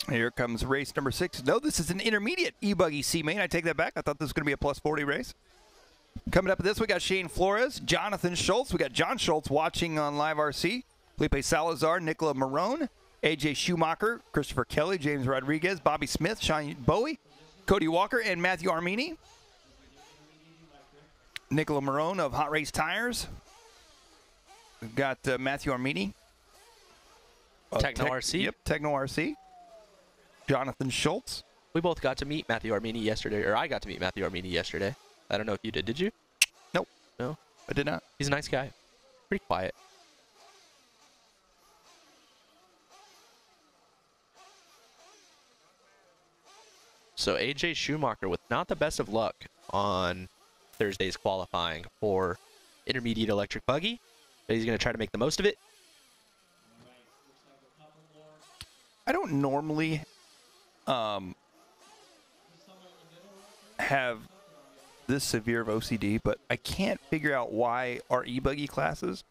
Here comes race number 6. No, this is an intermediate e-buggy C main. I take that back. I thought this was going to be a plus 40 race. Coming up at this, we got Shane Flores, Jonathan Schultz. We got John Schultz watching on LiveRC. Felipe Salazar, Nicola Marone, AJ Schumacher, Christopher Kelly, James Rodriguez, Bobby Smith, Sean Bowie, Cody Walker, and Matthew Armini. Nicola Marone of Hot Race Tires. We've got Matthew Armini. Techno RC. Yep, Techno RC. Jonathan Schultz. We both got to meet Matthew Armini yesterday, or I got to meet Matthew Armini yesterday. I don't know if you did. Did you? Nope. No? I did not. He's a nice guy. Pretty quiet. So AJ Schumacher with not the best of luck on Thursday's qualifying for intermediate electric buggy, but he's going to try to make the most of it. I don't normally have this severe of OCD, but I can't figure out why our e-buggy classes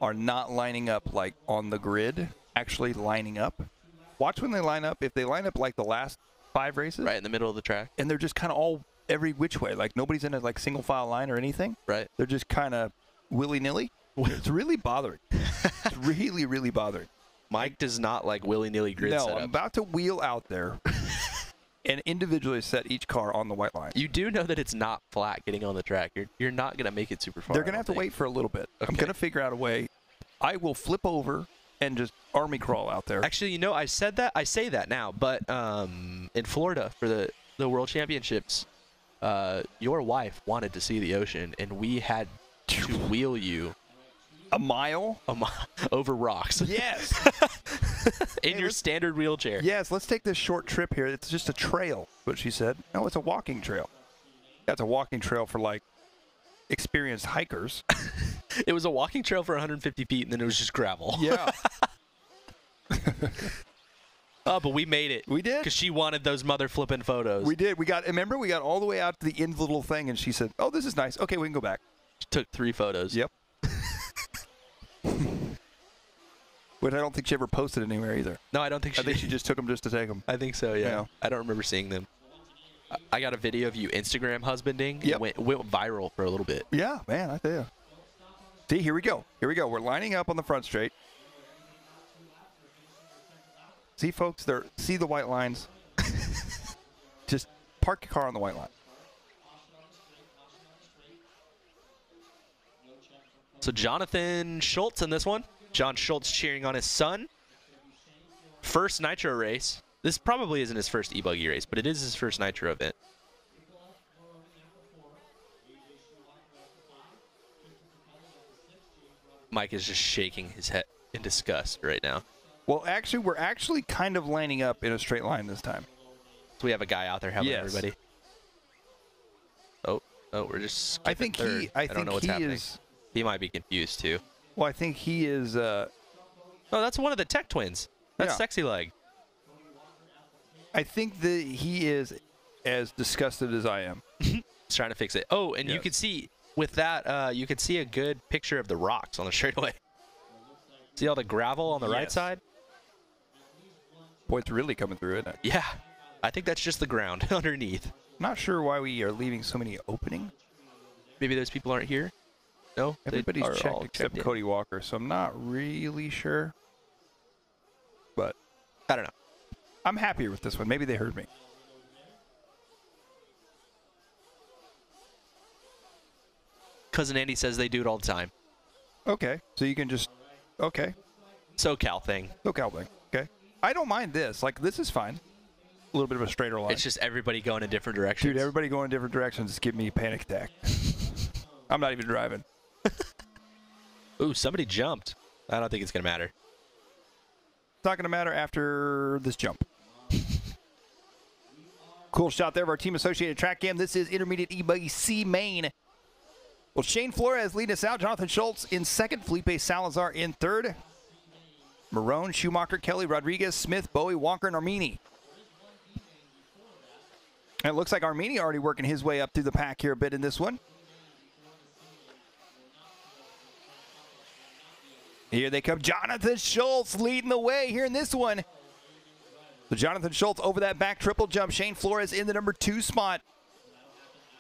are not lining up like on the grid, actually lining up. Watch when they line up. If they line up like the last 5 races. Right in the middle of the track. And they're just kind of all every which way. Like nobody's in a like single file line or anything. Right. They're just kind of willy-nilly. It's really bothering. It's really, really bothering. Mike does not like willy-nilly grid No, setup. I'm about to wheel out there and individually set each car on the white line. You do know that it's not flat getting on the track. You're not going to make it super far. They're going to have to wait for a little bit. Okay. I'm going to figure out a way. I will flip over and just army crawl out there. Actually, you know, I say that now, but in Florida for the World Championships, your wife wanted to see the ocean, and we had to wheel you a mile over rocks. Yes. In your standard wheelchair. Yes, let's take this short trip here. It's just a trail, what she said. No, it's a walking trail. That's a walking trail for like experienced hikers. It was a walking trail for 150 feet, and then it was just gravel. Yeah. Oh, but we made it. We did. Because she wanted those mother flipping photos. We did. Remember, we got all the way out to the end of the little thing, and she said, oh, this is nice. Okay, we can go back. She took 3 photos. Yep. But I don't think she ever posted anywhere either. No, I don't think she did. I think she just took them just to take them. I think so, yeah. Yeah. I don't remember seeing them. I got a video of you Instagram husbanding. Yep. It went viral for a little bit. Yeah, man, I tell you. See, here we go. Here we go. We're lining up on the front straight. See, folks, see the white lines. Just park your car on the white line. So Jonathan Schultz in this one. John Schultz cheering on his son. First Nitro race. This probably isn't his first e-buggy race, but it is his first Nitro event. Mike is just shaking his head in disgust right now. Well, actually, we're actually kind of lining up in a straight line this time. So we have a guy out there helping everybody. Oh, we're just I think third. I don't know what's he happening. is. He might be confused too. Well, I think he is. Oh, that's one of the Tech Twins. That's Yeah. Sexy Leg. I think that he is as disgusted as I am. He's trying to fix it. Oh, and you can see with that, you can see a good picture of the rocks on the straightaway. See all the gravel on the right side? Boy, it's really coming through, isn't it? Yeah. I think that's just the ground underneath. Not sure why we are leaving so many openings. Maybe those people aren't here? No? Everybody's They are checked all except in. Cody Walker, so I'm not really sure. But I don't know. I'm happier with this one. Maybe they heard me. Cousin Andy says they do it all the time. Okay, so you can just, okay. SoCal thing. SoCal thing, okay. I don't mind this. Like, this is fine. A little bit of a straighter line. It's just everybody going in different directions. Dude, everybody going in different directions is giving me a panic attack. I'm not even driving. Ooh, somebody jumped. I don't think it's going to matter. It's not going to matter after this jump. Cool shot there of our team-associated track cam. This is intermediate e-buggy C main. Well, Shane Flores leading us out. Jonathan Schultz in second. Felipe Salazar in third. Marone, Schumacher, Kelly, Rodriguez, Smith, Bowie, Walker, and Armini. And it looks like Armini already working his way up through the pack here a bit in this one. Here they come. Jonathan Schultz leading the way here in this one. So Jonathan Schultz over that back triple jump. Shane Flores in the number 2 spot.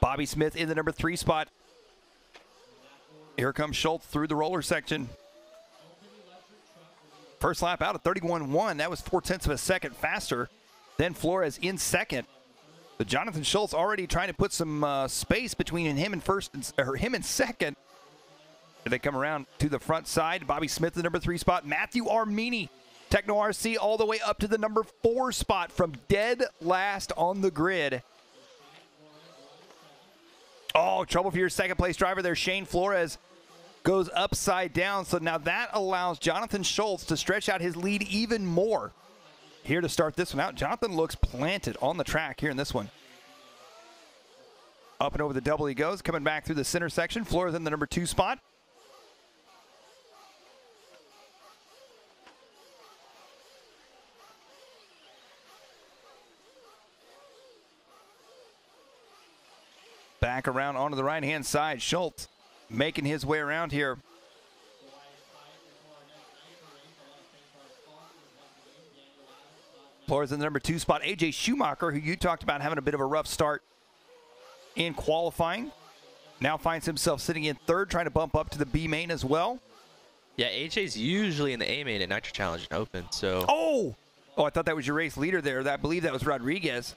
Bobby Smith in the number 3 spot. Here comes Schultz through the roller section. First lap out at 31.1. That was 0.4 of a second faster than Flores in second. But Jonathan Schultz already trying to put some space between him and second. And they come around to the front side. Bobby Smith the number 3 spot. Matthew Armini, Techno RC, all the way up to the number 4 spot from dead last on the grid. Oh, trouble for your second place driver there. Shane Flores goes upside down. So now that allows Jonathan Schultz to stretch out his lead even more. Here to start this one out. Jonathan looks planted on the track here in this one. Up and over the double he goes. Coming back through the center section. Flores in the number 2 spot. Back around onto the right-hand side. Schultz making his way around here. Flores in the number 2 spot. AJ Schumacher, who you talked about having a bit of a rough start in qualifying, now finds himself sitting in 3rd, trying to bump up to the B main as well. Yeah, AJ's usually in the A main at Nitro Challenge and Open, so. Oh, I thought that was your race leader there. I believe that was Rodriguez.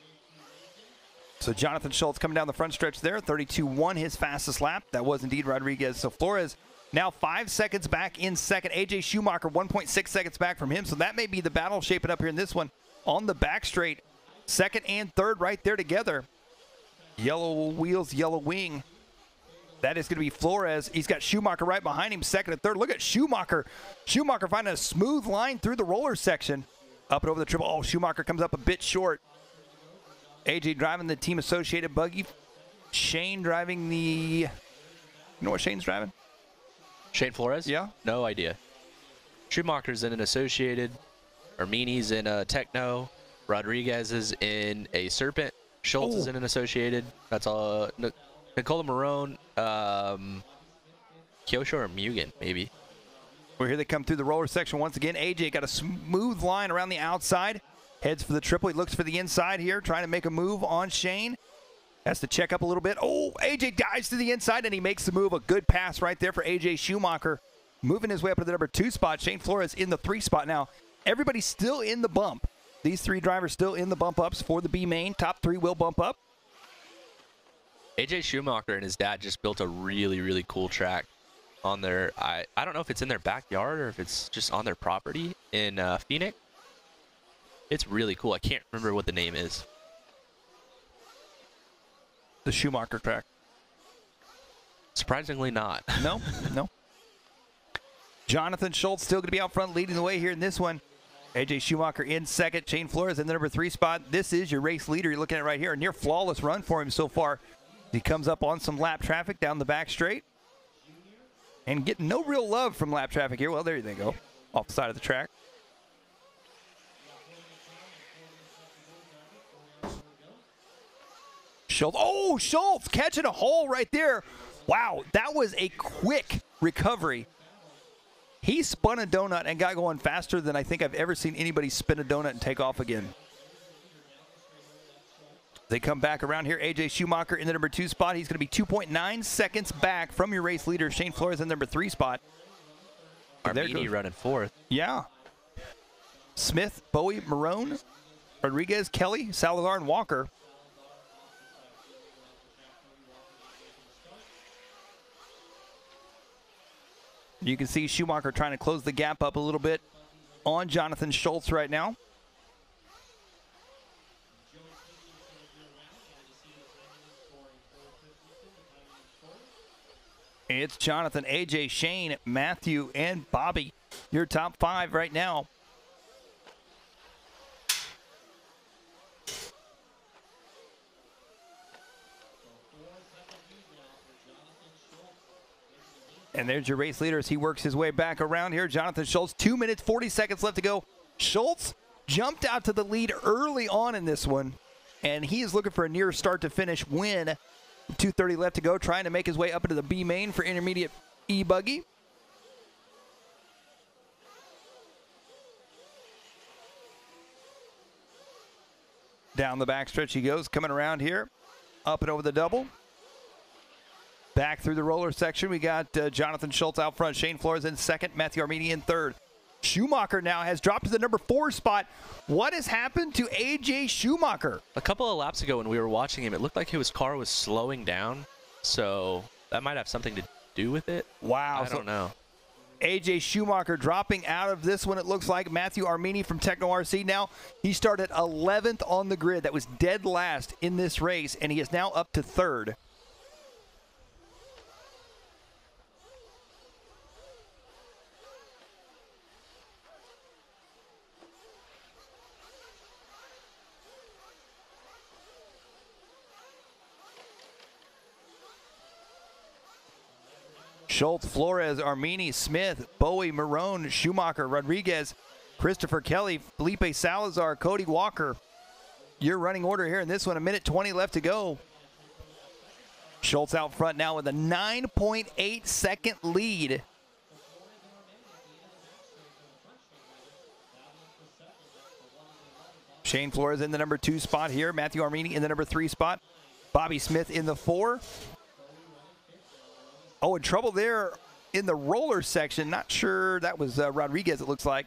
So Jonathan Schultz coming down the front stretch there, 32.1, his fastest lap. That was indeed Rodriguez. So Flores now 5 seconds back in second. AJ Schumacher 1.6 seconds back from him. So that may be the battle shaping up here in this one on the back straight. Second and third right there together. Yellow wheels, yellow wing. That is going to be Flores. He's got Schumacher right behind him, second and third. Look at Schumacher. Schumacher finding a smooth line through the roller section. Up and over the triple. Oh, Schumacher comes up a bit short. AJ driving the team associated buggy. Shane driving the... You know what Shane's driving? Shane Flores? Yeah. No idea. Schumacher's in an associated. Armini's in a Techno. Rodriguez is in a Serpent. Schultz is in an associated. That's all. Nicola Marone. Kyosho or Mugen, maybe. Well, here they come through the roller section once again. AJ got a smooth line around the outside. Heads for the triple. He looks for the inside here, trying to make a move on Shane. Has to check up a little bit. Oh, AJ dives to the inside, and he makes the move. A good pass right there for AJ Schumacher. Moving his way up to the number 2 spot. Shane Flores in the 3 spot now. Everybody's still in the bump. These 3 drivers still in the bump ups for the B main. Top 3 will bump up. AJ Schumacher and his dad just built a really, really cool track on their, I don't know if it's in their backyard or if it's just on their property in Phoenix. It's really cool. I can't remember what the name is. The Schumacher track. Surprisingly not. No, no. Jonathan Schultz still going to be out front leading the way here in this one. AJ Schumacher in second. Shane Flores in the number 3 spot. This is your race leader. You're looking at right here. A near flawless run for him so far. He comes up on some lap traffic down the back straight. And getting no real love from lap traffic here. Well, there they go. Off the side of the track. Schultz. Oh, Schultz catching a hole right there. Wow, that was a quick recovery. He spun a donut and got going faster than I think I've ever seen anybody spin a donut and take off again. They come back around here. AJ Schumacher in the number 2 spot. He's going to be 2.9 seconds back from your race leader, Shane Flores, in the number 3 spot. Armini running 4th. Yeah. Smith, Bowie, Marone, Rodriguez, Kelly, Salazar, and Walker. You can see Schumacher trying to close the gap up a little bit on Jonathan Schultz right now. It's Jonathan, AJ, Shane, Matthew, and Bobby. Your top 5 right now. And there's your race leader as he works his way back around here. Jonathan Schultz, 2 minutes, 40 seconds left to go. Schultz jumped out to the lead early on in this one, and he is looking for a near start to finish win. 2:30 left to go, trying to make his way up into the B main for intermediate e-buggy. Down the backstretch he goes, coming around here. Up and over the double. Back through the roller section, we got Jonathan Schultz out front. Shane Flores in second. Matthew Armini in third. Schumacher now has dropped to the number 4 spot. What has happened to AJ Schumacher? A couple of laps ago when we were watching him, it looked like his car was slowing down. So that might have something to do with it. Wow. I don't know. AJ Schumacher dropping out of this one, it looks like. Matthew Armini from Techno RC now. He started 11th on the grid. That was dead last in this race, and he is now up to 3rd. Schultz, Flores, Armini, Smith, Bowie, Marone, Schumacher, Rodriguez, Christopher Kelly, Felipe Salazar, Cody Walker. Your running order here in this one, 1:20 left to go. Schultz out front now with a 9.8 second lead. Shane Flores in the number 2 spot here. Matthew Armini in the number 3 spot. Bobby Smith in the 4. Oh, in trouble there in the roller section. Not sure. That was Rodriguez, it looks like.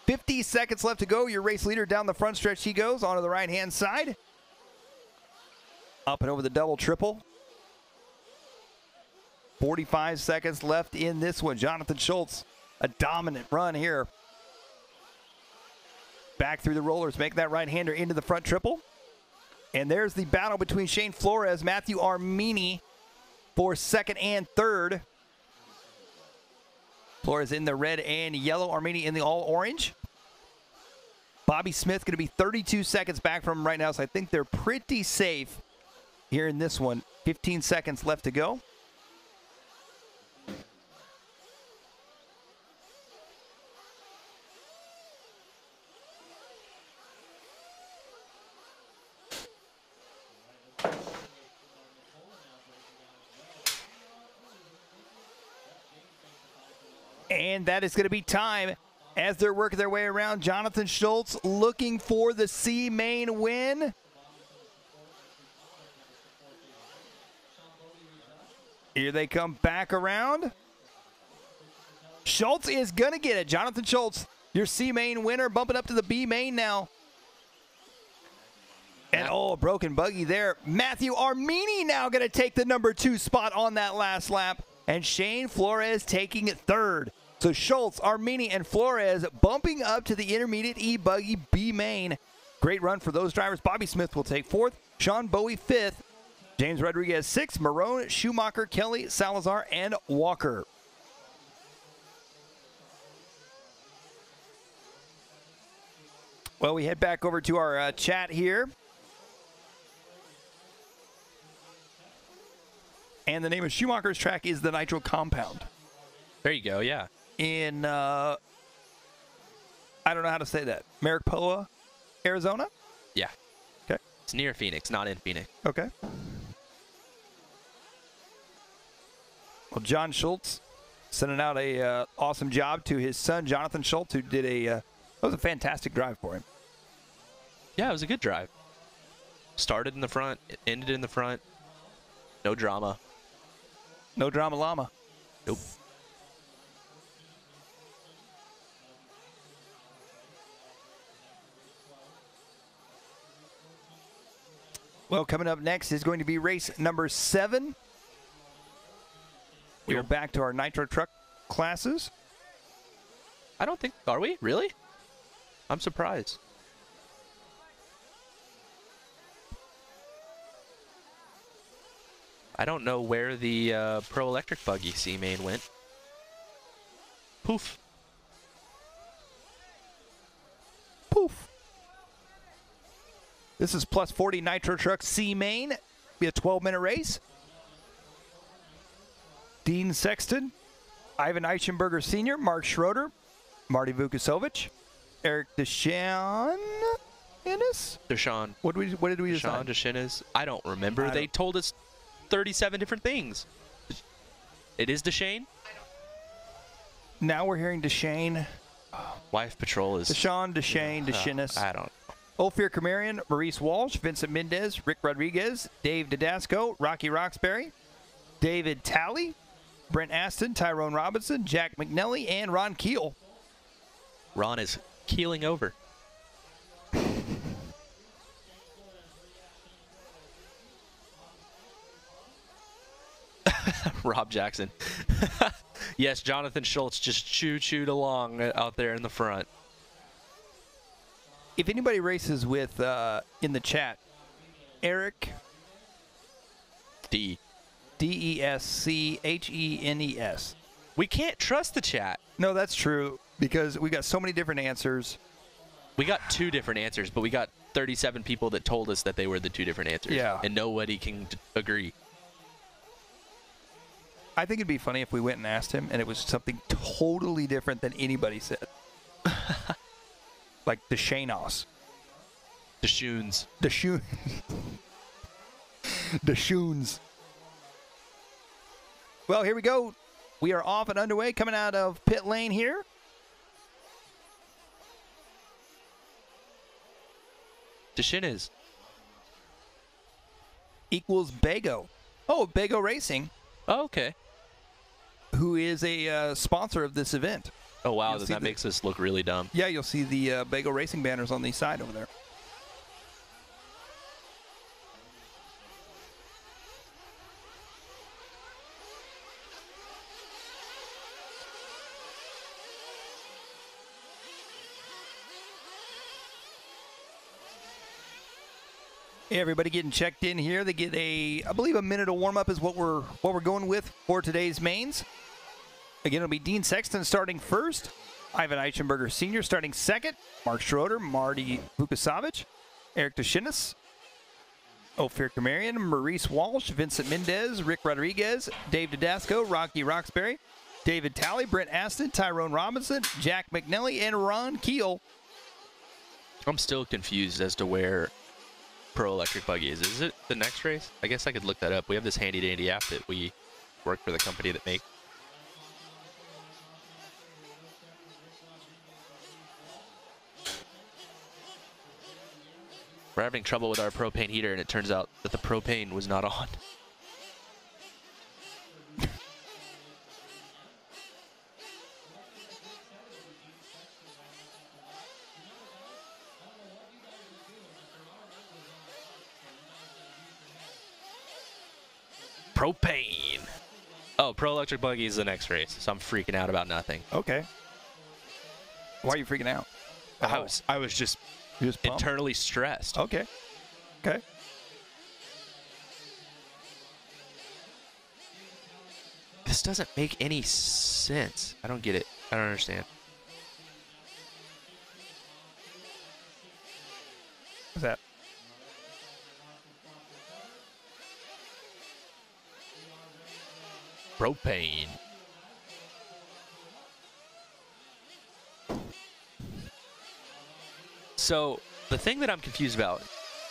50 seconds left to go. Your race leader down the front stretch he goes onto the right-hand side. Up and over the double triple. 45 seconds left in this one. Jonathan Schultz, a dominant run here. Back through the rollers, make that right-hander into the front triple. And there's the battle between Shane Flores, Matthew Armini, for 2nd and 3rd. Flores in the red and yellow, Armini in the all orange. Bobby Smith going to be 32 seconds back from him right now, so I think they're pretty safe here in this one. 15 seconds left to go. And that is going to be time as they're working their way around. Jonathan Schultz looking for the C main win. Here they come back around. Schultz is going to get it. Jonathan Schultz, your C main winner, bumping up to the B main now. And oh, a broken buggy there. Matthew Armini now going to take the number 2 spot on that last lap. And Shane Flores taking it 3rd. So Schultz, Armini, and Flores bumping up to the intermediate e-buggy B main. Great run for those drivers. Bobby Smith will take 4th. Sean Bowie 5th. James Rodriguez 6th. Marone, Schumacher, Kelly, Salazar, and Walker. Well, we head back over to our chat here. And the name of Schumacher's track is the Nitro Compound. There you go, yeah. In, I don't know how to say that. Maricopa, Arizona? Yeah. Okay. It's near Phoenix, not in Phoenix. Okay. Well, John Schultz sending out a awesome job to his son, Jonathan Schultz, who did that was a fantastic drive for him. Yeah, it was a good drive. Started in the front, it ended in the front. No drama. No drama llama. Nope. Well, coming up next is going to be race number 7. We are back to our Nitro truck classes. I don't think, are we? Really? I'm surprised. I don't know where the Pro Electric Buggy C main went. Poof. Poof. This is plus 40 Nitro Truck C main. Be a 12-minute race. Dean Sexton, Ivan Eichenberger Sr., Mark Schroeder, Marty Vukasovic, Eric Deshawn Ennis? Deshawn. What did we decide? Deshawn Ennis. I don't remember. They told us 37 different things. It is Deshane? Now we're hearing Deshane. Wife Patrol is... Deshawn, Deshane, Deshinis. I don't know. Ophir Kamarian, Maurice Walsh, Vincent Mendez, Rick Rodriguez, Dave Didasco, Rocky Roxbury, David Talley, Brent Aston, Tyrone Robinson, Jack McNelly, and Ron Keel. Ron is keeling over. Rob Jackson. Yes, Jonathan Schultz just choo-chooed along out there in the front. If anybody races with, in the chat, Eric Deschenes. We can't trust the chat. No, that's true, because we got so many different answers. We got 2 different answers, but we got 37 people that told us that they were the 2 different answers. Yeah. And nobody can agree. I think it'd be funny if we went and asked him, and it was something totally different than anybody said. Like the Shanos. The Shoons. The Shoon. The Shoons. Well, here we go. We are off and underway, coming out of pit lane here. Deschenes equals Bago. Oh, Bago Racing. Oh, okay. Who is a sponsor of this event. Oh, wow. That makes us look really dumb. Yeah, you'll see the Bago Racing banners on the side over there. Hey, everybody getting checked in here. They get I believe a minute of warm up is what we're going with for today's mains. Again, it'll be Dean Sexton starting first, Ivan Eichenberger Sr. starting second, Mark Schroeder, Marty Vukasovic, Eric Deschenes, Ophir Kamarian, Maurice Walsh, Vincent Mendez, Rick Rodriguez, Dave Didasco, Rocky Roxbury, David Talley, Brent Aston, Tyrone Robinson, Jack McNelly, and Ron Keel. I'm still confused as to where Pro Electric Buggy is. Is it the next race? I guess I could look that up. We have this handy dandy app that we work for the company that makes. We're having trouble with our propane heater, and it turns out that the propane was not on. Propane. Oh, Pro Electric Buggy is the next race, so I'm freaking out about nothing. Okay. Why are you freaking out? I was just internally stressed. Okay. Okay. This doesn't make any sense. I don't get it. I don't understand. What's that? Propane. So the thing that I'm confused about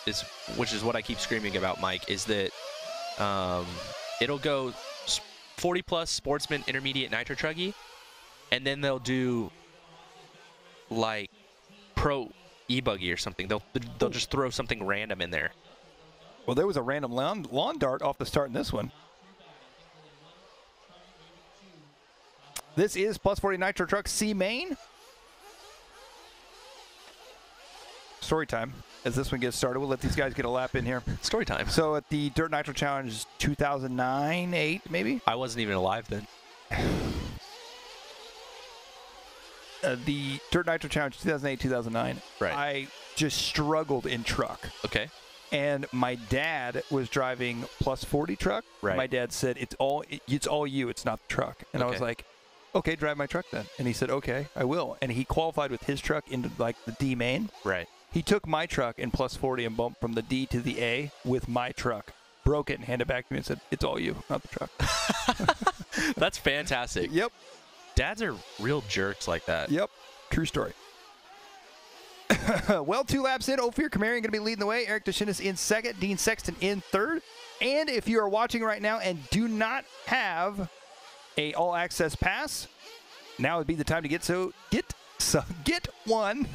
is, which is what I keep screaming about, Mike, is that it'll go 40 plus Sportsman Intermediate Nitro Truggy, and then they'll do like Pro e-buggy or something. They'll just throw something random in there. Well, there was a random lawn dart off the start in this one. This is Plus 40 Nitro Truck C main. Story time. As this one gets started, we'll let these guys get a lap in here. Story time. So at the Dirt Nitro Challenge 2009, 8 maybe? I wasn't even alive then. The Dirt Nitro Challenge 2008, 2009. Right. I just struggled in truck. Okay. And my dad was driving Plus 40 truck. Right. My dad said, it's all you, it's not the truck. And I was like, okay, drive my truck then. And he said, okay, I will. And he qualified with his truck into like the D main. Right. He took my truck in Plus 40 and bumped from the D to the A with my truck, broke it and handed it back to me and said, it's all you, not the truck. That's fantastic. Yep. Dads are real jerks like that. Yep. True story. Well, 2 laps in, Ophir Kamarian going to be leading the way. Eric Deschenes in second, Dean Sexton in third. And if you are watching right now and do not have a all-access pass, now would be the time to get So get one.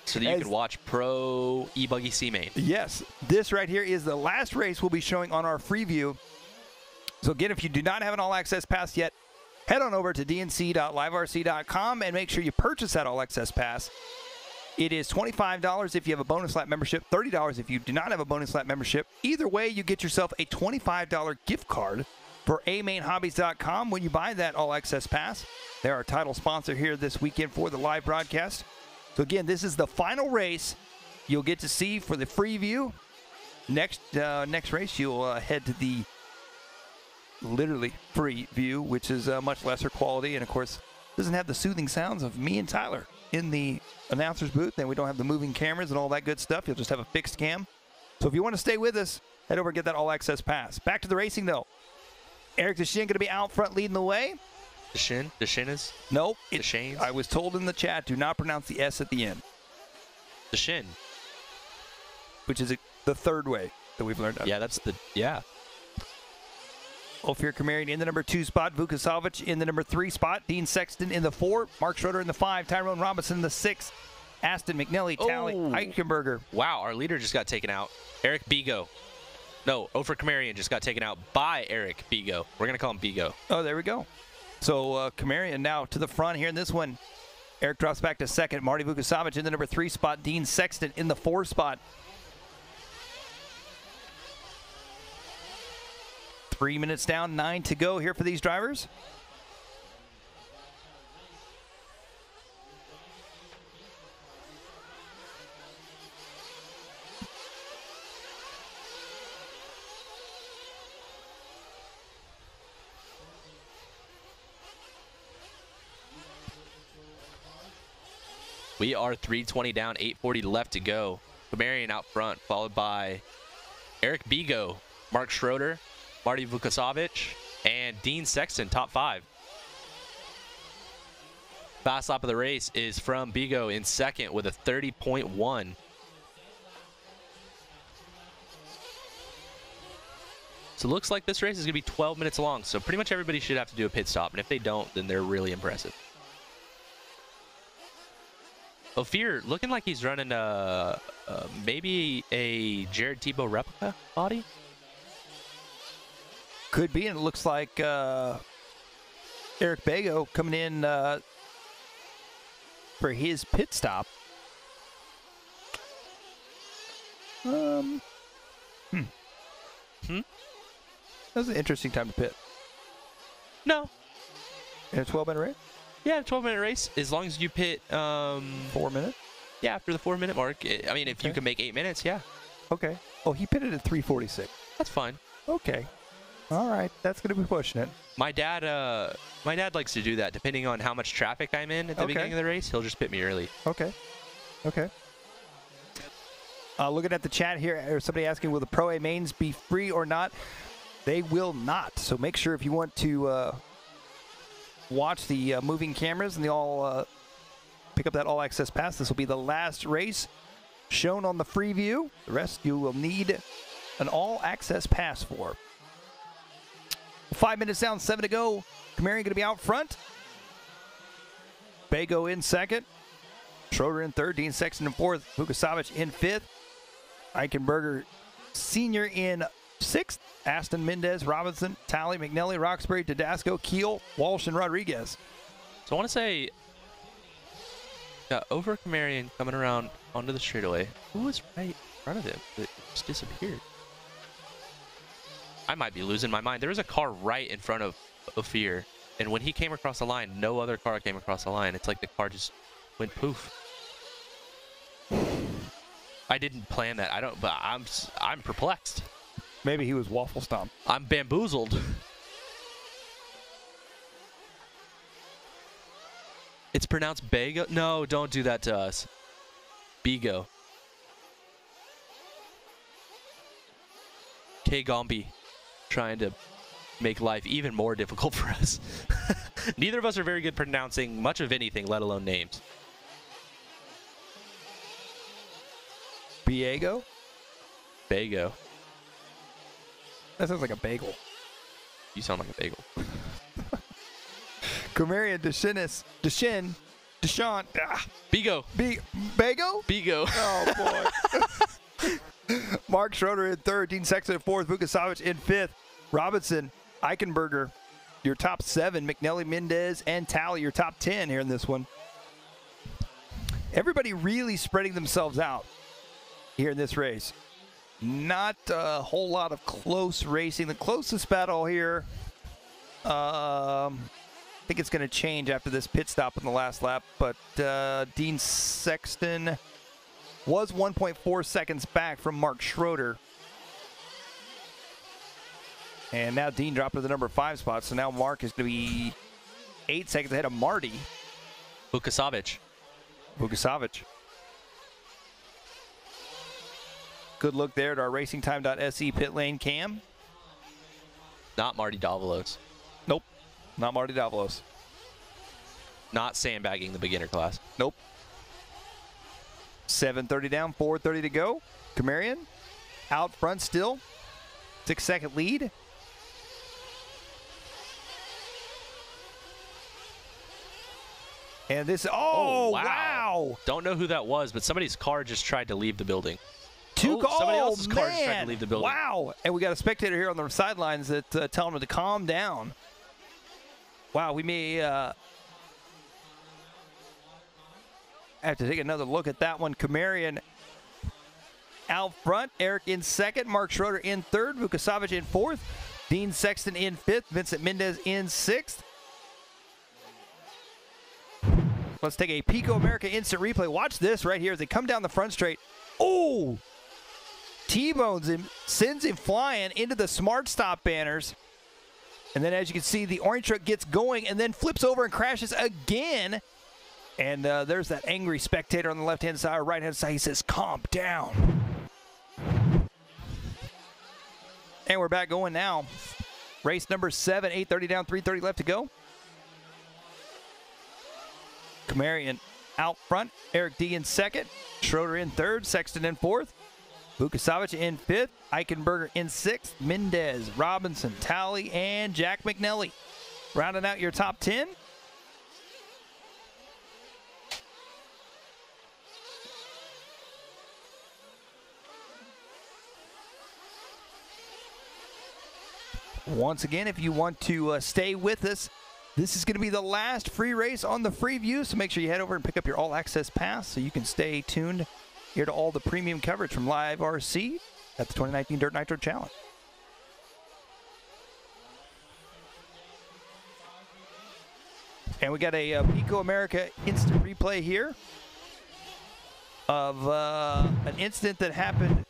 So that you can watch pro e-buggy C-main. Yes. This right here is the last race we'll be showing on our free view. So again, if you do not have an all-access pass yet, head on over to dnc.liverc.com and make sure you purchase that all-access pass. It is $25 if you have a bonus lap membership, $30 if you do not have a bonus lap membership. Either way, you get yourself a $25 gift card for amainhobbies.com when you buy that all-access pass. They're our title sponsor here this weekend for the live broadcast. So again, this is the final race you'll get to see for the free view. Next race, you'll head to the literally free view, which is much lesser quality, and of course doesn't have the soothing sounds of me and Tyler in the announcer's booth, and we don't have the moving cameras and all that good stuff. You'll just have a fixed cam. So if you want to stay with us, head over and get that all-access pass. Back to the racing, though. Eric Deshin going to be out front leading the way. Deshin is? Nope. Deshanes? I was told in the chat, do not pronounce the S at the end. Deshin. Which is the third way that we've learned. Yeah, that's the, yeah. Ophir Kamarian in the number 2 spot. Vukasovic in the number 3 spot. Dean Sexton in the 4. Mark Schroeder in the 5. Tyrone Robinson in the 6. Aston McNelly, Tally, Eichenberger. Wow, our leader just got taken out. Eric Bigo. No, Ophir Kamarian just got taken out by Eric Bigo. We're going to call him Bigo. Oh, there we go. So Kamarian now to the front here in this one. Eric drops back to second. Marty Vukasovic in the number 3 spot. Dean Sexton in the 4 spot. 3 minutes down, 9 to go here for these drivers. We are 3:20 down, 8:40 left to go. Kamarian out front, followed by Eric Bigo, Mark Schroeder, Marty Vukasovic, and Dean Sexton, top 5. Fast lap of the race is from Bigo in second with a 30.1. So it looks like this race is going to be 12 minutes long, so pretty much everybody should have to do a pit stop, and if they don't, then they're really impressive. Ophir looking like he's running maybe a Jared Tebow replica body. Could be, and it looks like Eric Bago coming in for his pit stop. That was an interesting time to pit. No. In a 12-minute race? Yeah, a 12-minute race, as long as you pit 4 minutes? Yeah, after the 4-minute mark. I mean, if you can make 8 minutes, yeah. Okay. Oh, he pitted at 3:46. That's fine. Okay. All right, that's going to be pushing it. My dad likes to do that. Depending on how much traffic I'm in at the beginning of the race, he'll just pit me early. Okay. Okay. Looking at the chat here, there's somebody asking, will the Pro A mains be free or not? They will not. So make sure if you want to watch the moving cameras and pick up that all-access pass, this will be the last race shown on the free view. The rest you will need an all-access pass for. 5 minutes down, 7 to go. Kamarian going to be out front. Bago in second. Schroeder in third. Dean Sexton in fourth. Vukasovic in fifth. Eichenberger Sr. in sixth. Aston, Mendez, Robinson, Talley, McNelly, Roxbury, Tedasco, Keel, Walsh, and Rodriguez. So I want to say, over Kamarian coming around onto the straightaway. Who was right in front of him? It just disappeared. I might be losing my mind. There was a car right in front of Ophir, and when he came across the line, no other car came across the line. It's like the car just went poof. I didn't plan that. But I'm perplexed. Maybe he was waffle stomped. I'm bamboozled. It's pronounced Bago? No, don't do that to us. Bigo. K. Gombi. Trying to make life even more difficult for us. Neither of us are very good pronouncing much of anything, let alone names. Biego? Bago. That sounds like a bagel. You sound like a bagel. Kamarian Deshin Deshaun. Bigo. Bago? Bigo. Oh, boy. Mark Schroeder in third. Dean Sexton in fourth. Vukasovic in fifth. Robinson, Eichenberger, your top 7. McNelly, Mendez, and Talley, your top 10 here in this one. Everybody really spreading themselves out here in this race. Not a whole lot of close racing. The closest battle here, I think it's going to change after this pit stop in the last lap, but Dean Sexton was 1.4 seconds back from Mark Schroeder. And now Dean dropped to the number 5 spot, so now Mark is going to be 8 seconds ahead of Marty. Vukasovic. Good look there at our racingtime.se pit lane cam. Not Marty Davalos. Nope, not Marty Davalos. Not sandbagging the beginner class. Nope. 7:30 down, 4:30 to go. Camarian out front still. 6-second lead. And this, wow. Don't know who that was, but somebody's car just tried to leave the building. Somebody else's car just tried to leave the building. Wow. And we got a spectator here on the sidelines that telling him to calm down. Wow, we may have to take another look at that one. Camarian out front. Eric in second. Mark Schroeder in third. Vukasovic in fourth. Dean Sexton in fifth. Vincent Mendez in sixth. Let's take a Pico America instant replay. Watch this right here as they come down the front straight. Oh! T-bones him, sends him flying into the Smart Stop banners. And then as you can see, the orange truck gets going and then flips over and crashes again. And there's that angry spectator on the left-hand side or right-hand side. He says, calm down. And we're back going now. Race number 7, 8:30 down, 3:30 left to go. Camarian out front. Eric D in second. Schroeder in third. Sexton in fourth. Vukasovic in fifth. Eichenberger in sixth. Mendez, Robinson, Talley, and Jack McNelly. Rounding out your top 10. Once again, if you want to stay with us, this is going to be the last free race on the free view, so make sure you head over and pick up your all-access pass so you can stay tuned here to all the premium coverage from LiveRC at the 2019 Dirt Nitro Challenge. And we got a Pico America instant replay here of an incident that happened.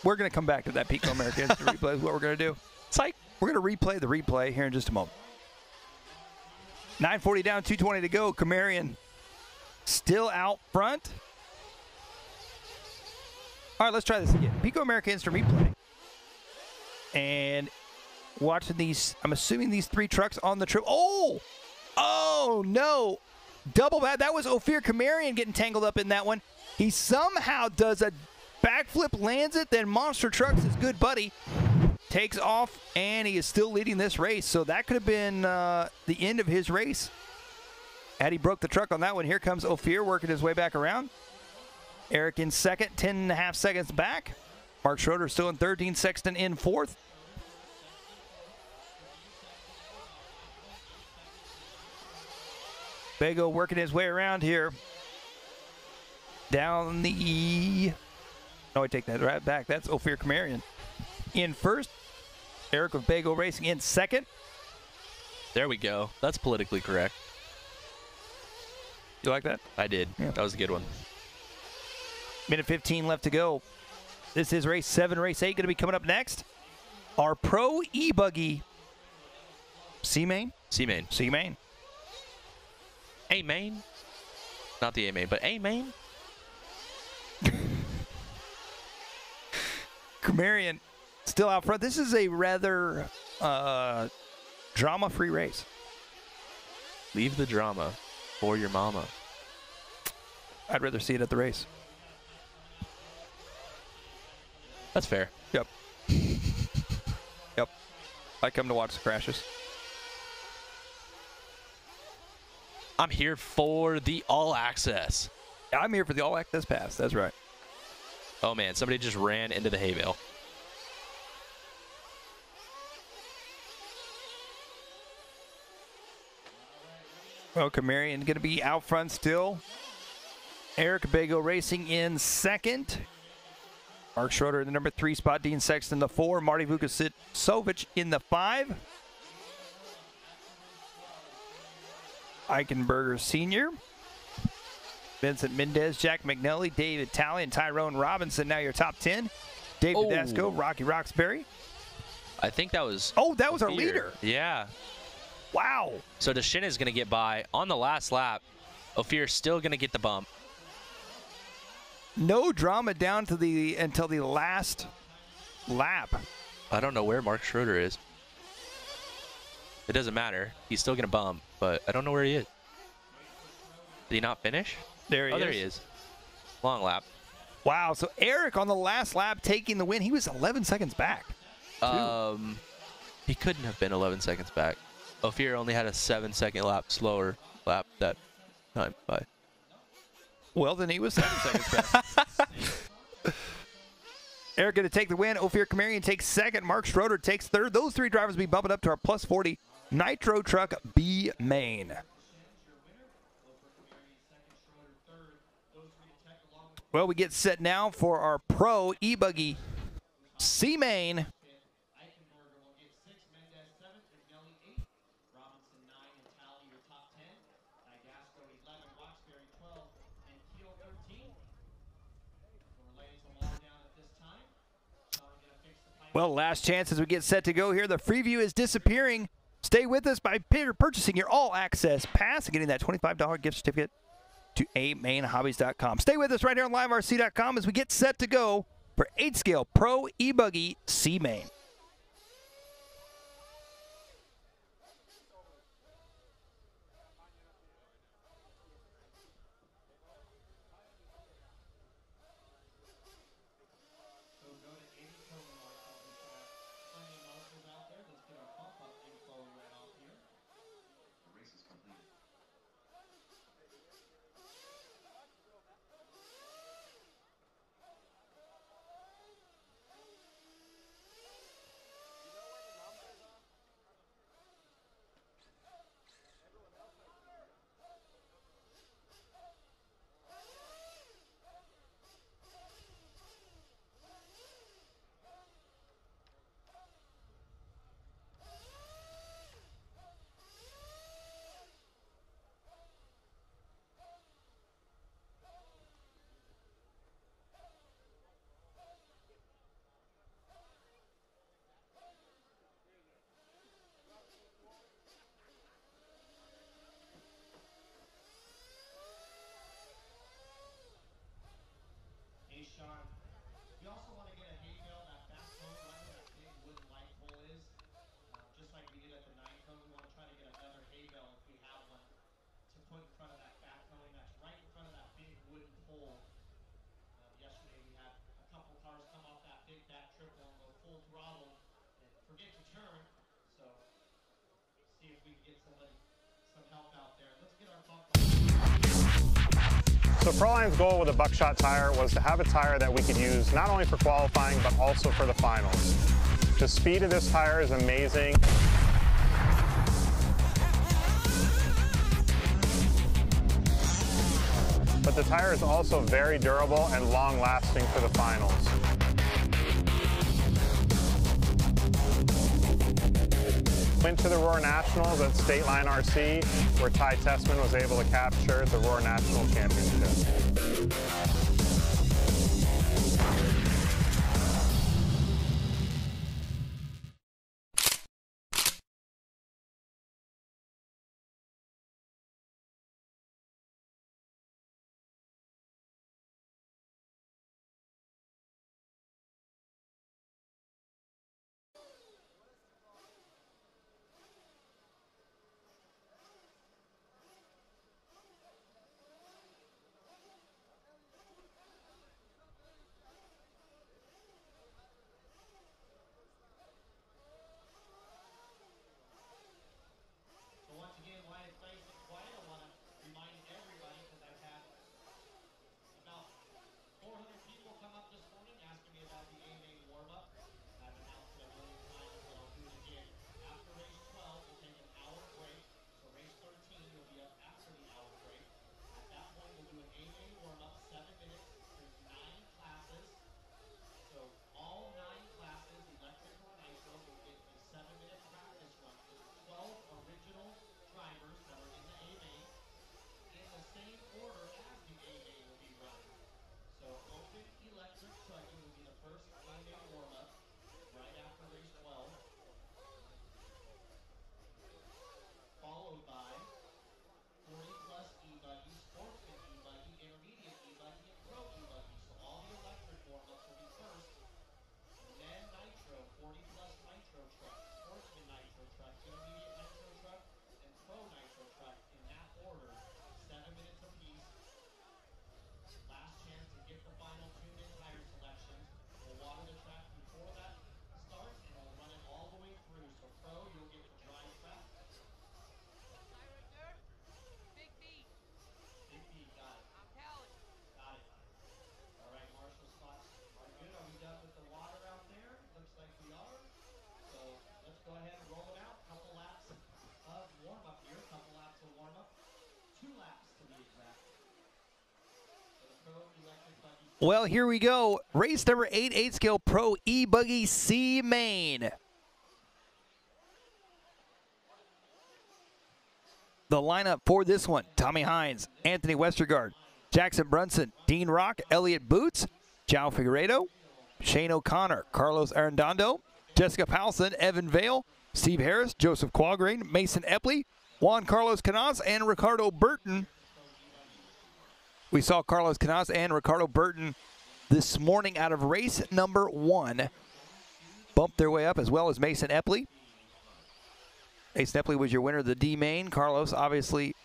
We're going to come back to that Pico America instant replay is what we're going to do. Psych. We're going to replay the replay here in just a moment. 9:40 down, 2:20 to go. Camarian still out front. All right, let's try this again. Pico America instant replay. And watching these, I'm assuming these 3 trucks on the trip. Oh, no. Double bad. That was Ophir Camarian getting tangled up in that one. He somehow does a backflip, lands it, then Monster Trucks, his good buddy, takes off, and he is still leading this race. So that could have been the end of his race had he broke the truck on that one. Here comes Ophir working his way back around. Eric in second, 10.5 seconds back. Mark Schroeder still in third, Dean Sexton in fourth. Bago working his way around here. Down the... No, I take that right back. That's Ophir Camarian in first. Eric of Bago Racing in second. There we go. That's politically correct. You like that? I did. Yeah. That was a good one. Minute 15 left to go. This is race 7, race 8 going to be coming up next. Our Pro e-buggy C-main. C-main. C-main. A-main. Not the A-main, but A-main. Camarian still out front. This is a rather drama-free race. Leave the drama for your mama. I'd rather see it at the race. That's fair. Yep. Yep. I come to watch the crashes. I'm here for the all access. I'm here for the all access pass. That's right. Oh man, somebody just ran into the hay bale. Well, Camarian going to be out front still. Eric Bago racing in second. Mark Schroeder in the number 3 spot. Dean Sexton the 4. Marty Vukasovic in the 5. Eichenberger Sr. Vincent Mendez, Jack McNally, David Talley, and Tyrone Robinson. Now your top 10. Dave Tedesco, Rocky Roxbury. I think that was... Oh, that was our leader. Yeah. Wow. So Deshin is going to get by on the last lap. Ophir still going to get the bump. No drama down to until the last lap. I don't know where Mark Schroeder is. It doesn't matter. He's still going to bump, but I don't know where he is. Did he not finish? There he is. There he is. Long lap. Wow. So Eric on the last lap taking the win. He was 11 seconds back. He couldn't have been 11 seconds back. Ophir only had a 7-second slower lap that time by. Well, then he was 7 seconds back. Eric going to take the win. Ophir Camarian takes second. Mark Schroeder takes third. Those 3 drivers will be bumping up to our plus 40 Nitro Truck B main. Well, we get set now for our Pro eBuggy C main. Well, last chance as we get set to go here. The Freeview is disappearing. Stay with us by purchasing your all-access pass and getting that $25 gift certificate to amainhobbies.com. Stay with us right here on LiveRC.com as we get set to go for 8-scale Pro eBuggy C main. So Proline's goal with a buckshot tire was to have a tire that we could use not only for qualifying, but also for the finals. The speed of this tire is amazing. But the tire is also very durable and long-lasting for the finals. Went to the Roar Nationals at State Line RC, where Ty Tessman was able to capture the Roar National Championship. Well, here we go. Race number 8, 8-scale Pro e-buggy C main. The lineup for this one: Tommy Hines, Anthony Westergaard, Jackson Brunson, Dean Rock, Elliott Boots, João Figueiredo, Shane O'Connor, Carlos Arredondo, Jessica Powelson, Evan Vale, Steve Harris, Joseph Quagrain, Mason Epley, Juan Carlos Canas, and Ricardo Burton. We saw Carlos Canas and Ricardo Burton this morning out of race number 1 bump their way up, as well as Mason Epley. Mason Epley was your winner of the D main. Carlos obviously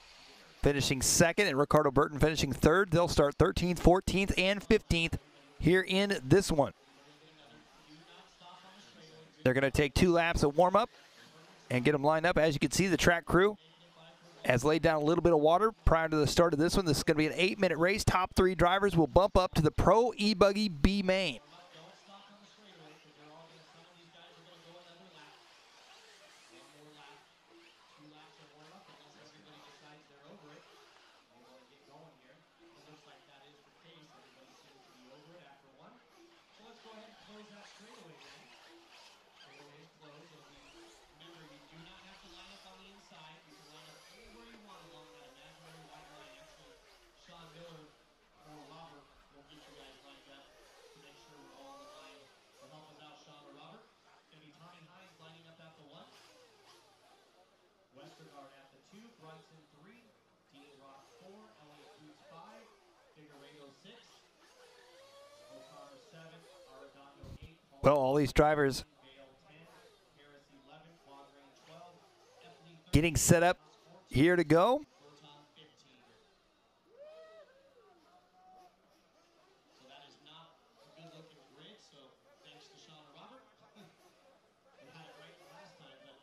finishing 2nd, and Ricardo Burton finishing 3rd. They'll start 13th, 14th, and 15th here in this one. They're going to take 2 laps of warm-up and get them lined up. As you can see, the track crew has laid down a little bit of water prior to the start of this one. This is going to be an 8-minute race. Top 3 drivers will bump up to the Pro e-buggy B main. Westergaard at the 2, Brunson 3, Dean Rock 4, Elliott Boots 5, Figueiredo 6, O'Connor 7, Arredondo 8, Well, all these drivers Vale 10, Harris 11, Quagrain 12, Epley 13, getting set up here to go. Berton 15. So that is not a good looking grid, so thanks to Sean and Robert. They had it right last time, but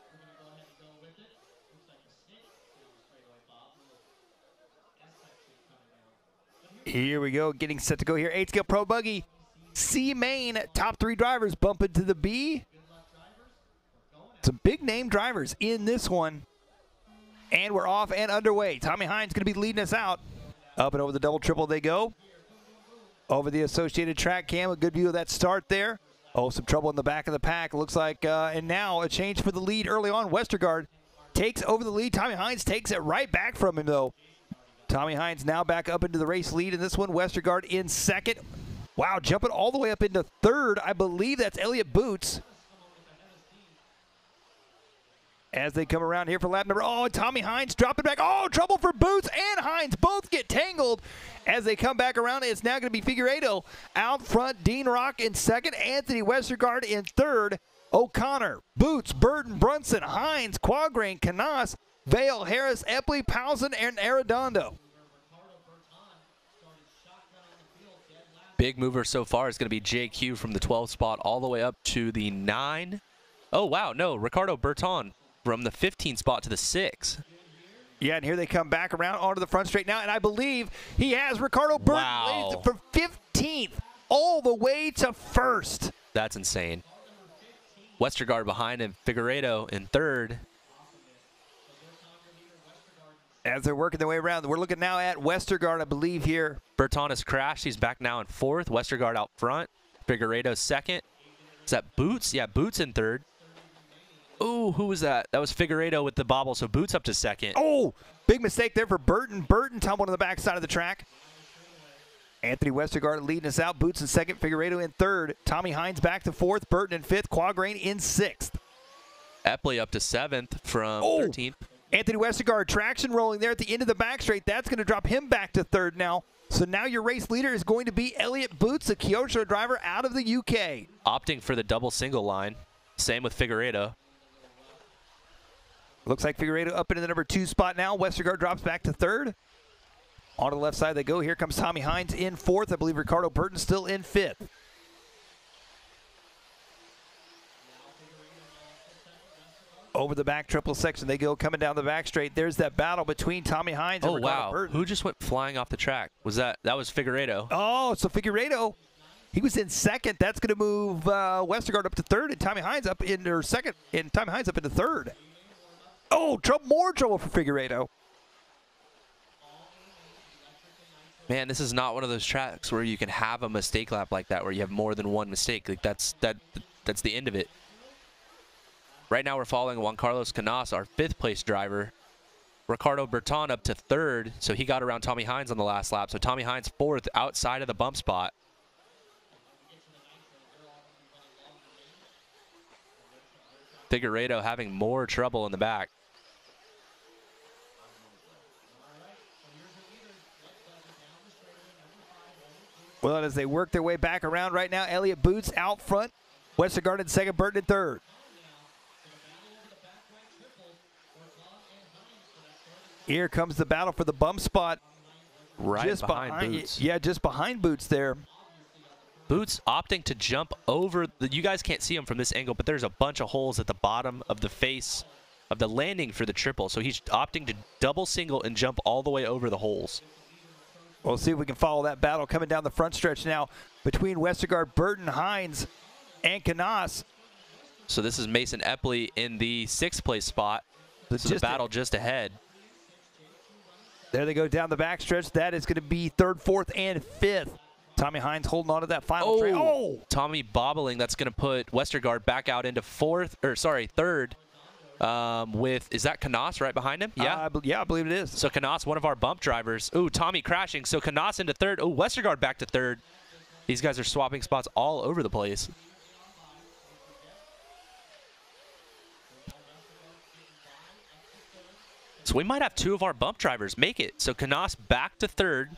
we're going to go ahead and go with it. Looks like a snake down the straightaway, Bob. Little S-section coming down. Here we go, getting set to go here. 8-scale Pro buggy C main. Top 3 drivers bump into the B. Some big name drivers in this one. And we're off and underway. Tommy Hines going to be leading us out. Up and over the double triple they go. Over the Associated Track Cam, a good view of that start there. Oh, some trouble in the back of the pack. Looks like, and now a change for the lead early on. Westergaard takes over the lead. Tommy Hines takes it right back from him, though. Tommy Hines now back up into the race lead in this one. Westergaard in 2nd. Wow, jumping all the way up into 3rd. I believe that's Elliott Boots. As they come around here for lap number, oh, Tommy Hines dropping back. Oh, trouble for Boots and Hines. Both get tangled. As they come back around, it's now going to be Figueiredo out front. Dean Rock in 2nd. Anthony Westergaard in 3rd. O'Connor, Boots, Burton, Brunson, Hines, Quagrain, Canas, Vale, Harris, Epley, Powelson, and Arredondo. Big mover so far is going to be JQ from the 12th spot all the way up to the 9. Oh, wow, no, Ricardo Burton from the 15th spot to the 6. Yeah, and here they come back around onto the front straight now, and I believe he has Ricardo Burton Wow. from 15th all the way to 1st. That's insane. Westergaard behind him, Figueiredo in 3rd. As they're working their way around, we're looking now at Westergaard, I believe, here. Burton has crashed. He's back now in 4th. Westergaard out front. Figueiredo 2nd. Is that Boots? Yeah, Boots in 3rd. Ooh, who was that? That was Figueiredo with the bobble, so Boots up to 2nd. Oh, big mistake there for Burton. Burton tumbled on the backside of the track. Anthony Westergaard leading us out. Boots in 2nd, Figueiredo in 3rd. Tommy Hines back to 4th, Burton in 5th, Quagrain in 6th. Epley up to 7th from 13th. Anthony Westergaard traction rolling there at the end of the back straight. That's going to drop him back to 3rd now. So now your race leader is going to be Elliott Boots, the Kyosho driver out of the UK. Opting for the double single line. Same with Figueiredo. Looks like Figueiredo up into the number 2 spot now. Westergaard drops back to 3rd. On the left side they go. Here comes Tommy Hines in 4th. I believe Ricardo Burton still in 5th. Over the back triple section they go, coming down the back straight. There's that battle between Tommy Hines and Ricardo Burton. Who just went flying off the track? That was Figueiredo. Oh, so Figueiredo, he was in 2nd. That's going to move Westergaard up to 3rd, and Tommy Hines up in 2nd, and Tommy Hines up into 3rd. Oh, more trouble for Figueiredo. Man, this is not one of those tracks where you can have a mistake lap like that, where you have more than one mistake. Like that's the end of it. Right now we're following Juan Carlos Canas, our 5th place driver. Ricardo Berton up to 3rd, so he got around Tommy Hines on the last lap. So Tommy Hines 4th outside of the bump spot. Figueiredo having more trouble in the back. Well, as they work their way back around right now, Elliott Boots out front. Westergaard in 2nd, Burton in 3rd. Here comes the battle for the bump spot. Right just behind Boots. Yeah, just behind Boots there. Boots opting to jump over. You guys can't see him from this angle, but there's a bunch of holes at the bottom of the face of the landing for the triple. So he's opting to double single and jump all the way over the holes. We'll see if we can follow that battle coming down the front stretch now between Westergaard, Burton, Hines, and Canas. So this is Mason Epley in the 6th place spot. This is the battle just ahead. There they go down the backstretch. That is going to be 3rd, 4th, and 5th. Tommy Hines holding on to that final train. Oh! Tommy bobbling. That's going to put Westergaard back out into 3rd. Is that Canas right behind him? Yeah. I believe it is. So Canas, one of our bump drivers. Ooh, Tommy crashing. So Canas into 3rd. Oh, Westergaard back to 3rd. These guys are swapping spots all over the place. So we might have 2 of our bump drivers make it. So Canas back to 3rd,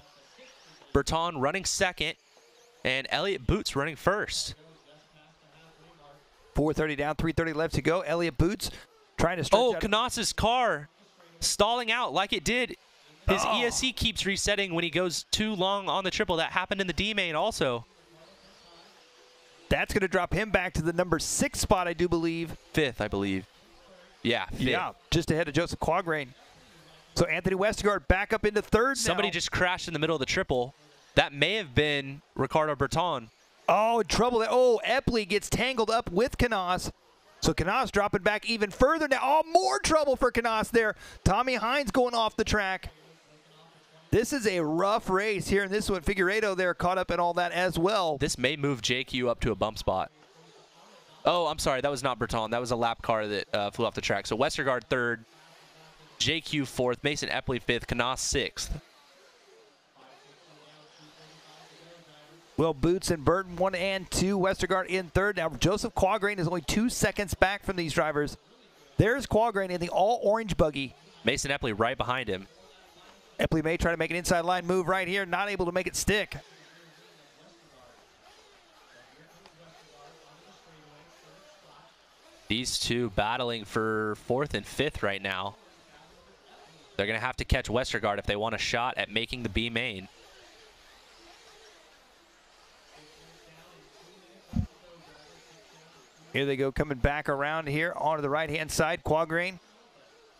Berton running 2nd, and Elliott Boots running 1st. 4:30 down, 3:30 left to go. Elliott Boots trying to stretch out. Canas's car stalling out like it did. His ESC keeps resetting when he goes too long on the triple. That happened in the D main also. That's going to drop him back to the number 6 spot, I do believe. 5th, I believe. Yeah, 5th. Yeah, just ahead of Joseph Quagrain. So Anthony Westergaard back up into 3rd now. Somebody just crashed in the middle of the triple. That may have been Ricardo Berton. Oh, trouble there. Oh, Epley gets tangled up with Canas. So Canas dropping back even further now. Oh, more trouble for Canas there. Tommy Hines going off the track. This is a rough race here in this one. Figueiredo there caught up in all that as well. This may move JQ up to a bump spot. Oh, I'm sorry. That was not Berton. That was a lap car that flew off the track. So Westergaard 3rd, JQ 4th, Mason Epley 5th, Canas 6th. Well, Boots and Burton 1 and 2. Westergaard in 3rd. Now Joseph Quagrain is only 2 seconds back from these drivers. There's Quagrain in the all-orange buggy. Mason Epley right behind him. Epley may try to make an inside line move right here. Not able to make it stick. These 2 battling for 4th and 5th right now. They're going to have to catch Westergaard if they want a shot at making the B main. Here they go, coming back around here onto the right-hand side. Quagrain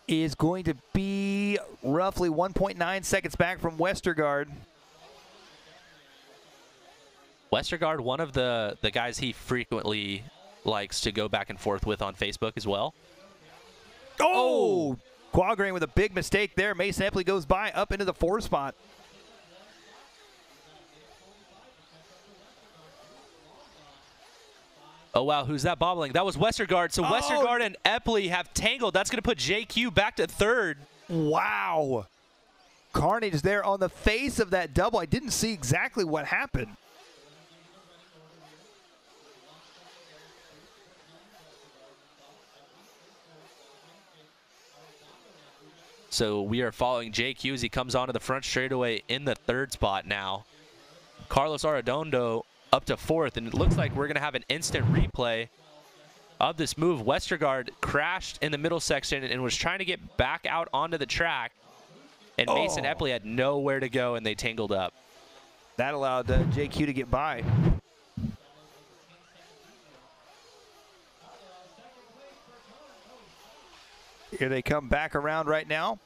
is going to be roughly 1.9 seconds back from Westergaard. Westergaard, one of the guys he frequently likes to go back and forth with on Facebook as well. Oh! Quagrain with a big mistake there. Mason Epley goes by up into the 4th spot. Oh, wow. Who's that bobbling? That was Westergaard. So Westergaard and Epley have tangled. That's going to put JQ back to 3rd. Wow. Carnage there on the face of that double. I didn't see exactly what happened. So we are following JQ as he comes onto the front straightaway in the 3rd spot now. Carlos Arredondo up to 4th, and it looks like we're going to have an instant replay of this move. Westergaard crashed in the middle section and was trying to get back out onto the track. And Mason Epley had nowhere to go, and they tangled up. That allowed JQ to get by. Here they come back around right now.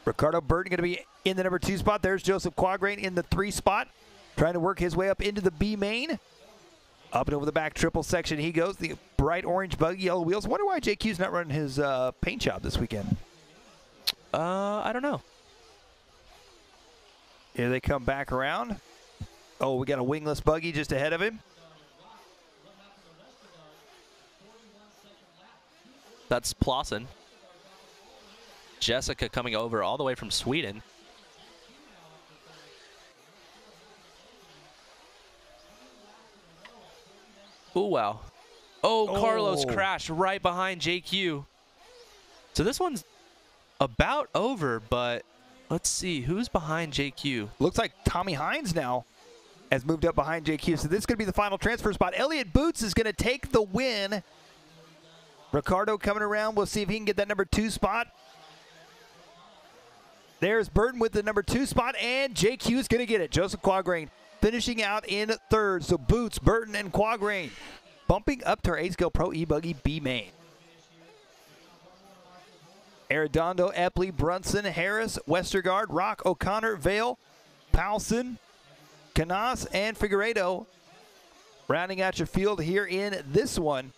Ricardo Burton going to be in the number 2 spot. There's Joseph Quagrain in the 3 spot, trying to work his way up into the B main. Up and over the back triple section he goes. The bright orange buggy, yellow wheels. Wonder why JQ's not running his paint job this weekend. I don't know. Here they come back around. Oh, we got a wingless buggy just ahead of him. That's Plosson. Jessica coming over all the way from Sweden. Oh, wow. Oh, Carlos crashed right behind JQ. So this one's about over, but let's see. Who's behind JQ? Looks like Tommy Hines now has moved up behind JQ. So this is going to be the final transfer spot. Elliott Boots is going to take the win. Ricardo coming around. We'll see if he can get that number 2 spot. There's Burton with the number 2 spot, and JQ is going to get it. Joseph Quagrain finishing out in 3rd. So Boots, Burton, and Quagrain bumping up to our A-Scale Pro e-buggy B main. Arredondo, Epley, Brunson, Harris, Westergaard, Rock, O'Connor, Vale, Powelson, Canas, and Figueiredo rounding out your field here in this one.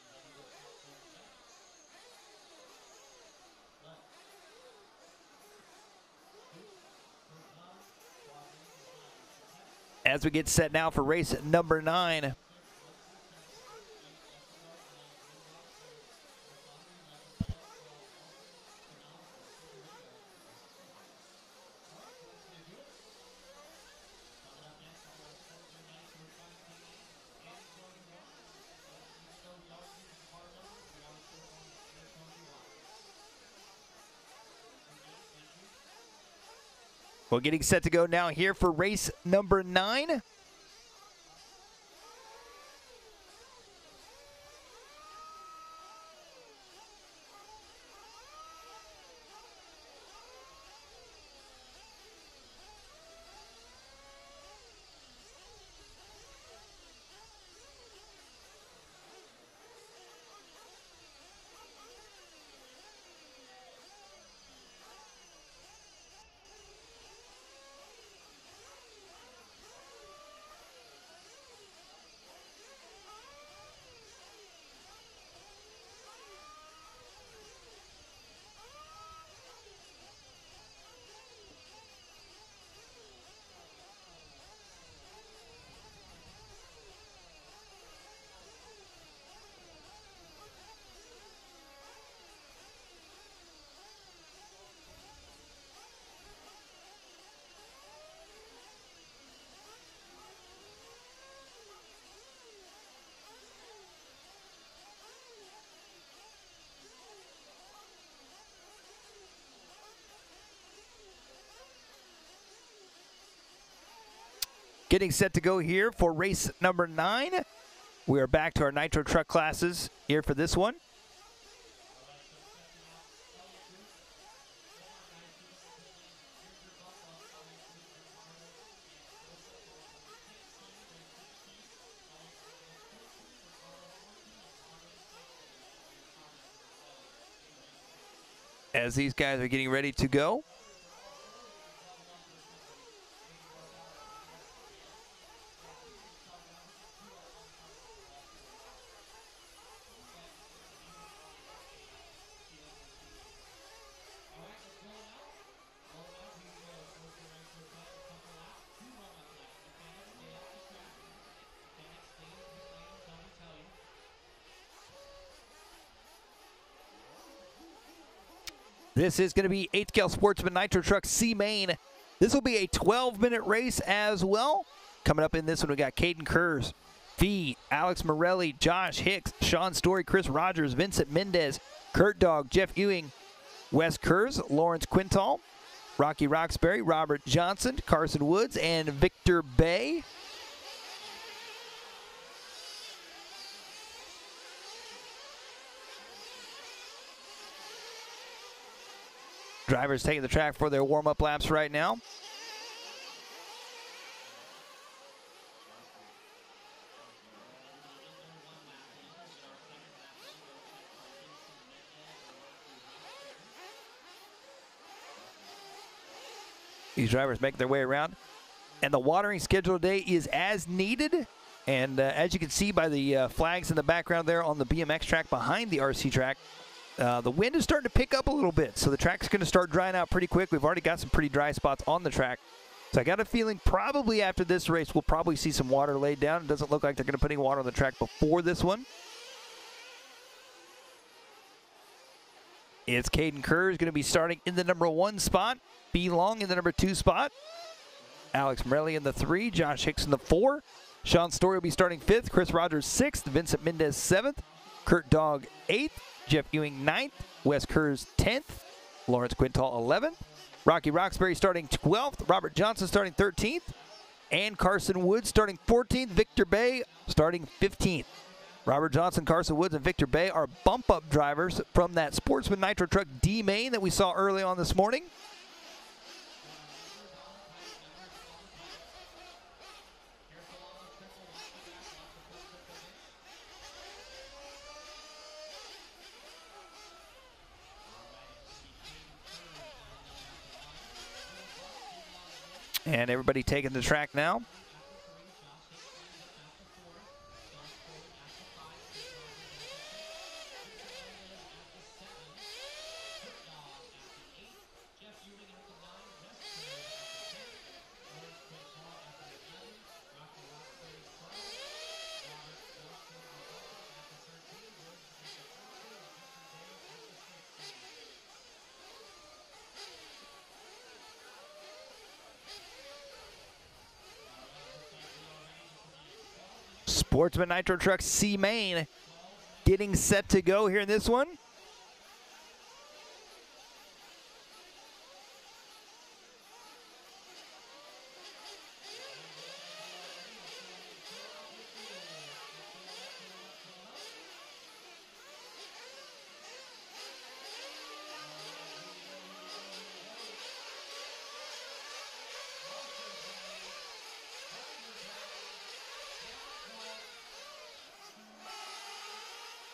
As we get set now for race number 9. We're getting set to go now here for race number 9. Getting set to go here for race number 9. We are back to our Nitro truck classes here for this one. As these guys are getting ready to go. This is going to be 8th Scale Sportsman Nitro Truck C main. This will be a 12-minute race as well. Coming up in this one, we got Caden Kurz, Fee, Alex Morelli, Josh Hicks, Sean Story, Chris Rogers, Vincent Mendez, Kurt Dog, Jeff Ewing, Wes Kurz, Lawrence Quintal, Rocky Roxbury, Robert Johnson, Carson Woods, and Victor Bay. Drivers taking the track for their warm-up laps right now. These drivers make their way around. And the watering schedule today is as needed. And as you can see by the flags in the background there on the BMX track behind the RC track, the wind is starting to pick up a little bit. So the track's going to start drying out pretty quick. We've already got some pretty dry spots on the track. So I got a feeling probably after this race, we'll probably see some water laid down. It doesn't look like they're going to put any water on the track before this one. It's Caden Kerr is going to be starting in the number 1 spot. B. Long in the number 2 spot. Alex Morelli in the 3. Josh Hicks in the 4. Sean Story will be starting 5th. Chris Rogers 6th. Vincent Mendez 7th. Kurt Dog 8th. Jeff Ewing 9th. Wes Kurz 10th. Lawrence Quintal 11th. Rocky Roxbury starting 12th. Robert Johnson starting 13th. And Carson Woods starting 14th. Victor Bay starting 15th. Robert Johnson, Carson Woods, and Victor Bay are bump-up drivers from that Sportsman Nitro Truck D main that we saw early on this morning. And everybody taking the track now. Sportsman Nitro Truck C main getting set to go here in this one.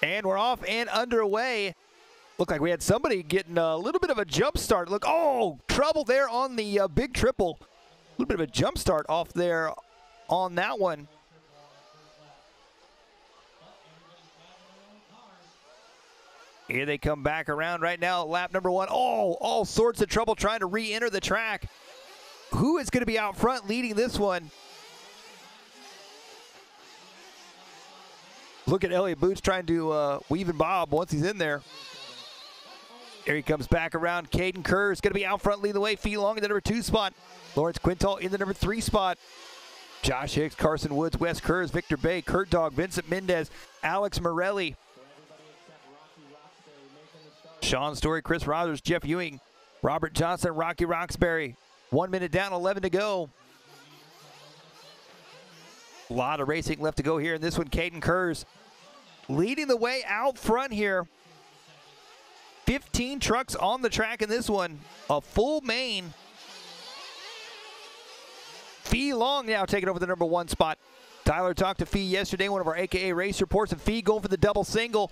And we're off and underway. Looked like we had somebody getting a little bit of a jump start. Look, oh, trouble there on the big triple. A little bit of a jump start off there on that one. Here they come back around right now, lap number 1. Oh, all sorts of trouble trying to re-enter the track. Who is going to be out front leading this one? Look at Elliott Boots trying to weave and bob once he's in there. Here he comes back around. Caden Kerr is going to be out front leading the way. Feet long in the number 2 spot. Lawrence Quintal in the number 3 spot. Josh Hicks, Carson Woods, Wes Kurz, Victor Bay, Kurt Dog, Vincent Mendez, Alex Morelli. Sean Story, Chris Rogers, Jeff Ewing, Robert Johnson, Rocky Roxbury. 1 minute down, 11 to go. A lot of racing left to go here in this one. Caden Kerrs leading the way out front here. 15 trucks on the track in this one. A full main. Fee Long now taking over the number 1 spot. Tyler talked to Fee yesterday, one of our AKA race reports, and Fee going for the double single.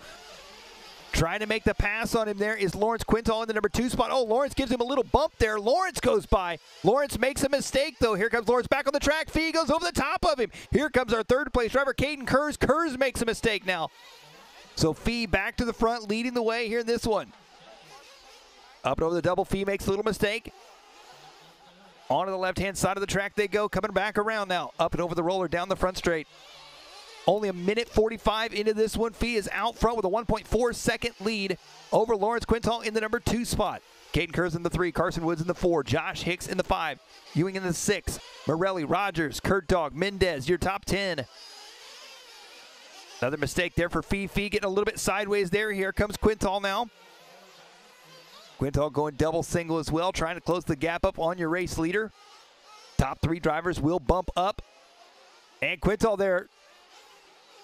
Trying to make the pass on him there is Lawrence Quintal in the number 2 spot. Oh, Lawrence gives him a little bump there. Lawrence goes by. Lawrence makes a mistake, though. Here comes Lawrence back on the track. Fee goes over the top of him. Here comes our 3rd place driver, Caden Kerrs. Kerrs makes a mistake now. So Fee back to the front, leading the way here in this one. Up and over the double. Fee makes a little mistake. Onto the left-hand side of the track they go. Coming back around now. Up and over the roller, down the front straight. Only a minute 45 into this one. Fee is out front with a 1.4 second lead over Lawrence Quintal in the number 2 spot. Caden Kerrs in the 3, Carson Woods in the 4, Josh Hicks in the 5, Ewing in the 6, Morelli, Rogers, Kurt Dog, Mendez, your top 10. Another mistake there for Fee. Fee getting a little bit sideways there. Here comes Quintal now. Quintal going double single as well, trying to close the gap up on your race leader. Top 3 drivers will bump up. And Quintal there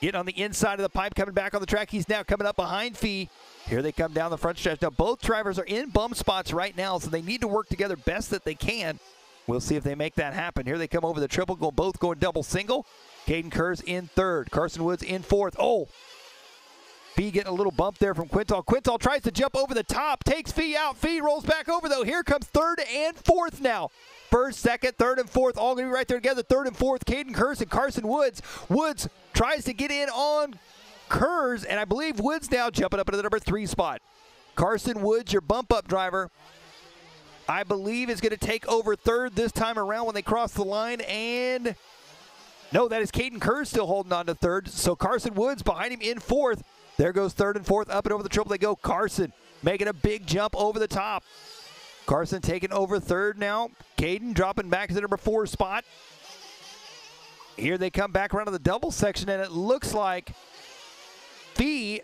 Getting on the inside of the pipe, coming back on the track. He's now coming up behind Fee. Here they come down the front stretch. Now both drivers are in bump spots right now, so they need to work together best that they can. We'll see if they make that happen. Here they come over the triple, both going double single. Caden Kerrs in third. Carson Woods in fourth. Oh, Fee getting a little bump there from Quintal. Quintal tries to jump over the top, takes Fee out. Fee rolls back over, though. Here comes third and fourth now. First, second, third, and fourth, all going to be right there together. Third and fourth, Caden Kerrs and Carson Woods. Woods tries to get in on Kerrs, and I believe Woods now jumping up into the number 3 spot. Carson Woods, your bump-up driver, I believe is going to take over third this time around when they cross the line, and no, that is Caden Kerrs still holding on to third, so Carson Woods behind him in fourth. There goes third and fourth, up and over the triple they go. Carson making a big jump over the top. Carson taking over third now. Caden dropping back to the number 4 spot. Here they come back around to the double section, and it looks like Fee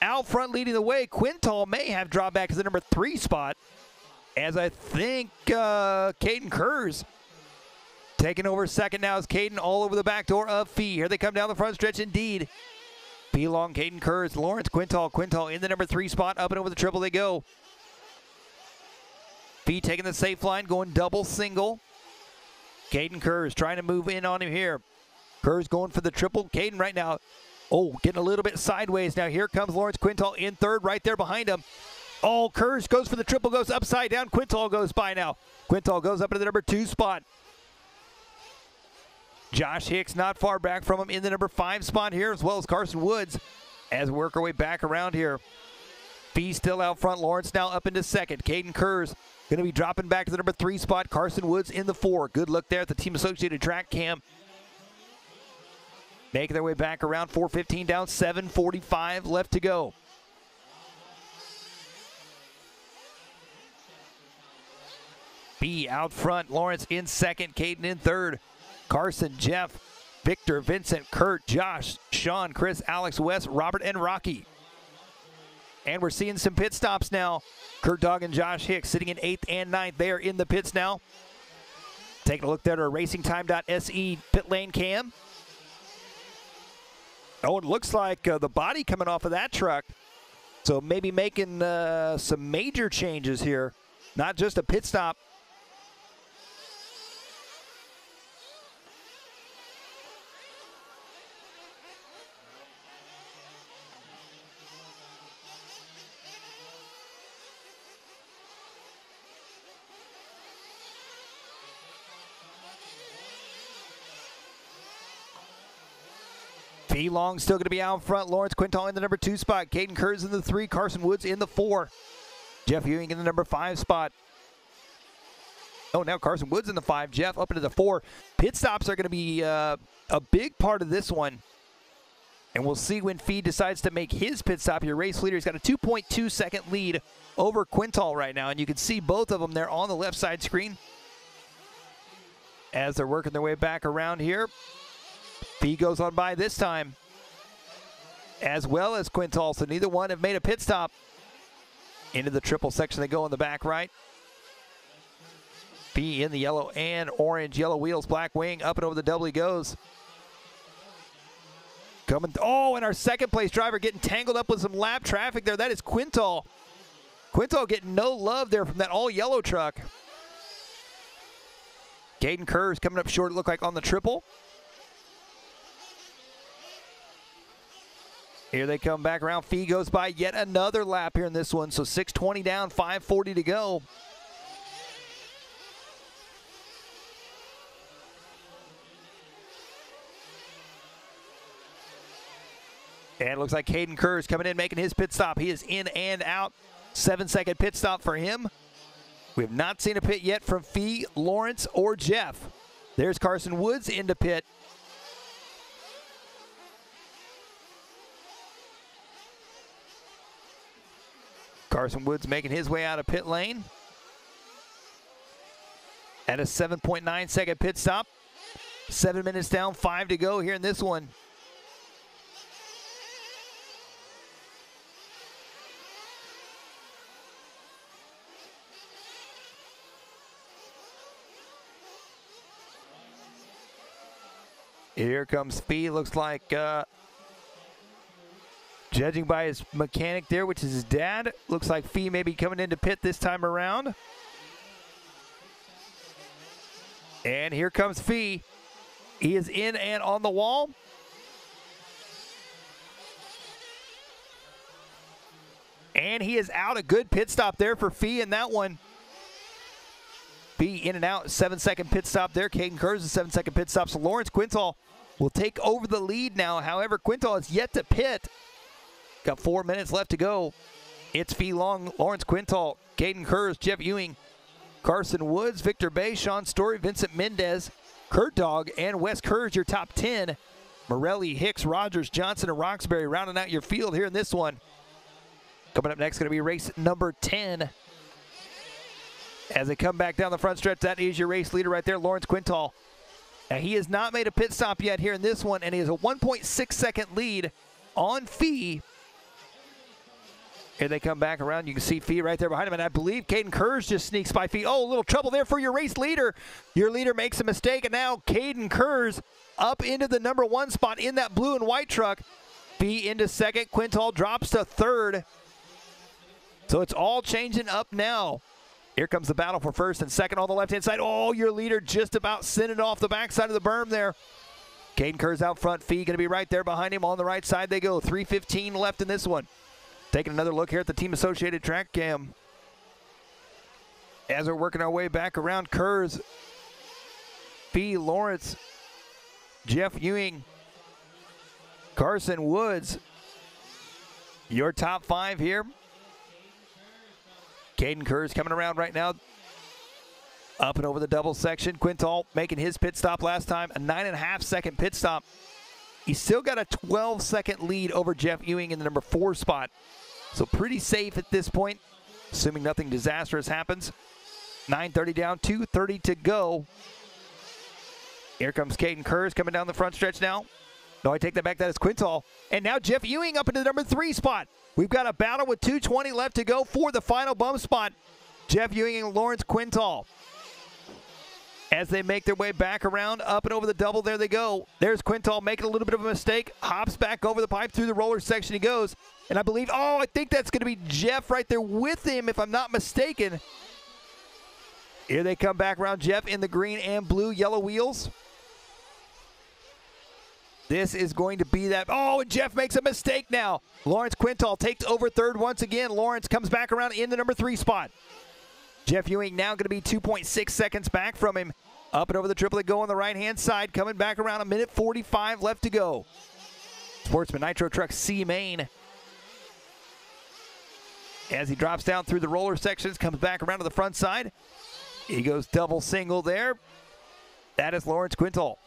out front leading the way. Quintal may have dropped back to the number 3 spot, as I think Caden Kerrs taking over second now is Caden all over the back door of Fee. Here they come down the front stretch indeed. Fee long, Caden Kerrs, Lawrence Quintal in the number 3 spot, up and over the triple they go. Fee taking the safe line, going double single. Caden Kerrs trying to move in on him here. Kerrs going for the triple. Caden right now, oh, getting a little bit sideways now. Here comes Lawrence Quintal in third, right there behind him. Oh, Kerrs goes for the triple, goes upside down. Quintal goes by now. Quintal goes up into the number 2 spot. Josh Hicks not far back from him in the number 5 spot here, as well as Carson Woods, as we work our way back around here. Fee still out front. Lawrence now up into second. Caden Kerrs going to be dropping back to the number 3 spot. Carson Woods in the 4. Good look there at the Team Associated track cam. Making their way back around. 4:15 down, 7:45 left to go. Fee out front. Lawrence in second. Caden in third. Carson, Jeff, Victor, Vincent, Kurt, Josh, Sean, Chris, Alex, Wes, Robert, and Rocky. And we're seeing some pit stops now. Kurt Dog and Josh Hicks sitting in 8th and 9th. They are in the pits now. Taking a look there to our racingtime.se pit lane cam. Oh, it looks like the body coming off of that truck. So maybe making some major changes here. Not just a pit stop. Fee Long still going to be out front. Lawrence Quintal in the number 2 spot. Caden Kerrs in the 3. Carson Woods in the 4. Jeff Ewing in the number 5 spot. Oh, now Carson Woods in the 5. Jeff up into the 4. Pit stops are going to be a big part of this one. And we'll see when Fee decides to make his pit stop. Your race leader has got a 2.2 second lead over Quintal right now. And you can see both of them there on the left side screen as they're working their way back around here. Fee goes on by this time, as well as Quintal, so neither one have made a pit stop. Into the triple section they go in the back right. Fee in the yellow and orange, yellow wheels, black wing, up and over the double he goes. Coming, oh, and our second place driver getting tangled up with some lap traffic there. That is Quintal. Quintal getting no love there from that all yellow truck. Caden Kerrs coming up short, it looked like on the triple. Here they come back around. Fee goes by yet another lap here in this one. So 6:20 down, 5:40 to go. And it looks like Caden Kerrs coming in, making his pit stop. He is in and out. 7-second pit stop for him. We have not seen a pit yet from Fee, Lawrence, or Jeff. There's Carson Woods into pit. Carson Woods making his way out of pit lane at a 7.9 second pit stop. 7 minutes down, 5 to go here in this one. Here comes Fee. Looks like Judging by his mechanic there, which is his dad, looks like Fee may be coming into pit this time around. And here comes Fee. He is in and on the wall. And he is out. A good pit stop there for Fee in that one. Fee in and out. 7-second pit stop there. Caden Kurz, a 7-second pit stop. So Lawrence Quintal will take over the lead now. However, Quintal is yet to pit. Got 4 minutes left to go. It's Fee Long, Lawrence Quintal, Caden Kurz, Jeff Ewing, Carson Woods, Victor Bay, Sean Story, Vincent Mendez, Kurt Dog, and Wes Kurz, your top 10. Morelli, Hicks, Rogers, Johnson, and Roxbury rounding out your field here in this one. Coming up next, going to be race number 10. As they come back down the front stretch, that is your race leader right there, Lawrence Quintal. Now, he has not made a pit stop yet here in this one, and he has a 1.6-second lead on Fee. Here they come back around. You can see Fee right there behind him, and I believe Caden Kurz just sneaks by Fee. Oh, a little trouble there for your race leader. Your leader makes a mistake, and now Caden Kurz up into the number 1 spot in that blue and white truck. Fee into second. Quintal drops to third. So it's all changing up now. Here comes the battle for first and second on the left-hand side. Oh, your leader just about sent it off the backside of the berm there. Caden Kurz out front. Fee going to be right there behind him. On the right side they go. 3:15 left in this one. Taking another look here at the Team Associated track cam. As we're working our way back around, Kurz, Fee, Lawrence, Jeff Ewing, Carson Woods. Your top 5 here. Caden Kurz coming around right now. Up and over the double section. Quintal making his pit stop last time. A 9.5-second pit stop. He's still got a 12-second lead over Jeff Ewing in the number 4 spot. So pretty safe at this point, assuming nothing disastrous happens. 9:30 down, 2:30 to go. Here comes Caden Kurz coming down the front stretch now. No, I take that back. That is Quintal. And now Jeff Ewing up into the number 3 spot. We've got a battle with 2:20 left to go for the final bump spot. Jeff Ewing and Lawrence Quintal. As they make their way back around, up and over the double, there they go. There's Quintal making a little bit of a mistake. Hops back over the pipe through the roller section he goes. And I believe, oh, I think that's going to be Jeff right there with him, if I'm not mistaken. Here they come back around. Jeff in the green and blue, yellow wheels. This is going to be that. Oh, and Jeff makes a mistake now. Lawrence Quintal takes over third once again. Lawrence comes back around in the number 3 spot. Jeff Ewing now going to be 2.6 seconds back from him. Up and over the triple go on the right-hand side. Coming back around, 1:45 left to go. Sportsman Nitro Truck C main. As he drops down through the roller sections, comes back around to the front side. He goes double single there. That is Lawrence Quintal.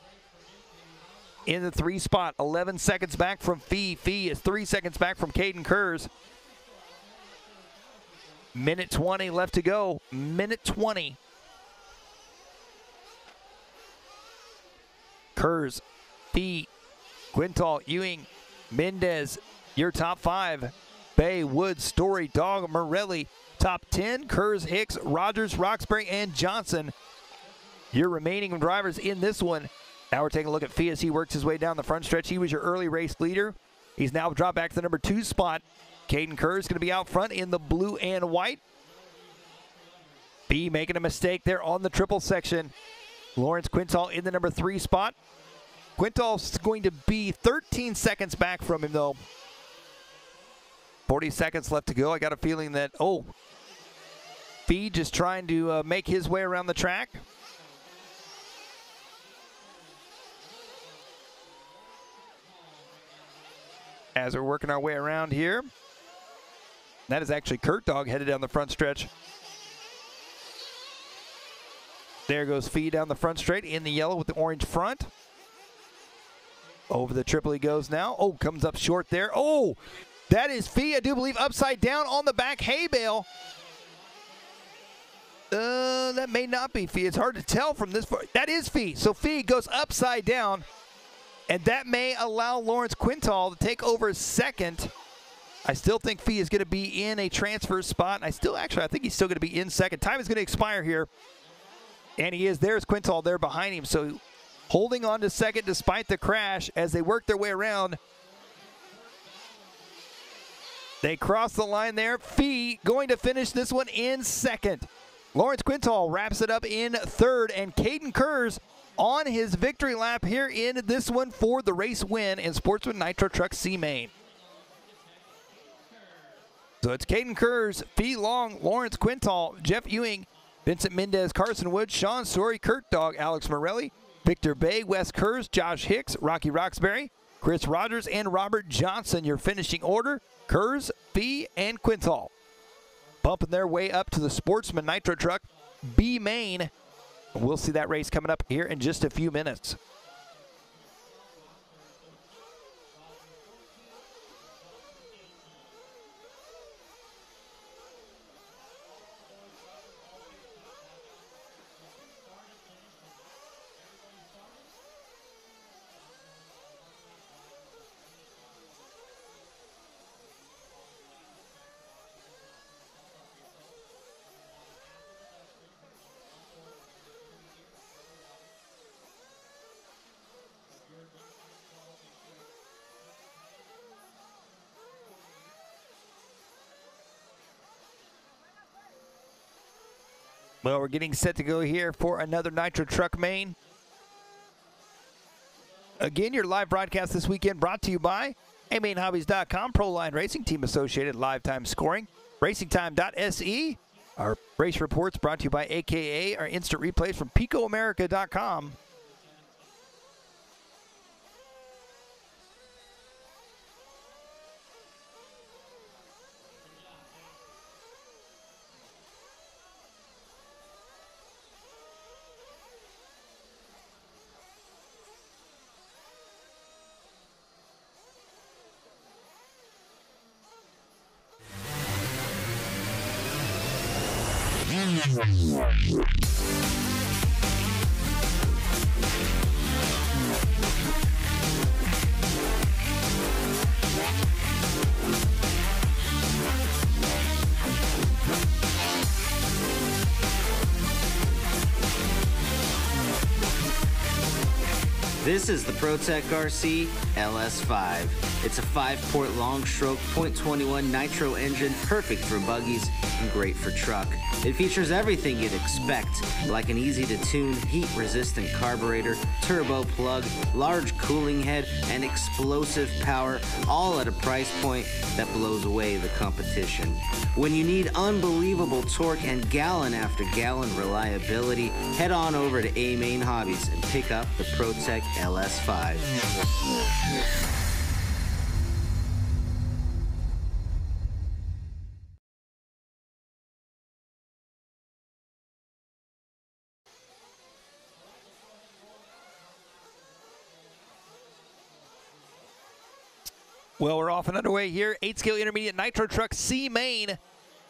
In the 3 spot, 11 seconds back from Fee. Fee is 3 seconds back from Caden Kurz. 1:20 left to go. 1:20. Kurz, Fee, Quintal, Ewing, Mendez, your top 5. Bay, Woods, Story, Dog, Morelli. Top 10, Kurz, Hicks, Rogers, Roxbury, and Johnson. Your remaining drivers in this one. Now we're taking a look at Fee as he works his way down the front stretch. He was your early race leader. He's now dropped back to the number 2 spot. Caden Kurz going to be out front in the blue and white. B making a mistake there on the triple section. Lawrence Quintal in the number 3 spot. Quintal's going to be 13 seconds back from him, though. 40 seconds left to go. I got a feeling that, oh, Fee just trying to make his way around the track. As we're working our way around here. That is actually Kurt Dog headed down the front stretch. There goes Fee down the front straight in the yellow with the orange front. Over the triple he goes now. Oh, comes up short there. Oh, that is Fee, I do believe, upside down on the back hay bale. That may not be Fee. It's hard to tell from this far. That is Fee. So Fee goes upside down, and that may allow Lawrence Quintal to take over second. I still think Fee is going to be in a transfer spot. I think he's still going to be in second. Time is going to expire here. And he is. There's Quintal there behind him. So holding on to second despite the crash as they work their way around. They cross the line there. Fee going to finish this one in second. Lawrence Quintal wraps it up in third, and Caden Kurz on his victory lap here in this one for the race win in Sportsman Nitro Truck C Main. So it's Caden Kurz, Fee Long, Lawrence Quintal, Jeff Ewing, Vincent Mendez, Carson Woods, Sean Story, Kurt Dog, Alex Morelli, Victor Bay, Wes Kurz, Josh Hicks, Rocky Roxbury, Chris Rogers, and Robert Johnson. Your finishing order, Kurz, Fee, and Quintal. Bumping their way up to the Sportsman Nitro Truck B Main. We'll see that race coming up here in just a few minutes. Well, we're getting set to go here for another Nitro Truck Main. Again, your live broadcast this weekend brought to you by amainhobbies.com, Proline Racing, Team Associated, Live Time Scoring, RacingTime.se. Our race reports brought to you by AKA, our instant replays from PicoAmerica.com. This is the ProTech RC LS5. It's a 5-port long-stroke .21 nitro engine, perfect for buggies and great for truck. It features everything you'd expect, like an easy-to-tune, heat-resistant carburetor, turbo plug, large cooling head, and explosive power, all at a price point that blows away the competition. When you need unbelievable torque and gallon-after-gallon reliability, head on over to A Main Hobbies and pick up the ProTech LS5. Well, we're off and underway here. 8-scale intermediate Nitro Truck C Main.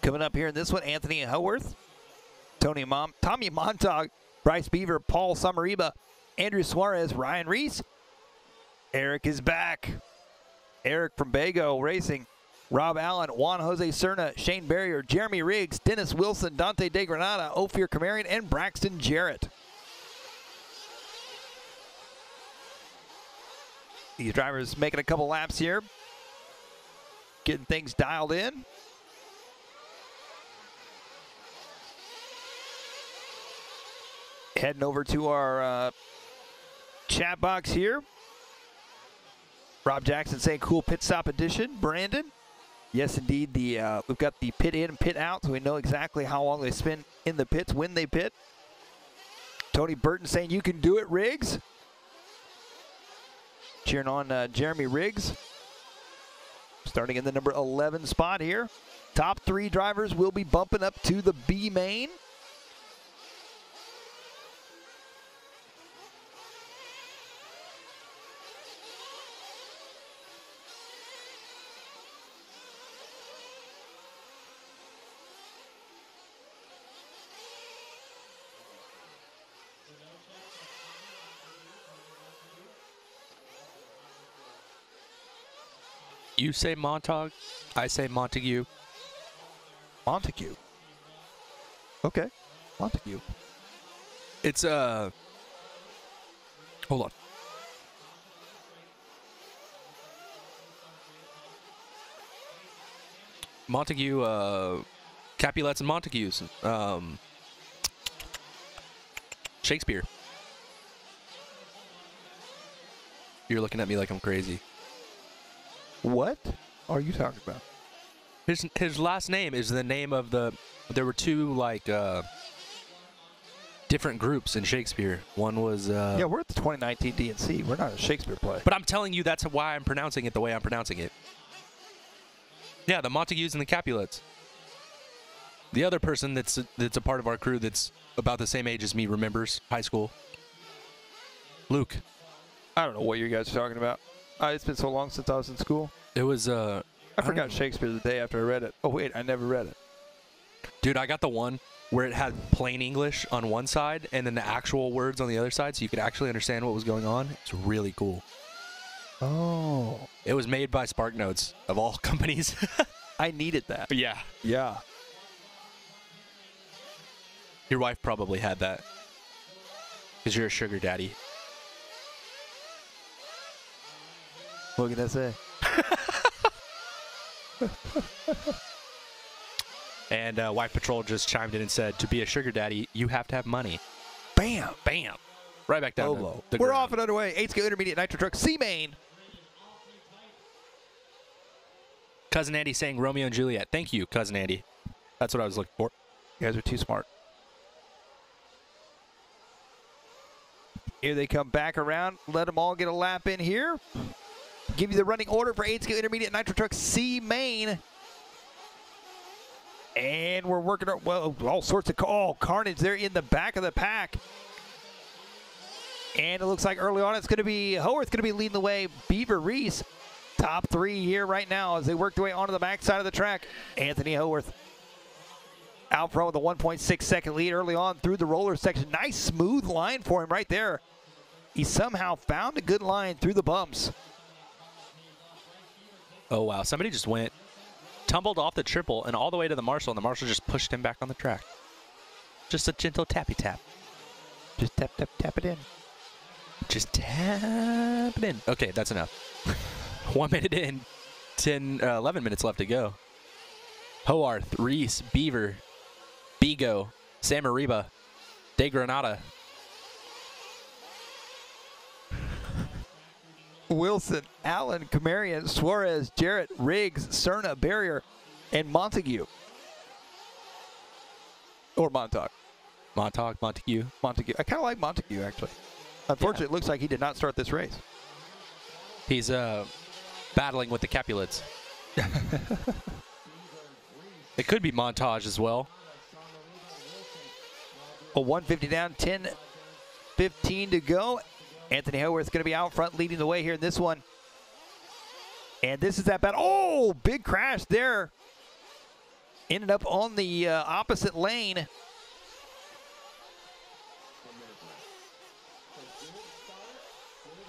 Coming up here in this one, Anthony Howarth, Tommy Montag, Bryce Beaver, Paul Samariba, Andrew Suarez, Ryan Reese. Eric is back. Eric from Bago Racing. Rob Allen, Juan Jose Cerna, Shane Barrier, Jeremy Riggs, Dennis Wilson, Dante De Granada, Ophir Kamarian, and Braxton Jarrett. These drivers making a couple laps here. Getting things dialed in. Heading over to our chat box here. Rob Jackson saying cool pit stop edition. Brandon. Yes, indeed. We've got the pit in and pit out, so we know exactly how long they spend in the pits when they pit. Tony Burton saying you can do it, Riggs. Cheering on Jeremy Riggs. Starting in the number 11 spot here. Top 3 drivers will be bumping up to the B main. You say Montag, I say Montague. Montague. Okay, Montague. It's hold on. Montague, Capulets and Montagues. Shakespeare. You're looking at me like I'm crazy. What are you talking about? His last name is the name of the. There were two like different groups in Shakespeare. One was. Yeah, we're at the 2019 DNC. We're not a Shakespeare play. But I'm telling you, that's why I'm pronouncing it the way I'm pronouncing it. Yeah, the Montagues and the Capulets. The other person that's a part of our crew that's about the same age as me remembers high school. Luke. I don't know what you guys are talking about. It's been so long since I was in school. It was. I forgot Shakespeare the day after I read it. Oh wait, I never read it. Dude, I got the one where it had plain English on one side and then the actual words on the other side, so you could actually understand what was going on. It's really cool. Oh. It was made by SparkNotes, of all companies. I needed that. Yeah. Yeah. Your wife probably had that. Because you're a sugar daddy. What can I say? And Wife Patrol just chimed in and said, to be a sugar daddy, you have to have money. Bam. Bam. Right back down Low. the We're ground. off and underway. 8-scale intermediate nitro truck C main. Cousin Andy saying Romeo and Juliet. Thank you, Cousin Andy. That's what I was looking for. You guys are too smart. Here they come back around. Let them all get a lap in here. Give you the running order for 8-scale intermediate nitro truck C main. And we're working our, well, all sorts of carnage there in the back of the pack. And it looks like early on it's going to be Howarth going to be leading the way. Beaver Reese, top three here right now as they work their way onto the backside of the track. Anthony Howarth out front with a 1.6 second lead early on through the roller section. Nice smooth line for him right there. He somehow found a good line through the bumps. Oh, wow. Somebody just tumbled off the triple and all the way to the Marshall, and the Marshall just pushed him back on the track. Just a gentle tappy tap. Just tap, tap, tap it in. Just tap it in. Okay, that's enough. 1 minute in, 11 minutes left to go. Howarth, Reese, Beaver, Bigo, Samariba, De Granada. Wilson, Allen, Camarian, Suarez, Jarrett, Riggs, Cerna, Barrier, and Montague. Or Montague. Montague. Montague. I kind of like Montague, actually. Unfortunately, It looks like he did not start this race. He's battling with the Capulets. It could be Montage as well. A 150 down, 10:15 to go. Anthony Howarth going to be out front leading the way here in this one. And this is that battle. Oh, big crash there. Ended up on the opposite lane.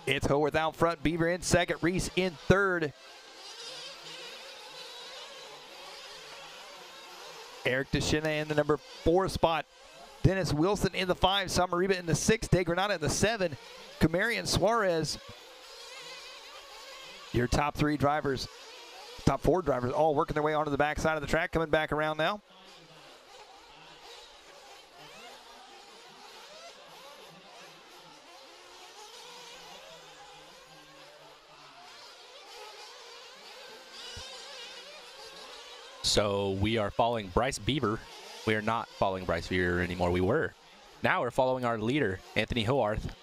It's Howarth out front, Beaver in second, Reese in third. Eric DeShina in the number 4 spot. Dennis Wilson in the 5, Samariba in the 6, De Granada in the 7, Camarian Suarez. Your top 3 drivers, top 4 drivers, all working their way onto the backside of the track, coming back around now. So we are following Bryce Beaver. We are not following Bryce Beaver anymore. We were. Now we're following our leader, Anthony Howarth.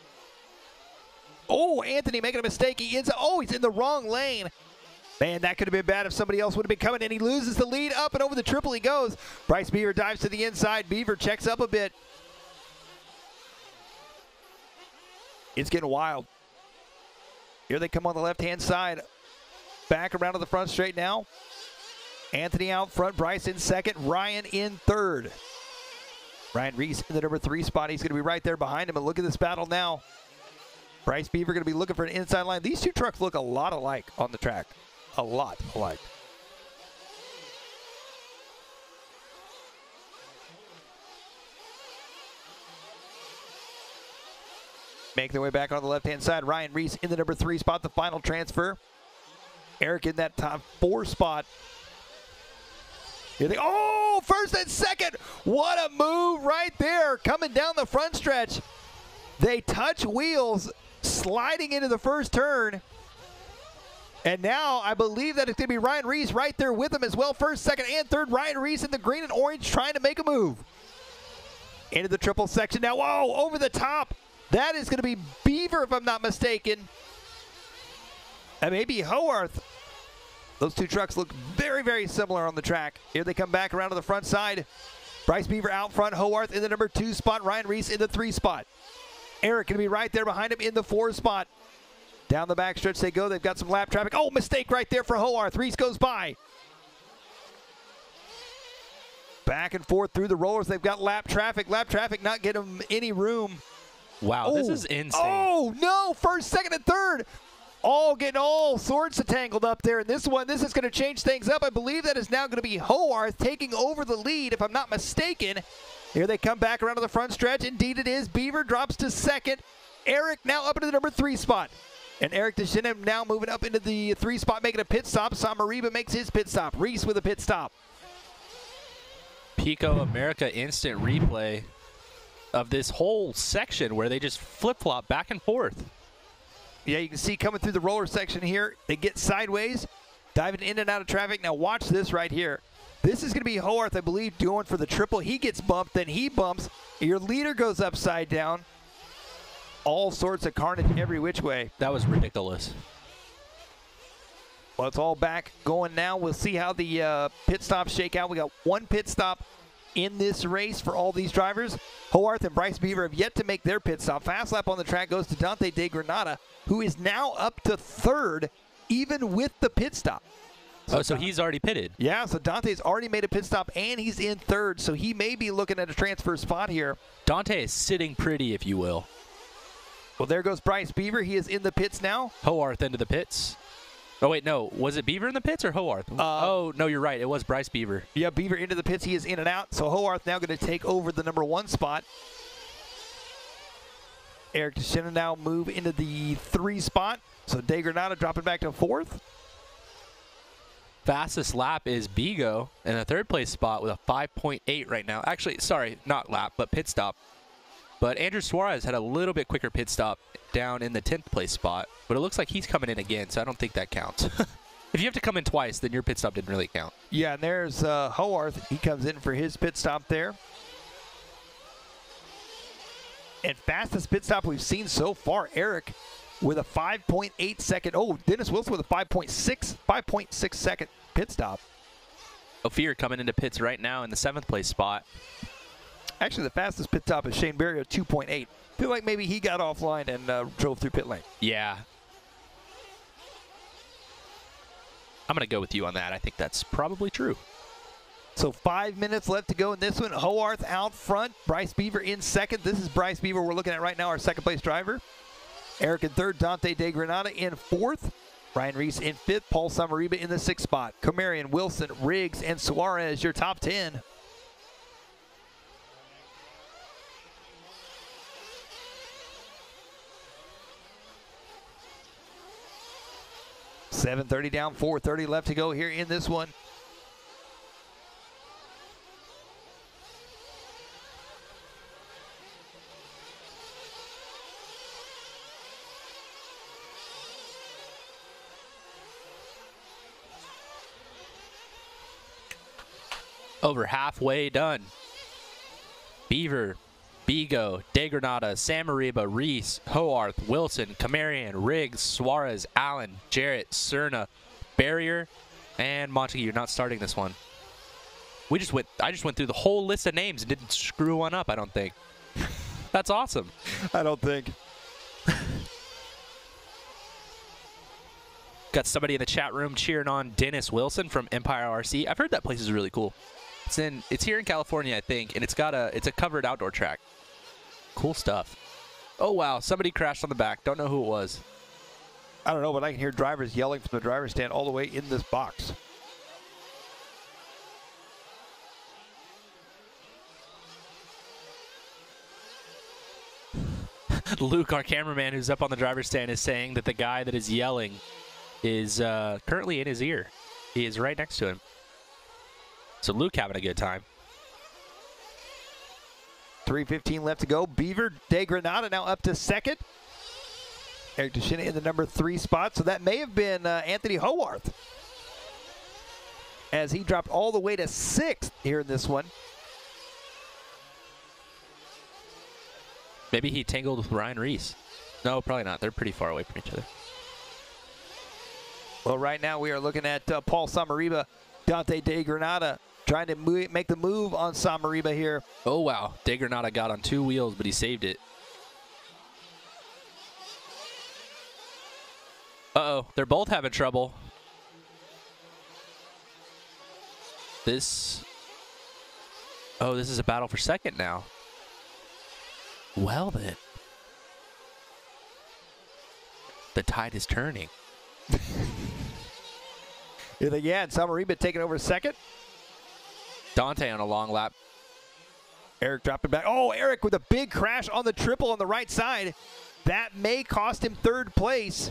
Oh, Anthony making a mistake. He's in the wrong lane. Man, that could have been bad if somebody else would have been coming in. He loses the lead. Up and over the triple he goes. Bryce Beaver dives to the inside. Beaver checks up a bit. It's getting wild. Here they come on the left-hand side. Back around to the front straight now. Anthony out front, Bryce in second, Ryan in third. Ryan Reese in the number 3 spot. He's going to be right there behind him. And look at this battle now. Bryce Beaver going to be looking for an inside line. These two trucks look a lot alike on the track. A lot alike. Make their way back on the left-hand side. Ryan Reese in the number 3 spot, the final transfer. Eric in that top 4 spot. Here they, oh, first and second. What a move right there. Coming down the front stretch. They touch wheels, sliding into the first turn. And now I believe that it's going to be Ryan Reese right there with him as well. First, second, and third. Ryan Reese in the green and orange trying to make a move. Into the triple section now. Whoa, over the top. That is going to be Beaver, if I'm not mistaken. And maybe Howarth. Those two trucks look very, very similar on the track. Here they come back around to the front side. Bryce Beaver out front. Howarth in the number 2 spot. Ryan Reese in the 3 spot. Eric going to be right there behind him in the 4 spot. Down the back stretch they go. They've got some lap traffic. Oh, mistake right there for Howarth. Reese goes by. Back and forth through the rollers. They've got lap traffic. Lap traffic not getting them any room. Wow, this is insane. Oh, no. First, second, and third. All getting all sorts of tangled up there. And this is going to change things up. I believe that is now going to be Howarth taking over the lead, if I'm not mistaken. Here they come back around to the front stretch. Indeed it is. Beaver drops to second. Eric now up into the number 3 spot. And Eric DeShinem now moving up into the 3 spot, making a pit stop. Samariba makes his pit stop. Reese with a pit stop. Pico America instant replay of this whole section where they just flip-flop back and forth. Yeah, you can see coming through the roller section here, they get sideways, diving in and out of traffic. Now watch this right here. This is going to be Howarth, I believe, going for the triple. He gets bumped, then he bumps. Your leader goes upside down. All sorts of carnage every which way. That was ridiculous. Well, it's all back going now. We'll see how the pit stops shake out. We got 1 pit stop in this race for all these drivers. Howarth and Bryce Beaver have yet to make their pit stop. Fast lap on the track goes to Dante De Granada, who is now up to 3rd, even with the pit stop. So he's already pitted. Yeah, so Dante's already made a pit stop, and he's in 3rd, so he may be looking at a transfer spot here. Dante is sitting pretty, if you will. Well, there goes Bryce Beaver. He is in the pits now. Howarth into the pits. Oh, wait, no. Was it Beaver in the pits or Howarth? Oh, no, you're right. It was Bryce Beaver. Yeah, Beaver into the pits. He is in and out. So Howarth now going to take over the number 1 spot. Eric DeShinem now move into the 3 spot. So De Granada dropping back to 4th. Fastest lap is Bigo in the 3rd place spot with a 5.8 right now. Actually, sorry, not lap, but pit stop. But Andrew Suarez had a little bit quicker pit stop down in the 10th place spot. But it looks like he's coming in again, so I don't think that counts. If you have to come in twice, then your pit stop didn't really count. Yeah, and there's Howarth. He comes in for his pit stop there. And fastest pit stop we've seen so far, Eric with a 5.8 second. Oh, Dennis Wilson with a 5.6 second pit stop. Ophir coming into pits right now in the 7th place spot. Actually, the fastest pit stop is Shane Berry at 2.8. Feel like maybe he got offline and drove through pit lane. Yeah. I'm going to go with you on that. I think that's probably true. So 5 minutes left to go in this one. Howarth out front. Bryce Beaver in 2nd. This is Bryce Beaver we're looking at right now, our 2nd place driver. Eric in 3rd. Dante De Granada in 4th. Ryan Reese in 5th. Paul Samariba in the 6th spot. Comarion, Wilson, Riggs, and Suarez, your top 10. $7:30 down, 4:30 left to go here in this one. Over halfway done. Beaver, Bigo, De Granada, Samariba, Reese, Howarth, Wilson, Comarion, Riggs, Suarez, Allen, Jarrett, Cerna, Barrier, and Montague. You're not starting this one. I just went through the whole list of names and didn't screw one up, I don't think. That's awesome. I don't think. Got somebody in the chat room cheering on Dennis Wilson from Empire RC. I've heard that place is really cool. It's here in California, I think, and it's a covered outdoor track. Cool stuff. Oh wow, somebody crashed on the back. Don't know who it was. I don't know, but I can hear drivers yelling from the driver's stand all the way in this box. Luke, our cameraman who's up on the driver's stand, is saying that the guy that is yelling is currently in his ear. He is right next to him. So Luke having a good time. 3:15 left to go. Beaver de Granada now up to second. Eric Deschina in the number 3 spot. So that may have been Anthony Howarth, as he dropped all the way to 6th here in this one. Maybe he tangled with Ryan Reese. No, probably not. They're pretty far away from each other. Well, right now we are looking at Paul Samariba, Dante de Granada trying to make the move on Samariba here. Oh, wow. De Granada got on 2 wheels, but he saved it. Uh-oh. They're both having trouble. This is a battle for second now. Well, then. The tide is turning. Yeah, and Samariba taking over second. Dante on a long lap. Eric dropping back. Oh, Eric with a big crash on the triple on the right side. That may cost him 3rd place.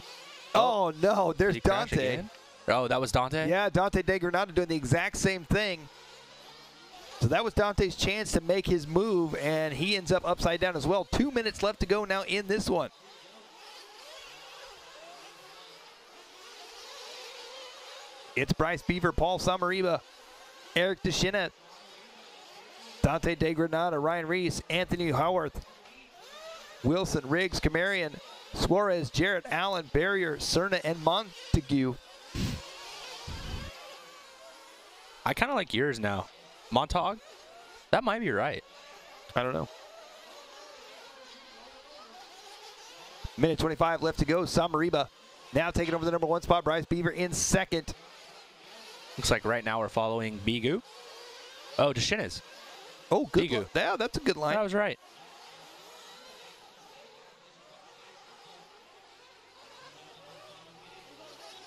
Oh no, there's Did he crash Dante. again? Oh, that was Dante? Yeah, Dante de Granada doing the exact same thing. So that was Dante's chance to make his move, and he ends up upside down as well. 2 minutes left to go now in this one. It's Bryce Beaver, Paul Samariba, Eric Deschina, Dante de Granada, Ryan Reese, Anthony Howarth, Wilson, Riggs, Camarian, Suarez, Jarrett, Allen, Barrier, Cerna, and Montague. I kind of like yours now. Montague? That might be right. I don't know. Minute 25 left to go. Samariba now taking over the number 1 spot. Bryce Beaver in second. Looks like right now we're following Bigu. Oh, Deschina's. Oh, good. Bigu. Yeah, that's a good line. That was right.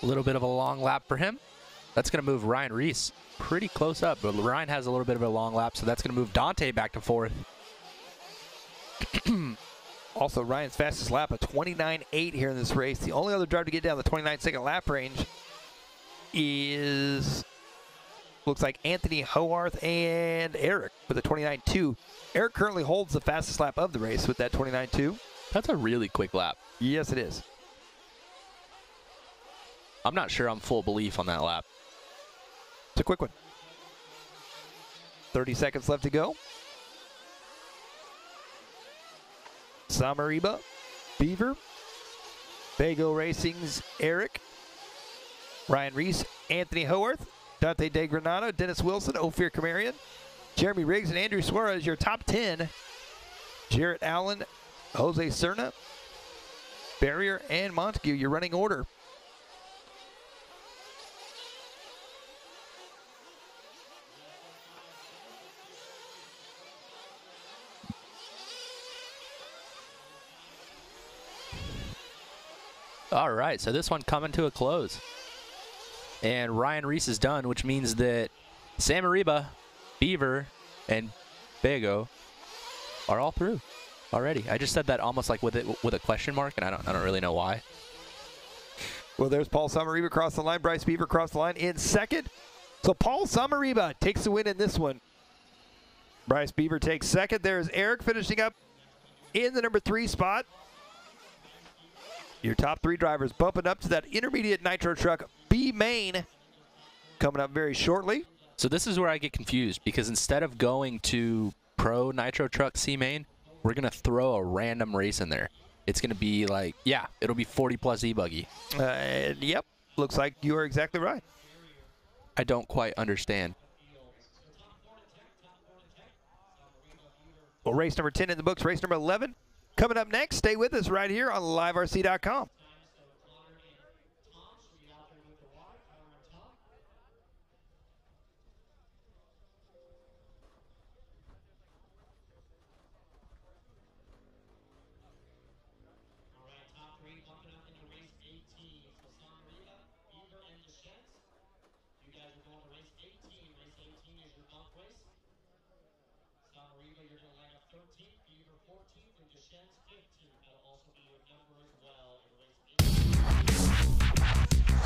A little bit of a long lap for him. That's going to move Ryan Reese pretty close up, but Ryan has a little bit of a long lap, so that's going to move Dante back to 4th. Also, Ryan's fastest lap, a 29.8 here in this race. The only other driver to get down the 29-second lap range is, looks like Anthony Howarth and Eric with a 29.2. Eric currently holds the fastest lap of the race with that 29.2. That's a really quick lap. Yes, it is. I'm not sure I'm full belief on that lap. It's a quick one. 30 seconds left to go. Samariba, Beaver, Bago Racing's Eric, Ryan Reese, Anthony Howarth, Dante de Granada, Dennis Wilson, Ophir Camarian, Jeremy Riggs, and Andrew Suarez, your top 10. Jarrett Allen, Jose Cerna, Barrier, and Montague, your running order. All right, so this one coming to a close. And Ryan Reese is done, which means that Samariba, Beaver, and Bago are all through already. I just said that almost like with a question mark, and I don't really know why. Well, there's Paul Samariba across the line. Bryce Beaver across the line in second. So Paul Samariba takes the win in this one. Bryce Beaver takes second. There's Eric finishing up in the number 3 spot. Your top 3 drivers bumping up to that intermediate Nitro truck B main coming up very shortly. So this is where I get confused, because instead of going to Pro Nitro Truck C main, we're going to throw a random race in there. It's going to be like, yeah, it'll be 40 plus e-buggy. Yep, looks like you are exactly right. I don't quite understand. Well, race number 10 in the books, race number 11. Coming up next, stay with us right here on LiveRC.com.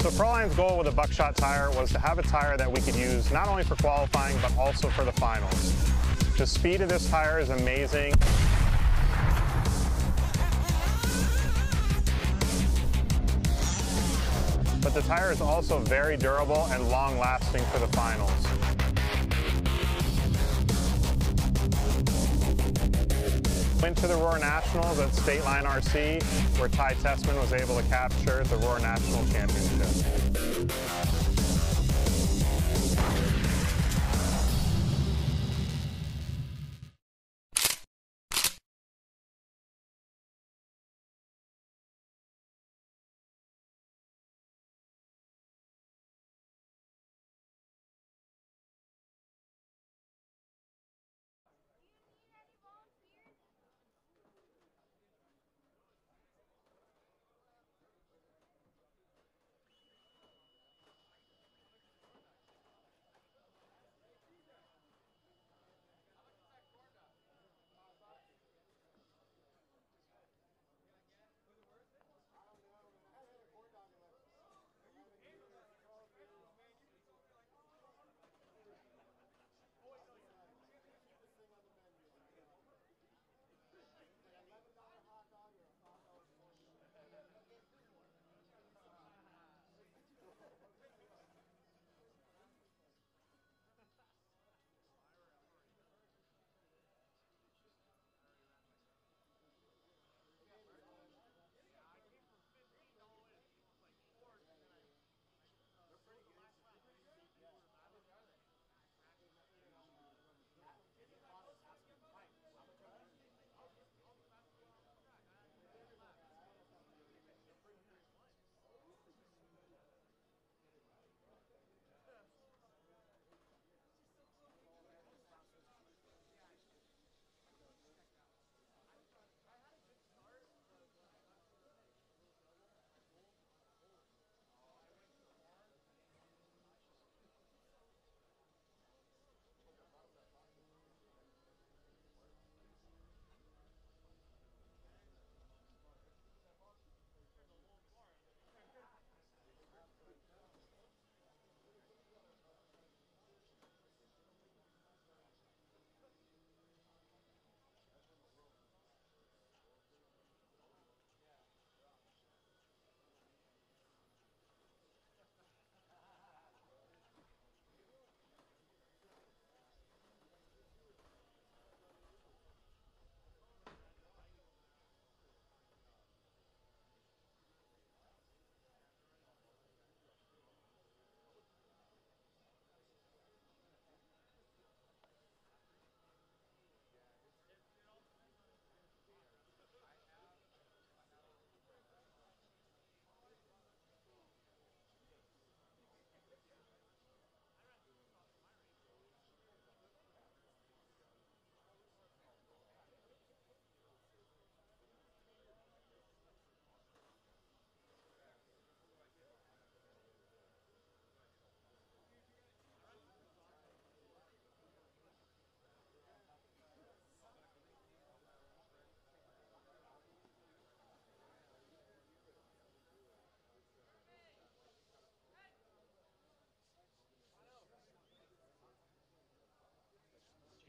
So Proline's goal with a buckshot tire was to have a tire that we could use not only for qualifying, but also for the finals. The speed of this tire is amazing. But the tire is also very durable and long-lasting for the finals. Went to the Roar Nationals at State Line RC, where Ty Tessman was able to capture the Roar National Championship.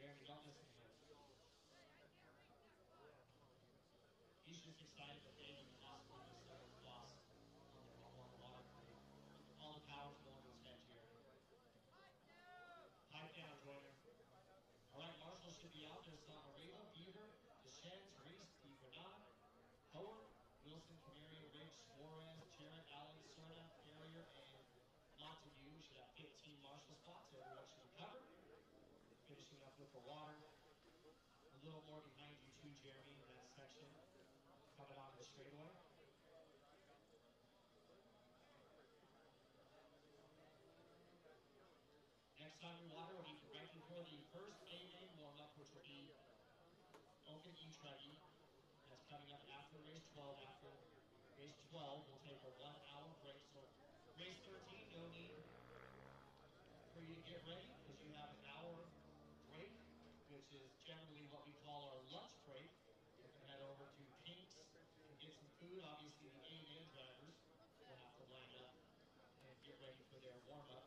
Jeremy, don't listen to him. He's just excited that David can now put this boss on the water crate. All the power's going to his head, Jeremy. Pipe down, Joyner. All right, marshals should be out. There's Samareva, Beaver, Deschennes, Reese, DeGranada, Howard, Wilson, Canaria, Riggs, Suarez, Jarrett, Allen, Cerna, Carrier, and Montague. We should have 15 marshal spots. Everyone should be covered. Finishing up with the water. A little more behind you too, Jeremy, in that section. Coming onto the straightaway. Next time we water, we'll be right before the first A-main warm-up, which will be Open Truggy. That's coming up after race 12. After race 12, we'll take a 1 hour break. So race 13, no need for you to get ready because you have an hour break, which is generally what we call our lunch break. You can head over to Pink's and get some food. Obviously, the A-main drivers will have to line up warm-up.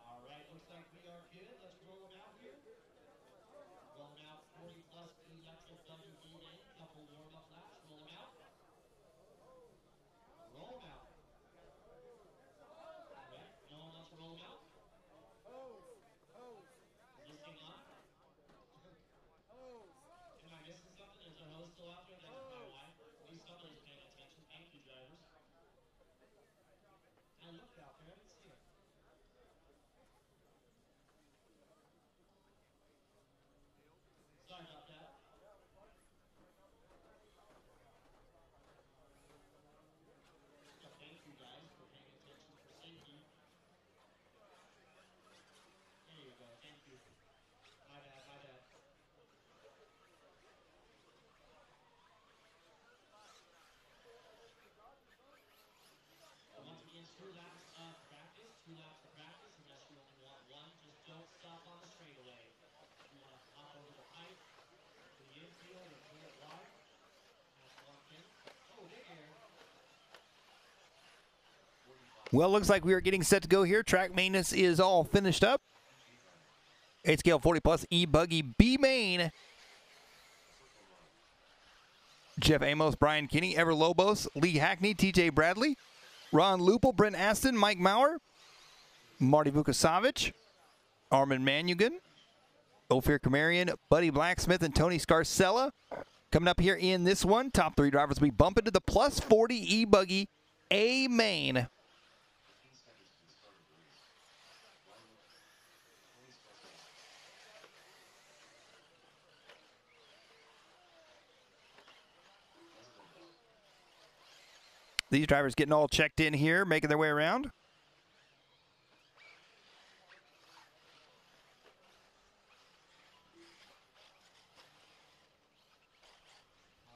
All right, looks like we are good. Let's roll them out here. Rolling out 40 plus electric buggy V-main. Couple warm-up laps. Roll them out. Roll them out. All right, no one wants to roll them out? Is this thing on? Am I missing something? Is there a hose still out there? That's my wife. At least somebody's paying attention. Thank you, drivers. I looked out there. I didn't see it. Sorry about that. So thank you guys for paying attention for safety. There you go. Thank you. My bad, my bad. Once again, 2 laps of practice. 2 laps of practice. Unless you only want one, just don't stop on the straightaway. If you want to hop over the pipe, to the infield, or pull it wide, that's one thing. Oh, big air. Well, looks like we are getting set to go here. Track maintenance is all finished up. 8 scale 40 plus e-buggy B main. Jeff Amos, Brian Kinney, Ever Lobos, Lee Hackney, TJ Bradley, Ron Lupel, Brent Aston, Mike Maurer, Marty Vukosavic, Armin Manugan, Ophir Kamarian, Buddy Blacksmith, and Tony Scarcella. Coming up here in this one, top 3 drivers, we bump into the plus 40 e-buggy A main. These drivers getting all checked in here, making their way around. All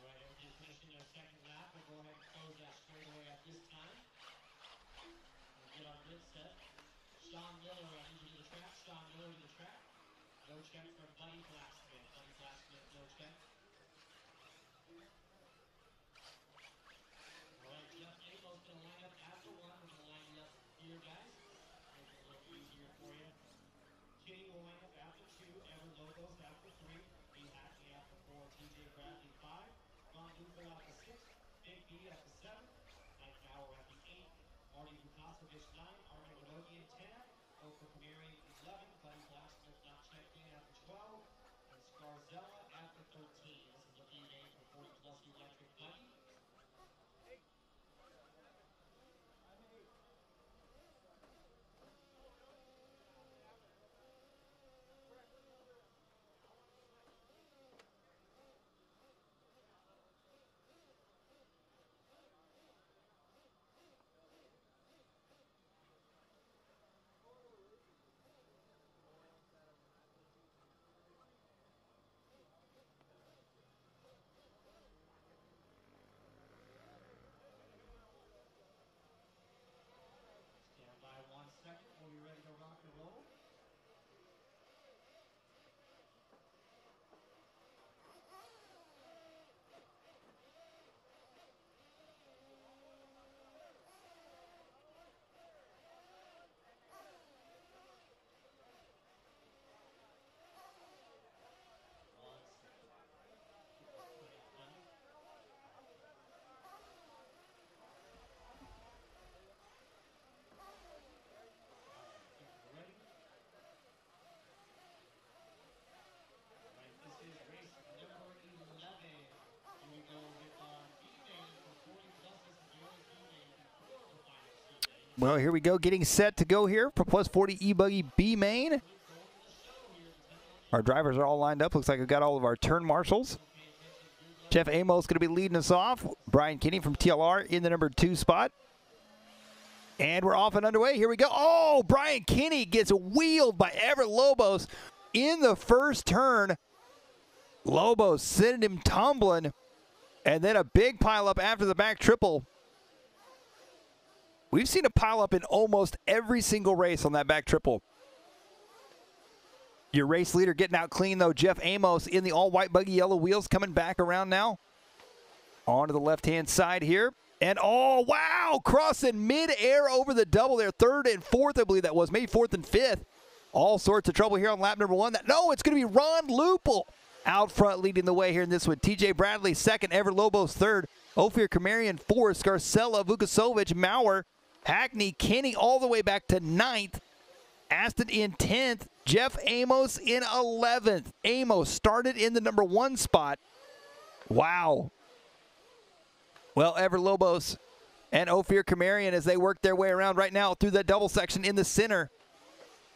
right, everybody's finishing their second lap. We'll go ahead and close that straightaway at this time. We'll get our grid set. Sean Miller, I need you to the track. Sean Miller to the track. No check for Buddy Blacksmith. Buddy Blacksmith, no check. All right, Jeff Amos going to line up after 1. We're going to line you up here, guys. Make it a little easier for you. Kitty will line up after 2. Ever Logos after 3. B Hackney after 4. TJ Bradley 5. Ron Lupel after 6. Big B after 7. Mike Bauer after 8. Marty Vukosavic 9. Armin Minogian 10. Oprah Kamarian 11. Buddy Blacksmith not checked in after 12. And Scarzella after 13. This is a B-main for 40 plus electric buggy. Well, here we go, getting set to go here for plus 40 eBuggy B main. Our drivers are all lined up. Looks like we've got all of our turn marshals. Jeff Amos going to be leading us off. Brian Kinney from TLR in the number 2 spot. And we're off and underway. Here we go. Oh, Brian Kinney gets wheeled by Everett Lobos in the first turn. Lobos sending him tumbling. And then a big pileup after the back triple. We've seen a pileup in almost every single race on that back triple. Your race leader getting out clean, though. Jeff Amos in the all-white buggy, yellow wheels, coming back around now. On to the left-hand side here. And, oh, wow, crossing mid-air over the double there. 3rd and 4th, I believe that was. Maybe 4th and 5th. All sorts of trouble here on lap number 1. No, it's going to be Ron Lupel out front leading the way here in this one. TJ Bradley 2nd, Everett Lobos 3rd. Ophir Kamarian 4th, Scarcella, Vukasovic, Maurer, Hackney, Kinney all the way back to 9th. Aston in 10th. Jeff Amos in 11th. Amos started in the number 1 spot. Wow. Well, Everett Lobos and Ophir Kamarian as they work their way around right now through that double section in the center.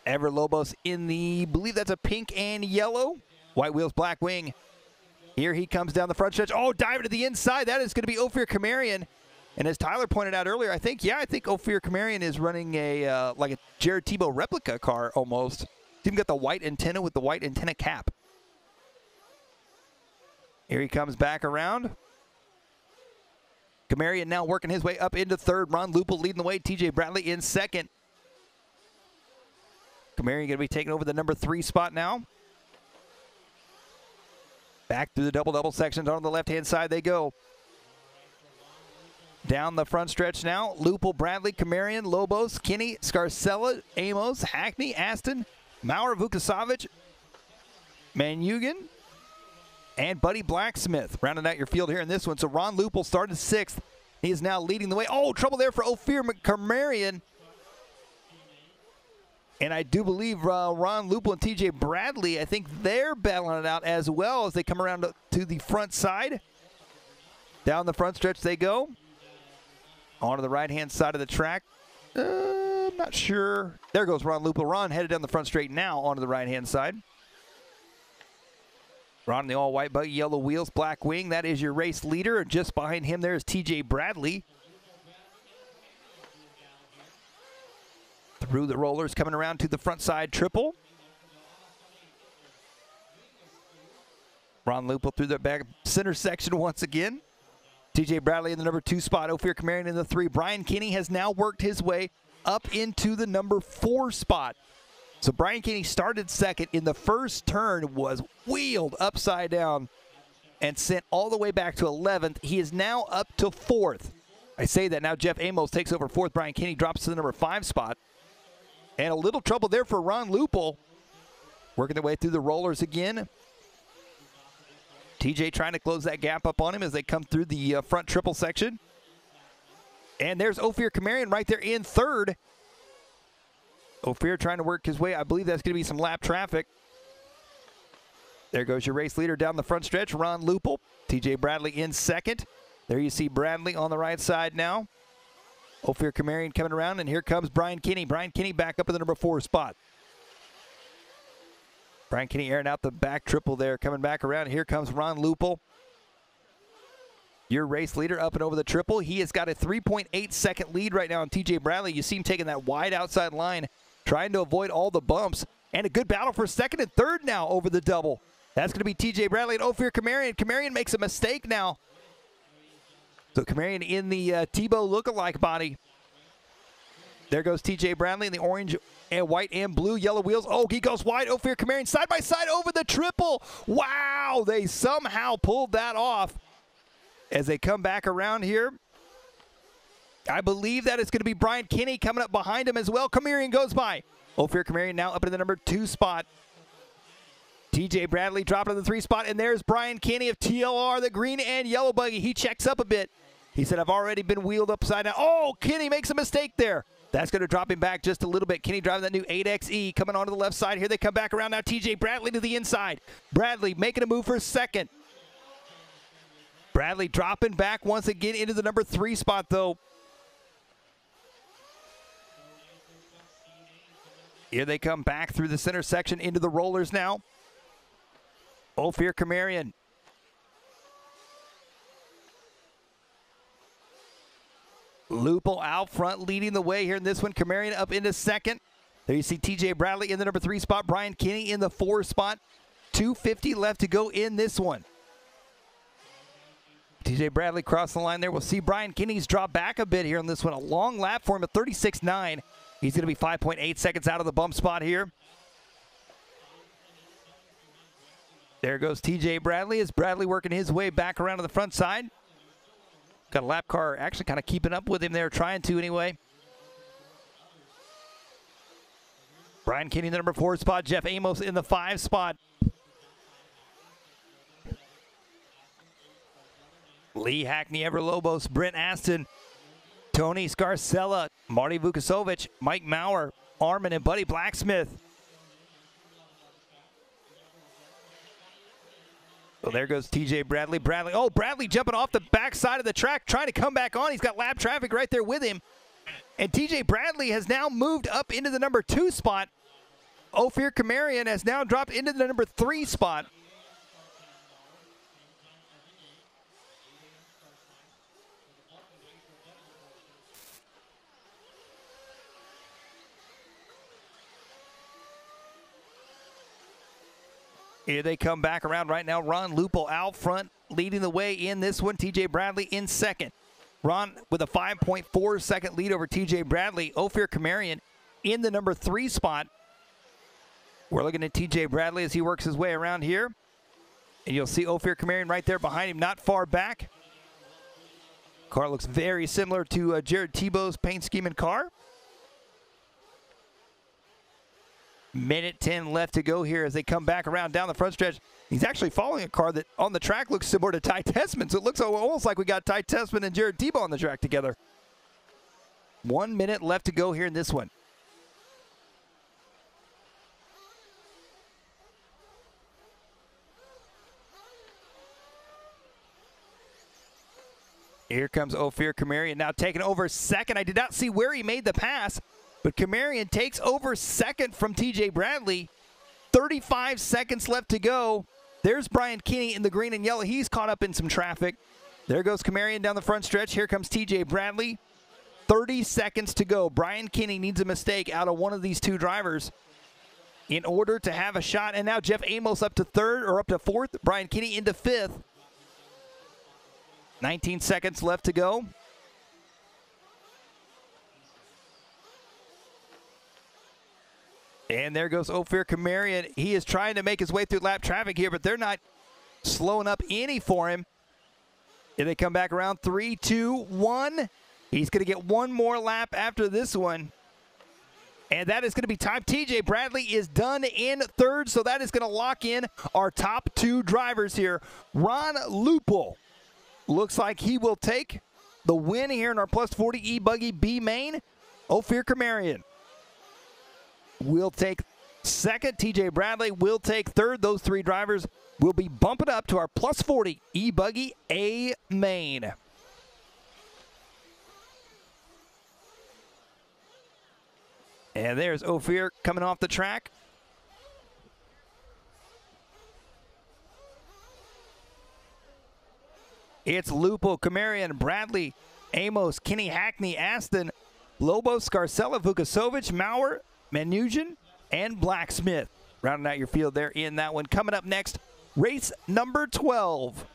Everett Lobos in the, I believe that's a pink and yellow. White wheels, black wing. Here he comes down the front stretch. Oh, diving to the inside. That is going to be Ophir Kamarian. And as Tyler pointed out earlier, I think Ophir Kamarian is running a like a Jared Tebow replica car almost. He's even got the white antenna with the white antenna cap. Here he comes back around. Kamarian now working his way up into 3rd. Ron Lupel leading the way. TJ Bradley in 2nd. Kamarian going to be taking over the number 3 spot now. Back through the double sections on the left-hand side they go. Down the front stretch now, Lupel, Bradley, Kamarian, Lobos, Kinney, Scarcella, Amos, Hackney, Aston, Maurer, Vukasovic, Manugan, and Buddy Blacksmith. Rounding out your field here in this one. So Ron Lupel started 6th. He is now leading the way. Oh, trouble there for Ophir Kamarian. And I do believe Ron Lupel and TJ Bradley, I think they're battling it out as well as they come around to the front side. Down the front stretch they go. On to the right-hand side of the track. I'm not sure. There goes Ron Lupel. Ron headed down the front straight now onto the right-hand side. Ron in the all-white buggy, yellow wheels, black wing. That is your race leader. And just behind him there is TJ Bradley. Through the rollers, coming around to the front side triple. Ron Lupel through the back center section once again. TJ Bradley in the number 2 spot. Ophir Kamarian in the 3. Brian Kinney has now worked his way up into the number 4 spot. So Brian Kinney started 2nd in the first turn, was wheeled upside down and sent all the way back to 11th. He is now up to 4th. I say that now Jeff Amos takes over 4th. Brian Kinney drops to the number 5 spot. And a little trouble there for Ron Lupel. Working their way through the rollers again. TJ trying to close that gap up on him as they come through the front triple section. And there's Ophir Kamarian right there in 3rd. Ophir trying to work his way. I believe that's going to be some lap traffic. There goes your race leader down the front stretch, Ron Lupel. TJ Bradley in 2nd. There you see Bradley on the right side now. Ophir Kamarian coming around, and here comes Brian Kinney. Brian Kinney back up in the number 4 spot. Brian Kinney airing out the back triple there, coming back around. Here comes Ron Lupel. Your race leader up and over the triple. He has got a 3.8-second lead right now on TJ Bradley. You see him taking that wide outside line, trying to avoid all the bumps. And a good battle for 2nd and 3rd now over the double. That's going to be TJ Bradley and Ophir Kamarian. Kamarian makes a mistake now. So Kamarian in the Tebow lookalike body. There goes TJ Bradley in the orange and white and blue, yellow wheels. Oh, he goes wide. Ophir Kamarian side by side over the triple. Wow, they somehow pulled that off as they come back around here. I believe that it's going to be Brian Kinney coming up behind him as well. Kamarian goes by. Ophir Kamarian now up in the number 2 spot. TJ Bradley dropping in the 3 spot, and there's Brian Kinney of TLR, the green and yellow buggy. He checks up a bit. He said, I've already been wheeled upside down. Oh, Kinney makes a mistake there. That's going to drop him back just a little bit. Kinney driving that new 8XE coming onto the left side. Here they come back around now. TJ Bradley to the inside. Bradley making a move for 2nd. Bradley dropping back once again into the number 3 spot, though. Here they come back through the center section into the rollers now. Ophir Kamarian. Lupel out front leading the way here in this one. Kamarian up into second. There you see TJ Bradley in the number 3 spot. Brian Kinney in the 4 spot. 250 left to go in this one. TJ Bradley crossed the line there. We'll see Brian Kinney's drop back a bit here on this one. A long lap for him at 36.9. He's going to be 5.8 seconds out of the bump spot here. There goes TJ Bradley as Bradley working his way back around to the front side. Got a lap car actually kind of keeping up with him there, trying to anyway. Brian Kinney in the number 4 spot. Jeff Amos in the 5 spot. Lee Hackney, Ever Lobos, Brent Aston, Tony Scarcella, Marty Vukasovic, Mike Maurer, Armin, and Buddy Blacksmith. So there goes TJ Bradley. Bradley jumping off the backside of the track, trying to come back on. He's got lap traffic right there with him. And TJ Bradley has now moved up into the number 2 spot. Ophir Kamarian has now dropped into the number 3 spot. Here they come back around right now. Ron Lupel out front, leading the way in this one. TJ Bradley in second. Ron with a 5.4 second lead over TJ Bradley. Ophir Kamarian in the number 3 spot. We're looking at TJ Bradley as he works his way around here. And you'll see Ophir Kamarian right there behind him, not far back. Car looks very similar to Jared Tebow's paint scheme and car. Minute 10 left to go here as they come back around down the front stretch. He's actually following a car that on the track looks similar to Ty Tessman, so it looks almost like we got Ty Tessman and Jared Tebow on the track together. 1 minute left to go here in this one. Here comes Ophir Kamarian now taking over second. I did not see where he made the pass, but Kamarian takes over second from TJ Bradley. 35 seconds left to go. There's Brian Kinney in the green and yellow. He's caught up in some traffic. There goes Kamarian down the front stretch. Here comes TJ Bradley. 30 seconds to go. Brian Kinney needs a mistake out of one of these two drivers in order to have a shot. And now Jeff Amos up to third or up to fourth. Brian Kinney into fifth. 19 seconds left to go. And there goes Ophir Kamarian. He is trying to make his way through lap traffic here, but they're not slowing up any for him. Here they come back around. 3, 2, 1. He's going to get one more lap after this one. And that is going to be time. TJ Bradley is done in third, so that is going to lock in our top two drivers here. Ron Lupel looks like he will take the win here in our plus 40 e-buggy B main. Ophir Kamarian will take second. TJ Bradley will take third. Those three drivers will be bumping up to our plus 40 e-buggy A main. And there's Ophir coming off the track. It's Lupo, Kamarian, Bradley, Amos, Kenny Hackney, Aston, Lobos, Scarcella, Vukasovic, Maurer, Manujan, and Blacksmith. Rounding out your field there in that one. Coming up next, race number 12.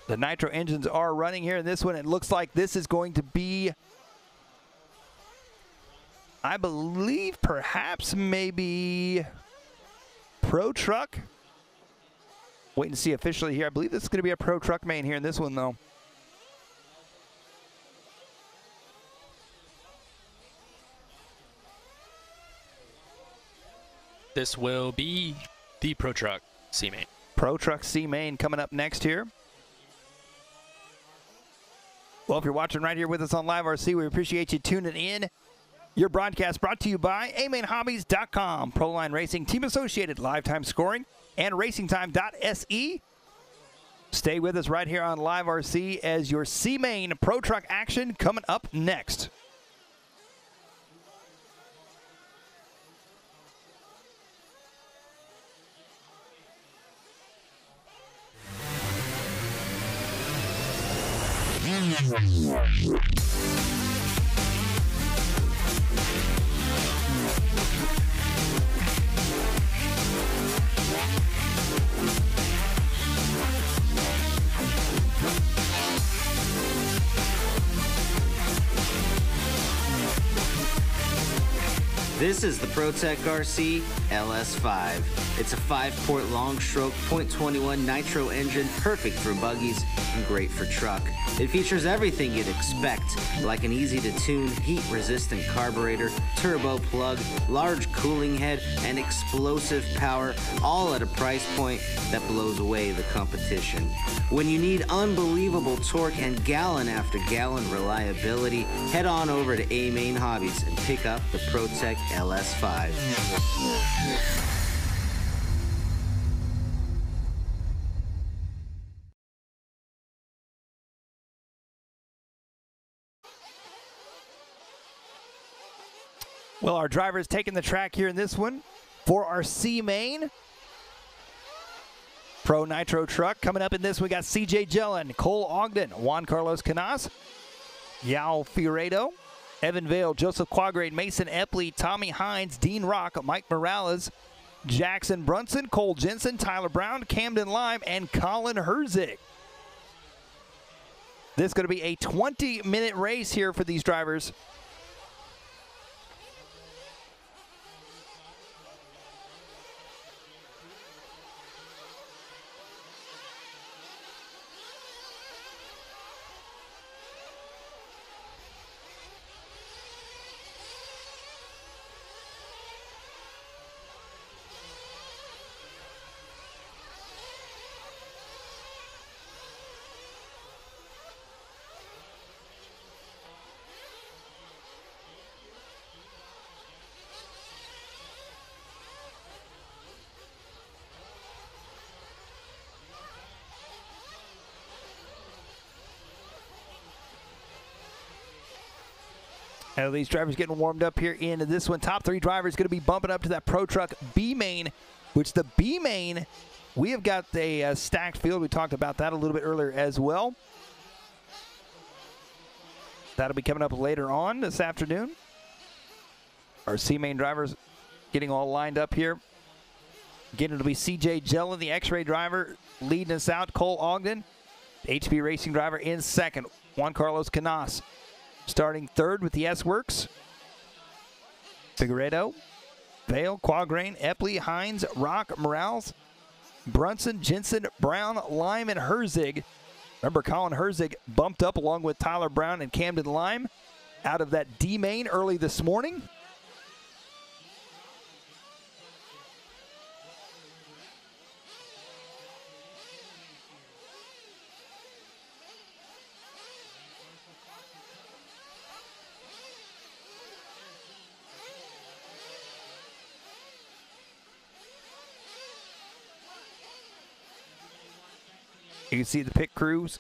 The Nitro engines are running here in this one. It looks like this is going to be, I believe, perhaps maybe Pro Truck. Waiting to see officially here. I believe this is going to be a Pro Truck main here in this one, though. This will be the Pro Truck C main. Pro Truck C main coming up next here. Well, if you're watching right here with us on LiveRC, we appreciate you tuning in. Your broadcast brought to you by amainhobbies.com, Proline Racing, Team Associated, Lifetime Scoring, and RacingTime.se. Stay with us right here on LiveRC as your C-Main Pro Truck action coming up next. This is the ProTech RC LS5. It's a 5-port long stroke .21 Nitro engine, perfect for buggies and great for truck. It features everything you'd expect, like an easy-to-tune, heat-resistant carburetor, turbo plug, large cooling head, and explosive power, all at a price point that blows away the competition. When you need unbelievable torque and gallon-after-gallon reliability, head on over to A-Main Hobbies and pick up the ProTech LS5. Well, our driver's taking the track here in this one for our C-Main Pro Nitro truck. Coming up in this, we got CJ Jellin, Cole Ogden, Juan Carlos Canas, Yao Figueredo, Evan Vale, Joseph Quagrade, Mason Epley, Tommy Hines, Dean Rock, Mike Morales, Jackson Brunson, Cole Jensen, Tyler Brown, Camden Lime, and Colin Herzig. This is going to be a 20-minute race here for these drivers. Now these drivers getting warmed up here into this one. Top 3 drivers going to be bumping up to that Pro Truck B-Main, which the B-Main, we have got a stacked field. We talked about that a little bit earlier as well. That'll be coming up later on this afternoon. Our C-Main drivers getting all lined up here. Again, it'll be CJ Jellin, the X-Ray driver, leading us out. Cole Ogden, HB Racing driver, in second. Juan Carlos Canas starting third with the S-Works. Figueredo, Vale, Quagrain, Epley, Hines, Rock, Morales, Brunson, Jensen, Brown, Lime, and Herzig. Remember, Colin Herzig bumped up along with Tyler Brown and Camden Lime out of that D-Main early this morning. You can see the pit crews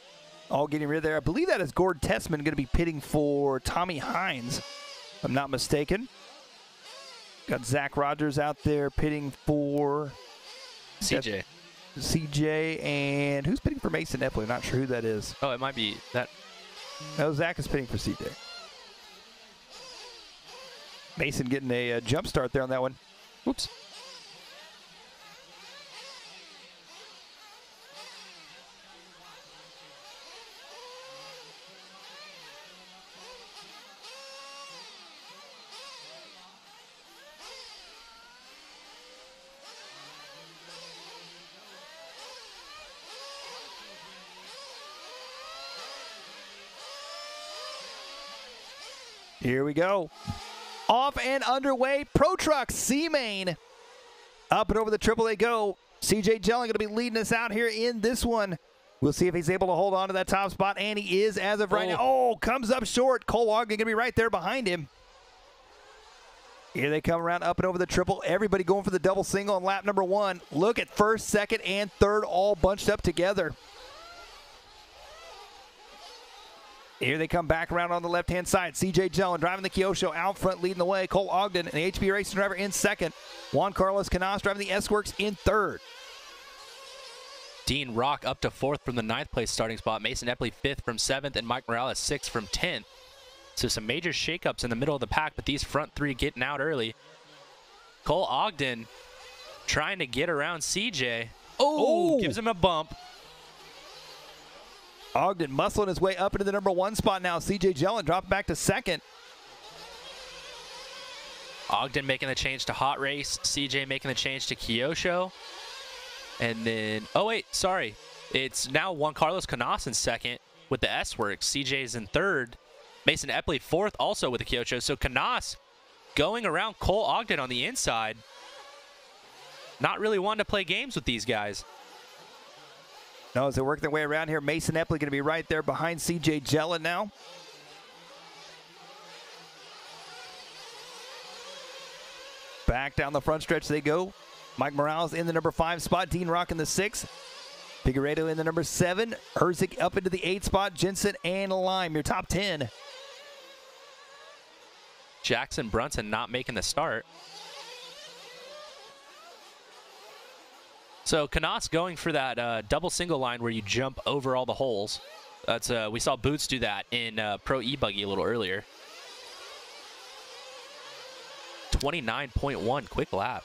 all getting rid of there. I believe that is Gord Tessman going to be pitting for Tommy Hines, if I'm not mistaken. Got Zach Rogers out there pitting for CJ. CJ, and who's pitting for Mason Epley? I'm not sure who that is. Oh, it might be that. No, Zach is pitting for CJ. Mason getting a jump start there on that one. Whoops. Here we go. Off and underway. Pro Truck C-Main. Up and over the triple they go. CJ Jellin going to be leading us out here in this one. We'll see if he's able to hold on to that top spot, and he is as of right now. Oh, comes up short. Cole Ogden going to be right there behind him. Here they come around up and over the triple. Everybody going for the double single on lap number 1. Look at first, second, and third all bunched up together. Here they come back around on the left-hand side. CJ Jellin driving the Kyosho out front, leading the way. Cole Ogden, the HB Racing driver, in second. Juan Carlos Canas driving the S-Works in third. Dean Rock up to 4th from the 9th place starting spot. Mason Epley 5th from 7th, and Mike Morales 6th from 10th. So some major shakeups in the middle of the pack, but these front 3 getting out early. Cole Ogden trying to get around CJ. Oh, gives him a bump. Ogden muscling his way up into the number 1 spot now. CJ Jellin dropped back to 2nd. Ogden making the change to Hot Race. CJ making the change to Kyosho. And then, oh wait, sorry. It's now Juan Carlos Canas in 2nd with the S-Works. CJ's in 3rd. Mason Epley 4th also with the Kyosho. So Canas going around Cole Ogden on the inside. Not really wanting to play games with these guys. No, as they work their way around here, Mason Epley going to be right there behind CJ Jellin now. Back down the front stretch they go. Mike Morales in the number 5 spot. Dean Rock in the 6th. Figueredo in the number 7. Herzik up into the 8th spot. Jensen and Lime, your top 10. Jackson Brunson not making the start. So Canas going for that double single line where you jump over all the holes. That's we saw Boots do that in Pro e-buggy a little earlier. 29.1 quick lap.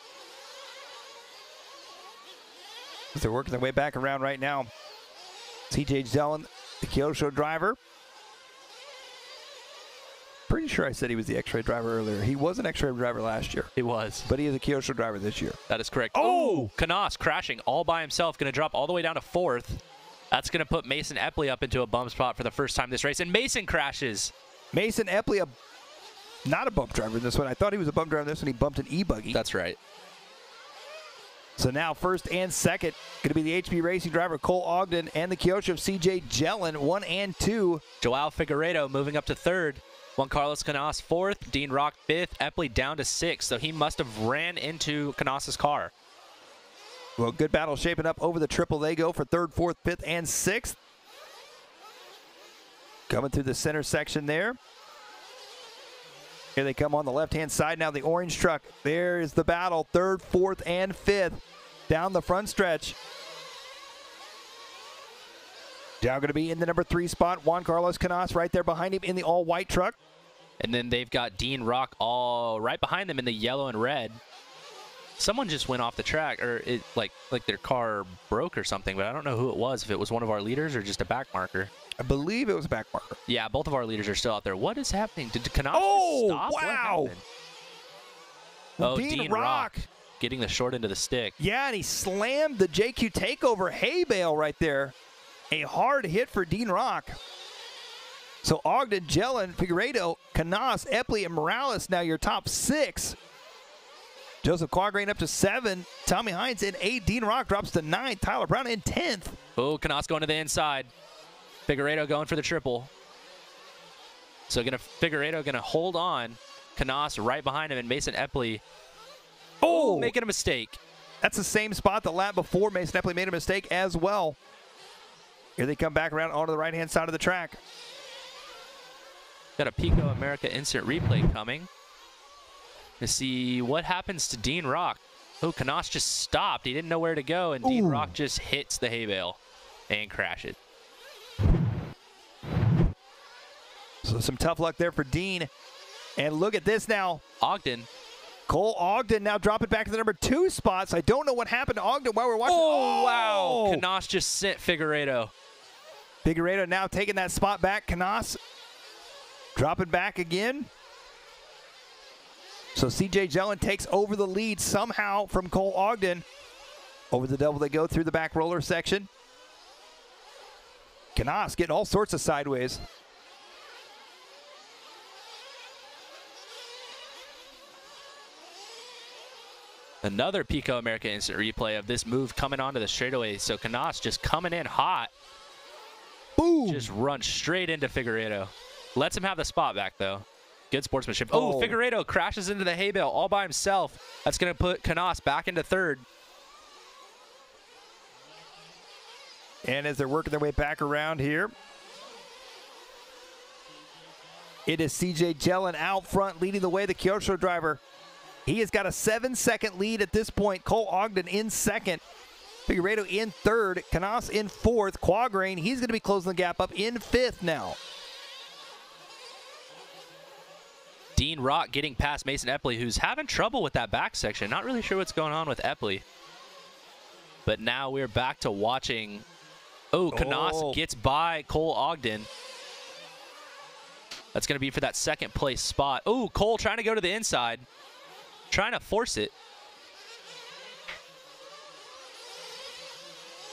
They're working their way back around right now. CJ Jellin, the Kyosho driver. Pretty sure I said he was the X-Ray driver earlier. He was an X-Ray driver last year. He was. But he is a Kyosho driver this year. That is correct. Oh! Canas crashing all by himself. Going to drop all the way down to 4th. That's going to put Mason Epley up into a bump spot for the first time this race. And Mason crashes. Mason Epley, not a bump driver in this one. I thought he was a bump driver in this one. He bumped an e-buggy. That's right. So now 1st and 2nd going to be the HB Racing driver Cole Ogden and the Kyosho of CJ Jellin, 1 and 2. Joao Figueiredo moving up to 3rd. Juan Carlos Canas 4th. Dean Rock 5th. Epley down to 6th. So he must have ran into Canas's car. Well, good battle shaping up over the triple. They go for 3rd, 4th, 5th, and 6th. Coming through the center section there. Here they come on the left-hand side now, the orange truck. There is the battle, 3rd, 4th, and 5th down the front stretch. Now going to be in the number 3 spot, Juan Carlos Canas right there behind him in the all-white truck. And then they've got Dean Rock all right behind them in the yellow and red. Someone just went off the track, or it like their car broke or something, but I don't know who it was, if it was one of our leaders or just a back marker. I believe it was a back marker. Yeah, both of our leaders are still out there. What is happening? Did Canas just stop? Wow. Oh, Dean Rock getting the short end of the stick. Yeah, and he slammed the JQ takeover hay bale right there. A hard hit for Dean Rock. So Ogden, Jellin, Figueiredo, Canas, Epley, and Morales now your top 6. Joseph Quagrain up to 7. Tommy Hines in 8. Dean Rock drops to 9. Tyler Brown in 10th. Oh, Canas going to the inside. Figueiredo going for the triple. So Figueiredo gonna hold on. Canas right behind him, and Mason Epley making a mistake. That's the same spot the lap before. Mason Epley made a mistake as well. Here they come back around onto the right-hand side of the track. Got a Pico America instant replay coming to see what happens to Dean Rock. Oh, Canas just stopped. He didn't know where to go, and Dean Rock just hits the hay bale and crashes. So some tough luck there for Dean. And look at this now. Ogden. Cole Ogden now dropping back to the number 2 spots. I don't know what happened to Ogden while we're watching. Oh, wow. Canas just sent Figueiredo. Figueiredo now taking that spot back. Canas dropping back again. So CJ Jellin takes over the lead somehow from Cole Ogden. Over the double they go through the back roller section. Canas getting all sorts of sideways. Another Pico America instant replay of this move coming onto the straightaway. So Canas just coming in hot. Boom! Just runs straight into Figueiredo. Lets him have the spot back, though. Good sportsmanship. Oh, Figueiredo crashes into the hay bale all by himself. That's going to put Canas back into 3rd. And as they're working their way back around here, it is CJ Jellin out front leading the way, the Kyosho driver. He has got a 7-second lead at this point. Cole Ogden in 2nd. Figueiredo in third. Canas in fourth. Quagrain, he's going to be closing the gap up in fifth now. Dean Rock getting past Mason Epley, who's having trouble with that back section. Not really sure what's going on with Epley. But now we're back to watching. Oh, Canas gets by Cole Ogden. That's going to be for that second place spot. Oh, Cole trying to go to the inside. Trying to force it.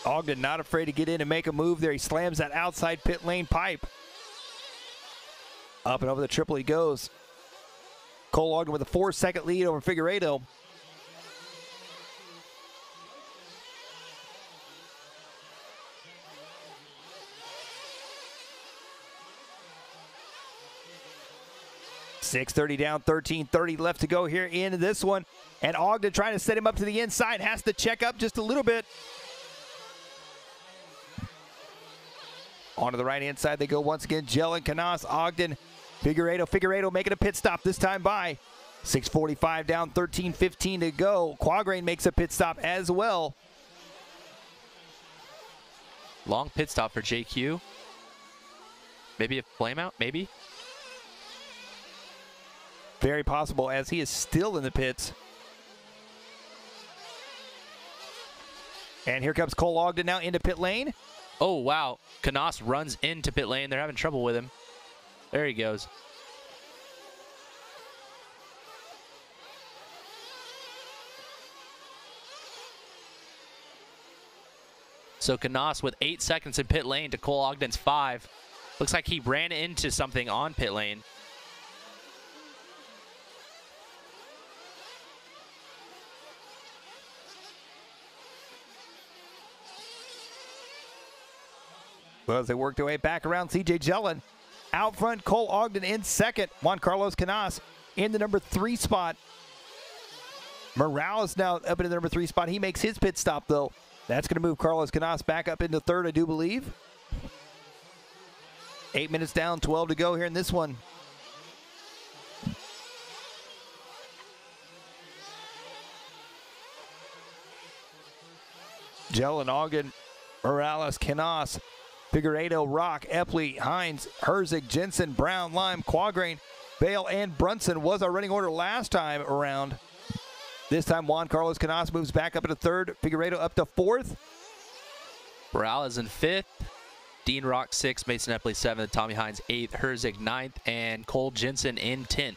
Ogden not afraid to get in and make a move there. He slams that outside pit lane pipe. Up and over the triple he goes. Cole Ogden with a 4-second lead over Figueiredo. .630 down, 13:30 left to go here in this one. And Ogden trying to set him up to the inside. Has to check up just a little bit. Onto the right-hand side they go once again. Jellin, Canas, Ogden, Figueiredo. Figueiredo making a pit stop this time by. 6:45 down, 13:15 to go. Quagrain makes a pit stop as well. Long pit stop for JQ. Maybe a flame out, maybe. Very possible as he is still in the pits. And here comes Cole Ogden now into pit lane. Oh, wow. Canas runs into pit lane. They're having trouble with him. There he goes. So Canas with 8 seconds in pit lane to Cole Ogden's 5. Looks like he ran into something on pit lane. Well, as they work their way back around, CJ Jellin out front, Cole Ogden in second. Juan Carlos Canas in the number 3 spot. Morales now up into the number 3 spot. He makes his pit stop, though. That's going to move Carlos Canas back up into third, I do believe. 8 minutes down, 12 to go here in this one. Jellin, Ogden, Morales, Canas, Figueiredo, Rock, Epley, Hines, Herzig, Jensen, Brown, Lime, Quagrain, Bale, and Brunson was our running order last time around. This time, Juan Carlos Canas moves back up into third. Figueiredo up to fourth. Morales in 5th. Dean Rock 6th. Mason Epley 7th. Tommy Hines 8th. Herzig 9th. And Cole Jensen in 10th.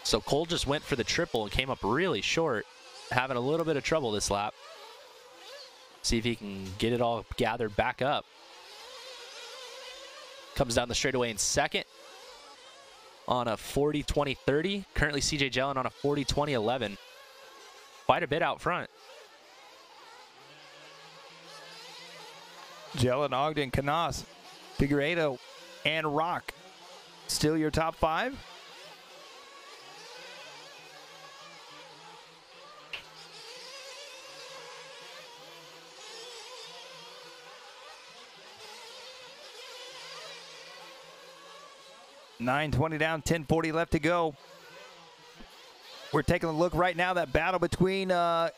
So Cole just went for the triple and came up really short. Having a little bit of trouble this lap. See if he can get it all gathered back up. Comes down the straightaway in second on a 40-20-30. Currently CJ Jellin on a 40-20-11. Quite a bit out front. Jellin, Ogden, Canas, Figueiredo, and Rock. Still your top 5. .920 down, 10:40 left to go. We're taking a look right now, that battle between, I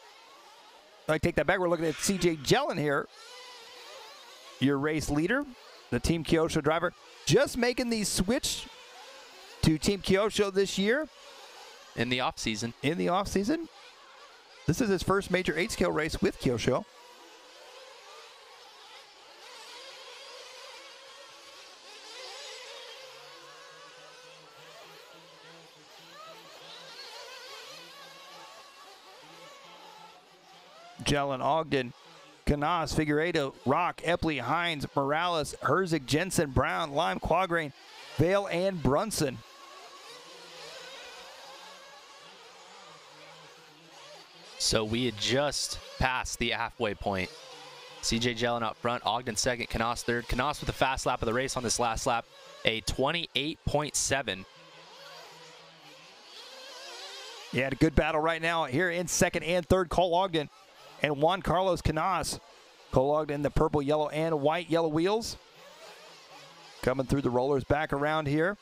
take that back, we're looking at CJ Jellin here. Your race leader, the Team Kyosho driver, just making the switch to Team Kyosho this year. In the off-season. In the off-season. This is his first major 8-scale race with Kyosho. Jellin, Ogden, Canas, Figueiredo, Rock, Epley, Hines, Morales, Herzig, Jensen, Brown, Lime, Quagrain, Vale, and Brunson. So we had just passed the halfway point. CJ Jellin up front, Ogden second, Canas third. Canas with the fast lap of the race on this last lap, a 28.7. Yeah, a good battle right now here in second and third. Cole Ogden and Juan Carlos Canas. Cole Ogden in the purple, yellow, and white yellow wheels. Coming through the rollers back around here.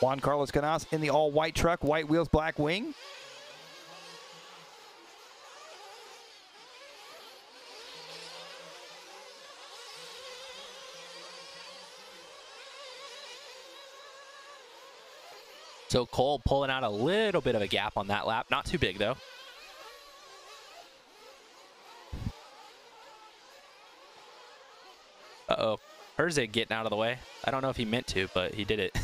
Juan Carlos Canas in the all-white truck, white wheels, black wing. So Cole pulling out a little bit of a gap on that lap. Not too big, though. Uh-oh. Herzig getting out of the way. I don't know if he meant to, but he did it.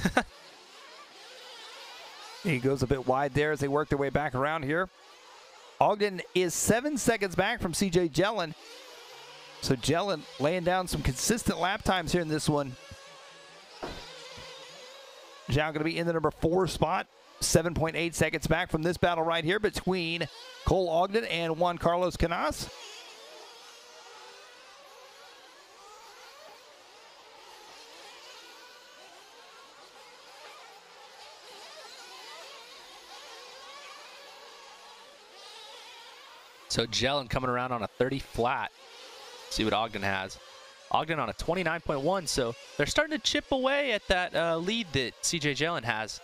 He goes a bit wide there as they work their way back around here. Ogden is 7 seconds back from CJ Jellin. So Jellin laying down some consistent lap times here in this one. Zhao going to be in the number 4 spot. 7.8 seconds back from this battle right here between Cole Ogden and Juan Carlos Canas. So Jellin coming around on a 30 flat. See what Ogden has. Ogden on a 29.1, so they're starting to chip away at that lead that CJ Jellin has.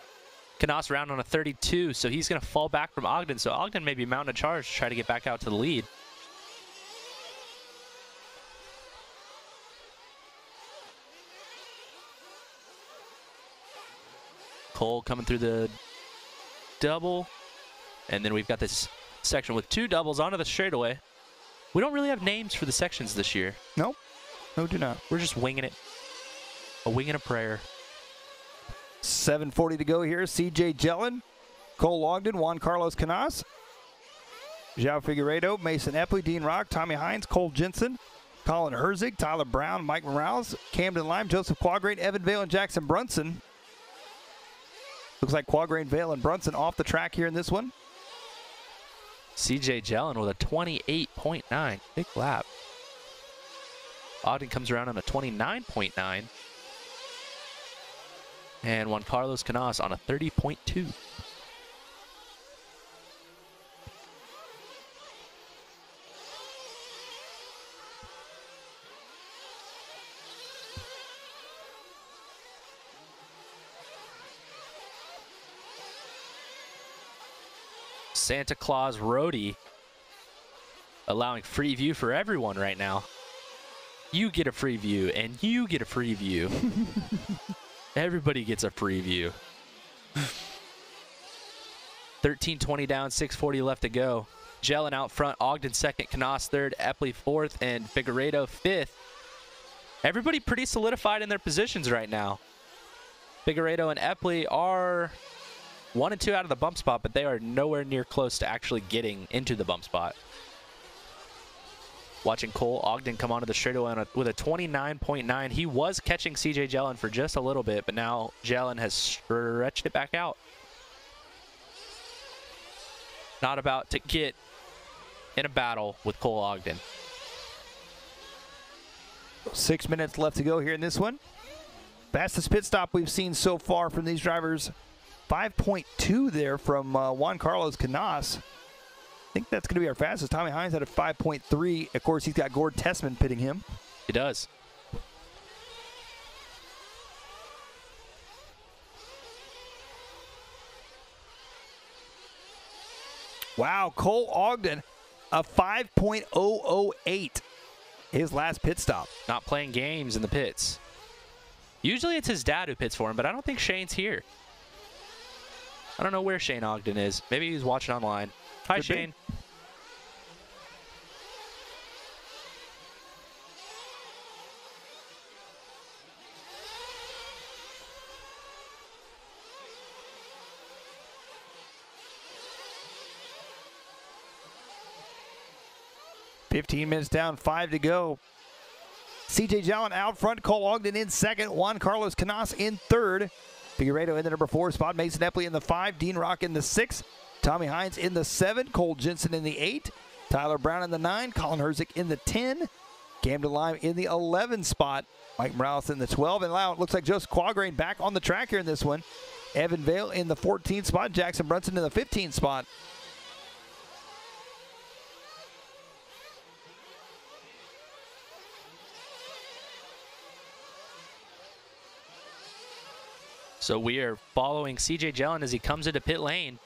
Canas around on a 32, so he's going to fall back from Ogden. So Ogden may be mounting a charge to try to get back out to the lead. Cole coming through the double, and then we've got this section with 2 doubles onto the straightaway. We don't really have names for the sections this year. Nope. No, do not. We're just winging it. A wing and a prayer. 7:40 to go here. CJ Jellin, Cole Ogden, Juan Carlos Canas, João Figueiredo, Mason Epley, Dean Rock, Tommy Hines, Cole Jensen, Colin Herzig, Tyler Brown, Mike Morales, Camden Lime, Joseph Quagrain, Evan Vale, and Jackson Brunson. Looks like Quagrain, Vale, and Brunson off the track here in this one. CJ Jellin with a 28.9. Big lap. Ogden comes around on a 29.9. And Juan Carlos Canas on a 30.2. Santa Claus Roadie allowing free view for everyone right now. You get a free view, and you get a free view. Everybody gets a free view. 13:20 down, 6:40 left to go. Jellin out front, Ogden second, Canas third, Epley fourth, and Figueiredo fifth. Everybody pretty solidified in their positions right now. Figueiredo and Epley are 1 and 2 out of the bump spot, but they are nowhere near close to actually getting into the bump spot. Watching Cole Ogden come onto the straightaway with a 29.9. He was catching CJ Jellin for just a little bit, but now Jellin has stretched it back out. Not about to get in a battle with Cole Ogden. 6 minutes left to go here in this one. Fastest pit stop we've seen so far from these drivers. 5.2 there from Juan Carlos Canas. I think that's going to be our fastest. Tommy Hines had a 5.3. Of course, he's got Gord Tessman pitting him. He does. Wow, Cole Ogden, a 5.008. His last pit stop. Not playing games in the pits. Usually it's his dad who pits for him, but I don't think Shane's here. I don't know where Shane Ogden is. Maybe he's watching online. Hi, Shane. 15 minutes down, 5 to go. CJ Jellin out front, Cole Ogden in second, Juan Carlos Canas in third. Figueiredo in the number 4 spot, Mason Epley in the 5, Dean Rock in the 6, Tommy Hines in the 7, Cole Jensen in the 8, Tyler Brown in the 9, Colin Herzig in the 10, Camden Lime in the 11 spot, Mike Morales in the 12, and now it looks like Joseph Quagrain back on the track here in this one. Evan Vale in the 14 spot, Jackson Brunson in the 15 spot. So we are following CJ Jellin as he comes into pit lane.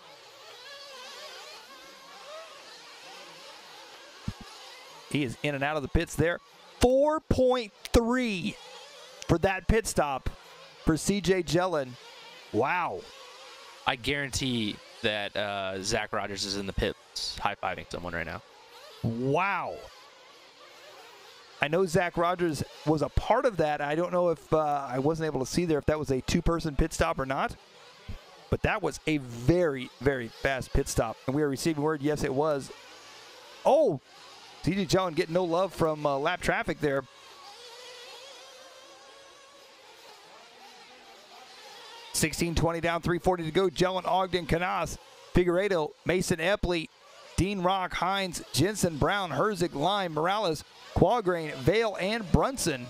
He is in and out of the pits there. 4.3 for that pit stop for CJ Jellin. Wow. I guarantee that Zach Rogers is in the pits high-fiving someone right now. Wow. I know Zach Rogers was a part of that. I don't know if I wasn't able to see there if that was a two-person pit stop or not. But that was a very, very fast pit stop. And we are receiving word, yes, it was. Oh, CJ Jellin getting no love from lap traffic there. $16.20 down, 3:40 to go. Jellin, Ogden, Canas, Figueredo, Mason Epley, Dean Rock, Hines, Jensen, Brown, Herzig, Lime, Morales, Quagrain, Vale, and Brunson.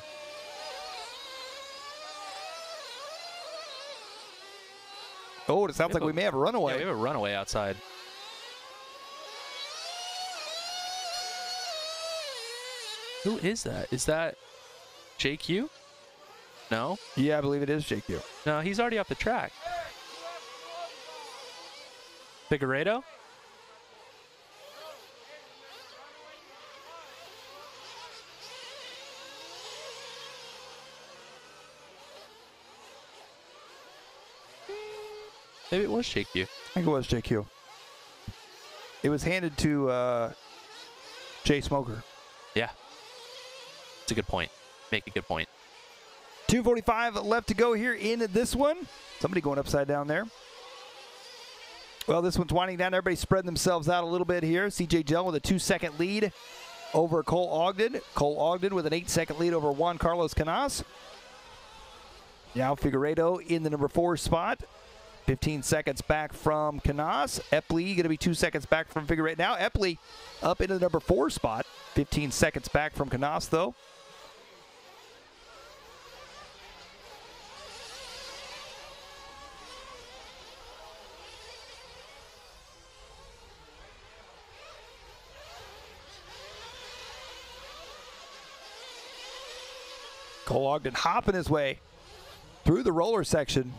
Oh, it sounds like we may have a runaway. Yeah, we have a runaway outside. Who is that? Is that JQ? No? Yeah, I believe it is JQ. No, he's already off the track. Figueredo? Maybe it was JQ. I think it was JQ. It was handed to Jay Smoker. Yeah. It's a good point. Make a good point. 2:45 left to go here in this one. Somebody going upside down there. Well, this one's winding down. Everybody spreading themselves out a little bit here. CJ Jellin with a 2-second lead over Cole Ogden. Cole Ogden with an 8-second lead over Juan Carlos Canas. Now Figueredo in the number 4 spot. 15 seconds back from Canas. Epley going to be 2 seconds back from Figueredo. Now Epley up into the number 4 spot. 15 seconds back from Canas, though. Cole Ogden hopping his way through the roller section.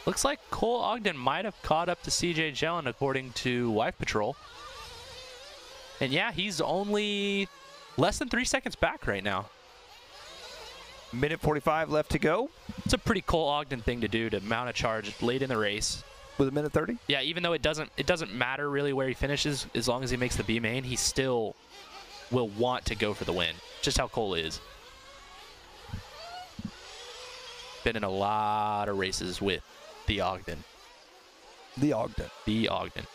Looks like Cole Ogden might have caught up to CJ Jellin according to Wife Patrol. And yeah, he's only less than 3 seconds back right now. Minute 45 left to go. It's a pretty Cole Ogden thing to do, to mount a charge late in the race. With a minute 30? Yeah, even though it doesn't matter really where he finishes, as long as he makes the B main, he still will want to go for the win. Just how Cole is. Been in a lot of races with the Ogden. The Ogden. The Ogden.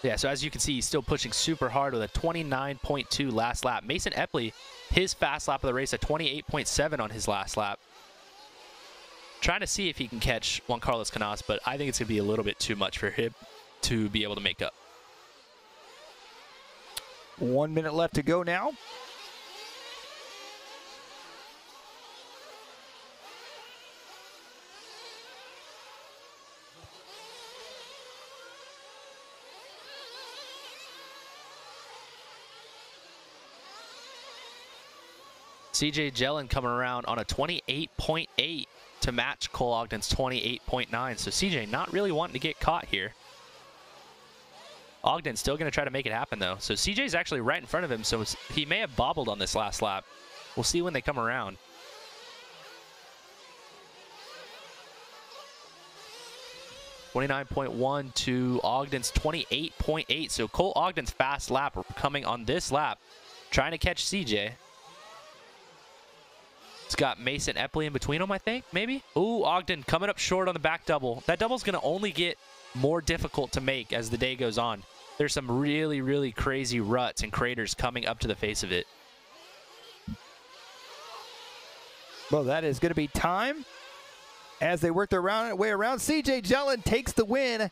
Yeah, so as you can see, he's still pushing super hard with a 29.2 last lap. Mason Epley, his fast lap of the race, a 28.7 on his last lap. Trying to see if he can catch Juan Carlos Canas, but I think it's going to be a little bit too much for him to be able to make up. 1 minute left to go now. CJ Jellin coming around on a 28.8 to match Cole Ogden's 28.9. So CJ not really wanting to get caught here. Ogden's still going to try to make it happen, though. So CJ's actually right in front of him, so he may have bobbled on this last lap. We'll see when they come around. $29.1 to Ogden's 28.8. So Cole Ogden's fast lap coming on this lap, trying to catch CJ. It's got Mason Epley in between them, I think, maybe? Ooh, Ogden coming up short on the back double. That double's going to only get more difficult to make as the day goes on. There's some really, really crazy ruts and craters coming up to the face of it. Well, that is going to be time as they work their way around. CJ Jellin takes the win.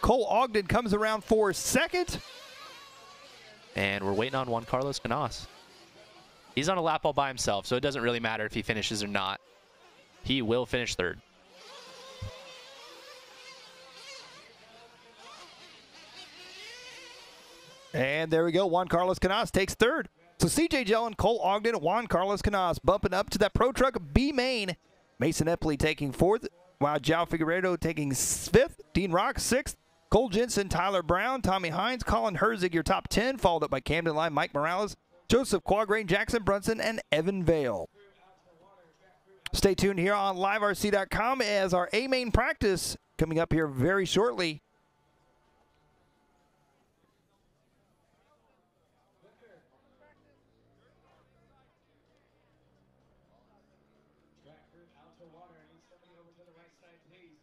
Cole Ogden comes around for second. And we're waiting on Juan Carlos Canas. He's on a lap all by himself, so it doesn't really matter if he finishes or not. He will finish third. And there we go. Juan Carlos Canas takes third. So CJ Jellin, Cole Ogden, Juan Carlos Canas bumping up to that Pro Truck B main. Mason Epley taking fourth, while João Figueiredo taking fifth. Dean Rock sixth. Cole Jensen, Tyler Brown, Tommy Hines, Colin Herzig, your top 10, followed up by Camden Lime, Mike Morales, Joseph Quagrain, Jackson Brunson, and Evan Vale. Stay tuned here on LiveRC.com as our A-main practice coming up here very shortly. Track crew out to water. I need somebody over to the right side, please.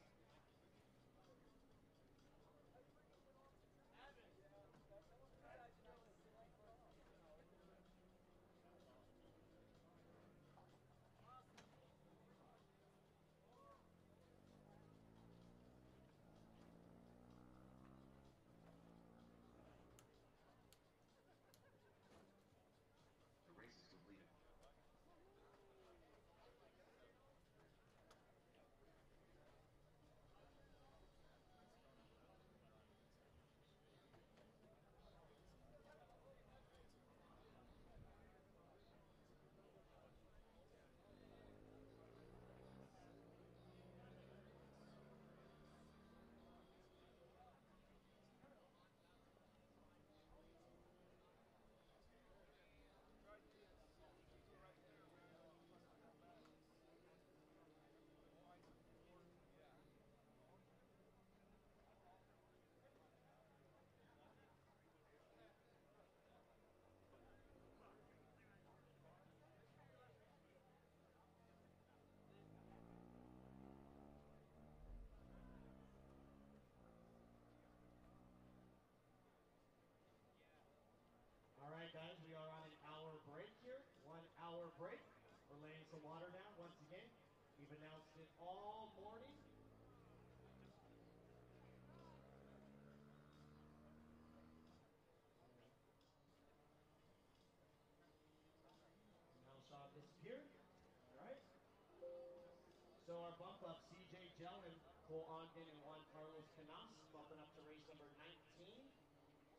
All right, guys, we are on an hour break here. 1 hour break. We're laying some water down once again. We've announced it all morning. Now Shaw disappeared. All right. So our bump up, CJ Jellin, Cole Ogden, and Juan Carlos Canas bumping up to race number 19.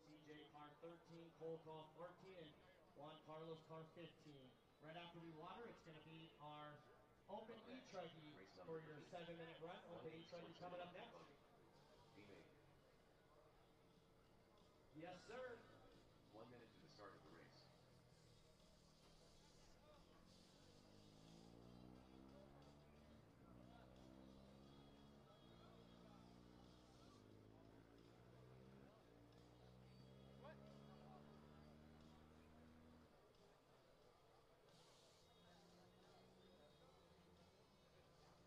CJ car 13, Cole car 14, and Juan Carlos car 15. Right after we water, it's going to be our open e-truggy for your 7-minute run. Open e-truggy coming up next. Yes, sir. 1 minute to the start of the race.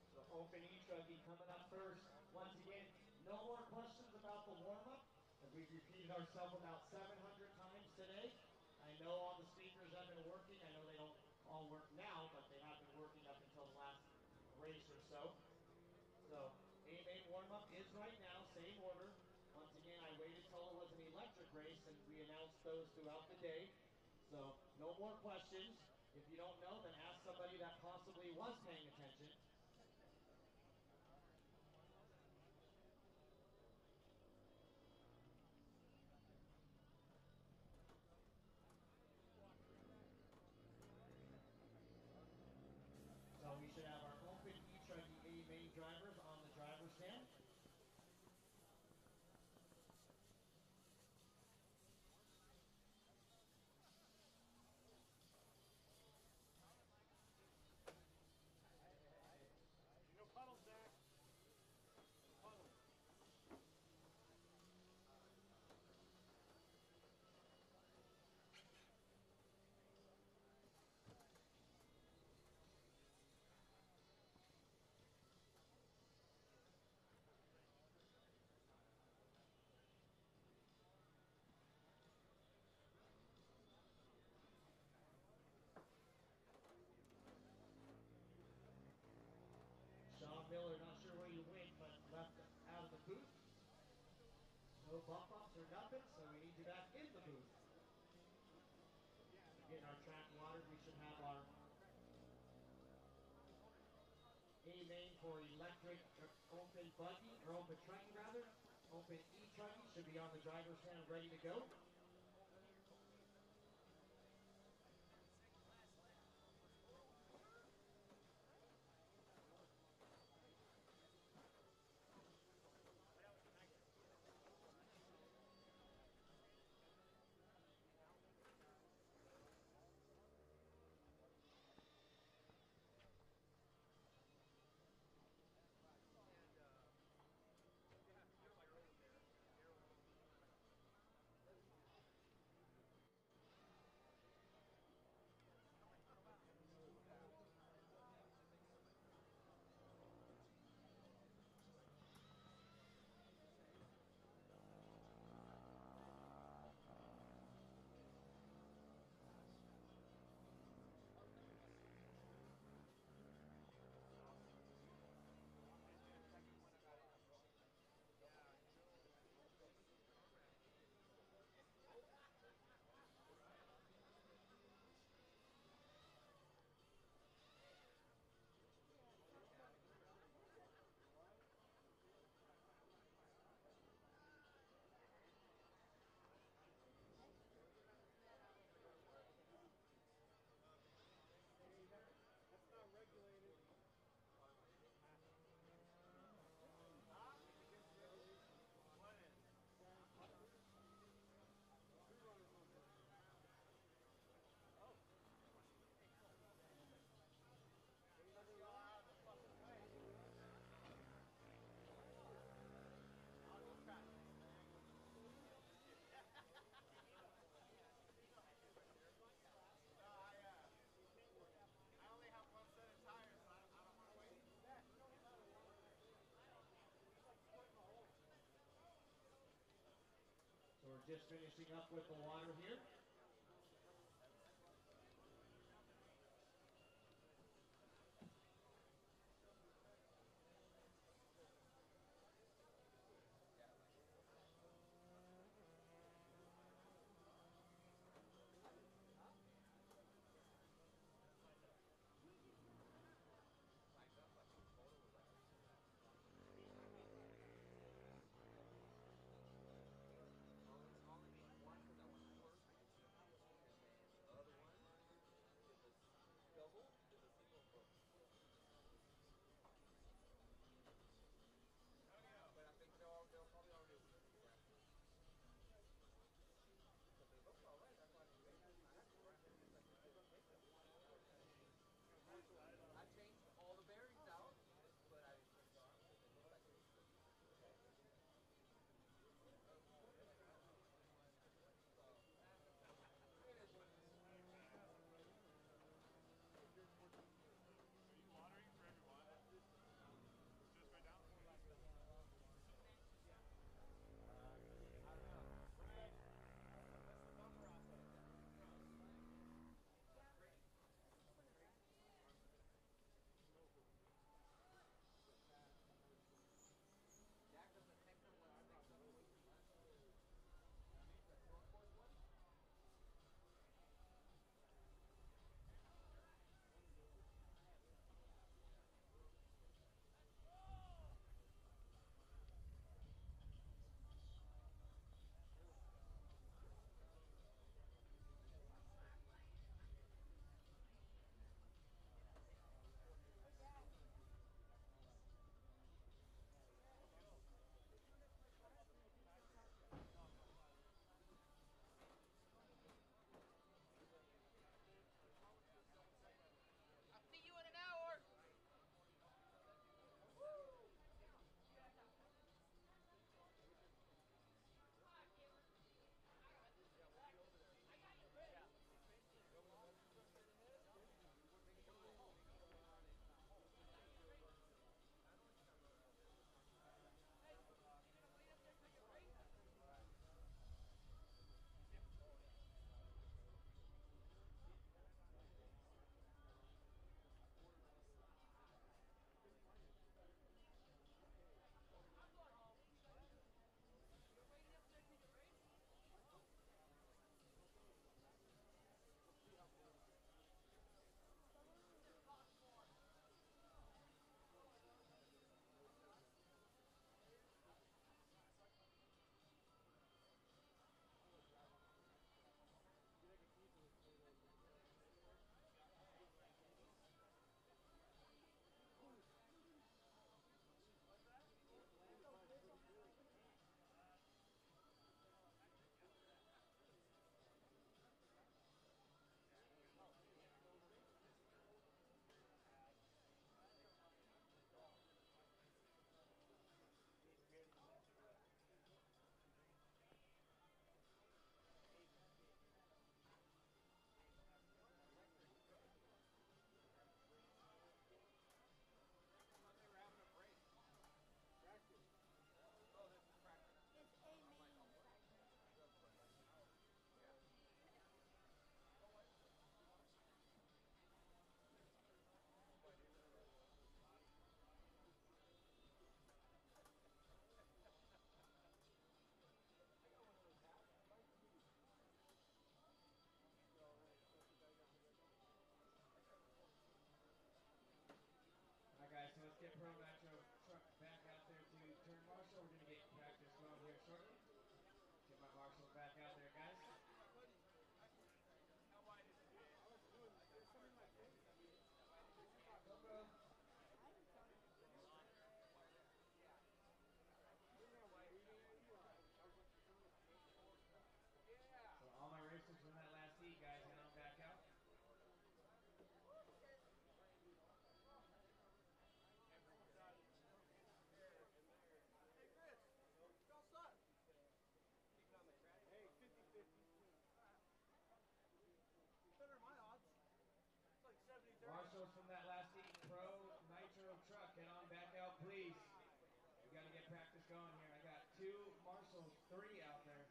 So open e-truggy coming up first. Once again, no more questions about the warm-up, as we've repeated ourselves about 700 times today. I know all the speakers have been working. I know they don't all work now, but they have been working up until the last race or so. So A-main warm-up is right now, same order. Once again, I waited till it was an electric race, and we announced those throughout the day. So no more questions. If you don't know, then ask somebody that possibly was paying attention. So we should have our open e-truggy A-main drivers on the driver's stand. No puddles, Zach. Puddles. Sean Miller, not sure where you went, but left out of the booth. No bump ups or nothing, so we need you back in the booth. Getting our track watered, we should have our A-main for electric open buggy, or open truggy rather. Open e-truggy should be on the driver's stand ready to go. just finishing up with the water here. Alright guys, so let's get Pro Nitro truck back out there to turn marshal. We're going to get practice going here shortly. Get my marshal back out there, guys. Go, bro. So all my racers from that last heat, guys, head on back out. Marshals from that last heat, Pro Nitro truck, head on back out, please. We got to get practice going here. I got 2 marshals, 3 out there.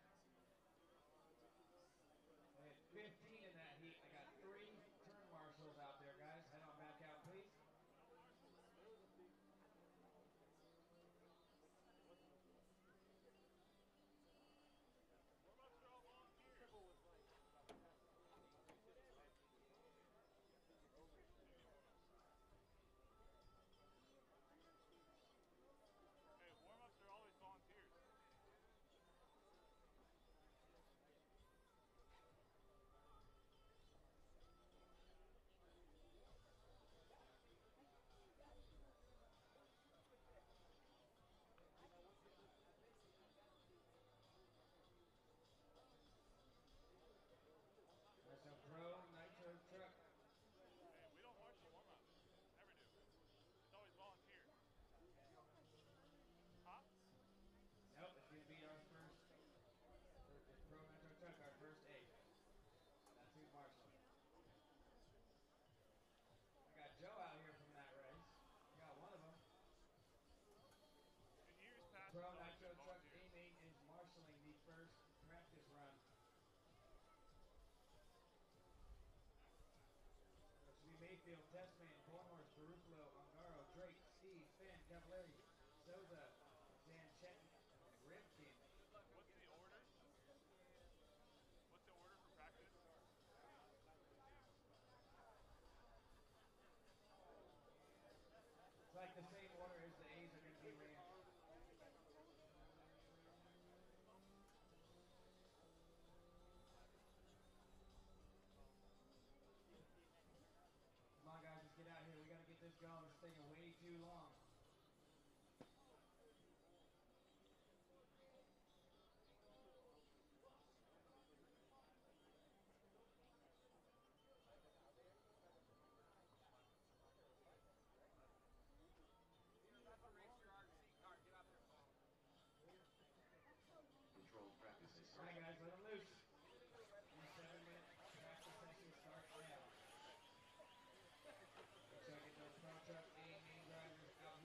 Pro Nitro Truck A-Main is marshaling the first practice run. This will be Mayfield, Testman, Bornhorst, Barufalo, Ongaro, Drake, Steve, Finn, Cavallari, Souza, Dan Chetton, and Ripkin. What's the order? What's the order for practice? It's like the same order as the A's are going to be ran. Come on, guys, let's get out here. We got to get this going. It's taking way too long. Controlled practice is All right, starting. guys, let them loose. Your 7-minute practice session starts now. Make sure I get those Pro Truck A main drivers out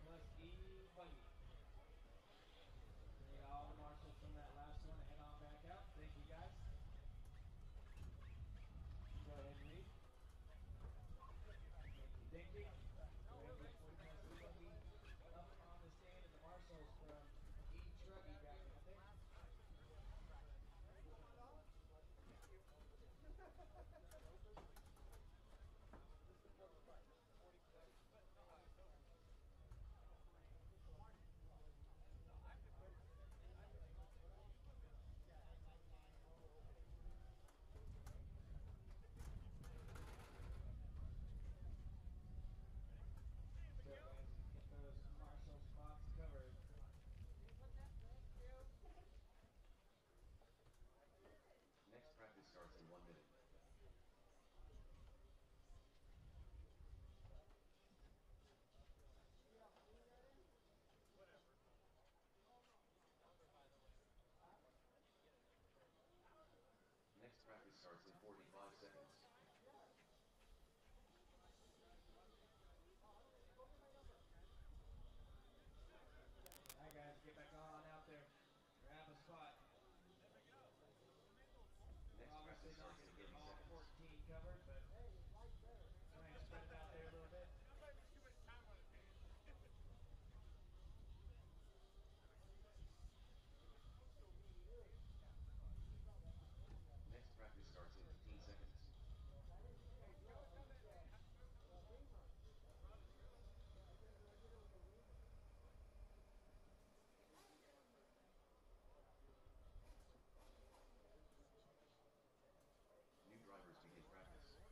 plus e-buggy. Need all the marshals from that last one to head on back out. Thank you guys. Go ahead and leave. Thank you. Go ahead and get 40 plus e-buggy up on the stand and the marshals from Truggy backing up there. So guys, get those marshal spots covered. Next practice starts in 1 minute. Next practice starts in 45 seconds. Alright guys, get back on out there. Grab a spot. Next Obviously practice not starts in going to get 30 all seconds. 14 covered, but try and spread it out there a little bit. Next practice starts in 15 seconds. New drivers begin practice.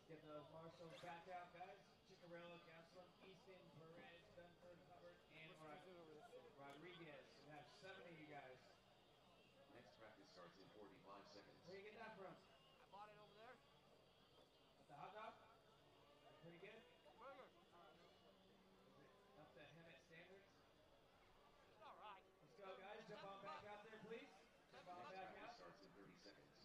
Get those marshals back out, guys. Chicarello, Gaslam, Easton, Perez, Dunford, Hubbard, and Rodriguez. We have 7 of you guys. Next practice starts in 45 seconds. Where you get that from? I bought it over there. At the hot dog? Pretty good? Burger. Is it up to Hemet standards? It's all right. Let's go, guys. Jump on back out there, please. Jump on Next back practice out. starts in 30 seconds.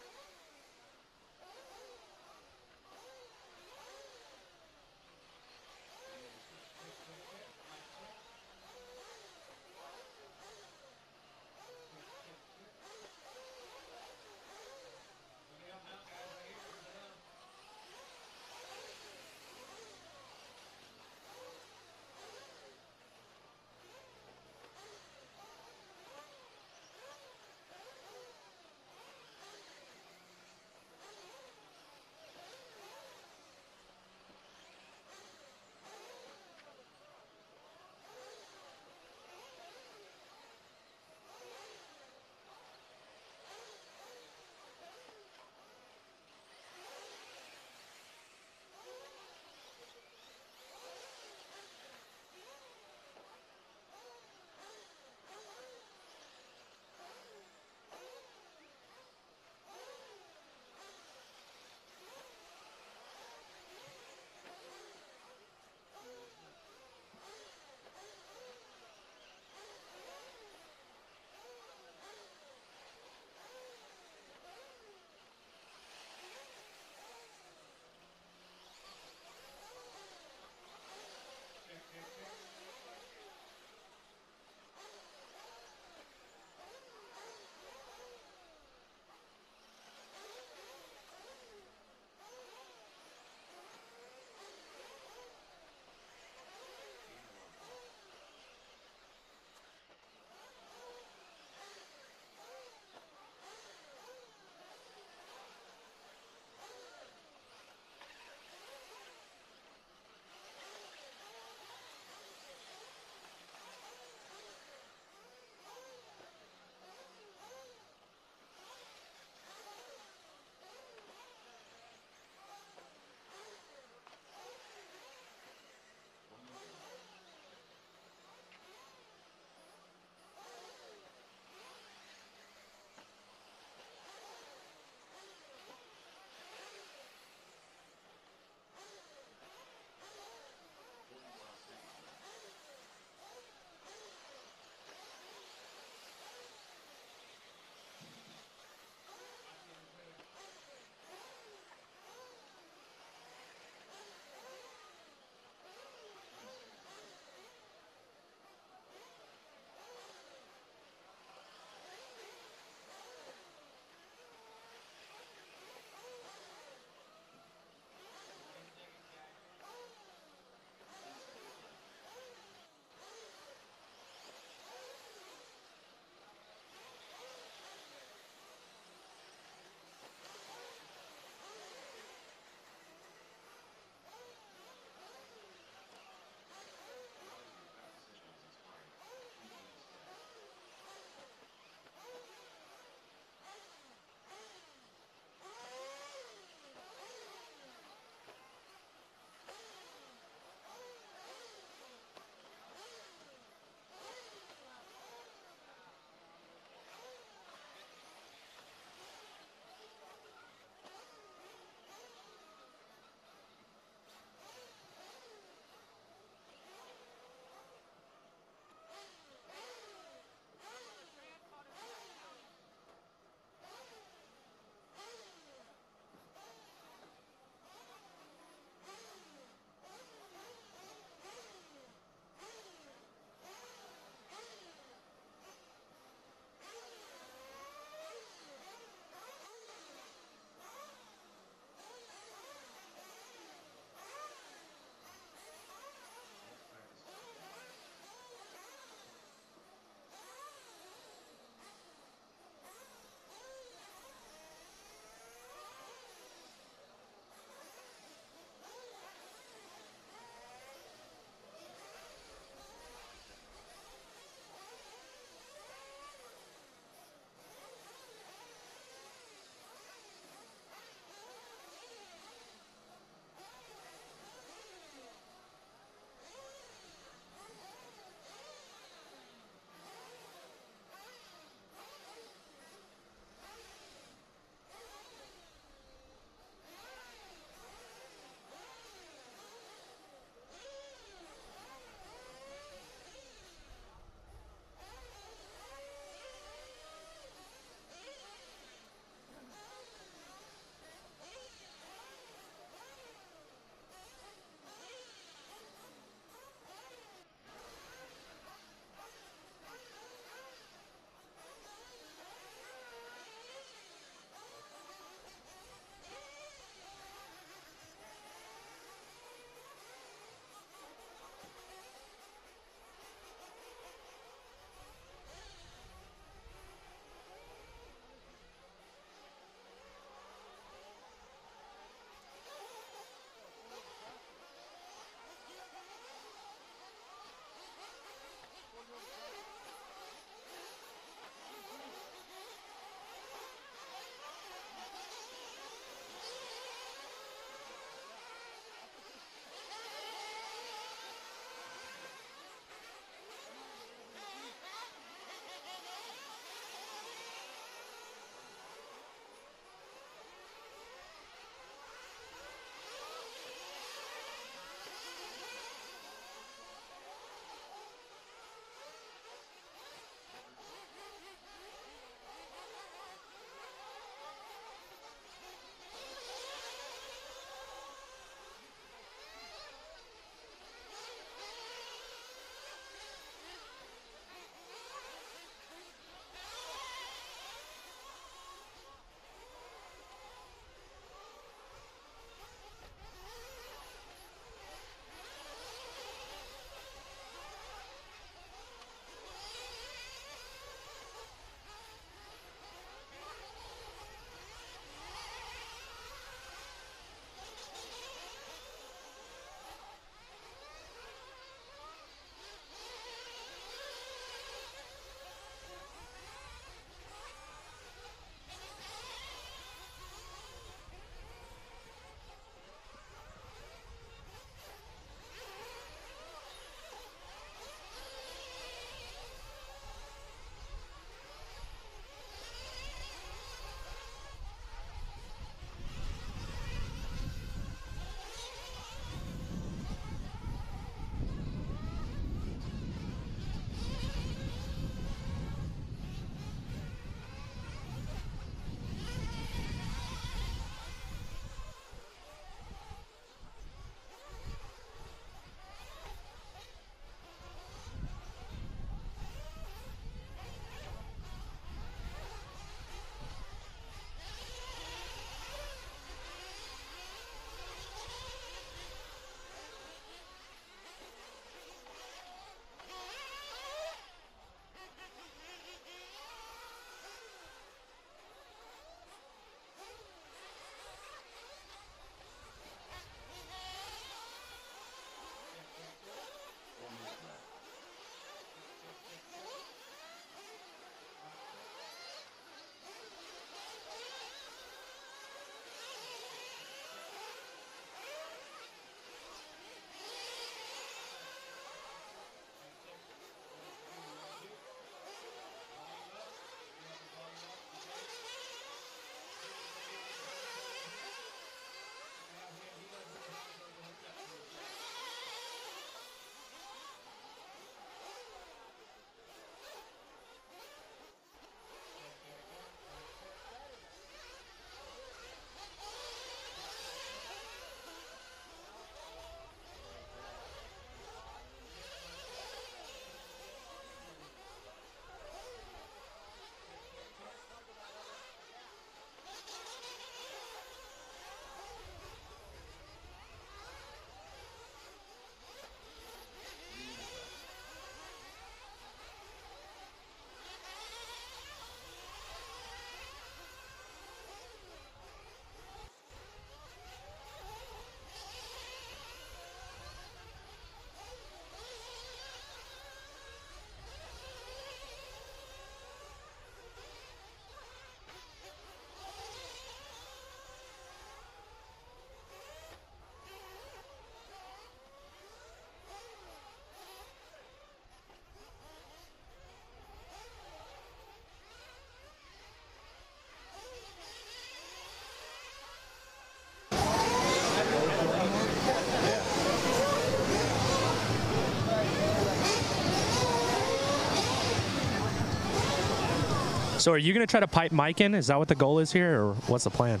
So are you going to try to pipe Mike in? Is that what the goal is here, or what's the plan?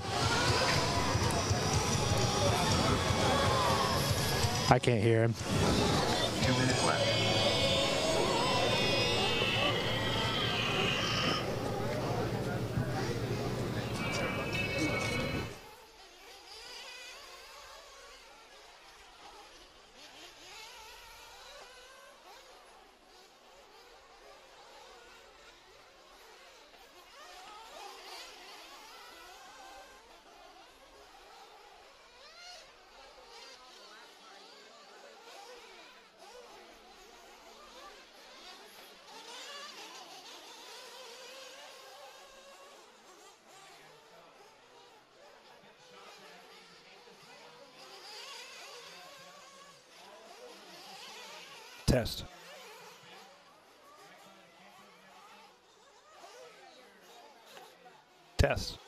I can't hear him. 2 minutes left. Test. Test.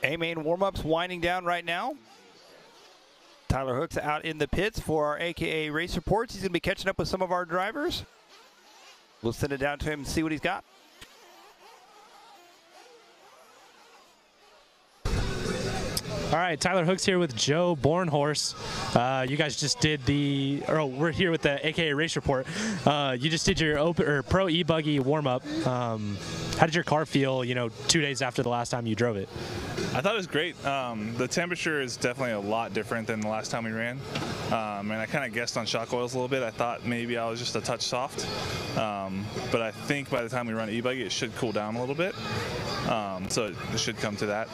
A-main warm-ups winding down right now. Tyler Hook's out in the pits for our AKA race reports. He's going to be catching up with some of our drivers. We'll send it down to him and see what he's got. All right, Tyler Hook's here with Joe Bornhorst. You guys just did we're here with the AKA Race Report. You just did your Pro e-buggy warm-up. How did your car feel, 2 days after the last time you drove it? I thought it was great. The temperature is definitely a lot different than the last time we ran. And I kind of guessed on shock oils a little bit. I thought maybe I was just a touch soft. But I think by the time we run e-buggy, it should cool down a little bit. So it should come to that.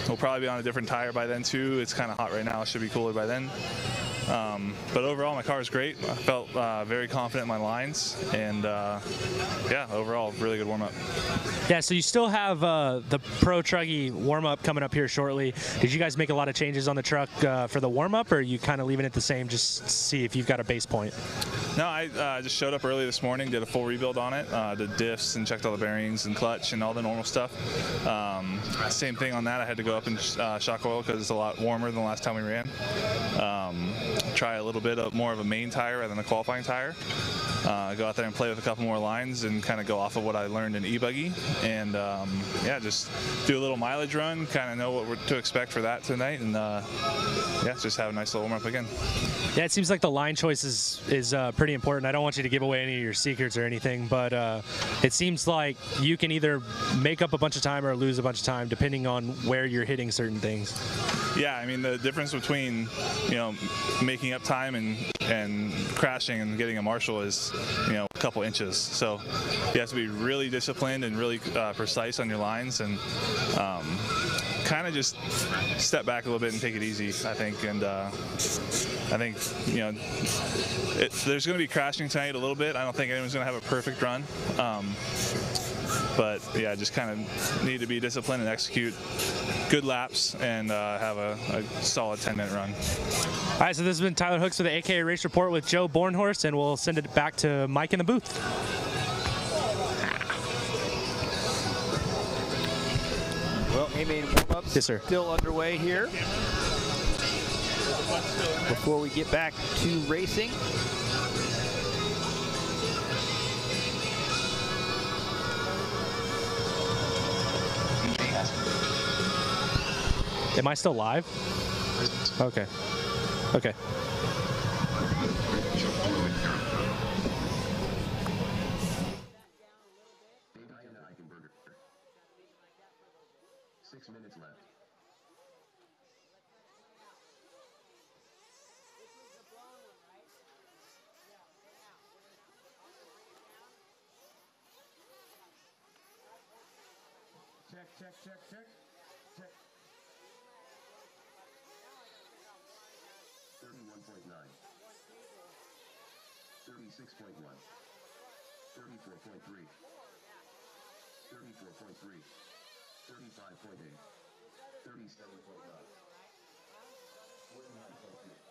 We'll probably be on a different tire by then too. It's kind of hot right now. It should be cooler by then. But overall, my car is great. I felt very confident in my lines, and yeah, overall, really good warm-up. Yeah, so you still have the Pro Truggy warm-up coming up here shortly. Did you guys make a lot of changes on the truck for the warm-up, or are you kind of leaving it the same, just to see if you've got a base point? No, I just showed up early this morning, did a full rebuild on it, did diffs and checked all the bearings and clutch and all the normal stuff. Same thing on that. I had to go up in shock oil because it's a lot warmer than the last time we ran. Try a little bit more of a main tire rather than a qualifying tire. Go out there and play with a couple more lines and kind of go off of what I learned in e-buggy, and yeah, just do a little mileage run, kind of know what we're to expect for that tonight, and yeah, just have a nice little warm-up again. Yeah, it seems like the line choice is pretty important. I don't want you to give away any of your secrets or anything, but it seems like you can either make up a bunch of time or lose a bunch of time depending on where you're hitting certain things. Yeah, I mean, the difference between, making up time and crashing and getting a Marshall is, a couple inches. So you have to be really disciplined and really precise on your lines, and kind of just step back a little bit and take it easy, I think. And I think, there's going to be crashing tonight a little bit. I don't think anyone's going to have a perfect run. But yeah, just kind of need to be disciplined and execute good laps and have a solid 10-minute run. All right, so this has been Tyler Hooks with the AKA Race Report with Joe Bornhorst, and we'll send it back to Mike in the booth. Well, A-main warm-ups still underway here. Before we get back to racing. Am I still live? Okay. Okay. Eichenberger. 6 minutes left. Check, check, check, check. Check. 31.9. 36.1. 34.3. 34.3. 35.8. 37.9. 49.2.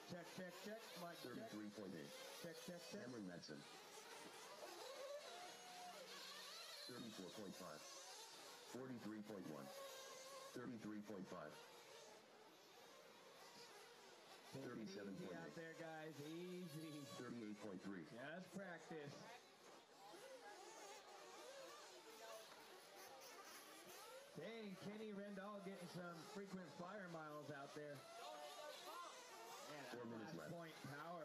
Check, check, check. Mike, check. 33.8. Check, check, check. Cameron Madsen. 34.5. 43.1. 33.5. Easy 37.8. out there, guys. Easy. 38.3. Just practice. Dang, Kenny Rendall getting some frequent flyer miles out there. Man, 4 minutes last left. point power.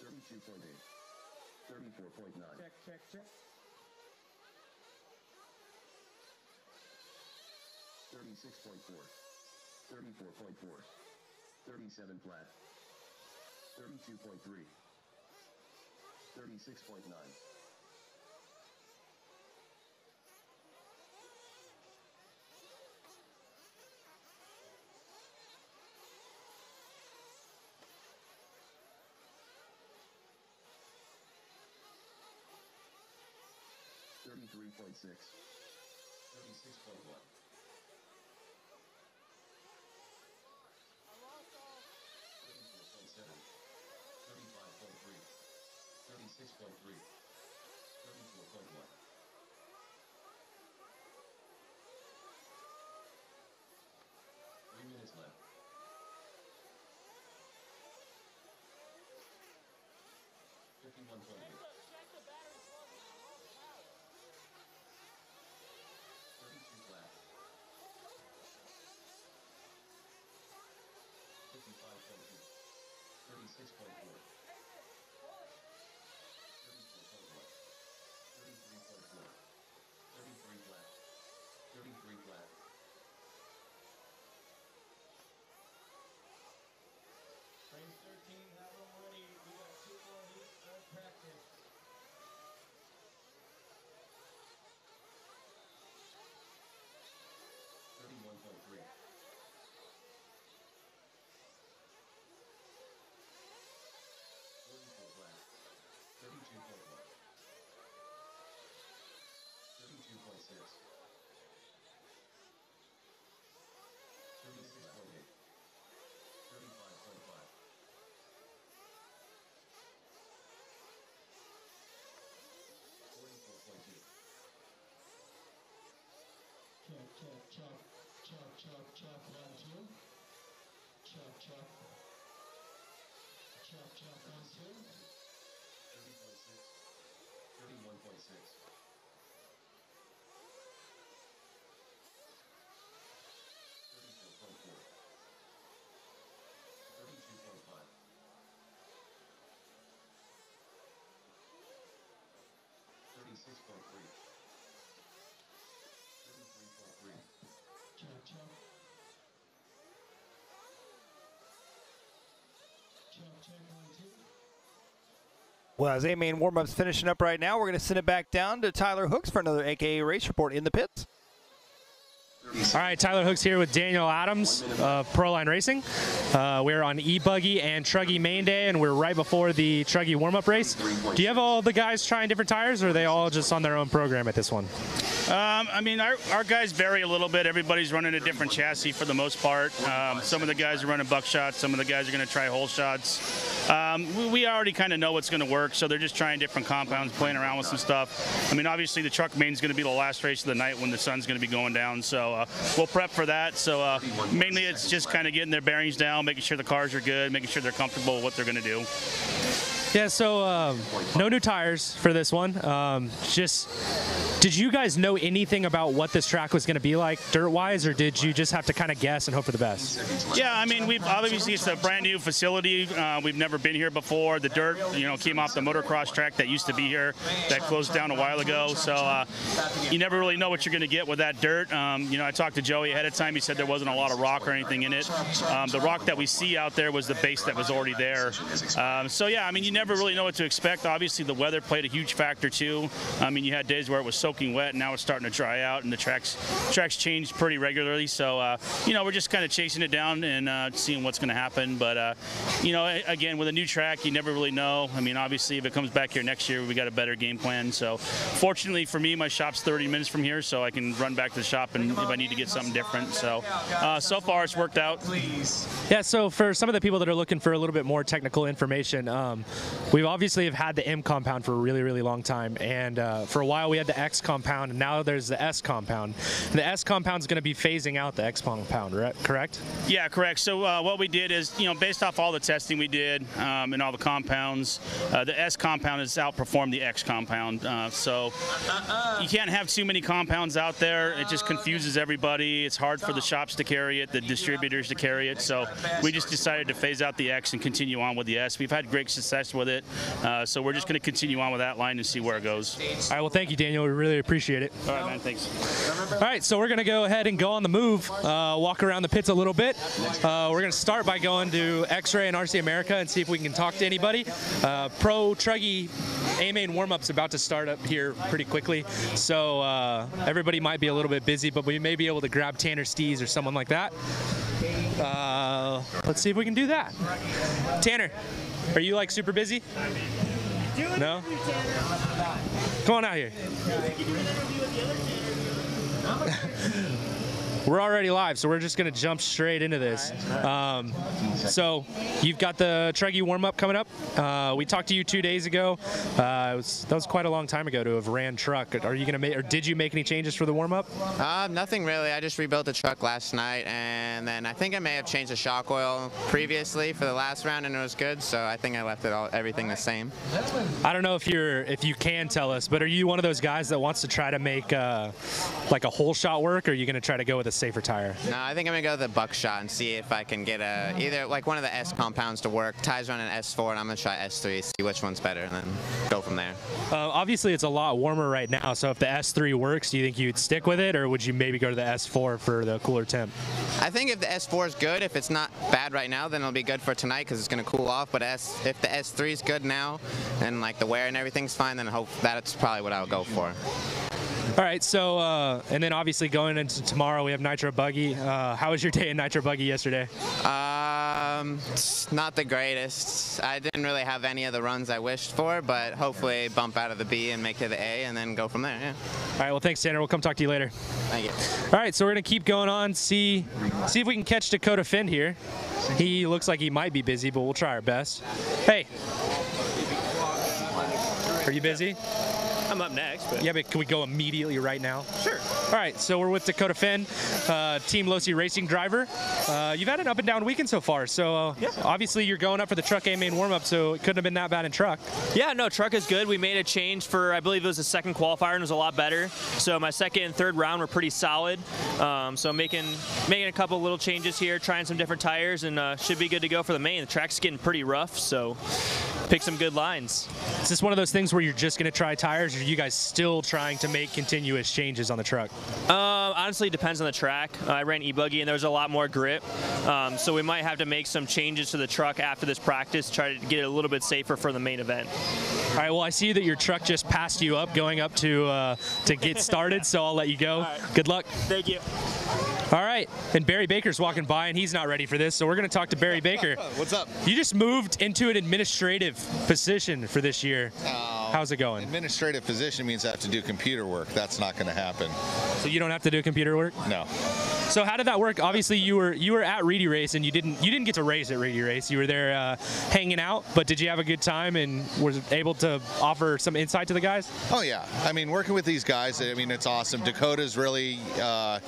32.8. 34.9. Check, check, check. 36.4. 34.4. 37 flat. 32.3. 36.9. 33.6. 36.1. 34.7. 35.3. 36.3. 34.1. 3 minutes left. 51.8. 32 flat. 55.2. 36.4. 34.1. 33.4. 33 flat. 33 flat. Race 13, that one ready. We got 2 more heats of practice. 31.3. 44 flat. 32.1. 32.6. 36.8. 35.5. 44.2. Check, check, check, check, check, check, 1, 2. Check, check. Check, check, 1, 2. 30.6. 31.6. 34.4. 32.5. 36.3. 33.3. Check, check. Check, Well, as A-Main warm-up's finishing up right now, we're going to send it back down to Tyler Hooks for another AKA Race Report in the pits. All right, Tyler Hooks here with Daniel Adams of Proline Racing. We're on e-buggy and Truggy main day, and we're right before the Truggy warm-up race. Do you have all the guys trying different tires, or are they all just on their own program at this one? I mean, our guys vary a little bit. Everybody's running a different chassis for the most part. Some of the guys are running buckshots. Some of the guys are going to try whole shots. We already kind of know what's going to work, so they're just trying different compounds, playing around with some stuff. I mean, obviously the truck main is going to be the last race of the night when the sun's going to be going down, so we'll prep for that. So mainly it's just kind of getting their bearings down, making sure the cars are good, making sure they're comfortable with what they're going to do. Yeah, so no new tires for this one. Did you guys know anything about what this track was going to be like dirt-wise, or did you just have to kind of guess and hope for the best? Yeah, I mean, obviously it's a brand new facility. We've never been here before. The dirt, came off the motocross track that used to be here that closed down a while ago. So you never really know what you're going to get with that dirt. I talked to Joey ahead of time. He said there wasn't a lot of rock or anything in it. The rock that we see out there was the base that was already there. So yeah, I mean, you never really know what to expect. Obviously, the weather played a huge factor too. I mean, you had days where it was soaking wet, and now it's starting to dry out, and the tracks change pretty regularly. So, we're just kind of chasing it down and seeing what's going to happen. But, again, with a new track, you never really know. I mean, obviously, if it comes back here next year, we got a better game plan. So, fortunately for me, my shop's 30 minutes from here, so I can run back to the shop and if I need to get something different. So, so far, it's worked out. Yeah, so for some of the people that are looking for a little bit more technical information, we've obviously have had the M compound for a really, really long time, and for a while we had the X compound, and now there's the S compound. The S compound is going to be phasing out the X compound, right? Correct? Yeah, correct. So what we did is, based off all the testing we did and all the compounds, the S compound has outperformed the X compound. So you can't have too many compounds out there. It just confuses everybody. It's hard for the shops to carry it, the distributors to carry it. So we just decided to phase out the X and continue on with the S. We've had great success with it. So we're just going to continue on with that line and see where it goes. All right, well, thank you, Daniel. We really appreciate it. All right, man, thanks. All right, so we're going to go ahead and go on the move, walk around the pits a little bit. We're going to start by going to X-Ray and RC America and see if we can talk to anybody. Pro Truggy A-Main warm-up's about to start up here pretty quickly, so everybody might be a little bit busy, but we may be able to grab Tanner Stees or someone like that. Let's see if we can do that. Tanner, are you like super busy? No? Come on out here. We're already live, so we're just going to jump straight into this. So you've got the Truggy warm-up coming up. We talked to you 2 days ago. That was quite a long time ago to have ran truck. Are you going to make, or did you make any changes for the warm-up? Nothing really. I just rebuilt the truck last night, and then I think I may have changed the shock oil previously for the last round, and it was good. So I think I left everything the same. I don't know if you can tell us, but are you one of those guys that wants to try to make like a whole shot work, or are you going to try to go with a safer tire? No, I think I'm gonna go with the buckshot and see if I can get either like one of the S compounds to work. Ty's running S4, and I'm gonna try S3, see which one's better, and then go from there. Obviously, it's a lot warmer right now, so if the S3 works, do you think you'd stick with it, or would you maybe go to the S4 for the cooler temp? I think if the S4 is good, if it's not bad right now, then it'll be good for tonight because it's gonna cool off. But if the S3 is good now, and like the wear and everything's fine, then I hope that's probably what I'll go for. All right, so, and then obviously going into tomorrow, we have Nitro Buggy. How was your day in Nitro Buggy yesterday? It's not the greatest. I didn't really have any of the runs I wished for, but hopefully bump out of the B and make it to the A and then go from there, yeah. All right, well, thanks, Tanner. We'll come talk to you later. Thank you. All right, so we're going to keep going on, see if we can catch Dakota Finn here. He looks like he might be busy, but we'll try our best. Hey. Are you busy? I'm up next. But yeah, but can we go immediately right now? Sure. All right, so we're with Dakota Finn, Team Losi Racing driver. You've had an up and down weekend so far, so yeah. Obviously you're going up for the truck A-Main warm-up, so it couldn't have been that bad in truck. Yeah, no, truck is good. We made a change for, I believe it was the second qualifier, and it was a lot better. So my second and third round were pretty solid. So making a couple little changes here, trying some different tires, and should be good to go for the main. The track's getting pretty rough, so pick some good lines. Is this one of those things where you're just going to try tires, or are you guys still trying to make continuous changes on the truck? Honestly, it depends on the track. I ran e-buggy and there was a lot more grip, so we might have to make some changes to the truck after this practice, try to get it a little bit safer for the main event. All right, well, I see that your truck just passed you up going up to get started, so I'll let you go. Right. Good luck. Thank you. All right, and Barry Baker's walking by, and he's not ready for this, so we're going to talk to Barry Baker. What's up? You just moved into an administrative position for this year. How's it going? Administrative position means I have to do computer work. That's not going to happen. So you don't have to do computer work? No. So how did that work? Obviously, you were at Reedy Race, and you didn't get to race at Reedy Race. You were there hanging out, but did you have a good time and were able to offer some insight to the guys? Oh yeah, I mean, working with these guys, I mean, it's awesome. Dakota's really, I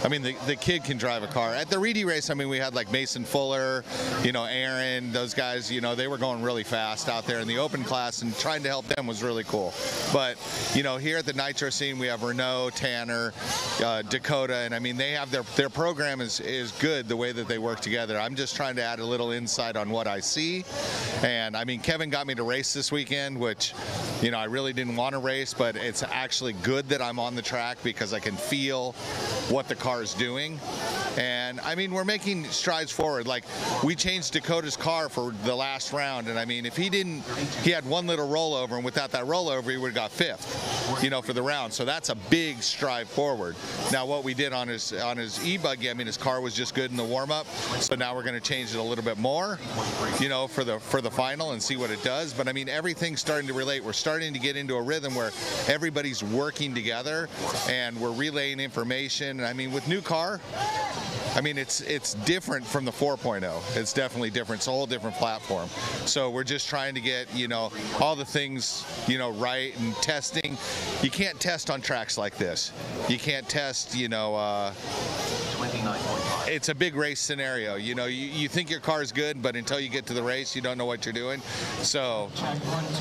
mean, the kid can drive a car. At the Reedy Race, I mean, we had like Mason Fuller, you know, Aaron, those guys, you know, they were going really fast out there in the open class, and trying to help them was really cool. But, you know, here at the Nitro scene, we have Renault, Tanner, Dakota, and I mean, they have their program is good the way that they work together. I'm just trying to add a little insight on what I see. And I mean, Kevin got me to race this weekend, which, you know, I really didn't want to race, but it's actually good that I'm on the track because I can feel what the car is doing. And I mean, we're making strides forward. Like, we changed Dakota's car for the last round, and I mean, if he had one little rollover, and without that rollover, he would have got 5th, you know, for the round. So that's a big stride forward. Now, what we did on his e-buggy, I mean, his car was just good in the warm-up, so now we're going to change it a little bit more, you know, for the final and see what it does. But I mean, everything's starting to relate. We're starting to get into a rhythm where everybody's working together and we're relaying information. And I mean, with new car, I mean, it's different from the 4.0. It's definitely different. It's a whole different platform. So we're just trying to get, you know, all the things, you know, right, and testing. You can't test on tracks like this. You can't test, you know, it's a big race scenario. You know, you think your car is good, but until you get to the race, you don't know what you're doing. So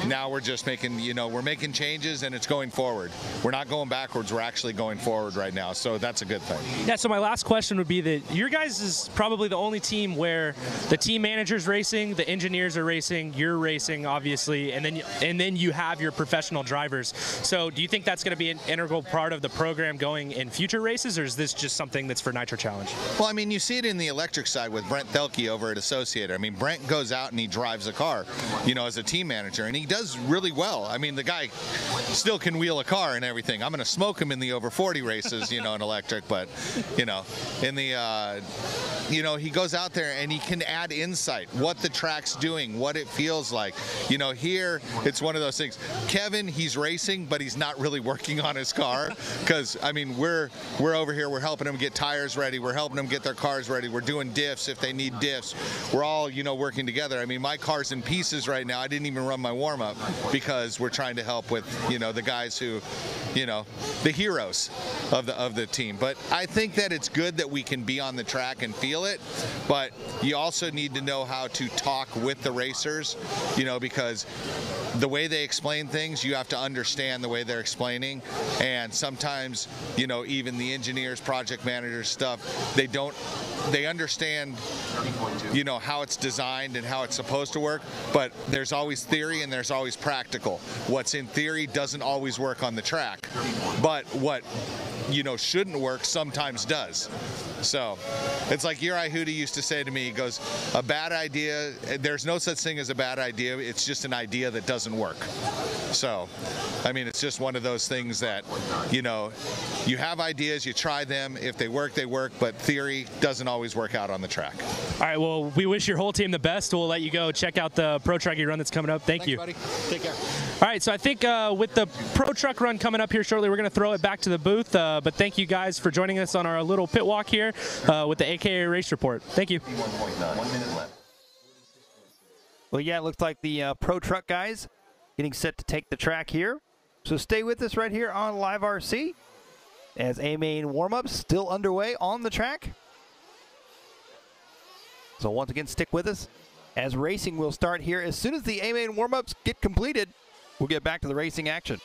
now we're just making, you know, we're making changes, and it's going forward. We're not going backwards. We're actually going forward right now. So that's a good thing. Yeah, so my last question would be that your guys is probably the only team where the team manager's racing, the engineers are racing, you're racing, obviously, and then you have your professional drivers. So do you think that's going to be an integral part of the program going in future races, or is this just something that's for Nitro Challenge? Well, I mean, you see it in the electric side with Brent Thelke over at Associated. I mean, Brent goes out and he drives a car, you know, as a team manager, and he does really well. I mean, the guy still can wheel a car and everything. I'm going to smoke him in the over 40 races, you know, in electric, but, you know, in the, you know, he goes out there and he can add insight, what the track's doing, what it feels like. You know, here, it's one of those things. Kevin, he's racing, but he's not really working on his car because, I mean, we're over here, we're helping him get tires ready, we're helping them get their cars ready, we're doing diffs if they need diffs. We're all, you know, working together. I mean, my car's in pieces right now. I didn't even run my warm-up because we're trying to help with, you know, the guys who, you know, the heroes of the team. But I think that it's good that we can be on the track and feel it, but you also need to know how to talk with the racers, you know, because the way they explain things, you have to understand the way they're explaining. And sometimes, you know, even the engineers, project managers, stuff, they understand, you know, how it's designed and how it's supposed to work, but there's always theory and there's always practical. What's in theory doesn't always work on the track, but what, you know, shouldn't work sometimes does. So it's like Uri Hootie used to say to me, he goes, a bad idea, there's no such thing as a bad idea, it's just an idea that doesn't work. So, I mean, it's just one of those things that, you know, you have ideas, you try them, if they work, they work, but theory doesn't always work out on the track. All right, well, we wish your whole team the best. We'll let you go check out the Pro Truggy run that's coming up. Thanks, you. Buddy. Take care. All right, so I think with the Pro Truck run coming up here shortly, we're going to throw it back to the booth. But thank you guys for joining us on our little pit walk here with the AKA Race Report. Thank you. 1 minute left. Well, yeah, it looks like the Pro Truck guys getting set to take the track here. So stay with us right here on LiveRC as A-Main warm-ups still underway on the track. So once again, stick with us as racing will start here. As soon as the A-Main warm-ups get completed, we'll get back to the racing action.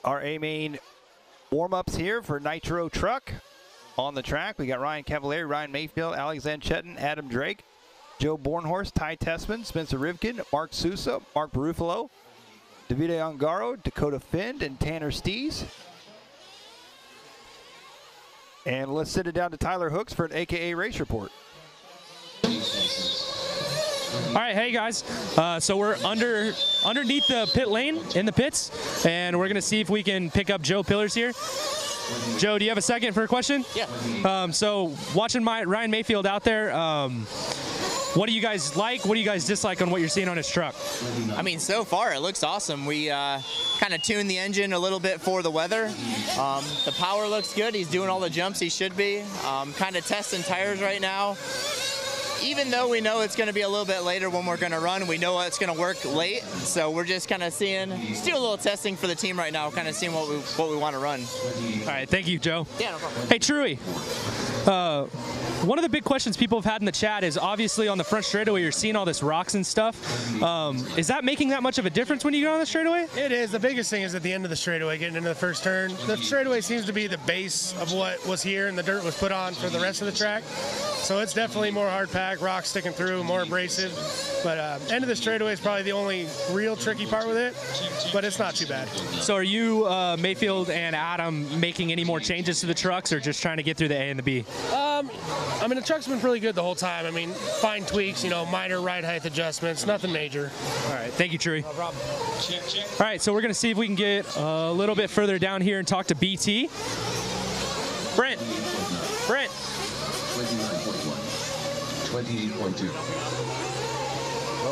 Our A-main warm-ups here for Nitro Truck. On the track, we got Ryan Cavalieri, Ryan Mayfield, Alex Anchettin, Adam Drake, Joe Bornhorst, Ty Tessman, Spencer Rivkin, Mark Sousa, Mark Barufalo, Davide Ongaro, Dakota Finn, and Tanner Stees. And let's send it down to Tyler Hooks for an AKA Race Report. All right, hey guys. So we're underneath the pit lane in the pits, and we're gonna see if we can pick up Joe Pillars here. Joe, do you have a second for a question? Yeah. So watching Ryan Mayfield out there, what do you guys like? What do you guys dislike on what you're seeing on his truck? I mean, so far it looks awesome. We kind of tuned the engine a little bit for the weather. The power looks good. He's doing all the jumps he should be. Kind of testing tires right now. Even though we know it's going to be a little bit later when we're going to run, we know it's going to work late. So we're just kind of doing a little testing for the team right now, kind of seeing what we want to run. All right, thank you, Joe. Yeah, no problem. Hey, Truggy. One of the big questions people have had in the chat is obviously on the front straightaway you're seeing all this rocks and stuff. Is that making that much of a difference when you get on the straightaway? It is. The biggest thing is at the end of the straightaway, getting into the first turn. The straightaway seems to be the base of what was here, and the dirt was put on for the rest of the track. So it's definitely more hard pack, rocks sticking through, more abrasive. But end of the straightaway is probably the only real tricky part with it, but it's not too bad. So are you, Mayfield and Adam, making any more changes to the trucks or just trying to get through the A and the B? I mean, the truck's been really good the whole time. I mean, fine tweaks, minor ride height adjustments, nothing major. All right, thank you, Truggy. No problem. All right, so we're going to see if we can get a little bit further down here and talk to BT. Brent. 28.2.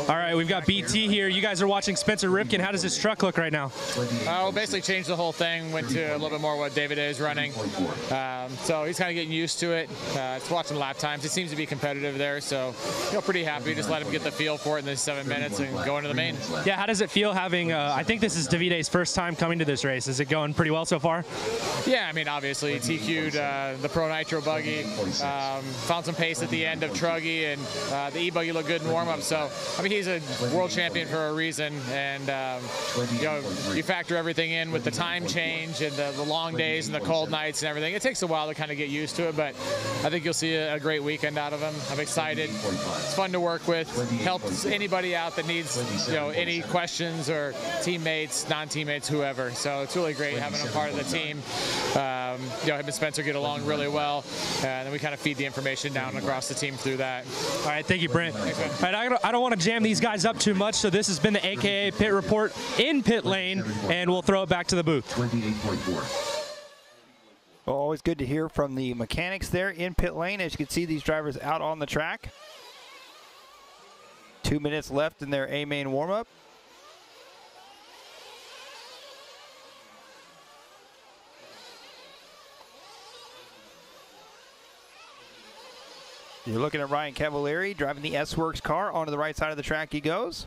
All right, we've got BT here. You guys are watching Spencer Ripken. How does his truck look right now? We'll basically changed the whole thing, went to a little bit more what David is running. So he's kind of getting used to it. It's watching lap times. He seems to be competitive there, so pretty happy. Just let him get the feel for it in the 7 minutes and go into the main. Yeah, how does it feel having, I think this is Davide's first time coming to this race. Is it going pretty well so far? Yeah, I mean, obviously, TQ'd the Pro Nitro buggy, found some pace at the end of Truggy, and the e-buggy looked good in warm-up. So, I mean, he's a world champion for a reason, and you factor everything in with the time change and the long days and the cold nights and everything. It takes a while to kind of get used to it, but I think you'll see a great weekend out of him. I'm excited. It's fun to work with. Helps anybody out that needs any questions or teammates, non-teammates, whoever. So it's really great having him part of the team. Him and Spencer get along really well, and then we kind of feed the information down across the team through that. All right, thank you, Brent. All right, I don't want to jam these guys up too much, so this has been the AKA Pit Report in pit lane, and we'll throw it back to the booth. 28.4. Well, always good to hear from the mechanics there in pit lane. As you can see, these drivers out on the track. 2 minutes left in their A-main warm-up. You're looking at Ryan Cavalieri driving the S-Works car. Onto the right side of the track he goes.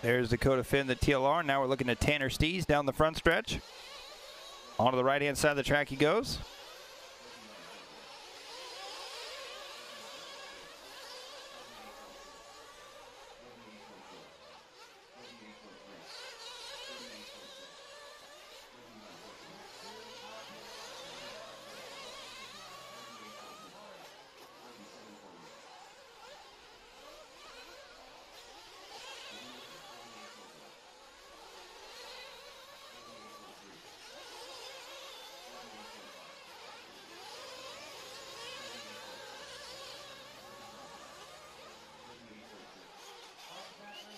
There's Dakota Finn, the TLR. Now we're looking at Tanner Stees down the front stretch. Onto the right-hand side of the track he goes.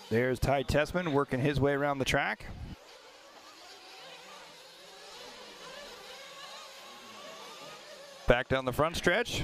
There's Ty Tessman working his way around the track. Back down the front stretch.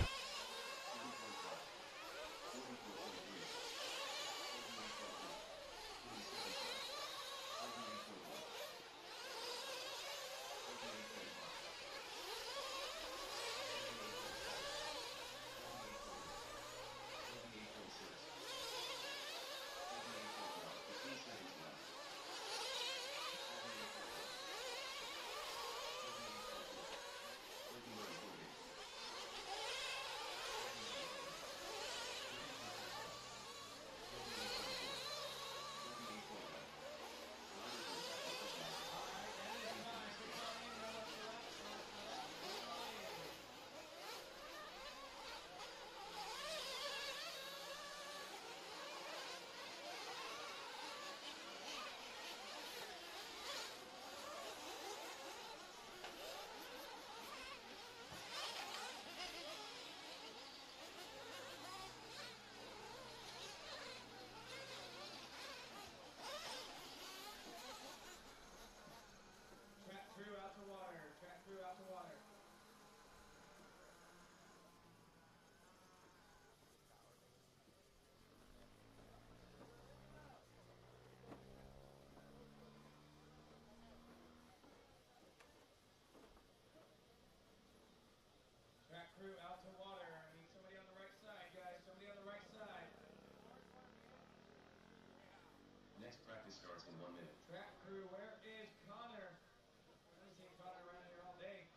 crew, where is Connor? I haven't seen Connor around here all day.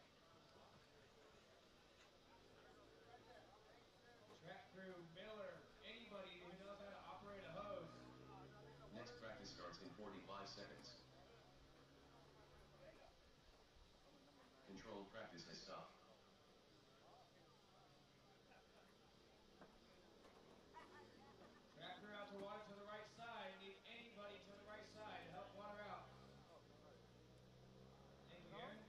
Track crew, Miller, anybody who knows how to operate a hose. Next practice starts in 45 seconds. Controlled practice has stopped. Track crew out to water to the right side. Need anybody to the right side to help water out. Thank you, Aaron.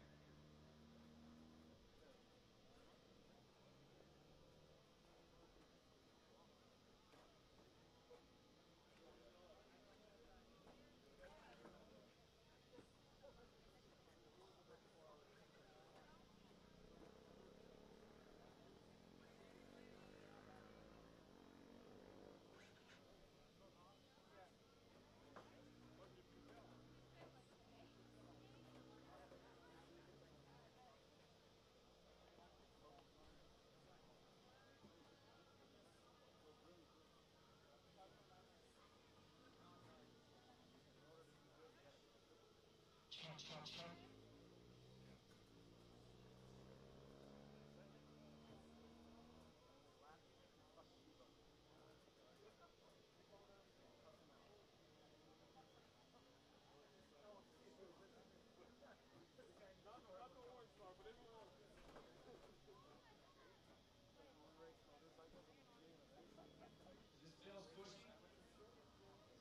This feels pushy.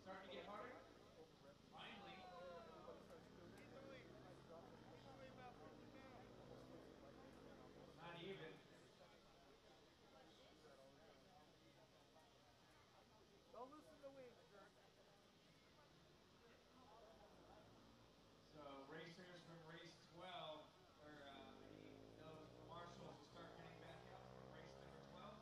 Starting to get harder. Finally. Not even. Don't loosen the wings, Dirk. So racers from race 12, or those marshals will start getting back out from race number 12.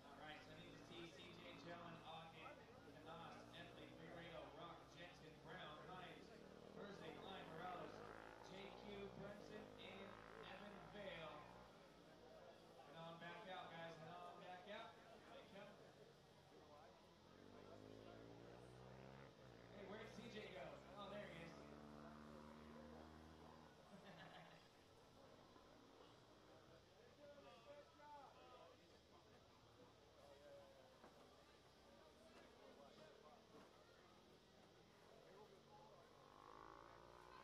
All right, so I need to see CJ, Jellen, Ogden, Canas, Emily, Figueredo, Rock, Jensen, Brown, Hines, Thursday, Klein, Morales, JQ, Brunson, and Evan Vale. Head on back out, guys. Head on back out. They come. Hey, where did CJ go? Oh, there he is.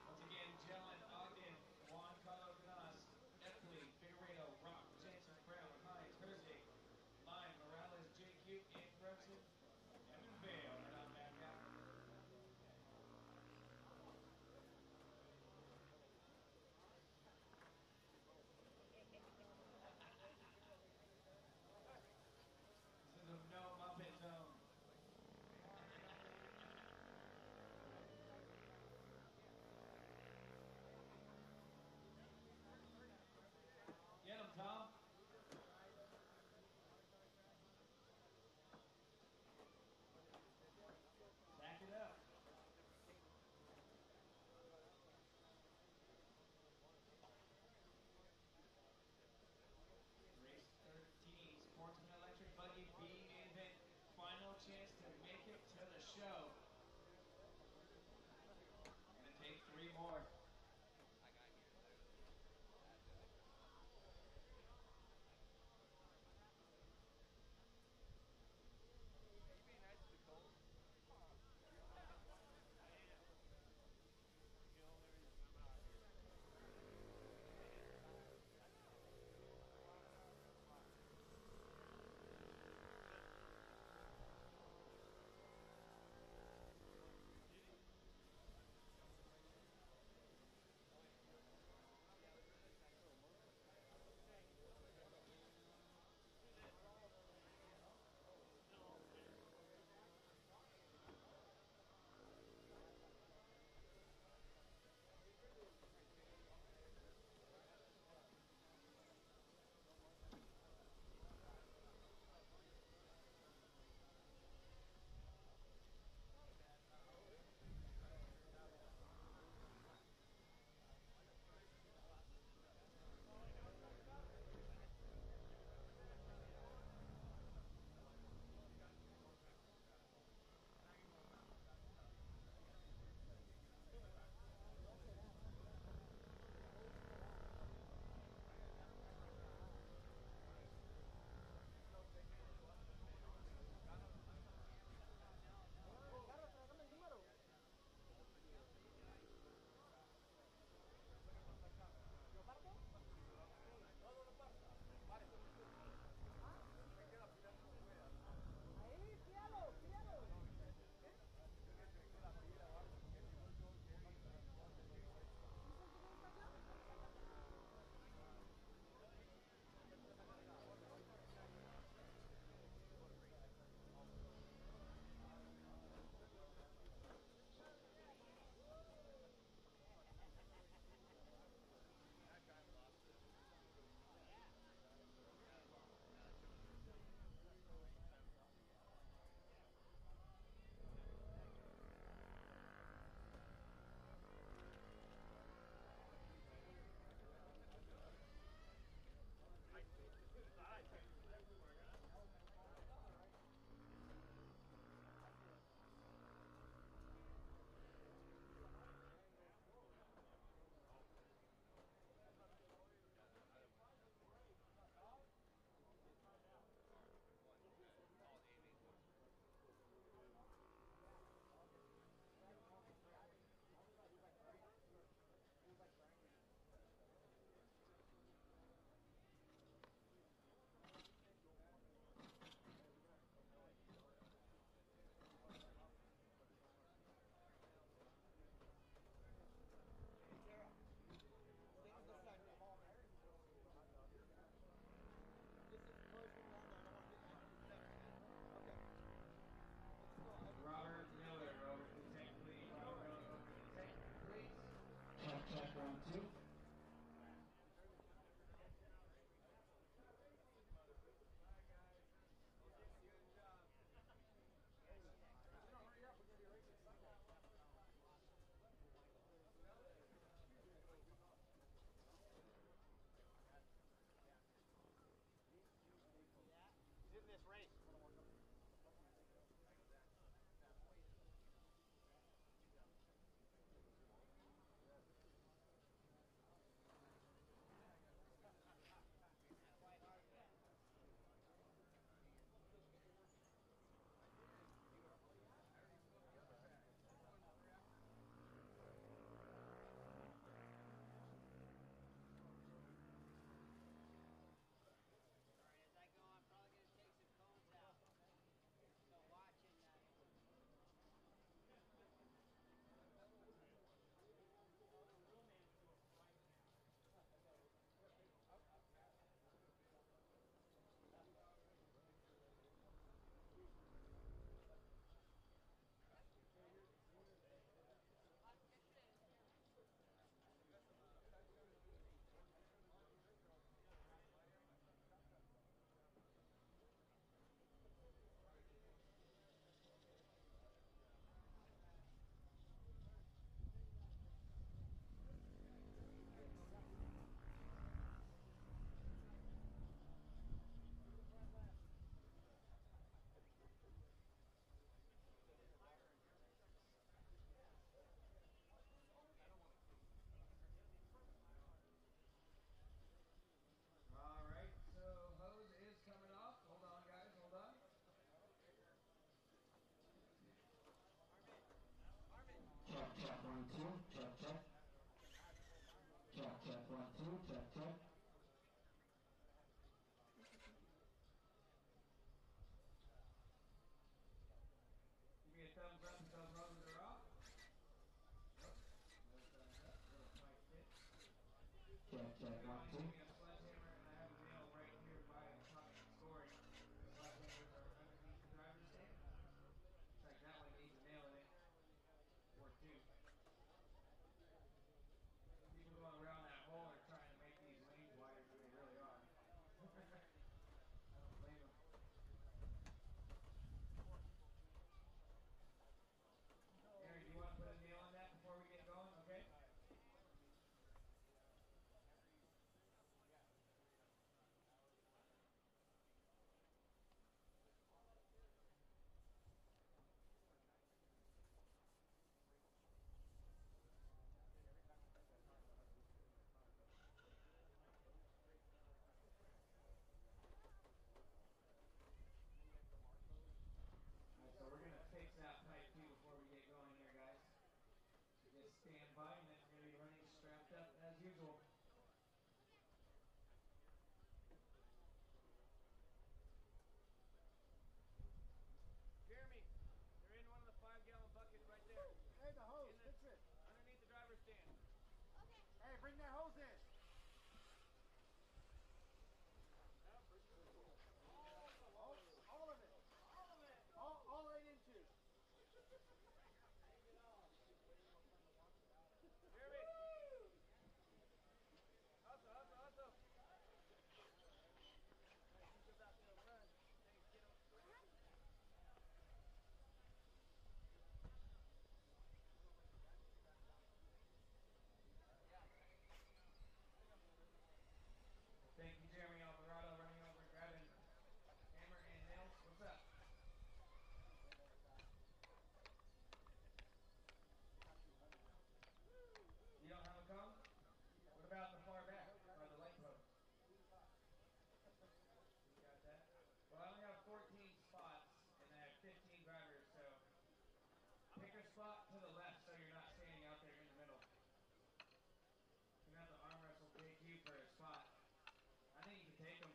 Once again, Jellen, Ogden, Juan Carlos Canas, Epley, Figueredo, Rock, Jensen, Brown, Hines, Thursday, Lime, Morales, JQ, and Brunson. Evan Vale. Head on back out. This is a no Muppet zone. Get him, Tom. Back it up. Race 13, Sportsman Electric Buggy B event. Final chance to make it to the show. Gonna take 3 more. by, and then you're going to be running strapped up as usual. Jeremy, they're in one of the 5-gallon buckets right there. Hey, the hose, fix it. Underneath the driver's stand. Okay. Hey, bring that hose in. All of it. All of it. All 8 inches. Jeremy. Hustle, hustle, hustle. He's about to run. Thanks, kiddo. Thank you, Jeremy Alvarado, running over and grabbing hammer and nails. What's up? You don't have a cone? What about the far back, by the light post? You got that? Well, I only have 14 spots, and I have 15 drivers, so pick a spot to the left so you're not standing out there in the middle. You're going to have to arm wrestle JQ for a spot. I think you can take him.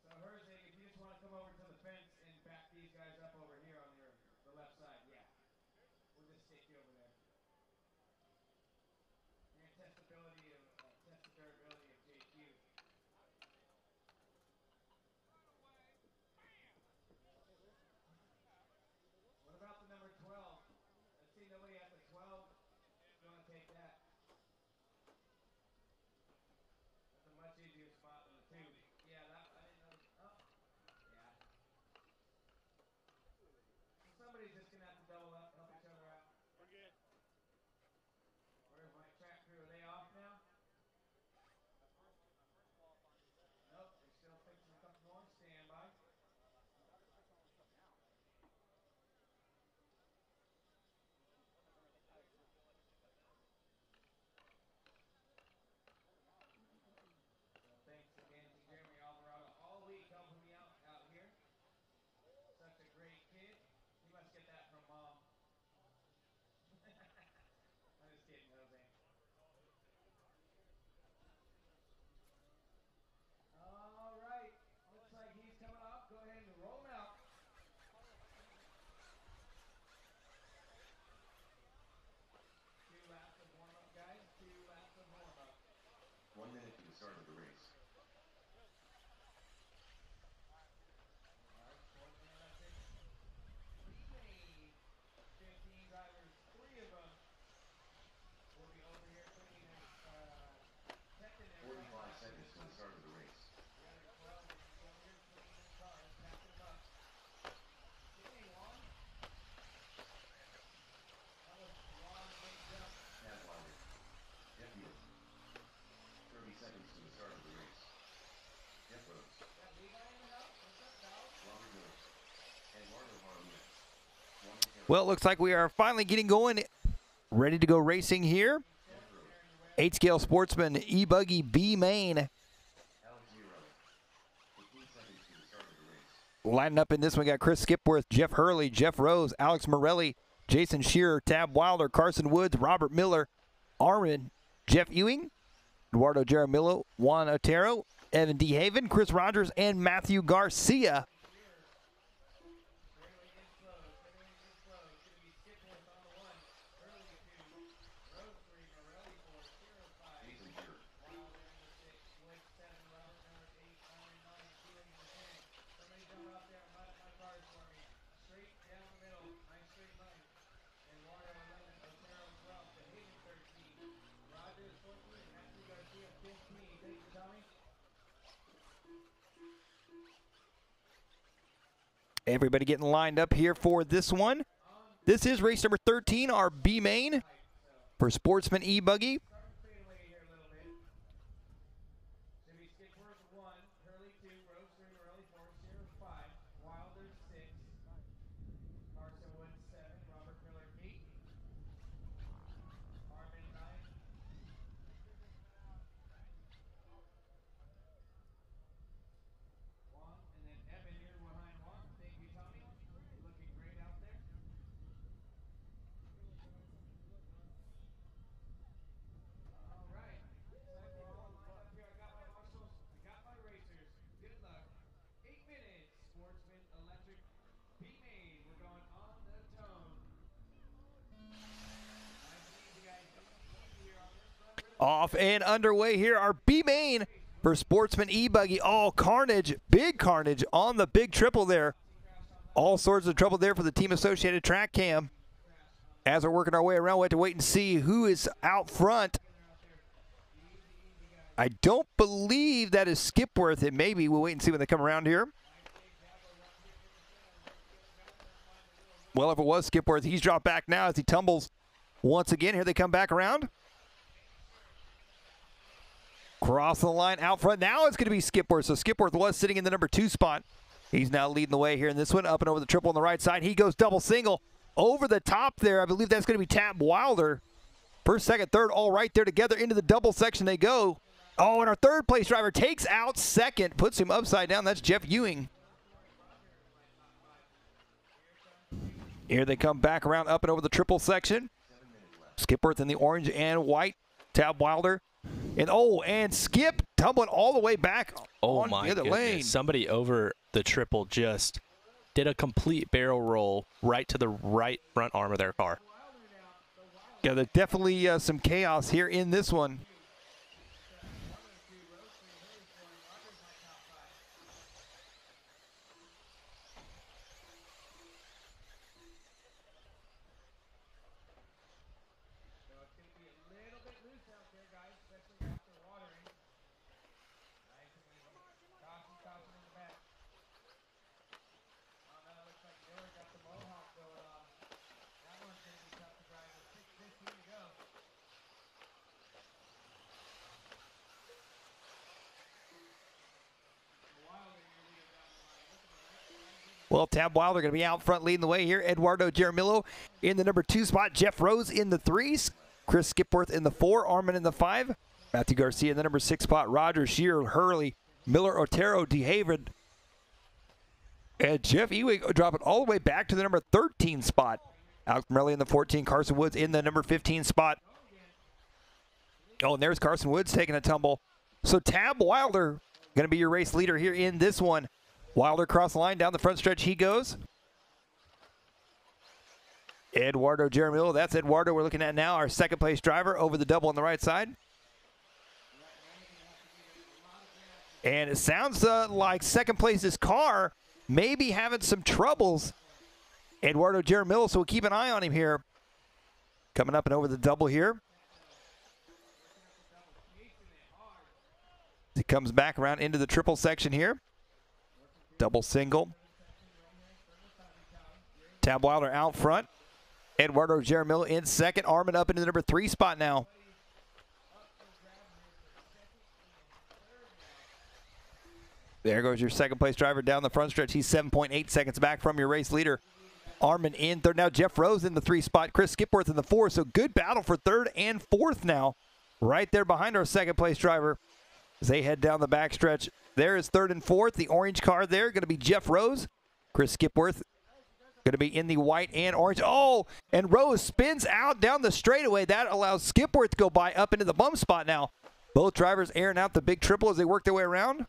So Herzig, if you just want to come over to the fence and back these guys up over here on the left side, yeah. We'll just stick you over there. You're going to test the durability of JQ. What about the number 12? Let's see, nobody at the 12 is going to take that. That's a much easier spot than the 2. Yeah, that, I didn't know. Oh, yeah. So somebody's just going to have to double up, help each other out. We're good. Where's my track crew? Are they off now? Nope, they're still fixing a couple more. Stand by. So thanks again to Jeremy Alvarado all week helping me out here. Such a great kid. You must get that from mom. I'm just kidding, Jose. All right. Looks like he's coming up. Go ahead and roll him out. Two laps of warm-up, guys. 2 laps of warm-up. 1 minute to the start of the race. All right, Sportsman, that's it. 15 drivers, 3 of them will be over here cleaning their, checking their 45 seconds to the start of the race. The other 12 will be over here cleaning their cars, packing them up. Hey, Juan. That was Juan big jump. Tadwiler. Jeff Ewing. 30 seconds to the start of the race. Jeff Rose. Got Levi in the house? What's up, pal? Robert Miller. Eduardo Harmia. Well, it looks like we are finally getting going. Ready to go racing here. 8-scale Sportsman e-buggy B main. Alex Zero. 15 seconds to the start of the race. Lining up in this one, got Chris Skipworth, Jeff Hurley, Jeff Rose, Alex Morelli, Jason Shearer, Tab Wilder, Carson Woods, Robert Miller, Armin, Jeff Ewing, Eduardo Jaramillo, Juan Otero, Evan D. Haven, Chris Rogers, and Matthew Garcia. Everybody getting lined up here for this one. This is race number 13, our B main for Sportsman e-buggy. Jimmy Skipworth 1, Hurley 2, Rose 3, Morelli 4, Shearer 5, Wilder 6, Carson Woods 7, Robert Miller 8, Armin 9, Juan, and then Evan, you're behind Juan. Thank you, Tommy. You're looking great out there. Off and underway here. Our B main for Sportsman e-buggy. All carnage, big carnage on the big triple there. All sorts of trouble there for the Team Associated track cam. As we're working our way around, we have to wait and see who is out front. I don't believe that is Skipworth. It may be. We'll wait and see when they come around here. Well, if it was Skipworth, he's dropped back now as he tumbles once again. Here they come back around. Cross the line out front. Now it's going to be Skipworth. So Skipworth was sitting in the number 2 spot. He's now leading the way here in this one. Up and over the triple on the right side. He goes double single. Over the top there. I believe that's going to be Tab Wilder. First, second, third, all right there together. Into the double section they go. Oh, and our third place driver takes out second. Puts him upside down. That's Jeff Ewing. Here they come back around up and over the triple section. Skipworth in the orange and white. Tab Wilder. And Skip tumbling all the way back on the other lane. Somebody over the triple just did a complete barrel roll right to the right front arm of their car. Yeah, there's definitely some chaos here in this one. Well, Tab Wilder going to be out front leading the way here. Eduardo Jaramillo in the number 2 spot. Jeff Rose in the 3s. Chris Skipworth in the 4. Armin in the 5. Matthew Garcia in the number 6 spot. Roger Shearer, Hurley, Miller, Otero, DeHaven. And Jeff Ewing dropping all the way back to the number 13 spot. Alex Morelli in the 14. Carson Woods in the number 15 spot. Oh, and there's Carson Woods taking a tumble. So Tab Wilder going to be your race leader here in this one. Wilder across the line, down the front stretch he goes. Eduardo Jaramillo, that's Eduardo we're looking at now, our second place driver over the double on the right side. And it sounds like second place's car may be having some troubles. Eduardo Jaramillo, so we'll keep an eye on him here. Coming up and over the double here. He comes back around into the triple section here. Double single. Tab Wilder out front. Eduardo Jaramillo in second. Armin up into the number 3 spot now. There goes your second place driver down the front stretch. He's 7.8 seconds back from your race leader. Armin in third. Now Jeff Rose in the 3 spot. Chris Skipworth in the 4. So good battle for third and fourth now. Right there behind our second place driver as they head down the backstretch. There is third and fourth. The orange car there going to be Jeff Rose. Chris Skipworth going to be in the white and orange. Oh, and Rose spins out down the straightaway. That allows Skipworth to go by up into the bump spot now. Both drivers airing out the big triple as they work their way around.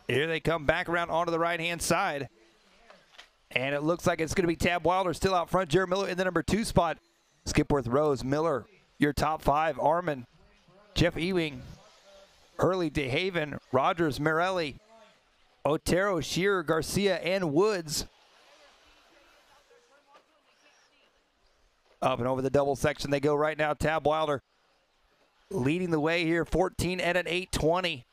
Here they come back around onto the right-hand side. And it looks like it's going to be Tab Wilder still out front. Jaramillo in the number 2 spot. Skipworth, Rose, Miller, your top 5. Armin, Jeff Ewing, Hurley, DeHaven, Rogers, Morelli, Otero, Shearer, Garcia, and Woods. Up and over the double section they go right now. Tab Wilder leading the way here. 14 at an 8:20.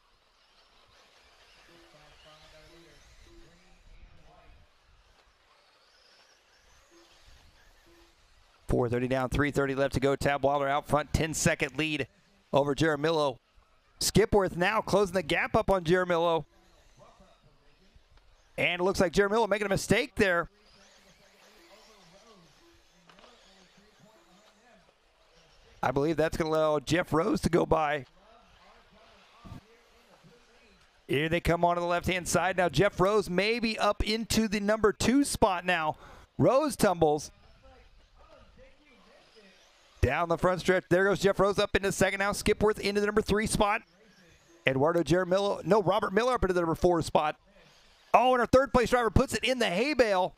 4:30 down, 3:30 left to go. Tab Wilder out front, 10-second lead over Jaramillo. Skipworth now closing the gap up on Jaramillo. And it looks like Jaramillo making a mistake there. I believe that's going to allow Jeff Rose to go by. Here they come onto the left-hand side. Now Jeff Rose may be up into the number 2 spot now. Rose tumbles. Down the front stretch. There goes Jeff Rose up into second now. Skipworth into the number 3 spot. Eduardo Jaramillo, no, Robert Miller up into the number 4 spot. Oh, and our third place driver puts it in the hay bale.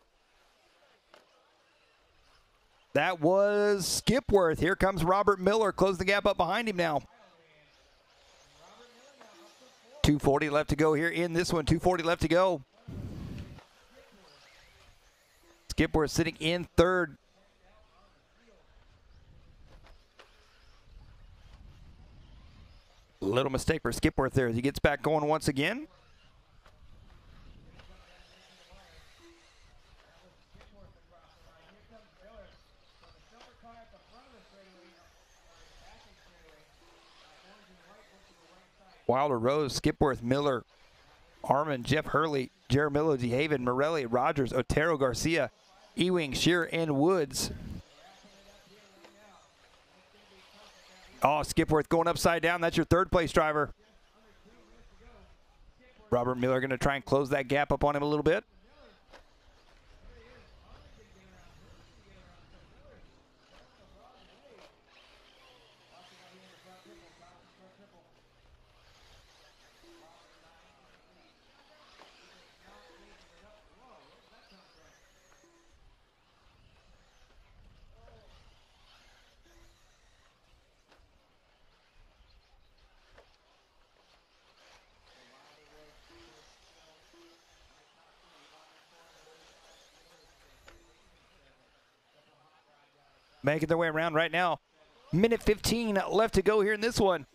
That was Skipworth. Here comes Robert Miller. Close the gap up behind him now. 240 left to go here in this one. 240 left to go. Skipworth sitting in third. Little mistake for Skipworth there as he gets back going once again. Wilder, Rose, Skipworth, Miller, Armin, Jeff Hurley, Jaramillo, DeHaven, Morelli, Rogers, Otero, Garcia, Ewing, Shearer, and Woods. Oh, Skipworth going upside down. That's your third place driver. Robert Miller going to try and close that gap up on him a little bit. Making their way around right now. Minute 15 left to go here in this one.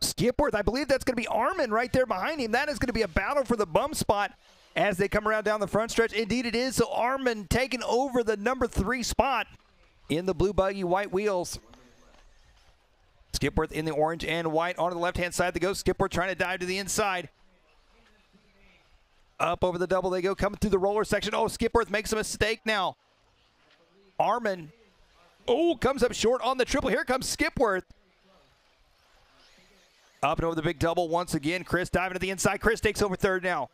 Skipworth, I believe that's going to be Armin right there behind him. That is going to be a battle for the bum spot as they come around down the front stretch. Indeed it is. So Armin taking over the number 3 spot in the blue buggy, white wheels. Skipworth in the orange and white on the left-hand side they go. Skipworth trying to dive to the inside. Up over the double they go, coming through the roller section. Oh, Skipworth makes a mistake now. Armin, oh, comes up short on the triple. Here comes Skipworth. Up and over the big double once again. Chris diving to the inside. Chris takes over third now.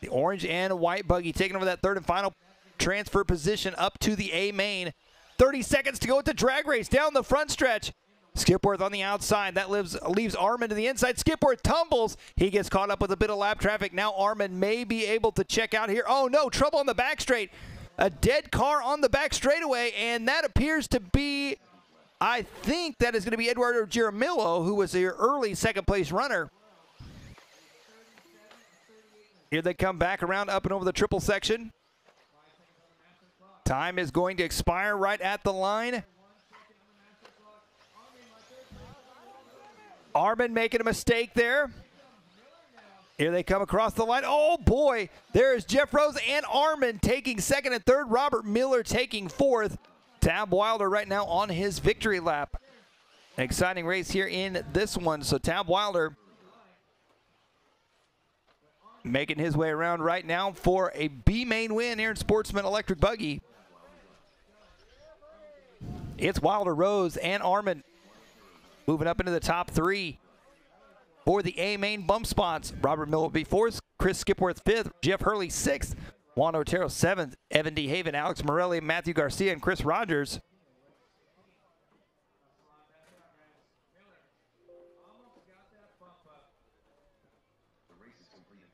The orange and white buggy taking over that third and final transfer position up to the A main. 30 seconds to go with the drag race down the front stretch. Skipworth on the outside. That leaves Armin to the inside. Skipworth tumbles. He gets caught up with a bit of lap traffic. Now Armin may be able to check out here. Oh, no, trouble on the back straight. A dead car on the back straightaway, and that appears to be, I think that is going to be Eduardo Jaramillo, who was their early second-place runner. Here they come back around up and over the triple section. Time is going to expire right at the line. Armin making a mistake there. Here they come across the line. Oh, boy. There's Jeff Rose and Armin taking second and third. Robert Miller taking fourth. Tab Wilder right now on his victory lap. An exciting race here in this one. So Tab Wilder making his way around right now for a B main win here in Sportsman Electric Buggy. It's Wilder, Rose, and Armin moving up into the top 3. For the A main bump spots, Robert Miller will be 4th, Chris Skipworth 5th, Jeff Hurley 6th, Juan Otero 7th, Evan DeHaven, Alex Morelli, Matthew Garcia, and Chris Rogers. The race is completed.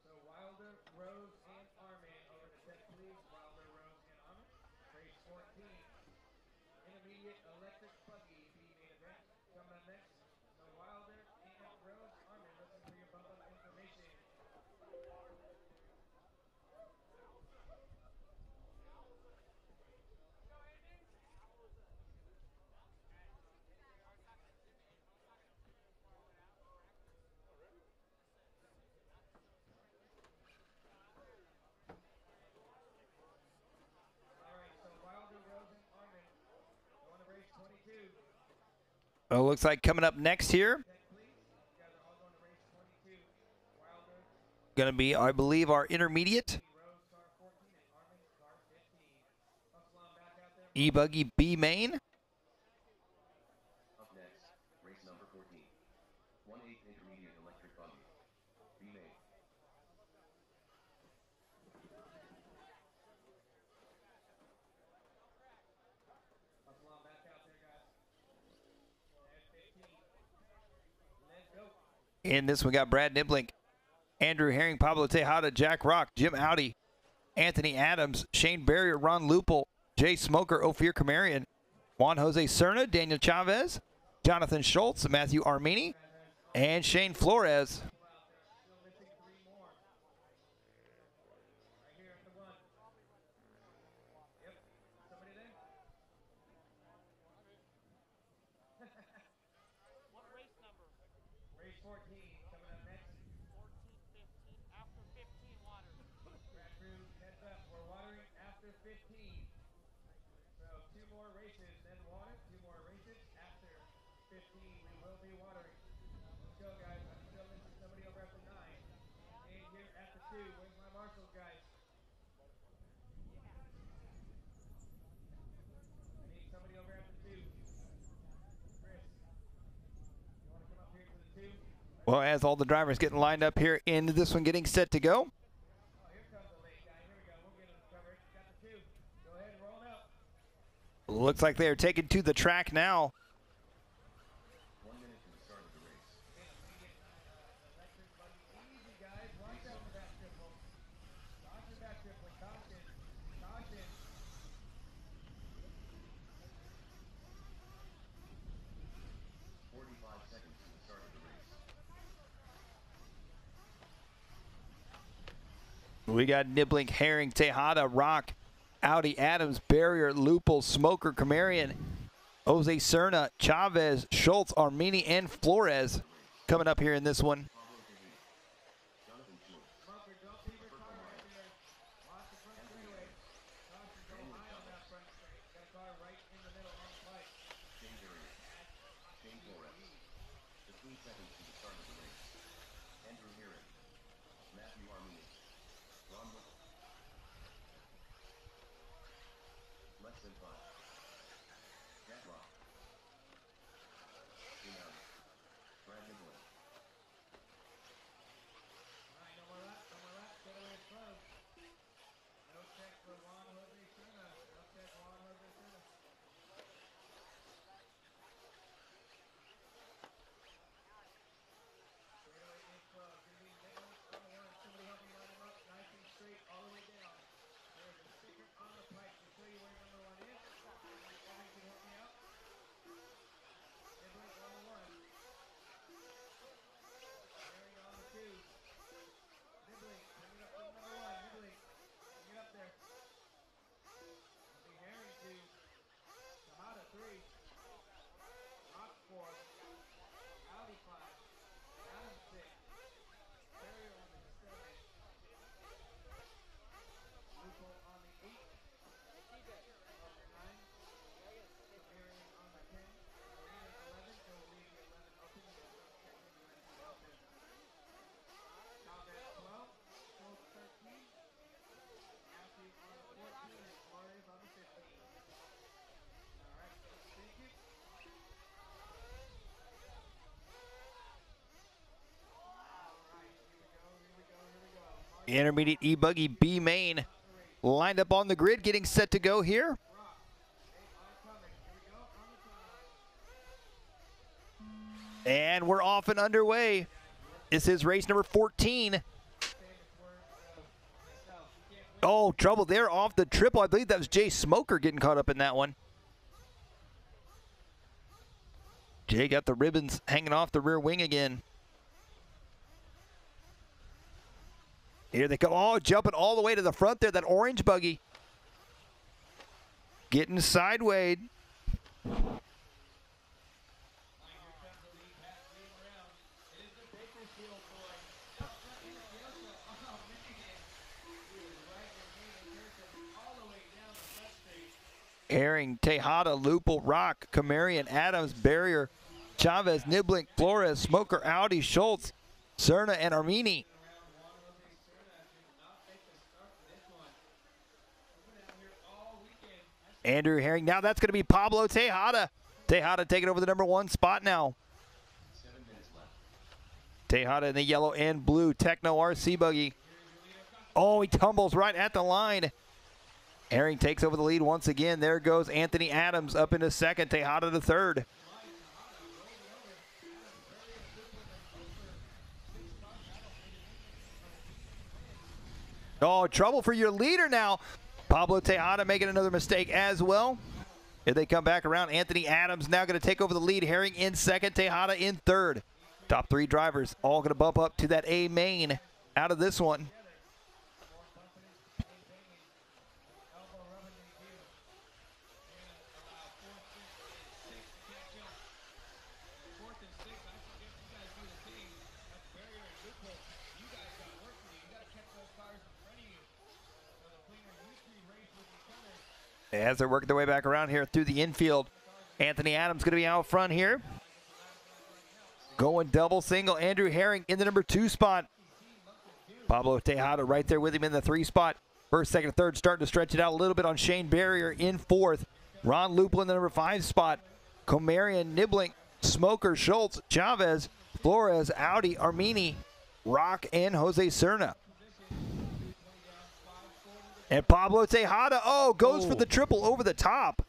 So Wilder, Rose, and Armin over the set, please. Wilder, Rose, and Armin. Race 14. Intermediate electric buggy B main event. Coming up next. So Wilder and Rose, Armin, listen for your bump up information. Oh, looks like coming up next here, going to be, I believe, our intermediate e-buggy B main. Up next, race number 14. 1/8 intermediate electric buggy. B main. In this, we got Brad Niblink, Andrew Herring, Pablo Tejada, Jack Rock, Jim Audi, Anthony Adams, Shane Barrier, Ron Lupel, Jay Smoker, Ophir Kamarian, Juan Jose Cerna, Daniel Chavez, Jonathan Schultz, Matthew Armini, and Shane Flores. Well, as all the drivers getting lined up here into this one, getting set to go. Looks like they are taken to the track now. We got Niblink, Herring, Tejada, Rock, Audi, Adams, Barrier, Lupel, Smoker, Kamarian, Jose Cerna, Chavez, Schultz, Armini, and Flores coming up here in this one. Intermediate e-buggy B main lined up on the grid, getting set to go here. And we're off and underway. This is race number 14. Oh, trouble there off the triple. I believe that was Jay Smoker getting caught up in that one. Jay got the ribbons hanging off the rear wing again. Here they come. Oh, jumping all the way to the front there, that orange buggy. Getting sideways. Herring, Tejada, Lupel, Rock, Kamarian, Adams, Barrier, Chavez, Niblink, Flores, Smoker, Audi, Schultz, Cerna, and Armini. Andrew Herring. Now that's going to be Pablo Tejada. Tejada taking over the #1 spot now. 7 minutes left. Tejada in the yellow and blue Techno RC buggy. Oh, he tumbles right at the line. Herring takes over the lead once again. There goes Anthony Adams up into second. Tejada to third. Oh, trouble for your leader now. Pablo Tejada making another mistake as well. If they come back around, Anthony Adams now going to take over the lead. Herring in second, Tejada in third. Top three drivers all going to bump up to that A main out of this one. As they're working their way back around here through the infield, Anthony Adams going to be out front here. Going double single, Andrew Herring in the number 2 spot. Pablo Tejada right there with him in the 3 spot. First, second, third, starting to stretch it out a little bit on Shane Barrier in 4th. Ron Lupel in the number 5 spot. Comarian, Nibbling, Smoker, Schultz, Chavez, Flores, Audi, Armini, Rock, and Jose Serna. And Pablo Tejada, goes for the triple over the top.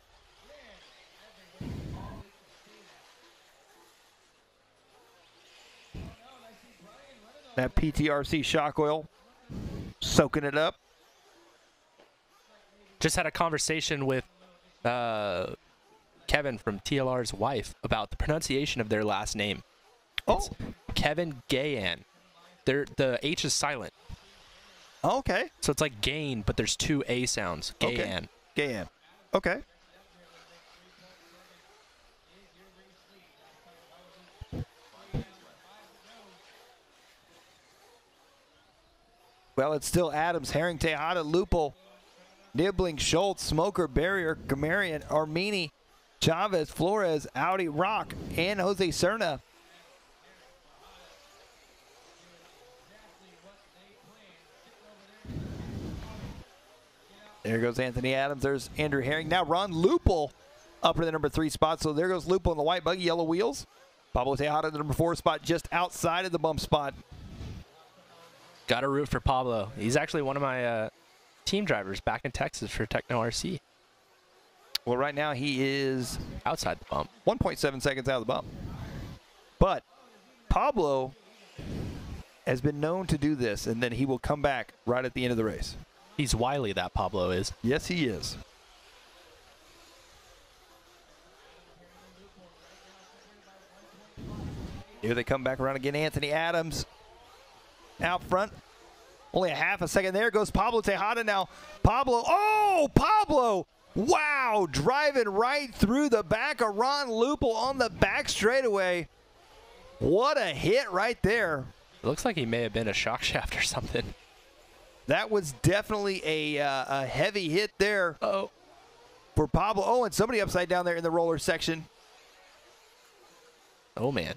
That PTRC shock oil, soaking it up. Just had a conversation with Kevin from TLR's wife about the pronunciation of their last name. It's Kevin Gayan. The H is silent. Okay. So it's like gain, but there's 2 A sounds. Gayan. Gayan. Okay. Well, it's still Adams, Herring, Tejada, Lupel, Nibbling, Schultz, Smoker, Barrier, Gamarian, Armini, Chavez, Flores, Audi, Rock, and Jose Serna. There goes Anthony Adams. There's Andrew Herring. Now Ron Lupel up in the number 3 spot. So there goes Lupel in the white buggy, yellow wheels. Pablo Tejada in the number 4 spot, just outside of the bump spot. Got to root for Pablo. He's actually one of my team drivers back in Texas for Techno RC. Well, right now he is outside the bump. 1.7 seconds out of the bump. But Pablo has been known to do this, and then he will come back right at the end of the race. He's wily, that Pablo is. Yes, he is. Here they come back around again. Anthony Adams out front. Only a half a second. There goes Pablo Tejada now. Pablo. Oh, Pablo. Wow. Driving right through the back of Ron Lupel on the back straightaway. What a hit right there. It looks like he may have been a shock shaft or something. That was definitely a heavy hit there for Pablo. Oh, and somebody upside down there in the roller section. Oh, man.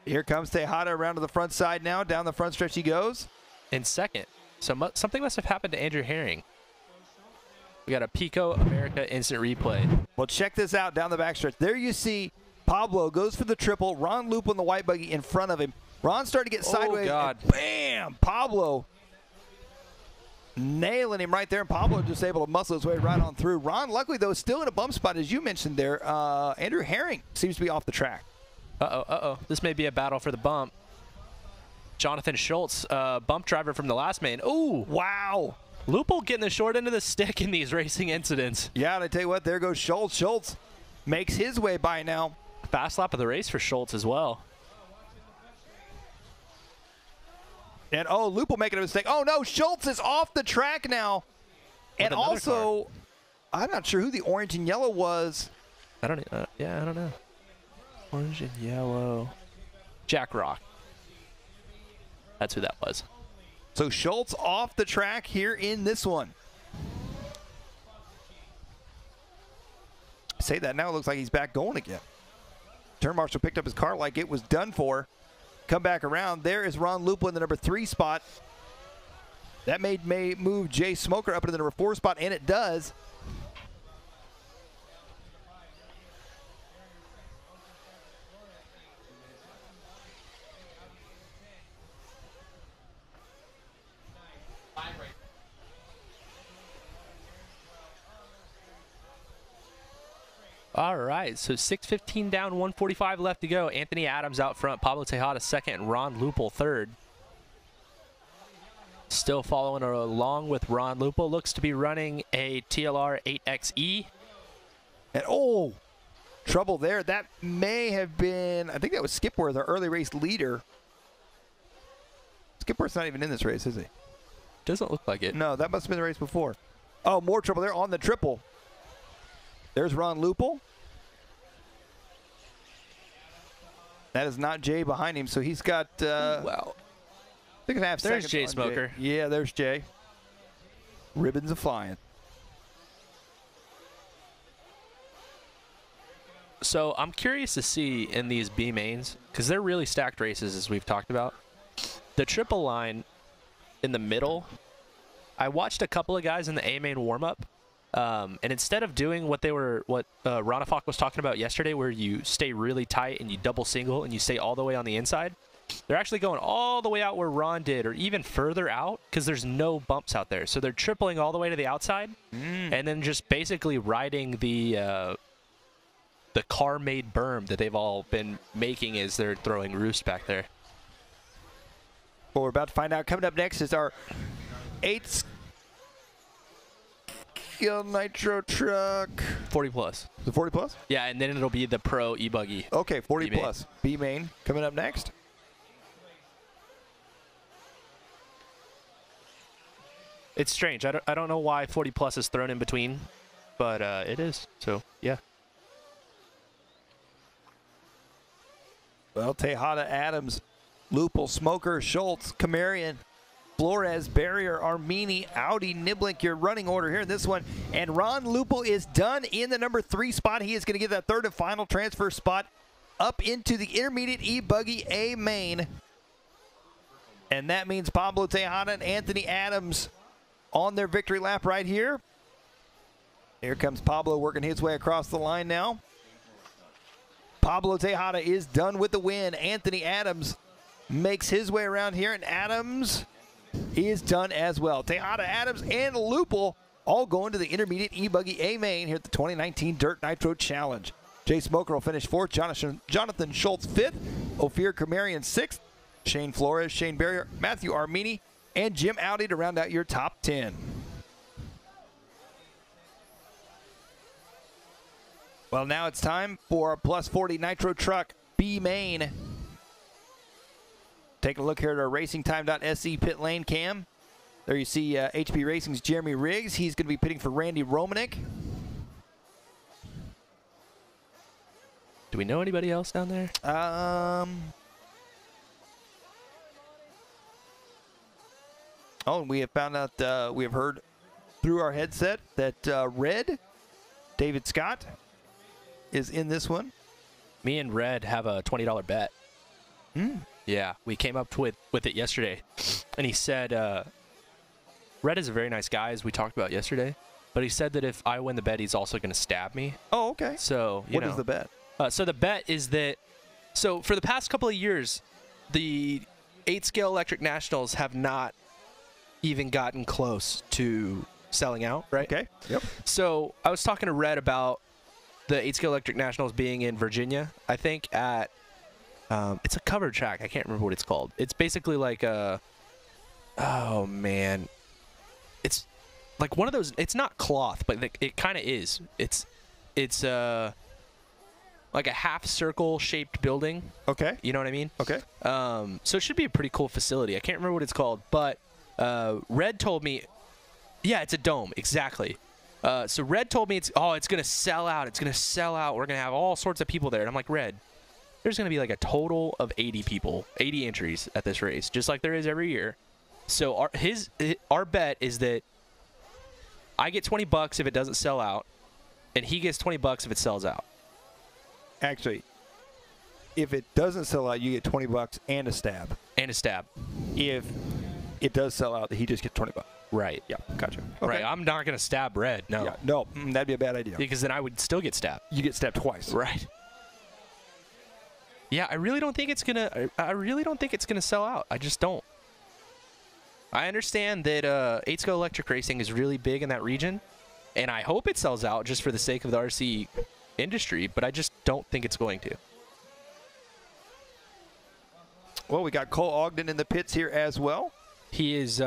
Here comes Tejada around to the front side now. Down the front stretch he goes. In second. So something must have happened to Andrew Herring. We got a Pico America instant replay. Well, check this out down the backstretch. There you see Pablo goes for the triple. Ron Lupel in the white buggy in front of him. Ron started to get sideways. Oh, God. And bam! Pablo nailing him right there. And Pablo just able to muscle his way right on through. Ron, luckily, though, still in a bump spot, as you mentioned there. Andrew Herring seems to be off the track. Uh-oh. This may be a battle for the bump. Jonathan Schultz, bump driver from the last main. Ooh. Wow. Lupel getting the short end of the stick in these racing incidents. Yeah, and I tell you what, there goes Schultz. Schultz makes his way by now. Fast lap of the race for Schultz as well. And, Lupel making a mistake. Oh, no, Schultz is off the track now. And also, I'm not sure who the orange and yellow was. I don't know. Orange and yellow. Jack Rock. That's who that was. So Schultz off the track here in this one. Say that now, it looks like he's back going again. Turn marshal picked up his car like it was done for. Come back around. There is Ron Lupel in the number 3 spot. That may move Jay Smoker up into the number 4 spot, and it does. All right, so 6:15 down, 1:45 left to go. Anthony Adams out front, Pablo Tejada second, and Ron Lupel third. Still following along with Ron Lupo. Looks to be running a TLR 8XE. And oh, trouble there. That may have been, I think that was Skipworth, our early race leader. Skipworth's not even in this race, is he? Doesn't look like it. No, that must have been the race before. Oh, more trouble there on the triple. There's Ron Lupo. That is not Jay behind him, so he's got, wow. 6.5 seconds. There's Jay on Smoker. Yeah, there's Jay. Ribbons are flying. So I'm curious to see in these B mains, because they're really stacked races as we've talked about. The triple line in the middle, I watched a couple of guys in the A main warm-up, and instead of doing what Ronafok was talking about yesterday, where you stay really tight and you double single and you stay all the way on the inside, they're actually going all the way out where Ron did, or even further out, because there's no bumps out there. So they're tripling all the way to the outside, and then just basically riding the car-made berm that they've all been making as they're throwing roost back there. Well, we're about to find out. Coming up next is our 8-skill Nitro truck. 40 plus. The 40 plus? Yeah, and then it'll be the Pro e-buggy. Okay, 40 plus. B main coming up next. It's strange. I don't know why 40 plus is thrown in between, but it is. So, yeah. Well, Tejada, Adams, Lupel, Smoker, Schultz, Kamarian, Flores, Barrier, Armini, Audi, Niblick, your running order here in this one. And Ron Lupel is done in the number 3 spot. He is going to get that third and final transfer spot up into the intermediate e-buggy A main. And that means Pablo Tejada and Anthony Adams on their victory lap right here. Here comes Pablo working his way across the line now. Pablo Tejada is done with the win. Anthony Adams makes his way around here, and Adams is done as well. Tejada, Adams, and Lupel all going to the intermediate e-buggy A main here at the 2019 Dirt Nitro Challenge. Jay Smoker will finish 4th, Jonathan Schultz 5th, Ophir Kamarian 6th, Shane Flores, Shane Barrier, Matthew Armini, and Jim Audi to round out your top 10. Well, now it's time for a plus 40 Nitro truck B main. Taking a look here at our racingtime.se pit lane cam. There you see HB Racing's Jeremy Riggs. He's going to be pitting for Randy Romanek. Do we know anybody else down there? Oh, and we have found out, we have heard through our headset that Red, David Scott, is in this one. Me and Red have a $20 bet. Yeah, we came up with it yesterday. And he said, Red is a very nice guy, as we talked about yesterday. But he said that if I win the bet, he's also going to stab me. Oh, okay. So, what is the bet? So the bet is that, so for the past couple of years, the 8-scale Electric Nationals have not even gotten close to selling out, right? Okay. Yep. So I was talking to Red about the 8-scale Electric Nationals being in Virginia, I think at, it's a covered track. I can't remember what it's called. It's basically like a, oh man. It's like one of those, it's not cloth, but it kind of is. It's like a half circle shaped building. Okay. You know what I mean? Okay. So it should be a pretty cool facility. I can't remember what it's called, but Red told me, yeah, it's a dome, exactly. So Red told me it's going to sell out. It's going to sell out. We're going to have all sorts of people there. And I'm like, Red, there's going to be like a total of 80 people, 80 entries at this race, just like there is every year. So our bet is that I get $20 if it doesn't sell out, and he gets $20 if it sells out. Actually, if it doesn't sell out, you get $20 and a stab. And a stab. If it does sell out, he just gets $20. Right. Yeah, gotcha. Okay. Right. I'm not going to stab Red. No. Yeah, no, that'd be a bad idea. Because then I would still get stabbed. You get stabbed twice. Right. Yeah, I really don't think it's gonna. I really don't think it's gonna sell out. I just don't. I understand that 8-scale electric racing is really big in that region, and I hope it sells out just for the sake of the RC industry. But I just don't think it's going to. Well, we got Cole Ogden in the pits here as well. He is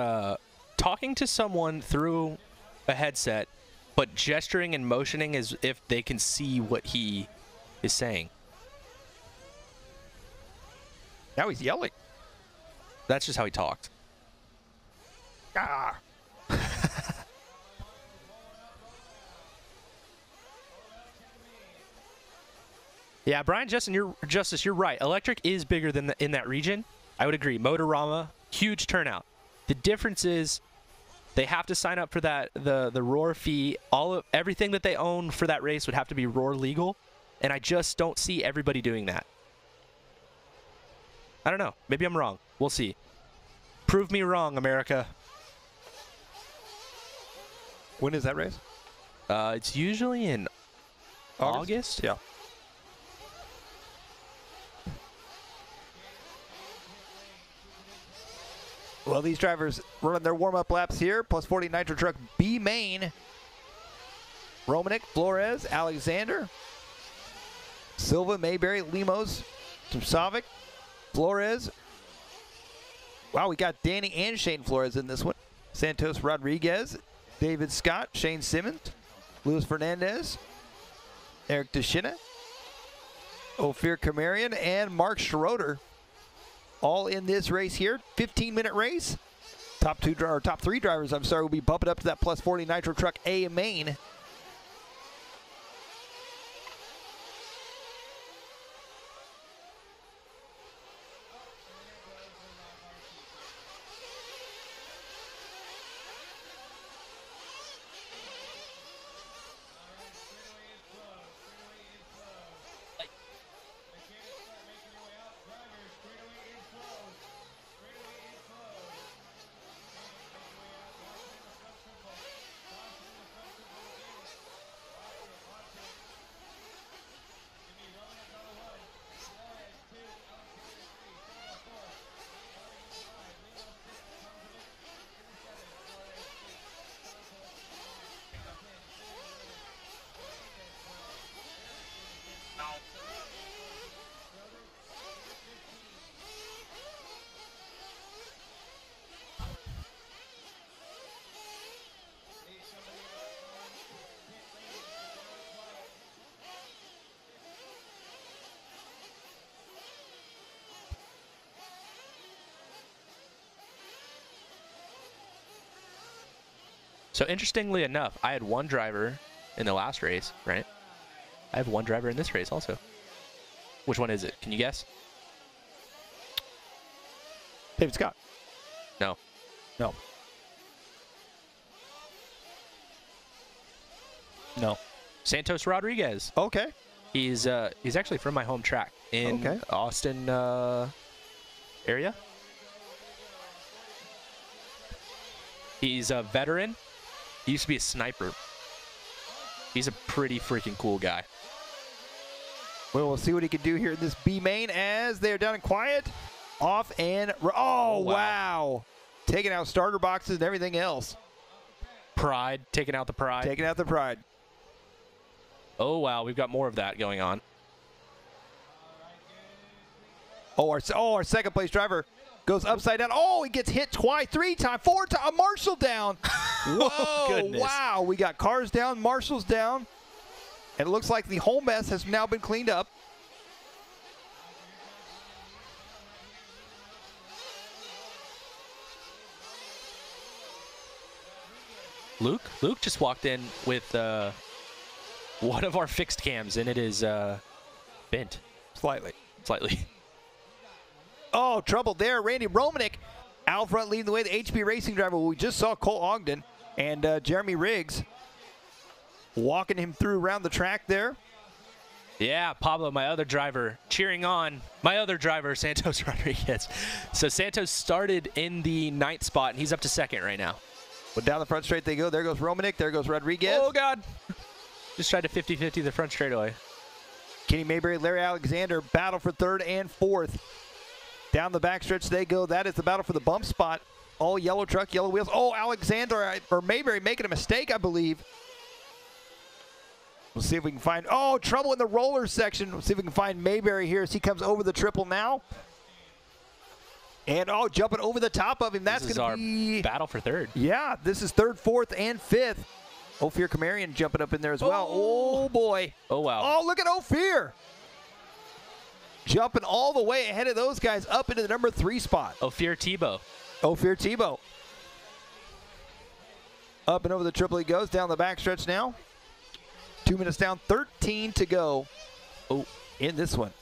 talking to someone through a headset, but gesturing and motioning as if they can see what he is saying. Now he's yelling. That's just how he talked. Ah. Yeah, Brian, Justice, you're right. Electric is bigger than in that region. I would agree. Motorama, huge turnout. The difference is they have to sign up for that the Roar fee. Everything that they own for that race would have to be Roar legal, and I just don't see everybody doing that. I don't know. Maybe I'm wrong. We'll see. Prove me wrong, America. When is that race? It's usually in August? Yeah. Well, these drivers running their warm-up laps here. Plus 40 Nitro Truck B main. Romanek, Flores, Alexander, Silva, Mayberry, Limos, Savic, Flores. Wow, we got Danny and Shane Flores in this one. Santos Rodriguez, David Scott, Shane Simmons, Luis Fernandez, Eric Deschina, Ophir Kamarian, and Mark Schroeder. All in this race here. 15-minute race. Top three drivers, I'm sorry, will be bumping up to that plus 40 Nitro Truck A main. So interestingly enough, I had one driver in the last race, right? I have one driver in this race also. Which one is it? Can you guess? David Scott. No. No. No. Santos Rodriguez. Okay. He's actually from my home track in Austin area. He's a veteran. He used to be a sniper. He's a pretty freaking cool guy. Well, we'll see what he can do here in this B main as they're down and quiet. Off and... Oh, wow. Taking out starter boxes and everything else. Pride. Taking out the pride. Taking out the pride. Oh, wow. We've got more of that going on. Oh, our second place driver goes upside down. Oh, he gets hit twice, 3 times, 4 times. Marshall down. Whoa, goodness. Wow. We got cars down, Marshall's down. And it looks like the whole mess has now been cleaned up. Luke just walked in with one of our fixed cams, and it is bent. Slightly. Oh, trouble there. Randy Romanek out front leading the way. The HP Racing driver. We just saw Cole Ogden and Jeremy Riggs walking him through around the track there. Yeah, Pablo, my other driver, cheering on my other driver, Santos Rodriguez. So Santos started in the 9th spot, and he's up to 2nd right now. But down the front straight they go. There goes Romanek. There goes Rodriguez. Oh, God. Just tried to 50-50 the front straightaway. Kenny Mayberry, Larry Alexander battle for 3rd and 4th. Down the backstretch they go. That is the battle for the bump spot. All yellow truck, yellow wheels. Oh, Alexander or Mayberry making a mistake, I believe. We'll see if we can find, oh, trouble in the roller section. We'll see if we can find Mayberry here as he comes over the triple now. And jumping over the top of him. That's going to be battle for third. Yeah, this is third, fourth, and fifth. Ophir Kamarian jumping up in there as well. Oh boy. Oh wow. Oh, look at Ophir. Jumping all the way ahead of those guys up into the number 3 spot. Ophir Tebow. Ophir Tebow. Up and over the triple he goes, down the backstretch now. 2 minutes down, 13 to go in this one.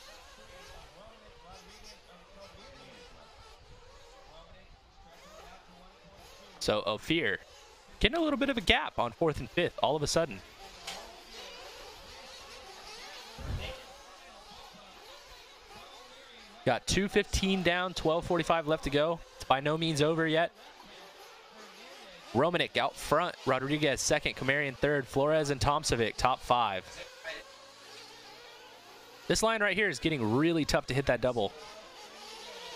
So Ophir getting a little bit of a gap on 4th and 5th all of a sudden. Got 2:15 down, 12:45 left to go. It's by no means over yet. Romanek out front, Rodriguez second, Kamarian third, Flores and Tomsovic top 5. This line right here is getting really tough to hit that double.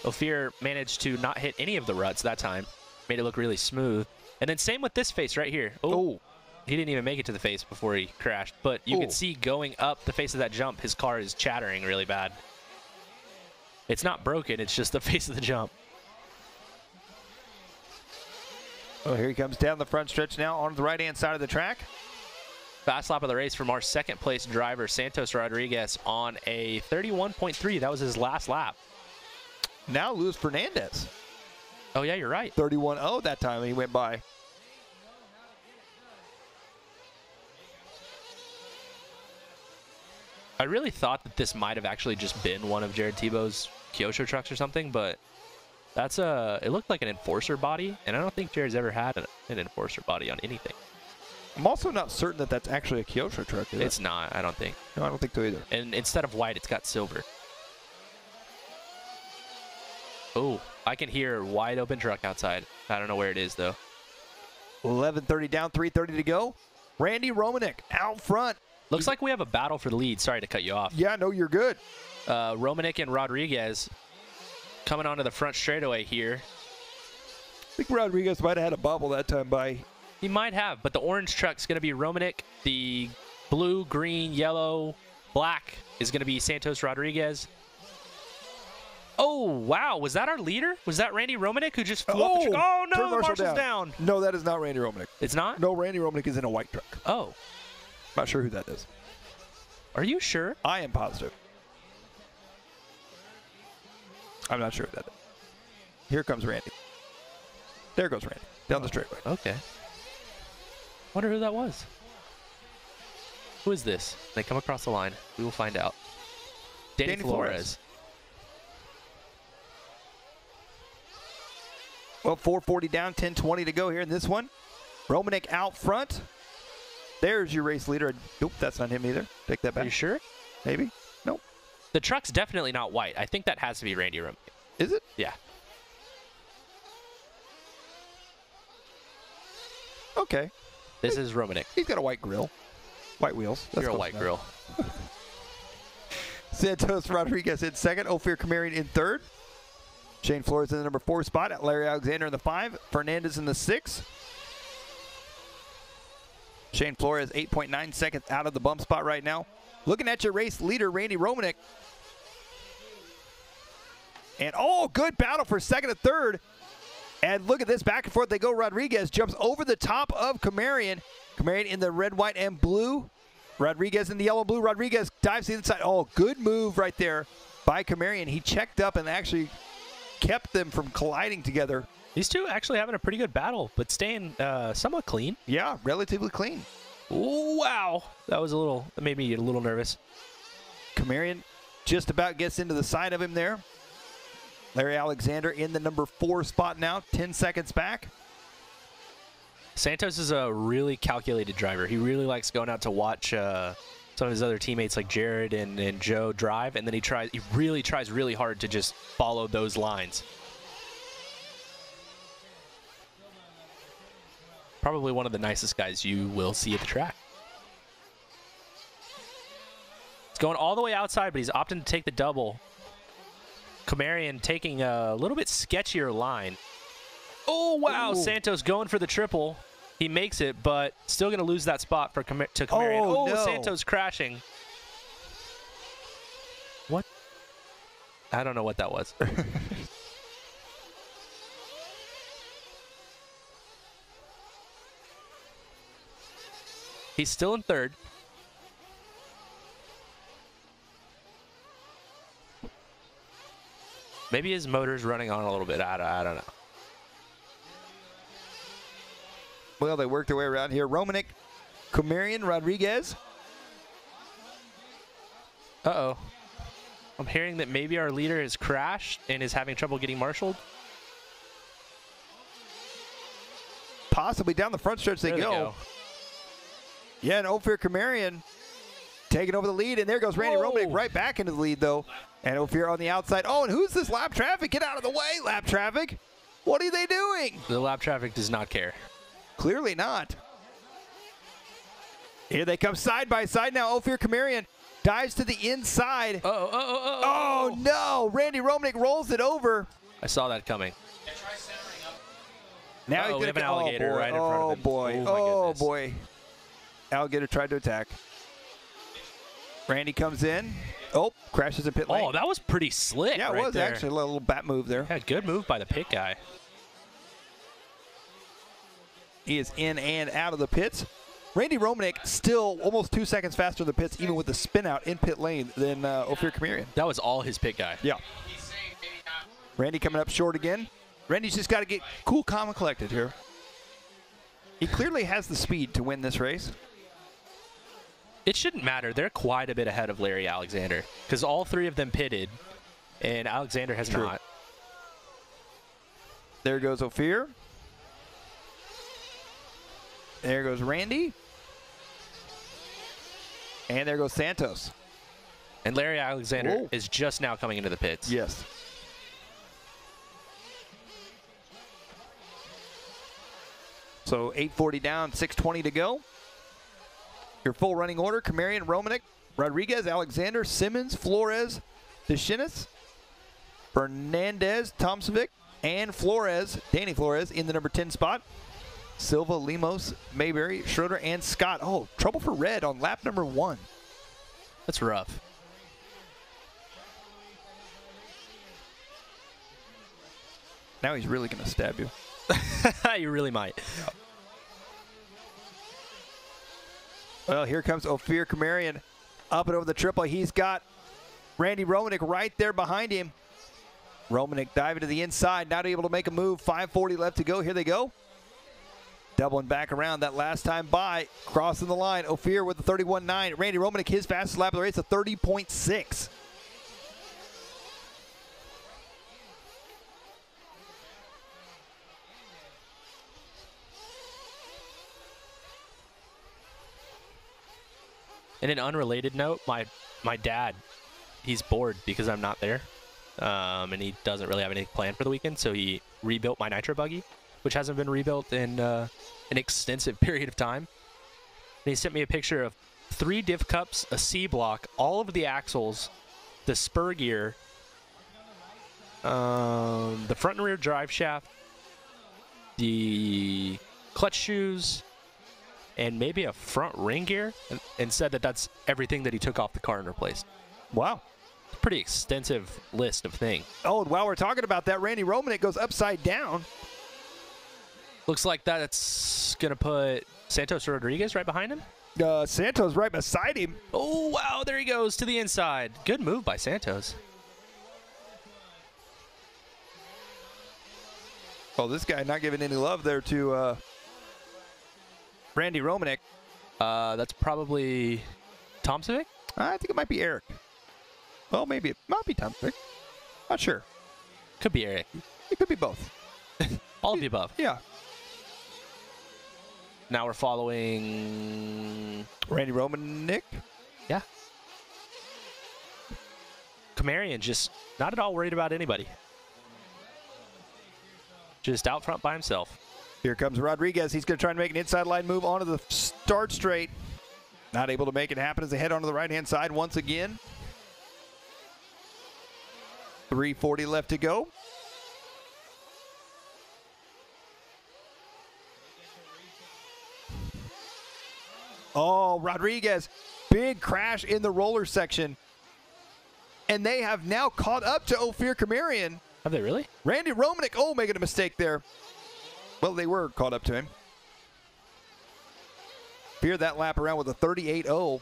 Ophir managed to not hit any of the ruts that time. Made it look really smooth. And then same with this face right here. Oh, he didn't even make it to the face before he crashed. But you can see going up the face of that jump, his car is chattering really bad. It's not broken, it's just the face of the jump. Oh, here he comes down the front stretch now on the right-hand side of the track. Fast lap of the race from our second place driver, Santos Rodriguez, on a 31.3. That was his last lap. Now Luis Fernandez. Oh, yeah, you're right. 31.0 that time he went by. I really thought that this might have actually just been one of Jared Tebow's Kyosho trucks or something, but that's it looked like an Enforcer body, and I don't think Jared's ever had an Enforcer body on anything. I'm also not certain that that's actually a Kyosho truck. It's not, I don't think. No, I don't think so either. And instead of white, it's got silver. Oh, I can hear wide open truck outside. I don't know where it is, though. 11:30 down, 3:30 to go. Randy Romanek out front. Looks like we have a battle for the lead. Sorry to cut you off. Yeah, no, you're good. Romanek and Rodriguez coming onto the front straightaway here. I think Rodriguez might have had a bobble that time by. He might have, but the orange truck's going to be Romanek. The blue, green, yellow, black is going to be Santos Rodriguez. Oh, wow. Was that our leader? Was that Randy Romanek who just flew up the truck? Oh, no, Marshall's down. No, that is not Randy Romanek. It's not? No, Randy Romanek is in a white truck. Oh. Not sure who that is. Are you sure? I am positive. I'm not sure who that is. Here comes Randy. There goes Randy. Down the straightaway. Okay. Wonder who that was. Who is this? They come across the line. We will find out. Danny Flores. Well, 4:40 down, 10:20 to go here in this one. Romanek out front. There's your race leader. Nope, that's not him either. Take that back. Are you sure? Maybe. Nope. The truck's definitely not white. I think that has to be Randy Romanek. Is it? Yeah. Okay. This is Romanek. He's got a white grill. White wheels. That's You're a white grill. Santos Rodriguez in second. Ophir Kamarian in third. Shane Flores in the number 4 spot. Larry Alexander in the 5. Fernandez in the 6. Shane Flores 8.9 seconds out of the bump spot right now. Looking at your race leader, Randy Romanek. And good battle for second and third. And look at this, back and forth they go. Rodriguez jumps over the top of Kamarian. Kamarian in the red, white, and blue. Rodriguez in the yellow, blue. Rodriguez dives to the inside. Good move right there by Kamarian. He checked up and actually kept them from colliding together. These two actually having a pretty good battle, but staying somewhat clean. Yeah, relatively clean. Ooh, wow. That made me a little nervous. Kamarian just about gets into the side of him there. Larry Alexander in the number 4 spot now, 10 seconds back. Santos is a really calculated driver. He really likes going out to watch some of his other teammates like Jared and Joe drive, and then he really tries really hard to just follow those lines. Probably one of the nicest guys you will see at the track. It's going all the way outside, but he's opting to take the double. Kamarian taking a little bit sketchier line. Oh, wow. Ooh. Santos going for the triple. He makes it, but still going to lose that spot to Kamarian. Oh, no. Santos crashing. What? I don't know what that was. He's still in third. Maybe his motor's running on a little bit. I don't know. Well, they worked their way around here. Romanek, Kumarian, Rodriguez. Uh-oh. I'm hearing that maybe our leader has crashed and is having trouble getting marshaled. Possibly down the front stretch they go. Yeah, and Ophir Kumarian taking over the lead, and there goes Randy Romanek right back into the lead, though. And Ophir on the outside. Oh, and who's this lap traffic? Get out of the way, lap traffic. What are they doing? The lap traffic does not care. Clearly not. Here they come side by side now. Ophir Kumarian dives to the inside. Oh, no. Randy Romanek rolls it over. I saw that coming. Now we have an alligator right in front of him. Oh, boy. Alligator tried to attack. Randy comes in. Oh, crashes in pit lane. Oh, that was pretty slick. Yeah, it right was there. actually a little bat move there. Yeah, good move by the pit guy. He is in and out of the pits. Randy Romanek still almost 2 seconds faster in the pits, even with the spin out in pit lane, than Ophir Kumarian. That was all his pit guy. Yeah. Randy coming up short again. Randy's just got to get cool, calm, and collected here. He clearly has the speed to win this race. It shouldn't matter. They're quite a bit ahead of Larry Alexander because all three of them pitted, and Alexander has not. There goes Ophir. There goes Randy. And there goes Santos. And Larry Alexander is just now coming into the pits. Yes. So 8:40 down, 6:20 to go. Your full running order: Kumarian, Romanek, Rodriguez, Alexander, Simmons, Flores, Deshinis, Fernandez, Tomsovic, and Flores, Danny Flores in the number 10 spot. Silva, Lemos, Mayberry, Schroeder, and Scott. Oh, trouble for Red on lap number 1. That's rough. Now he's really going to stab you. You really might. Well, here comes Ophir Kumarian up and over the triple. He's got Randy Romanek right there behind him. Romanek diving to the inside, not able to make a move. 5:40 left to go. Here they go. Doubling back around that last time by, crossing the line. Ophir with the 31.9. Randy Romanek, his fastest lap of the race, a 30.6. In an unrelated note, my dad, he's bored because I'm not there, and he doesn't really have anything planned for the weekend, so he rebuilt my Nitro buggy, which hasn't been rebuilt in an extensive period of time. And he sent me a picture of 3 diff cups, a C block, all of the axles, the spur gear, the front and rear drive shaft, the clutch shoes, and maybe a front ring gear, and said that that's everything that he took off the car and replaced. Wow. Pretty extensive list of things. Oh, and while we're talking about that, Randy Romanek goes upside down. Looks like that's going to put Santos Rodriguez right behind him. Santos right beside him. Oh, wow, there he goes to the inside. Good move by Santos. Oh, this guy not giving any love there to Randy Romanek. That's probably Tomsovic? I think it might be Eric. Well, maybe it might be Tomsovic. Not sure. Could be Eric. It could be both. All of the above. Yeah. Now we're following Randy Romanek. Yeah. Kumarian just not at all worried about anybody. Just out front by himself. Here comes Rodriguez. He's going to try and make an inside line move onto the start straight. Not able to make it happen as they head onto the right-hand side once again. 3:40 left to go. Oh, Rodriguez, big crash in the roller section. And they have now caught up to Ophir Kumarian. Have they really? Randy Romanek, oh, making a mistake there. Well, they were caught up to him. Fear that lap around with a 38.0.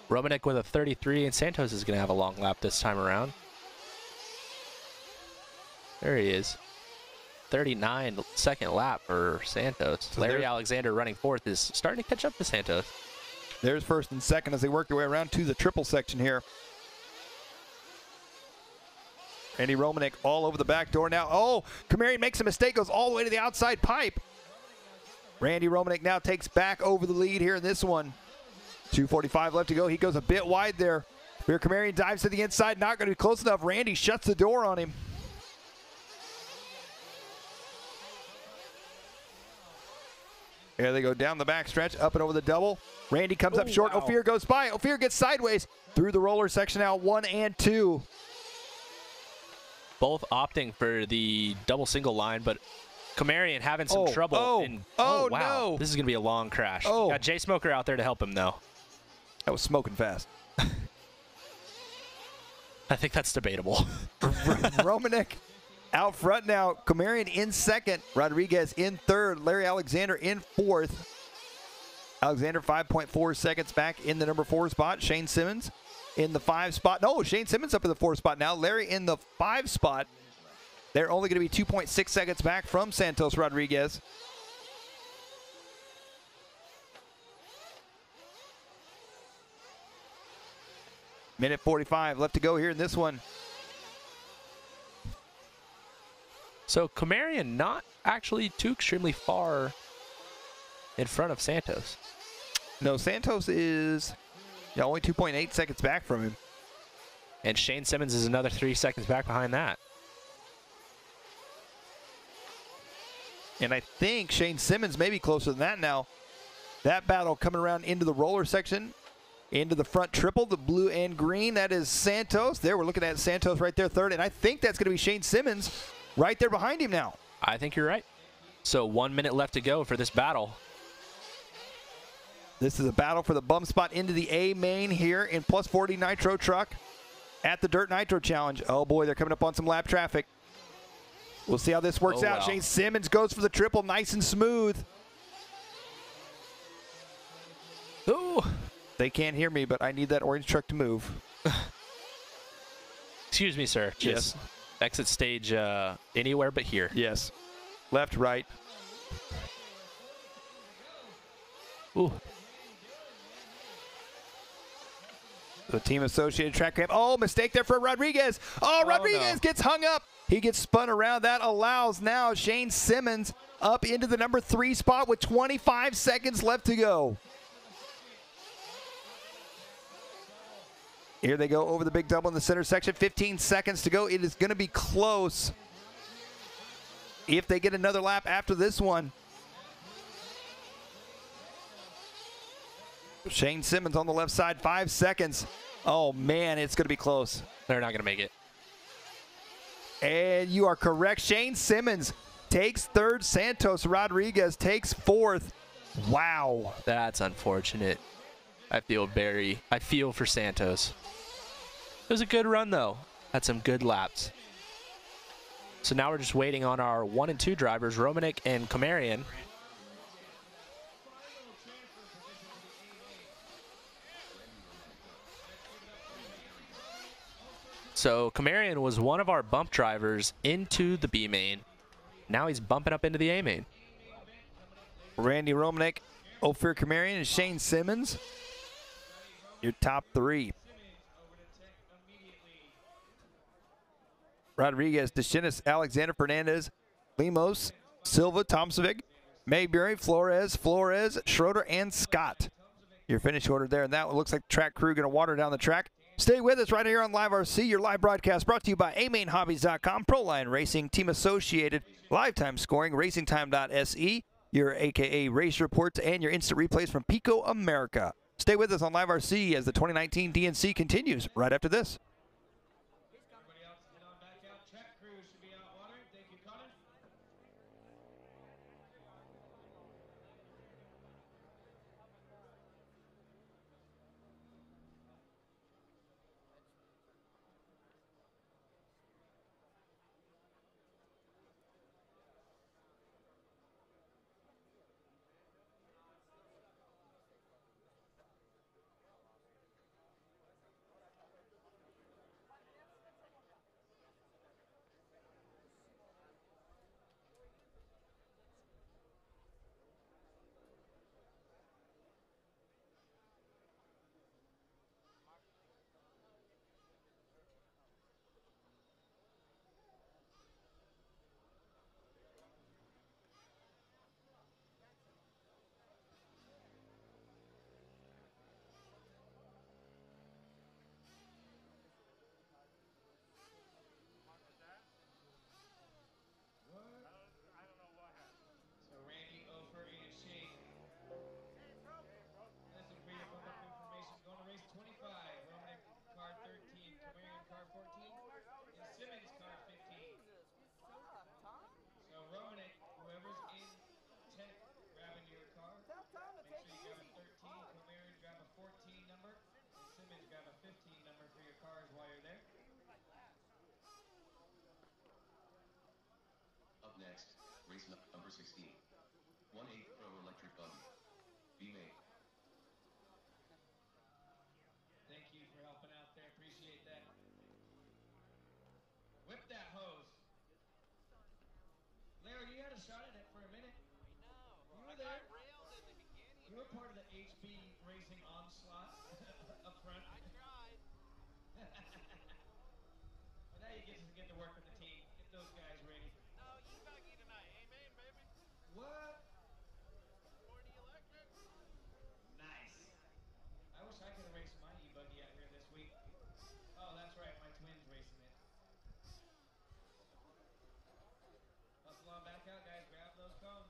Romanek with a 33, and Santos is going to have a long lap this time around. There he is. 39 second lap for Santos. So Larry Alexander running fourth is starting to catch up to Santos. There's first and second as they work their way around to the triple section here. Randy Romanek all over the back door now. Oh, Kamarian makes a mistake, goes all the way to the outside pipe. Randy Romanek now takes back over the lead here in this one. 2:45 left to go. He goes a bit wide there. Here Kamarian dives to the inside, not going to be close enough. Randy shuts the door on him. There they go down the back stretch, up and over the double. Randy comes up short. Wow. Ophir goes by. Ophir gets sideways through the roller section now, 1 and 2. Both opting for the double single line, but Kamarian having some trouble. Oh, wow. no. This is going to be a long crash. Oh. Got Jay Smoker out there to help him, though. That was smoking fast. I think that's debatable. Romanek out front now. Kamarian in second. Rodriguez in third. Larry Alexander in fourth. Alexander 5.4 seconds back in the number 4 spot. Shane Simmons in the 5 spot. No, Shane Simmons up in the 4 spot now. Larry in the 5 spot. They're only going to be 2.6 seconds back from Santos Rodriguez. Minute 45 left to go here in this one. So Kamarian not actually too extremely far in front of Santos. No, Santos is only 2.8 seconds back from him. And Shane Simmons is another 3 seconds back behind that. And I think Shane Simmons may be closer than that now. That battle coming around into the roller section, into the front triple, the blue and green. That is Santos. There, we're looking at Santos right there, third. And I think that's going to be Shane Simmons right there behind him now. I think you're right. So 1 minute left to go for this battle. This is a battle for the bum spot into the A main here in plus 40 Nitro truck at the Dirt Nitro Challenge. Oh boy, they're coming up on some lap traffic. We'll see how this works out. Wow. Shane Simmons goes for the triple, nice and smooth. Ooh. They can't hear me, but I need that orange truck to move. Excuse me, sir. Just exit stage anywhere but here. Yes. Left, right. Ooh. The Team Associated track cam. Oh, mistake there for Rodriguez. Oh, Rodriguez gets hung up. He gets spun around. That allows now Shane Simmons up into the number 3 spot with 25 seconds left to go. Here they go over the big double in the center section. 15 seconds to go. It is going to be close if they get another lap after this one. Shane Simmons on the left side, 5 seconds. Oh, man, it's going to be close. They're not going to make it. And you are correct. Shane Simmons takes third. Santos Rodriguez takes fourth. Wow. That's unfortunate. I feel for Santos. It was a good run, though. Had some good laps. So now we're just waiting on our 1 and 2 drivers, Romanek and Kamarian. So Kamarian was one of our bump drivers into the B main. Now he's bumping up into the A main. Randy Romanek, Ophir Kamarian, and Shane Simmons. Your top 3. Rodriguez, DeShinis, Alexander, Fernandez, Limos, Silva, Tomsovic, Mayberry, Flores, Schroeder, and Scott. Your finish order there, and that looks like the track crew going to water down the track. Stay with us right here on LiveRC, your live broadcast brought to you by amainhobbies.com, Proline Racing, Team Associated, Lifetime Scoring, RacingTime.se, your AKA race reports, and your instant replays from Pico America. Stay with us on LiveRC as the 2019 DNC continues right after this. Race number 16. 1/8 Pro electric buggy. Be made. Thank you for helping out there. Appreciate that. Whip that hose. Larry, you had a shot at it for a minute. You were there. You were part of the HB racing onslaught up front. I tried. Well, now you get to work with the team. Get those guys ready. No, e-buggy tonight. Amen, baby. What? 40 electric. Nice. I wish I could have raced my e-buggy out here this week. Oh, that's right. My twin's racing it. Hustle on back out, guys. Grab those cones.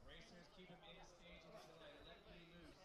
Racers, keep them in stage until I let you loose.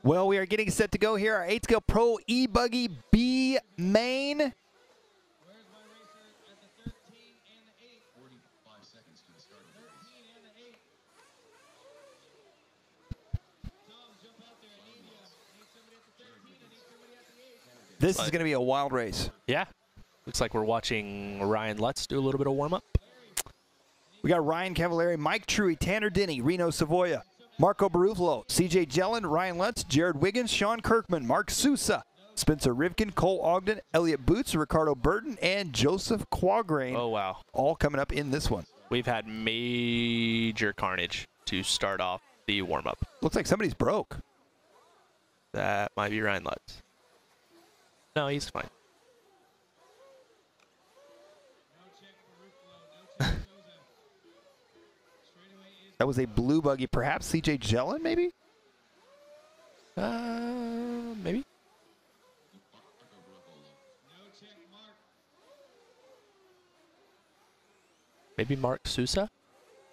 Well, we are getting set to go here. Our 8-scale Pro e-buggy B main. 45 seconds to the start of the race. This is going to be a wild race. Yeah. Looks like we're watching Ryan Lutz do a little bit of warm-up. We got Ryan Cavallari, Mike Truey, Tanner Denny, Reno Savoia, Marco Barufalo, CJ Jellin, Ryan Lutz, Jared Wiggins, Sean Kirkman, Mark Sousa, Spencer Rivkin, Cole Ogden, Elliot Boots, Ricardo Burton, and Joseph Quagrain. Oh, wow. All coming up in this one. We've had major carnage to start off the warm-up. Looks like somebody's broke. That might be Ryan Lutz. No, he's fine. That was a blue buggy. Perhaps CJ Jellin, maybe? Maybe. Maybe Mark Sousa?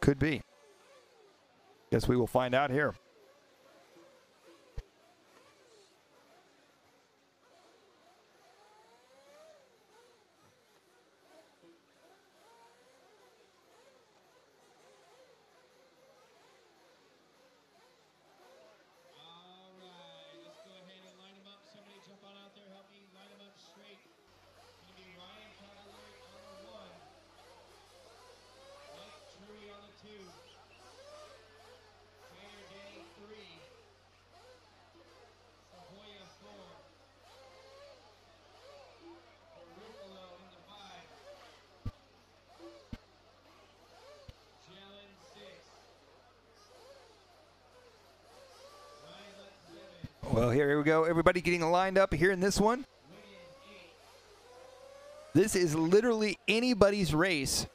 Could be. Guess we will find out here. Well, here we go. Everybody getting lined up here in this one. This is literally anybody's race.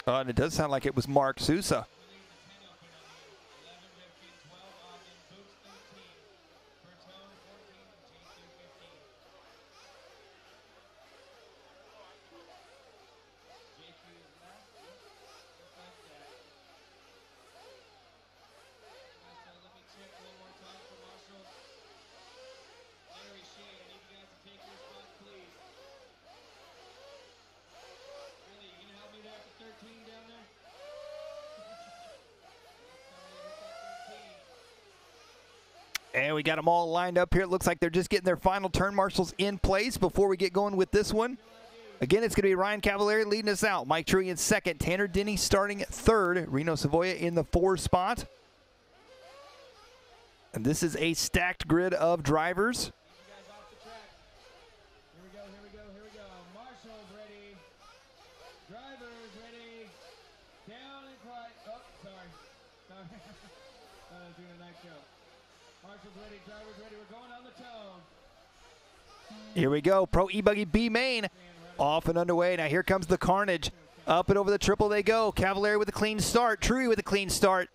And it does sound like it was Mark Sousa. And we got them all lined up here. It looks like they're just getting their final turn marshals in place before we get going with this one. Again, it's going to be Ryan Cavallari leading us out. Mike Truggy in second. Tanner Denny starting at third. Reno Savoia in the 4 spot. And this is a stacked grid of drivers. Here we go. Pro e-buggy B main off and underway. Now here comes the carnage. Up and over the triple they go. Cavallari with a clean start. Truggy with a clean start.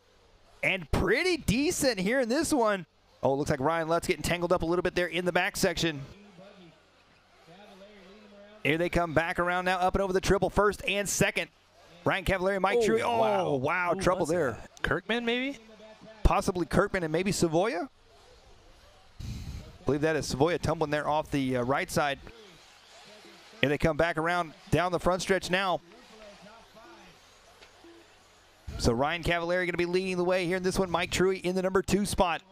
And pretty decent here in this one. Oh, looks like Ryan Lutz getting tangled up a little bit there in the back section. Here they come back around now. Up and over the triple. First and second. Ryan Cavallari, Mike Truggy. Oh, wow. Trouble there. Kirkman, maybe? Possibly Kirkman and maybe Savoia. I believe that is Savoia tumbling there off the right side. And they come back around down the front stretch now. So Ryan Cavallari going to be leading the way here in this one. Mike Truggy in the number 2 spot.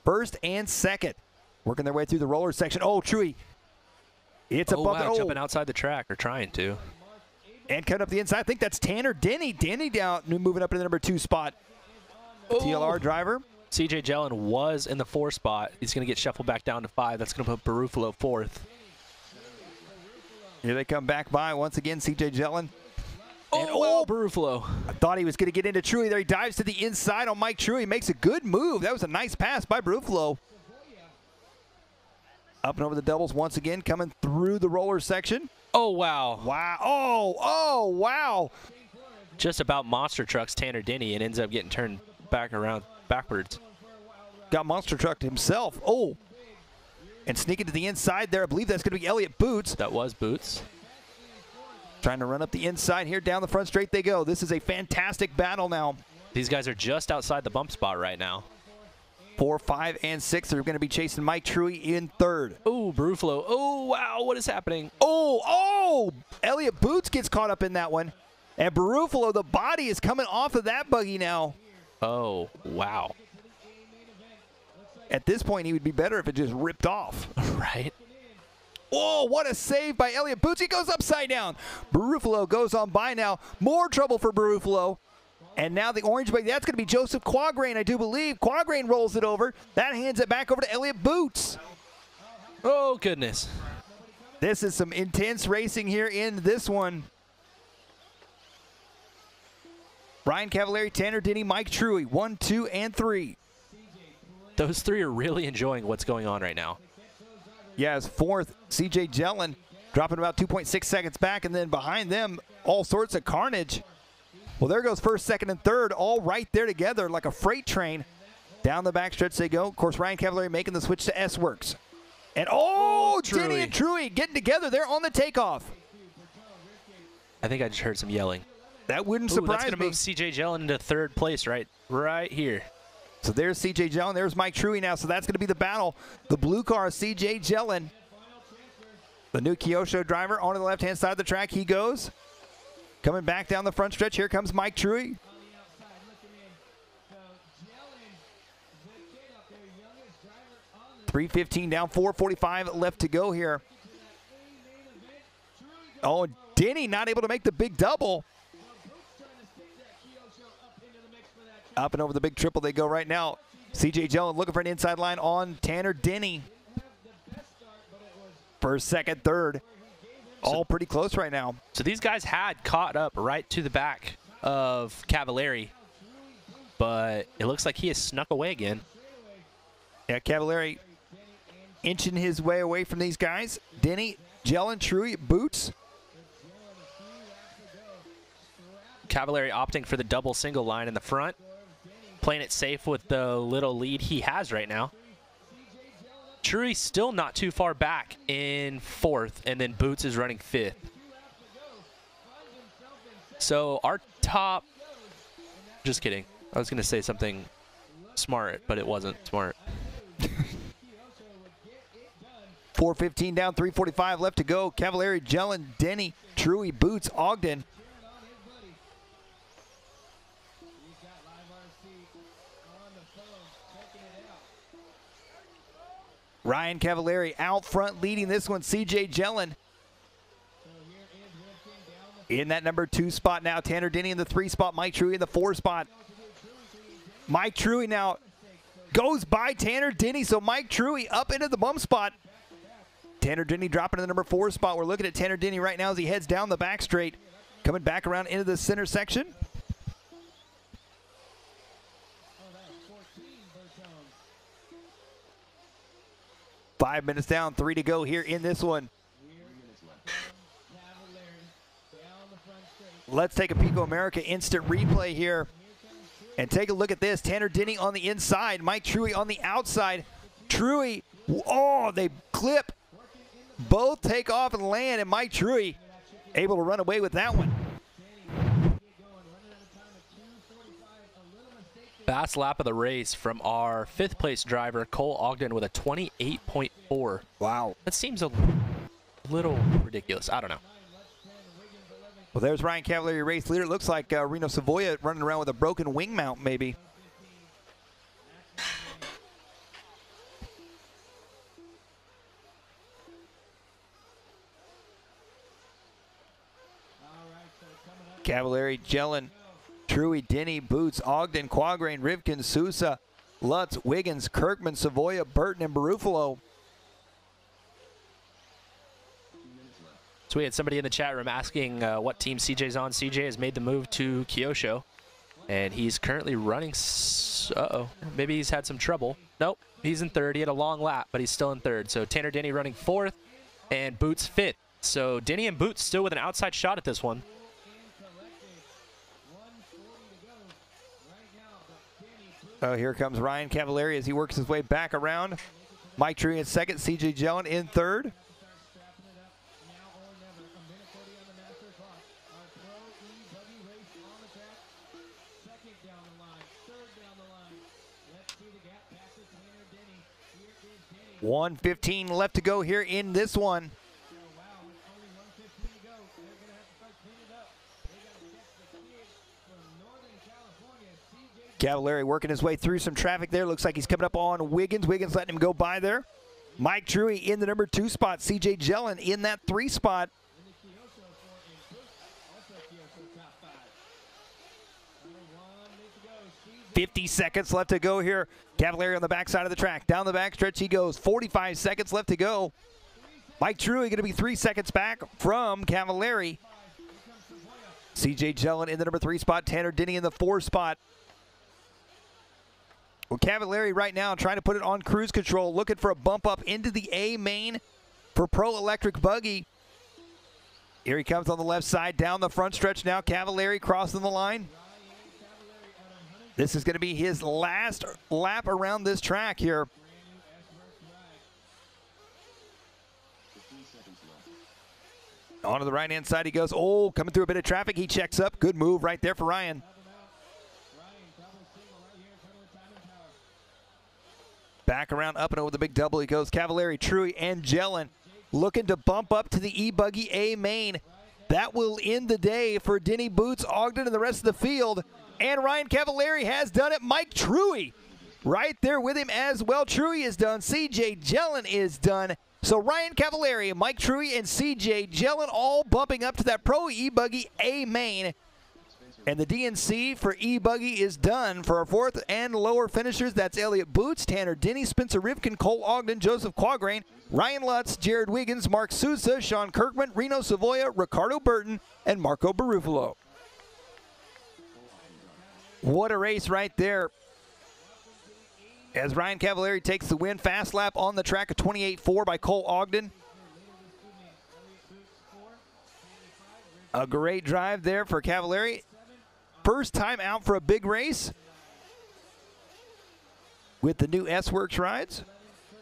First and second. Working their way through the roller section. Oh, Truggy. It's a bump. Wow, jumping outside the track, or trying to. And cut up the inside. I think that's Tanner Denny. Denny down, moving up to the number 2 spot. TLR driver. CJ Jellin was in the 4 spot. He's going to get shuffled back down to 5. That's going to put Barufalo 4th. Here they come back by once again, CJ Jellin. Oh, Barufalo. I thought he was going to get into Truggy there. He dives to the inside on Mike Truggy. Makes a good move. That was a nice pass by Barufalo. Up and over the doubles once again, coming through the roller section. Oh, wow. Wow. Oh, wow. Just about monster trucks Tanner Denny and ends up getting turned back around backwards. Got monster trucked himself. Oh. And sneaking to the inside there. I believe that's going to be Elliott Boots. That was Boots. Trying to run up the inside here. Down the front straight they go. This is a fantastic battle now. These guys are just outside the bump spot right now. 4, 5, and 6. They're going to be chasing Mike Truggy in third. Oh, Barufalo. Oh, wow. What is happening? Oh. Elliott Boots gets caught up in that one. And Barufalo, the body is coming off of that buggy now. Oh, wow. At this point, he would be better if it just ripped off. Right. Oh, what a save by Elliott Boots. He goes upside down. Barufalo goes on by now. More trouble for Barufalo. And now the orange buggy, that's going to be Joseph Quagrain, I do believe. Quagrain rolls it over. That hands it back over to Elliott Boots. Oh, goodness. This is some intense racing here in this one. Ryan Cavallari, Tanner Denny, Mike Truey, 1, 2, and 3. Those three are really enjoying what's going on right now. Yes, fourth, CJ Jellin, dropping about 2.6 seconds back, and then behind them, all sorts of carnage. Well, there goes first, second, and third, all right there together like a freight train. Down the backstretch they go. Of course, Ryan Cavallari making the switch to S-Works. And Denny and Truey getting together there on the takeoff. I think I just heard some yelling. That wouldn't Ooh, surprise that's gonna me. move CJ Jellin into third place right here. So there's CJ Jellin. There's Mike Truey now. So that's going to be the battle. The blue car, CJ Jellin. The new Kyosho driver onto the left-hand side of the track. He goes. Coming back down the front stretch. Here comes Mike Truey. 3:15 down, 4:45 left to go here. Oh, Denny not able to make the big double. Up and over the big triple they go right now. CJ Jellin looking for an inside line on Tanner Denny. First, second, third. All pretty close right now. So these guys had caught up right to the back of Cavallari, but it looks like he has snuck away again. Yeah, Cavallari inching his way away from these guys. Denny, Jellin, Truey, Boots. Cavallari opting for the double single line in the front, playing it safe with the little lead he has right now. Truey still not too far back in fourth, and then Boots is running fifth. So our top, just kidding. I was going to say something smart, but it wasn't smart. 4:15 down, 3:45 left to go. Cavallari, Jellin, Denny, Truey, Boots, Ogden. Ryan Cavallari out front leading this one. CJ Jellin in that number 2 spot now. Tanner Denny in the 3 spot. Mike Truey in the 4 spot. Mike Truey now goes by Tanner Denny. So Mike Truey up into the bum spot. Tanner Denny dropping to the number 4 spot. We're looking at Tanner Denny right now as he heads down the back straight. Coming back around into the center section. Five minutes down, 3 to go here in this one. Let's take a Pico America instant replay here and take a look at this. Tanner Denny on the inside, Mike Truey on the outside. Truey, oh, they clip. Both take off and land, and Mike Truey able to run away with that one. Fast lap of the race from our 5th place driver, Cole Ogden, with a 28.4. Wow. That seems a little ridiculous. I don't know. Well, there's Ryan Cavallari, race leader. It looks like Reno Savoia running around with a broken wing mount, maybe. Cavallari, Jellin, Truey, Denny, Boots, Ogden, Quagrain, Rivkin, Sousa, Lutz, Wiggins, Kirkman, Savoia, Burton, and Barufalo. So we had somebody in the chat room asking what team CJ's on. CJ has made the move to Kyosho, and he's currently running. Uh-oh, maybe he's had some trouble. Nope, he's in 3rd. He had a long lap, but he's still in 3rd. So Tanner Denny running 4th, and Boots 5th. So Denny and Boots still with an outside shot at this one. Oh, here comes Ryan Cavallari as he works his way back around. Mike Truey in 2nd, CJ Jellin in 3rd. $1:15 left to go here in this one. Cavallari working his way through some traffic there. Looks like he's coming up on Wiggins. Wiggins letting him go by there. Mike Truey in the number 2 spot. CJ Jellin in that 3 spot. 50 seconds left to go here. Cavalieri on the backside of the track. Down the backstretch he goes. 45 seconds left to go. Mike Truggy going to be 3 seconds back from Cavalieri. CJ Jellin in the number 3 spot. Tanner Denny in the 4 spot. Well, Cavalieri right now trying to put it on cruise control, looking for a bump up into the A main for Pro Electric Buggy. Here he comes on the left side, down the front stretch now. Cavalieri crossing the line. This is going to be his last lap around this track here. Onto the right-hand side he goes. Oh, coming through a bit of traffic. He checks up. Good move right there for Ryan. Back around, up and over the big double he goes. Cavalieri, Truggy, and Jellin looking to bump up to the e-buggy A main. That will end the day for Denny Boots, Ogden, and the rest of the field. And Ryan Cavalieri has done it. Mike Truggy right there with him as well. Truggy is done. CJ Jellin is done. So Ryan Cavalieri, Mike Truggy, and CJ Jellin all bumping up to that Pro e-buggy A main. And the DNC for e-buggy is done for our 4th and lower finishers. That's Elliott Boots, Tanner Denny, Spencer Rivkin, Cole Ogden, Joseph Quagrain, Ryan Lutz, Jared Wiggins, Mark Sousa, Sean Kirkman, Reno Savoya, Ricardo Burton, and Marco Barufalo. What a race right there. As Ryan Cavalieri takes the win, fast lap on the track, a 28.4 by Cole Ogden. A great drive there for Cavalieri. First time out for a big race with the new S-Works rides.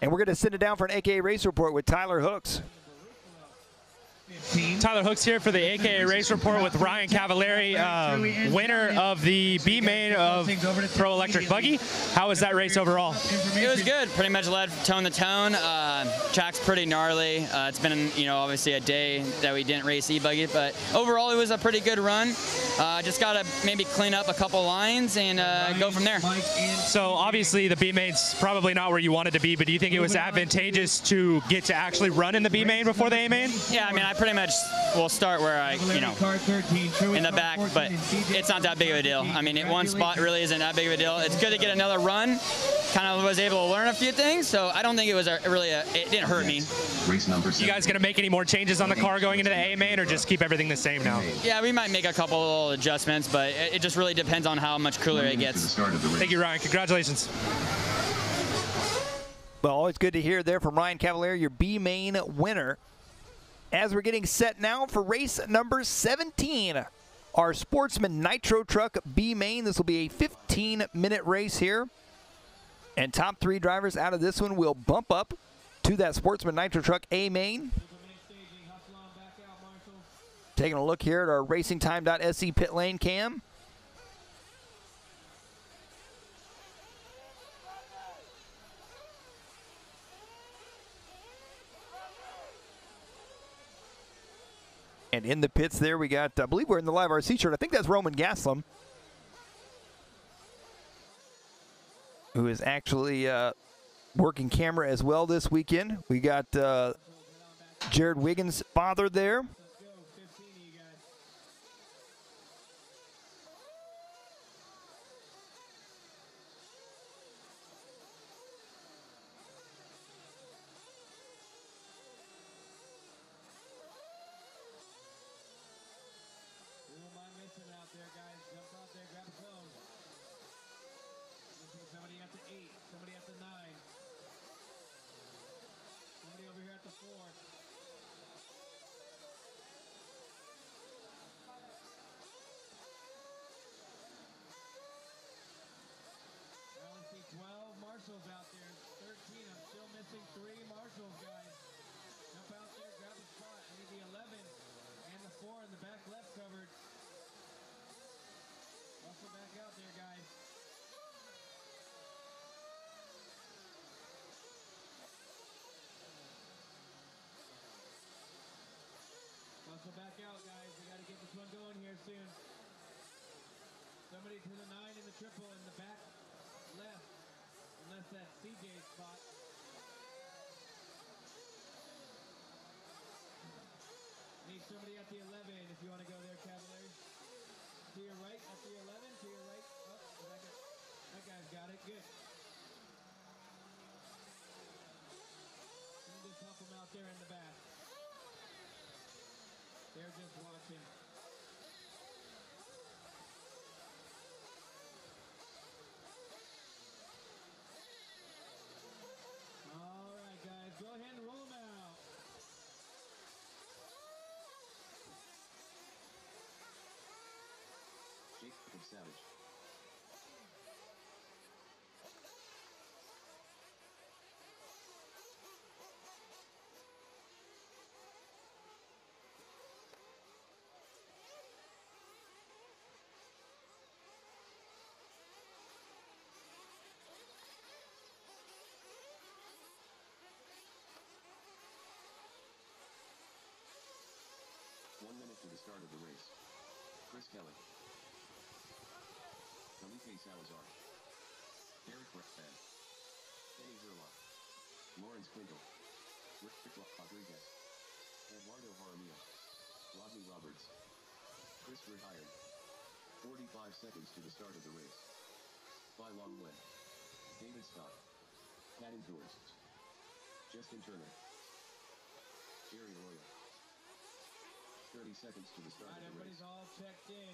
And we're going to send it down for an AKA Race Report with Tyler Hooks. Tyler Hooks here for the AKA Race Report with Ryan Cavalieri, winner of the B main of Pro Electric Buggy. How was that race overall? It was good. Pretty much led tone to tone. Track's pretty gnarly. It's been, obviously a day that we didn't race e-buggy, but overall it was a pretty good run. Just got to maybe clean up a couple lines and go from there. So obviously the B main's probably not where you wanted to be, but do you think it was advantageous to get to actually run in the B main before the A main? Yeah, I mean, I pretty much will start where I, in the back, but it's not that big of a deal. I mean, one spot really isn't that big of a deal. It's good to get another run. Kind of was able to learn a few things, so I don't think it was it didn't hurt me. You guys gonna make any more changes on the car going into the A main, or just keep everything the same now? Yeah, we might make a couple little adjustments, but it just really depends on how much cooler it gets. Thank you, Ryan. Congratulations. Well, always good to hear there from Ryan Cavalieri, your B main winner. As we're getting set now for race number 17, our Sportsman Nitro Truck B main. This will be a 15-minute race here. And top 3 drivers out of this one will bump up to that Sportsman Nitro Truck A main. Taking a look here at our racingtime.se pit lane cam. And in the pits there, we got, I believe we're in the LiveRC shirt. I think that's Roman Gaslam, who is actually working camera as well this weekend. We got Jared Wiggins' father there. Out there, 13. I'm still missing 3 marshals, guys. Jump out there, grab a spot. I need the 11 and the 4 in the back left covered. Also back out there, guys. Also back out, guys. We got to get this one going here soon. Somebody to the 9 in the triple in the back left. Unless that's CJ's spot. Need somebody at the 11 if you want to go there, Cavaliers. To your right at the 11, to your guys got it? Good. Let me just help them out there in the back. They're just watching. All right, guys, go ahead and roll them out. Jacob Savage. One minute to the start of the race. Chris Kelly. Felipe Salazar. Eric Brexan. Eddie Zerlock. Lawrence Quintal. Rick Rodriguez. Eduardo Jaramillo. Rodney Roberts. Chris retired. 45 seconds to the start of the race. By Long Wen. David Scott. Adam Tourist. Justin Turner. Jerry Royal. 30 seconds to the start of the race. Everybody's all checked in.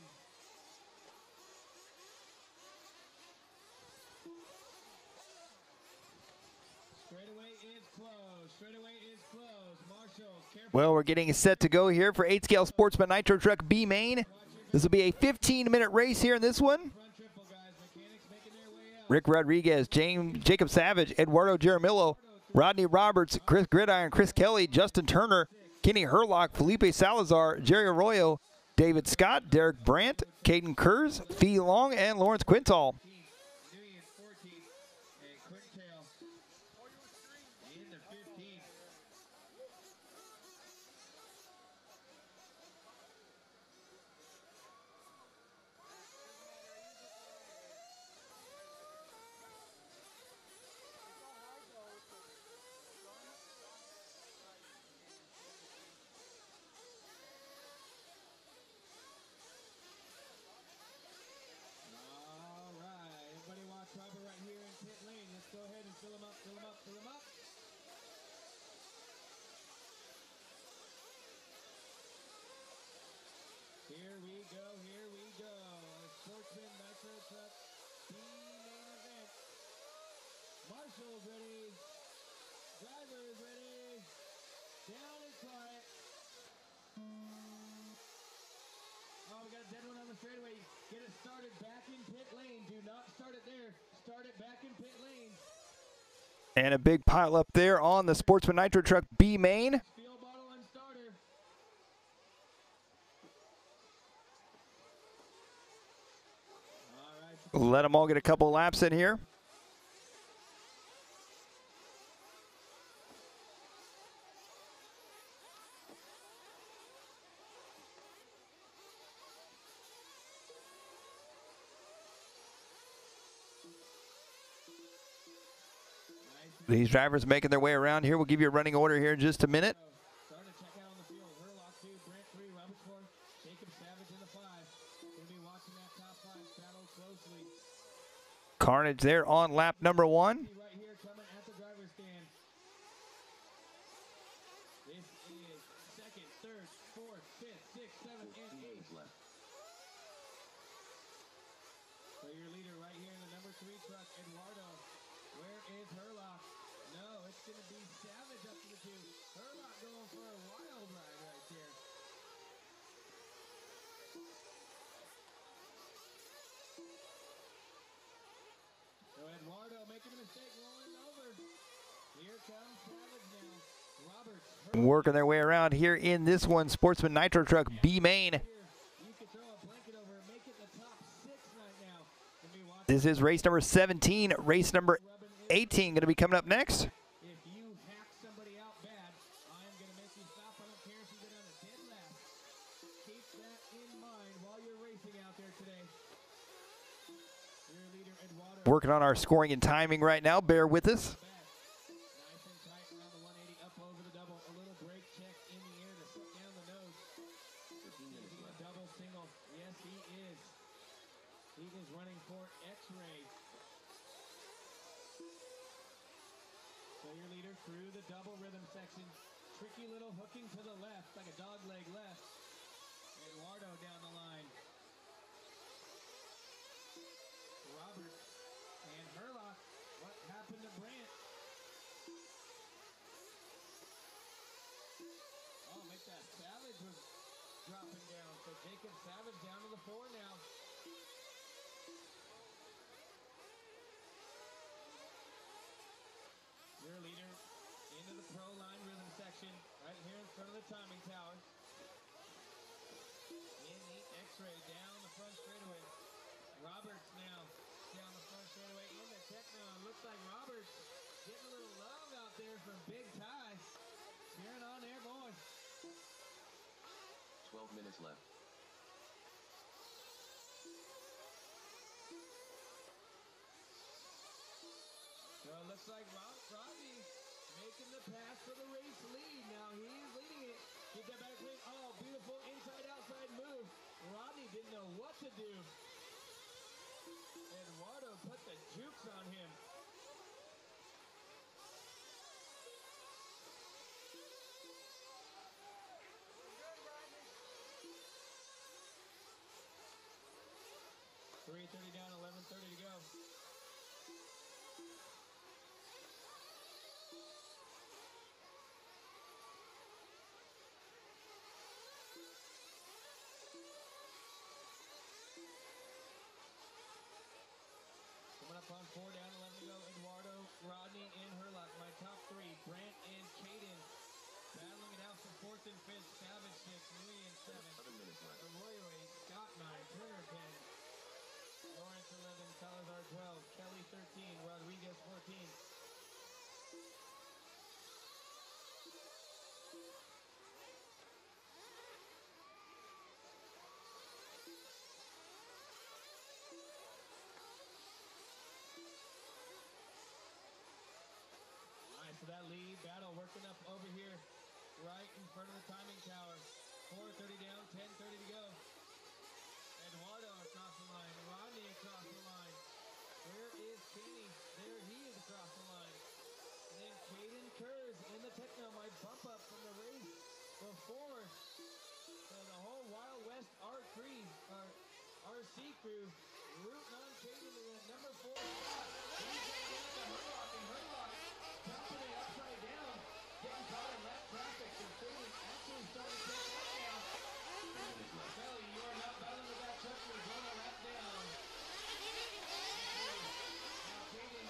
Straightaway is closed. Straightaway is closed. Marshall, careful. Well, we're getting set to go here for 8-scale Sportsman Nitro Truck B main. This will be a 15-minute race here in this one. Rick Rodriguez, Jacob Savage, Eduardo Jaramillo, Rodney Roberts, Chris Gridiron, Chris Kelly, Justin Turner, Kenny Herlock, Felipe Salazar, Jerry Arroyo, David Scott, Derek Brandt, Caden Kurz, Fee Long, and Lawrence Quintal. Robert right here in pit lane. Let's go ahead and fill him up, fill him up, fill him up. Here we go, here we go. Sportsman Nitro Truck B main event. Marshall's ready. Driver is ready. Down and quiet. Oh, we got a dead one on the straightaway. Get it started back in pit lane. Do not start it there. Start it back in pit lane. And a big pile up there on the Sportsman Nitro Truck B main. Fuel bottle and starter. All right. Let them all get a couple laps in here. These drivers making their way around here. We'll give you a running order here in just a minute. Start to check out on the field. Herlock 2, Brent 3, Roberts 4, Jacob Savage in the 5. Going to be watching that top 5 battle closely. Carnage there on lap number 1. Right here coming at the driver's stand. This is second, third, fourth, fifth, sixth, seventh, and eighth. So your leader right here in the number 3 truck, Eduardo. Where is Herlock? No, it's going to be Savage up to the 2. Herlock going for a wild ride right there. So Eduardo making a mistake, rolling over. Here comes Savage now. Roberts. Working their way around here in this one, Sportsman Nitro Truck B main. You can throw a blanket over and make it the top 6 right now. This is race number 17. Race number 18 going to be coming up next. If you hack somebody out bad, I am going to make you stop. I don't care if you go down a dead lap. Keep that in mind while you're racing out there today. Your leader, Eduardo. Working on our scoring and timing right now. Bear with us. Nice and tight around the 180, up over the double. A little brake check in the air to slip down the nose. A double single. Yes, he is. He is running for X-ray. So your leader through the double rhythm section. Tricky little hooking to the left, like a dog leg left. Eduardo down the line. Robert and Herlock. What happened to Brant? Oh, make that Savage was dropping down. So Jacob Savage down to the 4 now. Your leader into the pro line rhythm section, right here in front of the timing tower. In the X-ray down the front straightaway. Roberts now down the front straightaway in the techno. Looks like Roberts getting a little love out there from Big Ty. Cheering on there, boys. 12 minutes left. So it looks like Rodney making the pass for the race lead. Now he's leading it. Get that back clean. Oh, beautiful inside-outside move. Rodney didn't know what to do. Eduardo put the jukes on him. .330 down, 11:30 to go. Coming up on 4 down, 11 to go. Eduardo, Rodney, and Herlock. My top 3, Brant and Caden. Battling it out for 4th and 5th. Savage 6, Louis and 7. 7 minutes left. Arroyo 8, Scott 9, Turner 10. Lawrence 11, Salazar 12, Kelly 13, Rodriguez 14. Alright, so that lead battle working up over here, right in front of the timing tower. 4:30 down, 10:30 to go. Eduardo across the line, Rodney across the line. Where is Kenny? There he is across the line. And then Caden Kurz in the techno might bump up from the race before. So the whole Wild West RC crew rooting on Caden in the number 4 spot. He's going down to Herlock, and Herlock dumping it upside down, getting caught in lap traffic, and Caden actually starting to take that down. Kelly, you are not battling with that truck. You're going to wrap down. Now Caden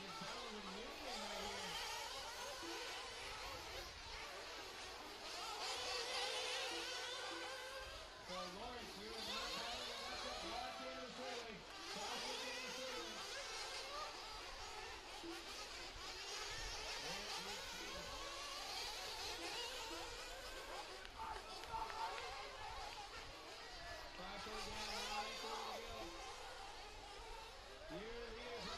is battling with Miriam right here. So Lawrence, you are not battling with that truck. Lock in the straightaway. Lock in the straightaway. There is Caden.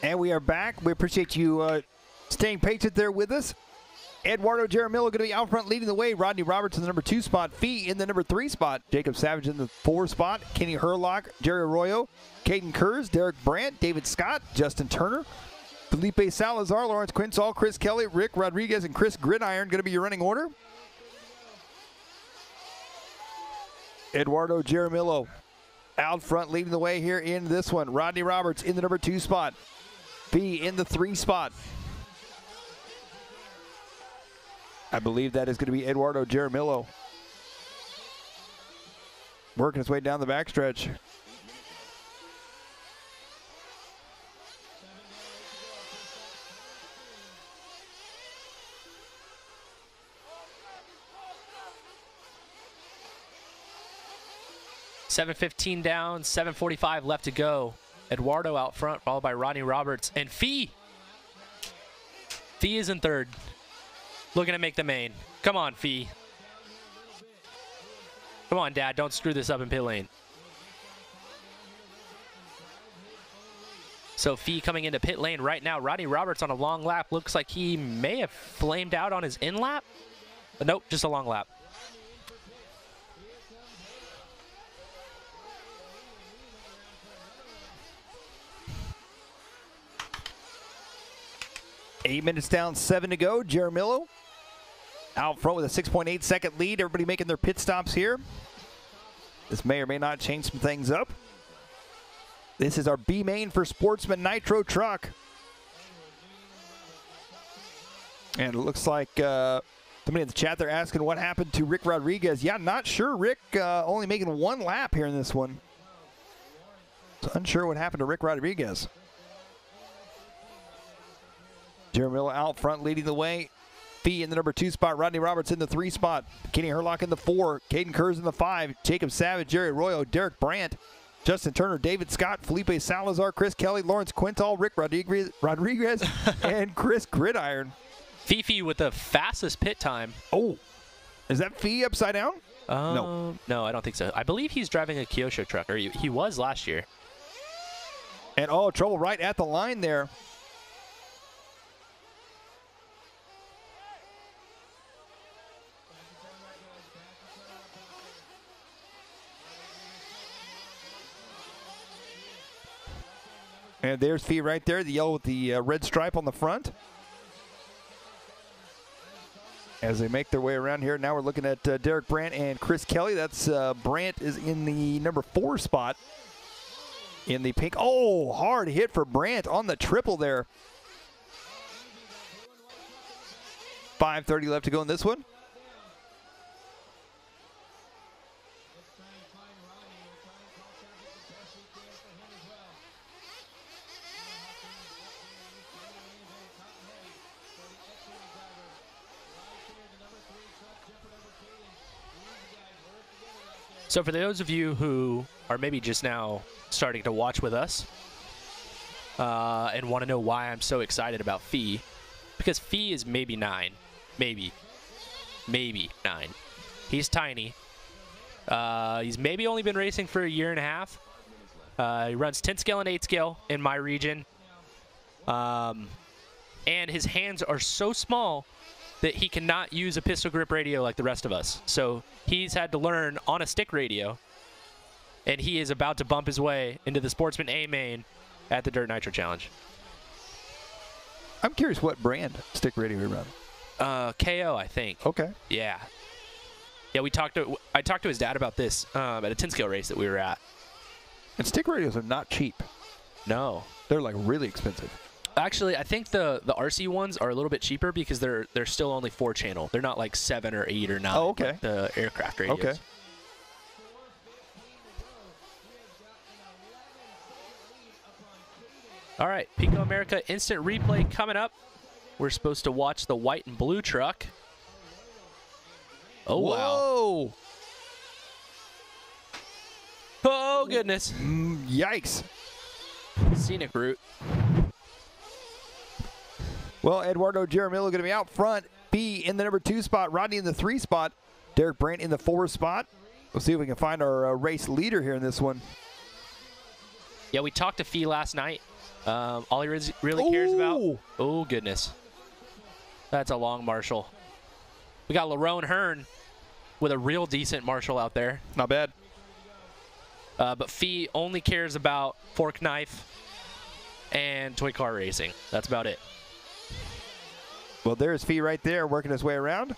And we are back. We appreciate you staying patient there with us. Eduardo Jaramillo going to be out front leading the way. Rodney Roberts in the number 2 spot. Fee in the number 3 spot. Jacob Savage in the 4 spot. Kenny Herlock, Jerry Arroyo, Caden Kurz, Derek Brandt, David Scott, Justin Turner, Felipe Salazar, Lawrence Quinsall, Chris Kelly, Rick Rodriguez, and Chris Gridiron going to be your running order. Eduardo Jaramillo out front leading the way here in this one. Rodney Roberts in the number 2 spot. Fee in the 3 spot. I believe that is going to be Eduardo Jaramillo. Working his way down the backstretch. 7:15 down, 7:45 left to go. Eduardo out front, followed by Rodney Roberts. And Fee. Fee is in third. Looking to make the main. Come on, Fee. Come on, Dad. Don't screw this up in pit lane. So Fee coming into pit lane right now. Rodney Roberts on a long lap. Looks like he may have flamed out on his in lap. But nope, just a long lap. Eight minutes down, 7 to go. Jaramillo out front with a 6.8 second lead. Everybody making their pit stops here. This may or may not change some things up. This is our B main for Sportsman Nitro truck. And it looks like somebody in the chat, they're asking what happened to Rick Rodriguez. Yeah, not sure. Rick only making one lap here in this one. So unsure what happened to Rick Rodriguez. Jaramillo out front leading the way. Fee in the number 2 spot. Rodney Roberts in the 3 spot. Kenny Herlock in the 4. Caden Kurz in the 5. Jacob Savage, Jerry Arroyo, Derek Brandt, Justin Turner, David Scott, Felipe Salazar, Chris Kelly, Lawrence Quintal, Rick Rodriguez and Chris Gridiron. Fifi with the fastest pit time. Oh, is that Fee upside down? No, I don't think so. I believe he's driving a Kyosho truck, or he was last year. And trouble right at the line there. And there's Fee right there, the yellow with the red stripe on the front. As they make their way around here, now we're looking at Derek Brandt and Chris Kelly. That's Brandt is in the number 4 spot in the pink. Oh, hard hit for Brandt on the triple there. 5:30 left to go in this one. So for those of you who are maybe just now starting to watch with us and want to know why I'm so excited about Fee, because Fee is maybe 9. Maybe 9. He's tiny. He's maybe only been racing for a year and a half. He runs 10 scale and 8 scale in my region. And his hands are so small that he cannot use a pistol grip radio like the rest of us. So he's had to learn on a stick radio, and he is about to bump his way into the Sportsman A main at the Dirt Nitro Challenge. I'm curious what brand stick radio we run. KO, I think. Okay. Yeah. Yeah, I talked to his dad about this at a 10 scale race that we were at. And stick radios are not cheap. No. They're like really expensive. Actually, I think the RC ones are a little bit cheaper because they're still only 4 channel. They're not like 7 or 8 or 9. Oh, okay. Like the aircraft radios. Okay. All right, Pico America instant replay coming up. We're supposed to watch the white and blue truck. Oh, whoa. Wow. Oh, goodness. Yikes. Scenic route. Well, Eduardo Jaramillo going to be out front. B in the number 2 spot. Rodney in the 3 spot. Derek Brandt in the 4 spot. We'll see if we can find our race leader here in this one. Yeah, we talked to Fee last night. All he really cares about. Oh, goodness. That's a long Marshall. We got Lerone Hearn with a real decent Marshall out there. Not bad. But Fee only cares about fork knife and toy car racing. That's about it. Well, there's Fee right there working his way around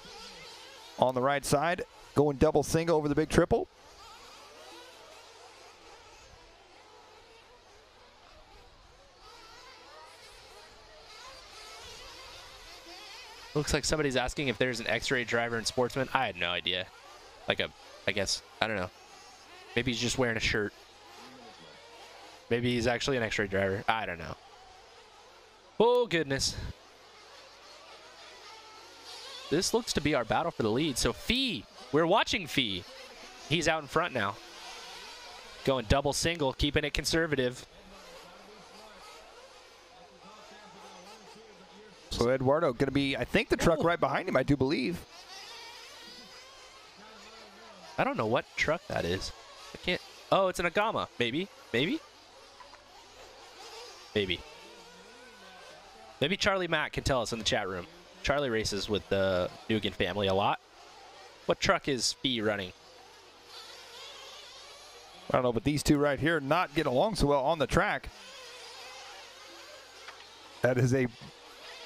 on the right side, going double single over the big triple. Looks like somebody's asking if there's an X-ray driver in Sportsman. I had no idea. I guess, I don't know. Maybe he's just wearing a shirt. Maybe he's actually an X-ray driver. I don't know. Oh, goodness. This looks to be our battle for the lead. So Fee, we're watching Fee. He's out in front now. Going double single, keeping it conservative. So Eduardo going to be, I think, the truck right behind him, I do believe. I don't know what truck that is. I can't. Oh, it's an Agama. Maybe. Maybe. Maybe. Maybe Charlie Mack can tell us in the chat room. Charlie races with the Dugan family a lot. What truck is Fee running? I don't know, but these two right here not getting along so well on the track. That is a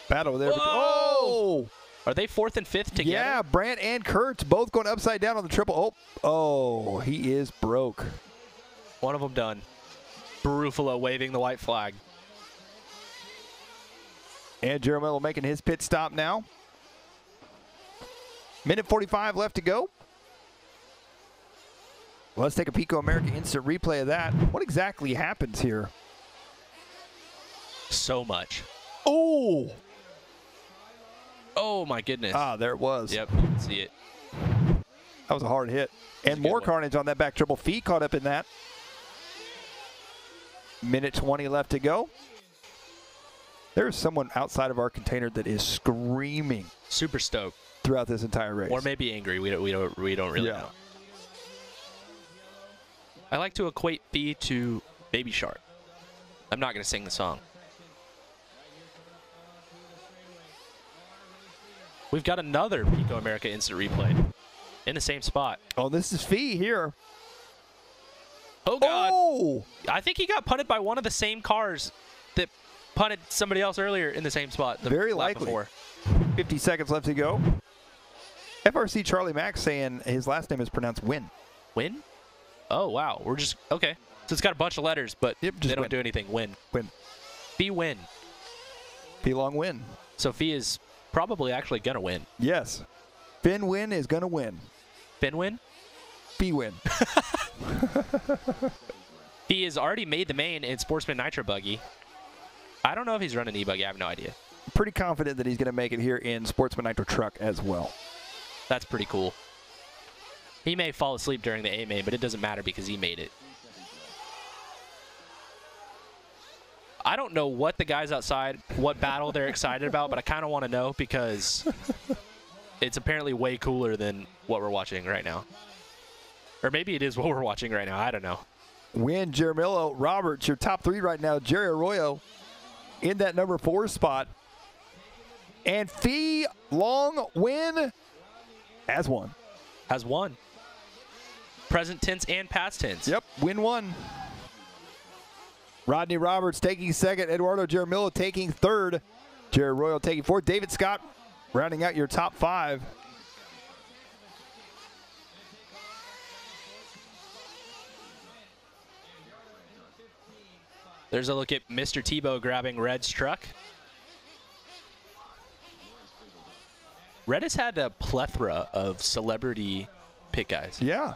battle there. Oh! Are they 4th and 5th together? Yeah, Brandt and Kurtz both going upside down on the triple. Oh, he is broke. One of them done. Barufalo waving the white flag. And Jaramillo making his pit stop now. Minute 45 left to go. Let's take a Pico America instant replay of that. What exactly happens here? So much. Oh! Oh my goodness. Ah, there it was. Yep, you can see it. That was a hard hit. And more carnage on that back triple. Fee caught up in that. Minute 20 left to go. There's someone outside of our container that is screaming. Super stoked. Throughout this entire race. Or maybe angry. We don't really know. I like to equate Fee to Baby Shark. I'm not going to sing the song. We've got another Pico America instant replay in the same spot. Oh, this is Fee here. Oh, God. Oh! I think he got punted by one of the same cars that punted somebody else earlier in the same spot. Very likely. Before. 50 seconds left to go. FRC Charlie Mack saying his last name is pronounced Win. Win? Oh, wow. We're just, okay. So it's got a bunch of letters, but they don't do anything. Win. Win. Fee win. Fee long win. So Fee is probably actually going to win. Yes. Finn Win is going to win. Finn win? Fee win. He has already made the main in Sportsman Nitro Buggy. I don't know if he's running e-buggy. I have no idea. Pretty confident that he's going to make it here in Sportsman Nitro Truck as well. That's pretty cool. He may fall asleep during the A main, but it doesn't matter because he made it. I don't know what the guys outside, what battle they're excited about, but I kind of want to know because it's apparently way cooler than what we're watching right now. Or maybe it is what we're watching right now. I don't know. Win, Jaramillo, Roberts, your top three right now. Jerry Arroyo in that number 4 spot. And Fee Long Win has won. Has won. Present tense and past tense. Yep, win 1. Rodney Roberts taking 2nd. Eduardo Jaramillo taking 3rd. Jerry Arroyo taking 4th. David Scott rounding out your top 5. There's a look at Mr. Tebow grabbing Red's truck. Red has had a plethora of celebrity pit guys. Yeah.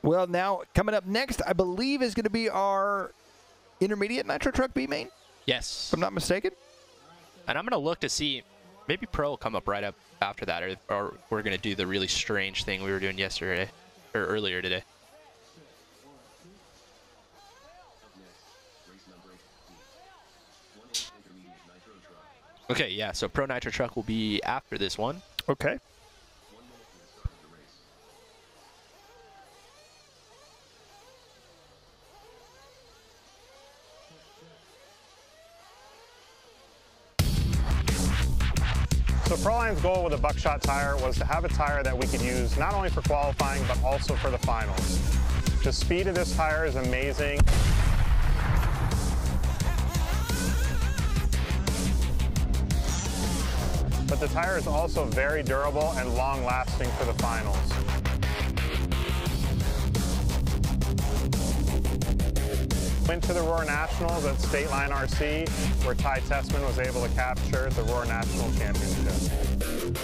Well, now coming up next, I believe, is going to be our intermediate Nitro Truck B main. Yes. If I'm not mistaken. And I'm going to look to see, maybe Pro will come up right up after that, or we're going to do the really strange thing we were doing yesterday, or earlier today. Okay, yeah, so Pro Nitro Truck will be after this one. Okay. So Proline's goal with a buckshot tire was to have a tire that we could use not only for qualifying, but also for the finals. The speed of this tire is amazing. But the tire is also very durable and long-lasting for the finals. Went to the Roar Nationals at State Line RC, where Ty Tessman was able to capture the Roar National Championship.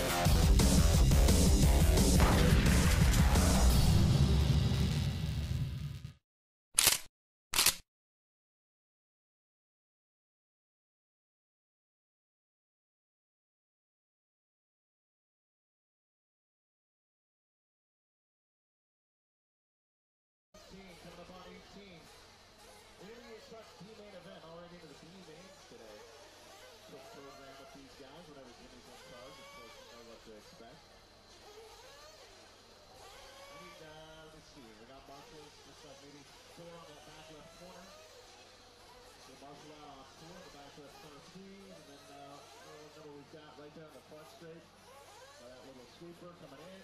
Sweeper coming in.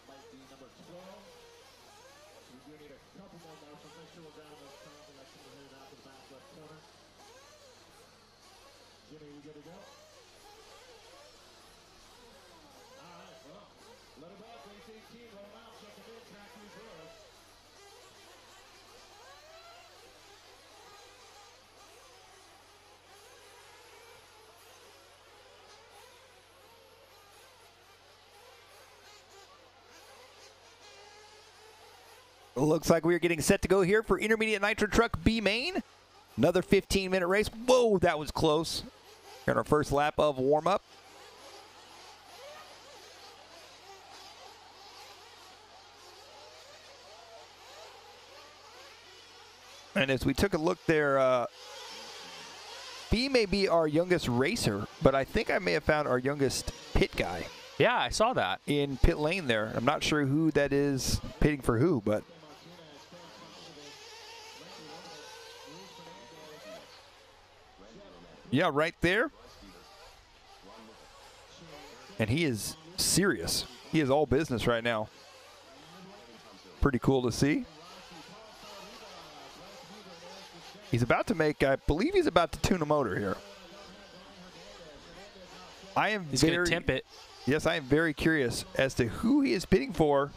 Might be number 12. We do need a couple more marshals. Make sure we're grabbing those crowns and let somebody hit it out to the back left corner. Jimmy, we good to go? Alright, well, let them up. Race 18, roll them out, check them in, track these rows. Looks like we're getting set to go here for Intermediate Nitro Truck B main. Another 15-minute race. Whoa, that was close. Here on our first lap of warm-up. And as we took a look there, B may be our youngest racer, but I think I may have found our youngest pit guy. Yeah, I saw that. In pit lane there. I'm not sure who that is pitting for who, but... Yeah, right there. And he is serious. He is all business right now. Pretty cool to see. He's about to make, I believe he's about to tune a motor here. He's going to temp it. Yes, I am very curious as to who he is pitting for.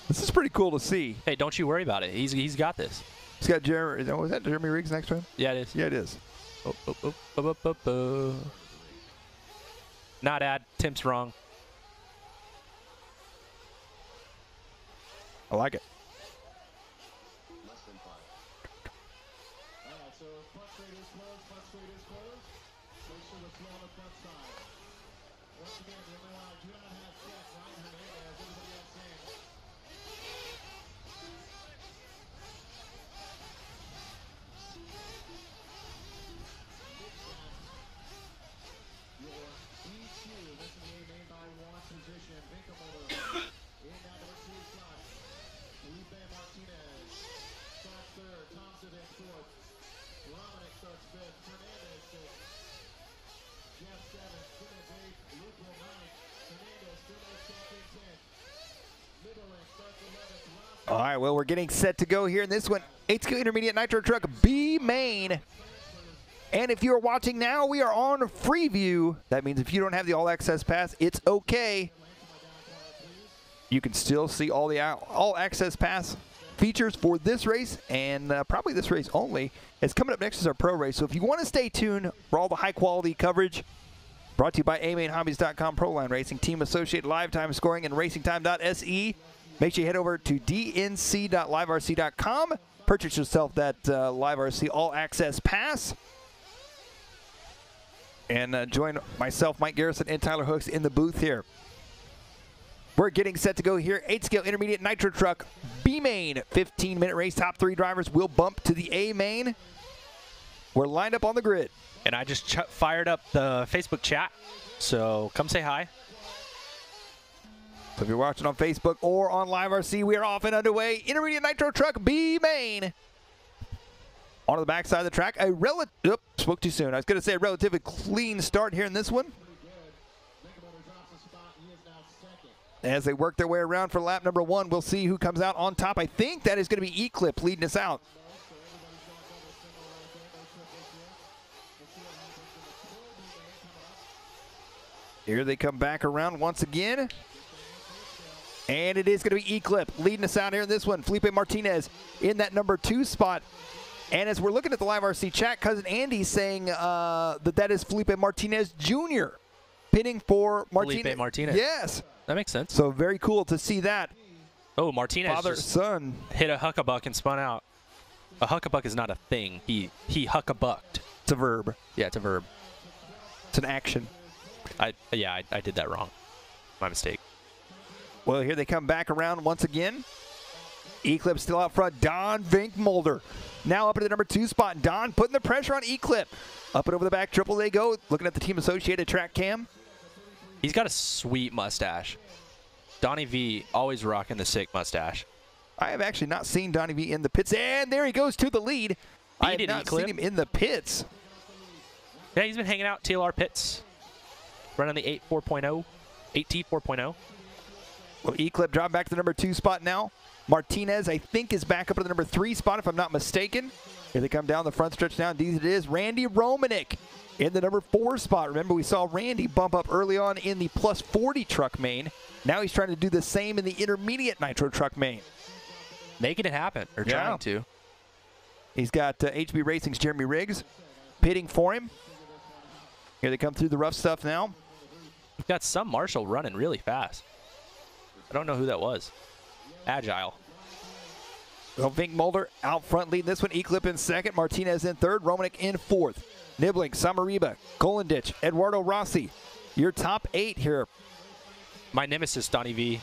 This is pretty cool to see. Hey, don't you worry about it. He's got this. He's got Jeremy. Was that Jeremy Riggs next to him? Yeah, it is. Yeah, it is. Not ad. Tim's wrong. I like it. Alright, so front straight is closed, front straight is closed. Make sure we're slow on the front side. Once again, the only one I do not have set, Ryan Hernandez, everybody else in. Your EQ, this is the main by one position. Vincamoto in that number 2 slot. Felipe Martinez starts third. Thompson in fourth. Dominic starts fifth. Fernandez sixth. Jeff seventh. Simmons eighth. Luke will ninth. Fernandez still no champion 10th. Middling starts 11th. All right, well, we're getting set to go here in this one. 8-skill Intermediate Nitro Truck B main. And if you're watching now, we are on Freeview. That means if you don't have the All Access Pass, it's okay. You can still see all the All Access Pass features for this race, and probably this race only. It's coming up next is our pro race. So if you want to stay tuned for all the high-quality coverage, brought to you by amainhobbies.com, Proline Racing, Team Associated Live Time Scoring, and RacingTime.se. Make sure you head over to dnc.liverc.com. Purchase yourself that LiveRC All Access Pass. And join myself, Mike Garrison, and Tyler Hooks in the booth here. We're getting set to go here. 8-scale Intermediate Nitro Truck B main. 15-minute race. Top 3 drivers will bump to the A main. We're lined up on the grid. And I just fired up the Facebook chat, so come say hi. So if you're watching on Facebook or on LiveRC, we are off and underway. Intermediate Nitro Truck B main. On the backside of the track, spoke too soon. I was going to say a relatively clean start here in this one. As they work their way around for lap number 1, we'll see who comes out on top. I think that is going to be E-Clip leading us out. Here they come back around once again. And it is going to be E-Clip leading us out here in this one. Felipe Martinez in that number 2 spot. And as we're looking at the LiveRC chat, Cousin Andy's saying that is Felipe Martinez Jr. pitting for Martinez. Felipe Martinez. Yes. That makes sense. So very cool to see that. Oh, Martinez Father, just son. hit a huckabuck and spun out. A huckabuck is not a thing. He huckabucked. It's a verb. Yeah, it's a verb. It's an action. I did that wrong. My mistake. Well, here they come back around once again. E-Clip still out front. Don Vinkmolder now up into the number 2 spot. Don putting the pressure on E-Clip. Up and over the back triple they go. Looking at the team associated track cam. He's got a sweet mustache. Donnie V always rocking the sick mustache. I have actually not seen Donnie V in the pits. And there he goes to the lead. I have not seen him in the pits. Yeah, he's been hanging out TLR pits. Running the 8.4.0. 8T 4.0. Well, E-Clip dropped back to the number 2 spot now. Martinez, I think, is back up to the number 3 spot, if I'm not mistaken. Here they come down the front stretch now. Indeed it is. Randy Romanek in the number 4 spot. Remember, we saw Randy bump up early on in the plus 40 truck main. Now he's trying to do the same in the intermediate Nitro truck main. Making it happen, or trying to. He's got HB Racing's Jeremy Riggs pitting for him. Here they come through the rough stuff now. We've got some Marshall running really fast. I don't know who that was. Agile. Well, Vinkmolder out front leading this one. E-Clip in second. Martinez in third. Romanek in fourth. Nibbling, Samariba, Kolendich, Eduardo Rossi. Your top 8 here. My nemesis, Donnie V,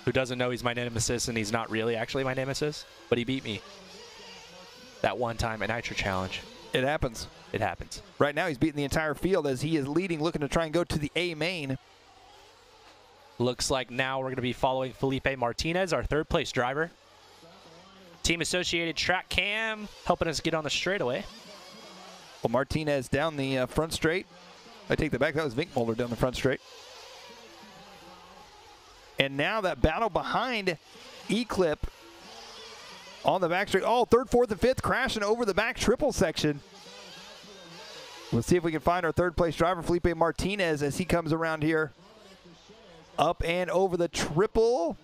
who doesn't know he's my nemesis and he's not really actually my nemesis, but he beat me that one time at Nitro Challenge. It happens. It happens. Right now he's beating the entire field as he is leading, looking to try and go to the A main. Looks like now we're going to be following Felipe Martinez, our 3rd place driver. Team Associated Track Cam helping us get on the straightaway. Well, Martinez down the front straight. I take that back. That was Vinkmolder down the front straight. And now that battle behind E-Clip on the back straight. Oh, 3rd, 4th, and 5th crashing over the back triple section. We'll see if we can find our 3rd place driver, Felipe Martinez, as he comes around here. Up and over the triple.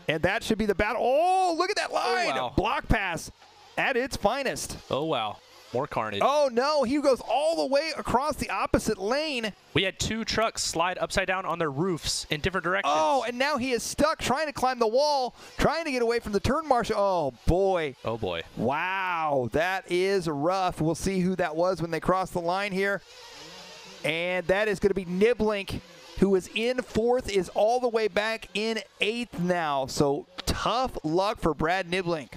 And that should be the battle. Oh, look at that line. Oh, wow. Block pass at its finest. Oh, wow. More carnage. Oh, no. He goes all the way across the opposite lane. We had 2 trucks slide upside down on their roofs in different directions. Oh, and now he is stuck trying to climb the wall, trying to get away from the turn marshal. Oh, boy. Oh, boy. Wow. That is rough. We'll see who that was when they cross the line here. And that is going to be Niblink, who is in 4th, is all the way back in 8th now. So tough luck for Brad Niblink.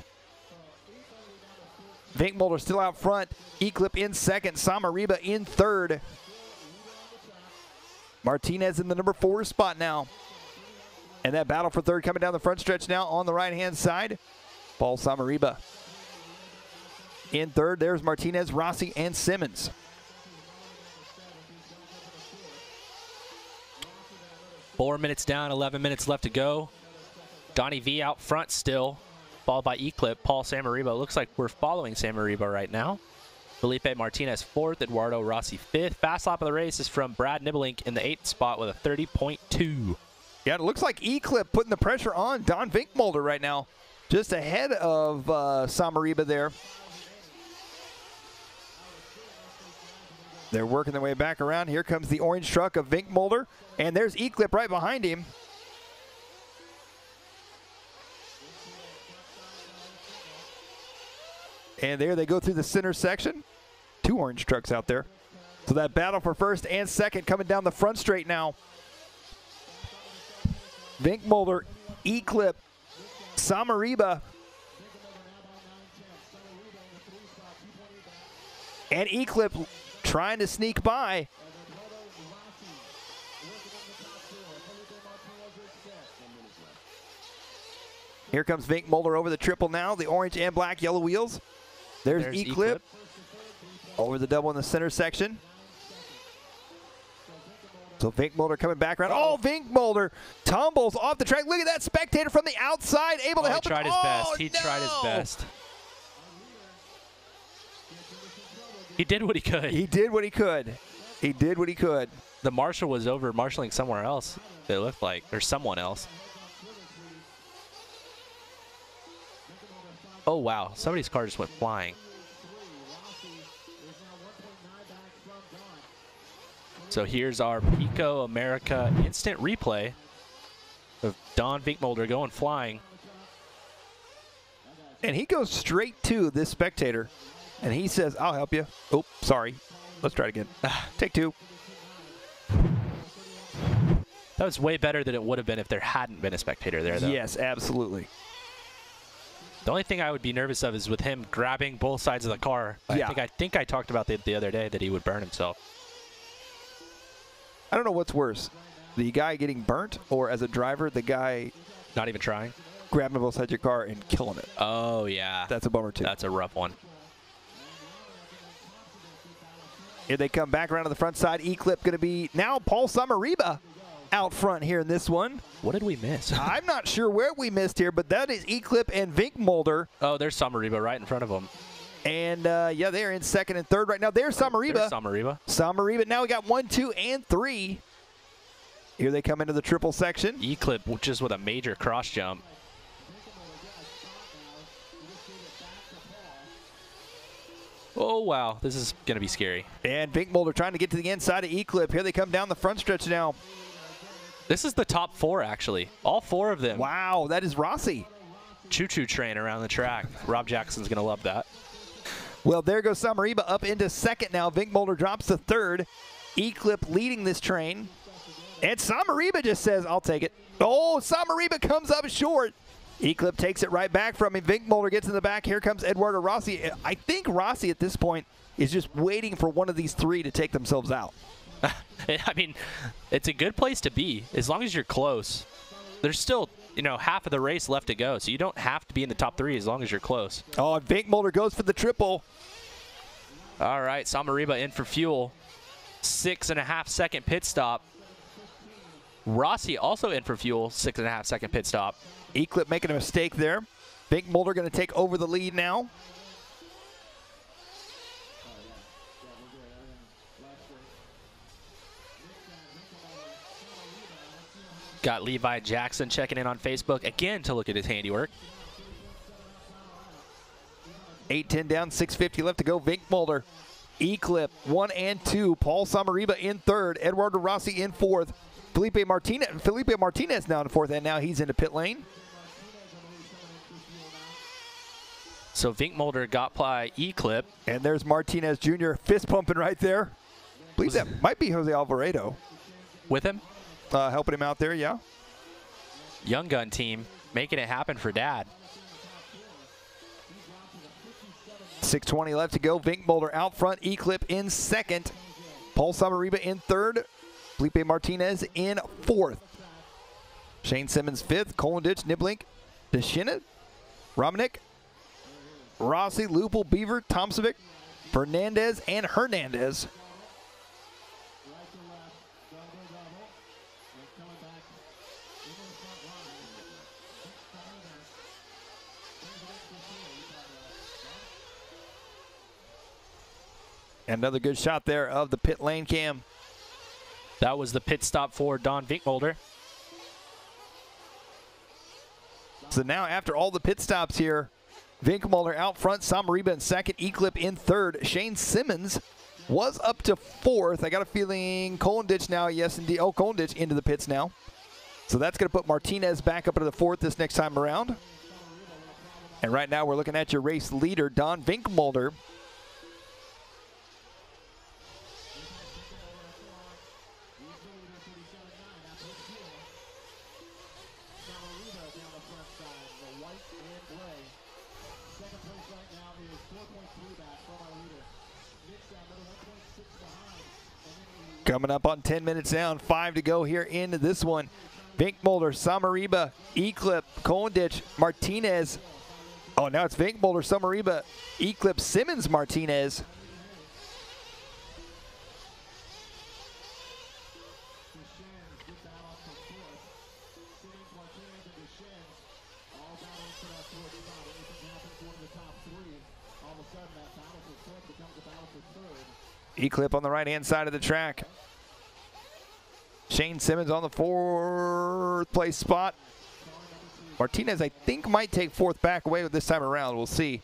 Vinkmolder still out front. E-Clip in 2nd. Samariba in 3rd. Martinez in the number 4 spot now. And that battle for 3rd coming down the front stretch now on the right-hand side. Paul Samariba in 3rd. There's Martinez, Rossi, and Simmons. Four minutes down, 11 minutes left to go. Donnie V out front still, followed by E-Clip, Paul Samariba. Looks like we're following Samariba right now. Felipe Martinez 4th, Eduardo Rossi 5th. Fast lap of the race is from Brad Niblink in the 8th spot with a 30.2. Yeah, it looks like E-Clip putting the pressure on Don Vinkmolder right now. Just ahead of Samariba there. They're working their way back around. Here comes the orange truck of Vinkmolder. And there's E-Clip right behind him. And there they go through the center section. 2 orange trucks out there. So that battle for 1st and 2nd coming down the front straight now. Vinkmolder, E-Clip, Samariba. And E-Clip trying to sneak by. Here comes Vinkmolder over the triple now. The orange and black yellow wheels. There's E-Clip. Over the double in the center section. So Vinkmolder coming back around. Oh, Vinkmolder tumbles off the track. Look at that spectator from the outside able to help him. He tried his best. He tried his best. He did what he could. He did what he could. He did what he could. The marshal was over marshaling somewhere else, it looked like, or someone else. Oh, wow. Somebody's car just went flying. So here's our Pico America instant replay of Don Vinkmolder going flying. And he goes straight to this spectator, and he says, I'll help you. Oh, sorry. Let's try it again. Take two. That was way better than it would have been if there hadn't been a spectator there, though. Yes, absolutely. The only thing I would be nervous of is with him grabbing both sides of the car. Yeah. I think I talked about the other day that he would burn himself. I don't know what's worse, the guy getting burnt, or as a driver, the guy not even trying, grabbing both sides of your car and killing it. Oh, yeah. That's a bummer, too. That's a rough one. Here they come back around to the front side. E-Clip going to be now Paul Samariba out front here in this one. What did we miss? I'm not sure where we missed here, but that is E-Clip and Vinkmolder. Oh, there's Samariba right in front of him. And, yeah, they're in second and third right now. There's Samariba. There's Samariba. Samariba. Now we got 1, 2, and 3. Here they come into the triple section. E-Clip just with a major cross jump. Oh, wow. This is going to be scary. And Vinkmolder trying to get to the inside of E-Clip. Here they come down the front stretch now. This is the top 4, actually. All 4 of them. Wow, that is Rossi. Choo-choo train around the track. Rob Jackson's going to love that. Well, there goes Samariba up into second now. Vinkmolder drops to third. E-Clip leading this train. And Samariba just says, I'll take it. Oh, Samariba comes up short. E-Clip takes it right back from him. Vinkmolder gets in the back. Here comes Eduardo Rossi. I think Rossi at this point is just waiting for one of these 3 to take themselves out. I mean, it's a good place to be as long as you're close. There's still, you know, half of the race left to go, so you don't have to be in the top 3 as long as you're close. Oh, and Vinkmolder goes for the triple. All right, Samariba in for fuel. 6.5 second pit stop. Rossi also in for fuel. 6.5 second pit stop. E-Clip making a mistake there. Vinkmolder going to take over the lead now. Got Levi Jackson checking in on Facebook again to look at his handiwork. 8:10 down, 6:50 left to go. Vinkmolder, E-Clip 1 and 2. Paul Samariba in third. Eduardo Rossi in fourth. Felipe Martinez now in fourth, and now he's into pit lane. So Vinkmolder got by E-Clip. And there's Martinez Jr. fist pumping right there. I believe that might be Jose Alvarado. With him? Helping him out there, yeah. Young Gun team making it happen for Dad. 6:20 left to go. Vinkmolder out front. E-Clip in second. Paul Samariba in third. Felipe Martinez in fourth. Shane Simmons fifth. Kolendich, Niblink, Deschina, Romanik, Rossi, Lupel, Beaver, Tomsovic, Fernandez, and Hernandez. Another good shot there of the pit lane cam. That was the pit stop for Don Vinkmolder. So now after all the pit stops here, Vinkmolder out front, Samariba in second, E-Clip in third. Shane Simmons was up to fourth. I got a feeling Kolendich now, yes indeed. Oh, Kolendich into the pits now. So that's going to put Martinez back up into the fourth this next time around. And right now we're looking at your race leader, Don Vinkmolder. Coming up on 10 minutes down, 5 to go here into this one. Vinkmolder, Samariba, E-Clip, Kolendich, Martinez. Oh, now it's Vinkmolder, Samariba, E-Clip, Simmons, Martinez. E-Clip on the right-hand side of the track. Shane Simmons on the fourth place spot. Martinez, I think, might take fourth back away with this time around. We'll see.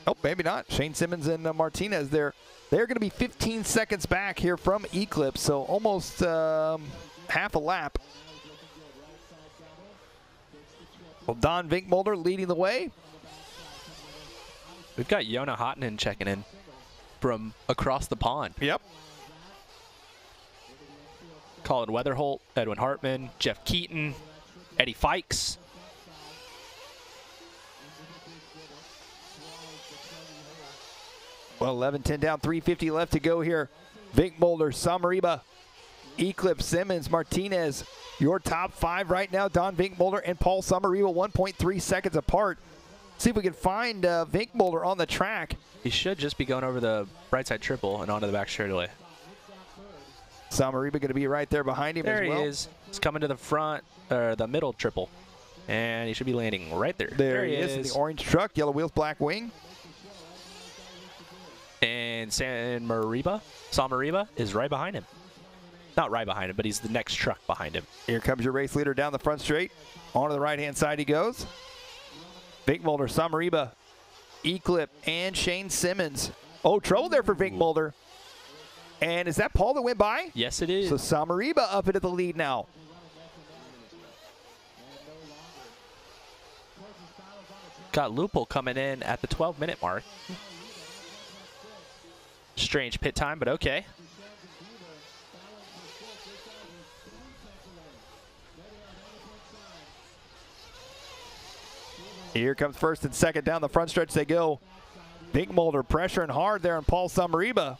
Oh, maybe not. Shane Simmons and Martinez, they're going to be 15 seconds back here from Eclipse, so almost half a lap. Well, Don Vinkmolder leading the way. We've got Yona Hotnen checking in from across the pond. Yep. Colin Weatherholt, Edwin Hartman, Jeff Keaton, Eddie Fikes. Well, 11-10 down, 3:50 left to go here. Vinkmolder, Samariba, Eclipse, Simmons, Martinez. Your top 5 right now, Don Vinkmolder and Paul Samariba, 1.3 seconds apart. See if we can find Vinkmolder on the track. He should just be going over the right side triple and onto the back straightaway. Samariba going to be right there behind him There as well. he is. He's coming to the front, or the middle triple. And he should be landing right there. There he is in the orange truck, yellow wheels, black wing. And Samariba is right behind him. Not right behind him, but he's the next truck behind him. Here comes your race leader down the front straight. Onto the right-hand side he goes. Vinkmolder, Samariba, Eclipse, and Shane Simmons. Oh, trouble there for Vinkmolder. And is that Paul that went by? Yes, it is. So Samariba up into the lead now. Got Lupul coming in at the 12-minute mark. Strange pit time, but okay. Here comes first and second down the front stretch they go. Vinkmolder pressuring hard there on Paul Samariba.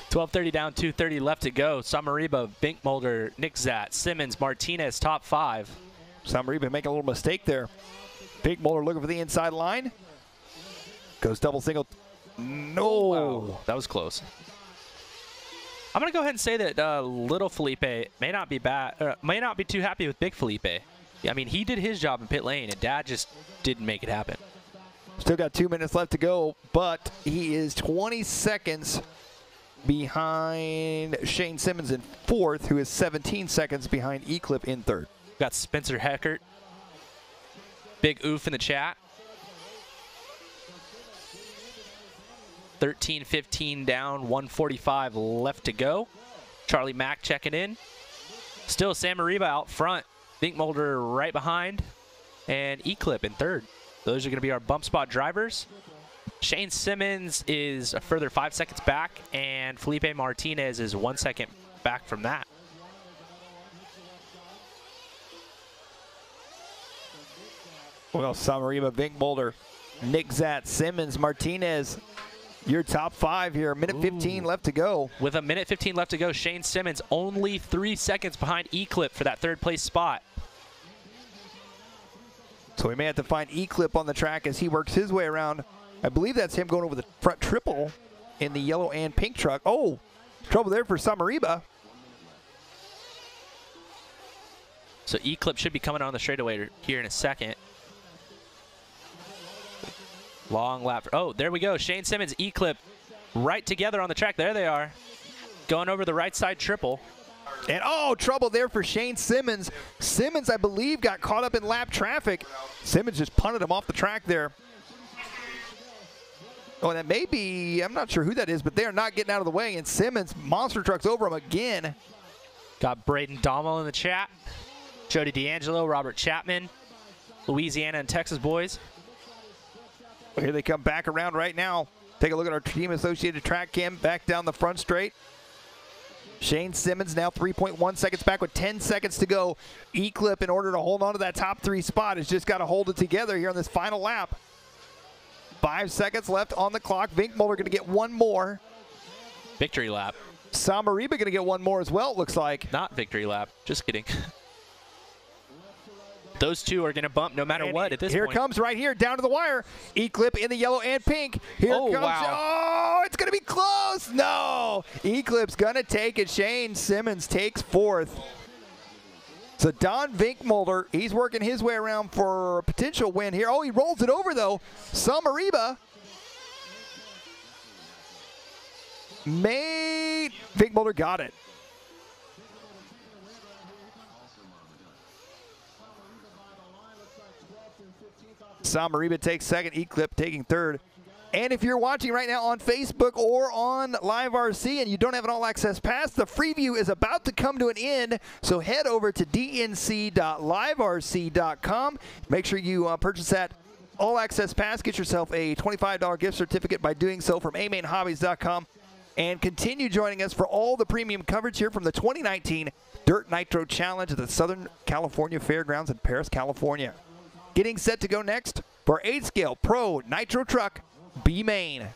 12:30 down, 2:30 left to go. Samariba, Vinkmolder, Nick Zat, Simmons, Martinez, top 5. Samariba making a little mistake there. Vinkmolder looking for the inside line. Goes double single. No. Wow, that was close. I'm going to go ahead and say that little Felipe may not be may not be too happy with big Felipe. I mean, he did his job in pit lane, and Dad just didn't make it happen. Still got 2 minutes left to go, but he is 20 seconds behind Shane Simmons in fourth, who is 17 seconds behind Eclipse in third. Got Spencer Heckert. Big oof in the chat. 13-15 down, 1:45 left to go. Charlie Mack checking in. Still Samariba out front. Vinkmolder right behind. And Eclipse in third. Those are going to be our bump spot drivers. Shane Simmons is a further 5 seconds back, and Felipe Martinez is 1 second back from that. Well, Samariba, Vinkmolder, Nick Zat, Simmons, Martinez. Your top 5 here. Minute 15 left to go. With a minute 15 left to go, Shane Simmons only 3 seconds behind Eclipse for that third place spot. So we may have to find Eclipse on the track as he works his way around. I believe that's him going over the front triple in the yellow and pink truck. Oh, trouble there for Samariba. So Eclipse should be coming on the straightaway here in a second. Long lap. Oh, there we go. Shane Simmons, Eclipse, right together on the track. There they are. Going over the right side triple. And oh, trouble there for Shane Simmons. Simmons, I believe, got caught up in lap traffic. Simmons just punted him off the track there. Oh, and that may be, I'm not sure who that is, but they are not getting out of the way. And Simmons, monster trucks over him again. Got Braden Dommel in the chat. Jody D'Angelo, Robert Chapman, Louisiana and Texas boys. Here they come back around right now. Take a look at our Team Associated track cam back down the front straight. Shane Simmons now 3.1 seconds back with 10 seconds to go. Eclipse, in order to hold on to that top 3 spot, has just got to hold it together here on this final lap. 5 seconds left on the clock. Vinkmolder going to get one more. Victory lap. Samariba going to get one more as well, it looks like. Not victory lap. Just kidding. Those two are going to bump no matter what at this here point. Here comes right here, down to the wire. Eclipse in the yellow and pink. Here comes. Wow. Oh, it's going to be close. No. Eclipse going to take it. Shane Simmons takes fourth. So Don Vinkmolder, he's working his way around for a potential win here. Oh, he rolls it over, though. Samariba Vinkmolder got it. Sam Mariba takes second, Eclipse taking third. And if you're watching right now on Facebook or on LiveRC and you don't have an all-access pass, the Freeview is about to come to an end, so head over to dnc.liverc.com. Make sure you purchase that all-access pass. Get yourself a $25 gift certificate by doing so from amainhobbies.com. And continue joining us for all the premium coverage here from the 2019 Dirt Nitro Challenge at the Southern California Fairgrounds in Paris, California. Getting set to go next for 8-scale Pro Nitro Truck B main.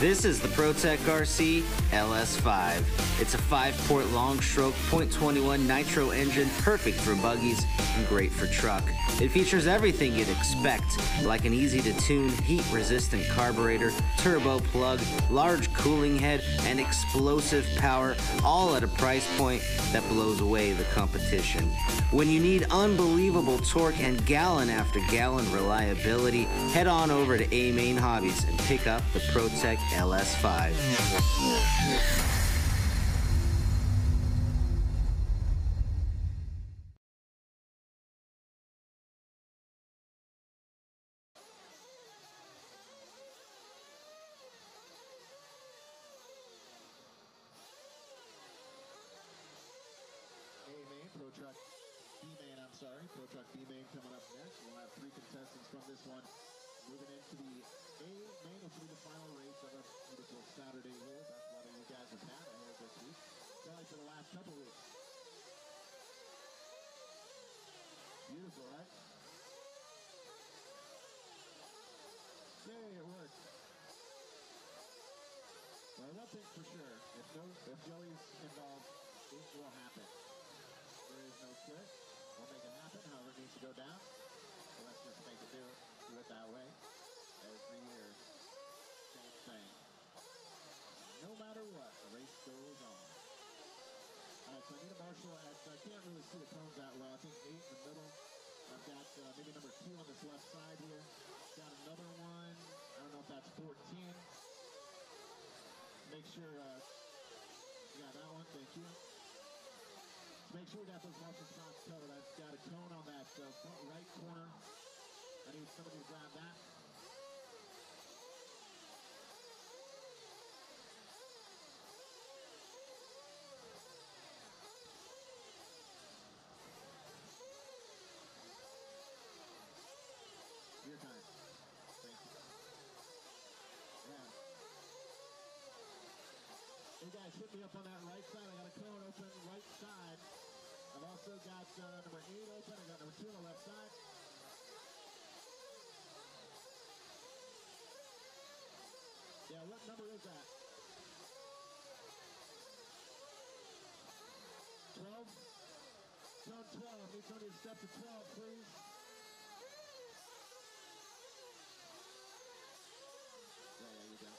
This is the ProTech RC LS5. It's a 5-port long-stroke .21 nitro engine, perfect for buggies and great for truck. It features everything you'd expect, like an easy-to-tune, heat-resistant carburetor, turbo plug, large cooling head, and explosive power, all at a price point that blows away the competition. When you need unbelievable torque and gallon-after-gallon reliability, head on over to A Main Hobbies and pick up the ProTech LS5. Pro Truck B main coming up next. We'll have 3 contestants from this one. Moving into the A main, which will be the final race of a beautiful Saturday here. That's what you guys have had ahead this week. Probably for the last couple weeks. Beautiful, right? Yay, it worked. Well, one thing for sure, if Joey's involved, it will happen. There is no trick. We'll make it happen, however it needs to go down. So let's just make it do it that way. Every year, same thing. No matter what, the race goes on. Alright, so I need a marshal at, I can't really see the cones that well. I think 8 in the middle. I've got maybe number 2 on this left side here. Got another one. I don't know if that's 14. Make sure, yeah, that one, thank you. Make sure we got those marshal spots covered. I've got a cone on that front right corner. I need somebody to grab that. Your time. Thank you. Yeah. Hey guys, hit me up on that right side. I got a cone open right side. I've also got number 8 open. I got number 2 on the left side. Yeah, what number is that? 12? Cone 12. Need somebody to step to 12, please. Yeah, there you go.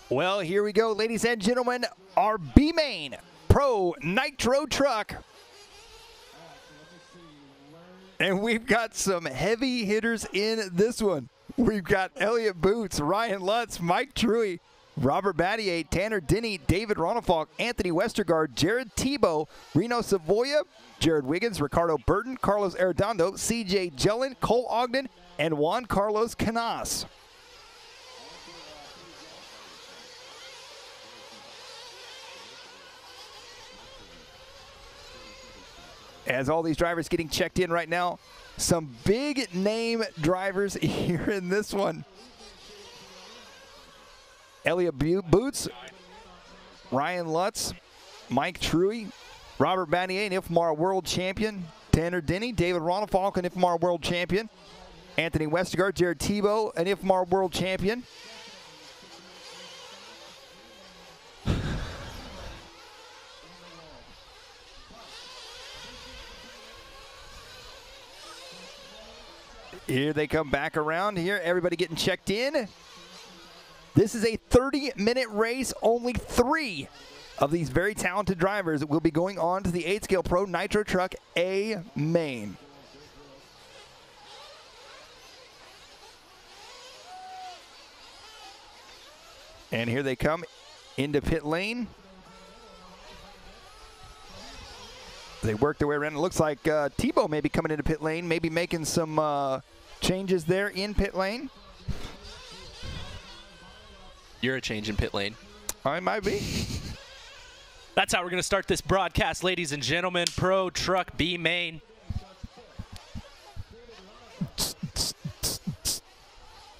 Well, here we go, ladies and gentlemen, our B-Main Pro Nitro Truck. And we've got some heavy hitters in this one. We've got Elliott Boots, Ryan Lutz, Mike Truggy, Robert Battier, Tanner Denny, David Ronafalk, Anthony Westergaard, Jared Tebow, Reno Savoya, Jared Wiggins, Ricardo Burton, Carlos Arredondo, CJ Jellin, Cole Ogden, and Juan Carlos Canas. As all these drivers getting checked in right now, some big name drivers here in this one. Elliott Boots, Ryan Lutz, Mike Truggy, Robert Battier, an IFMAR World Champion, Tanner Denny, David Ronafalk, an IFMAR World Champion, Anthony Westergaard, Jared Tebow, an IFMAR World Champion. Here they come back around here. Everybody getting checked in. This is a 30-minute race. Only 3 of these very talented drivers will be going on to the 8-Scale Pro Nitro Truck A main. And here they come into pit lane. They work their way around. It looks like Tebow may be coming into pit lane, maybe making some changes there in pit lane. You're a change in pit lane. I might be. That's how we're going to start this broadcast, ladies and gentlemen. Pro Truck B main.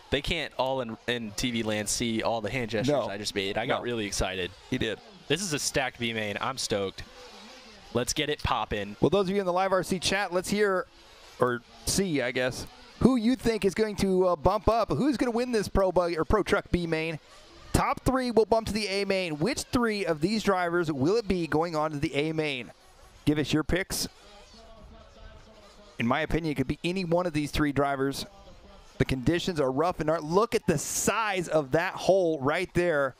They can't all in TV land see all the hand gestures I just made. I got really excited. He did. This is a stacked B main. I'm stoked. Let's get it poppin'. Well, those of you in the LiveRC chat, let's hear, or see, I guess, who you think is going to bump up. Who's going to win this Pro Truck B main? Top 3 will bump to the A main. Which 3 of these drivers will it be going on to the A main? Give us your picks. In my opinion, it could be any one of these 3 drivers. The conditions are rough and hard. Look at the size of that hole right there.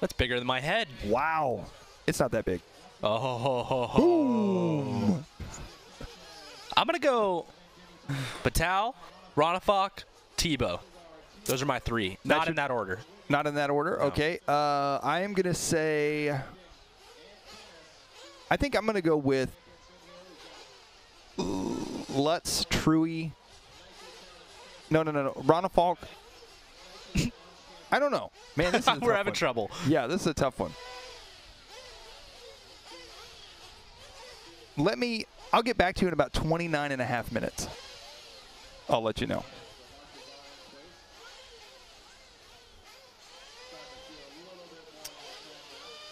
That's bigger than my head. Wow. It's not that big. Oh. I'm going to go Patel, Ronafalk, Tebow. Those are my 3. Not in that order. Not in that order? No. Okay. I am going to say, I think I'm going to go with Lutz, Truggy. No. Ronafalk. I don't know. Man, this is we're having trouble. Yeah, this is a tough one. I'll get back to you in about 29.5 minutes. I'll let you know.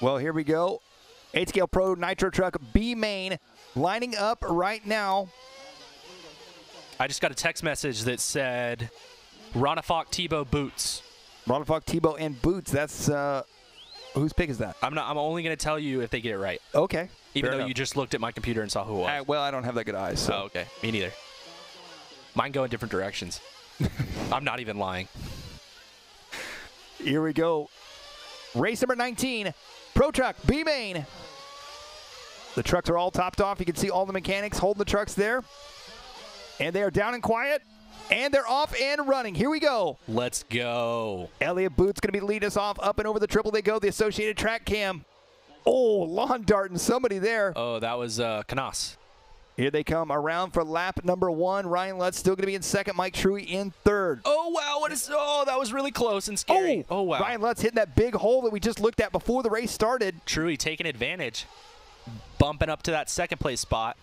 Well, here we go. 8-Scale Pro Nitro Truck B main lining up right now. I just got a text message that said Ronafalk, Tebow, Boots. Ronafalk, Tebow, and Boots. That's whose pick is that? I'm only going to tell you if they get it right. Okay. Even though you just looked at my computer and saw who it was. Well, I don't have that good eyes. So. Oh, okay. Me neither. Mine go in different directions. I'm not even lying. Here we go. Race number 19, Pro Truck B main. The trucks are all topped off. You can see all the mechanics holding the trucks there. And they are down and quiet. And they're off and running. Here we go. Let's go. Elliott Boots going to be leading us off. Up and over the triple they go. The Associated Track Cam. Oh, lawn darting somebody there. Oh, that was Canas. Here they come around for lap number 1. Ryan Lutz still going to be in second. Mike Truggy in third. Oh, wow. That was really close and scary. Oh, wow. Ryan Lutz hitting that big hole that we just looked at before the race started. Truggy taking advantage. Bumping up to that second place spot.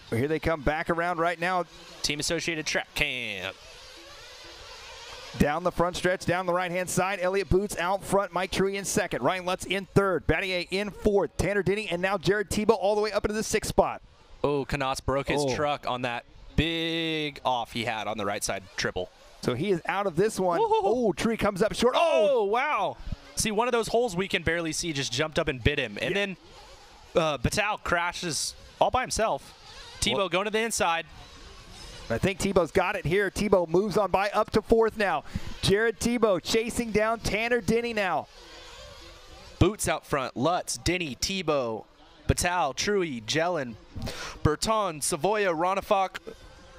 Here they come back around right now. Team Associated Track Cam. Down the front stretch, down the right-hand side. Elliott Boots out front. Mike Truggy in second. Ryan Lutz in third. Battier in fourth. Tanner Denny and now Jared Tebow all the way up into the 6th spot. Oh, Canas broke his truck on that big off he had on the right side triple. So he is out of this one. Oh, Tree comes up short. Oh, wow. See, one of those holes we can barely see just jumped up and bit him. And then Batal crashes all by himself. Tebow going to the inside. I think Tebow's got it here. Tebow moves on by up to 4th now. Jared Tebow chasing down Tanner Denny now. Boots out front. Lutz, Denny, Tebow, Batal, Truggy, Jellin, Berton, Savoya, Ronafalk,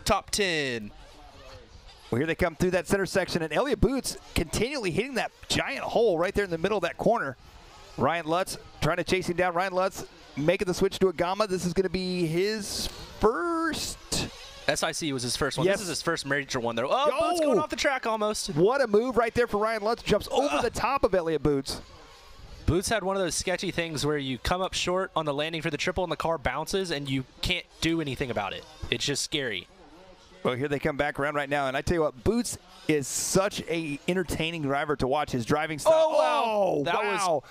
top 10. Well, here they come through that center section, and Elliott Boots continually hitting that giant hole right there in the middle of that corner. Ryan Lutz trying to chase him down. Ryan Lutz making the switch to a Gamma. This is going to be his first. SIC was his first one. Yes. This is his first major one, though. Oh, Boots going off the track almost. What a move right there for Ryan Lutz. Jumps over the top of Elliott Boots. Boots had one of those sketchy things where you come up short on the landing for the triple and the car bounces and you can't do anything about it. It's just scary. Well, here they come back around right now, and I tell you what, Boots is such a entertaining driver to watch. His driving style. Oh, wow. That was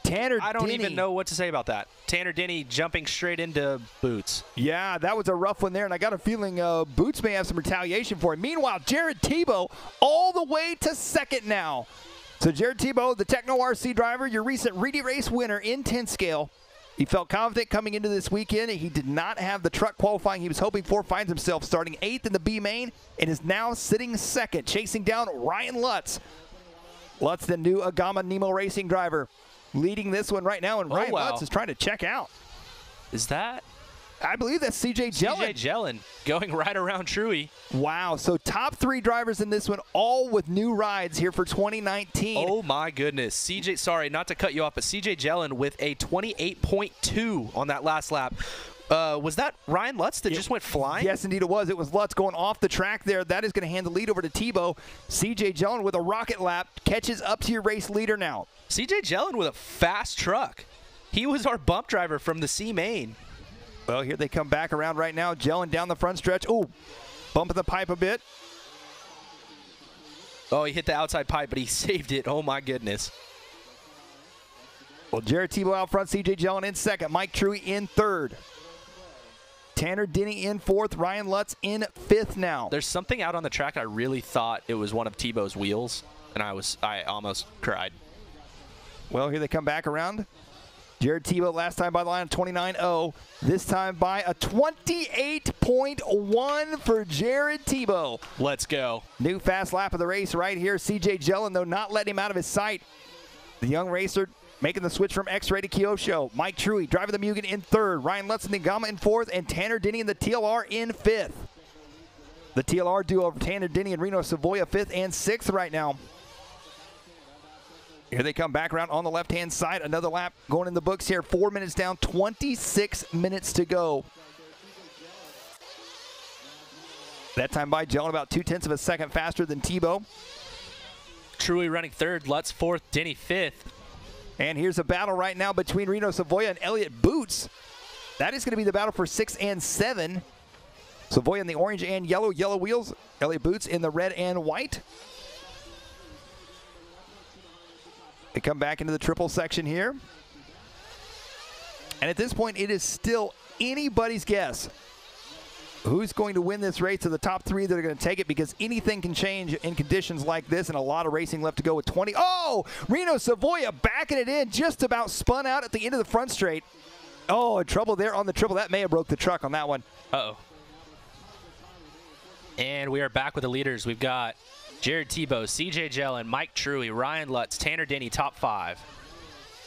Tanner I don't Denny. even know what to say about that. Tanner Denny jumping straight into Boots. Yeah, that was a rough one there, and I got a feeling Boots may have some retaliation for him. Meanwhile, Jared Tebow all the way to second now. So Jared Tebow, the Techno RC driver, your recent Reedy Race winner in 10 scale. He felt confident coming into this weekend. He did not have the truck qualifying he was hoping for. Finds himself starting 8th in the B main and is now sitting second, chasing down Ryan Lutz. Lutz, the new Agama Nemo Racing driver, leading this one right now, and Ryan Lutz is trying to check out. Is that? I believe that's CJ Jellin. CJ Jellin going right around Truggy. Wow, so top 3 drivers in this one, all with new rides here for 2019. Oh my goodness. CJ, sorry, not to cut you off, but CJ Jellin with a 28.2 on that last lap. Was that Ryan Lutz that just went flying? Yes, indeed it was. It was Lutz going off the track there. That is going to hand the lead over to Tebow. CJ Jellin with a rocket lap catches up to your race leader now. CJ Jellin with a fast truck. He was our bump driver from the C main. Well, here they come back around right now. Jellin down the front stretch. Oh, bumping the pipe a bit. Oh, he hit the outside pipe, but he saved it. Oh, my goodness. Well, Jared Tebow out front, CJ Jellin in second, Mike Truggy in third. Tanner Denny in fourth, Ryan Lutz in fifth now. There's something out on the track I really thought it was one of Tebow's wheels, and I almost cried. Well, here they come back around. Jared Tebow last time by the line 29.0. This time by a 28.1 for Jared Tebow. Let's go. New fast lap of the race right here. CJ Jellin, though, not letting him out of his sight. The young racer making the switch from X-Ray to Kyosho. Mike Truggy driving the Mugen in third. Ryan Lutz in the Gama in fourth. And Tanner Denny in the TLR in fifth. The TLR duo of Tanner Denny and Reno Savoia fifth and sixth right now. Here they come back around on the left-hand side. Another lap going in the books here. 4 minutes down, 26 minutes to go. That time by Jellin about 0.2 of a second faster than Tebow. Truggy running third, Lutz fourth, Denny fifth. And here's a battle right now between Reno Savoia and Elliott Boots. That is going to be the battle for 6 and 7. Savoia in the orange and yellow wheels. Elliott Boots in the red and white. They come back into the triple section here. And at this point, it is still anybody's guess who's going to win this race of the top 3 that are going to take it, because anything can change in conditions like this, and a lot of racing left to go with 20. Oh, Reno Savoia backing it in, just about spun out at the end of the front straight. Oh, trouble there on the triple. That may have broke the truck on that one. Uh-oh. And we are back with the leaders. We've got Jared Tebow, CJ Jellin, Mike Truggy, Ryan Lutz, Tanner Denny, top 5.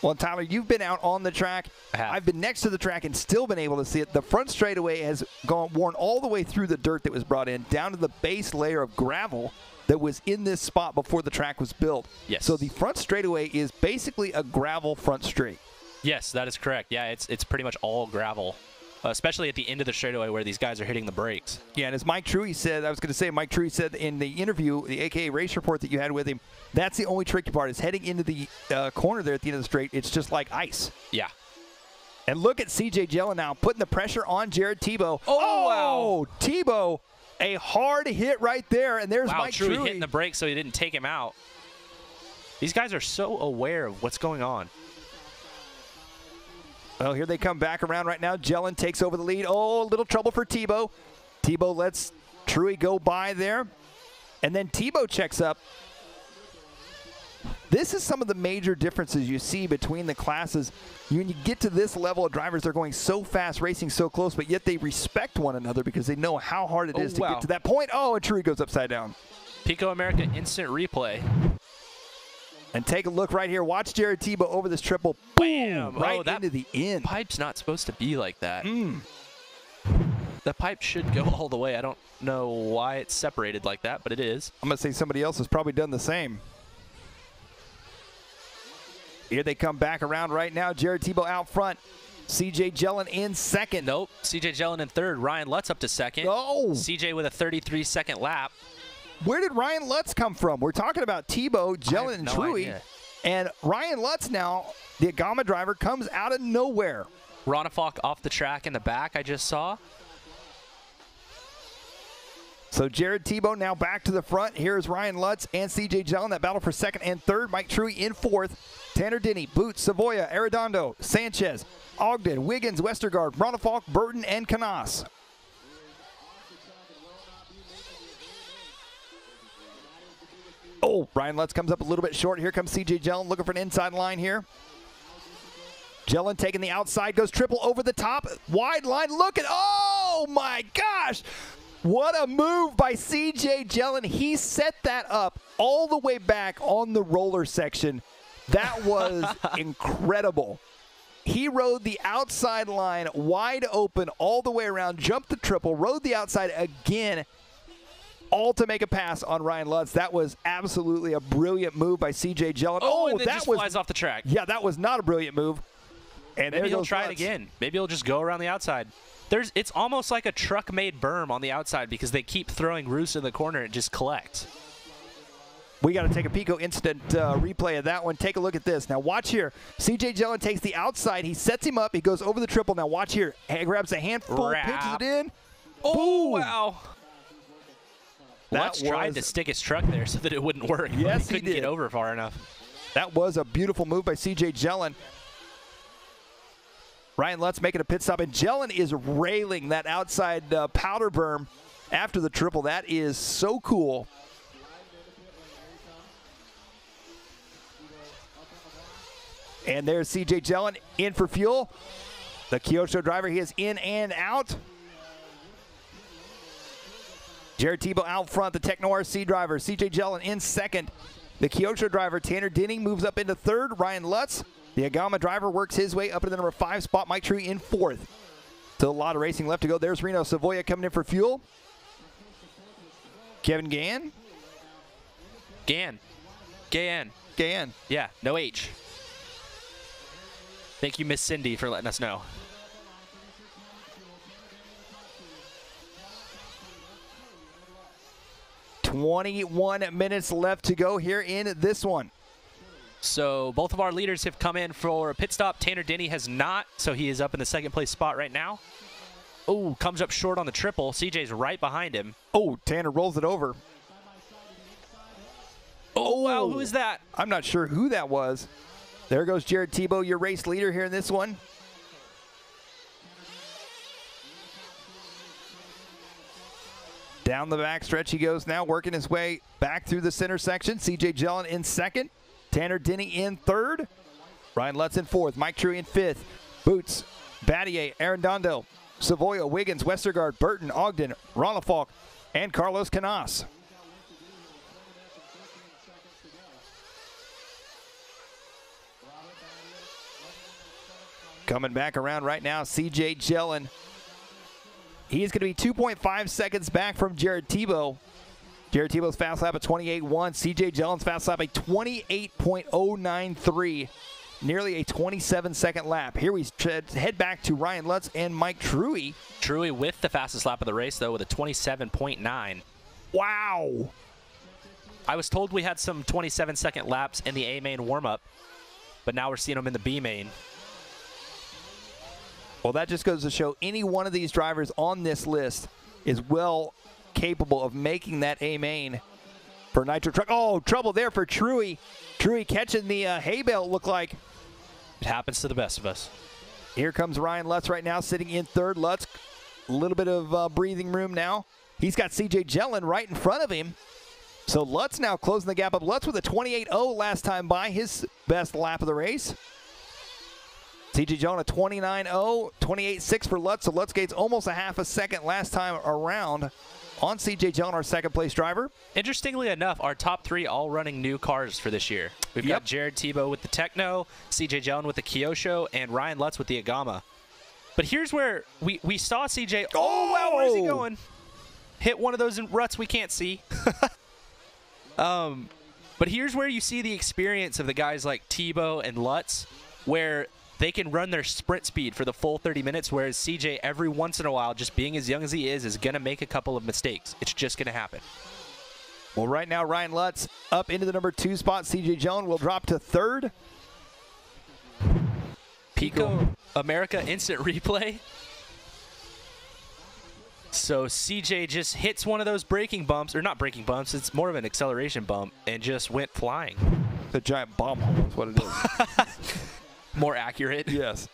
Well, Tyler, you've been out on the track. I've been next to the track and still been able to see it. The front straightaway has worn all the way through the dirt that was brought in, down to the base layer of gravel that was in this spot before the track was built. Yes. So the front straightaway is basically a gravel front straight. Yes, that is correct. Yeah, it's pretty much all gravel, especially at the end of the straightaway where these guys are hitting the brakes. Yeah, and as Mike Truggy said, Mike Truggy said in the interview, the AKA race report that you had with him, that's the only tricky part, is heading into the corner there at the end of the straight. It's just like ice. Yeah. And look at CJ Jellin now, putting the pressure on Jared Tebow. Oh, wow. Tebow, a hard hit right there, and there's Mike Truggy hitting the brakes so he didn't take him out. These guys are so aware of what's going on. Well, here they come back around right now. Jellin takes over the lead. Oh, a little trouble for Tebow. Tebow lets Truggy go by there. And then Tebow checks up. This is some of the major differences you see between the classes. When you get to this level of drivers, they're going so fast, racing so close, but yet they respect one another because they know how hard it is to get to that point. Oh, and Truggy goes upside down. Pico America instant replay. And take a look right here. Watch Jared Tebow over this triple. Bam! Right into the end. Pipe's not supposed to be like that. The pipe should go all the way. I don't know why it's separated like that, but it is. I'm going to say somebody else has probably done the same. Here they come back around right now. Jared Tebow out front. CJ Jellin in second. Nope. CJ Jellin in third. Ryan Lutz up to second. Oh! CJ with a 33-second lap. Where did Ryan Lutz come from? We're talking about Tebow, Jellin, and Truggy. And Ryan Lutz now, the Agama driver, comes out of nowhere. Ronafalk off the track in the back, I just saw. So Jared Tebow now back to the front. Here's Ryan Lutz and CJ Jellin. That battle for second and third. Mike Truey in fourth. Tanner Denny, Boots, Savoya, Arredondo, Sanchez, Ogden, Wiggins, Westergaard, Ronafalk, Burton, and Canas. Oh, Ryan Lutz comes up a little bit short. Here comes CJ Jellin looking for an inside line here. Jellin taking the outside, goes triple over the top. Wide line, look at, oh my gosh. What a move by CJ Jellin. He set that up all the way back on the roller section. That was incredible. He rode the outside line wide open all the way around, jumped the triple, rode the outside again, all to make a pass on Ryan Lutz. That was absolutely a brilliant move by CJ Jellin. Oh, and then that just was, flies off the track. Yeah, that was not a brilliant move. And maybe he'll goes try it Lutz. again. Maybe he'll just go around the outside. It's almost like a truck-made berm on the outside because they keep throwing roosts in the corner and just collect. We got to take a Pico instant replay of that one. Take a look at this. Now watch here. CJ Jellin takes the outside. He sets him up. He goes over the triple. Now watch here. He grabs a handful, pitches it in. Oh, boom. wow. Lutz tried to stick his truck there so that it wouldn't work. Yes, he couldn't get over far enough. That was a beautiful move by CJ Jellin. Ryan Lutz making a pit stop, and Jellin is railing that outside powder berm after the triple. That is so cool. And there's CJ Jellin in for fuel. The Kyosho driver, he is in and out. Jared Tebow out front, the Techno RC driver. CJ Jellin in second. The Kyosho driver, Tanner Denning, moves up into third. Ryan Lutz, the Agama driver, works his way up to the number 5 spot. Mike Tree in fourth. Still a lot of racing left to go. There's Reno Savoya coming in for fuel. Kevin Gann. Gann. Yeah, no H. Thank you, Miss Cindy, for letting us know. .21 minutes left to go here in this one. So both of our leaders have come in for a pit stop. Tanner Denny has not, so he is up in the second place spot right now. Oh, comes up short on the triple. CJ's right behind him. Oh, Tanner rolls it over. Oh, wow, who is that? I'm not sure who that was. There goes Jared Tebow, your race leader here in this one. Down the back stretch he goes now, working his way back through the center section. CJ Jellin in second. Tanner Denny in third. Ryan Lutz in fourth. Mike True in fifth. Boots, Battier, Arredondo, Savoya, Wiggins, Westergaard, Burton, Ogden, Ronafalk, and Carlos Canas. Coming back around right now, CJ Jellin. He's going to be 2.5 seconds back from Jared Tebow. Jared Tebow's fast lap at 28.1. CJ Jellin's fast lap at 28.093. Nearly a 27-second lap. Here we head back to Ryan Lutz and Mike Truey. Truey with the fastest lap of the race, though, with a 27.9. Wow. I was told we had some 27-second laps in the A main warm-up, but now we're seeing them in the B main. Well, that just goes to show any one of these drivers on this list is well capable of making that A main for Nitro Truck. Oh, trouble there for Truey. Truey catching the hay bale, look like. It happens to the best of us. Here comes Ryan Lutz right now, sitting in third. Lutz, a little bit of breathing room now. He's got CJ Jellin right in front of him. So Lutz now closing the gap up. Lutz with a 28.0 last time by, his best lap of the race. CJ Jellin a 29.0, 28.6 for Lutz. So Lutz gains almost a half a second last time around on CJ Jellin, our second place driver. Interestingly enough, our top three all running new cars for this year. We've got Jared Tebow with the Techno, CJ Jellin with the Kyosho, and Ryan Lutz with the Agama. But here's where we saw CJ. Oh, wow, where's he going? Hit one of those ruts we can't see. But here's where you see the experience of the guys like Tebow and Lutz, where they can run their sprint speed for the full 30 minutes, whereas CJ, every once in a while, just being as young as he is going to make a couple of mistakes. It's just going to happen. Well, right now, Ryan Lutz up into the number 2 spot. CJ Jellin will drop to third. Pico America instant replay. So CJ just hits one of those braking bumps, or not braking bumps, it's more of an acceleration bump, and just went flying. The giant bomb hole is what it is. More accurate. Yes.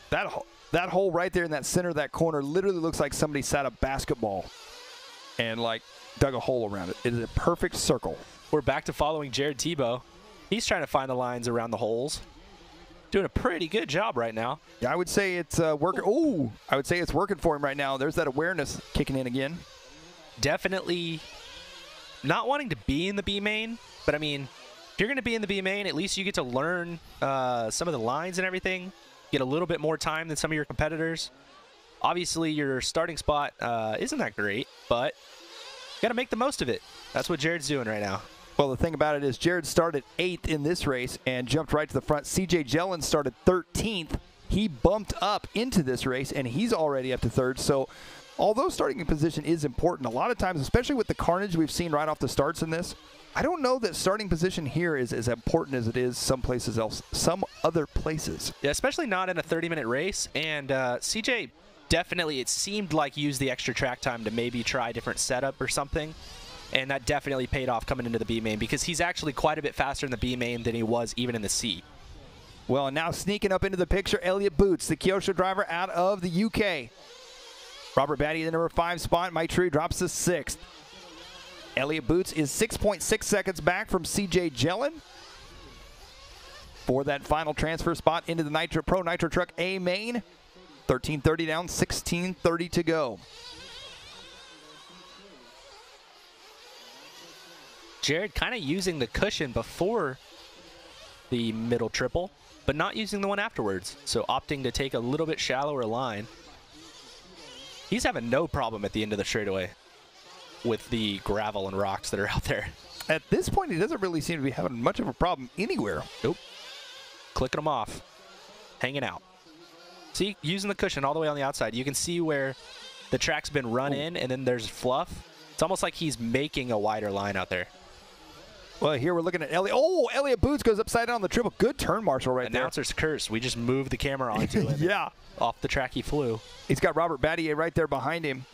That hole right there in that center of that corner literally looks like somebody sat a basketball and like dug a hole around it. It is a perfect circle. We're back to following Jared Tebow. He's trying to find the lines around the holes. Doing a pretty good job right now. Yeah, I would say it's working. Oh, I would say it's working for him right now. There's that awareness kicking in again. Definitely not wanting to be in the B main, but I mean, if you're going to be in the B main, at least you get to learn some of the lines and everything. Get a little bit more time than some of your competitors. Obviously, your starting spot isn't that great, but you got to make the most of it. That's what Jared's doing right now. Well, the thing about it is Jared started 8th in this race and jumped right to the front. CJ Jellin started 13th. He bumped up into this race, and he's already up to 3rd. So although starting in position is important, a lot of times, especially with the carnage we've seen right off the starts in this, I don't know that starting position here is as important as it is some other places. Yeah, especially not in a 30-minute race. And CJ definitely, it seemed like, used the extra track time to maybe try a different setup or something. And that definitely paid off coming into the B main because he's actually quite a bit faster in the B main than he was even in the C. Well, and now sneaking up into the picture, Elliott Boots, the Kyosho driver out of the UK. Robert Batty, the number 5 spot. Mike True drops to 6th. Elliott Boots is 6.6 seconds back from CJ Jellin for that final transfer spot into the Pro Nitro Truck A main. 13:30 down, 16:30 to go. Jared kind of using the cushion before the middle triple, but not using the one afterwards. So opting to take a little bit shallower line. He's having no problem at the end of the straightaway with the gravel and rocks that are out there. At this point, he doesn't really seem to be having much of a problem anywhere. Nope. Clicking them off. Hanging out. See, using the cushion all the way on the outside. You can see where the track's been run in, and then there's fluff. It's almost like he's making a wider line out there. Well, here we're looking at Elliott. Oh, Elliott Boots goes upside down on the triple. Good turn marshal right there. Announcer's curse. We just moved the camera onto him. Yeah. Off the track he flew. He's got Robert Battier right there behind him.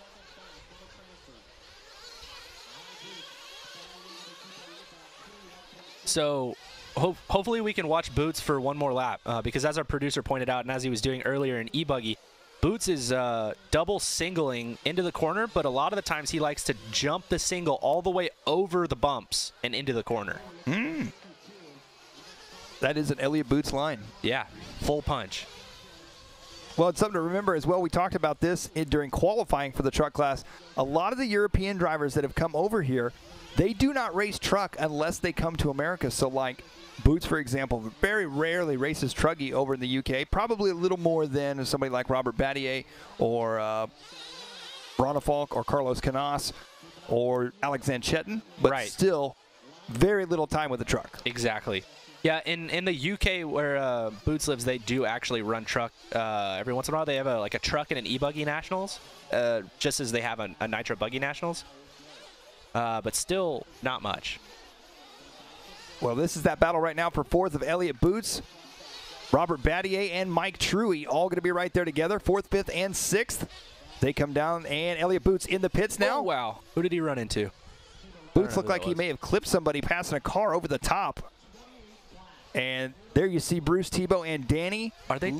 So hopefully we can watch Boots for one more lap because as our producer pointed out and as he was doing earlier in eBuggy, Boots is double singling into the corner, but a lot of the times he likes to jump the single all the way over the bumps and into the corner. That is an Elliott Boots line. Yeah, full punch. Well, it's something to remember as well. We talked about this during qualifying for the truck class. A lot of the European drivers that have come over here, they do not race truck unless they come to America. So like Boots, for example, very rarely races Truggy over in the UK. Probably a little more than somebody like Robert Battier or Ronafalk or Carlos Canas or Alexander Chetin, but still very little time with the truck. Exactly. Yeah, in the UK where Boots lives, they do actually run truck every once in a while. They have like a truck and an eBuggy Nationals, just as they have a Nitro Buggy Nationals, but still not much. Well, this is that battle right now for 4th of Elliott Boots. Robert Battier and Mike Truey all going to be right there together, 4th, 5th, and 6th. They come down, and Elliott Boots in the pits now. Oh, wow. Who did he run into? Boots looked like he may have clipped somebody passing a car over the top. And there you see Bruce, Tebow, and Danny. Are they?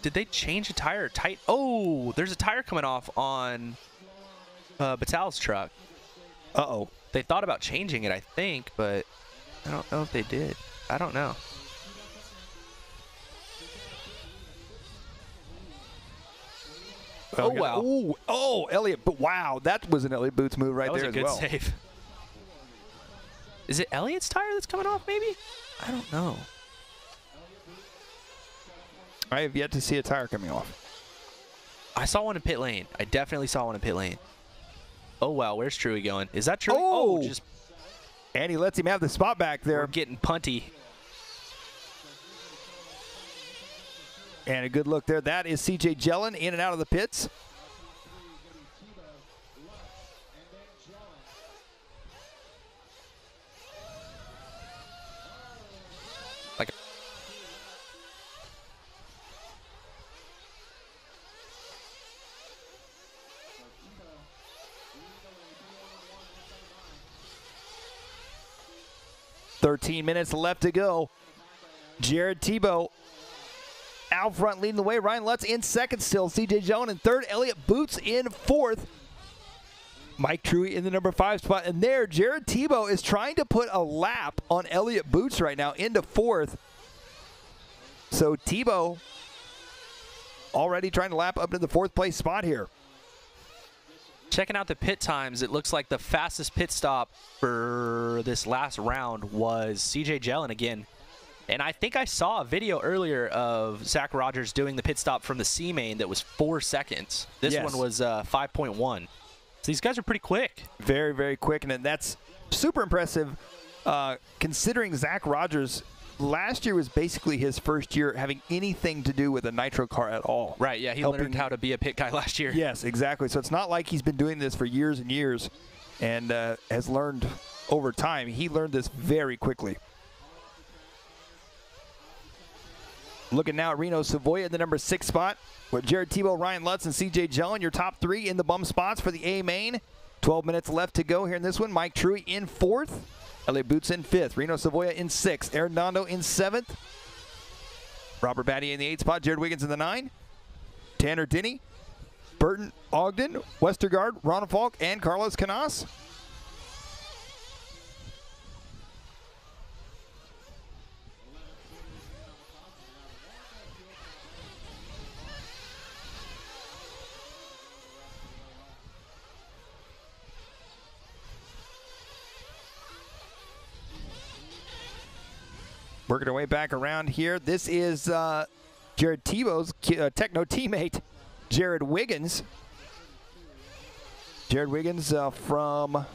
Did they change a tire? Tight. Oh, there's a tire coming off on Batal's truck. Uh-oh. They thought about changing it, I think, but I don't know if they did. I don't know. Oh, wow. Oh, Elliott. But wow, that was an Elliott Boots move right there as well. That was a good save. Is it Elliott's tire that's coming off, maybe? I don't know. I have yet to see a tire coming off. I saw one in pit lane. I definitely saw one in pit lane. Oh, wow. Where's Truey going? Is that Truey? Oh, just. And he lets him have the spot back there. We're getting punty. And a good look there. That is CJ Jellin in and out of the pits. 13 minutes left to go. Jared Tebow out front leading the way. Ryan Lutz in second still. CJ Jellin in third. Elliott Boots in fourth. Mike Truggy in the number 5 spot. And there, Jared Tebow is trying to put a lap on Elliott Boots right now into fourth. So Tebow already trying to lap up to the 4th place spot here. Checking out the pit times, it looks like the fastest pit stop for this last round was CJ Jellin again. And I think I saw a video earlier of Zach Rogers doing the pit stop from the C main that was 4 seconds. This one was 5.1. So these guys are pretty quick. Very, very quick. And that's super impressive considering Zach Rogers last year was basically his first year having anything to do with a Nitro car at all. Right, yeah, he learned how to be a pit guy last year. Yes, exactly. So it's not like he's been doing this for years and years and has learned over time. He learned this very quickly. Looking now at Reno Savoia in the number 6 spot with Jared Tebow, Ryan Lutz, and CJ Jellin, your top 3 in the bum spots for the A main. 12 minutes left to go here in this one. Mike Truggy in 4th. Elliott Boots in 5th. Reno Savoia in 6th. Aaron Dondo in 7th. Robert Battier in the 8th spot. Jared Wiggins in the 9. Tanner Denny, Burton Ogden, Westergaard, Ron Falk, and Carlos Canas. Working our way back around here. This is Jared Tebow's Techno teammate, Jared Wiggins. Jared Wiggins from,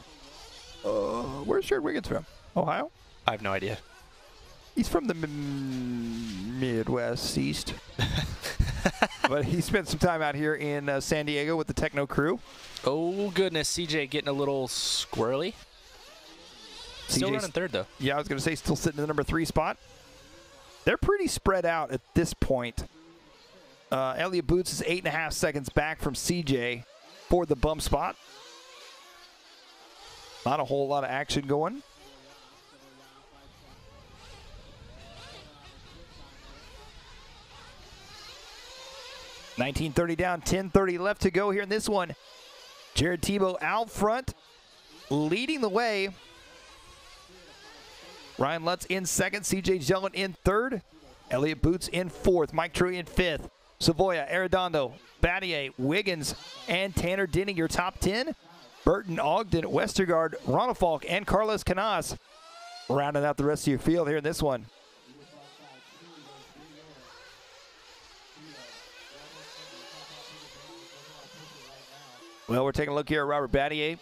where's Jared Wiggins from? Ohio? I have no idea. He's from the Midwest East. But he spent some time out here in San Diego with the Techno crew. Oh, goodness. CJ getting a little squirrely. Still running 3rd, though. Yeah, I was going to say still sitting in the number 3 spot. They're pretty spread out at this point. Elliott Boots is 8.5 seconds back from CJ for the bump spot. Not a whole lot of action going. $19:30 down, 10:30 left to go here in this one. Jared Tebow out front, leading the way. Ryan Lutz in 2nd, CJ Jellin in 3rd, Elliott Boots in 4th, Mike Truggy in 5th, Savoia, Arredondo, Battier, Wiggins, and Tanner Denny, your top 10. Burton, Ogden, Westergaard, Ron Falk, and Carlos Canas rounding out the rest of your field here in this one. Well, we're taking a look here at Robert Battier,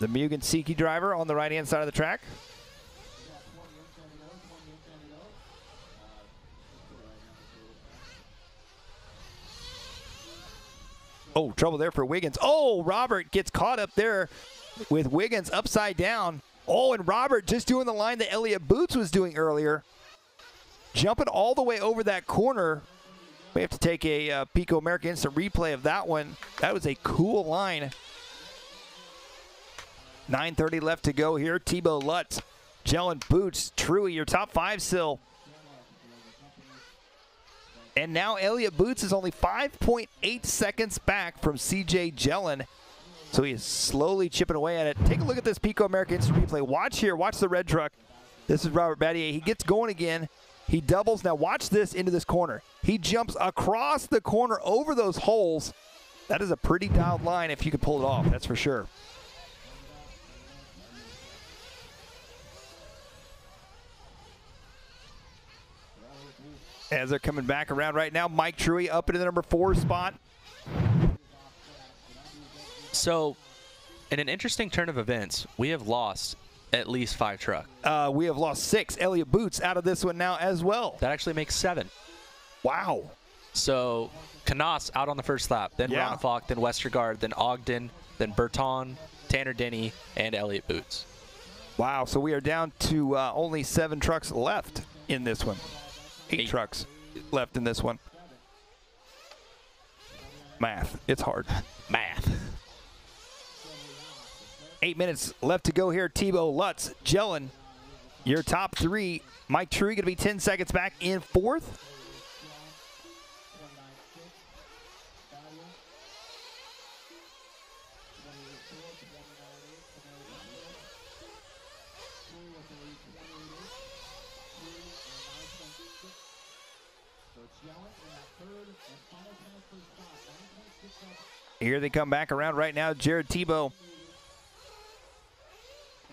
the Mugen Seiki driver on the right-hand side of the track. Oh, trouble there for Wiggins. Oh, Robert gets caught up there with Wiggins upside down. Oh, and Robert just doing the line that Elliott Boots was doing earlier. Jumping all the way over that corner. We have to take a Pico America Instant replay of that one. That was a cool line. 9:30 left to go here. Tebow, Lutz, Jellin, Boots, Truggy, your top 5 still. And now Elliott Boots is only 5.8 seconds back from CJ Jellin. So he is slowly chipping away at it. Take a look at this Pico America Instant replay. Watch here. Watch the red truck. This is Robert Battier. He gets going again. He doubles. Now watch this into this corner. He jumps across the corner over those holes. That is a pretty dialed line if you can pull it off. That's for sure. As they're coming back around right now, Mike Truggy up into the number 4 spot. So, in an interesting turn of events, we have lost at least 5 trucks. We have lost 6. Elliott Boots out of this one now as well. That actually makes 7. Wow. So, Canas out on the first lap, then Ron Falk, then Westergaard, then Ogden, then Burton, Tanner Denny, and Elliott Boots. Wow, so we are down to only 7 trucks left in this one. 8 trucks left in this one. Math. It's hard. Math. 8 minutes left to go here. Tebow, Lutz, Jellin, Your top three, Mike Truggy going to be 10 seconds back in fourth. Here they come back around right now. Jared Tebow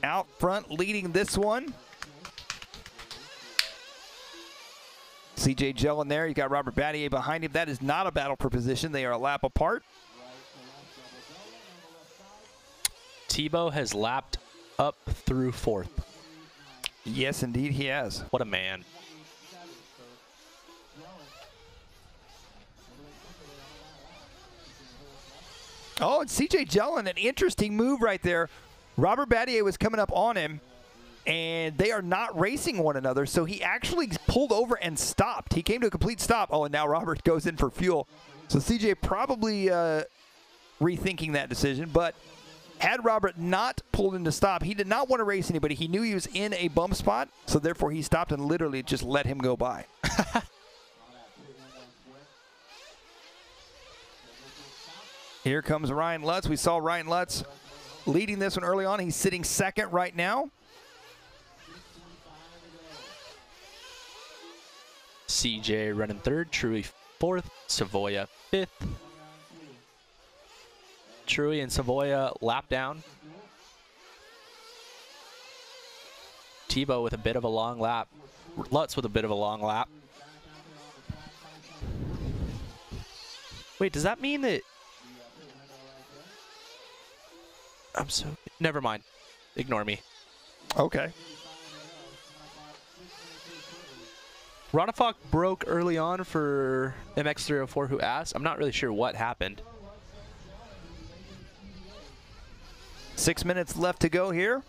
out front leading this one. CJ Jellin there. You got Robert Battier behind him. That is not a battle for position. They are a lap apart. Tebow has lapped up through fourth. Yes, indeed he has. What a man. Oh, and CJ Jellin, an interesting move right there. Robert Battier was coming up on him, and they are not racing one another, so he actually pulled over and stopped. He came to a complete stop. Oh, and now Robert goes in for fuel. So CJ probably rethinking that decision, but had Robert not pulled in to stop, he did not want to race anybody. He knew he was in a bump spot, so therefore he stopped and literally just let him go by. Here comes Ryan Lutz. We saw Ryan Lutz leading this one early on. He's sitting second right now. CJ running third, Truggy fourth, Savoya fifth. Truggy and Savoya lap down. Tebow with a bit of a long lap. Lutz with a bit of a long lap. Wait, does that mean that... Never mind. Ignore me. Okay. Ronafok broke early on for MX304 who asked. I'm not really sure what happened. 6 minutes left to go here.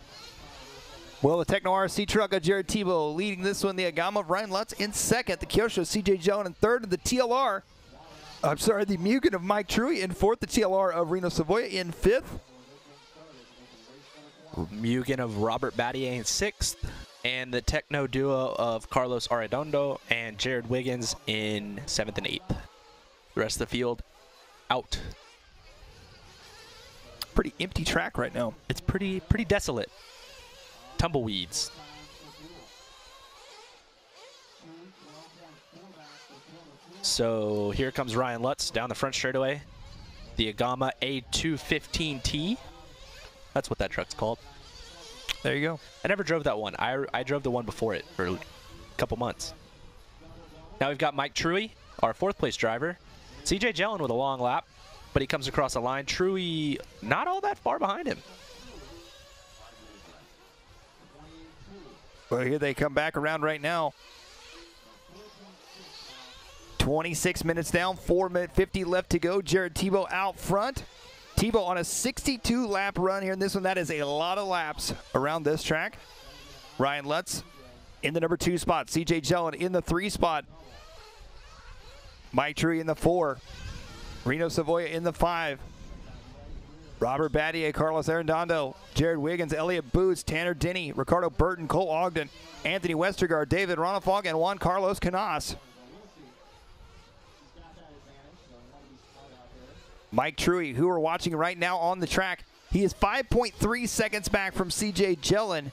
Well, the Techno RC truck of Jared Tebow leading this one. The Agama of Ryan Lutz in second. The Kyosho CJ Jellin in third. And the TLR, I'm sorry, the Mugen of Mike Truggy in fourth. The TLR of Reno Savoya in fifth. Mugen of Robert Battier in sixth. And the Techno duo of Carlos Arredondo and Jared Wiggins in seventh and eighth. The rest of the field out. Pretty empty track right now. It's pretty desolate. Tumbleweeds. So here comes Ryan Lutz down the front straightaway. The Agama A215T. That's what that truck's called. There you go. I never drove that one. I drove the one before it for a couple months. Now we've got Mike Truggy, our fourth place driver. CJ Jellin with a long lap, but he comes across the line. Truggy not all that far behind him. Well, here they come back around right now. 26 minutes down, 4:50 left to go. Jared Tebow out front. Tebow on a 62-lap run here in this one. That is a lot of laps around this track. Ryan Lutz in the number 2 spot. CJ Jellin in the 3 spot. Mike Truggy in the 4. Reno Savoya in the 5. Robert Battier, Carlos Arredondo, Jared Wiggins, Elliott Boots, Tanner Denny, Ricardo Burton, Cole Ogden, Anthony Westergaard, David Ronafog, and Juan Carlos Canas. Mike Truggy, who we're watching right now on the track, he is 5.3 seconds back from CJ Jellin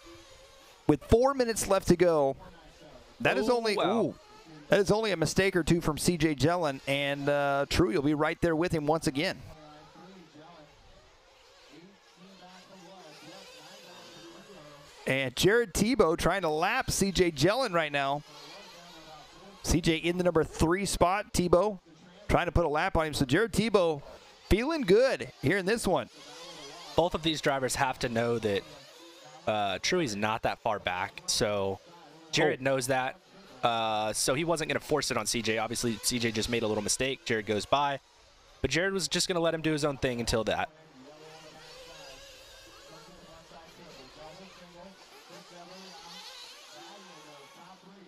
with 4 minutes left to go. That is only that is only a mistake or two from CJ Jellin, and Truggy will be right there with him once again. And Jared Tebow trying to lap CJ Jellin right now. CJ in the number 3 spot. Tebow trying to put a lap on him. So Jared Tebow feeling good here in this one. Both of these drivers have to know that Truggy's not that far back. So Jared knows that. So he wasn't going to force it on CJ. Obviously, CJ just made a little mistake. Jared goes by. But Jared was just going to let him do his own thing until that.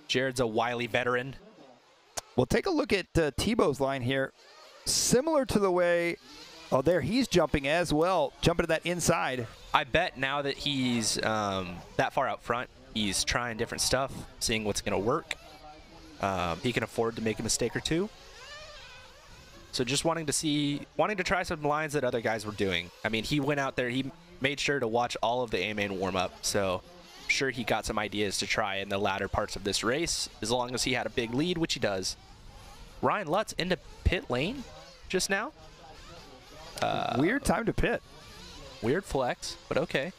Jared's a wily veteran. Well, take a look at Tebow's line here. Similar to the way, oh, there he's jumping as well, jumping to that inside. I bet now that he's that far out front, He's trying different stuff, seeing what's going to work. He can afford to make a mistake or two. So just wanting to try some lines that other guys were doing. I mean, he went out there, he made sure to watch all of the A-main warm-up, so I'm sure he got some ideas to try in the latter parts of this race, as long as he had a big lead, which he does. Ryan Lutz into pit lane just now. Weird time to pit. Weird flex, but okay.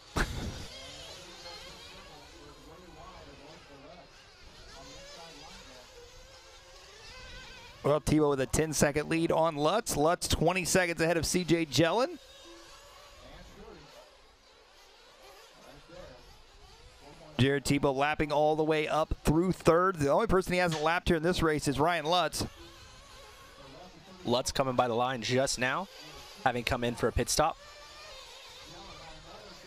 Well, Tebow with a 10-second lead on Lutz. Lutz 20 seconds ahead of CJ Jellin. Jared Tebow lapping all the way up through third. The only person he hasn't lapped here in this race is Ryan Lutz. Lutz coming by the line just now, having come in for a pit stop.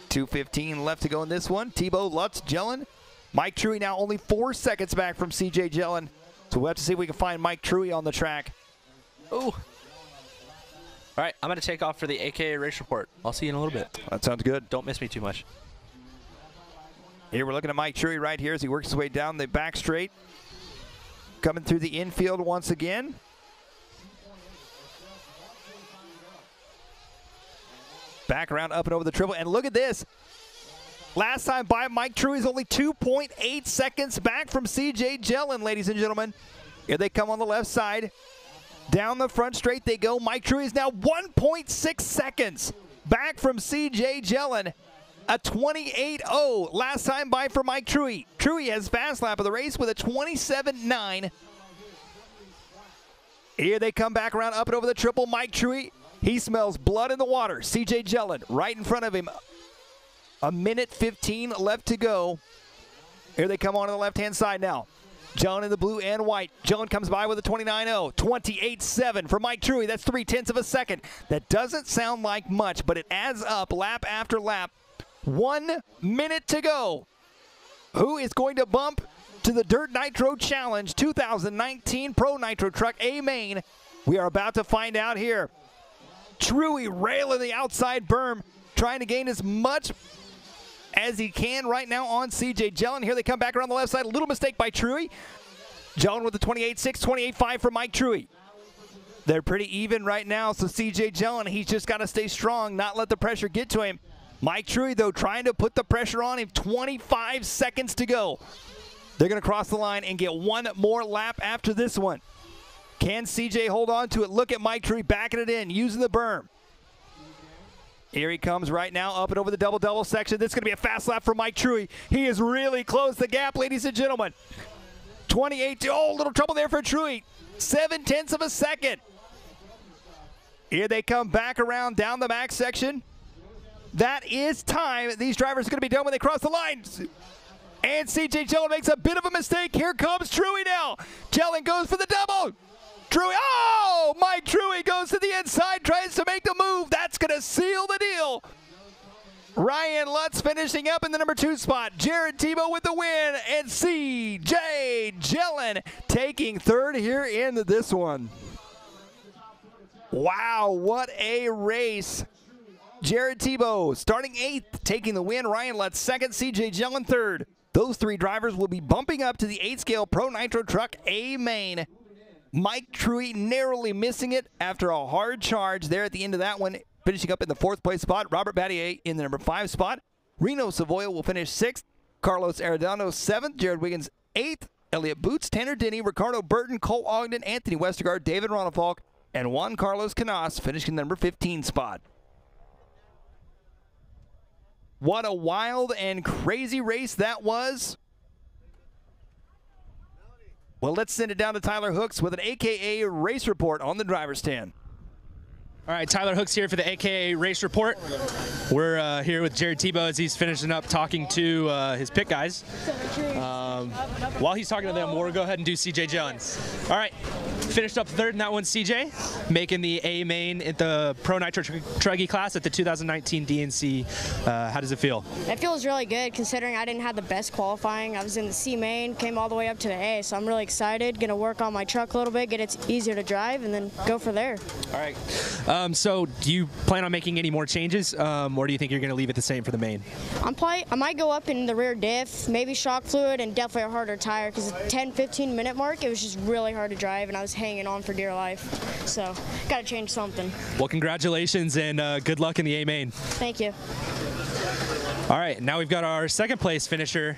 2:15 left to go in this one. Tebow, Lutz, Jellin. Mike Truey now only 4 seconds back from CJ Jellin. So we'll have to see if we can find Mike Truey on the track. Ooh. All right, I'm going to take off for the AKA race report. I'll see you in a little bit. That sounds good. Don't miss me too much. Here we're looking at Mike Truey right here as he works his way down the back straight. Coming through the infield once again. Back around, up and over the triple. And look at this. Last time by, Mike Truey's only 2.8 seconds back from CJ Jellin, ladies and gentlemen. Here they come on the left side. Down the front straight they go. Mike Truey is now 1.6 seconds back from CJ Jellin. A 28.0 last time by for Mike Truey. Truey has fast lap of the race with a 27.9. Here they come back around, up and over the triple. Mike Truey, he smells blood in the water. CJ Jellin right in front of him. A minute 15 left to go. Here they come on the left-hand side now. Jellin in the blue and white. Jellin comes by with a 29.0. 28.7 for Mike Truey. That's 0.3 of a second. That doesn't sound like much, but it adds up lap after lap. 1 minute to go. Who is going to bump to the Dirt Nitro Challenge 2019 Pro Nitro Truck A-Main? We are about to find out here. Truey railing the outside berm, trying to gain as much as he can right now on CJ Jellin. Here they come back around the left side. A little mistake by Truey. Jellin with the 28.6, 28.5 for Mike Truey. They're pretty even right now, so CJ Jellin, he's just got to stay strong, not let the pressure get to him. Mike Truey, though, trying to put the pressure on him. 25 seconds to go. They're going to cross the line and get one more lap after this one. Can CJ hold on to it? Look at Mike Truey backing it in, using the berm. Here he comes right now, up and over the double-double section. This is going to be a fast lap for Mike Truey. He has really closed the gap, ladies and gentlemen. 28, oh, little trouble there for Truey. 0.7 of a second. Here they come back around down the back section. That is time. These drivers are going to be done when they cross the line. And CJ Jellin makes a bit of a mistake. Here comes Truey now. Jellin goes for the double. Truey, oh! Mike Truey goes to the inside, tries to make the move. That's going to seal the deal. Ryan Lutz finishing up in the number 2 spot. Jared Tebow with the win, and CJ Jellin taking third here in this one. Wow, what a race. Jared Tebow starting 8th, taking the win. Ryan Lutz 2nd, CJ Jellin 3rd. Those 3 drivers will be bumping up to the 8-scale Pro Nitro Truck A-Main. Mike Truey narrowly missing it after a hard charge there at the end of that one, finishing up in the 4th place spot. Robert Battier in the number 5 spot. Reno Savoya will finish 6th. Carlos Arredondo 7th. Jared Wiggins 8th. Elliott Boots, Tanner Denny, Ricardo Burton, Cole Ogden, Anthony Westergaard, David Ronafalk, and Juan Carlos Canas finishing the number 15 spot. What a wild and crazy race that was. Well, let's send it down to Tyler Hooks with an AKA race report on the driver's stand. All right, Tyler Hooks here for the AKA race report. We're here with Jared Tebow as he's finishing up talking to his pit guys. While he's talking to them, we'll go ahead and do CJ Jellin. All right. Finished up third in that one, CJ, making the A main at the Pro Nitro Truggy class at the 2019 DNC. How does it feel? It feels really good considering I didn't have the best qualifying. I was in the C main, came all the way up to the A, so I'm really excited. Going to work on my truck a little bit, get it easier to drive, and then go for there. All right. So do you plan on making any more changes, or do you think you're going to leave it the same for the main? I might go up in the rear diff, maybe shock fluid, and definitely a harder tire because the 10-15 minute mark, it was just really hard to drive, and I was hanging on for dear life. So got to change something. Well, congratulations and good luck in the A main. Thank you. All right, now we've got our second place finisher,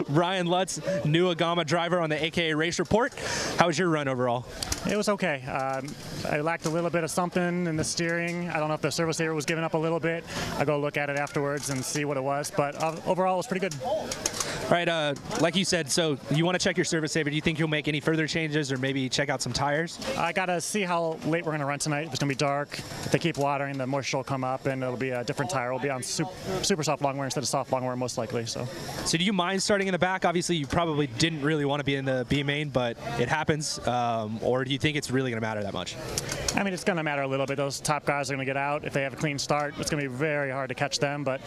Ryan Lutz, new Agama driver on the AKA Race Report. How was your run overall? It was okay. I lacked a little bit of something in the steering. I don't know if the servo saver was giving up a little bit. I'll go look at it afterwards and see what it was, but overall it was pretty good. All right, like you said, so you want to check your service saver. Do you think you'll make any further changes or maybe check out some tires? I got to see how late we're going to run tonight. If it's going to be dark, if they keep watering, the moisture will come up and it'll be a different tire. It'll be on super soft long wear instead of soft long wear most likely. So do you mind starting in the back? Obviously, you probably didn't really want to be in the B main, but it happens. Or do you think it's really going to matter that much? I mean, it's going to matter a little bit. Those top guys are going to get out. If they have a clean start, it's going to be very hard to catch them, but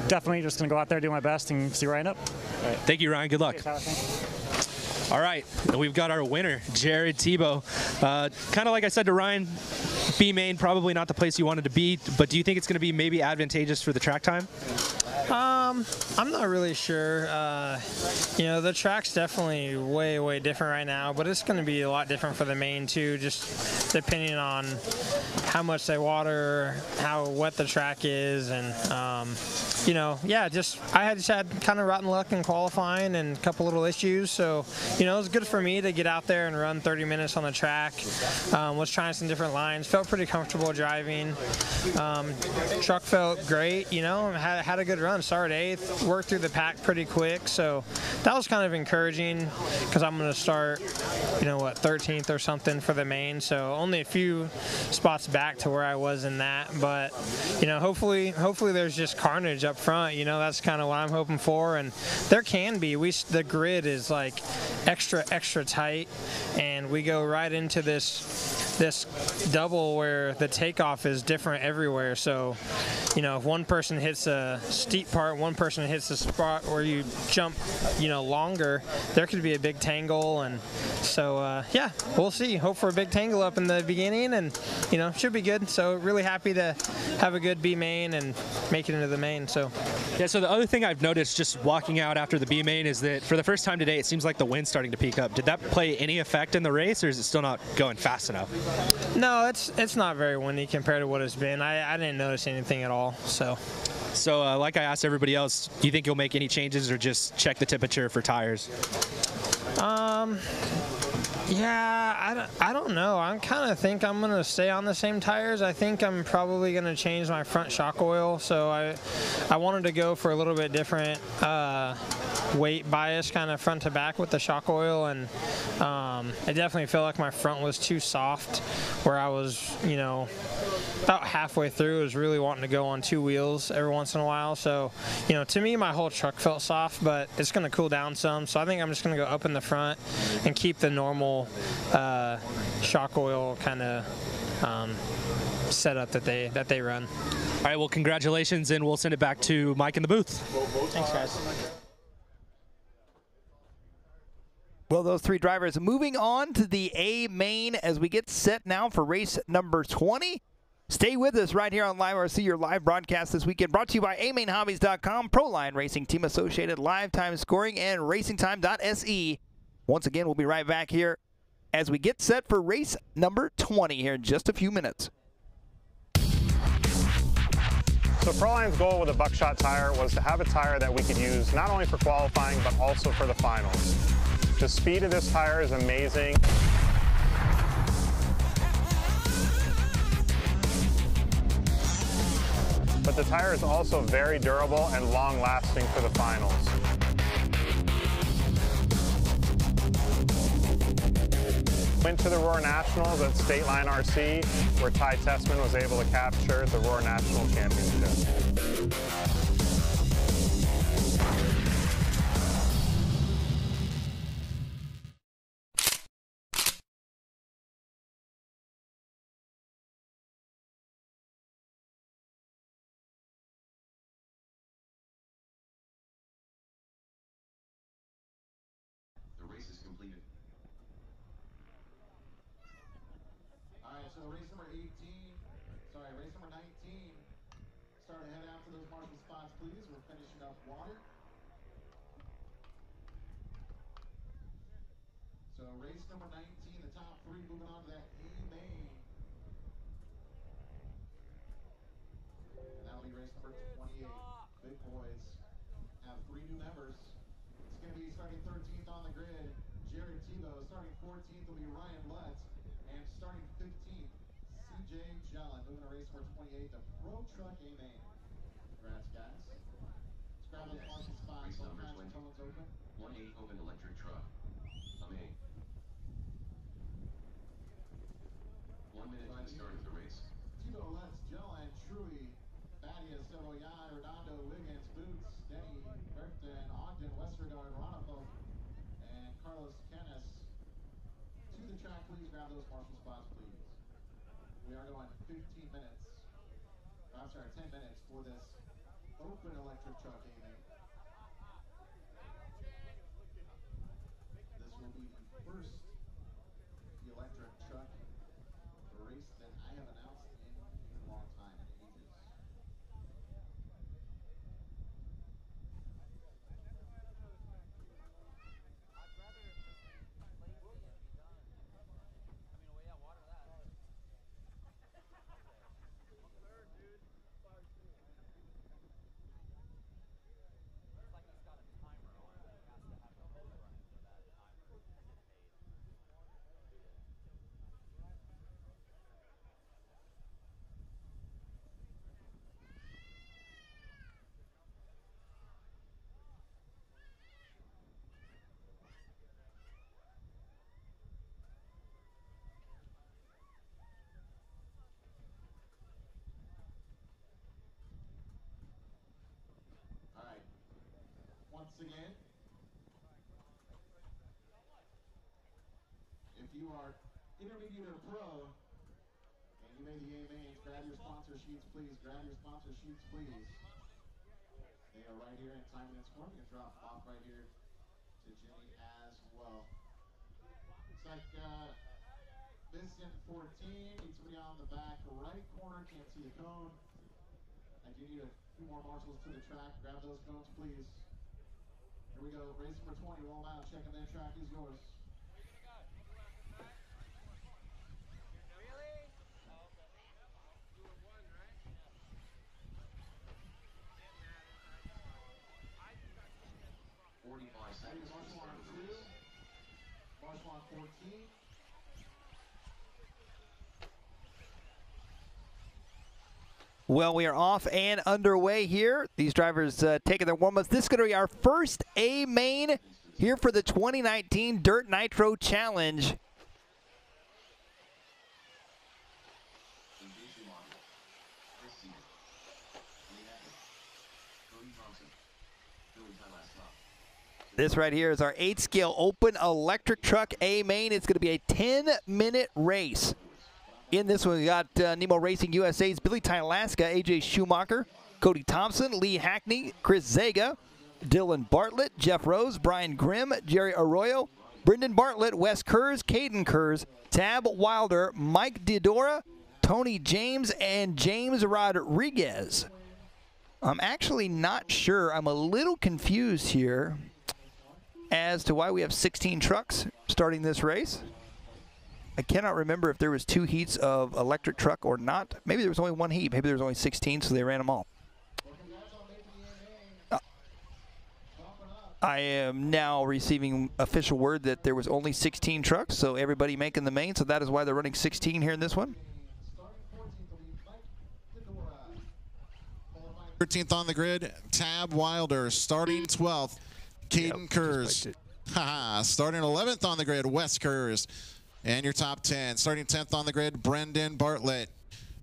definitely just going to go out there, do my best, and see where I end up. All right. Thank you, Ryan. Good luck. All right, and we've got our winner, Jared Tebow. Kind of like I said to Ryan, B main probably not the place you wanted to be, but do you think it's going to be maybe advantageous for the track time? I'm not really sure. You know, the track's definitely way different right now, but it's going to be a lot different for the main too, just depending on how much they water, how wet the track is, and you know, yeah, I just had kind of rotten luck in qualifying and a couple little issues, so you know, it was good for me to get out there and run 30 minutes on the track. Was trying some different lines, felt pretty comfortable driving. Truck felt great, you know, had a good run. Started 8th, worked through the pack pretty quick, so that was kind of encouraging because I'm going to start, you know, what, 13th or something for the main, so only a few spots back to where I was in that, but you know, hopefully there's just carnage up front, you know, that's kind of what I'm hoping for, and there can be. The grid is like extra tight, and we go right into this double where the takeoff is different everywhere, so you know, if one person hits a steep part, one person hits a spot where you jump, you know, longer, there could be a big tangle, and so yeah, we'll see. Hope for a big tangle up in the beginning, and you know, should be good. So really happy to have a good B main and make it into the main. So yeah, so the other thing I've noticed just walking out after the B main is that for the first time today, it seems like the wind's starting to peak up. Did that play any effect in the race, or is it still not going fast enough? No, it's not very windy compared to what it's been. I didn't notice anything at all. So like I asked everybody else, do you think you'll make any changes or just check the temperature for tires? Yeah, I don't know. I kind of think I'm going to stay on the same tires. I think I'm probably going to change my front shock oil. So I wanted to go for a little bit different weight bias kind of front to back with the shock oil, and I definitely felt like my front was too soft where I was, you know, about halfway through was really wanting to go on 2 wheels every once in a while. So, you know, to me, my whole truck felt soft, but it's going to cool down some. So I think I'm just going to go up in the front and keep the normal shock oil kind of setup that they run. All right, well, congratulations, and we'll send it back to Mike in the booth. Thanks, guys. Well, those 3 drivers moving on to the A main as we get set now for race number 20. Stay with us right here on LiveRC, your live broadcast this weekend, brought to you by amainhobbies.com, ProLine Racing Team Associated, Live Time Scoring, and RacingTime.se. Once again, we'll be right back here as we get set for race number 20 here in just a few minutes. So ProLine's goal with a buckshot tire was to have a tire that we could use not only for qualifying, but also for the finals. The speed of this tire is amazing. But the tire is also very durable and long-lasting for the finals. Went to the Roar Nationals at State Line RC, where Ty Tessman was able to capture the Roar National Championship. marshal spots, please. We're finishing up water. So race number 19, the top three moving on to that A main. And that'll be race number 28. Big boys have 3 new members. It's going to be starting 13th on the grid, Jared Tebow. Starting 14th will be Ryan Lutz. And starting 15th, CJ Jellin. Moving to race number 28, the Pro Truck A main. Congrats, guys. Let's grab those marshal spots. All kinds of tones open. 1-8 open electric truck. Amazing. 1 minute to the start of the race. Tebow, Lutz, Jellin, Truggy, Thaddeus, Savoyan, Redondo, Wiggins, Boots, Denny, Berton, Ogden, Westergaard, Ronafo, and Carlos Canis. To the track, please grab those marshal spots, please. We are going 15 minutes. I'm sorry, 10 minutes for this open electric truck aiming. This will be the first electric truck race that I have announced in a long time, in ages. All right. Once again, if you are intermediate or pro, and you made the A mains, grab your sponsor sheets, please. Grab your sponsor sheets, please. They are right here in time and score. You can drop off right here to Jimmy as well. Looks like Vincent 14 needs to be on the back right corner. Can't see the cone. I do need a few more marshals to the track. Grab those cones, please. Here we go. Race number 20. Roll out. Checking their track is yours. Marshal on 2. Marshal on 14. Well, we are off and underway here. These drivers taking their warm-ups. This is going to be our first A main here for the 2019 Dirt Nitro Challenge. This right here is our 8-scale open electric truck A main. It's going to be a 10-minute race. In this one, we got Nemo Racing USA's Billy Tylaska, AJ Schumacher, Cody Thompson, Lee Hackney, Chris Zega, Dylan Bartlett, Jeff Rose, Brian Grimm, Jerry Arroyo, Brendan Bartlett, Wes Kurz, Caden Kurz, Tab Wilder, Mike Diodora, Tony James, and James Rodriguez. I'm actually not sure. I'm a little confused here as to why we have 16 trucks starting this race. I cannot remember if there was 2 heats of electric truck or not. Maybe there was only 1 heat. Maybe there was only 16, so they ran them all. I am now receiving official word that there was only 16 trucks, so everybody making the main, so that is why they're running 16 here in this one. 13th on the grid, Tab Wilder. Starting 12th, Caden Kurz. Starting 11th on the grid, Wes Kurz. And your top 10. Starting 10th on the grid, Brendan Bartlett.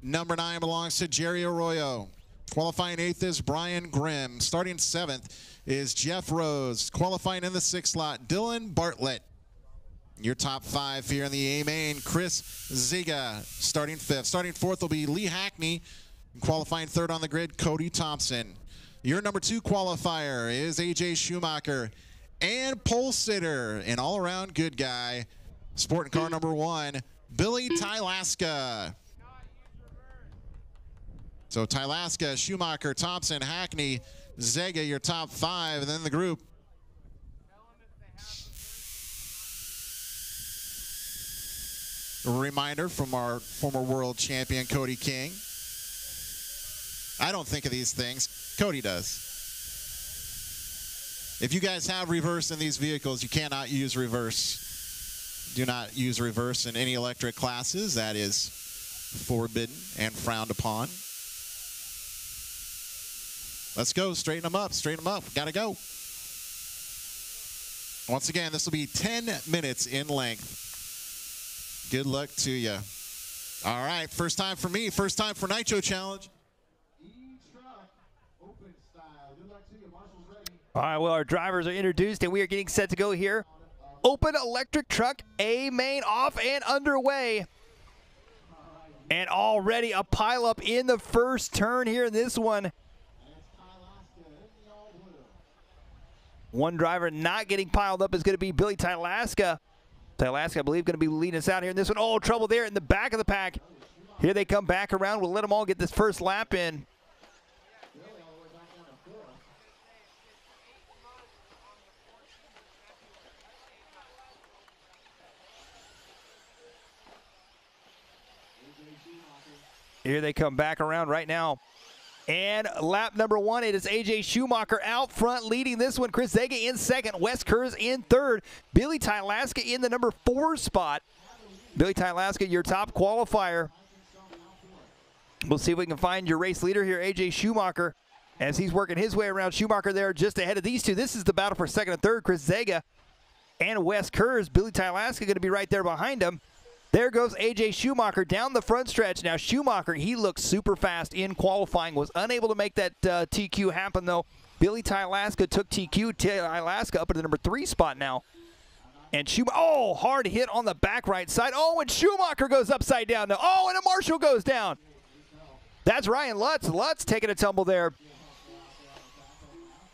Number 9 belongs to Jerry Arroyo. Qualifying 8th is Brian Grimm. Starting 7th is Jeff Rose. Qualifying in the 6th slot, Dylan Bartlett. Your top 5 here in the A main, Chris Ziga. Starting 5th. Starting 4th will be Lee Hackney. Qualifying 3rd on the grid, Cody Thompson. Your number 2 qualifier is AJ Schumacher. And pole sitter, an all-around good guy, sporting car number 1, Billy Tylaska. So Tylaska, Schumacher, Thompson, Hackney, Zega, your top 5, and then the group. A reminder from our former world champion, Cody King. I don't think of these things. Cody does. If you guys have reverse in these vehicles, you cannot use reverse. Do not use reverse in any electric classes. That is forbidden and frowned upon. Let's go. Straighten them up. Straighten them up. Got to go. Once again, this will be 10 minutes in length. Good luck to you. All right. First time for me. First time for Nitro Challenge. All right, well, our drivers are introduced, and we are getting set to go here. Open electric truck, A main off and underway. And already a pileup in the first turn here in this one. One driver not getting piled up is going to be Billy Tylaska. Tylaska, I believe, going to be leading us out here in this one. Oh, trouble there in the back of the pack. Here they come back around. We'll let them all get this first lap in. Here they come back around right now. And lap number 1, it is A.J. Schumacher out front leading this one. Chris Zega in second. Wes Kurz in third. Billy Tylaska in the number 4 spot. Billy Tylaska, your top qualifier. We'll see if we can find your race leader here, A.J. Schumacher, as he's working his way around. Schumacher there just ahead of these two. This is the battle for second and third. Chris Zega and Wes Kurz. Billy Tylaska going to be right there behind him. There goes A.J. Schumacher down the front stretch. Now Schumacher, he looks super fast in qualifying, was unable to make that TQ happen though. Billy Tylaska took TQ. Tylaska up at the number 3 spot now. And Schumacher, oh, hard hit on the back right side. Oh, and Schumacher goes upside down now. Oh, and a Marshall goes down. That's Ryan Lutz. Lutz taking a tumble there.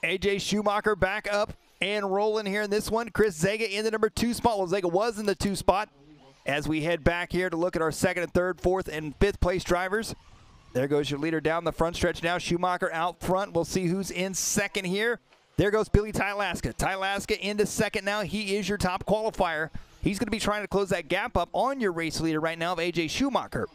A.J. Schumacher back up and rolling here in this one. Chris Zega in the number 2 spot. Well, Zega was in the 2 spot. As we head back here to look at our second and third, fourth, and fifth place drivers. There goes your leader down the front stretch now. Schumacher out front. We'll see who's in second here. There goes Billy Tylaska. Tylaska into second now. He is your top qualifier. He's going to be trying to close that gap up on your race leader right now of A.J. Schumacher.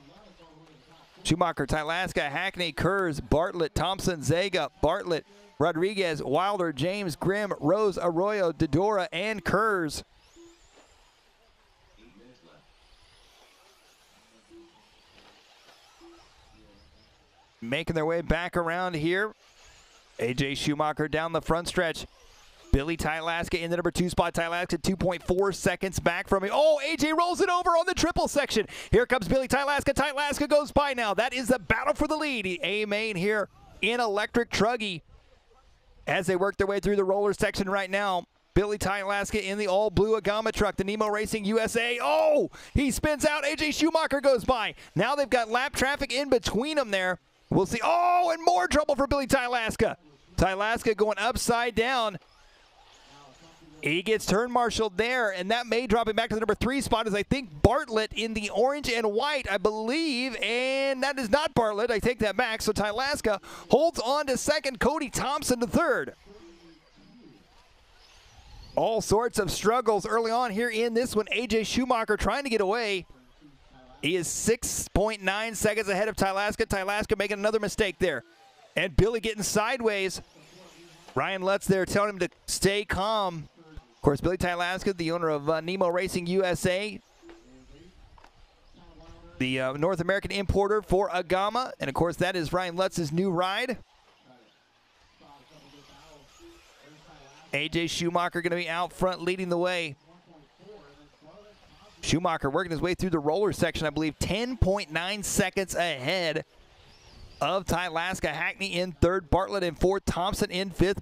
Schumacher, Tylaska, Hackney, Kurz, Bartlett, Thompson, Zega, Bartlett, Rodriguez, Wilder, James, Grimm, Rose, Arroyo, Dodora, and Kurz. Making their way back around here. A.J. Schumacher down the front stretch. Billy Tylaska in the number 2 spot. Tylaska 2.4 seconds back from him. Oh, A.J. rolls it over on the triple section. Here comes Billy Tylaska. Tylaska goes by now. That is the battle for the lead. A main here in electric Truggy as they work their way through the roller section right now. Billy Tylaska in the all-blue Agama truck, the Nemo Racing USA. Oh, he spins out. A.J. Schumacher goes by. Now they've got lap traffic in between them there. We'll see. Oh, and more trouble for Billy Tylaska. Tylaska going upside down. He gets turn marshaled there, and that may drop him back to the number 3 spot as I think Bartlett in the orange and white, I believe, and that is not Bartlett. I take that back. So Tylaska holds on to second, Cody Thompson to third. All sorts of struggles early on here in this one. A.J. Schumacher trying to get away. He is 6.9 seconds ahead of Tylaska. Tylaska making another mistake there. And Billy getting sideways. Ryan Lutz there telling him to stay calm. Of course, Billy Tylaska, the owner of Nemo Racing USA, the North American importer for Agama. And, of course, that is Ryan Lutz's new ride. A.J. Schumacher going to be out front leading the way. Schumacher working his way through the roller section, I believe, 10.9 seconds ahead of Tylaska. Hackney in third, Bartlett in fourth, Thompson in fifth.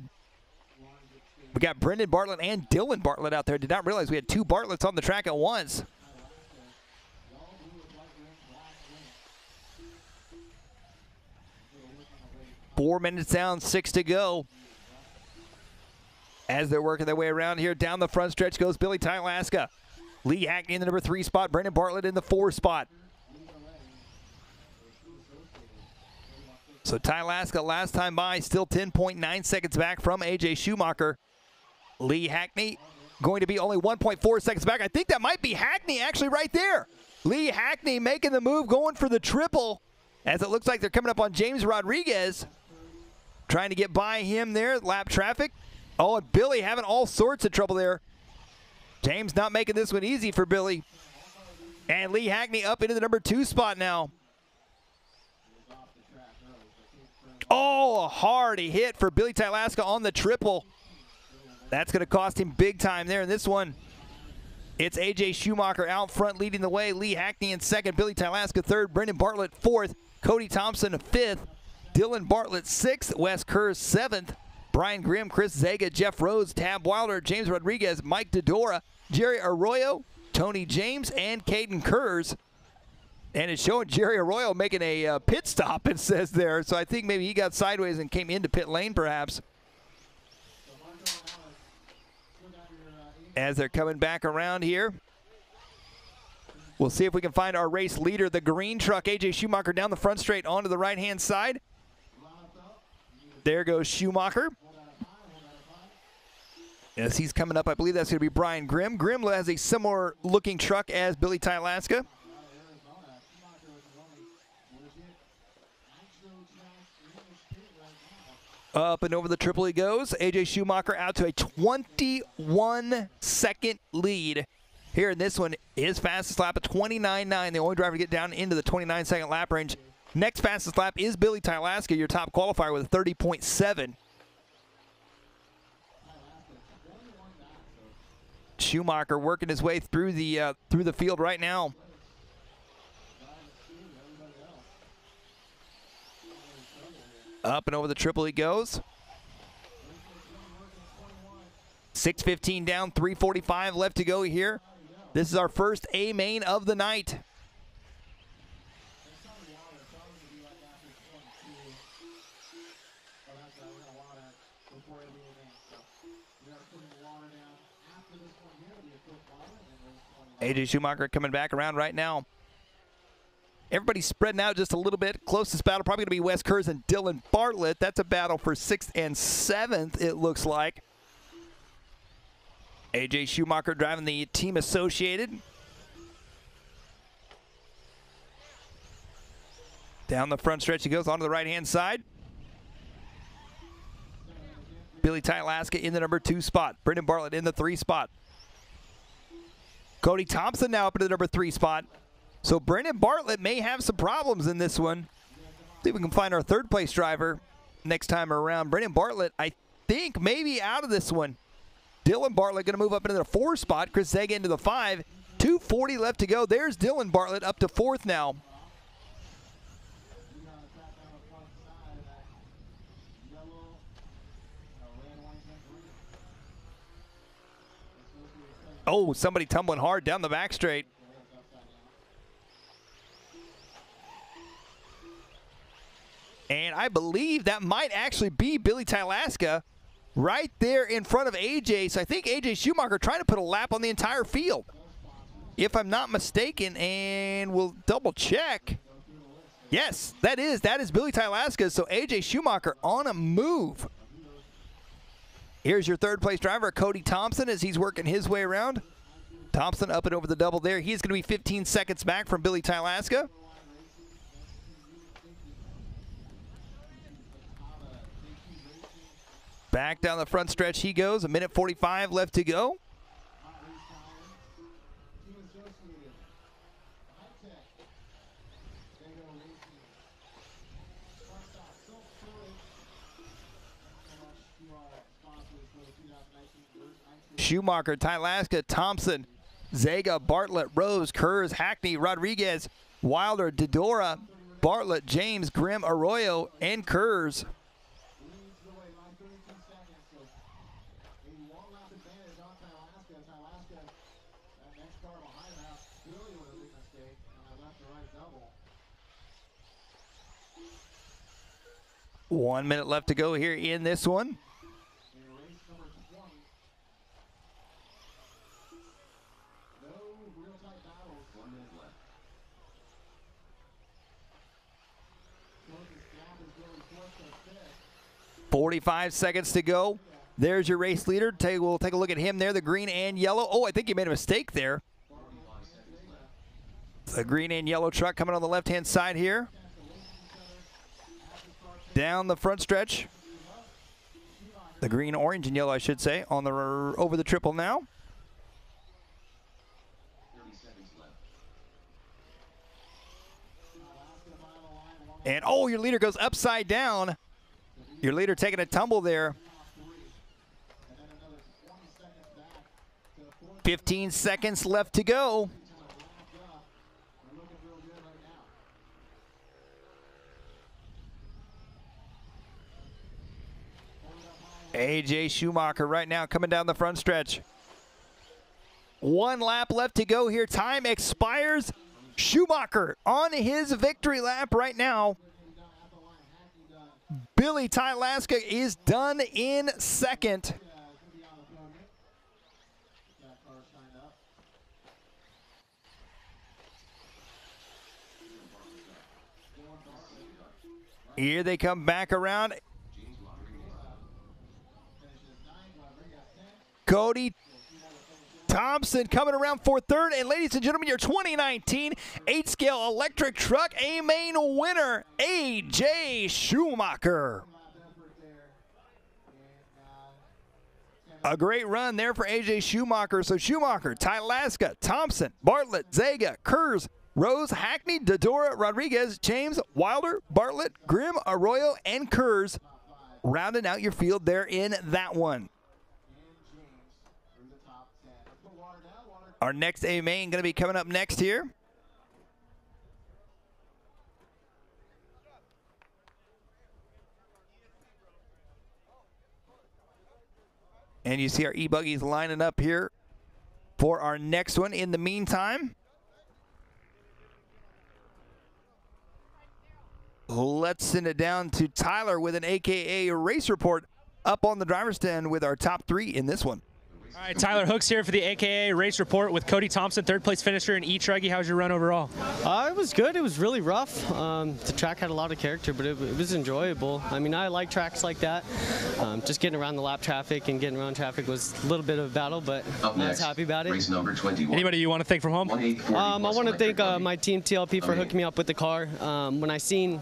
We got Brendan Bartlett and Dylan Bartlett out there. Did not realize we had 2 Bartletts on the track at once. Four minutes down, 6 to go. As they're working their way around here, down the front stretch goes Billy Tylaska. Lee Hackney in the number 3 spot. Brendan Bartlett in the 4 spot. So Ty Laska last time by, still 10.9 seconds back from AJ Schumacher. Lee Hackney going to be only 1.4 seconds back. I think that might be Hackney actually right there. Lee Hackney making the move, going for the triple, as it looks like they're coming up on James Rodriguez. Trying to get by him there, lap traffic. Oh, and Billy having all sorts of trouble there. James not making this one easy for Billy. And Lee Hackney up into the number 2 spot now. Oh, a hard hit for Billy Tylaska on the triple. That's going to cost him big time there in this one. It's AJ Schumacher out front leading the way. Lee Hackney in second, Billy Tylaska third, Brendan Bartlett fourth, Cody Thompson fifth, Dylan Bartlett sixth, Wes Kerrs seventh, Brian Grimm, Chris Zega, Jeff Rose, Tab Wilder, James Rodriguez, Mike Dodora, Jerry Arroyo, Tony James, and Caden Kerrs. And it's showing Jerry Arroyo making a pit stop, it says there. So I think maybe he got sideways and came into pit lane perhaps. As they're coming back around here. We'll see if we can find our race leader, the green truck, AJ Schumacher, down the front straight onto the right-hand side. There goes Schumacher. As he's coming up, I believe that's going to be Brian Grimm. Grimm has a similar looking truck as Billy Tylaska. Up and over the triple he goes. AJ Schumacher out to a 21-second lead. Here in this one, his fastest lap, a 29.9. The only driver to get down into the 29-second lap range. Next fastest lap is Billy Tylaska, your top qualifier, with a 30.7. Schumacher working his way through the field right now. Up and over the triple he goes. 6:15 down, 3:45 left to go here. This is our first A main of the night. AJ Schumacher coming back around right now. Everybody's spreading out just a little bit. Closest battle probably going to be Wes Kerrs and Dylan Bartlett. That's a battle for 6th and 7th, it looks like. AJ Schumacher driving the Team Associated. Down the front stretch he goes onto the right-hand side. Billy Tylaska in the number 2 spot. Brendan Bartlett in the 3 spot. Cody Thompson now up into the number 3 spot. So Brendan Bartlett may have some problems in this one. See if we can find our 3rd place driver next time around. Brendan Bartlett, I think, maybe out of this one. Dylan Bartlett going to move up into the 4 spot. Chris Zega into the 5. 2:40 left to go. There's Dylan Bartlett up to 4th now. Oh, somebody tumbling hard down the back straight. And I believe that might actually be Billy Tylaska right there in front of AJ. So I think AJ Schumacher trying to put a lap on the entire field, if I'm not mistaken, and we'll double check. Yes, that is Billy Tylaska. So AJ Schumacher on a move. Here's your 3rd place driver, Cody Thompson, as he's working his way around. Thompson up and over the double there. He's going to be 15 seconds back from Billy Tylaska. Back down the front stretch he goes. 1:45 left to go. Schumacher, Tylaska, Thompson, Zega, Bartlett, Rose, Kerrs, Hackney, Rodriguez, Wilder, Dodora, Bartlett, James, Grimm, Arroyo, and Kerrs. One minute left to go here in this one. 45 seconds to go. There's your race leader. We'll take a look at him there, the green and yellow. Oh, I think you made a mistake there. The green and yellow truck coming on the left-hand side here. Down the front stretch. The green, orange, and yellow, I should say, on the over the triple now. And, oh, your leader goes upside down. Your leader taking a tumble there. 15 seconds left to go. AJ Schumacher right now coming down the front stretch. 1 lap left to go here. Time expires. Schumacher on his victory lap right now. Billy Tylaska is done in second. Here they come back around. Cody Thompson coming around for third. And ladies and gentlemen, your 2019 8-scale electric truck A-main winner, AJ Schumacher. A great run there for AJ Schumacher. So Schumacher, Tylaska, Thompson, Bartlett, Zega, Kurz, Rose, Hackney, Dodora, Rodriguez, James, Wilder, Bartlett, Grimm, Arroyo, and Kurz rounding out your field there in that one. Our next A-main going to be coming up next here. And you see our e-buggies lining up here for our next one. In the meantime, let's send it down to Tyler with an AKA race report up on the driver's stand with our top 3 in this one. All right, Tyler Hooks here for the AKA race report with Cody Thompson, 3rd place finisher in Truggy. How's your run overall? It was good. It was really rough. The track had a lot of character, but it was enjoyable. I mean, I like tracks like that. Just getting around the lap traffic and getting around traffic was a little bit of a battle, but I was happy about it. Race number 21. Anybody you want to thank from home? I want to thank my team TLP for hooking me up with the car. When I seen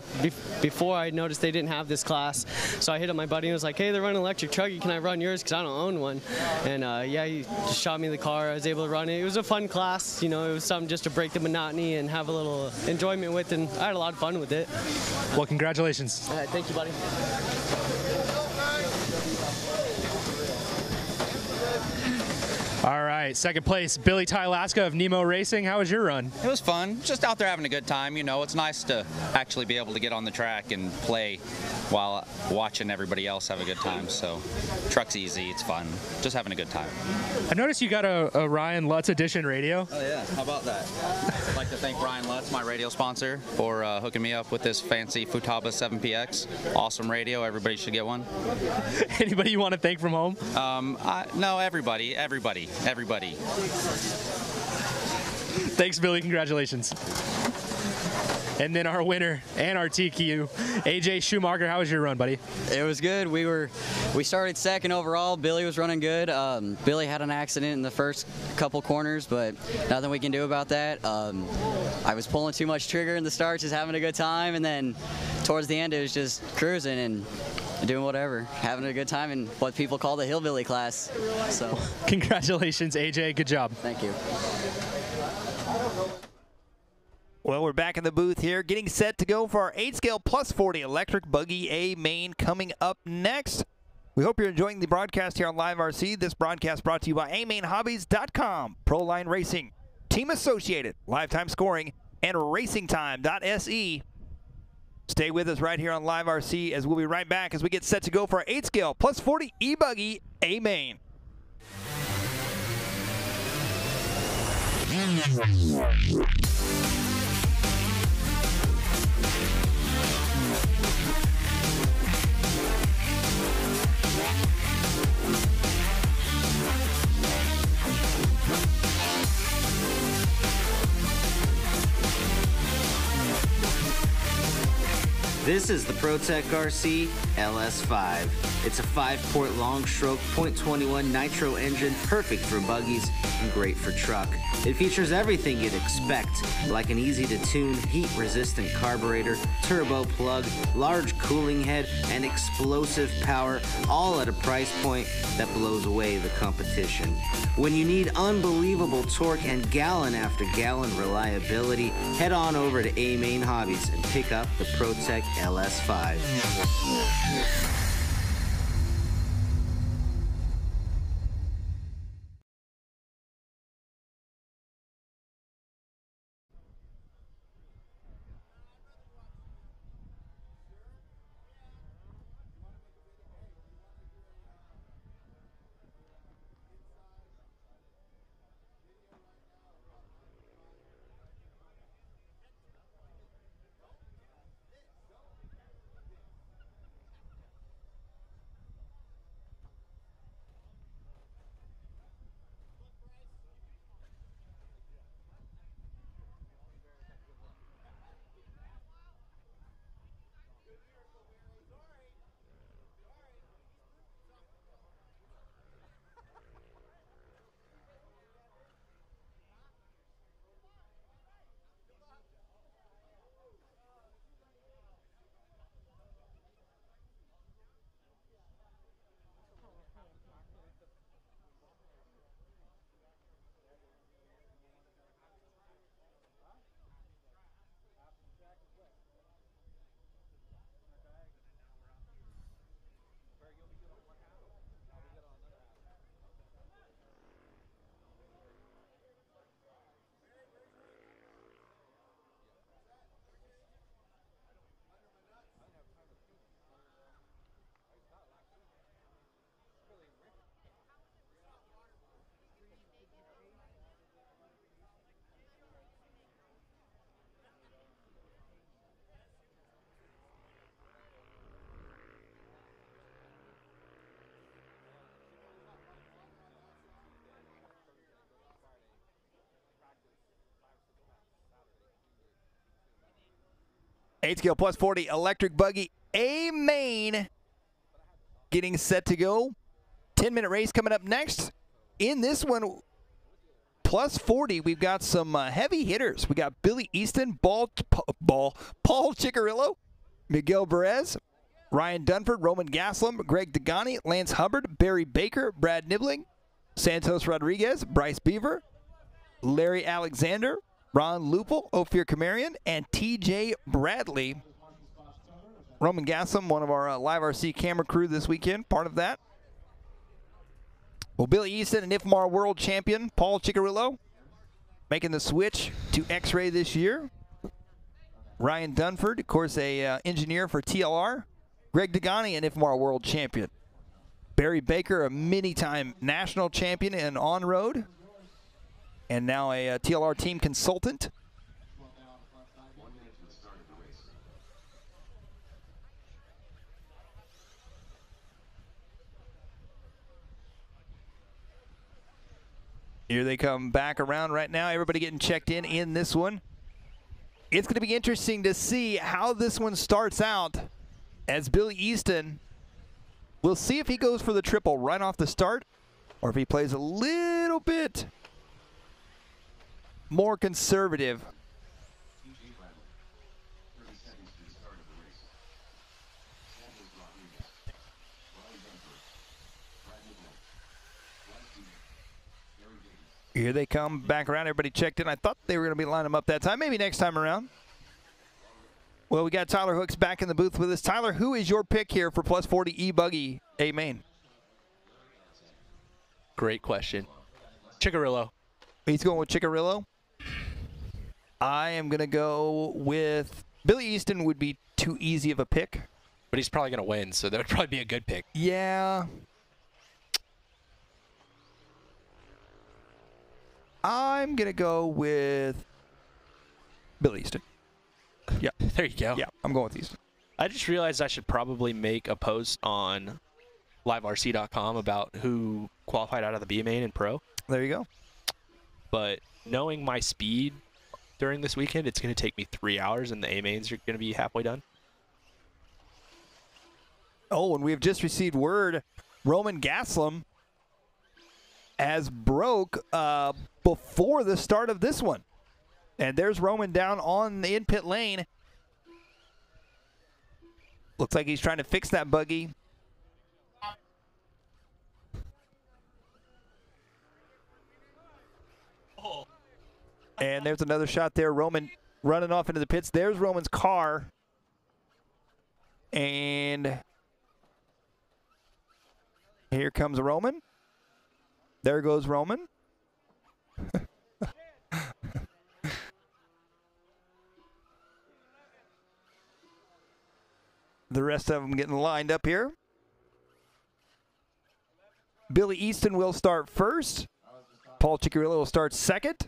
before, I noticed they didn't have this class, so I hit up my buddy and was like, "Hey, they're running electric Truggy. Can I run yours? Because I don't own one." And yeah, he just shot me the car. I was able to run it. It was a fun class. You know, it was something just to break the monotony and have a little enjoyment with, and I had a lot of fun with it. Well, congratulations. All right, thank you, buddy. All right, 2nd place, Billy Tylaska of Nemo Racing. How was your run? It was fun. Just out there having a good time. You know, it's nice to actually be able to get on the track and play while watching everybody else have a good time. So, truck's easy. It's fun. Just having a good time. I noticed you got a Ryan Lutz Edition radio. Oh, yeah. How about that? I'd like to thank Ryan Lutz, my radio sponsor, for hooking me up with this fancy Futaba 7PX. Awesome radio. Everybody should get one. Anybody you want to thank from home? No, everybody. Thanks, Billy. Congratulations. And then our winner and our TQ, AJ Schumacher. How was your run, buddy? It was good. We started 2nd overall. Billy was running good. Billy had an accident in the first couple corners, but nothing we can do about that. I was pulling too much trigger in the start, just having a good time, and then towards the end it was just cruising and doing whatever, having a good time in what people call the hillbilly class. So, congratulations, AJ. Good job. Thank you. Well, we're back in the booth here, getting set to go for our 8-scale plus 40 electric buggy A-main coming up next. We hope you're enjoying the broadcast here on LiveRC. This broadcast brought to you by amainhobbies.com, Proline Racing, Team Associated, Lifetime Scoring, and RacingTime.se. Stay with us right here on LiveRC as we'll be right back as we get set to go for our 8-scale plus 40 e-buggy A-main. This is the ProTech RC LS5. It's a 5-port long stroke .21 Nitro engine, perfect for buggies and great for truck. It features everything you'd expect, like an easy-to-tune, heat-resistant carburetor, turbo plug, large cooling head, and explosive power, all at a price point that blows away the competition. When you need unbelievable torque and gallon after gallon reliability, head on over to A-Main Hobbies and pick up the ProTech LS5. Eight scale plus 40 electric buggy A main getting set to go. 10-minute race coming up next. In this one, plus 40, we've got some heavy hitters. We got Billy Easton, Paul Chicarillo, Miguel Perez, Ryan Dunford, Roman Gaslam, Greg Degani, Lance Hubbard, Barry Baker, Brad Nibbling, Santos Rodriguez, Bryce Beaver, Larry Alexander, Ron Lupel, Ophir Kamarian, and TJ Bradley. Roman Gaslam, one of our LiveRC camera crew this weekend, part of that. Well, Billy Easton, an IFMAR world champion, Paul Chicarillo, making the switch to X-Ray this year. Ryan Dunford, of course, a engineer for TLR. Greg Degani, an IFMAR world champion. Barry Baker, a many-time national champion and on-road, and now a TLR team consultant. Here they come back around right now. Everybody getting checked in this one. It's going to be interesting to see how this one starts out, as Billy Easton, we'll see if he goes for the triple right off the start or if he plays a little bit more conservative. Here they come back around. Everybody checked in. I thought they were going to be lining them up that time. Maybe next time around. Well, we got Tyler Hooks back in the booth with us. Tyler, who is your pick here for plus 40 e-buggy A main? Great question. Chicarillo. He's going with Chicarillo. I am going to go with Billy Easton. Would be too easy of a pick. But he's probably going to win, so that would probably be a good pick. Yeah. I'm going to go with Billy Easton. Yeah. There you go. Yeah, I'm going with Easton. I just realized I should probably make a post on liverc.com about who qualified out of the B main and pro. There you go. But knowing my speed during this weekend, it's going to take me 3 hours, and the A mains are going to be halfway done. Oh, and we have just received word Roman Gaslam has broke before the start of this one. And there's Roman down on the in-pit lane. Looks like he's trying to fix that buggy. And there's another shot there. Roman running off into the pits. There's Roman's car. And here comes Roman. There goes Roman. The rest of them getting lined up here. Billy Easton will start first. Paul Ciccarello will start second.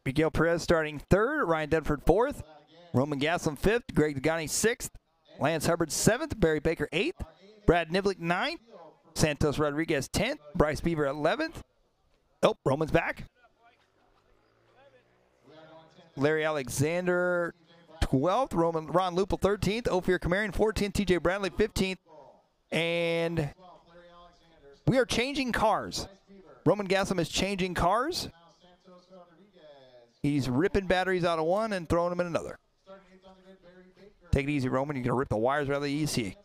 Miguel Perez starting third. Ryan Dunford fourth. Roman Gaslam fifth. Greg Degani sixth. Lance Hubbard seventh. Barry Baker eighth. Brad Niblick ninth. Santos Rodriguez 10th. Bryce Beaver 11th. Oh, Roman's back. Larry Alexander 12th. Ron Lupel 13th. Ophir Kamarian 14th. TJ Bradley 15th. And we are changing cars. Roman Gaslam is changing cars. He's ripping batteries out of one and throwing them in another. Take it easy, Roman. You're going to rip the wires out of the EC.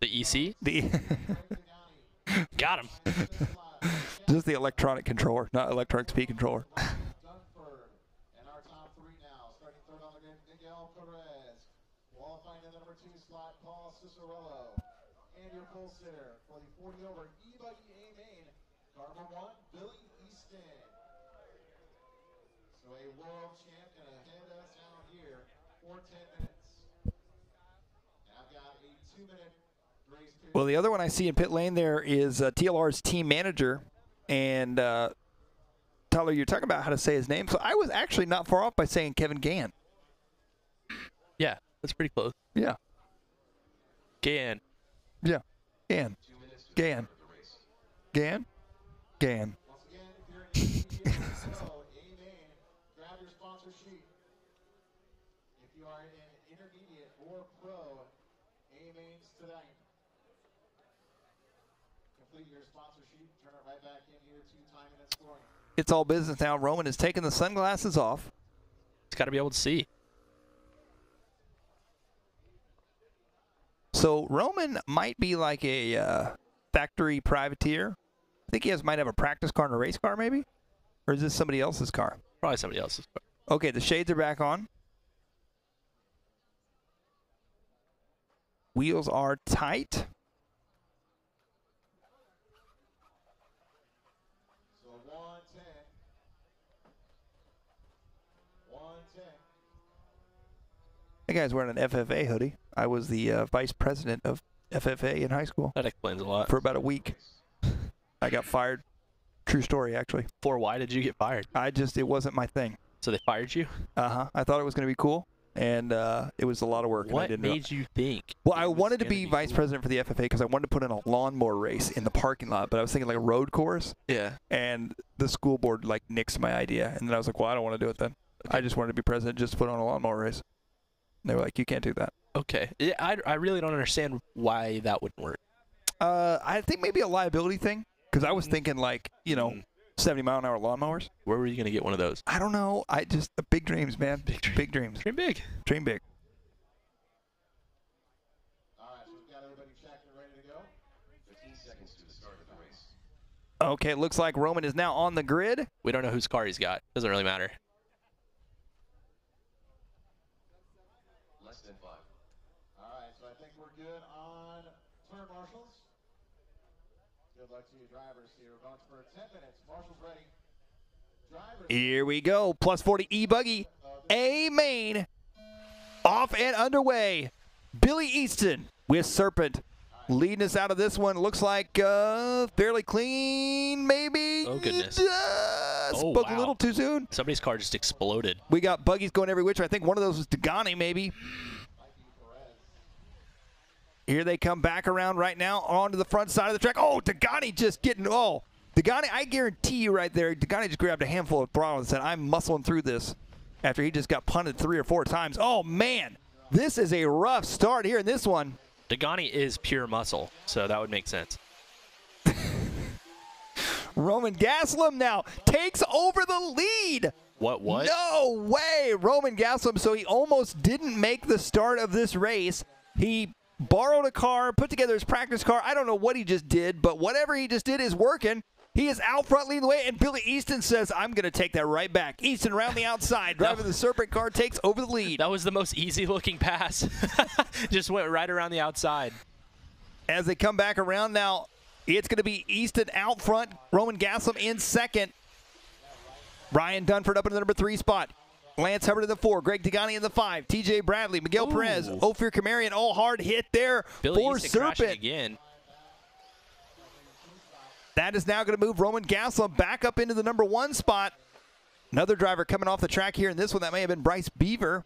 The EC? The Got him. Just the electronic controller, not electronic speed controller. And your pole sitter for the 40 over e-buggy A main, car number 1, Billy Easton. So a world champ gonna head us out here for 10 minutes. Now I've got a 2-minute race period. Well, the other one I see in pit lane there is TLR's team manager. And Tyler, you're talking about how to say his name. So I was actually not far off by saying Kevin Gann. Yeah, that's pretty close. Yeah. Gann. Yeah. Gann. Gann. Gann. Gann. Once again, if you're in A main, grab your sponsor sheet. If you are in intermediate or pro, A mains tonight. Complete your sponsor sheet, turn it right back in here to timing and scoring. It's all business now. Roman is taking the sunglasses off. He's got to be able to see. So Roman might be like a factory privateer. I think he might have a practice car and a race car, maybe? Or is this somebody else's car? Probably somebody else's car. Okay, the shades are back on. Wheels are tight. So 110. 110. That guy's wearing an FFA hoodie. I was the vice president of FFA in high school. That explains a lot. For about a week. I got fired. True story, actually. For why did you get fired? It wasn't my thing. So they fired you? Uh-huh. I thought it was going to be cool, and it was a lot of work. What and I didn't made you think? Well, I wanted to be vice president for the FFA because I wanted to put in a lawnmower race in the parking lot, but I was thinking like a road course. Yeah. And the school board like nixed my idea, and then I was like, well, I don't want to do it then. Okay. I just wanted to be president just to put on a lawnmower race. And they were like, you can't do that. Okay. Yeah, I really don't understand why that wouldn't work. I think maybe a liability thing, because I was thinking like, 70-mile-an-hour lawnmowers. Where were you going to get one of those? I don't know. Big dreams, man. Big dreams. Dream big. Dream big. All right, so we've got everybody checked and ready to go. 15 seconds to the start of the race. Okay, it looks like Roman is now on the grid. We don't know whose car he's got. Doesn't really matter. Less than 5. All right, so I think we're good on turn marshals. Good luck to you drivers here. We're going for 10 minutes. Marshals ready. Drivers. Here we go. Plus 40 e-buggy. A main. Off and underway. Billy Easton with Serpent. Leading us out of this one. Looks like fairly clean, maybe. Oh, goodness. Spoke a little too soon. Somebody's car just exploded. We got buggies going every which way. I think one of those was Degani, maybe. Here they come back around right now onto the front side of the track. Oh, Degani just getting, Degani, I guarantee you right there, Degani just grabbed a handful of throttle and said, I'm muscling through this after he just got punted 3 or 4 times. Oh, man. This is a rough start here in this one. Dagani is pure muscle, so that would make sense. Roman Gaslam now takes over the lead. What? No way! Roman Gaslam, so he almost didn't make the start of this race. He borrowed a car, put together his practice car. I don't know what he just did, but whatever he just did is working. He is out front leading the way, and Billy Easton says, I'm going to take that right back. Easton around the outside, driving the Serpent car, takes over the lead. That was the most easy-looking pass. Just went right around the outside. As they come back around now, it's going to be Easton out front, Roman Gaslam in second. Ryan Dunford up in the number 3 spot. Lance Hubbard in the 4, Greg Degani in the 5, TJ Bradley, Miguel Perez, Ophir Kamarian, all hard hit there Billy for Easton crashing Serpent. again. That is now going to move Roman Gaslam back up into the number 1 spot. Another driver coming off the track here in this one. That may have been Bryce Beaver.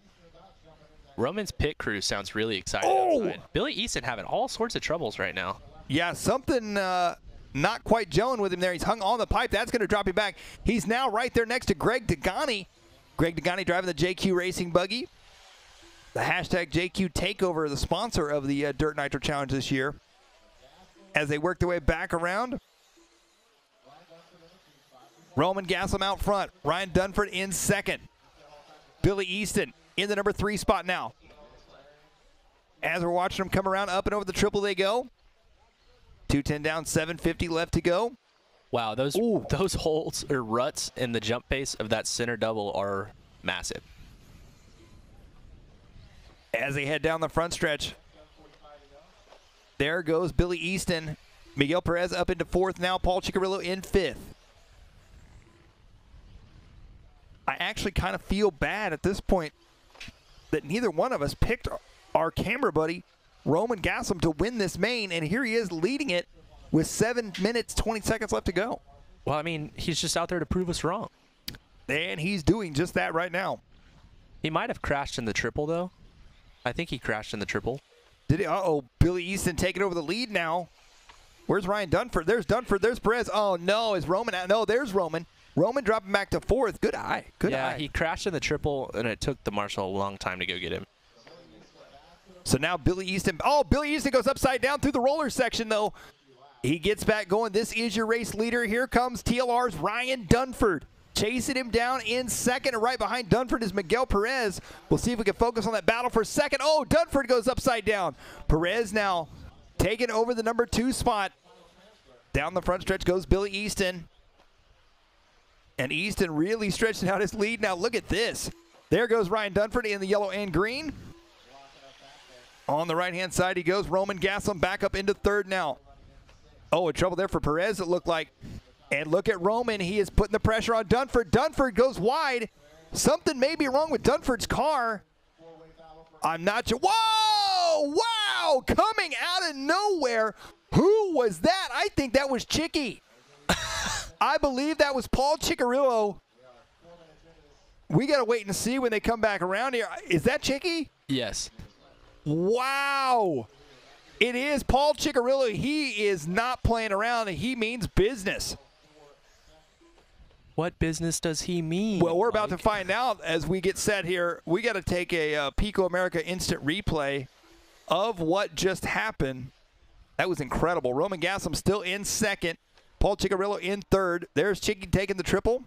Roman's pit crew sounds really excited outside. Billy Easton having all sorts of troubles right now. Yeah, something not quite gelling with him there. He's hung on the pipe. That's going to drop him back. He's now right there next to Greg Degani. Greg Degani driving the JQ Racing buggy. The hashtag JQ Takeover, the sponsor of the Dirt Nitro Challenge this year. As they work their way back around. Roman Gaslam out front. Ryan Dunford in second. Billy Easton in the number 3 spot now. As we're watching them come around, up and over the triple they go. 210 down, 750 left to go. Wow, those holes or ruts in the jump pace of that center double are massive. As they head down the front stretch, there goes Billy Easton. Miguel Perez up into 4th now. Paul Ciccarillo in 5th. I actually kind of feel bad at this point that neither one of us picked our camera buddy, Roman Gaslam, to win this main, and here he is leading it with 7 minutes, 20 seconds left to go. Well, I mean, he's just out there to prove us wrong. And he's doing just that right now. He might have crashed in the triple, though. I think he crashed in the triple. Did he? Uh-oh, Billy Easton taking over the lead now. Where's Ryan Dunford? There's Dunford. There's Perez. Oh, no. Is Roman out? No, there's Roman. Roman dropping back to 4th. Good eye. Good eye. Yeah, he crashed in the triple, and it took the marshal a long time to go get him. So now Billy Easton. Oh, Billy Easton goes upside down through the roller section, though. He gets back going. This is your race leader. Here comes TLR's Ryan Dunford. Chasing him down in second, and right behind Dunford is Miguel Perez. We'll see if we can focus on that battle for second. Oh, Dunford goes upside down. Perez now taking over the number 2 spot. Down the front stretch goes Billy Easton. And Easton really stretching out his lead. Now look at this. There goes Ryan Dunford in the yellow and green. On the right-hand side he goes. Roman Gaslam back up into 3rd now. Oh, in trouble there for Perez, it looked like. And look at Roman. He is putting the pressure on Dunford. Dunford goes wide. Something may be wrong with Dunford's car. I'm not sure. Whoa! Wow! Coming out of nowhere. Who was that? I think that was Chicky. I believe that was Paul Ciccarillo. We got to wait and see when they come back around here. Is that Chicky? Yes. Wow. It is Paul Ciccarillo. He is not playing around. He means business. What business does he mean? Well, we're about to find out as we get set here. We got to take a Pico America instant replay of what just happened. That was incredible. Roman Gaslam still in second. Paul Ciccarillo in 3rd. There's Chicky taking the triple.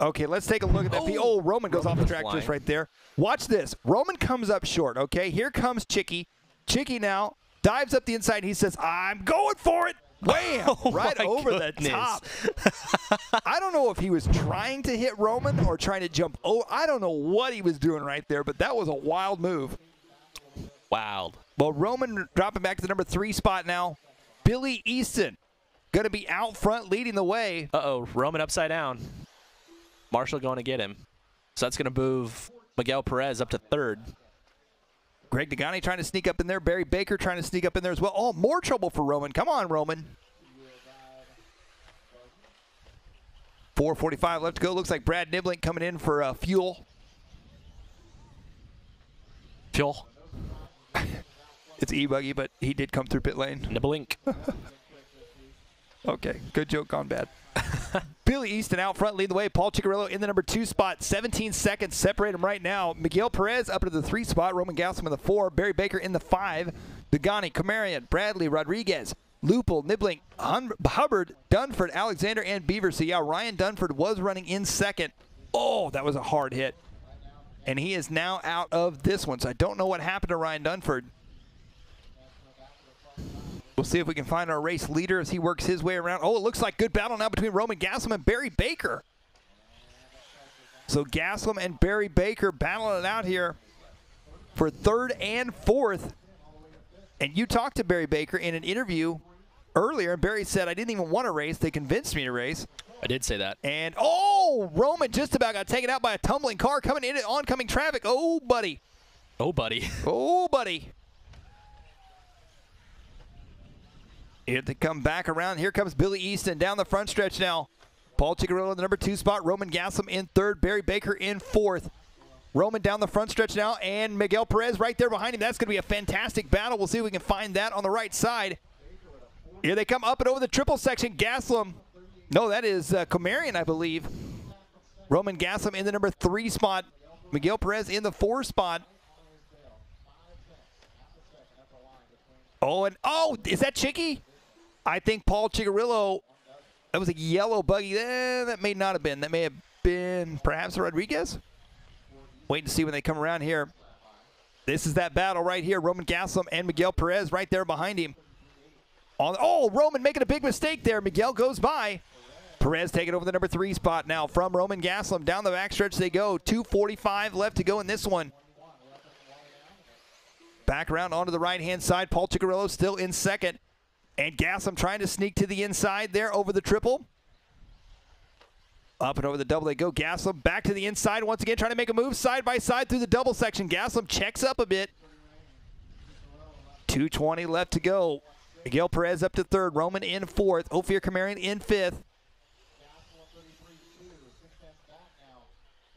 Okay, let's take a look at that. Oh, Roman goes off the track just right there. Watch this. Roman comes up short, okay? Here comes Chicky. Chicky now dives up the inside. He says, I'm going for it. Wham! Right over the top. I don't know if he was trying to hit Roman or trying to jump. Oh, I don't know what he was doing right there, but that was a wild move. Wild. Well, Roman dropping back to the number 3 spot now. Billy Easton going to be out front leading the way. Uh-oh, Roman upside down. Marshall going to get him. So that's going to move Miguel Perez up to 3rd. Greg Degani trying to sneak up in there. Barry Baker trying to sneak up in there as well. Oh, more trouble for Roman. Come on, Roman. 4:45 left to go. Looks like Brad Niblink coming in for fuel. Fuel. It's e-buggy, but he did come through pit lane. Niblink. Okay, good joke gone bad. Billy Easton out front leading the way. Paul Ciccarello in the number 2 spot. 17 seconds separate them right now. Miguel Perez up into the 3 spot. Roman Gaslam in the 4. Barry Baker in the 5. Degani, Kamarian, Bradley, Rodriguez, Lupel, Nibbling, Hubbard, Dunford, Alexander, and Beaver. So yeah, Ryan Dunford was running in second. Oh, that was a hard hit. And he is now out of this one. So I don't know what happened to Ryan Dunford. We'll see if we can find our race leader as he works his way around. Oh, it looks like good battle now between Roman Gaslam and Barry Baker. So Gaslam and Barry Baker battling it out here for 3rd and 4th. And you talked to Barry Baker in an interview earlier, and Barry said, I didn't even want to race. They convinced me to race. I did say that. And, oh, Roman just about got taken out by a tumbling car coming into oncoming traffic. Oh, buddy. Oh, buddy. Oh, buddy. Here they come back around. Here comes Billy Easton down the front stretch now. Paul Ciccarello in the number 2 spot. Roman Gaslam in 3rd. Barry Baker in 4th. Roman down the front stretch now, and Miguel Perez right there behind him. That's going to be a fantastic battle. We'll see if we can find that on the right side. Here they come up and over the triple section. Gaslam. No, that is Kamarian, I believe. Roman Gaslam in the number 3 spot. Miguel Perez in the 4 spot. Oh, and oh, is that Chicky? I think Paul Ciccarello, that was a yellow buggy. That may not have been. That may have been perhaps Rodriguez. Wait to see when they come around here. This is that battle right here. Roman Gaslam and Miguel Perez right there behind him. Oh, Roman making a big mistake there. Miguel goes by. Perez taking over the number 3 spot now from Roman Gaslam. Down the backstretch they go. 2:45 left to go in this one. Back around onto the right-hand side. Paul Ciccarello still in 2nd. And Gaslam trying to sneak to the inside there over the triple. Up and over the double they go. Gaslam back to the inside once again, trying to make a move side by side through the double section. Gaslam checks up a bit. 2:20 left to go. Miguel Perez up to 3rd. Roman in 4th. Ophir Kamarian in 5th.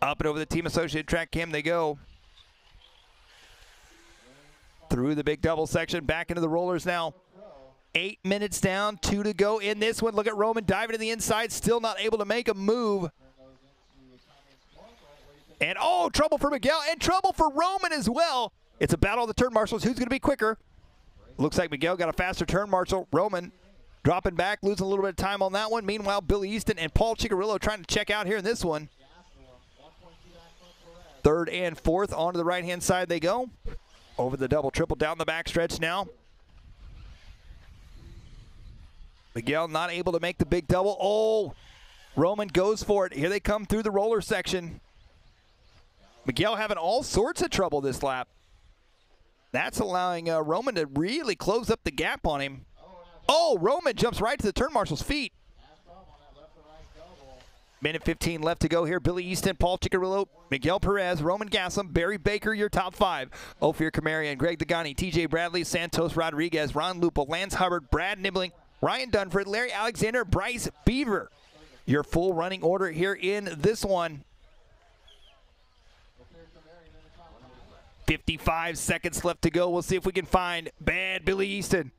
Up and over the Team Associated track cam they go. Through the big double section, back into the rollers now. 8 minutes down, 2 to go in this one. Look at Roman diving to the inside, still not able to make a move. And oh, trouble for Miguel and trouble for Roman as well. It's a battle of the turn marshals. Who's going to be quicker? Looks like Miguel got a faster turn marshal. Roman dropping back, losing a little bit of time on that one. Meanwhile, Billy Easton and Paul Ciccarello trying to check out here in this one. 3rd and 4th onto the right-hand side they go. Over the double, triple down the backstretch now. Miguel not able to make the big double. Oh, Roman goes for it. Here they come through the roller section. Miguel having all sorts of trouble this lap. That's allowing Roman to really close up the gap on him. Oh, Roman jumps right to the turn marshal's feet. Minute 15 left to go here. Billy Easton, Paul Ciccarello, Miguel Perez, Roman Gaslam, Barry Baker, your top 5. Ophir Kamarian, Greg Degani, TJ Bradley, Santos Rodriguez, Ron Lupel, Lance Hubbard, Brad Nibbling, Ryan Dunford, Larry Alexander, Bryce Beaver. Your full running order here in this one. 55 seconds left to go. We'll see if we can find bad Billy Easton.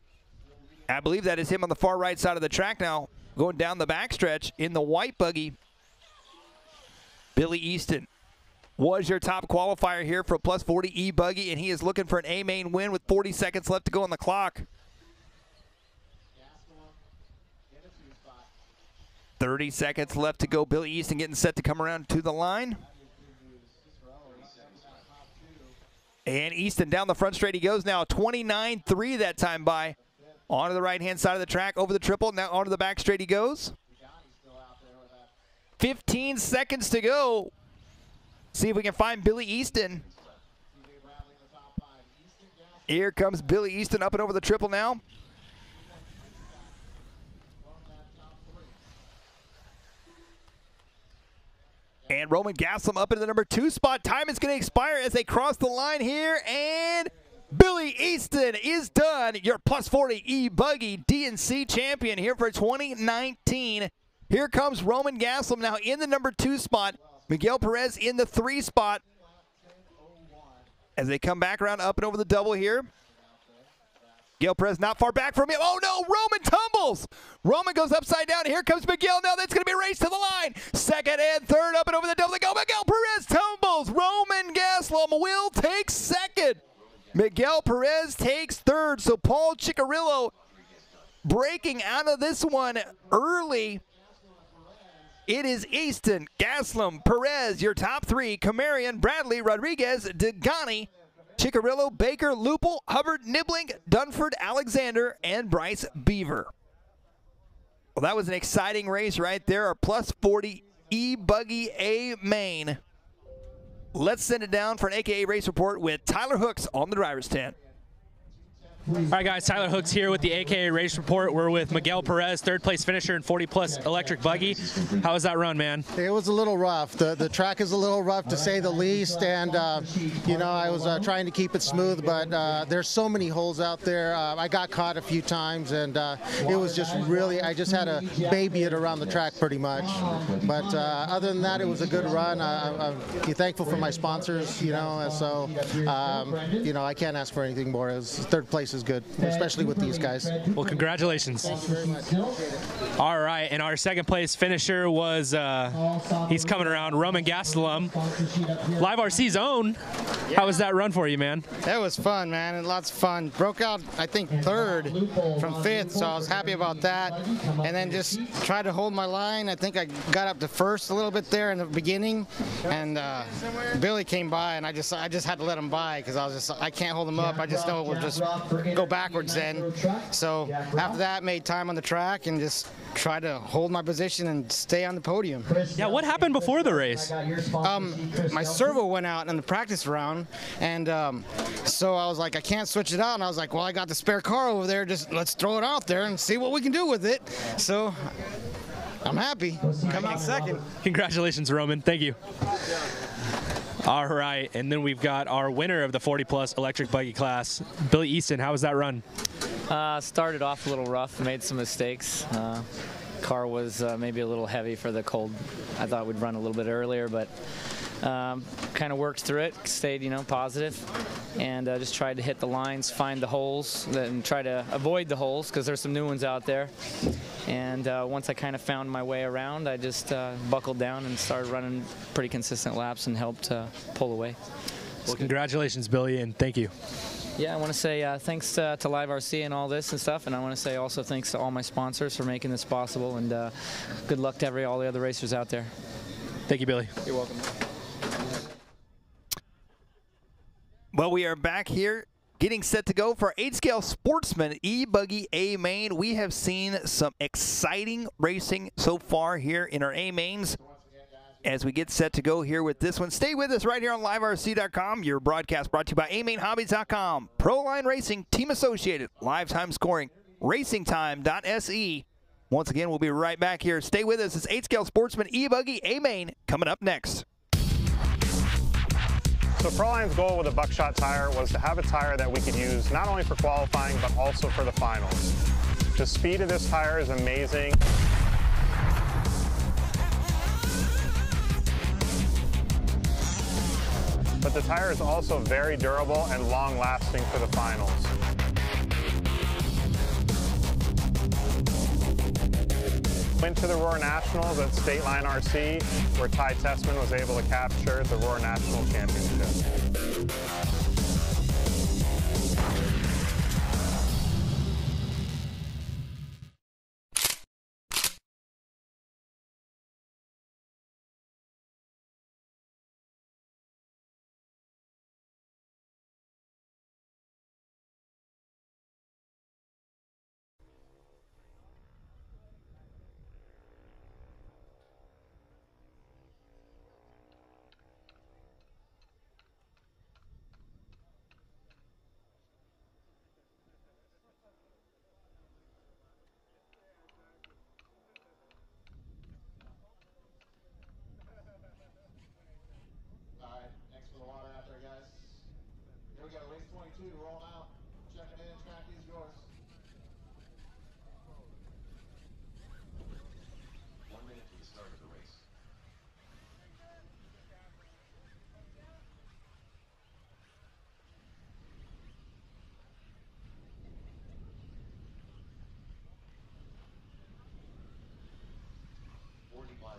I believe that is him on the far right side of the track now, going down the backstretch in the white buggy. Billy Easton was your top qualifier here for a plus 40 e-buggy, and he is looking for an A-main win with 40 seconds left to go on the clock. 30 seconds left to go. Billy Easton getting set to come around to the line. And Easton down the front straight he goes now. 29.3 that time by. Onto the right-hand side of the track, over the triple. Now onto the back straight he goes. 15 seconds to go. See if we can find Billy Easton. Here comes Billy Easton up and over the triple now. And Roman Gaslam up into the number 2 spot. Time is going to expire as they cross the line here. And Billy Easton is done. Your plus 40 e-buggy DNC champion here for 2019. Here comes Roman Gaslam now in the number 2 spot. Miguel Perez in the 3 spot. As they come back around up and over the double here. Miguel Perez not far back from him. Oh no, Roman tumbles. Roman goes upside down. Here comes Miguel. Now that's going to be a race to the line. Second and third up and over the double. They go. Miguel Perez tumbles. Roman Gaslam will take second. Miguel Perez takes third. So Paul Ciccarillo breaking out of this one early. It is Easton, Gaslam, Perez, your top three. Camarion, Bradley, Rodriguez, Degani, Ciccarillo, Baker, Lupel, Hubbard, Nibbling, Dunford, Alexander, and Bryce Beaver. Well, that was an exciting race right there. Our plus 40 e-buggy A main. Let's send it down for an AKA race report with Tyler Hooks on the driver's stand. All right, guys, Tyler Hooks here with the AKA Race Report. We're with Miguel Perez, third place finisher in 40-plus electric buggy. How was that run, man? It was a little rough. The track is a little rough, to say the least, and, you know, I was trying to keep it smooth, but there's so many holes out there. I got caught a few times, and it was just really, I just had to baby it around the track pretty much. But other than that, it was a good run. I'm thankful for my sponsors, you know, and so, you know, I can't ask for anything more. Third place is good, especially with these guys. Well, congratulations. Thank you very much. All right, and our second place finisher was, he's coming around, Roman Gastelum, LiveRC's own. How was that run for you, man? It was fun, man, and lots of fun. Broke out, I think, third from fifth, so I was happy about that. And then just tried to hold my line. I think I got up to first a little bit there in the beginning, and Billy came by, and I just had to let him by because I can't hold him up. I just know it would just go backwards then. So after that, made time on the track and just tried to hold my position and stay on the podium. Yeah, what happened before the race? My servo went out in the practice round, and so I was like, I can't switch it out, and I was like, well, I got the spare car over there, just let's throw it out there and see what we can do with it. So I'm happy. Coming in second. Congratulations, Roman. Thank you. All right, and then we've got our winner of the 40-plus electric buggy class, Billy Easton. How was that run? Started off a little rough, made some mistakes. Car was maybe a little heavy for the cold. I thought we'd run a little bit earlier, but kind of worked through it, stayed, you know, positive, and just tried to hit the lines, find the holes, and try to avoid the holes because there's some new ones out there. And once I kind of found my way around, I just buckled down and started running pretty consistent laps and helped pull away. Well, congratulations, Billy, and thank you. Yeah, I want to say thanks to LiveRC and all this and stuff, and I want to say also thanks to all my sponsors for making this possible, and good luck to all the other racers out there. Thank you, Billy. You're welcome. Well, we are back here getting set to go for our 8-scale Sportsman e-buggy A main. We have seen some exciting racing so far here in our A mains as we get set to go here with this one. Stay with us right here on LiveRC.com. Your broadcast brought to you by AMainHobbies.com, Proline Racing, Team Associated, Live Time Scoring, RacingTime.se. Once again, we'll be right back here. Stay with us. It's 8-scale Sportsman e-buggy A main coming up next. So Proline's goal with a buckshot tire was to have a tire that we could use not only for qualifying, but also for the finals. The speed of this tire is amazing. But the tire is also very durable and long-lasting for the finals. Went to the Roar Nationals at State Line RC, where Ty Tessman was able to capture the Roar National Championship.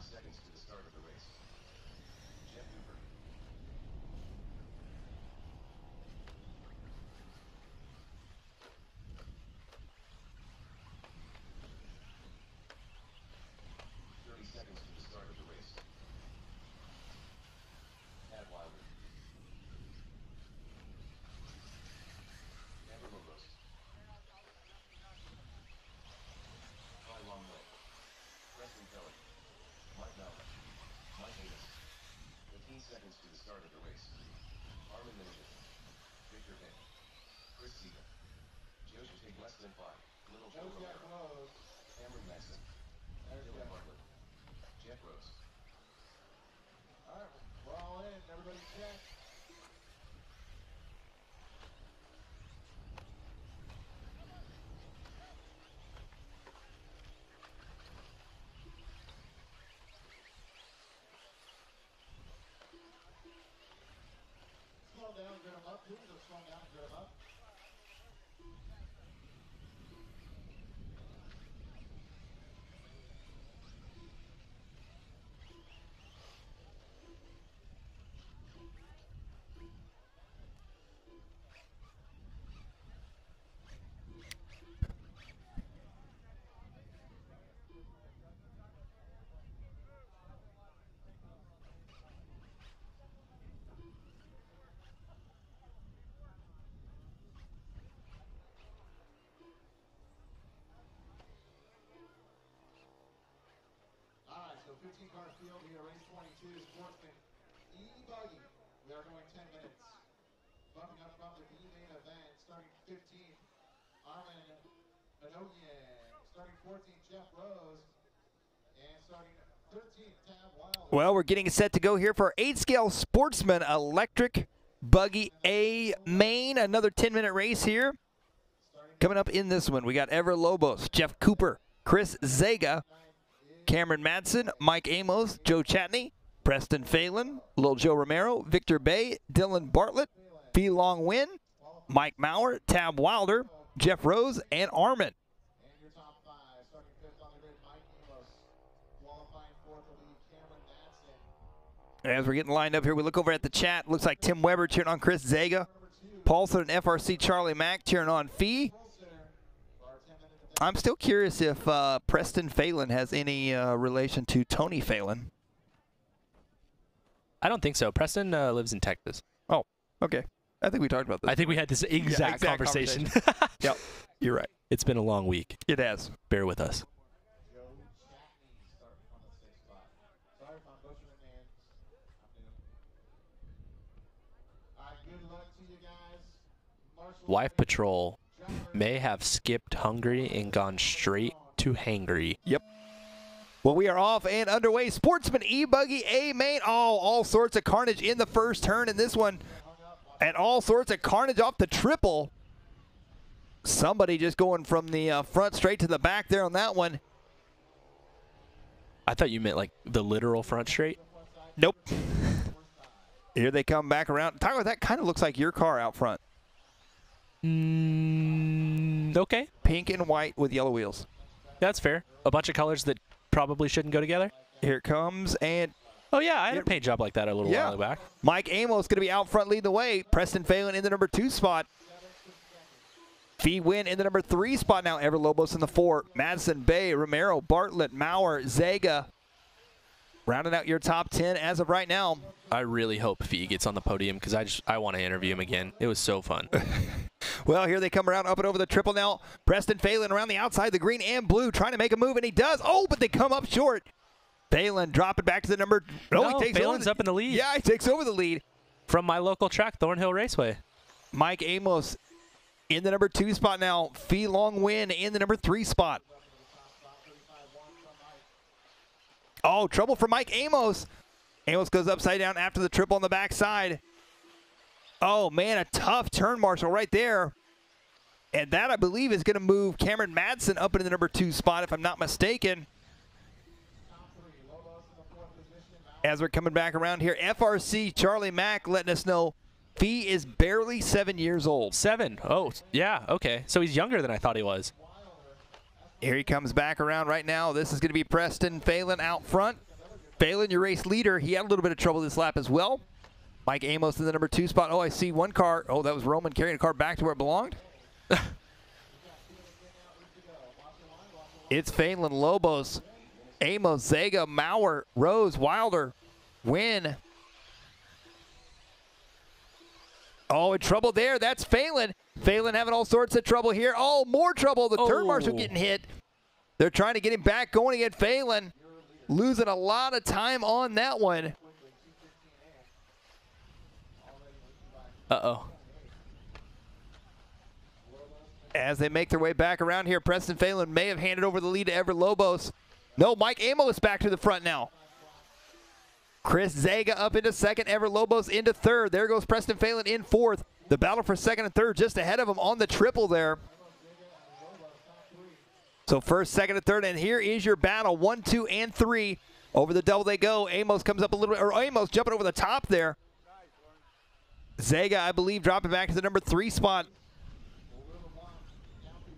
seconds to the start of the race. Jeff Cooper. 30 seconds to the start of the race. Tad Wilder. Amber Logos. Ty Long Way. Preston Kelly. Mike Mallett. Mike Davis. 15 seconds to the start of the race. Armin Minigan. Victor Van. Chris Seager. Joe should take less than 5. Little Joe Romero. Cameron Maxson. Dylan Bartlett. Jeff Rose. All right, we're all in. Everybody check. Slow down, get them up. Please just slow down, get them up. All right, so 15-car field here, race 22, Sportsman, e-buggy. We are going 10 minutes. Bumping up from the B-main event, starting 15, Armin Minogian. Starting 14, Jeff Rose. And starting 13, Tab Wilder. Well, we're getting set to go here for 8-scale Sportsman Electric Buggy A main. Another 10-minute race here. Coming up in this one, we got Ever Lobos, Jeff Cooper, Chris Zega, Cameron Madsen, Mike Amos, Joe Chatney, Preston Phelan, Lil Joe Romero, Victor Bay, Dylan Bartlett, Fee Long Win, Mike Maurer, Tab Wilder, Jeff Rose, and Armin. And your top 5, starting 5th on the grid, Mike Amos. Qualifying 4th will be Cameron Madsen. As we're getting lined up here, we look over at the chat. Looks like Tim Weber cheering on Chris Zega. Paulson and FRC Charlie Mack cheering on Fee. I'm still curious if Preston Phelan has any relation to Tony Phelan. I don't think so. Preston lives in Texas. Oh, okay. I think we talked about this. I think we had this exact conversation. Yep, you're right. It's been a long week. It has. Bear with us. Joe Chatney starting on the 6th spot. Sorry if I'm butchering names. I'm new. All right, good luck to you guys. Marshall Wife Patrol may have skipped hungry and gone straight to hangry. Yep. Well, we are off and underway. Sportsman e-buggy A main. Oh, all sorts of carnage in the first turn in this one. And all sorts of carnage off the triple. Somebody just going from the front straight to the back there on that one. I thought you meant like the literal front straight. Nope. Here they come back around. Tyler, that kind of looks like your car out front. Okay. Pink and white with yellow wheels. That's fair. A bunch of colors that probably shouldn't go together. Here it comes, and oh yeah, I had a paint job like that a little while back. Mike Amos going to be out front leading the way. Preston Phelan in the number 2 spot. Fee Win in the number 3 spot now. Ever Lobos in the 4. Madsen, Bay, Romero, Bartlett, Maurer, Zega. Rounding out your top 10 as of right now. I really hope Fee gets on the podium because I want to interview him again. It was so fun. Well, here they come around up and over the triple now. Preston Phelan around the outside, the green and blue, trying to make a move, and he does. Oh, but they come up short. Phelan dropping back to the number. No, he takes Phelan's up in the lead. Yeah, he takes over the lead. From my local track, Thornhill Raceway. Mike Amos in the number 2 spot now. Fee Long Win in the number 3 spot. Oh, trouble for Mike Amos. Amos goes upside down after the triple on the backside. Oh, man, a tough turn, Marshall, right there. And that, I believe, is going to move Cameron Madsen up into the number 2 spot, if I'm not mistaken. As we're coming back around here, FRC Charlie Mack letting us know Fee is barely 7 years old. 7? Oh, yeah, okay. So he's younger than I thought he was. Here he comes back around right now. This is going to be Preston Phelan out front. Phelan, your race leader, he had a little bit of trouble this lap as well. Mike Amos in the number 2 spot. Oh, I see one car. Oh, that was Roman carrying a car back to where it belonged. It's Phelan, Lobos, Amos, Zega, Maurer, Rose, Wilder, Wynn. Oh, in trouble there. That's Phelan. Phelan having all sorts of trouble here. Oh, more trouble. The turn marshal getting hit. They're trying to get him back going again. Phelan losing a lot of time on that one. Uh-oh. As they make their way back around here, Preston Phelan may have handed over the lead to Ever Lobos. No, Mike Amos back to the front now. Chris Zega up into second, Ever Lobos into third. There goes Preston Phelan in fourth. The battle for second and third just ahead of him on the triple there. So first, second, and third, and here is your battle. 1, 2, and 3. Over the double they go. Amos comes up a little bit, or Amos jumping over the top there. Zega, I believe, dropping back to the number 3 spot.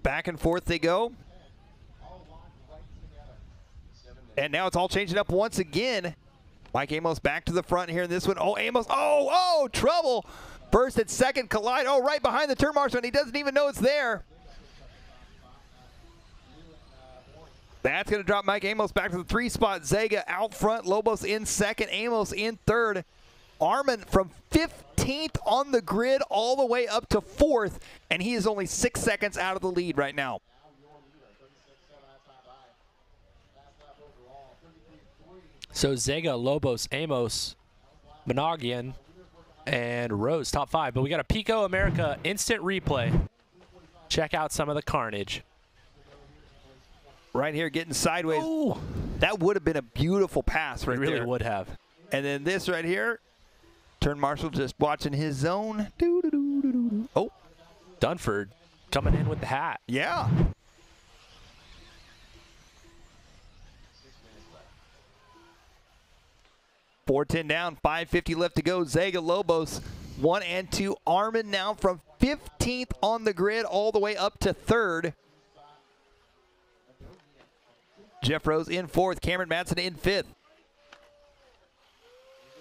Back and forth they go. And now it's all changing up once again. Mike Amos back to the front here in this one. Oh, Amos, oh, trouble. First and second collide. Oh, right behind the turn marshal, and he doesn't even know it's there. That's going to drop Mike Amos back to the 3 spot. Zega out front, Lobos in second, Amos in third. Armin from 15th on the grid all the way up to 4th, and he is only 6 seconds out of the lead right now. So Zega, Lobos, Amos, Monagian, and Rose, top 5. But we got a Pico America instant replay. Check out some of the carnage. Right here getting sideways. Ooh. That would have been a beautiful pass right there. It really would have. And then this right here, turn marshal just watching his zone. Oh. Dunford coming in with the hat. Yeah. .410 down, 5:50 left to go. Zega, Lobos, 1 and 2. Armin now from 15th on the grid all the way up to 3rd. Jeff Rose in 4th. Cameron Madsen in 5th.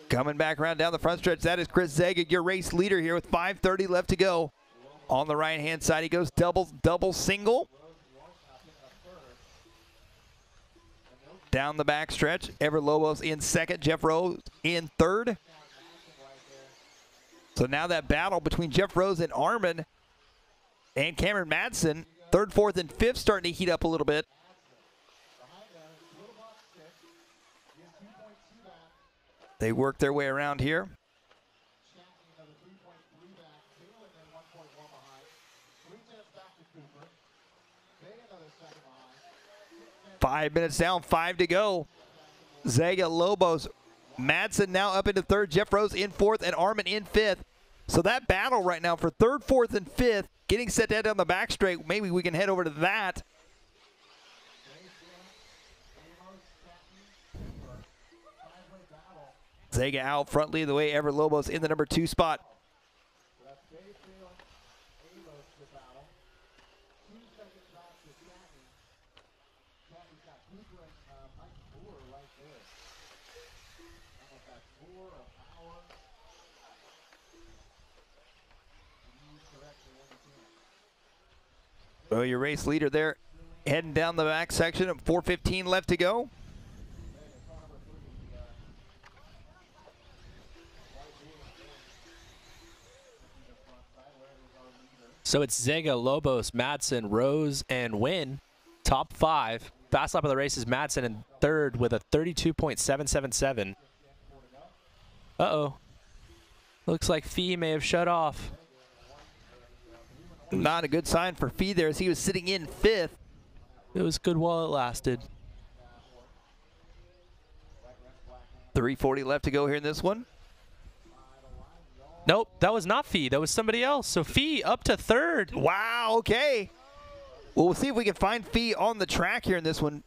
Coming back around down the front stretch, that is Chris Zega, your race leader here with 5:30 left to go. On the right-hand side, he goes double, single. Down the back stretch, Ever Lobos in 2nd, Jeff Rose in 3rd. So now that battle between Jeff Rose and Armin and Cameron Madsen, 3rd, 4th, and 5th starting to heat up a little bit. They work their way around here. 5 minutes down, 5 to go. Zega, Lobos, Madsen now up into 3rd, Jeff Rose in 4th, and Armin in 5th. So that battle right now for 3rd, 4th, and 5th, getting set to head down the back straight. Maybe we can head over to that. Zega out front, leading the way. Ever Lobos in the number 2 spot. Well, your race leader there heading down the back section at 4:15 left to go. So it's Zega, Lobos, Madsen, Rose, and Wynn, top 5. Fast lap of the race is Madsen in 3rd with a 32.777. Uh-oh. Looks like Fee may have shut off. Not a good sign for Fee there as he was sitting in 5th. It was good while it lasted. 3:40 left to go here in this one. Nope, that was not Fee. That was somebody else. So Fee up to 3rd. Wow, okay. Well, we'll see if we can find Fee on the track here in this one.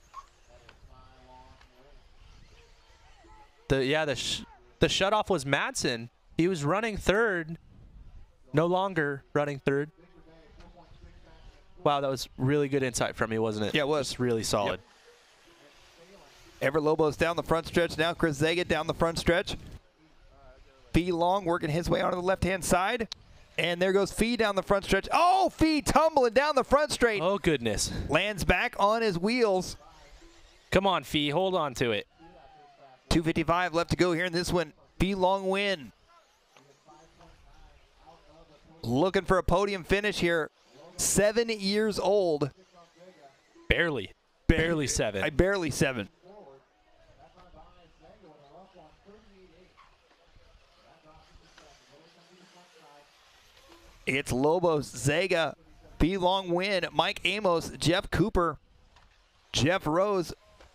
The shutoff was Madsen. He was running 3rd. No longer running 3rd. Wow, that was really good insight from me, wasn't it? Yeah, it was. Just really solid. Ever Lobos down the front stretch now. Chris Zega down the front stretch. Fee Long working his way onto the left-hand side. And there goes Fee down the front stretch. Oh, Fee tumbling down the front straight. Oh, goodness. Lands back on his wheels. Come on, Fee. Hold on to it. 2:55 left to go here in this one. Fee Long win. Looking for a podium finish here. 7 years old. Barely. Barely 7. Barely 7. It's Lobos, Zega, Fee Long win, Mike Amos, Jeff Cooper, Jeff Rose,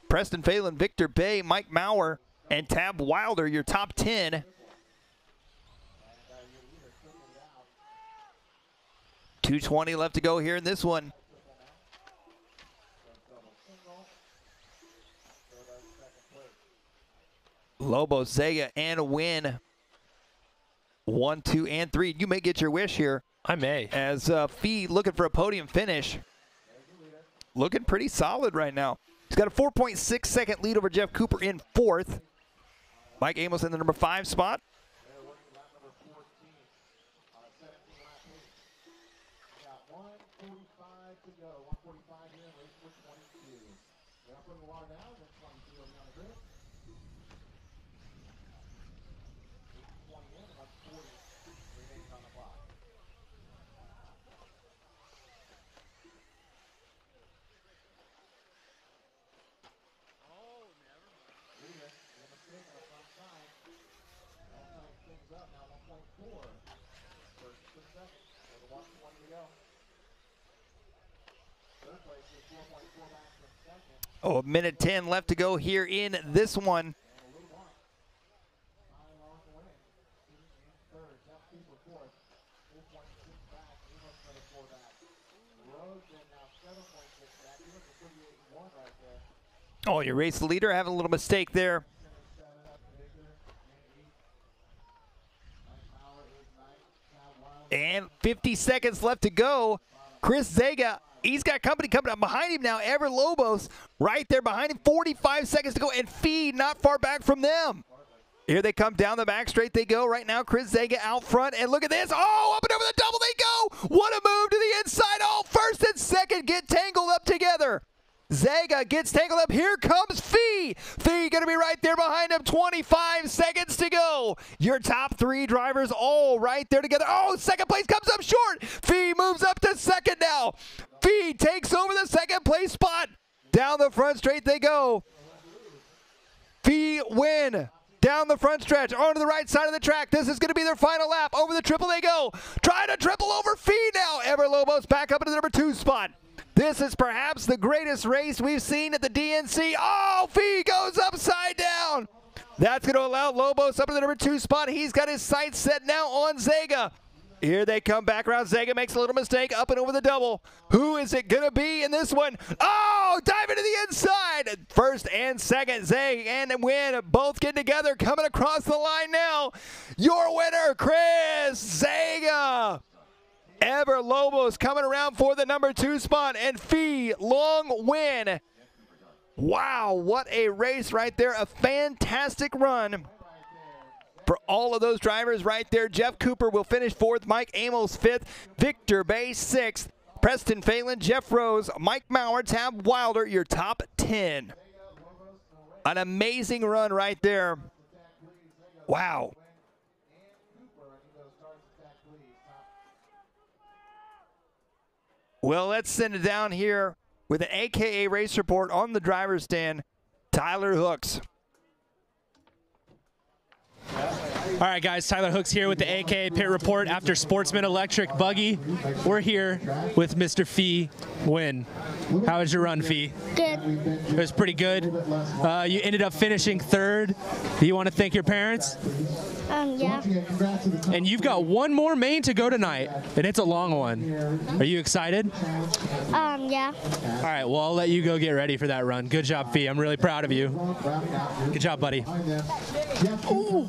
Preston Phelan, Victor Bay, Mike Maurer, and Tab Wilder, your top 10. .220 left to go here in this one. Lobos, Zega, and a win. 1, 2, and 3. You may get your wish here. I may. As Fee looking for a podium finish. Looking pretty solid right now. He's got a 4.6 second lead over Jeff Cooper in 4th. Mike Amos in the number 5 spot. Oh, 1:10 left to go here in this one. Oh, your race leader having a little mistake there. And 50 seconds left to go. Chris Zega, he's got company coming up behind him now. Ever Lobos right there behind him. 45 seconds to go, and Fee not far back from them. Here they come down the back straight they go. Right now, Chris Zega out front, and look at this. Oh, up and over the double they go. What a move to the inside. Oh, first and second get tangled up together. Zega gets tangled up. Here comes Fee. Fee going to be right there behind him. 25 seconds to go. Your top 3 drivers all right there together. Oh, second place comes up short. Fee moves up to second now. Fee takes over the second place spot. Down the front straight they go. Fee win. Down the front stretch, onto the right side of the track. This is going to be their final lap. Over the triple they go. Trying to triple over Fee now. Ever Lobos back up into the number 2 spot. This is perhaps the greatest race we've seen at the DNC. Oh, Fee goes upside down. That's going to allow Lobos up to the number 2 spot. He's got his sights set now on Zega. Here they come back around. Zega makes a little mistake up and over the double. Who is it going to be in this one? Oh, dive into the inside. First and second, Zega and win. Both get together, coming across the line now. Your winner, Chris Zega. Ever Lobos coming around for the number 2 spot, and Fee Long win. Wow, what a race right there. A fantastic run for all of those drivers right there. Jeff Cooper will finish 4th, Mike Amos 5th, Victor Bay 6th, Preston Phelan, Jeff Rose, Mike Maurer, Tab Wilder, your top 10. An amazing run right there. Wow. Well, let's send it down here with an AKA race report on the driver's stand. Tyler Hooks. All right, guys, Tyler Hooks here with the AKA Pit Report after Sportsman Electric Buggy. We're here with Mr. Fee Win. How was your run, Fee? Good. It was pretty good. You ended up finishing 3rd. Do you want to thank your parents? Yeah. And you've got one more main to go tonight, and it's a long one. Are you excited? Yeah. All right, well, I'll let you go get ready for that run. Good job, Fee. I'm really proud of you. Good job, buddy. Ooh.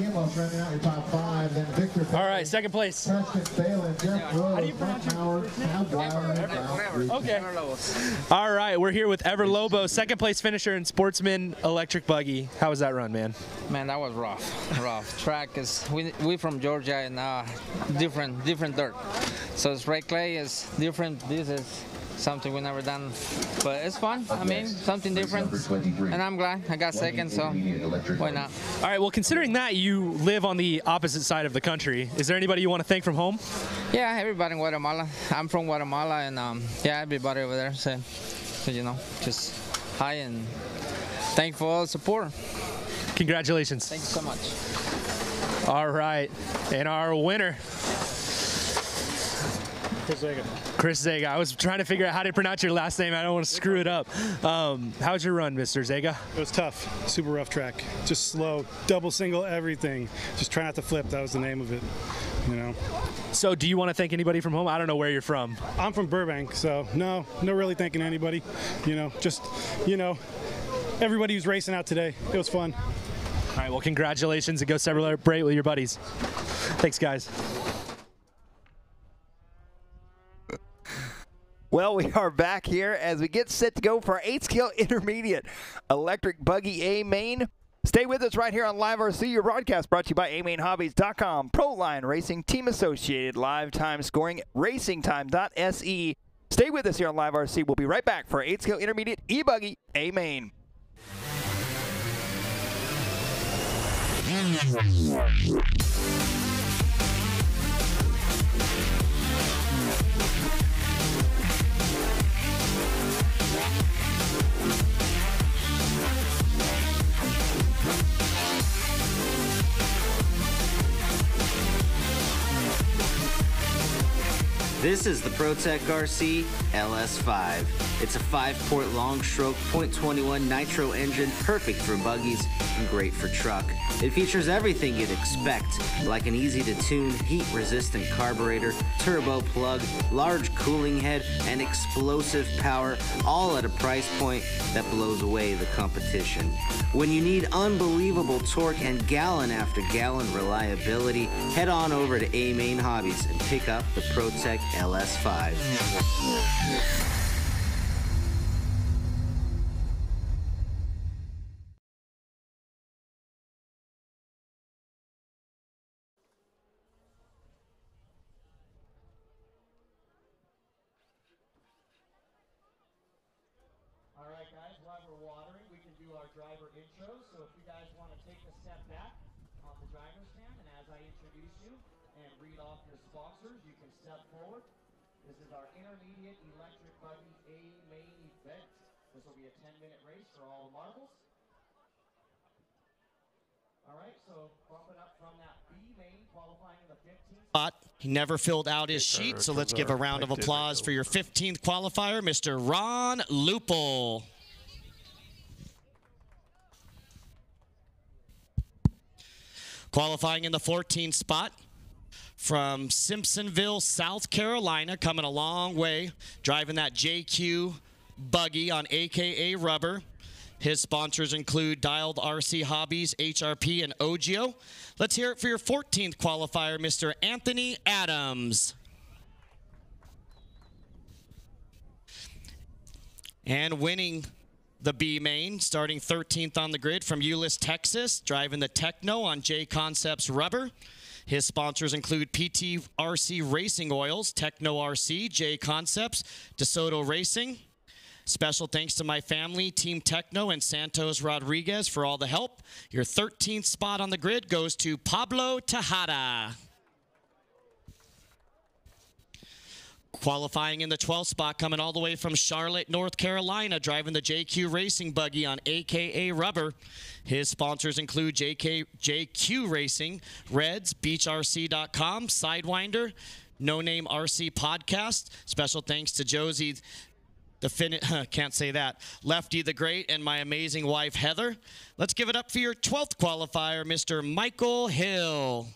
Demos rounding out your top 5. Then Victor. All right, second place. Preston Phelan, Jeff Rose, Brent Howard, Tab Weiler, Okay. All right, we're here with Ever Lobo, second place finisher in Sportsman electric buggy. How was that run, man? Man, that was rough. Track is we from Georgia and different dirt. So straight clay is different. This is something we never done, but it's fun. I mean, something different, and I'm glad I got second. So why not? All right. Well, considering that you live on the opposite side of the country, is there anybody you want to thank from home? Yeah, everybody in Guatemala. I'm from Guatemala, and yeah, everybody over there. So you know, just hi and thank you for all the support. Congratulations. Thank you so much. All right, and our winner, Chris Zega. I was trying to figure out how to pronounce your last name. I don't want to screw it up. How's your run, Mr. Zega? It was tough. Super rough track. Just slow. Double, single, everything. Just try not to flip. That was the name of it. You know. So do you want to thank anybody from home? I don't know where you're from. I'm from Burbank, so no really thanking anybody. You know, just, you know, everybody who's racing out today. It was fun. All right, well, congratulations, and go celebrate with your buddies. Thanks, guys. Well, we are back here as we get set to go for our 8-scale intermediate electric buggy A main. Stay with us right here on LiveRC, your broadcast brought to you by amainhobbies.com, ProLine Racing, Team Associated, Live Time Scoring, RacingTime.se. Stay with us here on LiveRC. We'll be right back for our 8-scale intermediate e-buggy A main. This is the ProTech RC LS5. It's a 5-port long-stroke .21 Nitro engine, perfect for buggies and great for truck. It features everything you'd expect, like an easy-to-tune, heat-resistant carburetor, turbo plug, large cooling head, and explosive power, all at a price point that blows away the competition. When you need unbelievable torque and gallon-after-gallon reliability, head on over to A Main Hobbies and pick up the ProTech LS5. All right, guys, while we're watering, we can do our driver intro. So if you guys want to take a step back on the driver's stand, and as I introduce you and read off your sponsors, you can step forward. This is our intermediate electric buggy A main event. This will be a 10-minute race for all the marbles. All right, so bumping up from that B main, qualifying in the 15th spot. He never filled out his sheet, so let's give a round of applause for your 15th qualifier, Mr. Ron Lupel. Qualifying in the 14th spot, from Simpsonville, South Carolina, coming a long way, driving that JQ buggy on AKA Rubber. His sponsors include Dialed RC Hobbies, HRP, and Ogio. Let's hear it for your 14th qualifier, Mr. Anthony Adams. And winning the B main, starting 13th on the grid from Euless, Texas, driving the Techno on J Concepts Rubber. His sponsors include PTRC Racing Oils, Techno RC, J Concepts, DeSoto Racing. Special thanks to my family, Team Techno, and Santos Rodriguez for all the help. Your 13th spot on the grid goes to Pablo Tejada. Qualifying in the 12th spot, coming all the way from Charlotte, North Carolina, driving the JQ Racing buggy on AKA Rubber. His sponsors include JQ Racing, Reds, BeachRC.com, Sidewinder, No Name RC Podcast. Special thanks to Josie, can't say that, Lefty the Great, and my amazing wife, Heather. Let's give it up for your 12th qualifier, Mr. Michael Hill.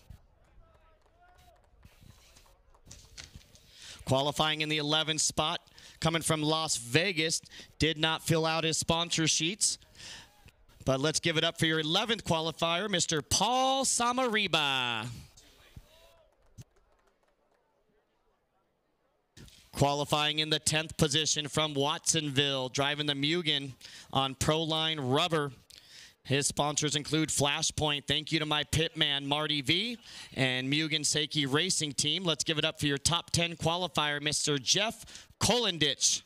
Qualifying in the 11th spot, coming from Las Vegas, did not fill out his sponsor sheets. But let's give it up for your 11th qualifier, Mr. Paul Samariba. Qualifying in the 10th position from Watsonville, driving the Mugen on Proline Rubber. His sponsors include Flashpoint. Thank you to my pitman, Marty V, and Mugen Seiki Racing Team. Let's give it up for your top 10 qualifier, Mr. Jeff Kolendich.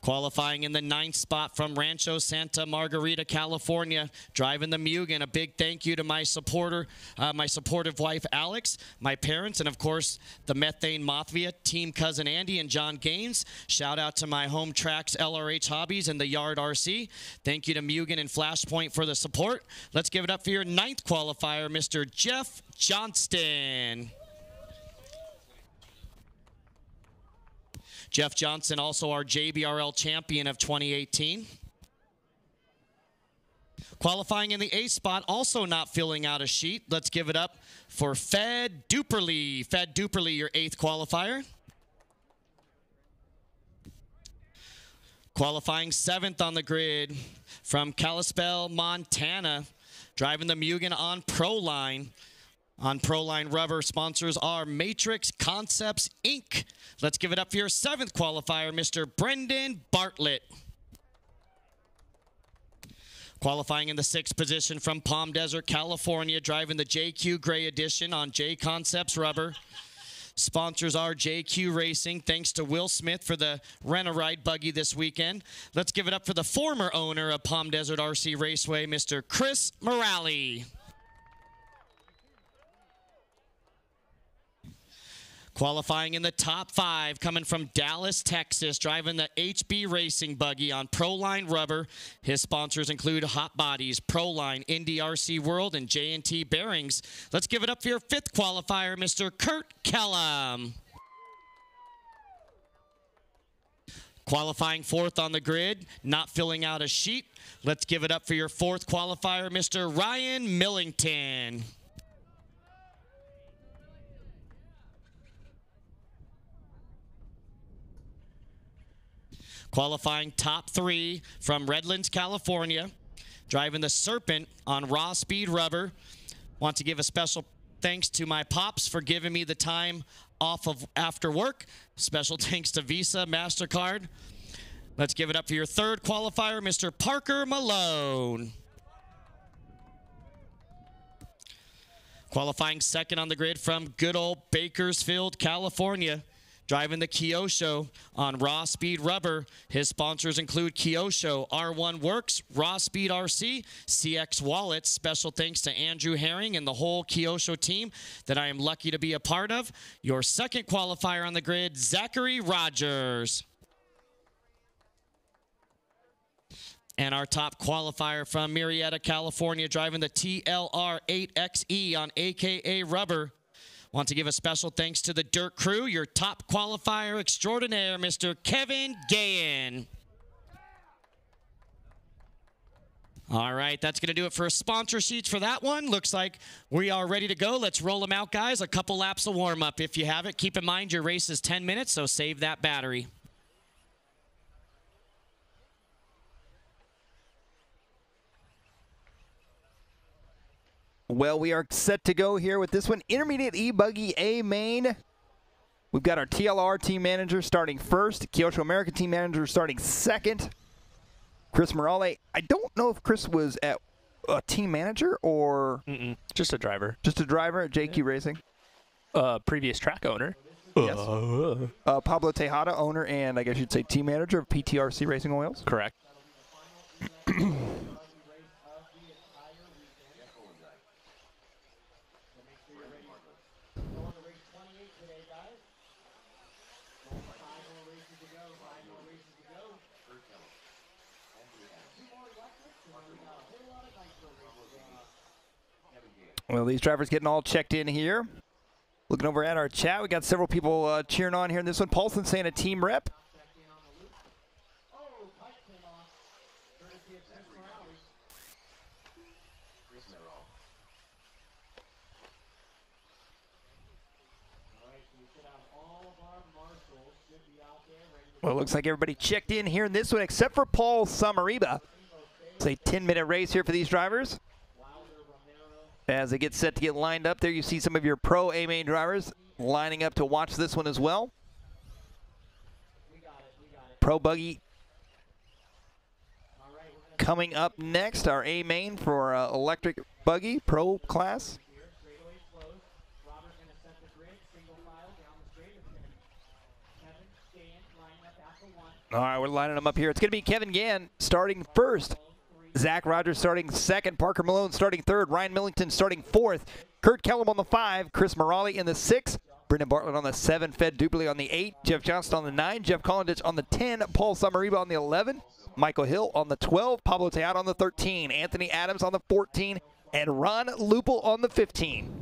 Qualifying in the 9th spot from Rancho Santa Margarita, California, driving the Mugen. A big thank you to my supporter, my supportive wife, Alex, my parents, and of course, the Methane Mafia, Team Cousin Andy and John Gaines. Shout out to my home tracks, LRH Hobbies and the Yard RC. Thank you to Mugen and Flashpoint for the support. Let's give it up for your 9th qualifier, Mr. Jeff Johnston. Jeff Johnson, also our JBRL champion of 2018. Qualifying in the 8th spot, also not filling out a sheet. Let's give it up for Fed Duperly. Fed Duperly, your 8th qualifier. Qualifying 7th on the grid from Kalispell, Montana, driving the Mugen on Proline. On Proline Rubber, sponsors are Matrix Concepts, Inc. Let's give it up for your 7th qualifier, Mr. Brendan Bartlett. Qualifying in the 6th position from Palm Desert, California, driving the JQ Gray Edition on J Concepts Rubber. Sponsors are JQ Racing. Thanks to Will Smith for the Rent-A-Ride buggy this weekend. Let's give it up for the former owner of Palm Desert RC Raceway, Mr. Chris Morale. Qualifying in the top 5, coming from Dallas, Texas, driving the HB Racing buggy on Proline Rubber. His sponsors include Hot Bodies, Proline, Indy RC World, and J&T Bearings. Let's give it up for your 5th qualifier, Mr. Kurt Kellum. Qualifying 4th on the grid, not filling out a sheet. Let's give it up for your 4th qualifier, Mr. Ryan Millington. Qualifying top 3 from Redlands, California, driving the Serpent on Raw Speed Rubber. Want to give a special thanks to my pops for giving me the time off of after work. Special thanks to Visa, MasterCard. Let's give it up for your 3rd qualifier, Mr. Parker Malone. Qualifying 2nd on the grid from good old Bakersfield, California, driving the Kyosho on Raw Speed Rubber. His sponsors include Kyosho, R1 Works, Raw Speed RC, CX Wallets. Special thanks to Andrew Herring and the whole Kyosho team that I am lucky to be a part of. Your 2nd qualifier on the grid, Zachary Rogers. And our top qualifier from Murrieta, California, driving the TLR 8XE on AKA Rubber. Want to give a special thanks to the Dirt Crew, your top qualifier extraordinaire, Mr. Kevin Gayen. All right, that's going to do it for sponsor sheets for that one. Looks like we are ready to go. Let's roll them out, guys. A couple laps of warm-up. If you have it, keep in mind your race is 10 minutes, so save that battery. Well, we are set to go here with this one. Intermediate e-buggy A main. We've got our TLR team manager starting 1st. Kyosho America team manager starting 2nd. Chris Morale. I don't know if Chris was at a team manager or... Just a driver. Just a driver at JQ Racing? Previous track owner. Yes. Pablo Tejada, owner and I guess you'd say team manager of PTRC Racing Oils? Correct. Well, these drivers getting all checked in here. Looking over at our chat, we got several people cheering on here in this one. Paulson saying a team rep. Well, it looks like everybody checked in here in this one except for Paul Samariba. It's a 10-minute race here for these drivers. As they get set to get lined up there, you see some of your pro A-main drivers lining up to watch this one as well. Pro buggy coming up next, our A-main for electric buggy pro class. All right, we're lining them up here. It's going to be Kevin Gann starting first. Zach Rogers starting second. Parker Malone starting third. Ryan Millington starting fourth. Kurt Kellum on the 5. Chris Morale in the 6. Brendan Bartlett on the 7. Fed Dupley on the 8. Jeff Johnston on the 9. Jeff Collinditch on the 10. Paul Samariba on the 11. Michael Hill on the 12. Pablo Teat on the 13. Anthony Adams on the 14. And Ron Lupel on the 15.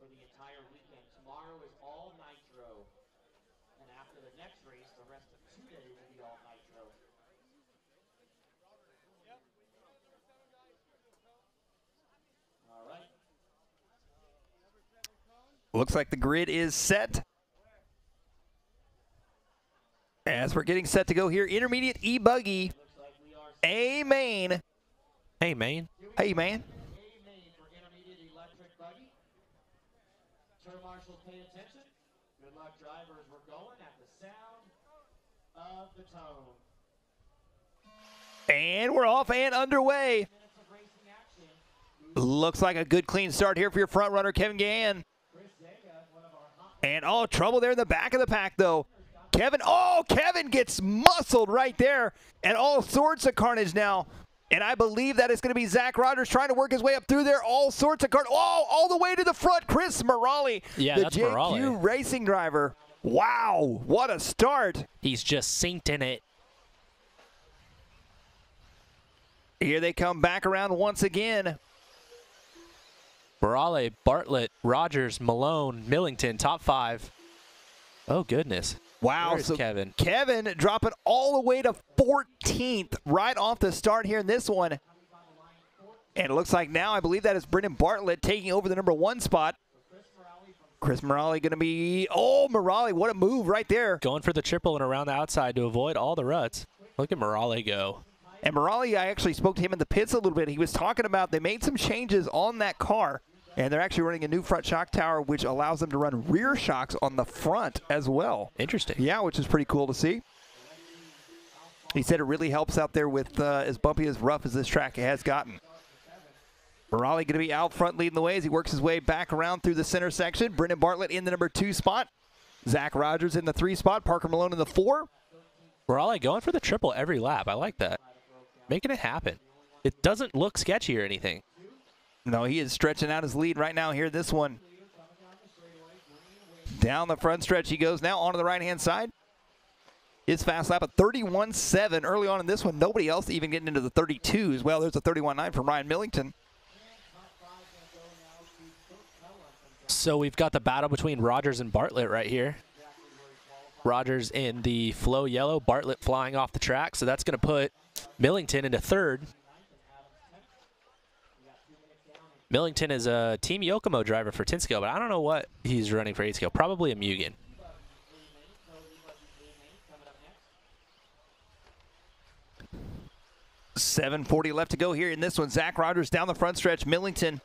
For the entire weekend. Tomorrow is all Nitro. And after the next race, the rest of 2 days will be all Nitro. All right. Looks like the grid is set. As we're getting set to go here, intermediate e-buggy, A-main. Hey, man. Hey, man. Turn marshals, pay attention. Good luck, drivers. We're going at the sound of the tone. And we're off and underway. Looks like a good clean start here for your front runner, Kevin Gann. And oh, trouble there in the back of the pack, though. Kevin gets muscled right there. And all sorts of carnage now. And I believe that is going to be Zach Rogers trying to work his way up through there. All sorts of carnage. Oh, all the way to the front. Chris Morale, yeah, the that's JQ Morale. racing driver. Wow, what a start. He's just synced in it. Here they come back around once again. Morale, Bartlett, Rogers, Malone, Millington, top 5. Oh, goodness. Wow, Where's so Kevin? Kevin dropping all the way to 14th right off the start here in this one. And it looks like now, I believe that is Brendan Bartlett taking over the number 1 spot. Chris Morale going to be, oh, Morale, what a move right there. Going for the triple and around the outside to avoid all the ruts. Look at Morale go. And Morale, I actually spoke to him in the pits a little bit. He was talking about they made some changes on that car. And they're actually running a new front shock tower, which allows them to run rear shocks on the front as well. Interesting. Yeah, which is pretty cool to see. He said it really helps out there with as bumpy, as rough as this track has gotten. Morale going to be out front leading the way as he works his way back around through the center section. Brendan Bartlett in the number 2 spot. Zach Rogers in the 3 spot. Parker Malone in the 4. Morale going for the triple every lap. I like that. Making it happen. It doesn't look sketchy or anything. No, he is stretching out his lead right now here. This one. Down the front stretch he goes now onto the right-hand side. His fast lap of 31.7 early on in this one. Nobody else even getting into the 32s. Well, there's a 31.9 from Ryan Millington. So we've got the battle between Rogers and Bartlett right here. Rogers in the flow yellow, Bartlett flying off the track. So that's going to put Millington into 3rd. Millington is a Team Yokomo driver for 10-scale, but I don't know what he's running for 8-scale. Probably a Mugen. .740 left to go here in this one. Zach Rogers down the front stretch. Millington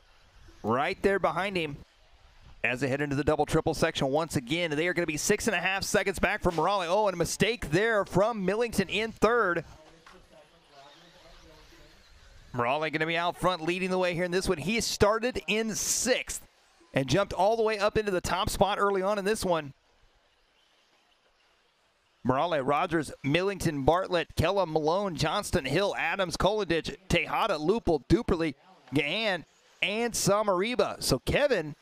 right there behind him as they head into the double-triple section once again. They are going to be 6.5 seconds back from Morale. Oh, and a mistake there from Millington in 3rd. Morale going to be out front leading the way here in this one. He started in 6th and jumped all the way up into the top spot early on in this one. Morale, Rogers, Millington, Bartlett, Kellum, Malone, Johnston, Hill, Adams, Kolodich, Tejada, Lupel, Duperly, Gahan, and Samariba. So Kevin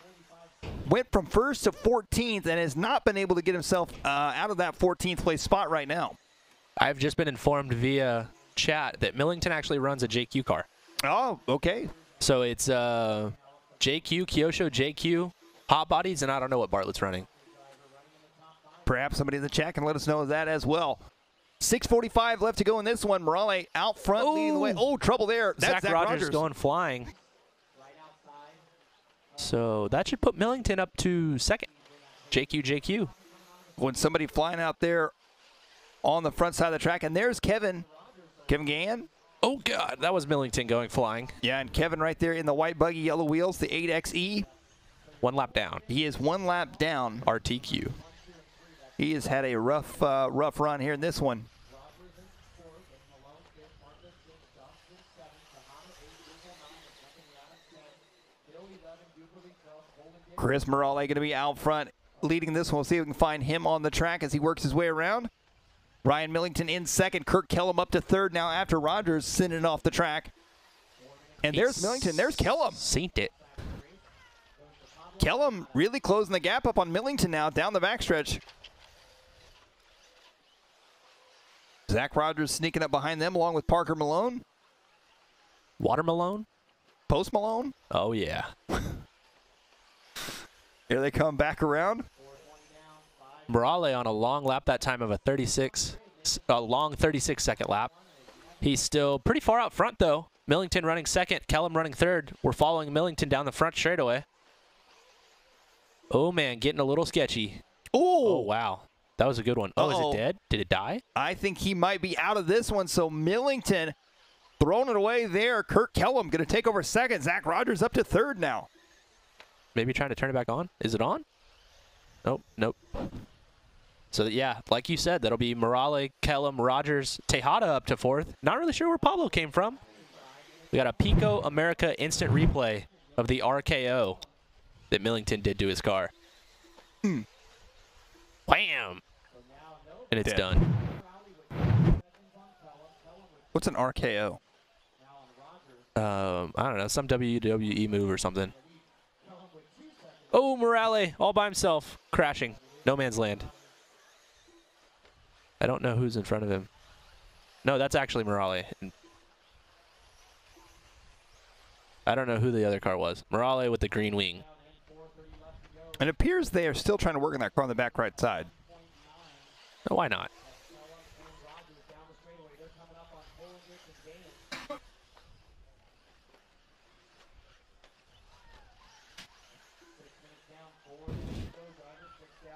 went from 1st to 14th and has not been able to get himself out of that 14th place spot right now. I've just been informed via chat that Millington actually runs a JQ car. Oh, okay. So it's JQ, Kyosho JQ, hot bodies, and I don't know what Bartlett's running. Perhaps somebody in the chat can let us know that as well. 6:45 left to go in this one. Morale out front leading the way. Oh, trouble there. That's Zach Rogers going flying. So that should put Millington up to second. JQ. When somebody flying out there on the front side of the track, and there's Kevin Gann. Oh, God, that was Millington going flying. Yeah, and Kevin right there in the white buggy, yellow wheels, the 8XE. 1 lap down. He is 1 lap down. RTQ. He has had a rough run here in this one. Chris Morale going to be out front leading this one. We'll see if we can find him on the track as he works his way around. Ryan Millington in second. Kirk Kellum up to third now after Rogers sending it off the track. And there's Millington. There's Kellum. Seen it. Kellum really closing the gap up on Millington now down the backstretch. Zach Rogers sneaking up behind them along with Parker Malone. Water Malone? Post Malone? Oh, yeah. Here they come back around. Morale on a long lap, that time of a long 36-second lap. He's still pretty far out front, though. Millington running second, Kellum running third. We're following Millington down the front straightaway. Oh, man, getting a little sketchy. Oh, wow. That was a good one. Oh, is it dead? Did it die? I think he might be out of this one, so Millington throwing it away there. Kirk Kellum going to take over second. Zach Rogers up to third now. Maybe trying to turn it back on. Is it on? Nope. So, yeah, like you said, that'll be Morale, Kellum, Rogers, Tejada up to fourth. Not really sure where Pablo came from. We got a Pico America instant replay of the RKO that Millington did to his car. Wham! And it's done. What's an RKO? I don't know, some WWE move or something. Oh, Morale, all by himself, crashing. No man's land. I don't know who's in front of him. No, that's actually Morale. I don't know who the other car was. Morale with the green wing. It appears they are still trying to work on that car on the back right side. Oh, why not?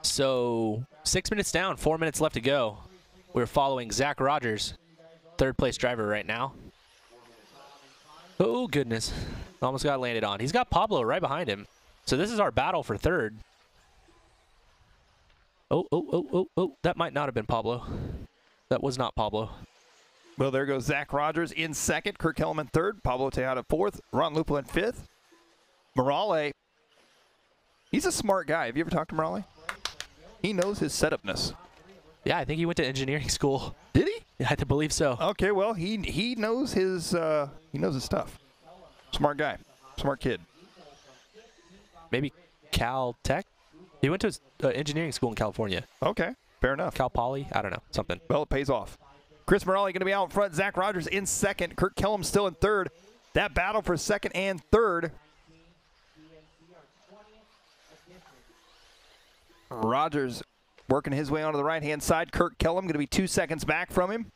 So 6 minutes down, 4 minutes left to go. We're following Zach Rogers, third place driver right now. Oh, goodness. Almost got landed on. He's got Pablo right behind him. So this is our battle for third. Oh. That might not have been Pablo. That was not Pablo. Well, there goes Zach Rogers in second. Kirk Kellum in third. Pablo Tejada fourth. Ron Lupo in fifth. Morale, he's a smart guy. Have you ever talked to Morale? He knows his setupness. Yeah, I think he went to engineering school. Did he? Yeah, I believe so. Okay, well, he knows his stuff. Smart guy. Smart kid. Maybe Cal Tech? He went to engineering school in California. Okay, fair enough. Cal Poly? I don't know. Something. Well, it pays off. Chris Morale going to be out in front. Zach Rogers in second. Kirk Kellum still in third. That battle for second and third. Rogers working his way onto the right-hand side. Kirk Kellum going to be 2 seconds back from him.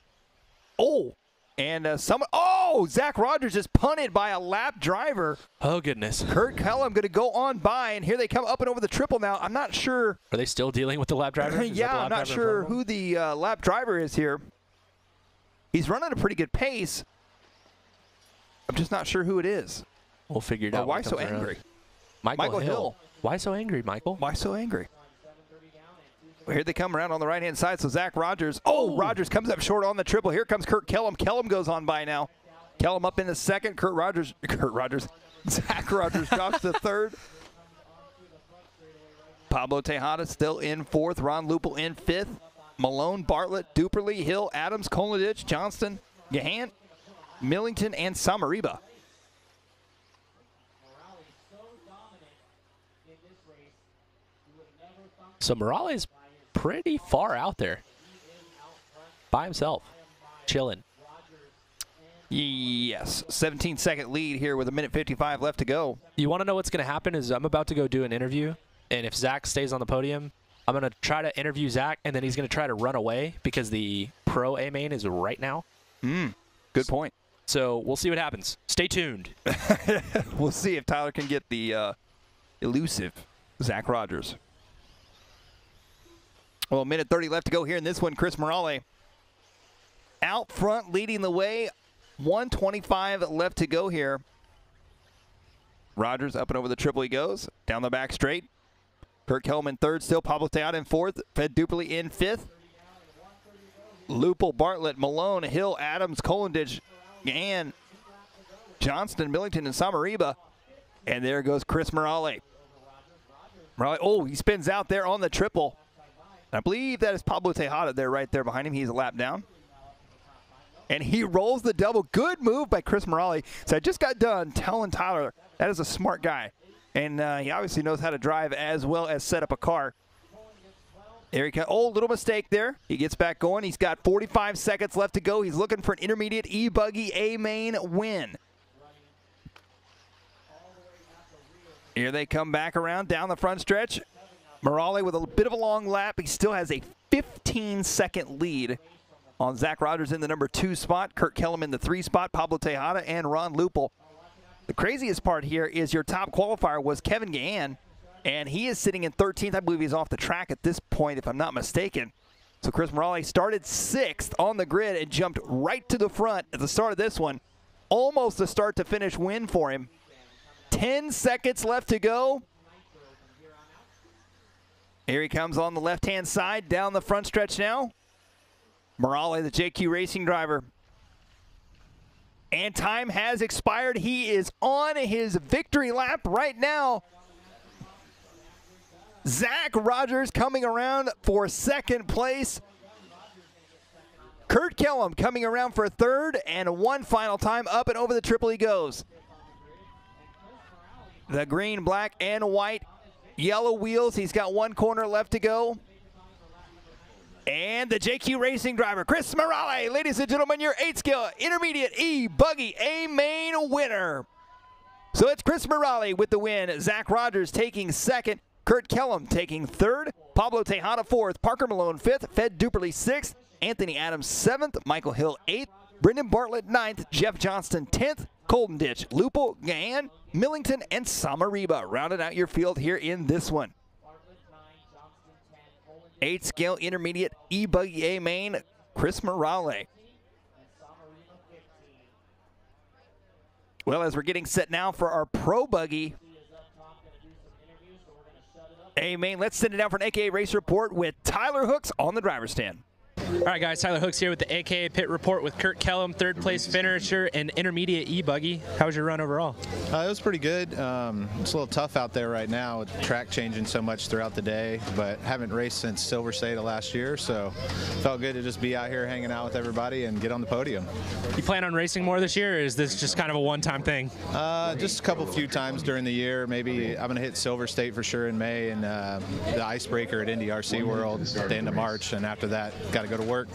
Oh, and Zach Rogers is punted by a lap driver. Oh, goodness. Kirk Kellum going to go on by, and here they come up and over the triple now. I'm not sure. Are they still dealing with the lap driver? Yeah, I'm not sure who the lap driver is here. He's running a pretty good pace. I'm just not sure who it is. We'll figure it out. Why so angry? Michael Hill. Why so angry, Michael? Why so angry? Well, here they come around on the right-hand side. So Zach Rogers. Oh, Rogers comes up short on the triple. Here comes Kirk Kellum. Kellum goes on by now. Kellum up in the second. Zach Rogers drops to third. Pablo Tejada still in fourth. Ron Lupel in fifth. Malone, Bartlett, Duperly, Hill, Adams, Kolnadich, Johnston, Gahant, Millington, and Samariba. So Morales pretty far out there by himself, chilling. Yes, 17-second lead here with 1:55 left to go. You want to know what's going to happen is I'm about to go do an interview, and if Zach stays on the podium, I'm going to try to interview Zach, and then he's going to try to run away because the Pro A main is right now. Good point. So we'll see what happens. Stay tuned. We'll see if Tyler can get the elusive Zach Rogers. Well, 1:30 left to go here in this one. Chris Morale out front leading the way. 1:25 left to go here. Rogers up and over the triple he goes. Down the back straight. Kurt Kellum in third still. Pablo Teata in fourth. Fed Duperly in fifth. Lupel, Bartlett, Malone, Hill, Adams, Kolendich, and Johnston, Millington, and Samariba. And there goes Chris Morale. Morale, oh, he spins out there on the triple. I believe that is Pablo Tejada there, right there behind him. He's a lap down. And he rolls the double. Good move by Chris Morale. So I just got done telling Tyler that is a smart guy. And he obviously knows how to drive as well as set up a car. There he comes. Oh, little mistake there. He gets back going. He's got 45 seconds left to go. He's looking for an intermediate e-buggy A-main win. Here they come back around down the front stretch. Morale with a bit of a long lap. He still has a 15-second lead on Zach Rogers in the number 2 spot. Kurt Kellum in the 3 spot. Pablo Tejada and Ron Lupel. The craziest part here is your top qualifier was Kevin Gahan, and he is sitting in 13th. I believe he's off the track at this point, if I'm not mistaken. So Chris Morale started 6th on the grid and jumped right to the front at the start of this one. Almost a start-to-finish win for him. 10 seconds left to go. Here he comes on the left-hand side, down the front stretch now. Morale, the JQ Racing driver. And time has expired. He is on his victory lap right now. Zach Rogers coming around for 2nd place. Kurt Kellum coming around for 3rd, and one final time up and over the triple he goes. The green, black, and white, yellow wheels. He's got one corner left to go. And the JQ Racing driver, Chris Morale, ladies and gentlemen, your 8-skill intermediate e-buggy A-main winner. So it's Chris Morale with the win. Zach Rogers taking 2nd. Kurt Kellum taking 3rd. Pablo Tejada 4th. Parker Malone 5th. Fed Duperly 6th. Anthony Adams 7th. Michael Hill 8th. Brendan Bartlett 9th. Jeff Johnston 10th. Kolendich, Lupel, Gahan, Millington, and Samariba rounded out your field here in this one. 8-scale intermediate e-buggy A-main, Chris Morale. Well, as we're getting set now for our Pro Buggy A-main, let's send it down for an AKA Race Report with Tyler Hooks on the driver's stand. All right, guys, Tyler Hooks here with the AKA Pit Report with Kurt Kellum, 3rd place finisher and intermediate e-buggy. How was your run overall? It was pretty good. It's a little tough out there right now with the track changing so much throughout the day, but haven't raced since Silver State of last year, so felt good to just be out here hanging out with everybody and get on the podium. You plan on racing more this year, or is this just kind of a one-time thing? Just a few times during the year. Maybe I'm going to hit Silver State for sure in May, and the icebreaker at Indy RC World at the end of March, and after that, got to go to work.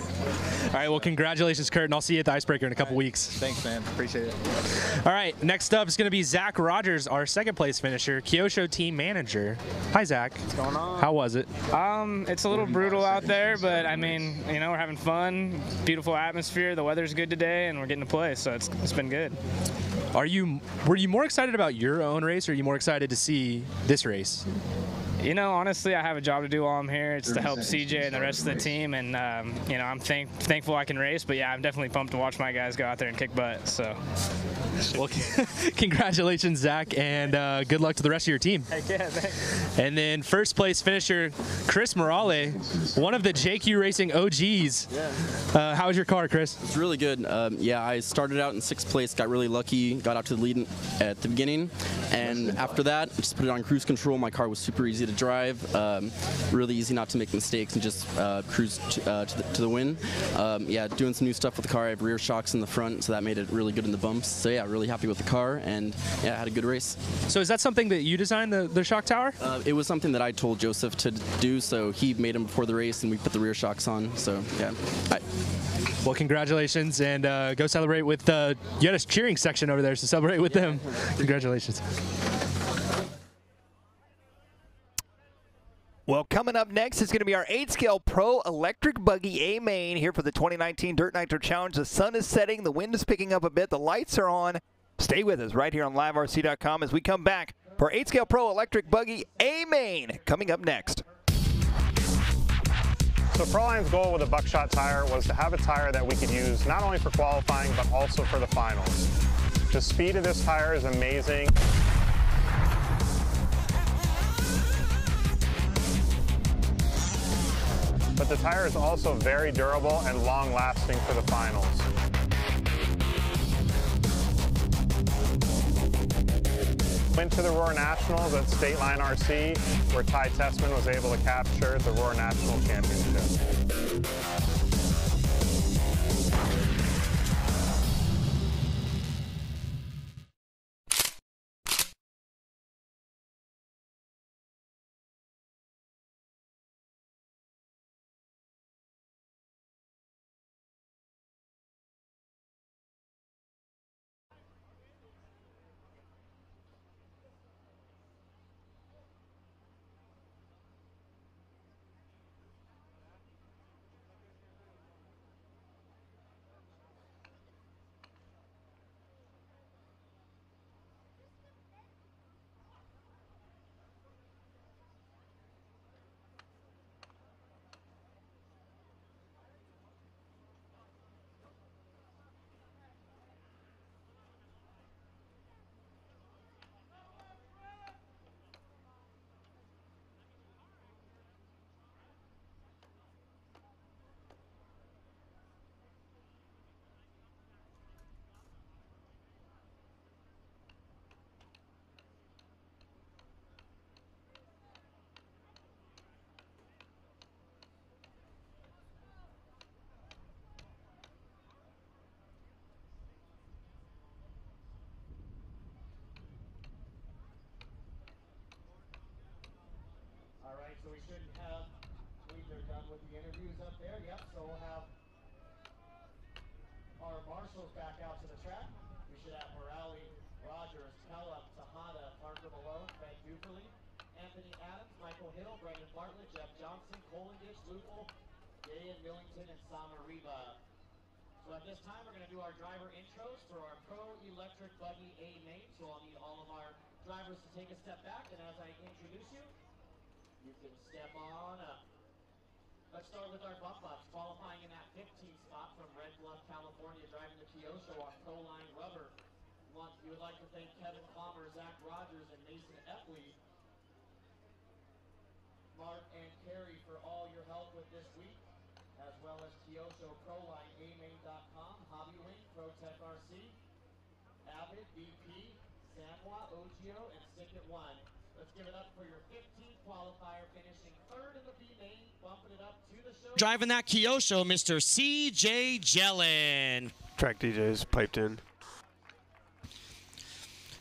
All right, well, congratulations, Kurt, and I'll see you at the icebreaker in a couple weeks. Thanks, man. Appreciate it. All right, next up is going to be Zach Rogers, our 2nd place finisher, Kyosho team manager. Hi, Zach. What's going on? How was it? It's a little brutal out there, but I mean, you know, we're having fun, beautiful atmosphere, the weather's good today, and we're getting to play, so it's been good. Were you more excited about your own race, or are you more excited to see this race? You know, honestly, I have a job to do while I'm here. It's to help CJ and the rest of the team, and you know, I'm thankful I can race. But yeah, I'm definitely pumped to watch my guys go out there and kick butt. So, well, congratulations, Zach, and good luck to the rest of your team. Heck yeah, thanks. And then 1st place finisher, Chris Morale, one of the JQ Racing OGs. Yeah. How was your car, Chris? It's really good. Yeah, I started out in 6th place, got really lucky, got out to the lead at the beginning, and after that, just put it on cruise control. My car was super easy to drive, really easy not to make mistakes and just cruise to the win. Yeah, doing some new stuff with the car. I have rear shocks in the front, so that made it really good in the bumps. So yeah, really happy with the car, and yeah, I had a good race. So is that something that you designed, the shock tower? It was something that I told Joseph to do, so he made them before the race, and we put the rear shocks on. So yeah. Well, congratulations, and go celebrate with you had a cheering section over there, so celebrate with them. Congratulations. Well, coming up next is going to be our 8-scale Pro Electric Buggy A main here for the 2019 Dirt Nitro Challenge. The sun is setting, the wind is picking up a bit, the lights are on. Stay with us right here on LiveRC.com as we come back for 8-scale Pro Electric Buggy A main coming up next. So Proline's goal with a buckshot tire was to have a tire that we could use not only for qualifying but also for the finals. The speed of this tire is amazing. But the tire is also very durable and long-lasting for the finals. Went to the Roar Nationals at State Line RC, where Ty Tessman was able to capture the Roar National Championship. So we should have, they're done with the interviews up there. Yep, so we'll have our marshals back out to the track. We should have Morelli, Rogers, Pella, Tejada, Parker Malone, Fred Duperly, Anthony Adams, Michael Hill, Brendan Bartlett, Jeff Johnson, Colenditch, Lupel, Dayan Millington, and Samariba. So at this time, we're going to do our driver intros for our Pro Electric Buggy A main. So I'll need all of our drivers to take a step back, and as I introduce you, you can step on up. Let's start with our bump ups. Qualifying in that 15th spot from Red Bluff, California, driving the Kyosho on Proline Rubber. We would like to thank Kevin Palmer, Zach Rogers, and Mason Epley, Mark and Carrie for all your help with this week, as well as Kyosho, Proline, amain.com, Hobbywing, ProTech RC, Avid, BP, Sanwa, OGO, and Stick It One. Let's give it up for your 15th qualifier, finishing third in the B main, bumping it up to the show. Driving that Kyosho, Mr. CJ Jellin. Track DJ's piped in.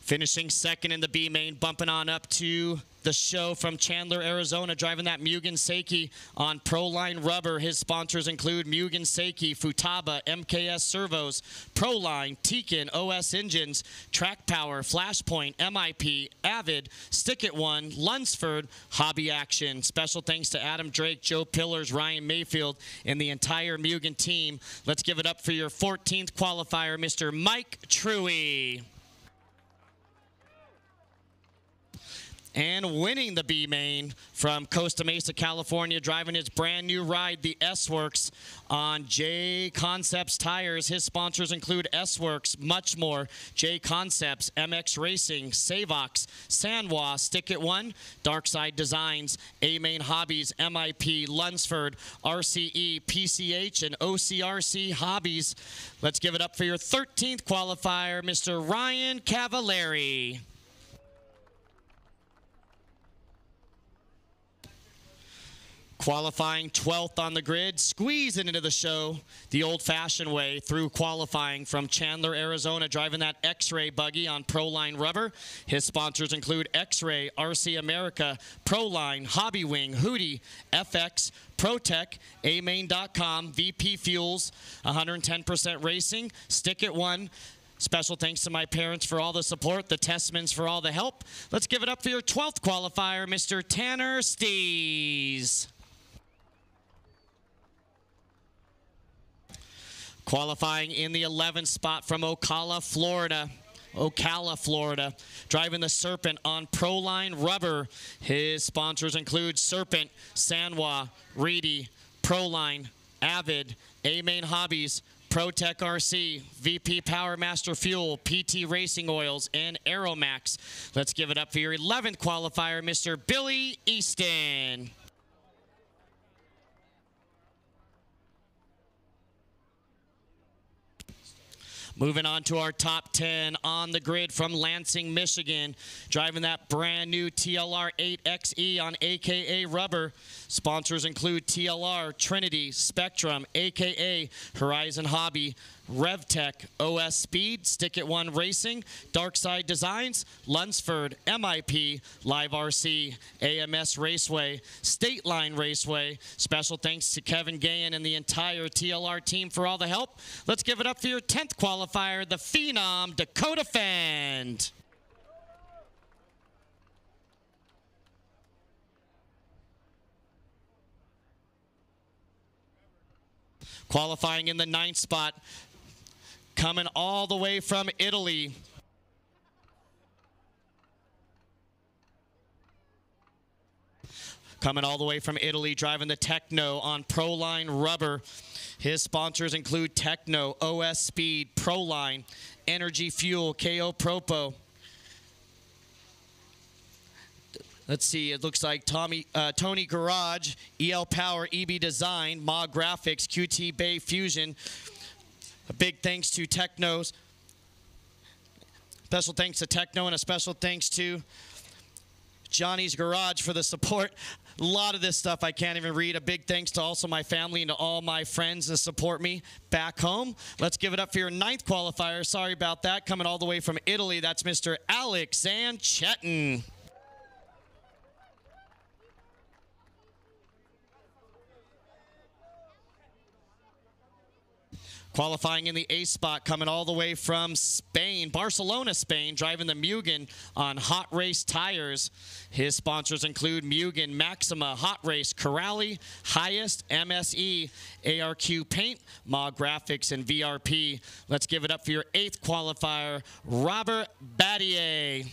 Finishing second in the B main, bumping on up to the show from Chandler, Arizona, driving that Mugen Seiki on Proline Rubber. His sponsors include Mugen Seiki, Futaba, MKS Servos, Proline, Tekin, OS Engines, Track Power, Flashpoint, MIP, Avid, Stick It One, Lunsford, Hobby Action. Special thanks to Adam Drake, Joe Pillars, Ryan Mayfield, and the entire Mugen team. Let's give it up for your 14th qualifier, Mr. Mike Truey. And winning the B main from Costa Mesa, California, driving his brand new ride, the S-Works, on J Concepts tires. His sponsors include S-Works, much more, J Concepts, MX Racing, Savox, Sanwa, Stick It One, Darkside Designs, A-Main Hobbies, MIP, Lunsford, RCE, PCH, and OCRC Hobbies. Let's give it up for your 13th qualifier, Mr. Ryan Cavallari. Qualifying 12th on the grid, squeezing into the show the old-fashioned way through qualifying from Chandler, Arizona, driving that X-Ray buggy on Proline rubber. His sponsors include X-Ray, RC America, Proline, Hobby Wing, Hootie, FX, ProTech, amain.com, VP Fuels, 110% Racing, Stick It One. Special thanks to my parents for all the support, the Testmans for all the help. Let's give it up for your 12th qualifier, Mr. Tanner Stees. Qualifying in the 11th spot from Ocala, Florida. Driving the Serpent on Proline rubber. His sponsors include Serpent, Sanwa, Reedy, Proline, Avid, A-Main Hobbies, ProTech RC, VP Power Master Fuel, PT Racing Oils, and Aeromax. Let's give it up for your 11th qualifier, Mr. Billy Easton. Moving on to our top 10 on the grid from Lansing, Michigan. Driving that brand new TLR 8XE on AKA Rubber. Sponsors include TLR, Trinity, Spectrum, AKA Horizon Hobby, RevTech, OS Speed, Stick It One Racing, Darkside Designs, Lunsford, MIP, LiveRC, AMS Raceway, State Line Raceway. Special thanks to Kevin Gahan and the entire TLR team for all the help. Let's give it up for your 10th qualifier, the Phenom Dakota Fend. Qualifying in the 9th spot, coming all the way from Italy. Driving the Techno on Proline rubber. His sponsors include Techno, OS Speed, Proline, Energy Fuel, KO Propo. Let's see, it looks like Tony Garage, EL Power, EB Design, Ma Graphics, QT Bay Fusion. A big thanks to Technos. Special thanks to Techno and a special thanks to Johnny's Garage for the support. A lot of this stuff I can't even read. A big thanks to also my family and to all my friends that support me back home. Let's give it up for your 9th qualifier. Sorry about that. Coming all the way from Italy, that's Mr. Alex Zanchetin. Qualifying in the 8th spot, coming all the way from Spain, Barcelona, Spain, driving the Mugen on Hot Race tires. His sponsors include Mugen, Maxima, Hot Race, Corrali, Highest, MSE, ARQ Paint, Ma Graphics, and VRP. Let's give it up for your 8th qualifier, Robert Battier.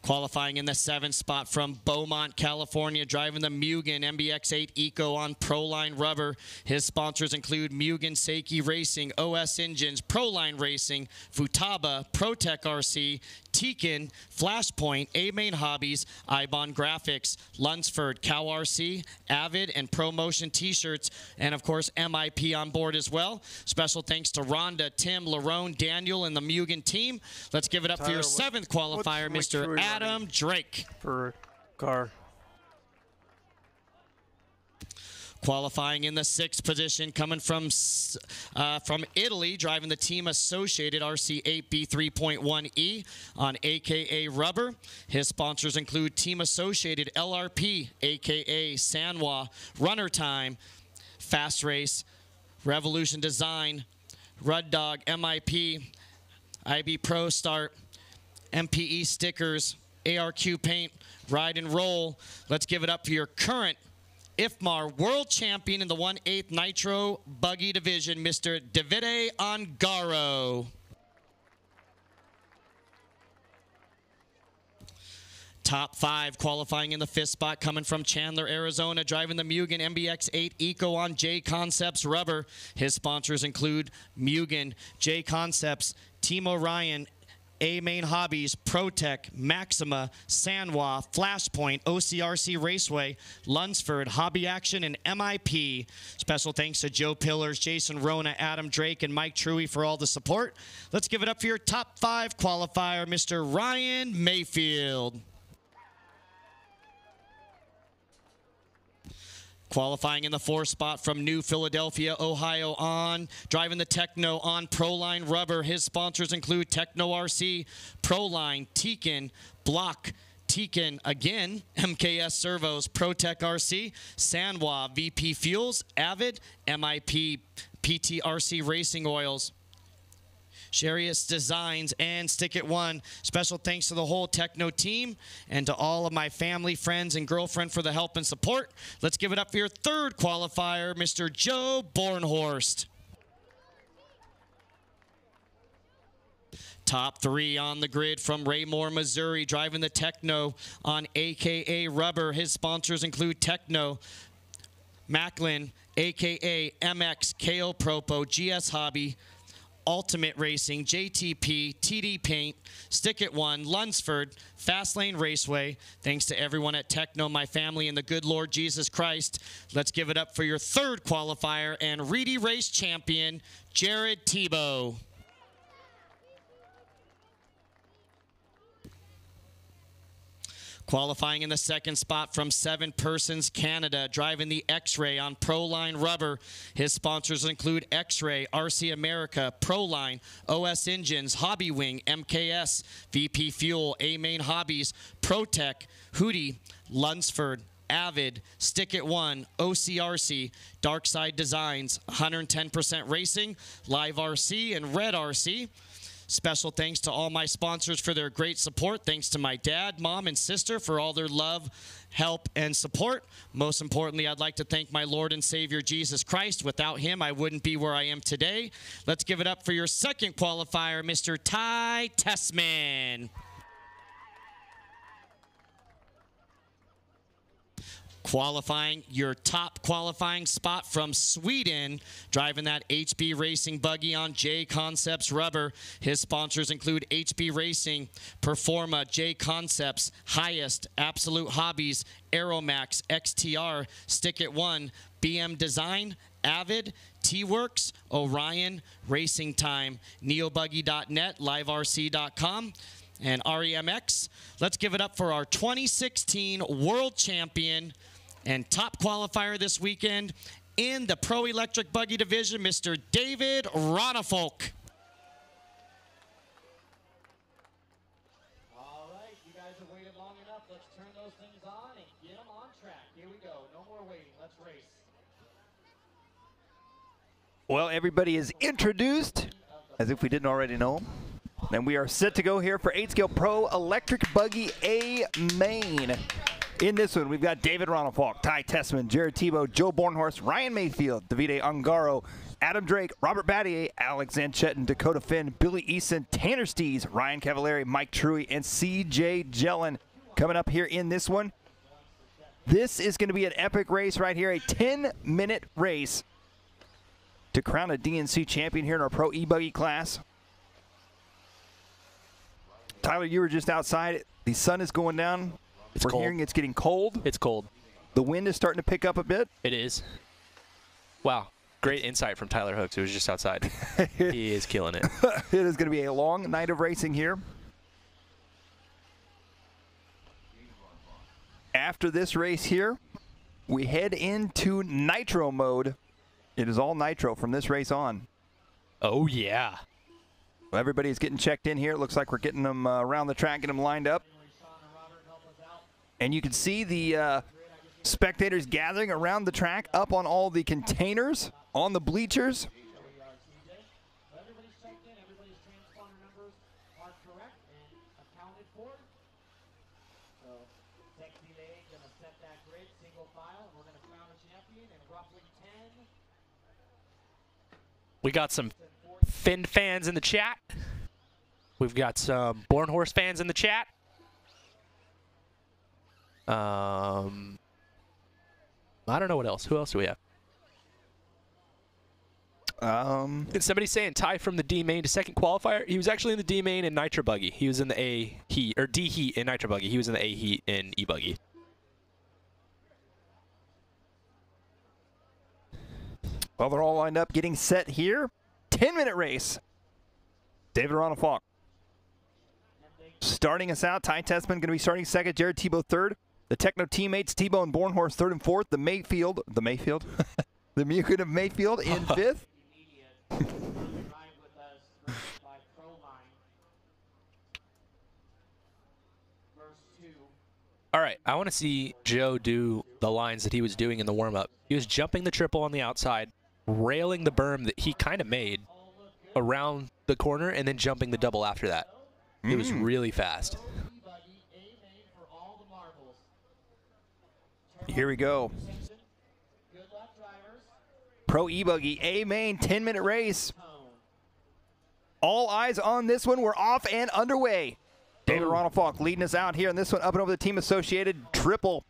Qualifying in the 7th spot from Beaumont, California, driving the Mugen MBX8 Eco on Proline rubber. His sponsors include Mugen Seiki Racing, OS Engines, Proline Racing, Futaba, ProTech RC, Tekin, Flashpoint, A-Main Hobbies, Ibon Graphics, Lunsford, Cow RC, Avid, and ProMotion T-shirts, and of course MIP on board as well. Special thanks to Rhonda, Tim, Larone, Daniel, and the Mugen team. Let's give it up for your 7th qualifier, Mr. Adam Drake. Per car. Qualifying in the 6th position, coming from Italy, driving the Team Associated RC8B 3.1E on AKA Rubber. His sponsors include Team Associated LRP, AKA Sanwa, Runner Time, Fast Race, Revolution Design, Rud Dog, MIP, IB Pro Start, MPE Stickers, ARQ Paint, Ride and Roll. Let's give it up for your current IFMAR World Champion in the 1/8 Nitro Buggy Division, Mr. Davide Ongaro. Top 5 qualifying in the 5th spot, coming from Chandler, Arizona, driving the Mugen MBX8 Eco on J Concepts rubber. His sponsors include Mugen, J Concepts, Team Orion, A-Main Hobbies, ProTech, Maxima, Sanwa, Flashpoint, OCRC Raceway, Lunsford, Hobby Action, and MIP. Special thanks to Joe Pillars, Jason Rona, Adam Drake, and Mike Truey for all the support. Let's give it up for your top 5 qualifier, Mr. Ryan Mayfield. Qualifying in the 4th spot from New Philadelphia, Ohio on, driving the Techno on Proline Rubber. His sponsors include Techno RC, Proline, Tekin, Block, Tekin again, MKS Servos, ProTech RC, Sanwa, VP Fuels, Avid, MIP, PTRC Racing Oils, Sharius Designs, and Stick It One. Special thanks to the whole Techno team and to all of my family, friends, and girlfriend for the help and support. Let's give it up for your 3rd qualifier, Mr. Joe Bornhorst. Top 3 on the grid from Raymore, Missouri, driving the Techno on AKA Rubber. His sponsors include Techno, Macklin, AKA MX, KO Propo, GS Hobby, Ultimate Racing, JTP, TD Paint, Stick It One, Lunsford, Fastlane Raceway. Thanks to everyone at Techno, my family, and the good Lord Jesus Christ. Let's give it up for your 3rd qualifier and Reedy Race champion, Jared Tebow. Qualifying in the 2nd spot from 7 Persons, Canada, driving the X-Ray on Proline Rubber. His sponsors include X-Ray, RC America, Proline, OS Engines, Hobby Wing, MKS, VP Fuel, A-Main Hobbies, ProTech, Hootie, Lunsford, Avid, Stick It One, OCRC, Darkside Designs, 110% Racing, LiveRC, and Red RC. Special thanks to all my sponsors for their great support. Thanks to my dad, mom, and sister for all their love, help, and support. Most importantly, I'd like to thank my Lord and Savior, Jesus Christ. Without him, I wouldn't be where I am today. Let's give it up for your 2nd qualifier, Mr. Ty Tessman. Qualifying, your top qualifying spot from Sweden, driving that HB Racing buggy on J Concepts Rubber. His sponsors include HB Racing, Performa, J Concepts, Highest, Absolute Hobbies, Aeromax, XTR, Stick It One, BM Design, Avid, T-Works, Orion, Racing Time, neobuggy.net, liverc.com, and REMX. Let's give it up for our 2016 World Champion and top qualifier this weekend in the Pro Electric Buggy Division, Mr. David Ronafolk. All right, you guys have waited long enough. Let's turn those things on and get them on track. Here we go. No more waiting. Let's race. Well, everybody is introduced, as if we didn't already know them. And we are set to go here for 8-Scale Pro Electric Buggy A Main. In this one, we've got David Ronafalk, Ty Tessman, Jared Tebow, Joe Bornhorst, Ryan Mayfield, Davide Ungaro, Adam Drake, Robert Battier, Alex Zanchettin, Dakota Finn, Billy Eason, Tanner Stees, Ryan Cavallari, Mike Truey, and CJ Jellin coming up here in this one. This is going to be an epic race right here, a 10-minute race to crown a DNC champion here in our Pro e-buggy class. Tyler, you were just outside. The sun is going down. We're hearing it's getting cold. It's cold. The wind is starting to pick up a bit. It is. Wow. Great insight from Tyler Hooks, who was just outside. He is killing it. It is going to be a long night of racing here. After this race here, we head into Nitro mode. It is all Nitro from this race on. Oh, yeah. Well, everybody's getting checked in here. It looks like we're getting them around the track, getting them lined up. And you can see the spectators gathering around the track up on all the containers, on the bleachers. Everybody's checked in. Everybody's transponder numbers are correct and accounted for. So, Sexy Leg going to set that grid, single file, and we're going to crown a champion in roughly 10. We got some Finn fans in the chat. We've got some Bornhorst fans in the chat. I don't know what else. Who else do we have? Is somebody saying Ty from the D main to 2nd qualifier? He was actually in the D main in Nitro Buggy. He was in the A heat or D heat in Nitro Buggy. He was in the A heat in eBuggy. Well, they're all lined up, getting set here. 10-minute race. David Ronafalk starting us out. Ty Tessman going to be starting 2nd. Jared Tebow 3rd. The Techno teammates, Tebow and Bornhorst, 3rd and 4th. The Mayfield, the Mucin of Mayfield in 5th. All right, I want to see Joe do the lines that he was doing in the warm-up. He was jumping the triple on the outside, railing the berm that he kind of made around the corner, and then jumping the double after that. It was really fast. Here we go. Pro e-buggy A main 10-minute race. All eyes on this one. We're off and underway. David Ronald-Falk leading us out here in this one, up and over the Team Associated triple.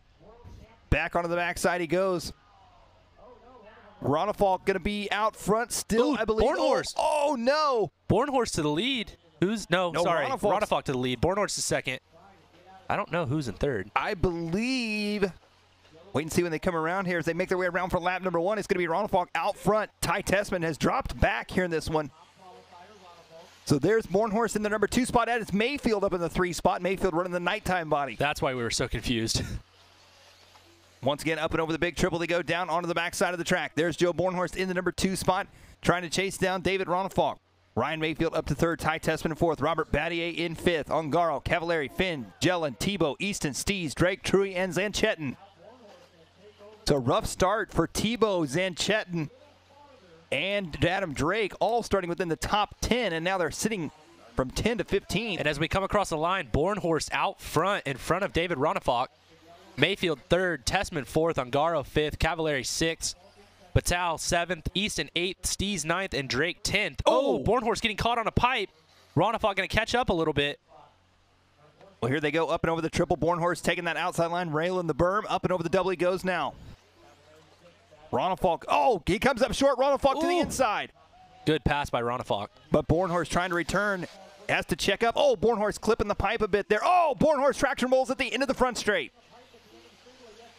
Back onto the backside he goes. Ronald-Falk going to be out front still, I believe. Bornhorst. Oh, no. Bornhorst to the lead. Sorry, Ronald-Falk. Ronald-Falk to the lead. Bornhorst is second. I don't know who's in third. I believe, wait and see when they come around here as they make their way around for lap number 1. It's going to be Ronald-Falk out front. Ty Tessman has dropped back here in this one. So there's Bornhorst in the number 2 spot. It's Mayfield up in the 3 spot. Mayfield running the nighttime body. That's why we were so confused. Once again, up and over the big triple, they go down onto the backside of the track. There's Joe Bornhorst in the number 2 spot, trying to chase down David Ronald-Falk. Ryan Mayfield up to 3rd, Ty Tessman in 4th, Robert Battier in 5th, Ongaro, Cavallari, Finn, Jellin, Tebow, Easton, Stees, Drake, Truggy, and Zanchetin. So rough start for Tebow, Zanchetin, and Adam Drake, all starting within the top 10, and now they're sitting from 10 to 15. And as we come across the line, Bornhorst out front in front of David Ronald-Falk. Mayfield 3rd, Tessman 4th, Ongaro 5th, Cavallari 6th, Batal 7th, Easton 8th, Stees 9th, and Drake 10th. Oh, Bornhorst getting caught on a pipe. Ronald-Falk going to catch up a little bit. Well, here they go up and over the triple. Bornhorst taking that outside line, railing the berm. Up and over the double he goes now. Ronald-Falk, oh, he comes up short. Ronald-Falk to the inside. Good pass by Ronald-Falk. But Bornhorst trying to return, has to check up. Oh, Bornhorst clipping the pipe a bit there. Oh, Bornhorst traction rolls at the end of the front straight.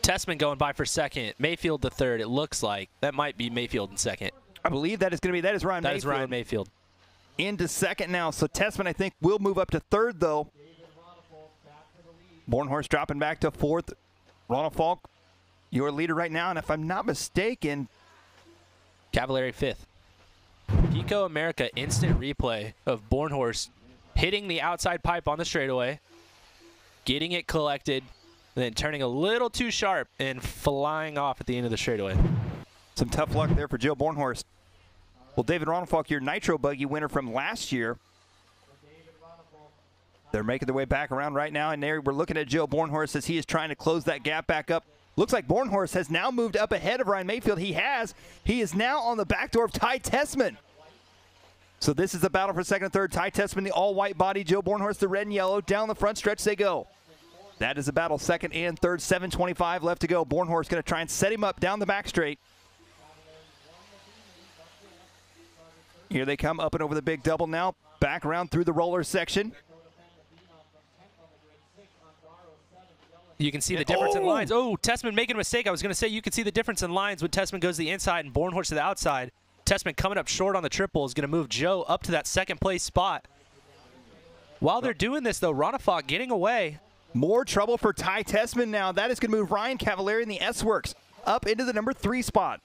Tessman going by for second. Mayfield to 3rd, it looks like. That might be Mayfield in second. I believe that is going to be, that is Ryan Mayfield. That is Ryan Mayfield. Into second now. So Tessman, I think, will move up to 3rd, though. Bornhorst dropping back to 4th. Ronald-Falk, your leader right now. And if I'm not mistaken, Cavallari 5th. Pico America instant replay of Bornhorst hitting the outside pipe on the straightaway, getting it collected, and then turning a little too sharp and flying off at the end of the straightaway. Some tough luck there for Joe Bornhorst. Well, David Ronald-Falk, your Nitro buggy winner from last year. They're making their way back around right now, and there we're looking at Joe Bornhorst as he is trying to close that gap back up. Looks like Bornhorst has now moved up ahead of Ryan Mayfield. He has. He is now on the back door of Ty Tessman. So this is the battle for second and third. Ty Tessman, the all-white body. Joe Bornhorst, the red and yellow. Down the front stretch they go. That is the battle, second and third, 7:25 left to go. Bornhorst going to try and set him up down the back straight. Here they come up and over the big double now. Back around through the roller section. You can see the difference in lines. Oh, Tessman making a mistake. I was going to say you can see the difference in lines when Tessman goes to the inside and Bornhorst to the outside. Tessman coming up short on the triple is going to move Joe up to that second place spot. While they're doing this, though, Ronald-Falk getting away. More trouble for Ty Tessman now. That is going to move Ryan Cavallari in the S-Works up into the number 3 spot.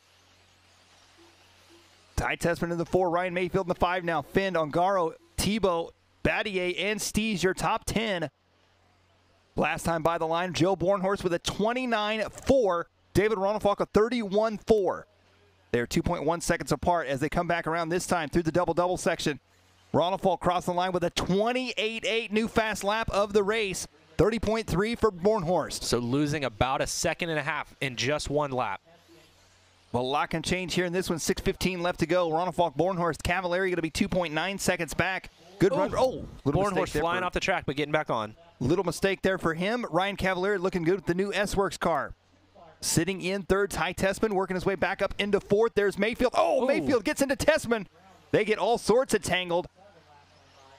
Ty Tessman in the 4, Ryan Mayfield in the 5 now. Finn, Ongaro, Tebow, Battier, and Stees, your top 10. Last time by the line, Joe Bornhorst with a 29.4. David Ronald-Falk a 31.4. They're 2.1 seconds apart as they come back around this time through the double-double section. Ronald-Falk crossed the line with a 28.8, new fast lap of the race. 30.3 for Bornhorst. So losing about a second and a half in just one lap. Well, a lot can change here in this one. 6:15 left to go. Ronald-Falk, Bornhorst, Cavallari going to be 2.9 seconds back. Good run. Oh, little Bornhorst flying off the track but getting back on. Little mistake there for him. Ryan Cavallari looking good with the new S-Works car. Sitting in third, Ty Tessman working his way back up into fourth. There's Mayfield. Oh, Mayfield gets into Tessman. They get all sorts of tangled.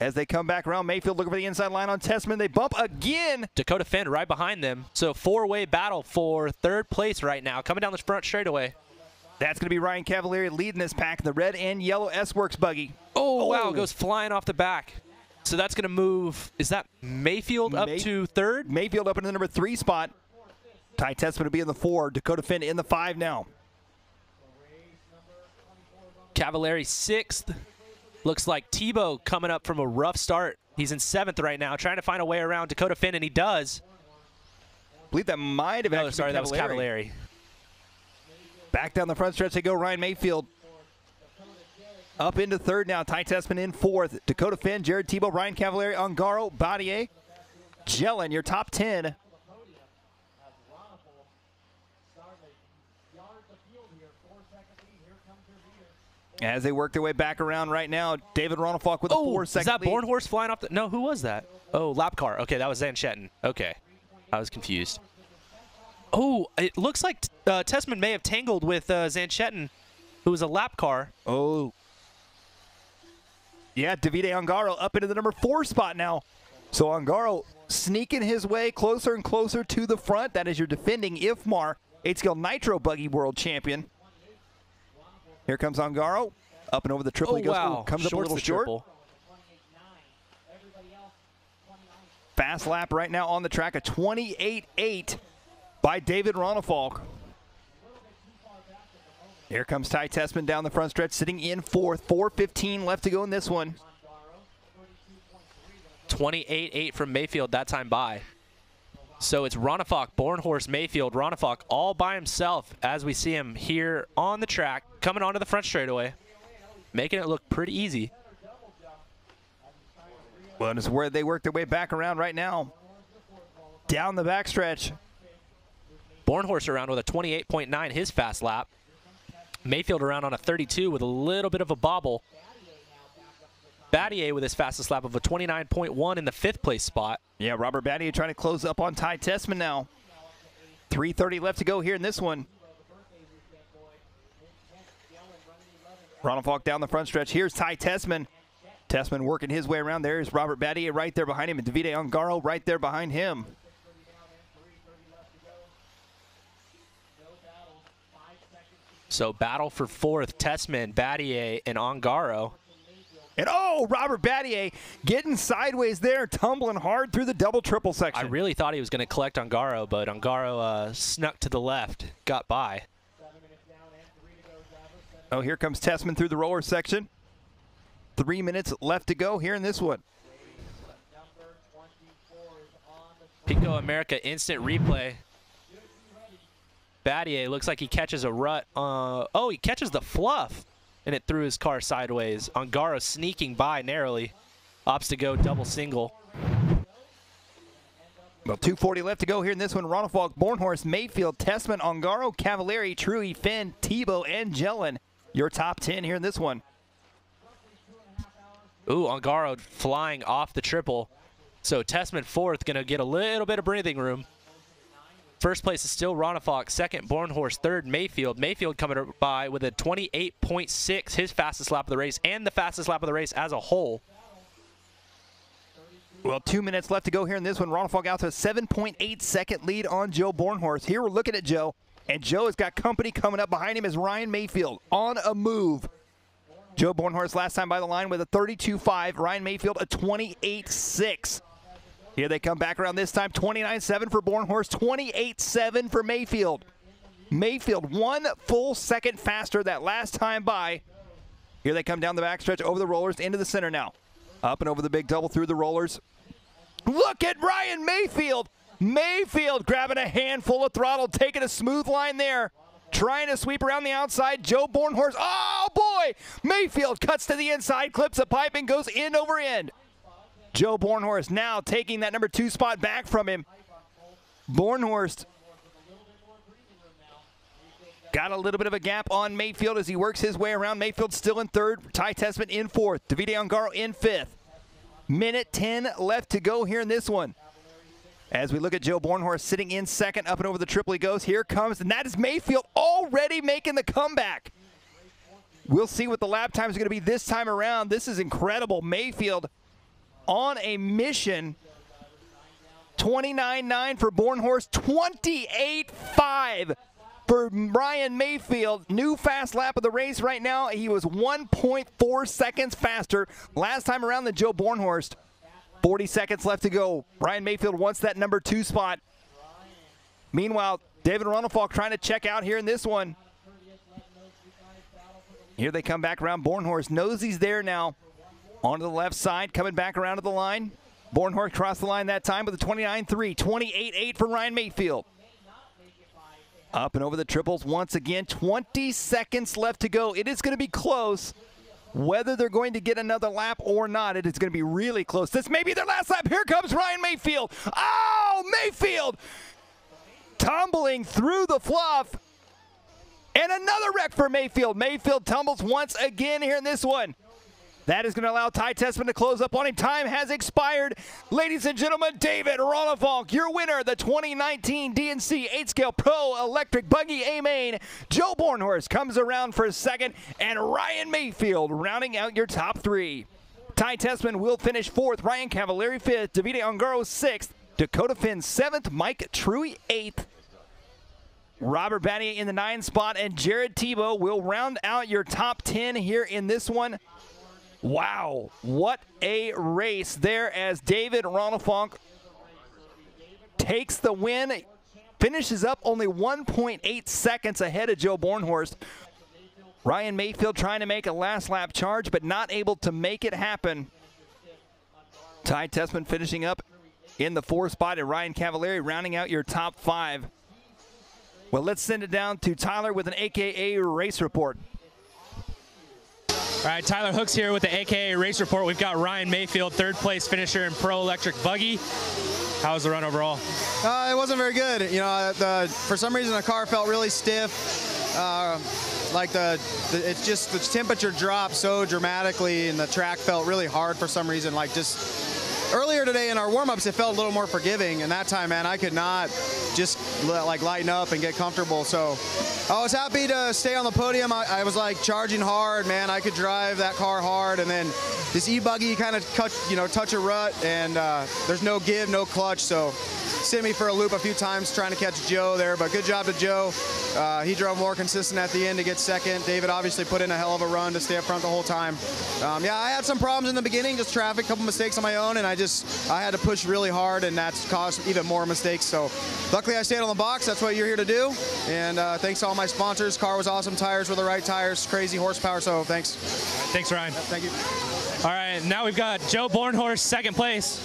As they come back around, Mayfield looking for the inside line on Tessman. They bump again. Dakota Finn right behind them. So four-way battle for third place right now. Coming down the front straightaway. That's going to be Ryan Cavallari leading this pack in the red and yellow S-Works buggy. Oh, wow. Goes flying off the back. So that's going to move. Is that Mayfield up to third? Mayfield up into the number 3 spot. Ty Tessman will be in the 4. Dakota Finn in the 5 now. Cavallari 6th. Looks like Tebow coming up from a rough start. He's in 7th right now, trying to find a way around Dakota Finn, and he does. I believe that might have actually sorry, been that was Cavallari. Back down the front stretch they go. Ryan Mayfield up into 3rd now. Ty Tessman in 4th. Dakota Finn, Jared Tebow, Ryan Cavallari, Ongaro, Badier, Jellin, your top 10. As they work their way back around right now, David Ronafalk with a 4-second Is that lead. Bornhorst flying off the... No, who was that? Oh, lap car. Okay, that was Zanchettin. Okay, I was confused. Oh, it looks like Tessman may have tangled with Zanchettin, who was a lap car. Oh. Yeah, Davide Ongaro up into the number 4 spot now. So Ongaro sneaking his way closer and closer to the front. That is your defending IFMAR 8-scale Nitro Buggy World Champion. Here comes Ongaro. Up and over the triple. Oh, he goes. wow. Ooh, comes up a Shorts little the short. triple. Fast lap right now on the track. A 28.8 by David Ronafalk. Here comes Ty Tessman down the front stretch, sitting in 4th. 4:15 left to go in this one. 28.8 from Mayfield that time by. So it's Ronafalk, Bornhorst, Mayfield, Ronafalk all by himself as we see him here on the track, coming onto the front straightaway, making it look pretty easy. Well, this is where they work their way back around right now. Down the backstretch. Bornhorst around with a 28.9, his fast lap. Mayfield around on a 32 with a little bit of a bobble. Badier with his fastest lap of a 29.1 in the 5th place spot. Yeah, Robert Badier trying to close up on Ty Tessman now. 3:30 left to go here in this one. Ronafalk down the front stretch. Here's Ty Tessman. Tessman working his way around. There's Robert Badier right there behind him, and Davide Ongaro right there behind him. So battle for 4th, Tessman, Badier, and Ongaro. And oh, Robert Badier getting sideways there, tumbling hard through the double-triple section. I really thought he was going to collect Ongaro, but Ongaro snuck to the left, got by. Oh, here comes Tessman through the roller section. 3 minutes left to go here in this one. Pico America instant replay. Badier looks like he catches a rut. Oh, he catches the fluff, and it threw his car sideways. Ongaro sneaking by narrowly. Opts to go double single. Well, 2:40 left to go here in this one. Ronafalk, Bornhorst, Mayfield, Tessman, Ongaro, Cavallari, Truggy, Finn, Tebow, and Jellin. Your top 10 here in this one. Ooh, Ongaro flying off the triple. So Tessman 4th, going to get a little bit of breathing room. First place is still Ronafalk. 2nd, Bornhorst. 3rd, Mayfield. Mayfield coming by with a 28.6, his fastest lap of the race, and the fastest lap of the race as a whole. Well, 2 minutes left to go here in this one. Ronafalk out to a 7.8-second lead on Joe Bornhorst. Here we're looking at Joe, and Joe has got company coming up behind him as Ryan Mayfield on a move. Joe Bornhorst last time by the line with a 32.5. Ryan Mayfield a 28.6. Here they come back around this time. 29.7 for Bornhorst, 28.7 for Mayfield. Mayfield 1 full second faster that last time by. Here they come down the backstretch over the rollers into the center now. Up and over the big double through the rollers. Look at Ryan Mayfield. Mayfield grabbing a handful of throttle, taking a smooth line there. Trying to sweep around the outside. Joe Bornhorst. Oh, boy. Mayfield cuts to the inside, clips a pipe, and goes end over end. Joe Bornhorst now taking that number 2 spot back from him. Bornhorst got a little bit of a gap on Mayfield as he works his way around. Mayfield still in 3rd. Ty Tessman in 4th. Davide Ongaro in 5th. Minute 10 left to go here in this one. As we look at Joe Bornhorst sitting in 2nd, up and over the triple he goes. Here comes, and that is Mayfield already making the comeback. We'll see what the lap time is going to be this time around. This is incredible. Mayfield on a mission. 29.9 for Bornhorst, 28.5 for Ryan Mayfield. New fast lap of the race right now. He was 1.4 seconds faster last time around than Joe Bornhorst. 40 seconds left to go. Ryan Mayfield wants that number 2 spot. Meanwhile, David Ronafalk trying to check out here in this one. Here they come back around. Bornhorst knows he's there now. Onto the left side, coming back around to the line. Bornhorst crossed the line that time with a 29.3, 28.8 for Ryan Mayfield. Up and over the triples once again. 20 seconds left to go. It is going to be close. Whether they're going to get another lap or not, it is going to be really close. This may be their last lap. Here comes Ryan Mayfield. Oh, Mayfield tumbling through the fluff. And another wreck for Mayfield. Mayfield tumbles once again here in this one. That is going to allow Ty Tessman to close up on him. Time has expired. Ladies and gentlemen, David Ronafalk, your winner, the 2019 DNC 8-Scale Pro Electric Buggy A-Main. Joe Bornhorst comes around for second, and Ryan Mayfield rounding out your top three. Ty Tessman will finish fourth, Ryan Cavalieri fifth, Davide Ongaro sixth, Dakota Finn seventh, Mike Truey eighth. Robert Battier in the 9th spot, and Jared Tebow will round out your top 10 here in this one. Wow, what a race there as David Ronafalk takes the win, finishes up only 1.8 seconds ahead of Joe Bornhorst. Ryan Mayfield trying to make a last lap charge, but not able to make it happen. Ty Tessman finishing up in the 4th spot, and Ryan Cavalieri rounding out your top 5. Well, let's send it down to Tyler with an AKA race report. All right, Tyler Hooks here with the AKA race report. We've got Ryan Mayfield, 3rd place finisher in Pro Electric Buggy. How was the run overall? It wasn't very good. You know, for some reason the car felt really stiff. It's just the temperature dropped so dramatically, and the track felt really hard for some reason. Like just earlier today in our warm-ups, it felt a little more forgiving, and that time, man, I could not just like lighten up and get comfortable. So I was happy to stay on the podium. I was like charging hard, man. I could drive that car hard, and then this e-buggy kind of touch a rut, and there's no give, no clutch. So sent me for a loop a few times trying to catch Joe there, but good job to Joe. He drove more consistent at the end to get second. David obviously put in a hell of a run to stay up front the whole time. Yeah, I had some problems in the beginning, just traffic, couple mistakes on my own, and I had to push really hard, and that's caused even more mistakes. So luckily I stayed on the box. That's what you're here to do. And thanks to all my sponsors. Car was awesome. Tires were the right tires. Crazy horsepower. So thanks. Thanks, Ryan. Thank you. All right, now we've got Joe Bornhorst, 2nd place.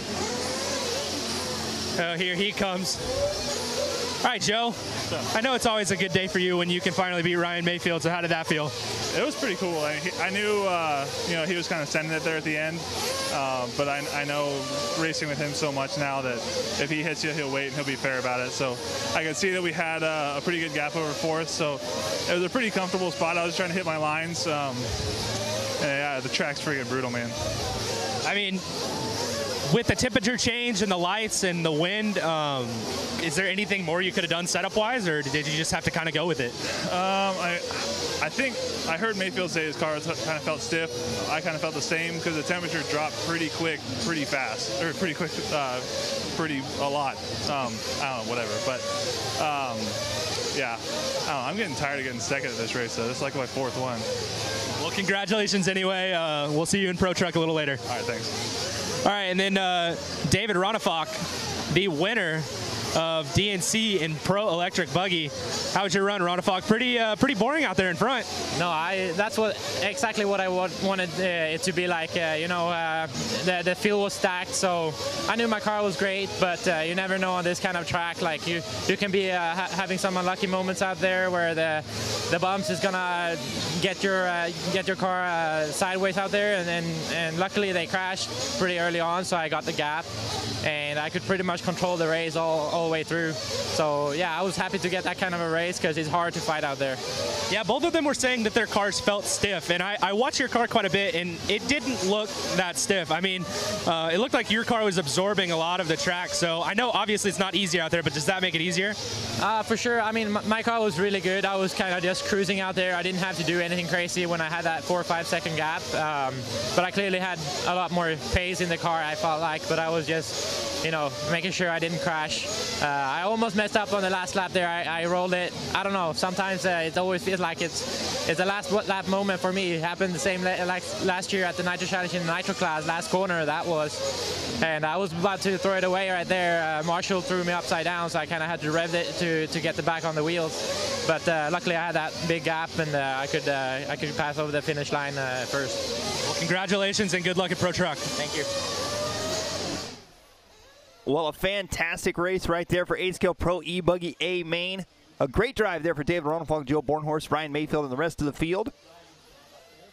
Oh, here he comes. All right, Joe. I know it's always a good day for you when you can finally beat Ryan Mayfield, so how did that feel? It was pretty cool. I knew, he was kind of sending it there at the end, but I know racing with him so much now that if he hits you, he'll wait and he'll be fair about it. So I could see that we had a pretty good gap over 4th, so it was a pretty comfortable spot. I was trying to hit my lines. And yeah, the track's freaking brutal, man. I mean, with the temperature change and the lights and the wind, is there anything more you could have done setup-wise, or did you just have to kind of go with it? I think I heard Mayfield say his car kind of felt stiff. I kind of felt the same because the temperature dropped pretty quick, pretty fast, or pretty quick, a lot. I don't know, whatever. But yeah, I don't know, I'm getting tired of getting second at this race, though. This is like my 4th one. Well, congratulations anyway. We'll see you in Pro Truck a little later. All right, thanks. All right, and then David Ronafalk, the winner of DNC in Pro Electric Buggy. How was your run, Ronafalk? Pretty boring out there in front. No, that's exactly what I wanted it to be like. The field was stacked, so I knew my car was great, but you never know on this kind of track. Like you can be having some unlucky moments out there where the bumps is gonna get your car sideways out there, and luckily they crashed pretty early on, so I got the gap, and I could pretty much control the race all the way through. So yeah, I was happy to get that kind of a race because it's hard to fight out there. Yeah, both of them were saying that their cars felt stiff, and I watched your car quite a bit, and it didn't look that stiff. I mean, it looked like your car was absorbing a lot of the track, so I know obviously it's not easy out there, but does that make it easier? For sure. I mean, my car was really good. I was kind of just cruising out there. I didn't have to do anything crazy when I had that 4 or 5 second gap, but I clearly had a lot more pace in the car, I felt like, but I was just, making sure I didn't crash. I almost messed up on the last lap there. I rolled it. I don't know. Sometimes it always feels like it's it's a last lap moment for me. It happened the same like last year at the Nitro Challenge in the Nitro class, last corner that was. And I was about to throw it away right there. Marshall threw me upside down, so I kind of had to rev it to get the back on the wheels. But luckily I had that big gap, and I could pass over the finish line first. Well, congratulations and good luck at Pro Truck. Thank you. Well, a fantastic race right there for A-Scale Pro eBuggy A main. A great drive there for David Ronenfalk, Joe Bornhorst, Ryan Mayfield, and the rest of the field.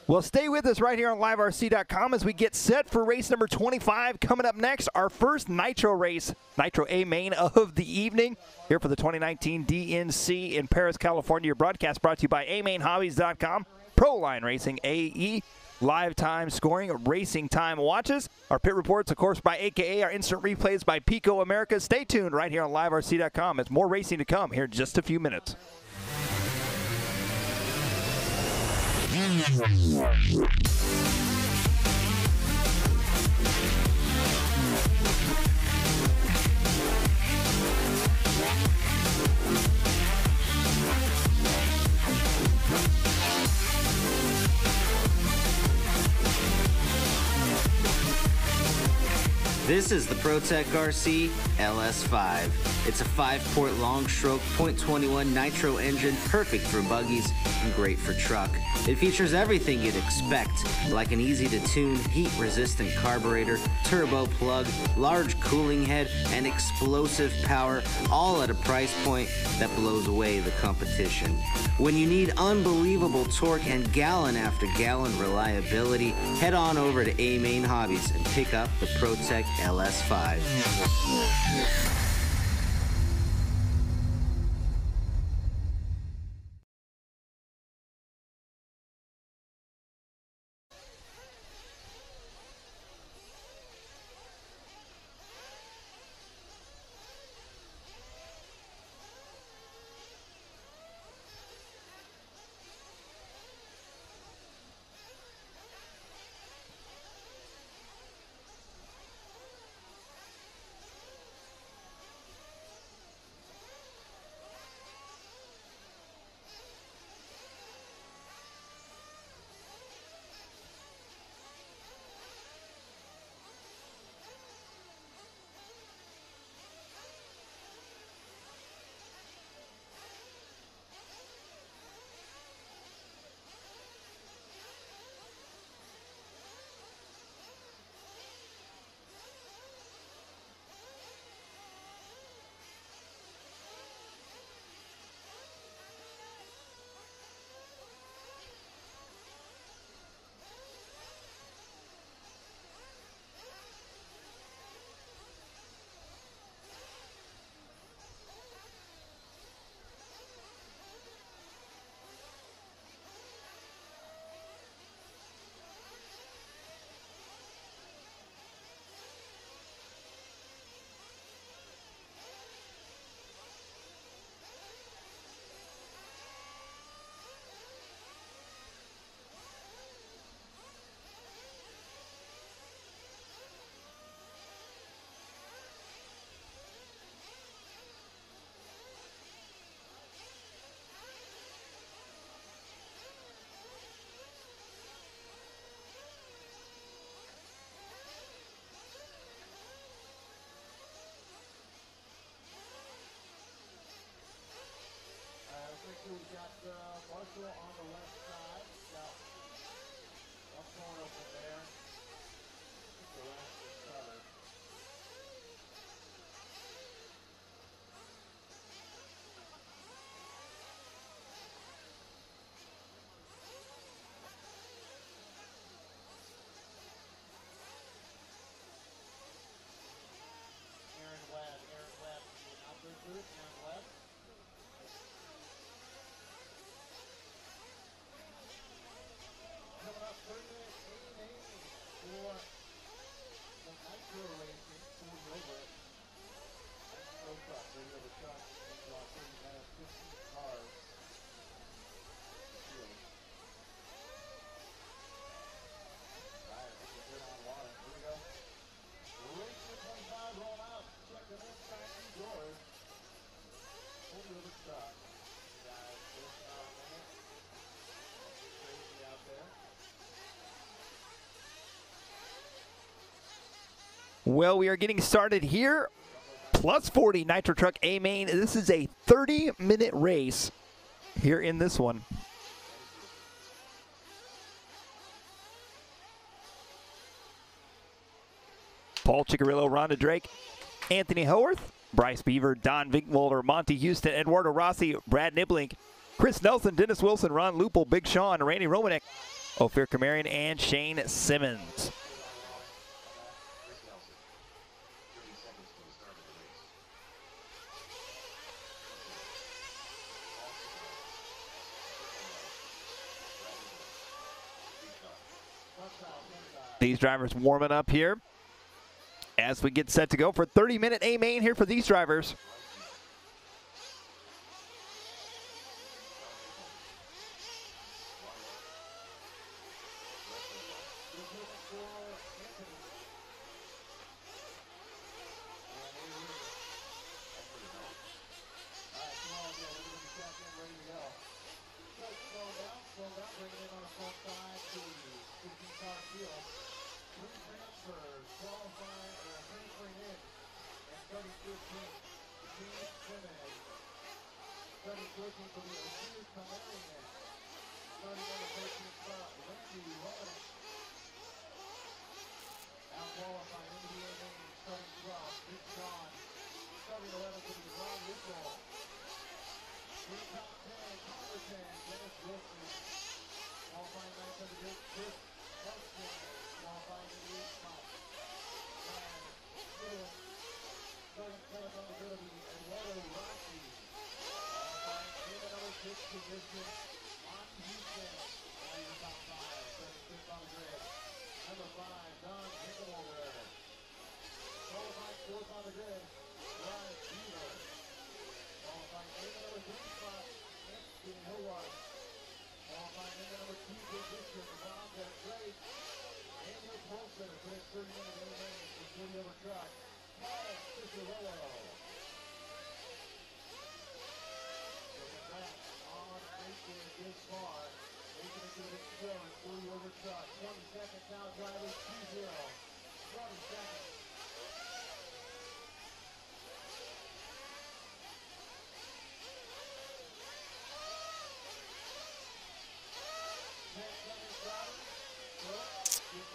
Well, stay with us right here on LiveRC.com as we get set for race number 25. Coming up next, our first Nitro race, Nitro A main of the evening, here for the 2019 DNC in Paris, California. Your broadcast brought to you by amainhobbies.com, Proline Racing AE, live time scoring, racing time watches. Our pit reports, of course, by AKA, our instant replays by Pico America. Stay tuned right here on LiveRC.com. It's more racing to come here in just a few minutes. This is the ProTech RC LS5. It's a 5-port long stroke .21 nitro engine, perfect for buggies and great for truck. It features everything you'd expect, like an easy-to-tune, heat-resistant carburetor, turbo plug, large cooling head, and explosive power, all at a price point that blows away the competition. When you need unbelievable torque and gallon after gallon reliability, head on over to A Main Hobbies and pick up the ProTech LS5. We've got Marshall on the left side. Got what's going over there. The rest is covered. Aaron Webb, the outdoor group, Aaron Webb. Coming up, 30 minutes, 8 for Well, we are getting started here. Plus 40 Nitro Truck A main. This is a 30-minute race here in this one. Paul Ciccarillo, Rhonda Drake, Anthony Howarth, Bryce Beaver, Don Vinkmolder, Monty Houston, Eduardo Rossi, Brad Niblink, Chris Nelson, Dennis Wilson, Ron Lupel, Big Sean, Randy Romanek, Ophir Kamarian, and Shane Simmons. These drivers warming up here as we get set to go for 30-minute A main here for these drivers.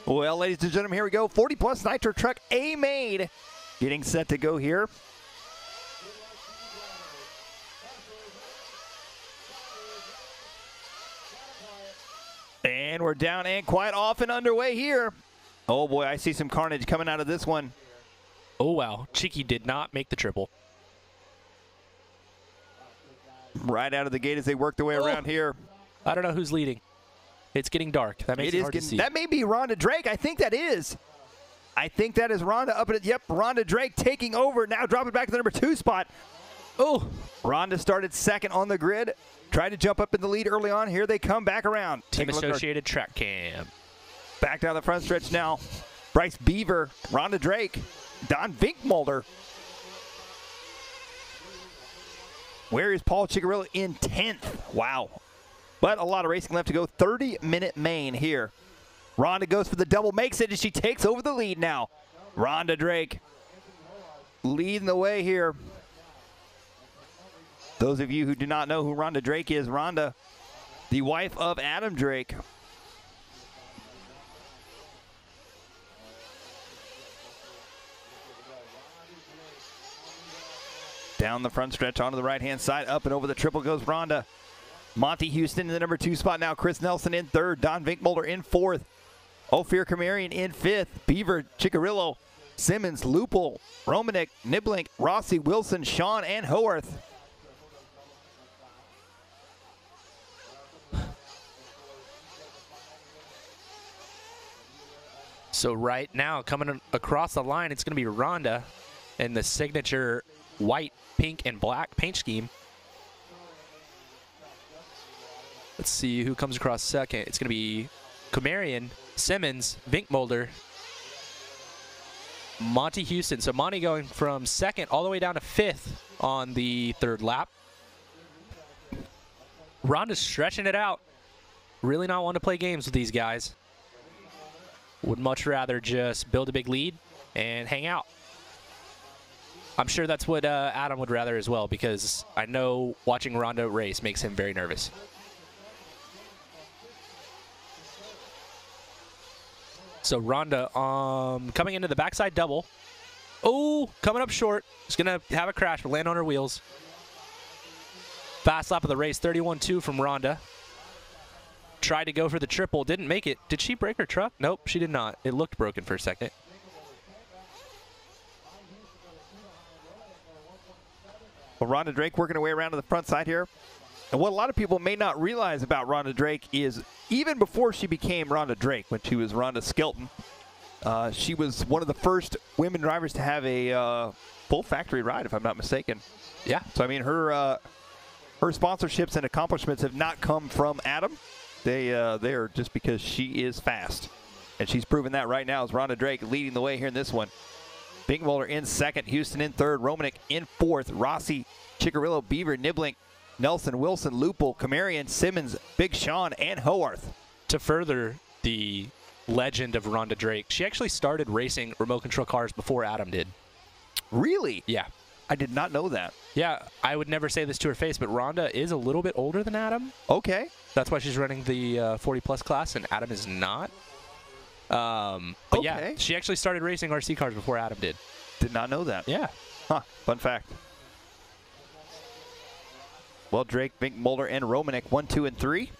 Well, ladies and gentlemen, here we go. 40-plus Nitro Truck A main getting set to go here. And we're down and quite off and underway here. Oh, boy, I see some carnage coming out of this one. Oh, wow. Cheeky did not make the triple. Right out of the gate as they work their way around here. I don't know who's leading. It's getting dark. That makes it hard to see. That may be Rhonda Drake. I think that is. I think that is Rhonda up at it. Yep, Rhonda Drake taking over. Now dropping back to the number 2 spot. Oh, Rhonda started second on the grid. Tried to jump up in the lead early on. Here they come back around. Team Associated Track Cam. Back down the front stretch now. Bryce Beaver, Rhonda Drake, Don Vinkmolder. Where is Paul Ciccarillo in 10th? Wow. But a lot of racing left to go. 30-minute main here. Rhonda goes for the double, makes it, and she takes over the lead now. Rhonda Drake leading the way here. Those of you who do not know who Rhonda Drake is, Rhonda, the wife of Adam Drake. Down the front stretch onto the right-hand side, up and over the triple goes Rhonda. Monty Houston in the number 2 spot now. Chris Nelson in 3rd. Don Vinkmolder in 4th. Ophir Kamarian in 5th. Beaver, Ciccarillo, Simmons, Lupel, Romanek, Niblink, Rossi, Wilson, Sean, and Howarth. So right now, coming across the line, it's going to be Rhonda in the signature white, pink, and black paint scheme. Let's see who comes across second. It's going to be Kamarian, Simmons, Vinkmolder, Monty Houston. So Monty going from second all the way down to 5th on the 3rd lap. Rhonda's stretching it out. Really not wanting to play games with these guys. Would much rather just build a big lead and hang out. I'm sure that's what Adam would rather as well, because I know watching Rhonda race makes him very nervous. So Rhonda coming into the backside double. Oh, coming up short. She's going to have a crash, but land on her wheels. Fast lap of the race, 31.2 from Rhonda. Tried to go for the triple, didn't make it. Did she break her truck? Nope, she did not. It looked broken for a second. Well, Rhonda Drake working her way around to the front side here. And what a lot of people may not realize about Rhonda Drake is even before she became Rhonda Drake, when she was Rhonda Skelton, she was one of the first women drivers to have a full factory ride, if I'm not mistaken. Yeah. So, I mean, her sponsorships and accomplishments have not come from Adam. They are just because she is fast. And she's proven that right now as Rhonda Drake leading the way here in this one. Binkmolder in second, Houston in third, Romanek in fourth, Rossi, Chicarillo, Beaver, Niblink, Nelson, Wilson, Lupel, Kamarian, Simmons, Big Sean, and Hoarth. To further the legend of Rhonda Drake, she actually started racing remote control cars before Adam did. Really? Yeah. I did not know that. Yeah, I would never say this to her face, but Rhonda is a little bit older than Adam. Okay. That's why she's running the 40-plus class, and Adam is not. But yeah, she actually started racing RC cars before Adam did. Did not know that. Yeah. Huh. Fun fact. Well, Drake, Bink, Mulder, and Romanek 1, 2, and 3.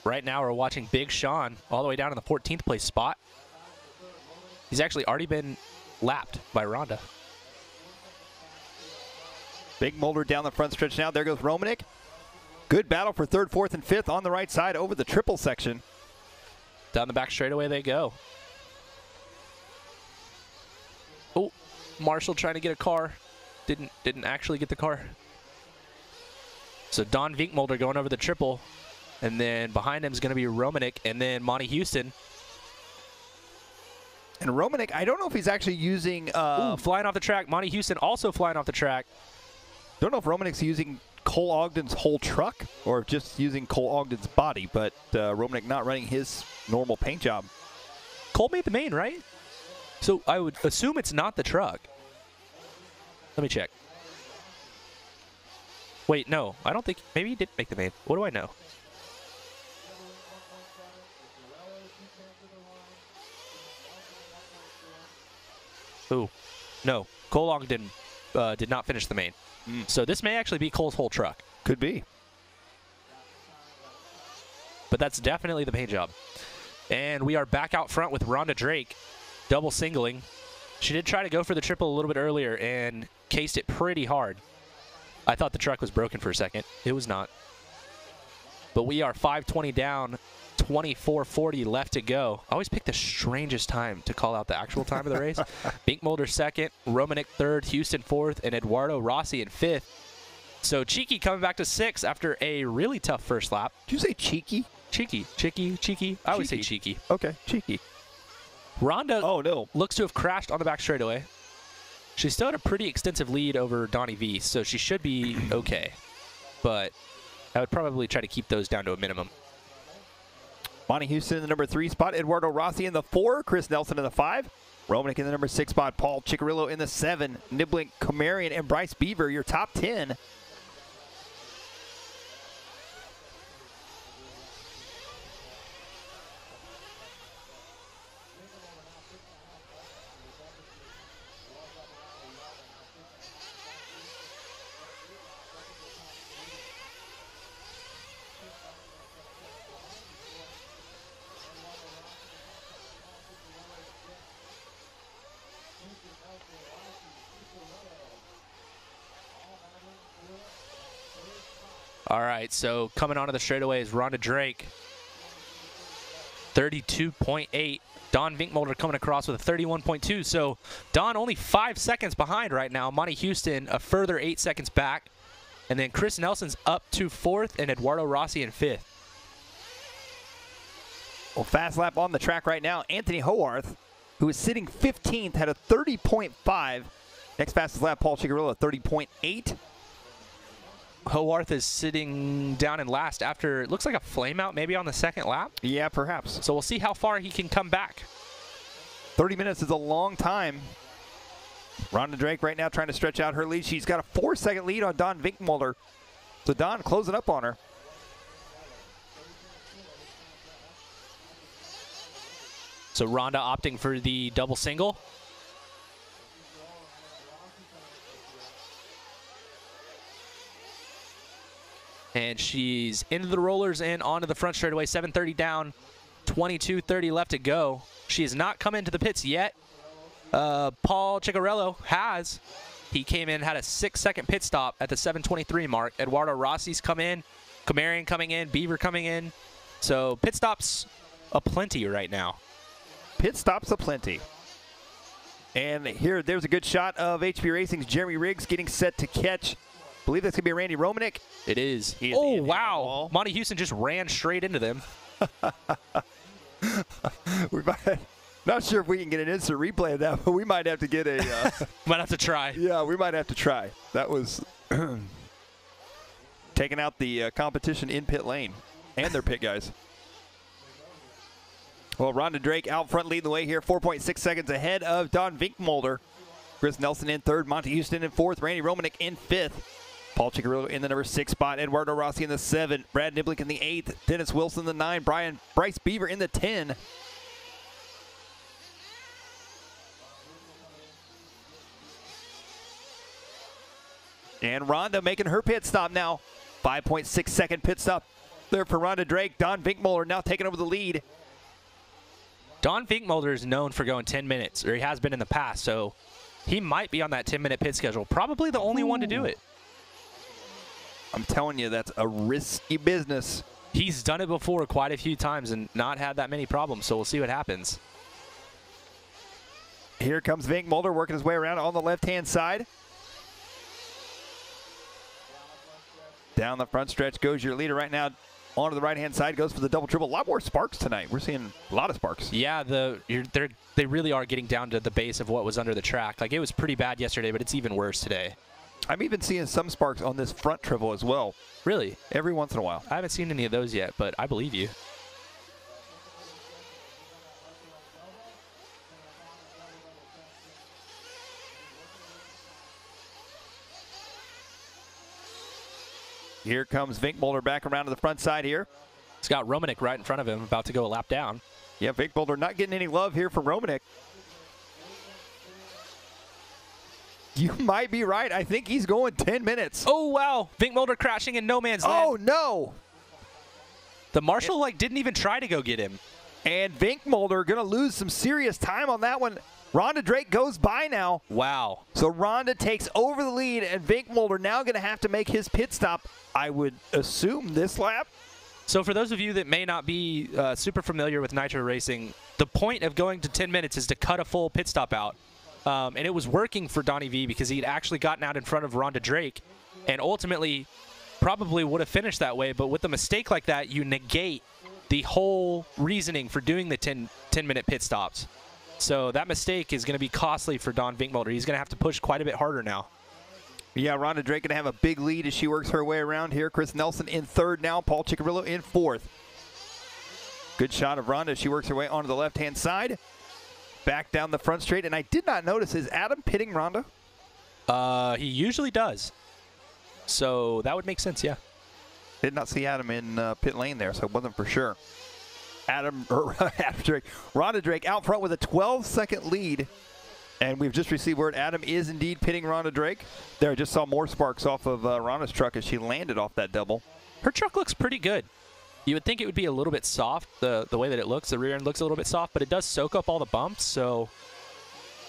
Right now we're watching Big Sean all the way down in the 14th place spot. He's actually already been lapped by Rhonda. Big Mulder down the front stretch now. There goes Romanek. Good battle for third, fourth, and fifth on the right side over the triple section. Down the back straightaway they go. Oh, Marshall trying to get a car. Didn't actually get the car. So Don Vinkmolder going over the triple. And then behind him is going to be Romanek and then Monty Houston. And Romanek, I don't know if he's actually using... flying off the track. Monty Houston also flying off the track. Don't know if Romanek's using Cole Ogden's whole truck or just using Cole Ogden's body, but Romanek not running his normal paint job. Cole made the main, right? So I would assume it's not the truck. Let me check. Wait, no. I don't think... Maybe he did make the main. What do I know? Ooh. No. Cole Ogden did not finish the main. So this may actually be Cole's whole truck. Could be. But that's definitely the paint job. And we are back out front with Rhonda Drake, double singling. She did try to go for the triple a little bit earlier and cased it pretty hard. I thought the truck was broken for a second. It was not. But we are 5:20 down, 24:40 left to go. I always pick the strangest time to call out the actual time of the race. Binkmolder second, Romanek third, Houston fourth, and Eduardo Rossi in fifth. So Cheeky coming back to sixth after a really tough first lap. Did you say Cheeky? Cheeky. I always say Cheeky. Okay, Cheeky. Rhonda looks to have crashed on the back straightaway. She still had a pretty extensive lead over Donnie V, so she should be okay. But I would probably try to keep those down to a minimum. Monty Houston in the number 3 spot, Eduardo Rossi in the 4, Chris Nelson in the 5, Romanek in the number 6 spot, Paul Chicarillo in the 7, Niblink, Kamarian, and Bryce Beaver, your top 10. All right, so coming onto the straightaway is Rhonda Drake, 32.8. Don Vinkmolder coming across with a 31.2. So Don only 5 seconds behind right now. Monty Houston a further 8 seconds back. And then Chris Nelson's up to 4th and Eduardo Rossi in 5th. Well, fast lap on the track right now. Anthony Hoarth, who is sitting 15th, had a 30.5. Next fastest lap, Paul Chigarillo, 30.8. Howarth is sitting down in last after, it looks like a flame out maybe on the second lap. Yeah, perhaps. So we'll see how far he can come back. 30 minutes is a long time. Rhonda Drake right now trying to stretch out her lead. She's got a 4-second lead on Dawn Vinkmulder. So Dawn closing up on her. So Rhonda opting for the double single. And she's into the rollers and onto the front straightaway. 7:30 down, 22:30 left to go. She has not come into the pits yet. Paul Ciccarello has. He came in, had a 6-second pit stop at the 7:23 mark. Eduardo Rossi's come in, Camarian coming in, Beaver coming in. So pit stops aplenty right now. Pit stops aplenty. And here, there's a good shot of HB Racing's Jeremy Riggs getting set to catch. I believe that's going to be Randy Romanek. It is. Oh, wow. Monty Houston just ran straight into them. Not sure if we can get an instant replay of that, but we might have to get a... might have to try. Yeah, we might have to try. That was taking out the competition in pit lane and their pit guys. Well, Rhonda Drake out front leading the way here, 4.6 seconds ahead of Dawn Vinkmulder. Chris Nelson in third, Monty Houston in fourth, Randy Romanek in fifth. Paul Ciccarello in the number 6 spot, Eduardo Rossi in the 7, Brad Niblick in the 8th, Dennis Wilson in the 9, Bryce Beaver in the 10. And Rhonda making her pit stop now. 5.6 second pit stop there for Rhonda Drake. Dawn Vinkmulder now taking over the lead. Dawn Vinkmulder is known for going 10 minutes, or he has been in the past, so he might be on that 10-minute pit schedule. Probably the only one to do it. I'm telling you, that's a risky business. He's done it before quite a few times and not had that many problems, so we'll see what happens. Here comes Vinkmulder working his way around on the left-hand side. Down the front stretch goes your leader right now. Onto the right-hand side, goes for the double-triple. A lot more sparks tonight. We're seeing a lot of sparks. Yeah, they really are getting down to the base of what was under the track. Like, it was pretty bad yesterday, but it's even worse today. I'm even seeing some sparks on this front triple as well. Really? Every once in a while. I haven't seen any of those yet, but I believe you. Here comes Vinkmulder back around to the front side here. He's got Romanek right in front of him, about to go a lap down. Yeah, Vinkmulder not getting any love here from Romanek. You might be right. I think he's going 10 minutes. Oh, wow. Vinkmulder crashing in no man's land. Oh, no. The marshal, didn't even try to go get him. And Vinkmulder going to lose some serious time on that one. Rhonda Drake goes by now. Wow. So Rhonda takes over the lead, and Vinkmulder now going to have to make his pit stop, I would assume, this lap. So for those of you that may not be super familiar with Nitro racing, the point of going to 10 minutes is to cut a full pit stop out. And it was working for Donnie V because he'd actually gotten out in front of Rhonda Drake and ultimately probably would have finished that way. But with a mistake like that, you negate the whole reasoning for doing the 10-minute pit stops. So that mistake is going to be costly for Dawn Vinkmulder. He's going to have to push quite a bit harder now. Yeah, Rhonda Drake going to have a big lead as she works her way around here. Chris Nelson in third now. Paul Ciccarello in fourth. Good shot of Rhonda as she works her way onto the left-hand side. Back down the front straight. And I did not notice, is Adam pitting Rhonda? He usually does. So that would make sense, yeah. Did not see Adam in pit lane there, so it wasn't for sure. Adam Drake. Rhonda Drake out front with a 12-second lead. And we've just received word Adam is indeed pitting Rhonda Drake. There, I just saw more sparks off of Rhonda's truck as she landed off that double. Her truck looks pretty good. You would think it would be a little bit soft, the way that it looks. The rear end looks a little bit soft, but it does soak up all the bumps. So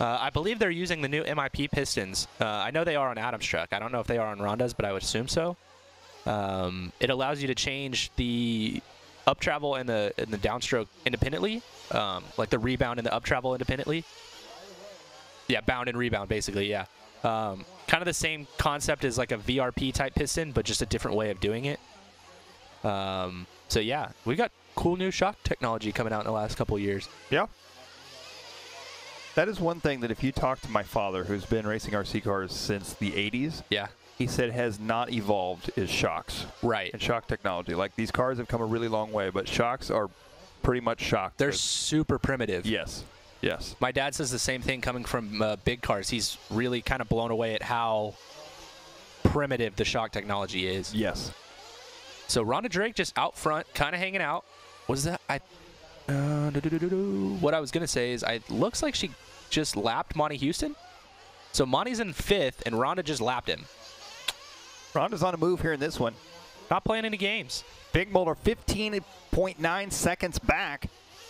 I believe they're using the new MIP pistons. I know they are on Adam's truck. I don't know if they are on Rhonda's, but I would assume so. It allows you to change the up travel and the downstroke independently, like the rebound and the up travel independently. Yeah, bound and rebound, basically, yeah. Kind of the same concept as like a VRP type piston, but just a different way of doing it. So yeah, we got cool new shock technology coming out in the last couple of years. Yeah. That is one thing that if you talk to my father, who's been racing RC cars since the 80s, yeah, he said has not evolved is shocks. Right. And shock technology. Like, these cars have come a really long way, but shocks are pretty much shocked. They're super primitive. Yes. Yes. My dad says the same thing coming from big cars. He's really kind of blown away at how primitive the shock technology is. Yes. So Rhonda Drake just out front, kind of hanging out. What is that? What I was going to say is it looks like she just lapped Monty Houston. So Monty's in 5th, and Rhonda just lapped him. Rhonda's on a move here in this one. Not playing any games. Vinkmolder 15.9 seconds back.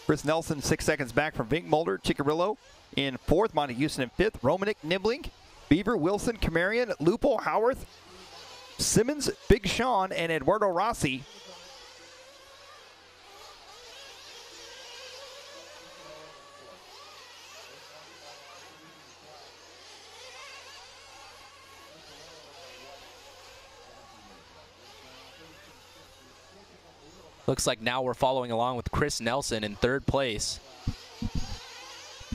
Chris Nelson 6 seconds back from Vinkmolder. Ciccarello in 4th. Monty Houston in 5th. Romanek, Niblink, Beaver, Wilson, Kamarian, Lupo, Howarth, Simmons, Big Sean, and Eduardo Rossi. Looks like now we're following along with Chris Nelson in 3rd place.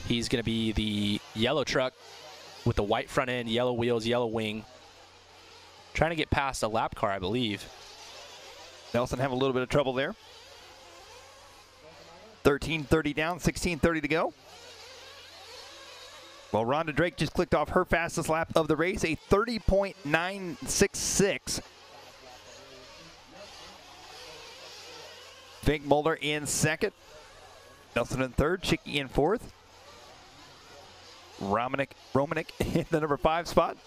He's going to be the yellow truck with the white front end, yellow wheels, yellow wing. Trying to get past a lap car, I believe. Nelson having a little bit of trouble there. 13:30 down, 16:30 to go. Well, Rhonda Drake just clicked off her fastest lap of the race, a 30.966. Vinkmolder in 2nd. Nelson in 3rd. Chicky in 4th. Romanek in the number 5 spot.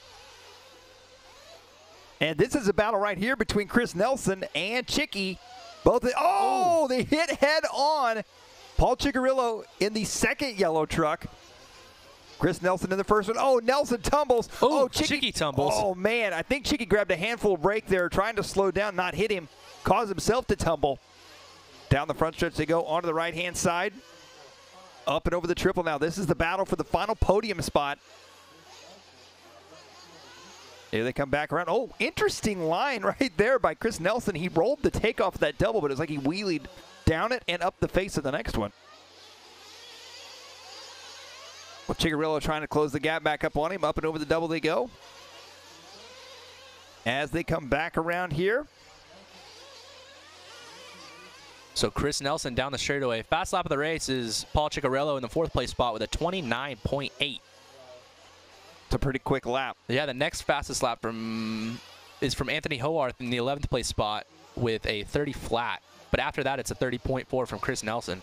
And this is a battle right here between Chris Nelson and Chicky. Both, they hit head on. Paul Ciccarello in the 2nd yellow truck. Chris Nelson in the 1st one. Oh, Nelson tumbles. Oh, Chicky tumbles. Oh, man. I think Chicky grabbed a handful of brake there, trying to slow down, not hit him, cause himself to tumble. Down the front stretch they go, onto the right-hand side. Up and over the triple now. This is the battle for the final podium spot. Here they come back around. Oh, interesting line right there by Chris Nelson. He rolled the takeoff of that double, but it's like he wheelied down it and up the face of the next one. Well, Ciccarello trying to close the gap back up on him. Up and over the double they go. As they come back around here. So Chris Nelson down the straightaway. Fast lap of the race is Paul Ciccarello in the 4th place spot with a 29.8. It's a pretty quick lap. Yeah, the next fastest lap is from Anthony Howarth in the 11th place spot with a 30 flat. But after that, it's a 30.4 from Chris Nelson.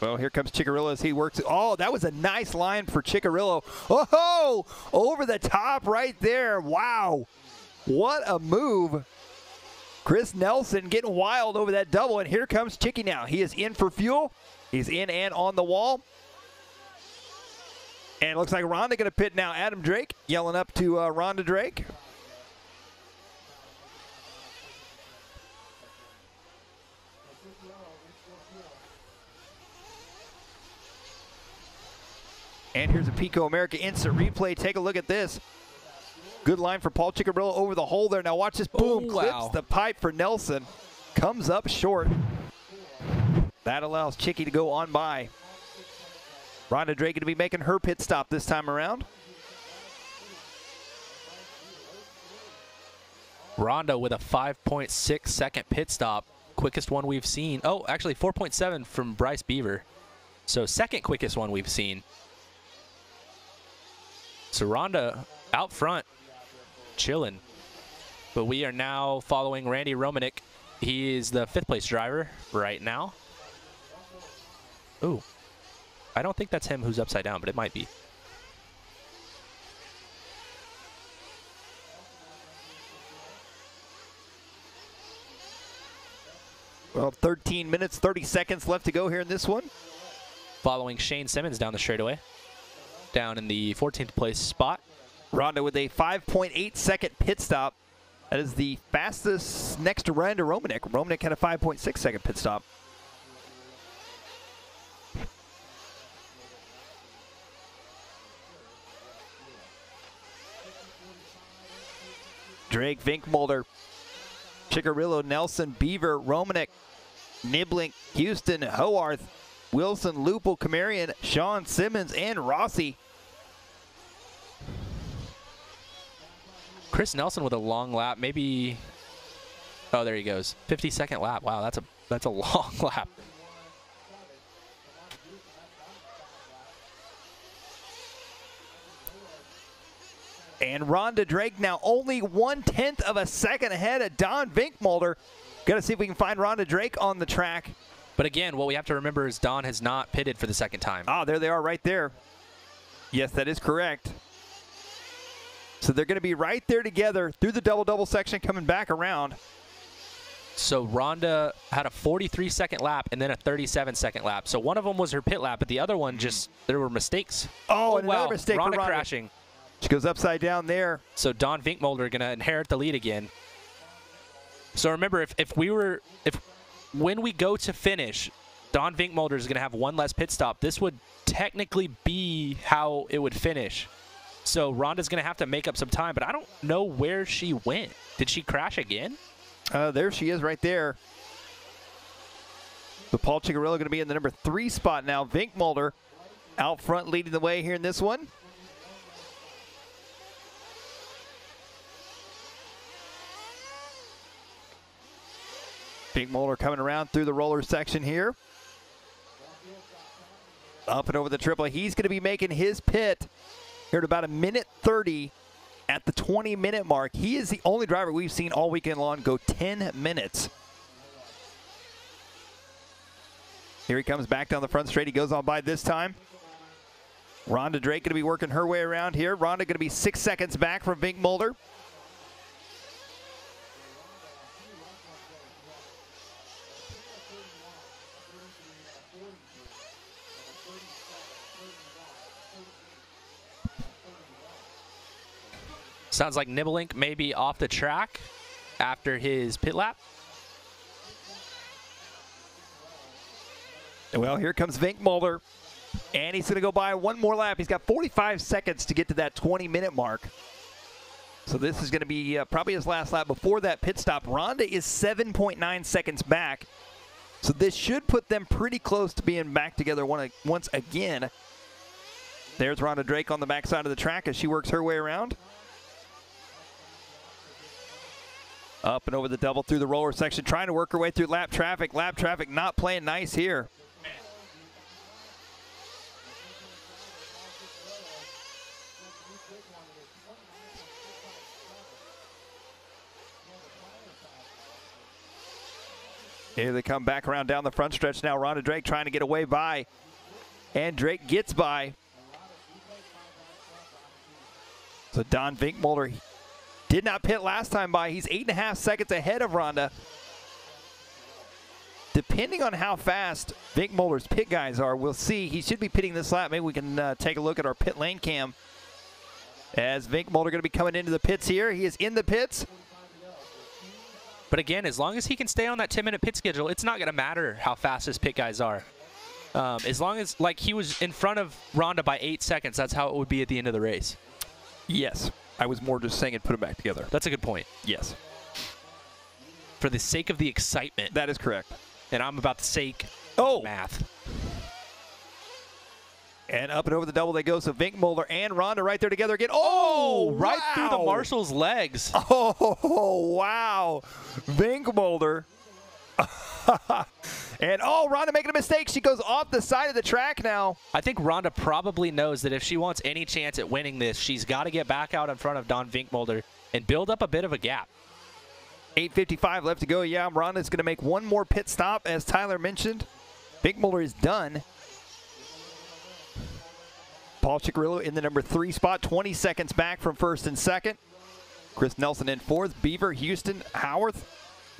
Well, here comes Ciccarello as he works. Oh, that was a nice line for Ciccarello. Oh, over the top right there. Wow. What a move. Chris Nelson getting wild over that double, and here comes Chicky now. He is in for fuel. He's in and on the wall. And it looks like Rhonda going to pit now. Adam Drake yelling up to Rhonda Drake. And here's a Pico America instant replay. Take a look at this. Good line for Paul Ciccarello over the hole there. Now watch this. Boom. Oh, wow. Clips the pipe for Nelson. Comes up short. That allows Chicky to go on by. Rhonda Drake to be making her pit stop this time around. Rhonda with a 5.6 second pit stop. Quickest one we've seen. Oh, actually 4.7 from Bryce Beaver. So 2nd quickest one we've seen. So Rhonda out front, chilling. But we are now following Randy Romanek. He is the 5th place driver right now. Ooh. I don't think that's him who's upside down, but it might be. Well, 13 minutes, 30 seconds left to go here in this one. Following Shane Simmons down the straightaway. Down in the 14th place spot. Rhonda with a 5.8 second pit stop. That is the fastest next to Randy Romanek. Romanek had a 5.6 second pit stop. Drake, Vinkmolder, Ciccarello, Nelson, Beaver, Romanek, Niblink, Houston, Howarth, Wilson, Lupo, Kamarian, Sean Simmons, and Rossi. Chris Nelson with a long lap, maybe. Oh, there he goes. 52nd lap. Wow, that's a long lap. And Rhonda Drake now only 1/10 of a second ahead of Don Vinkmolder. Got to see if we can find Rhonda Drake on the track. But again, what we have to remember is Don has not pitted for the second time. Ah, there they are right there. Yes, that is correct. So they're going to be right there together through the double-double section coming back around. So Rhonda had a 43-second lap and then a 37-second lap. So one of them was her pit lap, but the other one just, there were mistakes. Oh, and wow. another mistake Rhonda for Rhonda. crashing. She goes upside down there. So Don Vinkmolder going to inherit the lead again. So remember, when we go to finish, Don Vinkmolder is going to have one less pit stop. This would technically be how it would finish. So Rhonda's going to have to make up some time, but I don't know where she went. Did she crash again? There she is right there. So Paul Cigarillo going to be in the number 3 spot now. Vinkmolder out front leading the way here in this one. Vinkmolder coming around through the roller section here. Up and over the triple. He's going to be making his pit here at about 1:30 at the 20-minute mark. He is the only driver we've seen all weekend long go 10 minutes. Here he comes back down the front straight. He goes on by this time. Rhonda Drake going to be working her way around here. Rhonda going to be 6 seconds back from Vinkmolder. Sounds like Nibelink may be off the track after his pit lap. Well, here comes Vinkmolder, and he's going to go by one more lap. He's got 45 seconds to get to that 20-minute mark. So this is going to be probably his last lap before that pit stop. Rhonda is 7.9 seconds back. So this should put them pretty close to being back together once again. There's Rhonda Drake on the backside of the track as she works her way around. Up and over the double through the roller section, trying to work her way through lap traffic. Lap traffic not playing nice here. Here they come back around down the front stretch now. Rhonda Drake trying to get away by. And Drake gets by. So Don Vinkmolder did not pit last time by. He's 8.5 seconds ahead of Rhonda. Depending on how fast Vinkmolder's pit guys are, we'll see. He should be pitting this lap. Maybe we can take a look at our pit lane cam. As Vinkmolder going to be coming into the pits here. He is in the pits. But again, as long as he can stay on that 10-minute pit schedule, it's not going to matter how fast his pit guys are. As long as, like, he was in front of Rhonda by 8 seconds, that's how it would be at the end of the race. Yes. I was more just saying it, put them back together. That's a good point. Yes. For the sake of the excitement. That is correct. And I'm about the sake of math. And up and over the double they go. So Vinkmolder and Rhonda right there together again. Oh, right through the marshal's legs. Oh, wow. Vinkmolder. And Rhonda making a mistake. She goes off the side of the track now. I think Rhonda probably knows that if she wants any chance at winning this, she's got to get back out in front of Don Vinkmolder and build up a bit of a gap. 8:55 left to go. Yeah, Rhonda's going to make one more pit stop, as Tyler mentioned. Vinkmolder is done. Paul Cigarillo in the number 3 spot, 20 seconds back from first and second. Chris Nelson in fourth. Beaver, Houston, Howarth,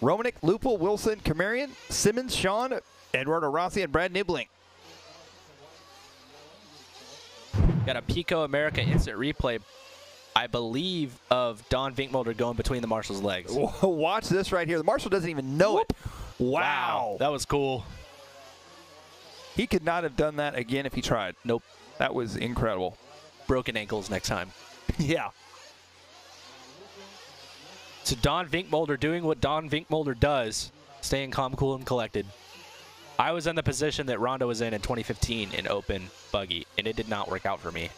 Romanek, Lupul, Wilson, Kamarian, Simmons, Sean, Eduardo Rossi, and Brad Nibling. Got a Pico America instant replay, I believe, of Don Vinkmolder going between the marshal's legs. Watch this right here. The marshal doesn't even know it. Wow. That was cool. He could not have done that again if he tried. Nope. That was incredible. Broken ankles next time. Yeah. So Don Vinkmolder doing what Don Vinkmolder does, staying calm, cool, and collected. I was in the position that Rhonda was in 2015 in open buggy, and it did not work out for me.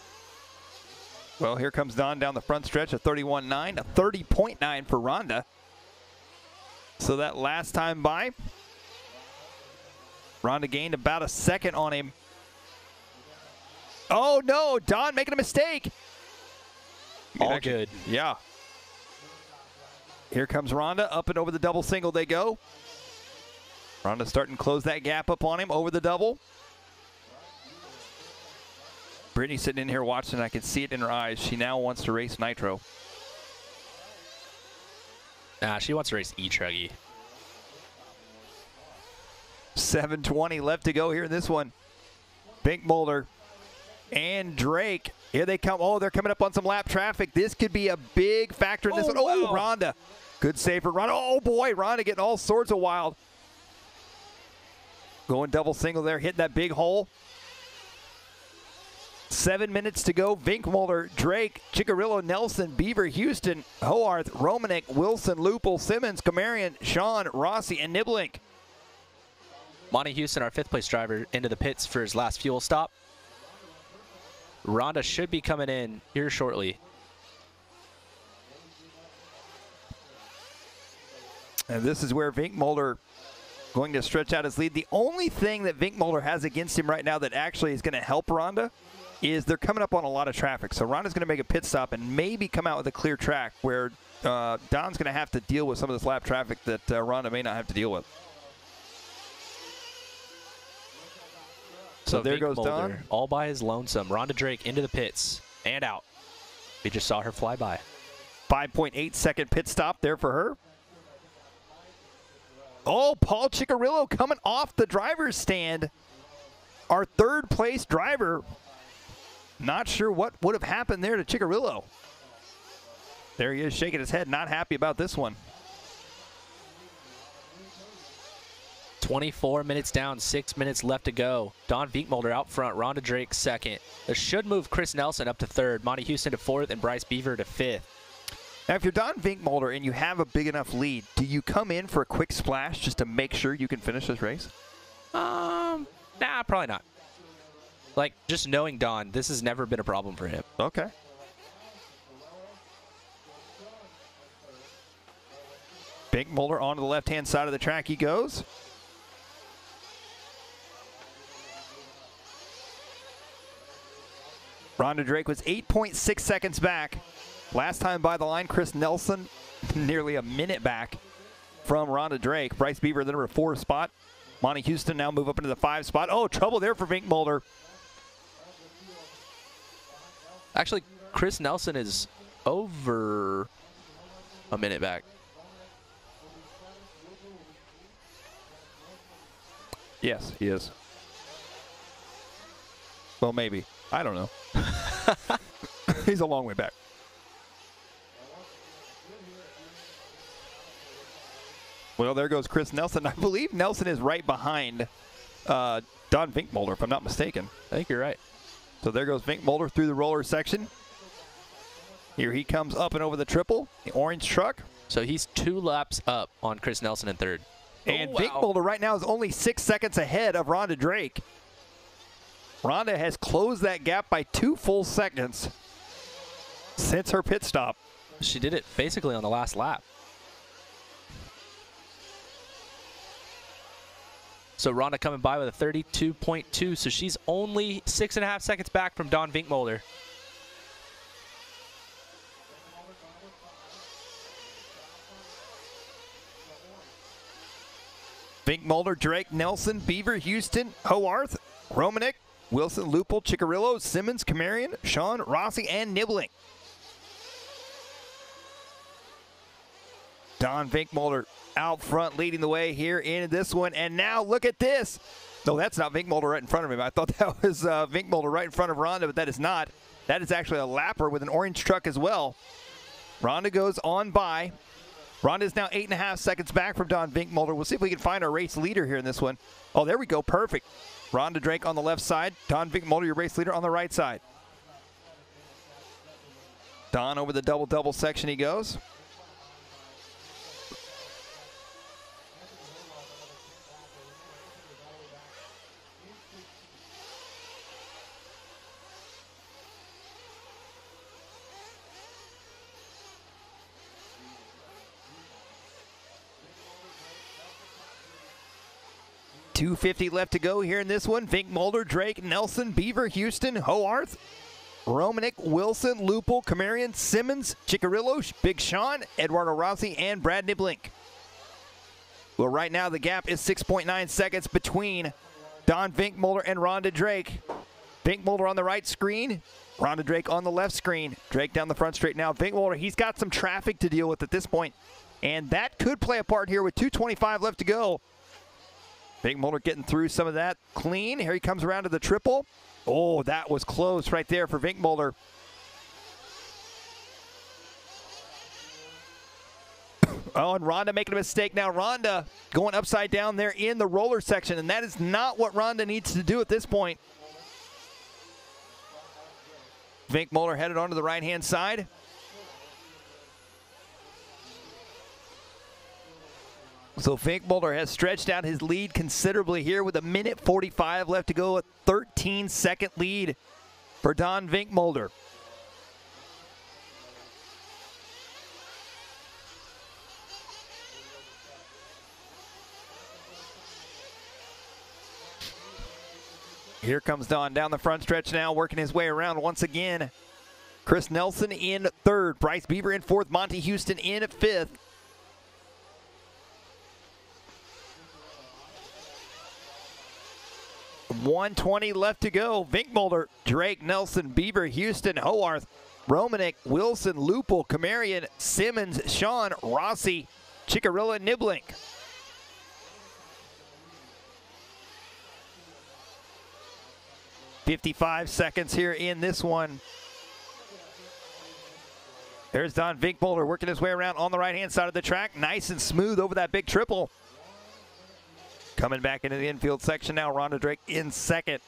Well, here comes Don down the front stretch, a 31.9, a 30.9 for Rhonda. So that last time by, Rhonda gained about a second on him. Oh no, Don making a mistake. All good. Yeah. Here comes Rhonda, up and over the double single they go. Rhonda starting to close that gap up on him over the double. Brittany sitting in here watching, I can see it in her eyes. She now wants to race Nitro. Nah, she wants to race e-Truggy. 7:20 left to go here in this one. Binkmolder and Drake. Here they come. Oh, they're coming up on some lap traffic. This could be a big factor in this one. Oh, wow. Rhonda. Good save for Rhonda. Oh, boy, Rhonda getting all sorts of wild. Going double single there, hitting that big hole. 7 minutes to go. Vinkmolder, Drake, Chicarillo, Nelson, Beaver, Houston, Hoarth, Romanek, Wilson, Lupel, Simmons, Kamarian, Sean, Rossi, and Niblink. Monty Houston, our 5th place driver, into the pits for his last fuel stop. Rhonda should be coming in here shortly. And this is where Vinkmolder going to stretch out his lead. The only thing that Vinkmolder has against him right now that actually is going to help Rhonda is they're coming up on a lot of traffic. So Rhonda's going to make a pit stop and maybe come out with a clear track where Don's going to have to deal with some of this lap traffic that Rhonda may not have to deal with. So there goes Don. All by his lonesome. Rhonda Drake into the pits and out. We just saw her fly by. 5.8 second pit stop there for her. Oh, Paul Chicarillo coming off the driver's stand. Our 3rd place driver. Not sure what would have happened there to Chicarillo. There he is shaking his head, not happy about this one. 24 minutes down, 6 minutes left to go. Don Vinkmolder out front, Rhonda Drake 2nd. This should move Chris Nelson up to 3rd, Monty Houston to 4th, and Bryce Beaver to 5th. Now, if you're Don Vinkmolder and you have a big enough lead, do you come in for a quick splash just to make sure you can finish this race? Nah, probably not. Like, just knowing Don, this has never been a problem for him. Okay. Vinkmolder onto the left-hand side of the track he goes. Rhonda Drake was 8.6 seconds back. Last time by the line, Chris Nelson nearly a minute back from Rhonda Drake. Bryce Beaver, the number 4 spot. Monty Houston now move up into the 5 spot. Oh, trouble there for Vinkmolder. Actually, Chris Nelson is over a minute back. Yes, he is. Well, maybe. I don't know. He's a long way back. Well, there goes Chris Nelson. I believe Nelson is right behind Don Vinkmolder, if I'm not mistaken. I think you're right. So there goes Vinkmolder through the roller section. Here he comes up and over the triple, the orange truck. So he's 2 laps up on Chris Nelson in 3rd. And Vinkmolder right now is only 6 seconds ahead of Rhonda Drake. Rhonda has closed that gap by 2 full seconds since her pit stop. She did it basically on the last lap. So Rhonda coming by with a 32.2, so she's only 6.5 seconds back from Don Vinkmolder. Vinkmolder, Drake, Nelson, Beaver, Houston, Hoarth, Romanek, Wilson, Lupel, Chicarillo, Simmons, Kamarian, Sean, Rossi, and Niblink. Don Vinkmolder out front leading the way here in this one. And now look at this. No, that's not Vinkmolder right in front of him. I thought that was Vinkmolder right in front of Rhonda, but that is not. That is actually a lapper with an orange truck as well. Rhonda goes on by. Rhonda is now 8.5 seconds back from Don Vinkmolder. We'll see if we can find our race leader here in this one. Oh, there we go. Perfect. Rhonda Drake on the left side. Don Vinkmolder, your race leader, on the right side. Don over the double-double section he goes. 2:50 left to go here in this one. Vink Mulder, Drake, Nelson, Beaver, Houston, Hoarth, Romanek, Wilson, Lupul, Kamarian, Simmons, Chicarillo, Big Sean, Eduardo Rossi, and Brad Niblink. Well, right now the gap is 6.9 seconds between Don Vink Mulder and Rhonda Drake. Vink Mulder on the right screen, Rhonda Drake on the left screen. Drake down the front straight now. Vink Mulder, he's got some traffic to deal with at this point, and that could play a part here with 2:25 left to go. Vink Mulder getting through some of that clean. Here he comes around to the triple. Oh, that was close right there for Vink Mulder. Oh, and Rhonda making a mistake now. Rhonda going upside down there in the roller section, and that is not what Rhonda needs to do at this point. Vink Mulder headed onto the right-hand side. So Vink Mulder has stretched out his lead considerably here with 1:45 left to go. A 13-second lead for Don Vink Mulder. Here comes Don down the front stretch now, working his way around once again. Chris Nelson in third, Bryce Beaver in fourth, Monty Houston in fifth. .120 left to go. Vink Mulder, Drake, Nelson, Beaver, Houston, Hoarth, Romanek, Wilson, Lupul, Kamarian, Simmons, Sean, Rossi, Chicarilla, Niblink. .55 seconds here in this one. There's Don Vink Mulder working his way around on the right-hand side of the track. Nice and smooth over that big triple. Coming back into the infield section now, Rhonda Drake in second.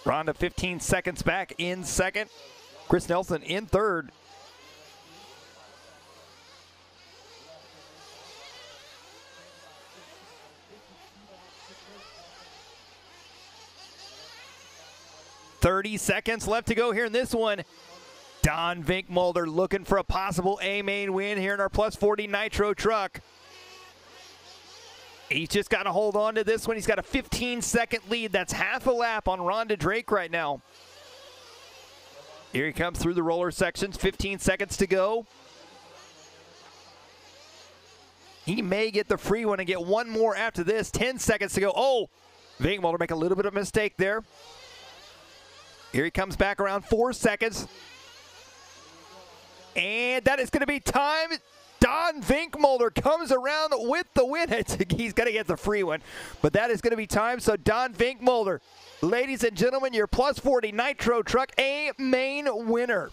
Rhonda 15 seconds back in second. Chris Nelson in third. .30 seconds left to go here in this one. Don Vink Mulder looking for a possible A-main win here in our +40 Nitro truck. He's just got to hold on to this one. He's got a 15-second lead. That's half a lap on Rhonda Drake right now. Here he comes through the roller sections. 15 seconds to go. He may get the free one and get one more after this. 10 seconds to go. Oh, Vink Mulder make a little bit of a mistake there. Here he comes back around 4 seconds. And that is going to be time. Don Vink Mulder comes around with the win. He's going to get the free one, but that is going to be time. So Don Vink Mulder, ladies and gentlemen, your +40 Nitro truck A-main winner.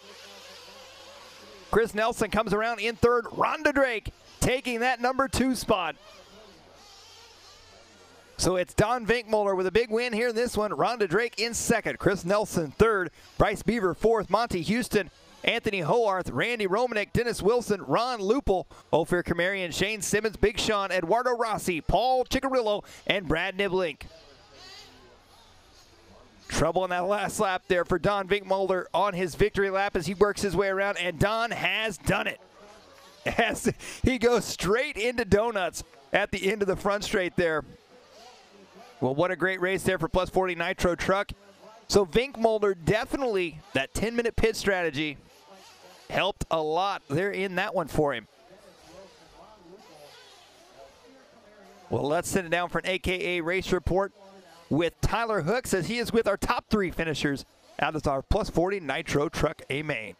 Chris Nelson comes around in third. Rhonda Drake taking that #2 spot. So it's Don Vink Mulder with a big win here in this one. Rhonda Drake in second. Chris Nelson third. Bryce Beaver fourth. Monty Houston, Anthony Hoarth, Randy Romanek, Dennis Wilson, Ron Lupul, Ophir Kamarian, Shane Simmons, Big Sean, Eduardo Rossi, Paul Chicarillo, and Brad Niblink. Trouble on that last lap there for Don Vink Mulder on his victory lap as he works his way around, and Don has done it. As he goes straight into donuts at the end of the front straight there. Well, what a great race there for +40 Nitro truck. So Vink Mulder definitely, that 10-minute pit strategy helped a lot there in that one for him. Well, let's send it down for an AKA race report with Tyler Hooks as he is with our top 3 finishers out of our +40 Nitro truck A-main.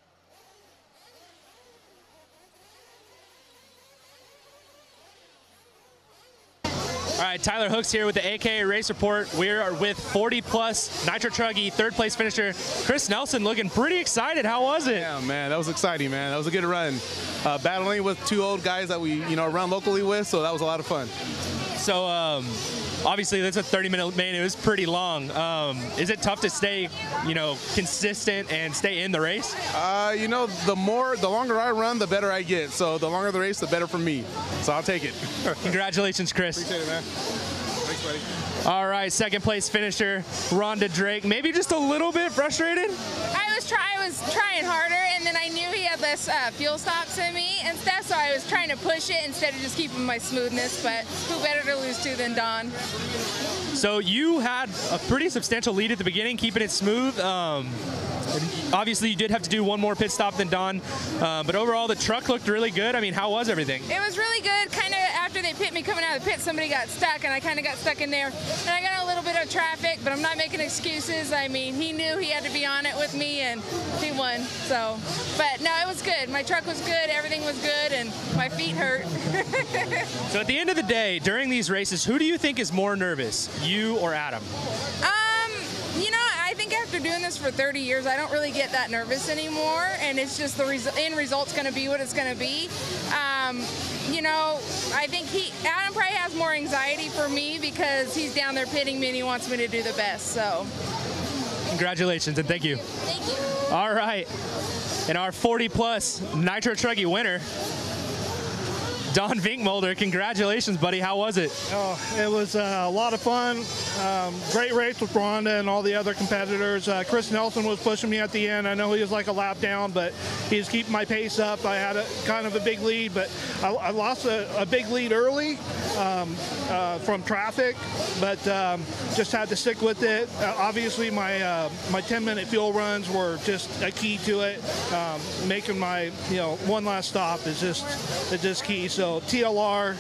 All right, Tyler Hooks here with the AKA Race Report. We are with 40+ Nitro Truggy, 3rd place finisher. Chris Nelson looking pretty excited. How was it? Yeah, man, that was exciting, man. That was a good run. Battling with 2 old guys that we, run locally with, so that was a lot of fun. So, obviously, that's a 30-minute main. It was pretty long. Is it tough to stay, consistent and stay in the race? The longer I run, the better I get. So the longer the race, the better for me. So I'll take it. Congratulations, Chris. Appreciate it, man. Thanks, buddy. All right, 2nd place finisher, Rhonda Drake. Maybe just a little bit frustrated? I was trying harder, and then I knew he had less fuel stops than me and stuff, so I was trying to push it instead of just keeping my smoothness, but who better to lose to than Don? So you had a pretty substantial lead at the beginning, keeping it smooth. Obviously, you did have to do one more pit stop than Don, but overall, the truck looked really good. I mean, how was everything? It was really good. Kind of after they pit me coming out of the pit, somebody got stuck, and I kind of got stuck in there. And I got a little bit of traffic, but I'm not making excuses. I mean, he knew he had to be on it with me, and he won. So, but no, it was good. My truck was good. Everything was good, and my feet hurt. So at the end of the day, during these races, who do you think is more nervous, you or Adam? You know, I think after doing this for 30 years, I don't really get that nervous anymore, and it's just the end result's going to be what it's going to be. You know, I think Adam probably has more anxiety for me because he's down there pitting me and he wants me to do the best. So, Congratulations and thank you. Thank you. All right, and our 40-plus Nitro Truggy winner, Don Vinkmulder. Congratulations, buddy. How was it? Oh, it was a lot of fun. Great race with Rhonda and all the other competitors. Chris Nelson was pushing me at the end. I know he was like a lap down, but he was keeping my pace up. I had kind of a big lead, but I lost a big lead early from traffic, but just had to stick with it. Obviously, my 10-minute fuel runs were just a key to it. Making my one last stop is just key. So TLR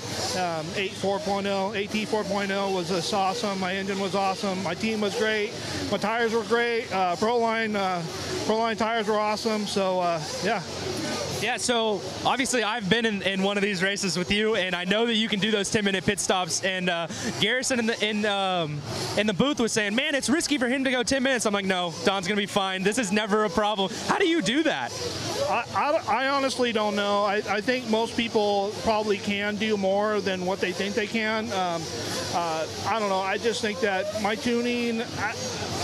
8.4.0, AT 4.0 was just awesome. My engine was awesome. My team was great. My tires were great. Proline tires were awesome. So yeah. Yeah, so obviously I've been in one of these races with you, and I know that you can do those 10-minute pit stops. And Garrison in the booth was saying, "Man, it's risky for him to go 10 minutes." I'm like, "No, Don's gonna be fine. This is never a problem." How do you do that? I honestly don't know. I think most people probably can do more than what they think they can. I don't know. I just think that my tuning,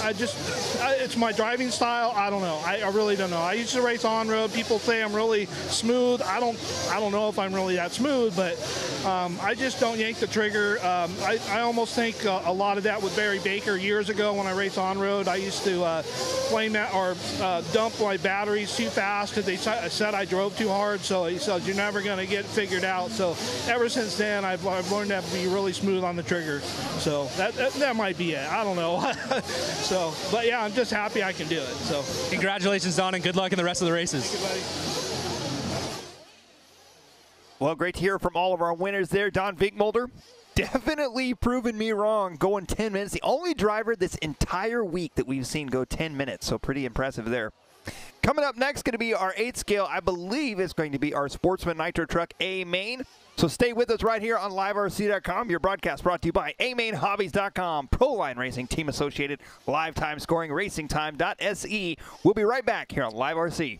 it's my driving style. I don't know. I really don't know. I used to race on road. People say I'm really smooth. I don't know if I'm really that smooth, but I just don't yank the trigger. I almost think a lot of that with Barry Baker years ago when I raced on road. I used to flame that or dump my batteries too fast because they said I drove too hard. So he said, "You're never going to get it figured out." So ever since then, I've learned to be really smooth on the trigger. So that might be it. I don't know. So, but yeah, I'm just happy I can do it. So congratulations, Don, and good luck in the rest of the races. Thank you, buddy. Well, great to hear from all of our winners there. Don Vinkmulder, definitely proving me wrong, going 10 minutes. The only driver this entire week that we've seen go 10 minutes, so pretty impressive there. Coming up next, going to be our 8 scale. I believe it's going to be our Sportsman Nitro Truck A main. So stay with us right here on LiveRC.com. Your broadcast brought to you by AMainHobbies.com, Proline Racing, Team Associated, Live Time Scoring, RacingTime.se. We'll be right back here on LiveRC.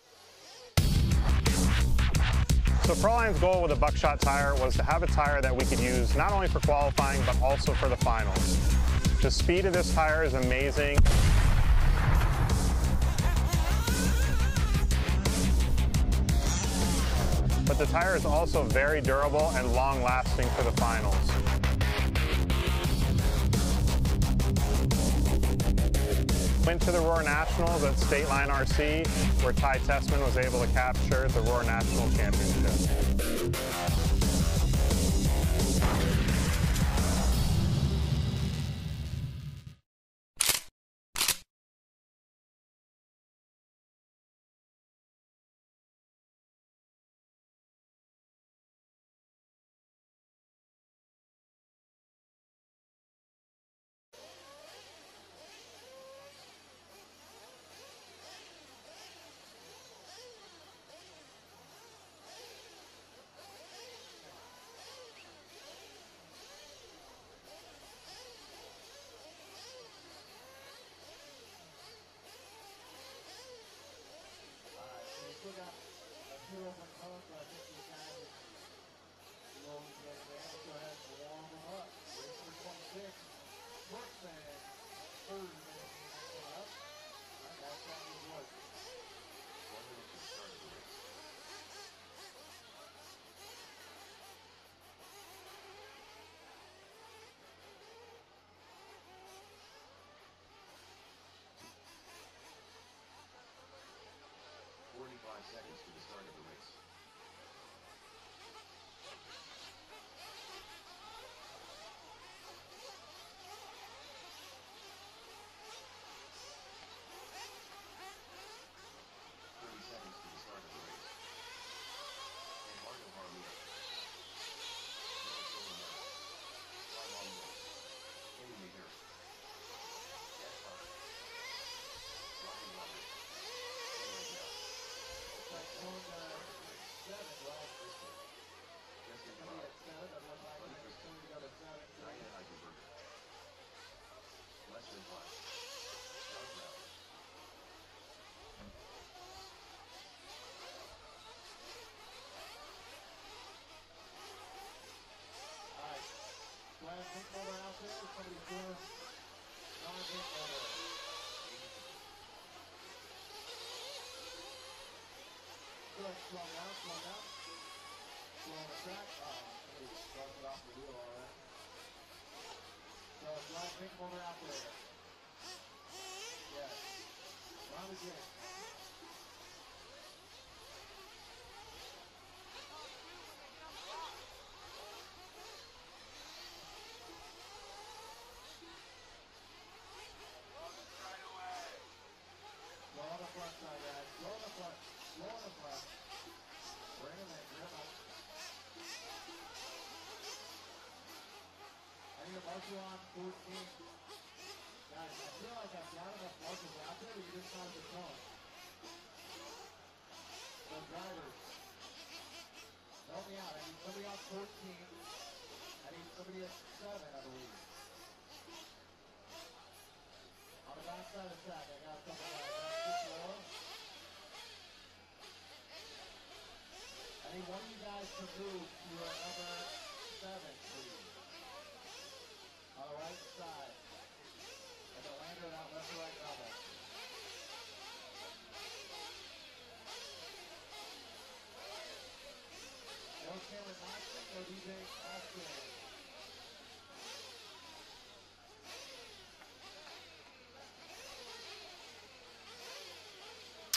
So Proline's goal with a buckshot tire was to have a tire that we could use not only for qualifying, but also for the finals. The speed of this tire is amazing. But the tire is also very durable and long-lasting for the finals. Went to the Roar Nationals at State Line RC, where Ty Tessman was able to capture the Roar National Championship.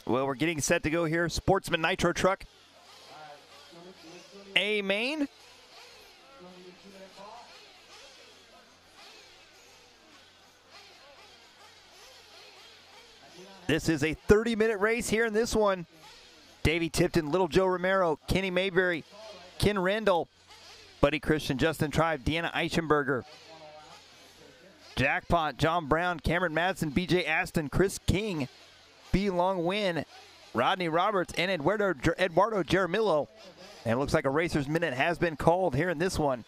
Well, we're getting set to go here. Sportsman Nitro truck. A main. This is a 30-minute race here in this one. Davey Tipton, Little Joe Romero, Kenny Mayberry, Ken Randall, Buddy Christian, Justin Tribe, Deanna Eichenberger, Jackpot, John Brown, Cameron Madsen, BJ Aston, Chris King, B. Long Win, Rodney Roberts, and Eduardo Jaramillo. And it looks like a racer's minute has been called here in this one.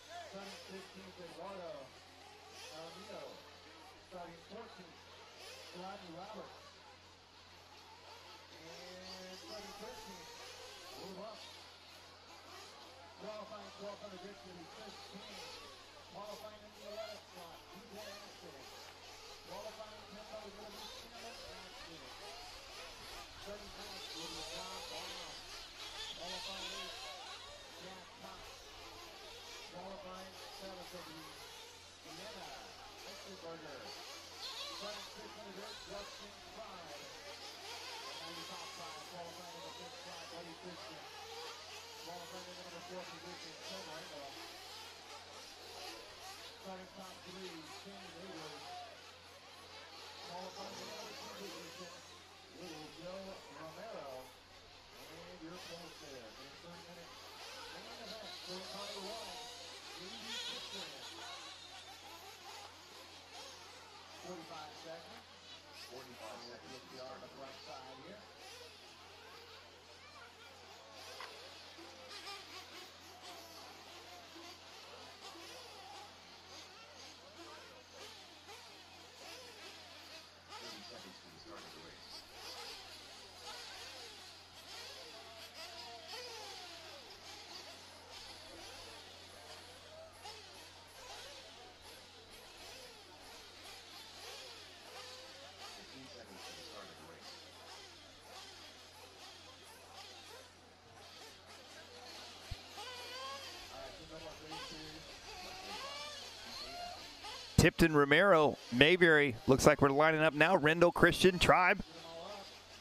Tipton, Romero, Mayberry. Looks like we're lining up now. Rendell, Christian, Tribe,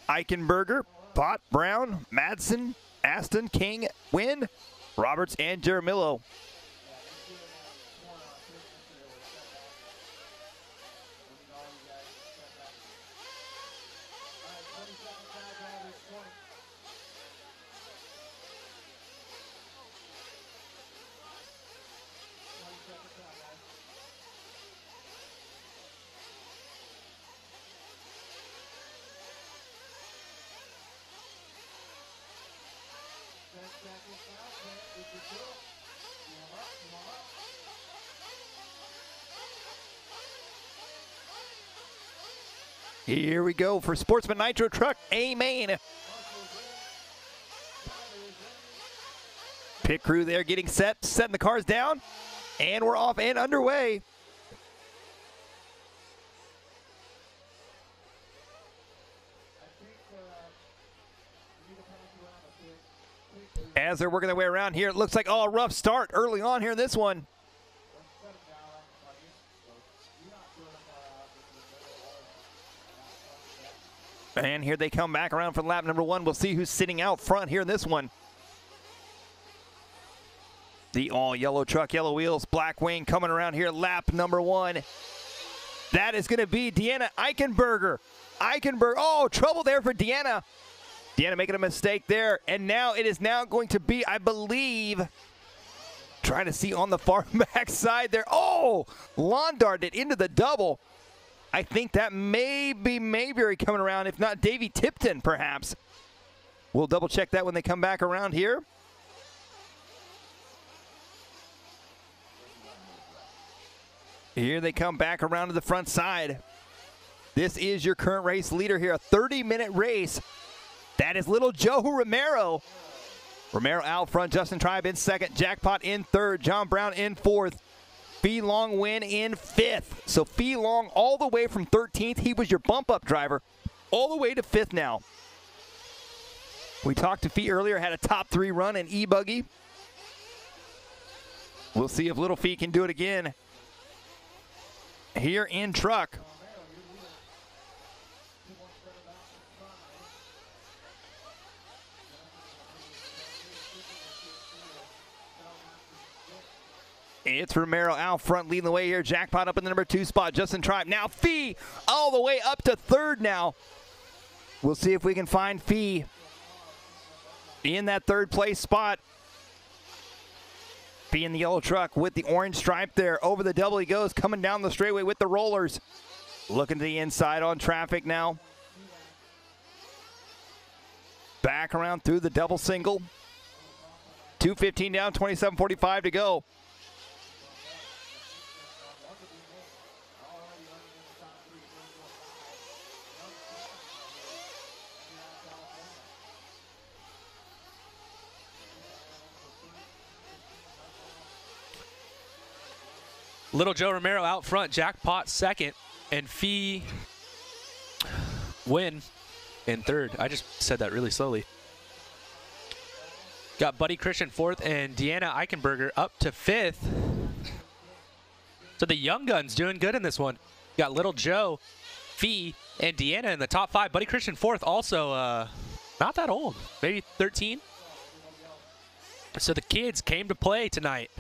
Eichenberger, Bott, Brown, Madsen, Aston, King, Wynn, Roberts, and Jaramillo. Here we go for Sportsman Nitro Truck A main. Pit crew there getting set, setting the cars down, and we're off and underway. As they're working their way around here, it looks like, oh, a rough start early on here in this one. And here they come back around for lap number 1. We'll see who's sitting out front here in this one. The all-yellow truck, yellow wheels, black wing coming around here, lap number 1. That is going to be Deanna Eichenberger. Oh, trouble there for Deanna. Deanna making a mistake there, and now it is now going to be, I believe, trying to see on the far back side there. Oh, lawn darted into the double. I think that may be Mayberry coming around, if not Davey Tipton, perhaps. We'll double check that when they come back around here. Here they come back around to the front side. This is your current race leader here, a 30-minute race. That is little Joe Romero. Romero out front, Justin Tribe in second, Jackpot in third, John Brown in fourth, Fee Long Win in fifth. So Fee Long all the way from 13th, he was your bump-up driver, all the way to fifth now. We talked to Fee earlier, had a top 3 run in e-buggy. We'll see if little Fee can do it again here in truck. It's Romero out front leading the way here. Jackpot up in the number 2 spot. Justin Tribe. Now Fee all the way up to third now. We'll see if we can find Fee in that third place spot. Fee in the yellow truck with the orange stripe there. Over the double he goes, coming down the straightaway with the rollers. Looking to the inside on traffic now. Back around through the double single. 2:15 down, 27:45 to go. Little Joe Romero out front, Jackpot second, and Fee Win in third. I just said that really slowly. Got Buddy Christian fourth and Deanna Eichenberger up to fifth. So the young guns doing good in this one. Got Little Joe, Fee, and Deanna in the top 5. Buddy Christian fourth, also not that old, maybe 13. So the kids came to play tonight.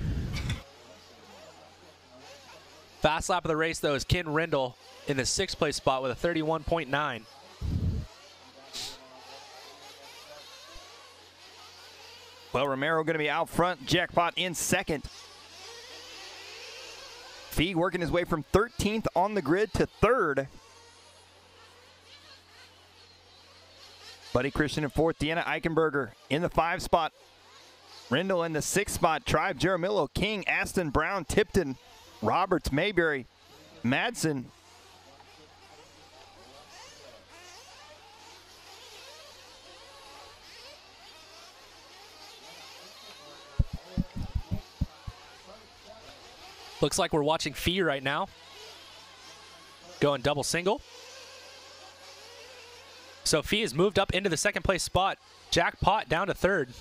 Fast lap of the race, though, is Ken Rindle in the 6th place spot with a 31.9. Well, Romero going to be out front. Jackpot in second. Fee working his way from 13th on the grid to third. Buddy Christian in fourth. Deanna Eichenberger in the 5 spot. Rindle in the 6th spot. Tribe, Jaramillo, King, Aston, Brown, Tipton, Roberts, Mayberry, Madsen. Looks like we're watching Fee right now. Going double single. So Fee has moved up into the 2nd place spot. Jackpot down to 3rd.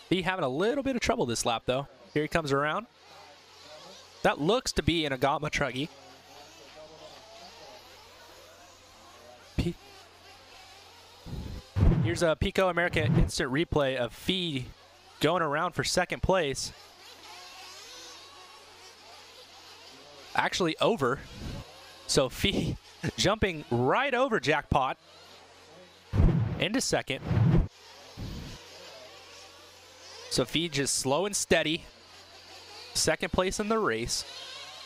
Fee having a little bit of trouble this lap, though. Here he comes around. That looks to be an Agama Truggy. Here's a Pico America instant replay of Fee going around for 2nd place. Actually over. So Fee jumping right over Jackpot into 2nd. So Fee just slow and steady. 2nd place in the race.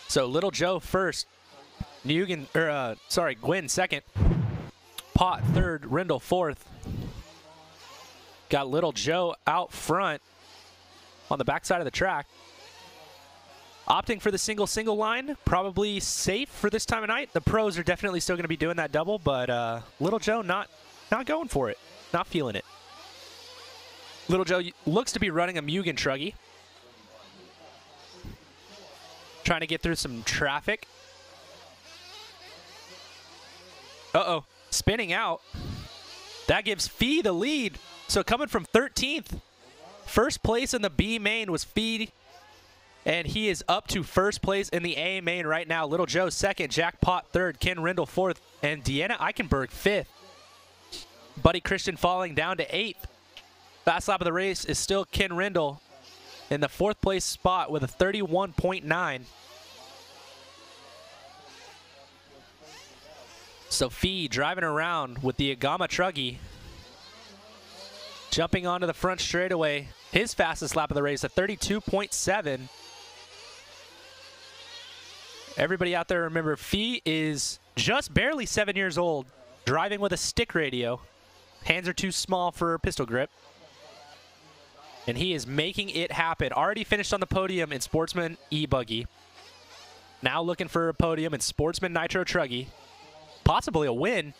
So Little Joe first. Gwyn 2nd. Pot 3rd. Rindle 4th. Got Little Joe out front on the backside of the track. Opting for the single line. Probably safe for this time of night. The pros are definitely still going to be doing that double, but Little Joe not going for it. Not feeling it. Little Joe looks to be running a Mugen Truggy. Trying to get through some traffic. Uh-oh. Spinning out. That gives Fee the lead. So coming from 13th, first place in the B main was Fee, and he is up to first place in the A main right now. Little Joe second, Jackpot third, Ken Rindle fourth, and Deanna Eichenberg fifth. Buddy Christian falling down to 8th. Fast lap of the race is still Ken Rindle in the 4th place spot with a 31.9. So Fee driving around with the Agama Truggy, jumping onto the front straightaway. His fastest lap of the race, a 32.7. Everybody out there, remember, Fee is just barely 7 years old, driving with a stick radio. Hands are too small for pistol grip. And he is making it happen. Already finished on the podium in Sportsman e-buggy. Now looking for a podium in Sportsman Nitro Truggy. Possibly a win.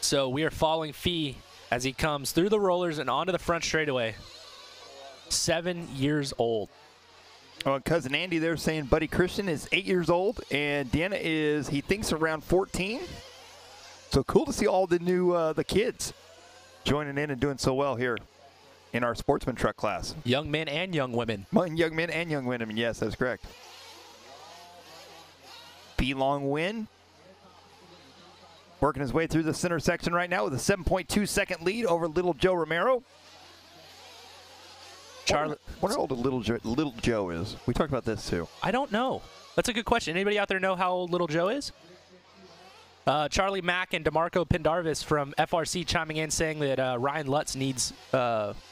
So we are following Fee as he comes through the rollers and onto the front straightaway. 7 years old. Oh, cousin Andy there saying Buddy Christian is 8 years old, and Deanna is, he thinks, around 14. So cool to see all the new the kids joining in and doing so well here in our sportsman truck class. Young men and young women. Young men and young women, yes, that's correct. P-long win. Working his way through the center section right now with a 7.2 second lead over Little Joe Romero. Charlie, what how old Little Joe is? We talked about this too. I don't know. That's a good question. Anybody out there know how old Little Joe is? Charlie Mack and DeMarco Pendarvis from FRC chiming in saying that Ryan Lutz needs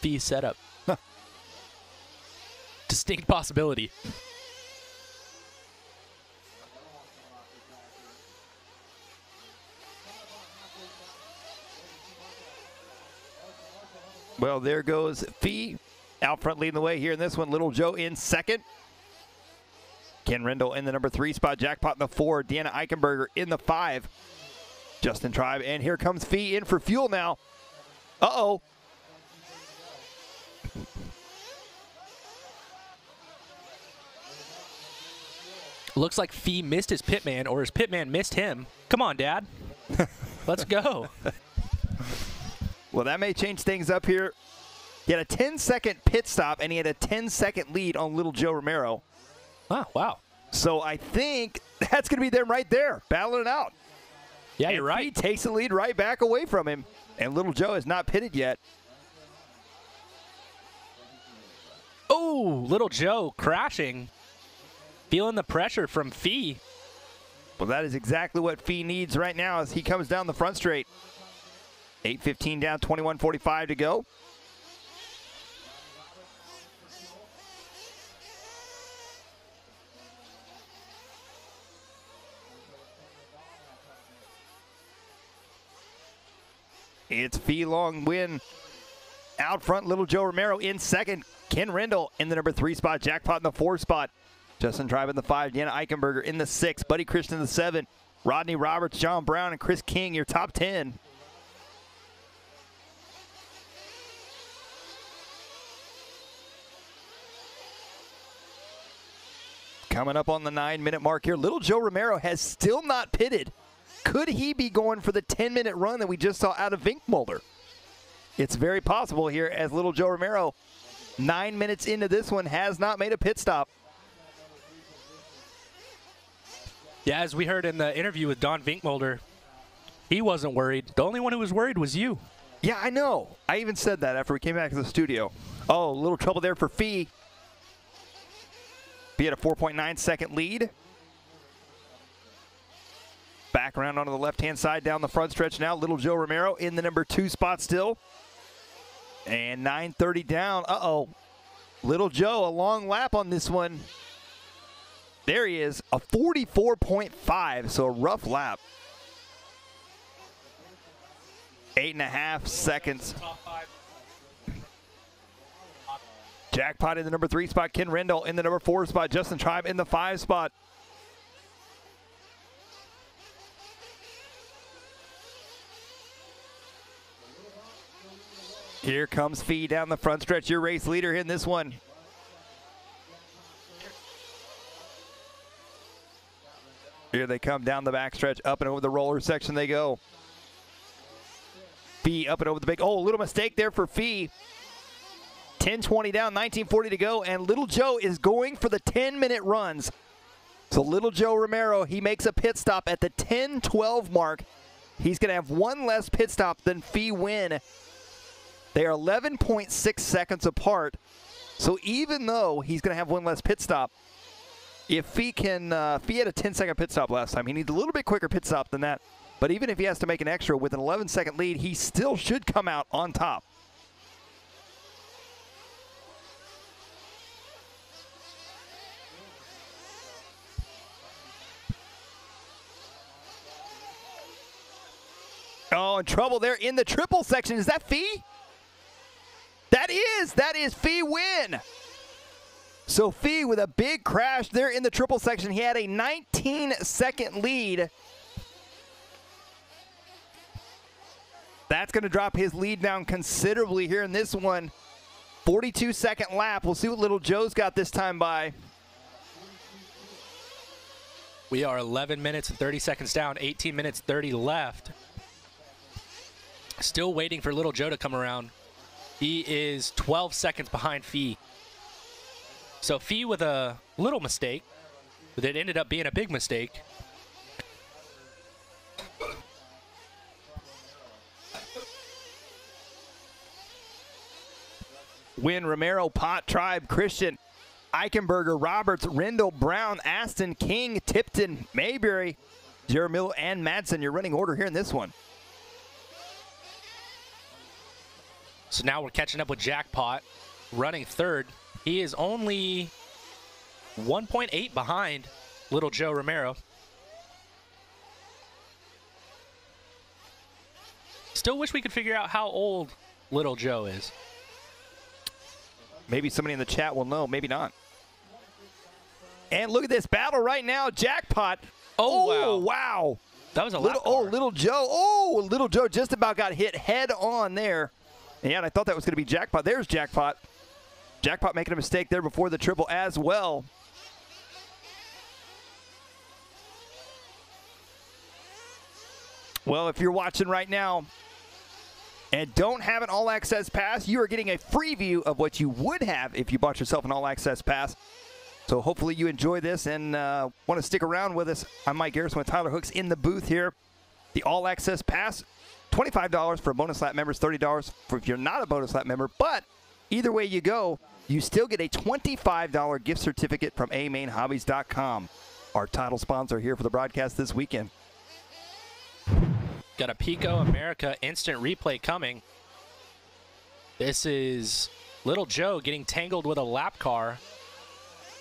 Fee setup. Huh. Distinct possibility. Well, there goes Fee out front leading the way here in this one. Little Joe in second. Ken Rindle in the number 3 spot. Jackpot in the 4. Deanna Eichenberger in the 5. Justin Tribe. And here comes Fee in for fuel now. Uh-oh. Looks like Fee missed his pitman, or his pitman missed him. Come on, Dad. Let's go. Well, that may change things up here. He had a 10-second pit stop, and he had a 10-second lead on Little Joe Romero. Oh, wow. So I think that's going to be them right there, battling it out. Yeah, and you're right. He takes the lead right back away from him, and Little Joe is not pitted yet. Oh, Little Joe crashing. Feeling the pressure from Fee. Well, that is exactly what Fee needs right now as he comes down the front straight. 8:15 down, 21:45 to go. It's Fee long win. Out front, Little Joe Romero in second. Ken Rindle in the number 3 spot. Jackpot in the 4 spot. Justin Tribe in the 5. Deanna Eichenberger in the 6. Buddy Christian in the 7. Rodney Roberts, John Brown, and Chris King, your top 10. Coming up on the 9-minute mark here, Little Joe Romero has still not pitted. Could he be going for the 10-minute run that we just saw out of Vinkmolder? It's very possible here as Little Joe Romero, 9 minutes into this one, has not made a pit stop. Yeah, as we heard in the interview with Don Vinkmolder, he wasn't worried. The only one who was worried was you. Yeah, I know. I even said that after we came back to the studio. Oh, a little trouble there for Fee. Fee had a 4.9 second lead. Back around onto the left-hand side down the front stretch now. Little Joe Romero in the number 2 spot still. And 9:30 down. Uh-oh. Little Joe, a long lap on this one. There he is, a 44.5, so a rough lap. 8.5 seconds. Jackpot in the number 3 spot. Ken Rindle in the number 4 spot. Justin Tribe in the 5 spot. Here comes Fee down the front stretch, your race leader in this one. Here they come down the backstretch, up and over the roller section they go. Fee up and over the big. Oh, a little mistake there for Fee. 10:20 down, 19:40 to go, and Little Joe is going for the 10-minute runs. So Little Joe Romero, he makes a pit stop at the 10:12 mark. He's going to have one less pit stop than Fee Wynn. They are 11.6 seconds apart. So even though he's going to have one less pit stop, if Fee can, Fee had a 10-second pit stop last time. He needs a little bit quicker pit stop than that. But even if he has to make an extra with an 11-second lead, he still should come out on top. Oh, in trouble there in the triple section. Is that Fee? That is Fee Wynn. So Fee with a big crash there in the triple section. He had a 19-second lead. That's going to drop his lead down considerably here in this one. 42-second lap. We'll see what Little Joe's got this time by. We are 11 minutes and 30 seconds down, 18 minutes 30 left. Still waiting for Little Joe to come around. He is 12 seconds behind Fee. So Fee with a little mistake, but it ended up being a big mistake. Wynn, Romero, Pott, Tribe, Christian, Eichenberger, Roberts, Rendell, Brown, Aston, King, Tipton, Mayberry, Jeremill, and Madsen. Your running order here in this one. So now we're catching up with Jackpot, running third. He is only 1.8 behind Little Joe Romero. Still wish we could figure out how old Little Joe is. Maybe somebody in the chat will know, maybe not. And look at this battle right now, Jackpot. Oh, wow. That was a lap car. Little Joe. Oh, Little Joe just about got hit head on there. Yeah, and I thought that was going to be Jackpot. There's Jackpot. Jackpot making a mistake there before the triple as well. Well, if you're watching right now and don't have an all-access pass, you are getting a free view of what you would have if you bought yourself an all-access pass. So hopefully you enjoy this and want to stick around with us. I'm Mike Garrison with Tyler Hooks in the booth here. The all-access pass, $25 for bonus lap members, $30 for if you're not a bonus lap member. But either way you go, you still get a $25 gift certificate from amainhobbies.com. Our title sponsor here for the broadcast this weekend. Got a Pico America instant replay coming. This is Little Joe getting tangled with a lap car,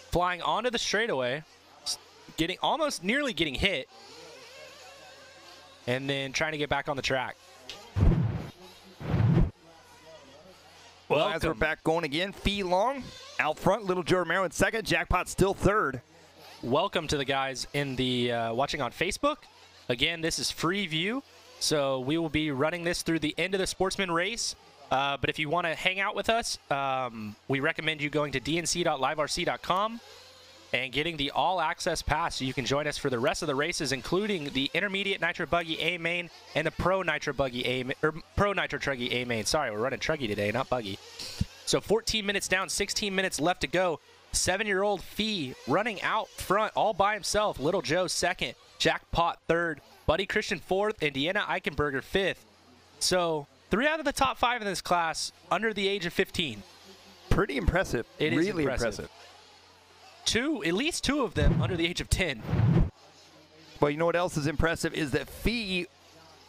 flying onto the straightaway, almost nearly getting hit, and then trying to get back on the track. Well, as we're back going again, Fee Long out front, Little Joe Romero in second, Jackpot still third. Welcome to the guys in the watching on Facebook. Again, this is free view, so we will be running this through the end of the Sportsman race. But if you want to hang out with us, we recommend you going to dnc.liverc.com and getting the all-access pass so you can join us for the rest of the races, including the Intermediate Nitro Buggy A main and the Pro Nitro Buggy A or Pro Nitro Truggy A main. Sorry, we're running Truggy today, not Buggy. So 14 minutes down, 16 minutes left to go. 7-year-old Fee running out front all by himself. Little Joe second, Jackpot third, Buddy Christian fourth, and Deanna Eichenberger fifth. So 3 out of the top 5 in this class under the age of 15. Pretty impressive. It is really impressive. At least 2 of them under the age of 10. Well, you know what else is impressive is that Fee,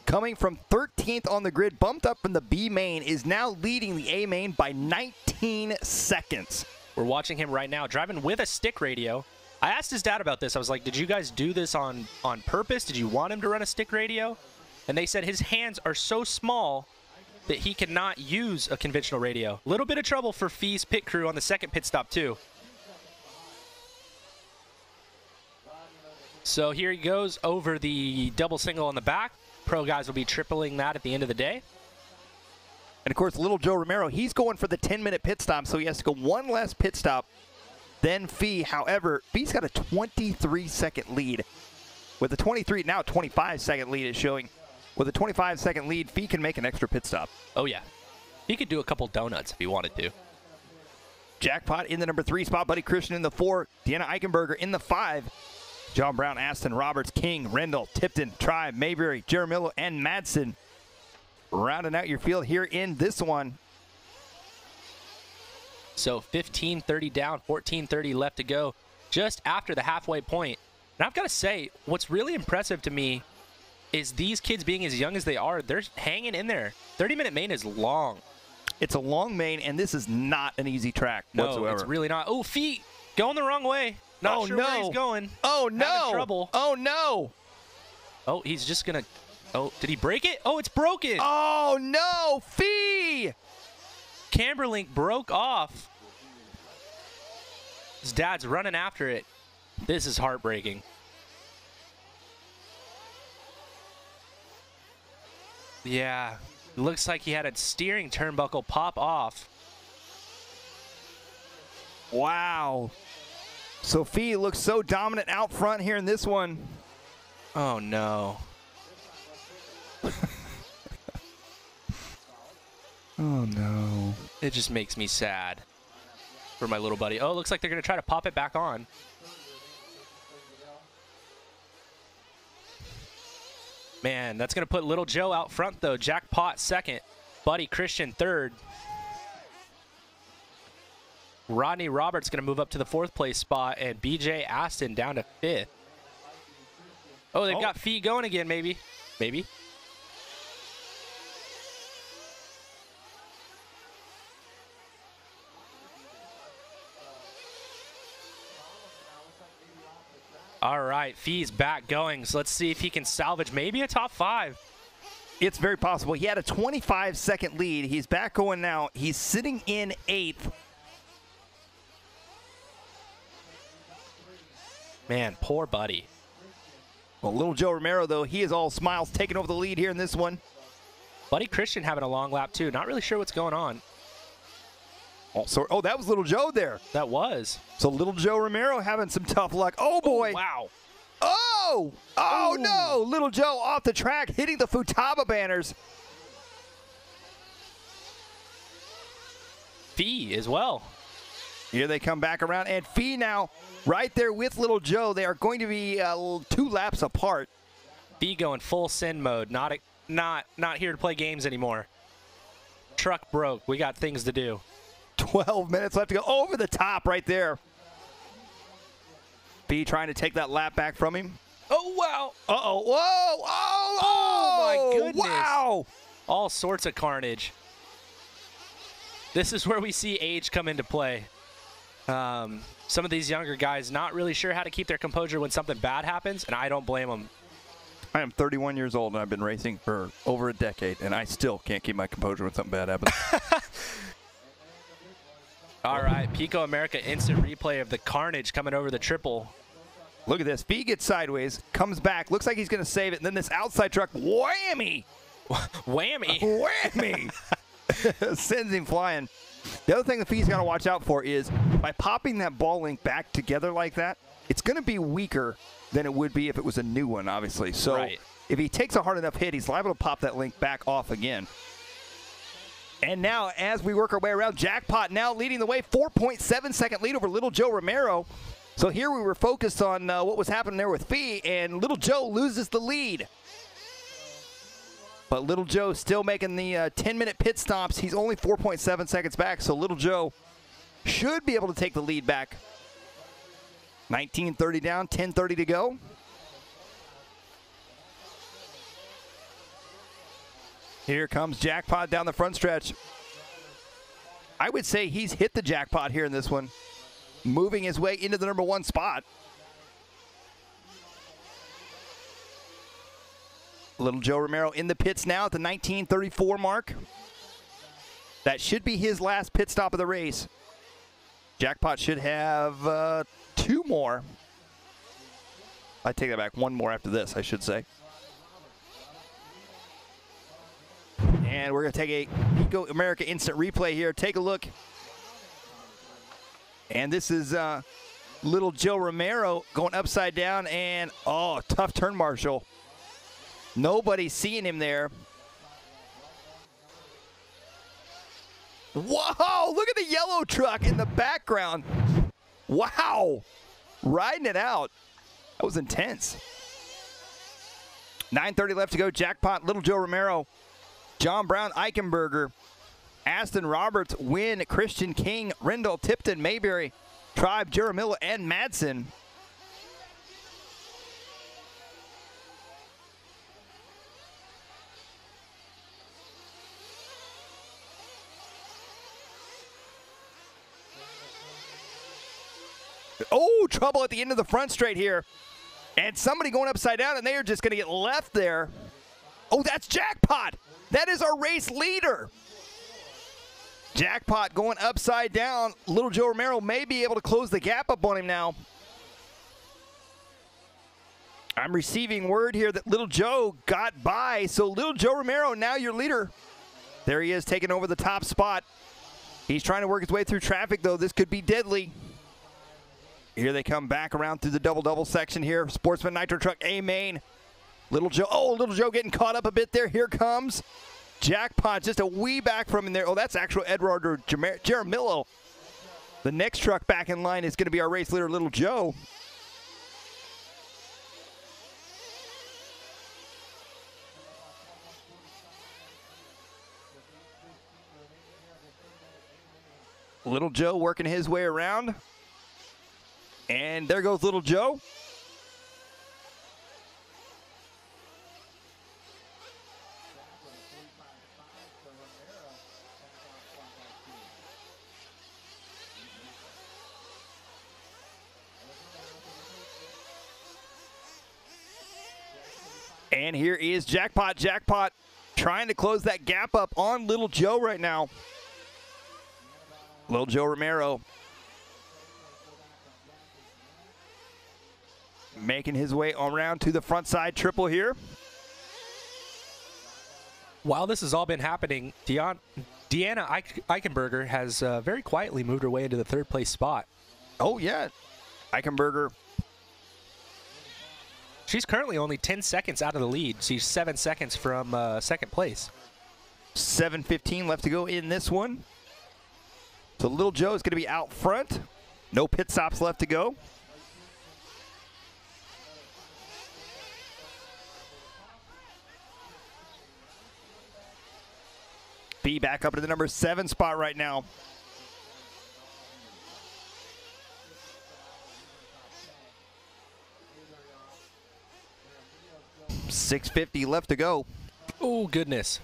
coming from 13th on the grid, bumped up from the B main, is now leading the A main by 19 seconds. We're watching him right now, driving with a stick radio. I asked his dad about this. I was like, did you guys do this on purpose? Did you want him to run a stick radio? And they said his hands are so small that he cannot use a conventional radio. A little bit of trouble for Fee's pit crew on the second pit stop, too. So here he goes over the double single on the back. Pro guys will be tripling that at the end of the day. And, of course, Little Joe Romero, he's going for the 10-minute pit stop, so he has to go one less pit stop than Fee. However, Fee's got a 23-second lead. With a 23, now 25-second lead is showing. With a 25-second lead, Fee can make an extra pit stop. Oh, yeah. He could do a couple donuts if he wanted to. Jackpot in the number 3 spot. Buddy Christian in the 4. Deanna Eichenberger in the 5. John Brown, Aston, Roberts, King, Rendell, Tipton, Tribe, Mayberry, Jaramillo, and Madsen. Rounding out your field here in this one. So 15:30 down, 14:30 left to go, just after the halfway point. And I've got to say, what's really impressive to me is these kids being as young as they are, they're hanging in there. 30-minute main is long. It's a long main, and this is not an easy track whatsoever. No, it's really not. Oh, feet going the wrong way. Not sure where he's going. Oh, no. Having trouble. Oh, no. Oh, he's just going to. Oh, did he break it? Oh, it's broken. Oh, no. Fee. Camberlink broke off. His dad's running after it. This is heartbreaking. Yeah, looks like he had a steering turnbuckle pop off. Wow. Sophie looks so dominant out front here in this one. Oh, no. Oh, no. It just makes me sad for my little buddy. Oh, looks like they're going to try to pop it back on. Man, that's going to put Little Joe out front, though. Jackpot second. Buddy Christian third. Rodney Roberts going to move up to the 4th place spot, and BJ Aston down to 5th. Oh, they've got feet going again, maybe. Maybe. All right, Fee's back going, so let's see if he can salvage maybe a top 5. It's very possible. He had a 25-second lead. He's back going now. He's sitting in 8th. Man, poor buddy. Well, Little Joe Romero, though, he is all smiles, taking over the lead here in this one. Buddy Christian having a long lap, too. Not really sure what's going on. Oh, that was Little Joe there. That was. So Little Joe Romero having some tough luck. Oh, boy. Oh, wow. Oh! Oh, no! Little Joe off the track, hitting the Futaba banners. Fee as well. Here they come back around, and Fee now right there with Little Joe. They are going to be 2 laps apart. Fee going full sin mode. Not here to play games anymore. Truck broke. We got things to do. 12 minutes left to go. Over the top right there. Fee trying to take that lap back from him. Oh, wow. Uh-oh. Whoa. Oh, my goodness. Wow. All sorts of carnage. This is where we see age come into play. Some of these younger guys not really sure how to keep their composure when something bad happens, and I don't blame them. I am 31 years old, and I've been racing for over a decade, and I still can't keep my composure when something bad happens. All right, Pico America instant replay of the carnage coming over the triple. Look at this. Fee gets sideways, comes back, looks like he's going to save it, and then this outside truck, whammy! Whammy! Whammy! Sends him flying. The other thing the Fee's got to watch out for is by popping that ball link back together like that, it's going to be weaker than it would be if it was a new one, obviously. So if he takes a hard enough hit, he's liable to pop that link back off again. And now, as we work our way around, Jackpot now leading the way, 4.7-second lead over Little Joe Romero. So here we were focused on what was happening there with Fee, and Little Joe loses the lead. But Little Joe still making the 10-minute pit stops. He's only 4.7 seconds back, so Little Joe should be able to take the lead back. 19:30 down, 10:30 to go. Here comes Jackpot down the front stretch. I would say he's hit the jackpot here in this one, moving his way into the number 1 spot. Little Joe Romero in the pits now at the 19:34 mark. That should be his last pit stop of the race. Jackpot should have 2 more. I take that back, 1 more after this, I should say. And we're going to take a Pico America instant replay here. Take a look. And this is Little Joe Romero going upside down, and, oh, tough turn, Marshall. Nobody's seeing him there. Whoa, look at the yellow truck in the background. Wow, riding it out. That was intense. 9:30 left to go. Jackpot, Little Joe Romero, John Brown, Eichenberger, Aston Roberts, Wynn, Christian King, Rendell, Tipton, Mayberry, Tribe, Jaramillo, and Madsen. Oh, trouble at the end of the front straight here. And somebody going upside down, and they are just going to get left there. Oh, that's Jackpot. That is our race leader. Jackpot going upside down. Little Joe Romero may be able to close the gap up on him now. I'm receiving word here that Little Joe got by. So Little Joe Romero, now your leader. There he is, taking over the top spot. He's trying to work his way through traffic, though. This could be deadly. Here they come back around through the double-double section here. Sportsman Nitro Truck A main. Little Joe, oh, Little Joe getting caught up a bit there. Here comes Jackpot, just a wee back from in there. Oh, that's actual Eduardo Jaramillo. The next truck back in line is going to be our race leader, Little Joe. Little Joe working his way around. And there goes Little Joe. And here is Jackpot. Jackpot trying to close that gap up on Little Joe right now. Little Joe Romero making his way around to the front side triple here. While this has all been happening, Deanna Eichenberger has very quietly moved her way into the third place spot. Oh, yeah. Eichenberger. She's currently only 10 seconds out of the lead. She's 7 seconds from second place. 7:15 left to go in this one. So Little Joe is going to be out front. No pit stops left to go. B back up to the number 7 spot right now. $6.50 left to go. Oh, goodness.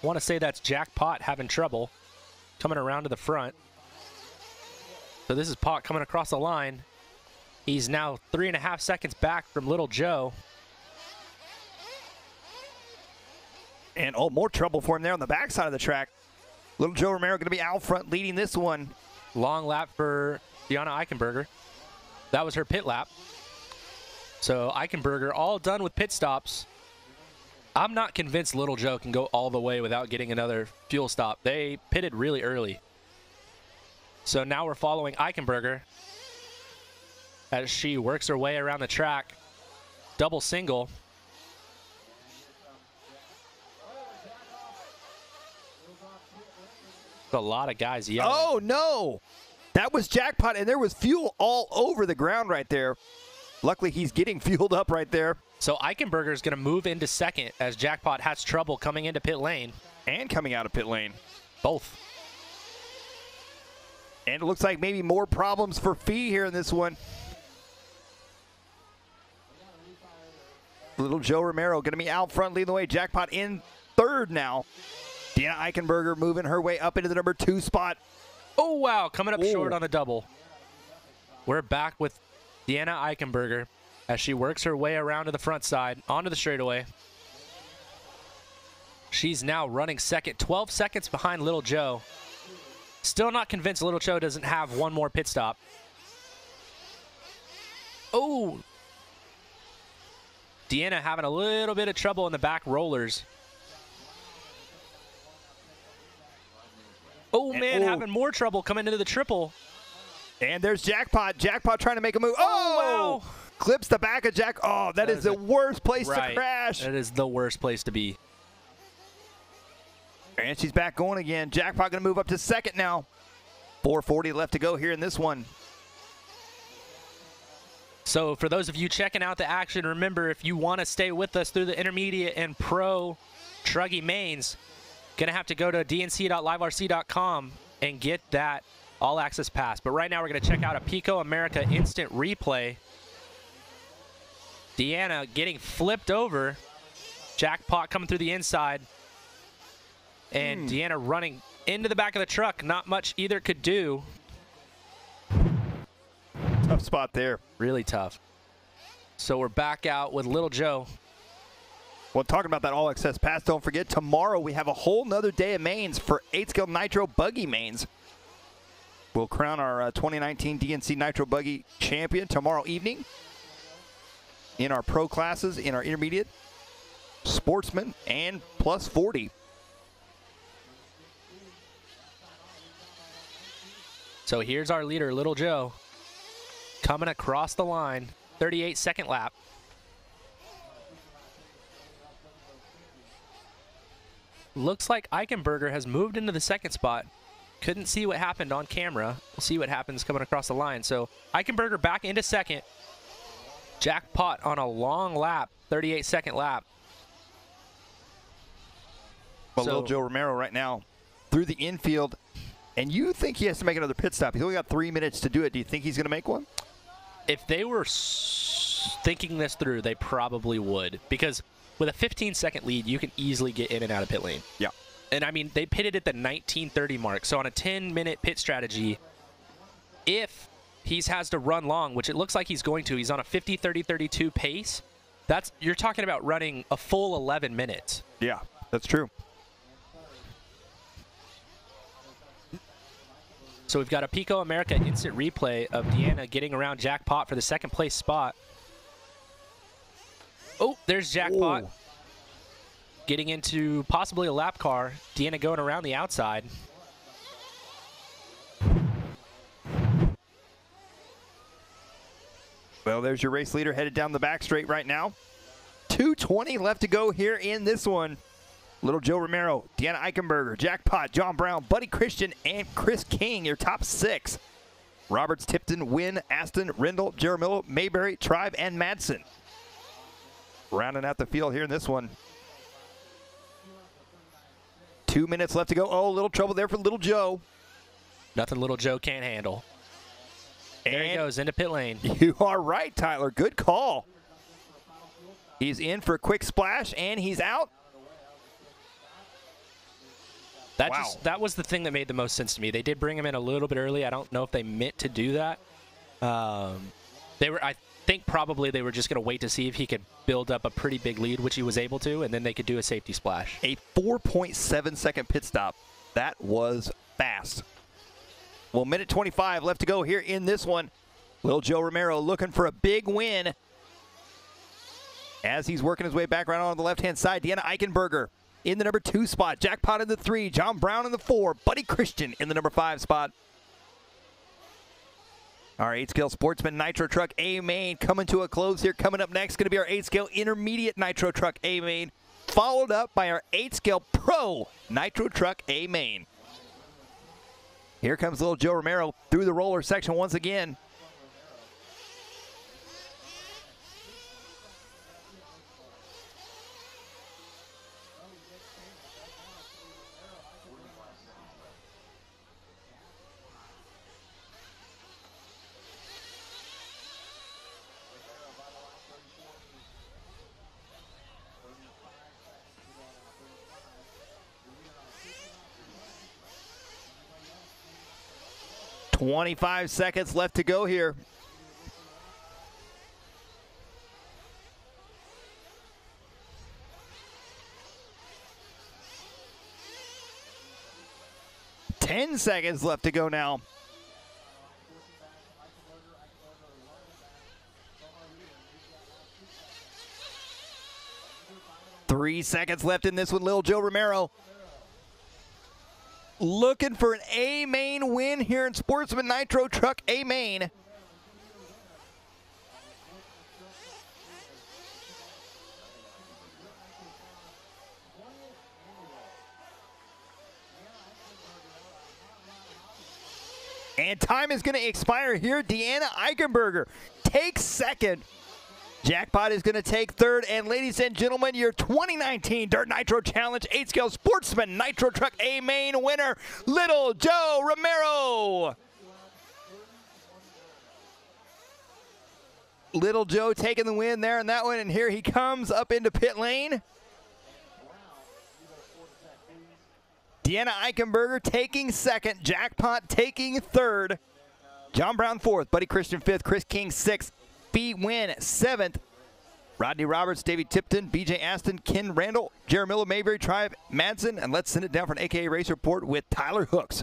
Want to say that's Jackpot having trouble coming around to the front. So this is Pot coming across the line. He's now 3.5 seconds back from Little Joe. And oh, more trouble for him there on the backside of the track. Little Joe Romero going to be out front leading this one. Long lap for Deanna Eichenberger. That was her pit lap. So Eichenberger all done with pit stops. I'm not convinced Little Joe can go all the way without getting another fuel stop. They pitted really early. So now we're following Eichenberger as she works her way around the track. Double single. A lot of guys yelling. Oh, no. That was Jackpot, and there was fuel all over the ground right there. Luckily, he's getting fueled up right there. So Eichenberger is going to move into second as Jackpot has trouble coming into pit lane. And coming out of pit lane. Both. And it looks like maybe more problems for Fee here in this one. Little Joe Romero going to be out front leading the way. Jackpot in third now. Deanna Eichenberger moving her way up into the number 2 spot. Oh, wow. Coming up short on the double. We're back with Deanna Eichenberger as she works her way around to the front side, onto the straightaway. She's now running second, 12 seconds behind Little Joe. Still not convinced Little Joe doesn't have one more pit stop. Oh. Deanna having a little bit of trouble in the back rollers. Oh, man, having more trouble coming into the triple. And there's Jackpot. Jackpot trying to make a move. Oh, wow. clips the back of Jack. Oh, that is the worst place to crash. That is the worst place to be. And she's back going again. Jackpot going to move up to second now. 4:40 left to go here in this one. So for those of you checking out the action, remember, if you want to stay with us through the intermediate and pro Truggy mains, going to have to go to dnc.liverc.com and get that all-access pass. But right now we're going to check out a Pico America instant replay. Deanna getting flipped over. Jackpot coming through the inside. And Deanna running into the back of the truck. Not much either could do. Tough spot there. Really tough. So we're back out with Little Joe. Well, talking about that all-access pass, don't forget, tomorrow we have a whole nother day of mains for 8-scale Nitro Buggy mains. We'll crown our 2019 DNC Nitro Buggy champion tomorrow evening in our pro classes, in our intermediate, Sportsman, and plus 40. So here's our leader, Little Joe, coming across the line, 38-second lap. Looks like Eichenberger has moved into the second spot. Couldn't see what happened on camera. We'll see what happens coming across the line. So Eichenberger back into second. Jackpot on a long lap, 38-second lap. Well, Little Joe Romero right now through the infield. And you think he has to make another pit stop. He's only got 3 minutes to do it. Do you think he's going to make one? If they were thinking this through, they probably would. Because with a 15-second lead, you can easily get in and out of pit lane. Yeah. And, I mean, they pitted at the 19:30 mark. So on a 10-minute pit strategy, if he has to run long, which it looks like he's going to, he's on a 50-30-32 pace, you're talking about running a full 11 minutes. Yeah, that's true. So we've got a Pico America instant replay of Deanna getting around Jackpot for the second place spot. Oh, there's Jackpot. Getting into possibly a lap car. Deanna going around the outside. Well, there's your race leader headed down the back straight right now. 2:20 left to go here in this one. Little Joe Romero, Deanna Eichenberger, Jackpot, John Brown, Buddy Christian, and Chris King, your top 6. Roberts, Tipton, Wynn, Aston, Rindle, Jaramillo, Mayberry, Tribe, and Madsen. Rounding out the field here in this one. 2 minutes left to go. Oh, a little trouble there for Little Joe. Nothing Little Joe can't handle. There he goes into pit lane. You are right, Tyler. Good call. He's in for a quick splash, and he's out. That was the thing that made the most sense to me. They did bring him in a little bit early. I don't know if they meant to do that. I think probably they were just going to wait to see if he could build up a pretty big lead, which he was able to, and then they could do a safety splash. A 4.7-second pit stop. That was fast. Well, minute 25 left to go here in this one. Little Joe Romero looking for a big win as he's working his way back around on the left-hand side. Deanna Eichenberger in the number 2 spot. Jackpot in the 3. John Brown in the 4. Buddy Christian in the number 5 spot. Our 8-scale Sportsman Nitro Truck A main coming to a close here. Coming up next going to be our 8-scale Intermediate Nitro Truck A main, followed up by our 8-scale Pro Nitro Truck A main. Here comes Little Joe Romero through the roller section once again. $25 seconds left to go here. $10 seconds left to go now. $3 seconds left in this one. Little Joe Romero looking for an A main win here in Sportsman Nitro Truck A main. And time is going to expire here. Deanna Eichenberger takes second. Jackpot is going to take third. And ladies and gentlemen, your 2019 Dirt Nitro Challenge 8-scale Sportsman Nitro Truck A main winner, Little Joe Romero. Little Joe taking the win there in that one. And here he comes up into pit lane. Deanna Eichenberger taking second. Jackpot taking third. John Brown fourth. Buddy Christian fifth. Chris King sixth. B. Wynn seventh. Rodney Roberts, Davey Tipton, BJ Aston, Ken Randall, Jeremilla Mayberry, Tribe Madsen. And let's send it down for an AKA Race Report with Tyler Hooks.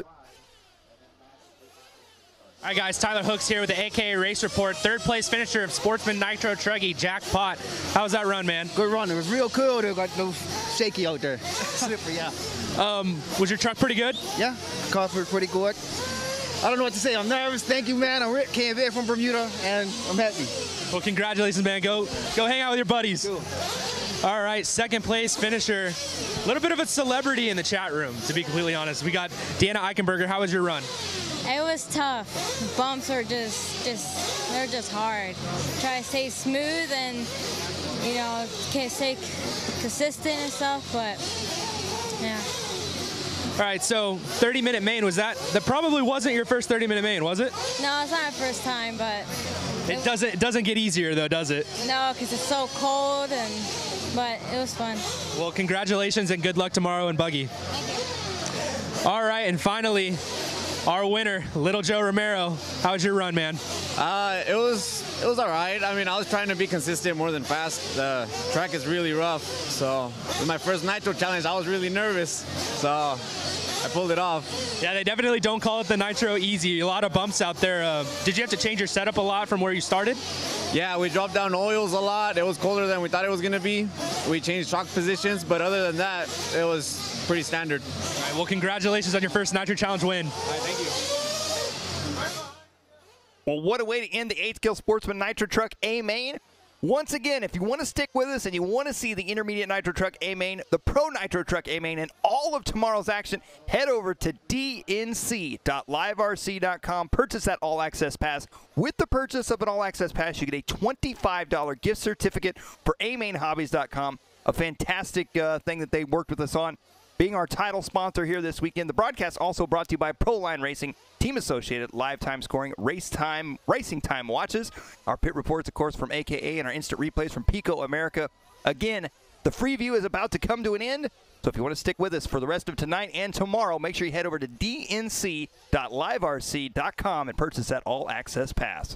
All right, guys, Tyler Hooks here with the AKA Race Report. Third place finisher of Sportsman Nitro Truggy, Jackpot. How was that run, man? Good run. It was real cool. They got no shaky out there. Slippery, yeah. Was your truck pretty good? Yeah, car was pretty good. I don't know what to say. I'm nervous. Thank you, man. I'm Rick. Came here from Bermuda, and I'm happy. Well, congratulations, man. Go hang out with your buddies. Cool. All right, second place finisher. A little bit of a celebrity in the chat room, to be completely honest. We got Deanna Eichenberger. How was your run? It was tough. Bumps are they're just hard. Try to stay smooth and, you know, can't stay consistent and stuff, but yeah. All right, so 30-minute main, that probably wasn't your first 30-minute main, was it? No, it's not my first time, but it doesn't get easier though, does it? No, because it's so cold, but it was fun. Well, congratulations and good luck tomorrow in buggy. Thank you. All right, and finally, our winner, Little Joe Romero. How was your run, man? It was all right. I mean, I was trying to be consistent more than fast. The track is really rough, so with my first Nitro challenge, I was really nervous, so I pulled it off. Yeah, they definitely don't call it the Nitro easy. A lot of bumps out there. Did you have to change your setup a lot from where you started? Yeah, we dropped down oils a lot. It was colder than we thought it was going to be. We changed shock positions, but other than that, it was pretty standard. All right, well, congratulations on your first Nitro Challenge win. All right, thank you. Well, what a way to end the 8-scale Sportsman Nitro Truck A main. Once again, if you want to stick with us and you want to see the Intermediate Nitro Truck A main, the Pro Nitro Truck A main, and all of tomorrow's action, head over to dnc.liverc.com. Purchase that All Access Pass. With the purchase of an All Access Pass, you get a $25 gift certificate for amainhobbies.com. A fantastic thing that they worked with us on, being our title sponsor here this weekend. The broadcast also brought to you by Proline Racing, Team Associated, live time scoring, racing time watches, our pit reports, of course, from AKA, and our instant replays from Pico America. Again, the free view is about to come to an end, so if you want to stick with us for the rest of tonight and tomorrow, make sure you head over to dnc.liverc.com and purchase that All Access Pass.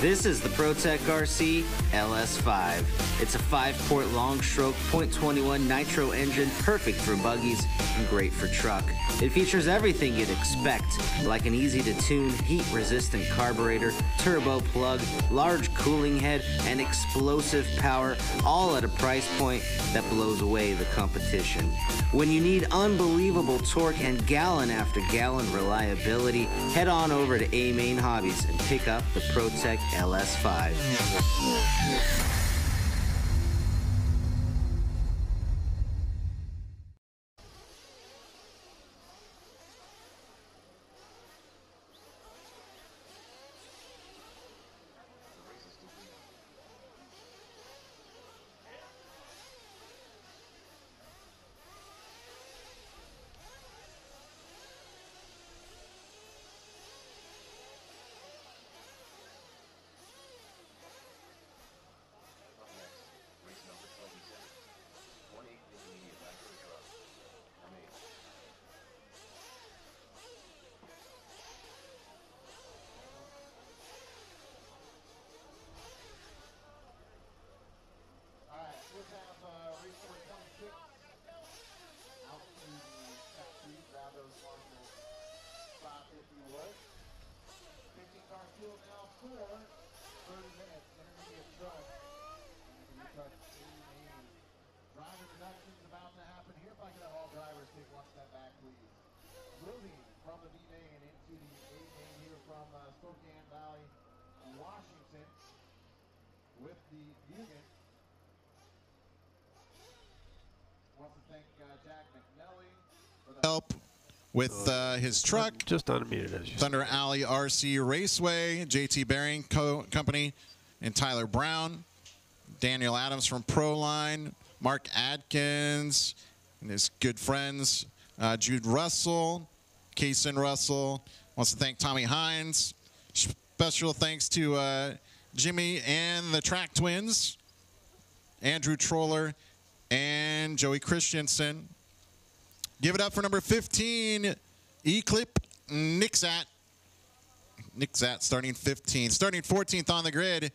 This is the ProTech RC LS5. It's a 5-port long-stroke .21 nitro engine, perfect for buggies and great for truck. It features everything you'd expect, like an easy-to-tune, heat-resistant carburetor, turbo plug, large cooling head, and explosive power, all at a price point that blows away the competition. When you need unbelievable torque and gallon-after-gallon reliability, head on over to A-Main Hobbies and pick up the ProTech LS5. truck A-main. Driver introduction is about to happen here. If I could have all drivers take one step back, please. Moving from the B-main into the A-main here from Spokane Valley, Washington, with the Mugen. Wants to thank Jack McNelly for the help with his truck. Just unmuted as you Thunder Alley RC Raceway, JT Bearing Company, and Tyler Brown. Daniel Adams from Proline, Mark Adkins, and his good friends, Jude Russell, Kaysen Russell. Wants to thank Tommy Hines. Special thanks to Jimmy and the Track Twins, Andrew Troller, and Joey Christensen. Give it up for number 15, Eclip Nixat. Nixat starting 15th. Starting 14th on the grid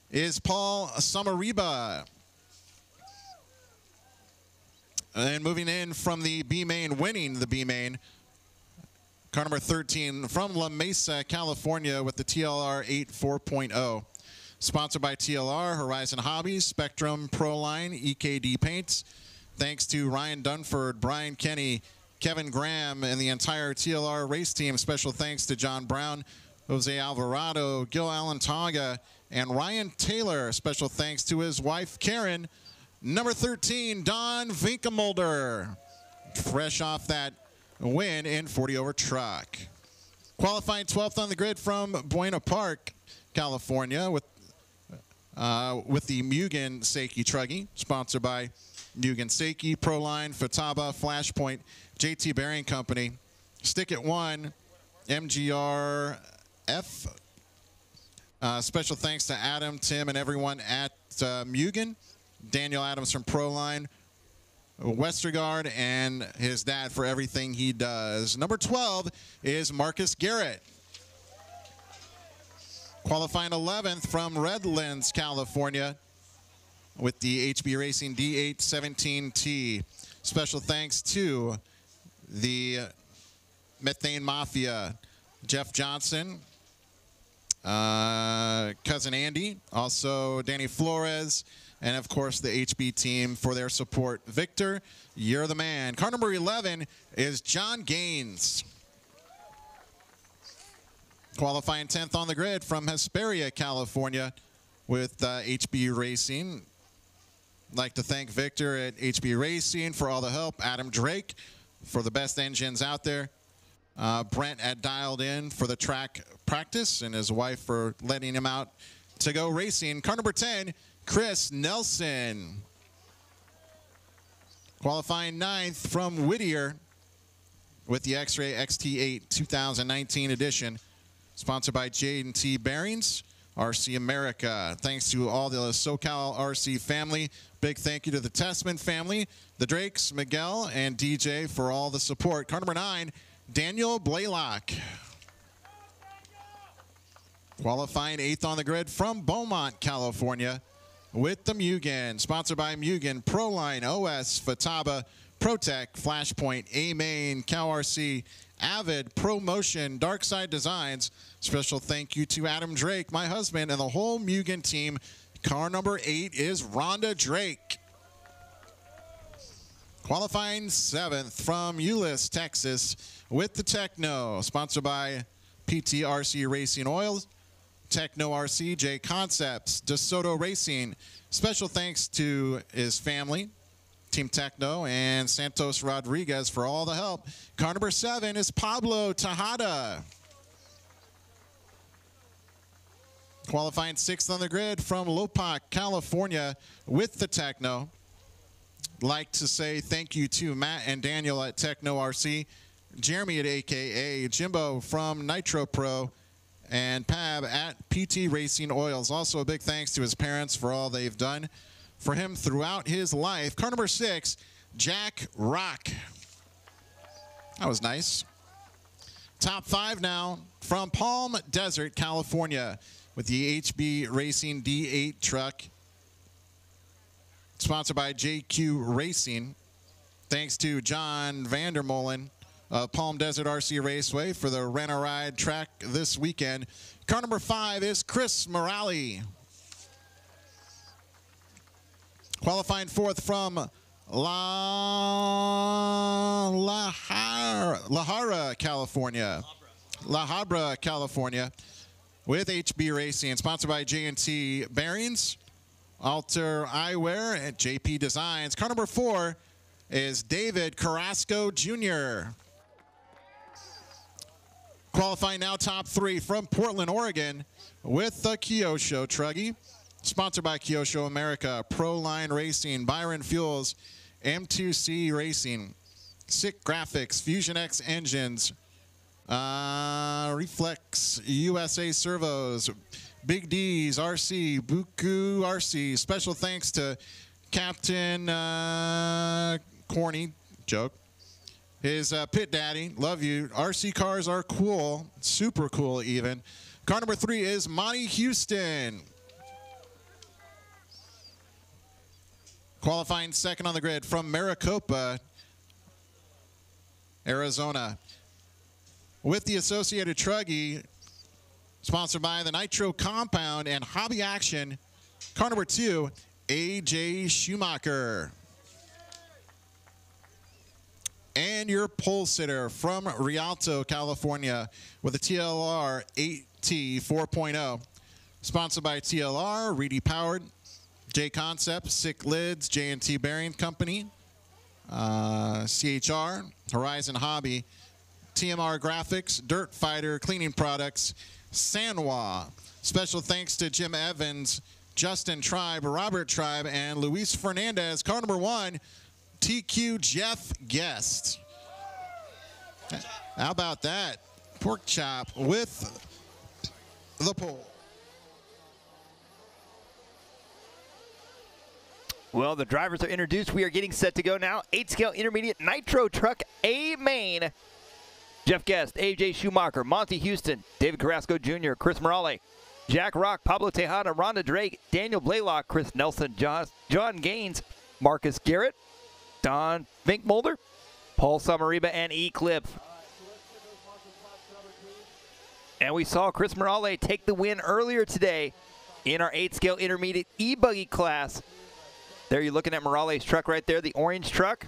is Paul Samariba. And moving in from the B-main, winning the B-main, car number 13 from La Mesa, California with the TLR 8 4.0. Sponsored by TLR, Horizon Hobbies, Spectrum, Proline, EKD Paints. Thanks to Ryan Dunford, Brian Kenny, Kevin Graham, and the entire TLR race team. Special thanks to John Brown, Jose Alvarado, Gil Alantaga, and Ryan Taylor. Special thanks to his wife, Karen. Number 13, Don Vinkemulder, fresh off that win in 40 over truck. Qualifying 12th on the grid from Buena Park, California with the Mugen Seiki Truggy, sponsored by Mugen Seiki, Proline, Futaba, Flashpoint, JT Bearing Company. Stick at 1, MGRF. Special thanks to Adam, Tim, and everyone at Mugen. Daniel Adams from Proline, Westergaard, and his dad for everything he does. Number 12 is Marcus Garrett. Qualifying 11th from Redlands, California with the HB Racing D817T. Special thanks to the Methane Mafia, Jeff Johnson, Cousin Andy, also Danny Flores, and of course the HB team for their support. Victor, you're the man. Car number 11 is John Gaines. Qualifying 10th on the grid from Hesperia, California with HB Racing. I'd like to thank Victor at HB Racing for all the help. Adam Drake for the best engines out there. Brent at Dialed In for the track practice, and his wife for letting him out to go racing. Car number 10, Chris Nelson. Qualifying 9th from Whittier with the X-Ray XT8 2019 edition. Sponsored by J&T Bearings, RC America. Thanks to all the SoCal RC family. Big thank you to the Tessman family, the Drakes, Miguel, and DJ for all the support. Car number 9, Daniel Blaylock. Qualifying 8th on the grid from Beaumont, California with the Mugen. Sponsored by Mugen, Proline, OS, Futaba, Protec, Flashpoint, A-Main, Cal RC, Avid, ProMotion, Darkside Designs. Special thank you to Adam Drake, my husband, and the whole Mugen team. Car number 8 is Rhonda Drake. Qualifying 7th from Euless, Texas with the Techno. Sponsored by PTRC Racing Oils, Techno RC, J Concepts, DeSoto Racing. Special thanks to his family, Team Techno, and Santos Rodriguez for all the help. Car number 7 is Pablo Tejada. Qualifying 6th on the grid from Lopac, California with the Techno. Like to say thank you to Matt and Daniel at Techno RC, Jeremy at AKA, Jimbo from Nitro Pro, and Pab at PT Racing Oils. Also a big thanks to his parents for all they've done for him throughout his life. Car number 6, Jack Rock. That was nice. Top 5 now from Palm Desert, California with the HB Racing D8 truck. Sponsored by JQ Racing. Thanks to John Vandermolen of Palm Desert RC Raceway for the Rent-A-Ride track this weekend. Car number 5 is Chris Morale. Qualifying fourth from La Habra, California. La Habra, California, with HB Racing, sponsored by J&T Bearings, Alter Eyewear, and JP Designs. Car number 4 is David Carrasco Jr. Qualifying now top 3 from Portland, Oregon, with the Kyosho Truggy, sponsored by Kyosho America, Proline Racing, Byron Fuels, M2C Racing, Sick Graphics, Fusion X Engines, Reflex USA Servos, Big D's RC, Buku RC. Special thanks to Captain Corny, joke, his pit daddy, love you. RC cars are cool, super cool even. Car number 3 is Monty Houston. Qualifying second on the grid from Maricopa, Arizona, with the Associated Truggy, sponsored by the Nitro Compound and Hobby Action. Car number 2, AJ Schumacher. And your pole sitter from Rialto, California, with a TLR 8T 4.0, sponsored by TLR, Reedy Powered, J Concept, Sick Lids, J&T Bearing Company, CHR, Horizon Hobby, TMR Graphics, Dirt Fighter Cleaning Products, Sanwa. Special thanks to Jim Evans, Justin Tribe, Robert Tribe, and Luis Fernandez. Car number 1, TQ Jeff Guest. How about that? Pork chop with the pole. Well, the drivers are introduced. We are getting set to go now. 8-scale intermediate Nitro Truck A main. Jeff Guest, AJ Schumacher, Monty Houston, David Carrasco Jr., Chris Morale, Jack Rock, Pablo Tejada, Rhonda Drake, Daniel Blaylock, Chris Nelson, John Gaines, Marcus Garrett, Don Finkmolder, Paul Samariba, and E-Clip. And we saw Chris Morale take the win earlier today in our 8-scale intermediate e-buggy class. There you're looking at Morale's truck right there, the orange truck.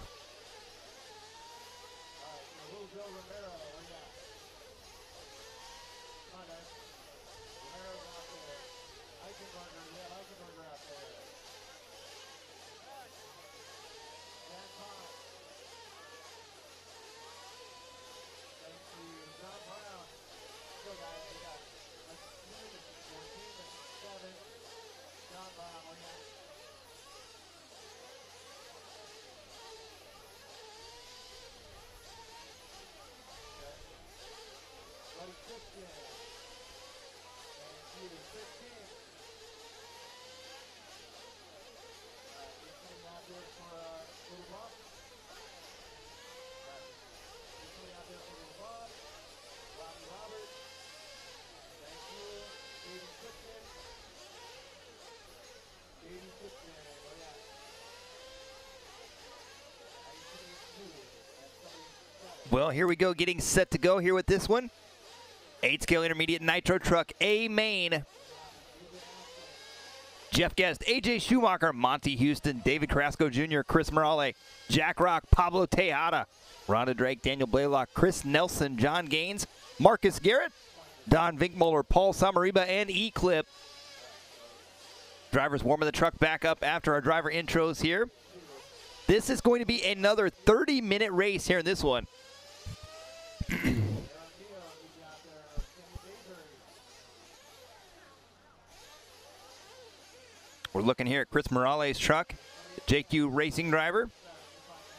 Well, here we go, getting set to go here with this one. 8-scale intermediate Nitro Truck A main. Jeff Guest, AJ Schumacher, Monty Houston, David Carrasco Jr., Chris Morale, Jack Rock, Pablo Tejada, Rhonda Drake, Daniel Blaylock, Chris Nelson, John Gaines, Marcus Garrett, Don Vinkmuller, Paul Samariba, and E-Clip. Drivers warming the truck back up after our driver intros here. This is going to be another 30-minute race here in this one. We're looking here at Chris Morale's truck, JQ Racing driver.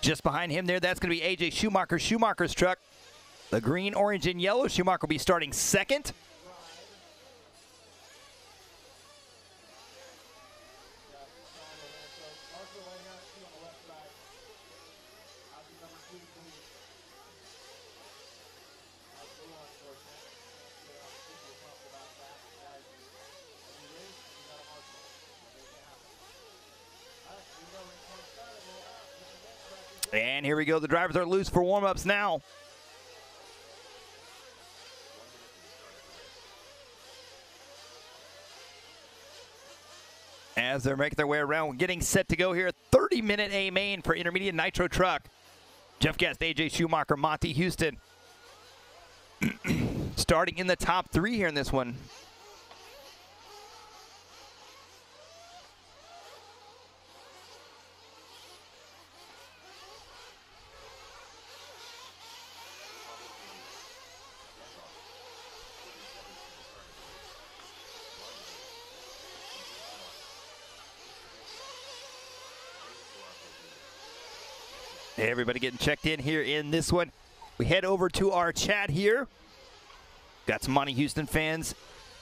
Just behind him there, that's going to be AJ Schumacher, Schumacher's truck. The green, orange, and yellow, Schumacher will be starting second. And here we go. The drivers are loose for warm-ups now. as they're making their way around. We're getting set to go here. 30-minute A main for intermediate nitro truck. Jeff Guest, AJ Schumacher, Monty Houston. Starting in the top 3 here in this one. Hey, everybody getting checked in here in this one. We head over to our chat here. Got some Monty Houston fans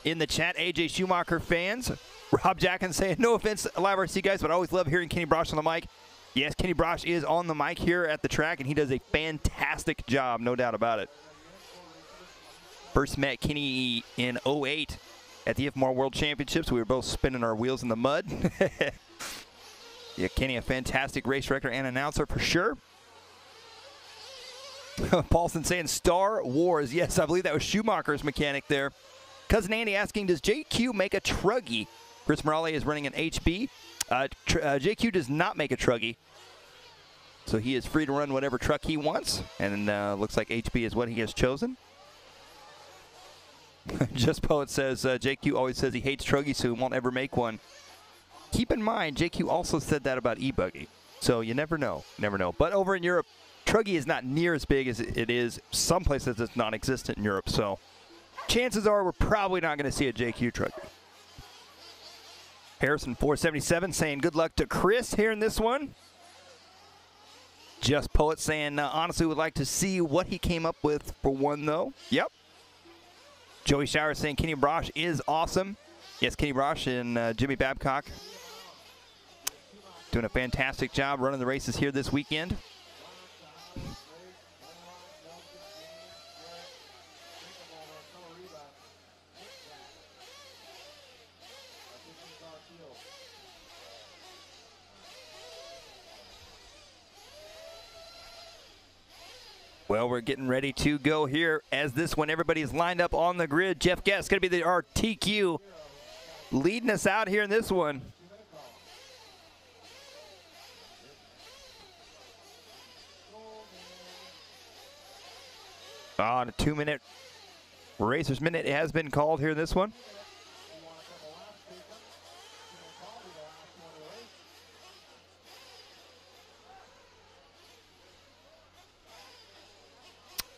in the chat, AJ Schumacher fans. Rob Jackson saying, no offense, LiveRC guys, but I always love hearing Kenny Brosh on the mic. Yes, Kenny Brosh is on the mic here at the track, and he does a fantastic job, no doubt about it. First met Kenny in 08 at the IFMAR World Championships. We were both spinning our wheels in the mud. Yeah, Kenny, a fantastic race director and announcer for sure. Paulson saying Star Wars. Yes, I believe that was Schumacher's mechanic there. Cousin Andy asking, does JQ make a Truggy? Chris Morale is running an HB. JQ does not make a Truggy. So he is free to run whatever truck he wants. And looks like HB is what he has chosen. Just Poet says, JQ always says he hates Truggy, so he won't ever make one. Keep in mind, JQ also said that about eBuggy. So you never know. Never know. But over in Europe, Truggy is not near as big as it is. Some places it's non-existent in Europe. So chances are we're probably not going to see a JQ Truggy. Harrison 477 saying good luck to Chris here in this one. Just Poet saying honestly would like to see what he came up with for one though. Yep. Joey Shower saying Kenny Brosh is awesome. Yes, Kenny Brosh and Jimmy Babcock doing a fantastic job running the races here this weekend. Well, we're getting ready to go here as this one, everybody's lined up on the grid. Jeff Guest going to be our TQ leading us out here in this one. On a 2-minute Racer's Minute has been called here in this one.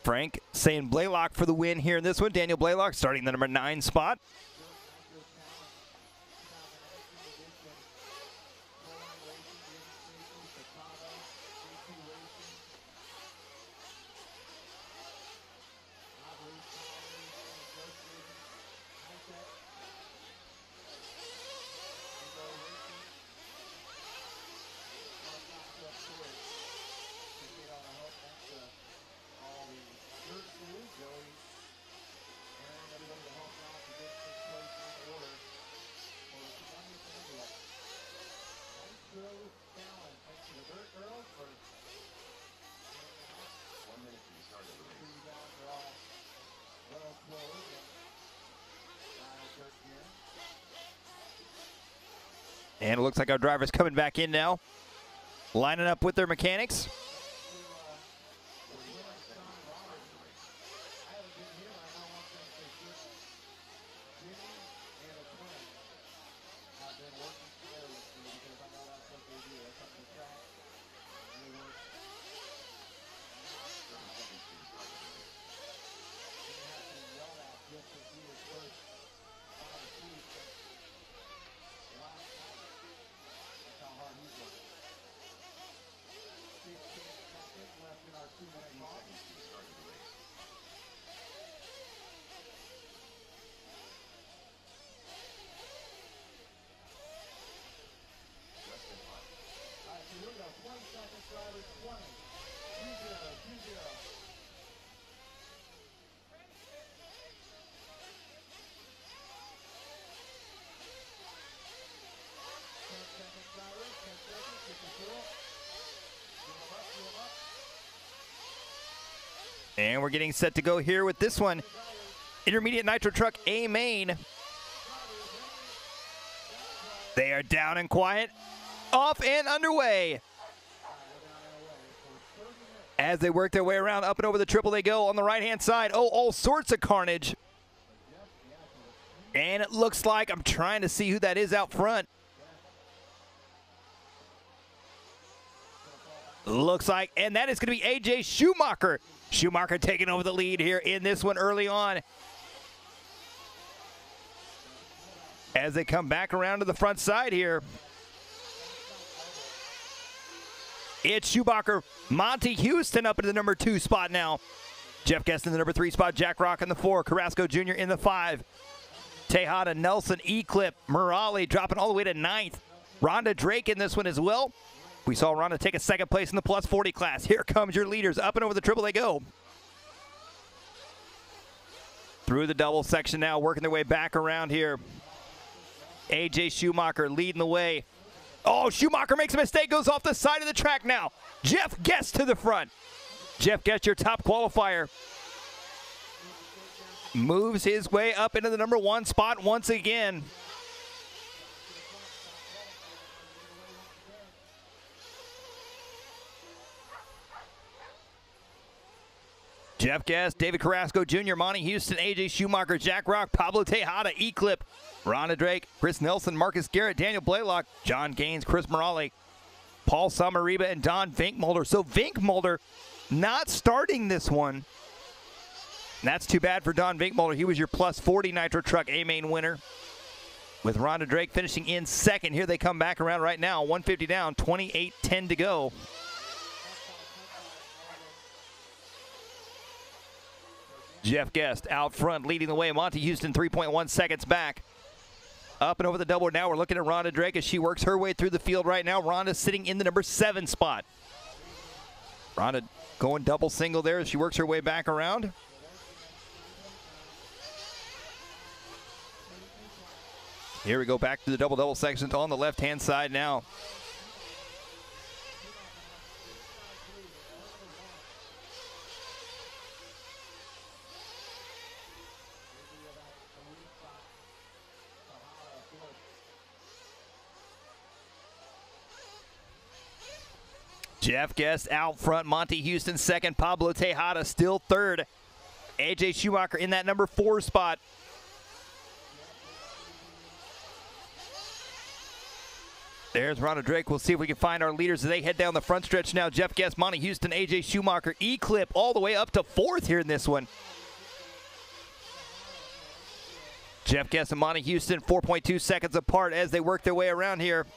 Frank saying Blaylock for the win here in this one. Daniel Blaylock starting the number 9 spot. And it looks like our driver's coming back in now, lining up with their mechanics. And we're getting set to go here with this one. Intermediate Nitro Truck A main. They are down and quiet. Off and underway. As they work their way around, up and over the triple they go on the right-hand side. Oh, all sorts of carnage. And it looks like, I'm trying to see who that is out front. Looks like, and that is going to be AJ Schumacher. Schumacher taking over the lead here in this one early on. As they come back around to the front side here. It's Schumacher, Monty Houston up into the number 2 spot now. Jeff Guest in the number 3 spot, Jack Rock in the 4, Carrasco Jr. in the 5. Tejada, Nelson, Eclipse, Morale dropping all the way to 9th. Rhonda Drake in this one as well. We saw Rhonda take a 2nd place in the plus 40 class. Here comes your leaders. Up and over the triple they go. Through the double section now, working their way back around here. AJ Schumacher leading the way. Oh, Schumacher makes a mistake, goes off the side of the track now. Jeff Guest to the front. Jeff Guest, your top qualifier. Moves his way up into the number 1 spot once again. Jeff Guest, David Carrasco Jr., Monty Houston, AJ Schumacher, Jack Rock, Pablo Tejada, Eclipse, Rhonda Drake, Chris Nelson, Marcus Garrett, Daniel Blaylock, John Gaines, Chris Morale, Paul Samariba, and Don Vinkmulder. So Vinkmulder not starting this one. That's too bad for Don Vinkmulder. He was your plus 40 Nitro Truck A-Main winner. With Rhonda Drake finishing in 2nd. Here they come back around right now. 150 down, 28:10 to go. Jeff Guest out front leading the way. Monty Houston 3.1 seconds back. Up and over the double. Now we're looking at Rhonda Drake as she works her way through the field right now. Rhonda sitting in the number 7 spot. Rhonda going double single there as she works her way back around. Here we go back to the double-double sections on the left-hand side now. Jeff Guest out front, Monty Houston 2nd, Pablo Tejada still 3rd. AJ Schumacher in that number 4 spot. There's Rhonda Drake. We'll see if we can find our leaders as they head down the front stretch now. Jeff Guest, Monty Houston, AJ Schumacher, Eclipse all the way up to 4th here in this one. Jeff Guest and Monty Houston 4.2 seconds apart as they work their way around here.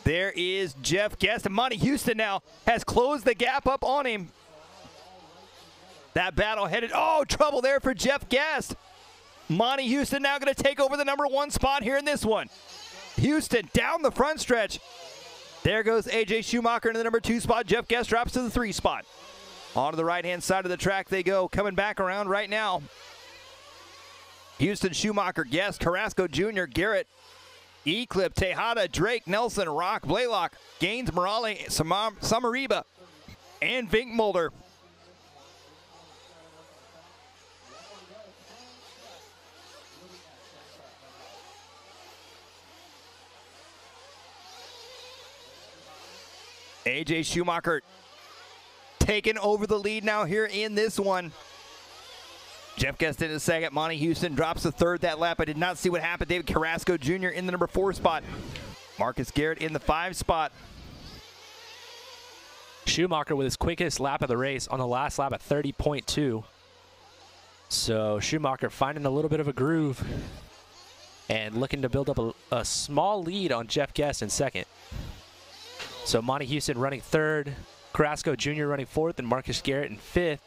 There is Jeff Guest, and Monty Houston now has closed the gap up on him. That battle headed, oh, trouble there for Jeff Guest. Monty Houston now going to take over the number 1 spot here in this one. Houston down the front stretch. There goes AJ Schumacher into the number 2 spot. Jeff Guest drops to the 3 spot. Onto the right-hand side of the track they go, coming back around right now. Houston, Schumacher, Guest, Carrasco Jr., Garrett, Eclipse, Tejada, Drake, Nelson, Rock, Blaylock, Gaines, Morale, Samariba, and Vinkmulder. AJ Schumacher taking over the lead now here in this one. Jeff Guest in the 2nd. Monty Houston drops the 3rd that lap. I did not see what happened. David Carrasco Jr. in the number 4 spot. Marcus Garrett in the 5 spot. Schumacher with his quickest lap of the race on the last lap at 30.2. So Schumacher finding a little bit of a groove and looking to build up a small lead on Jeff Guest in 2nd. So Monty Houston running 3rd, Carrasco Jr. running 4th, and Marcus Garrett in 5th.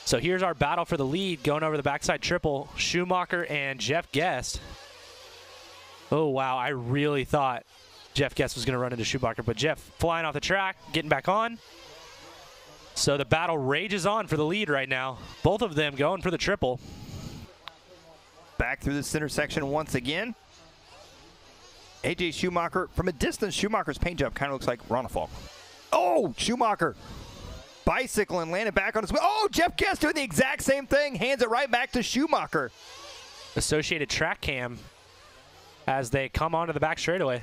So here's our battle for the lead going over the backside triple, Schumacher and Jeff Guest. Oh, wow, I really thought Jeff Guest was going to run into Schumacher, but Jeff flying off the track, getting back on. So the battle rages on for the lead right now. Both of them going for the triple. Back through the center section once again. AJ Schumacher, from a distance, Schumacher's paint job kind of looks like Ronafalk. Oh, Schumacher bicycling, landed back on his way. Oh, Jeff Guest doing the exact same thing, hands it right back to Schumacher. Associated Track Cam as they come onto the back straightaway.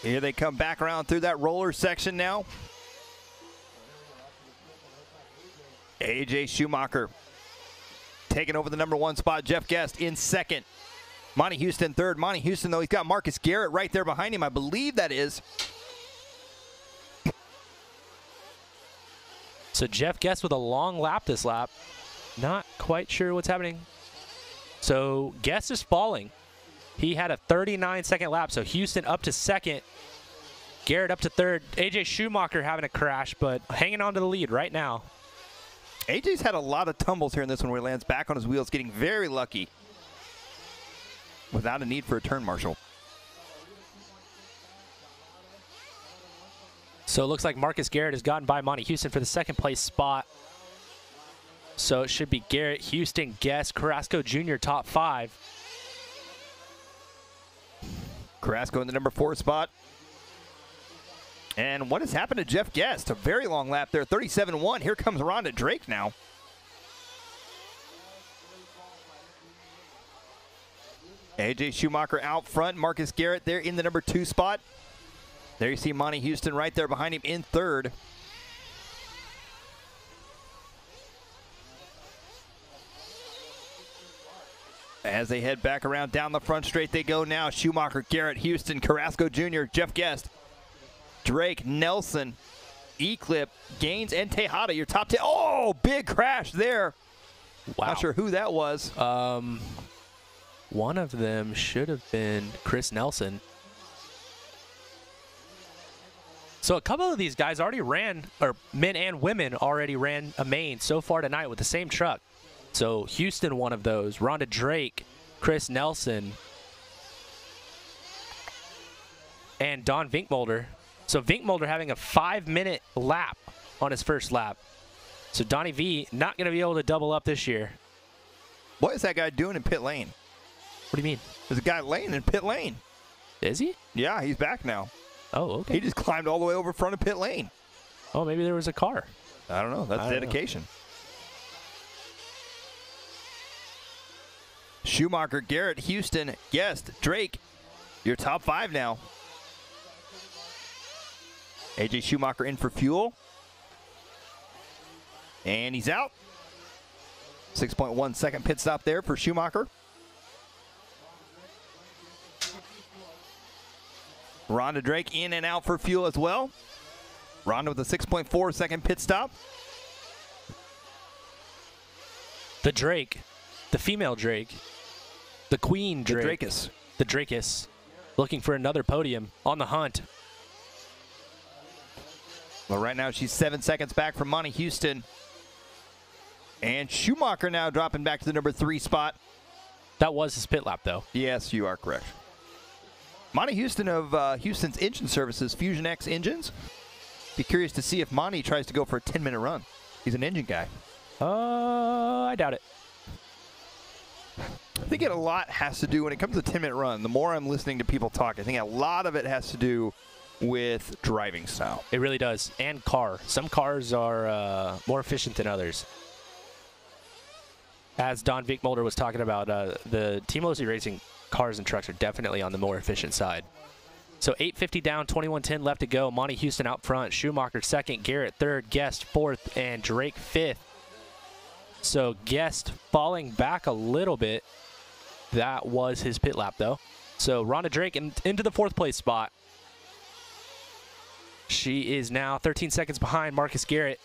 Here they come back around through that roller section now. AJ Schumacher taking over the #1 spot. Jeff Guest in second. Monty Houston third. Monty Houston, though, he's got Marcus Garrett right there behind him. I believe that is. So Jeff Guest with a long lap this lap. Not quite sure what's happening. So Guest is falling. He had a 39-second lap, so Houston up to second. Garrett up to third. AJ Schumacher having a crash, but hanging on to the lead right now. AJ's had a lot of tumbles here in this one where he lands back on his wheels, getting very lucky without a need for a turn marshal. So it looks like Marcus Garrett has gotten by Monty Houston for the second place spot. So it should be Garrett, Houston, Guest, Carrasco Jr. top 5. Carrasco in the #4 spot. And what has happened to Jeff Guest? A very long lap there, 37.1. Here comes Rhonda Drake now. AJ Schumacher out front. Marcus Garrett there in the #2 spot. There you see Monty Houston right there behind him in third. As they head back around down the front straight they go now. Schumacher, Garrett, Houston, Carrasco Jr., Jeff Guest, Drake, Nelson, Eclip, Gaines, and Tejada, your top 10. Oh, big crash there. Wow. Not sure who that was. One of them should have been Chris Nelson. So a couple of these guys already ran, or men and women already ran a main so far tonight with the same truck. So Houston, one of those. Rhonda Drake, Chris Nelson, and Don Vinkmolder. So Vinkmolder having a 5-minute lap on his first lap. So Donnie V not going to be able to double up this year. What is that guy doing in pit lane? What do you mean? There's a guy laying in pit lane. Is he? Yeah, he's back now. Oh, okay. He just climbed all the way over front of pit lane. Oh, maybe there was a car. I don't know. That's dedication. Schumacher, Garrett, Houston, Guest, Drake, your top 5 now. AJ Schumacher in for fuel. And he's out. 6.1 second pit stop there for Schumacher. Rhonda Drake in and out for fuel as well. Rhonda with a 6.4 second pit stop. The Drake, the female Drake, the Queen Drake. The Drakis. The Drakis, looking for another podium on the hunt. Well, right now she's 7 seconds back from Monty Houston. And Schumacher now dropping back to the #3 spot. That was his pit lap, though. Yes, you are correct. Monty Houston of Houston's Engine Services, Fusion X Engines. Be curious to see if Monty tries to go for a 10-minute run. He's an engine guy. I doubt it. I think a lot has to do when it comes to a 10-minute run. The more I'm listening to people talk, I think a lot of it has to do with driving style. It really does. And car. Some cars are more efficient than others. As Don Vinkmolder was talking about, the Team Losi Racing cars and trucks are definitely on the more efficient side. So 8:50 down, 21:10 left to go. Monty Houston out front. Schumacher second, Garrett third, Guest fourth, and Drake fifth. So Guest falling back a little bit. That was his pit lap, though. So Rhonda Drake into the 4th place spot. She is now 13 seconds behind Marcus Garrett.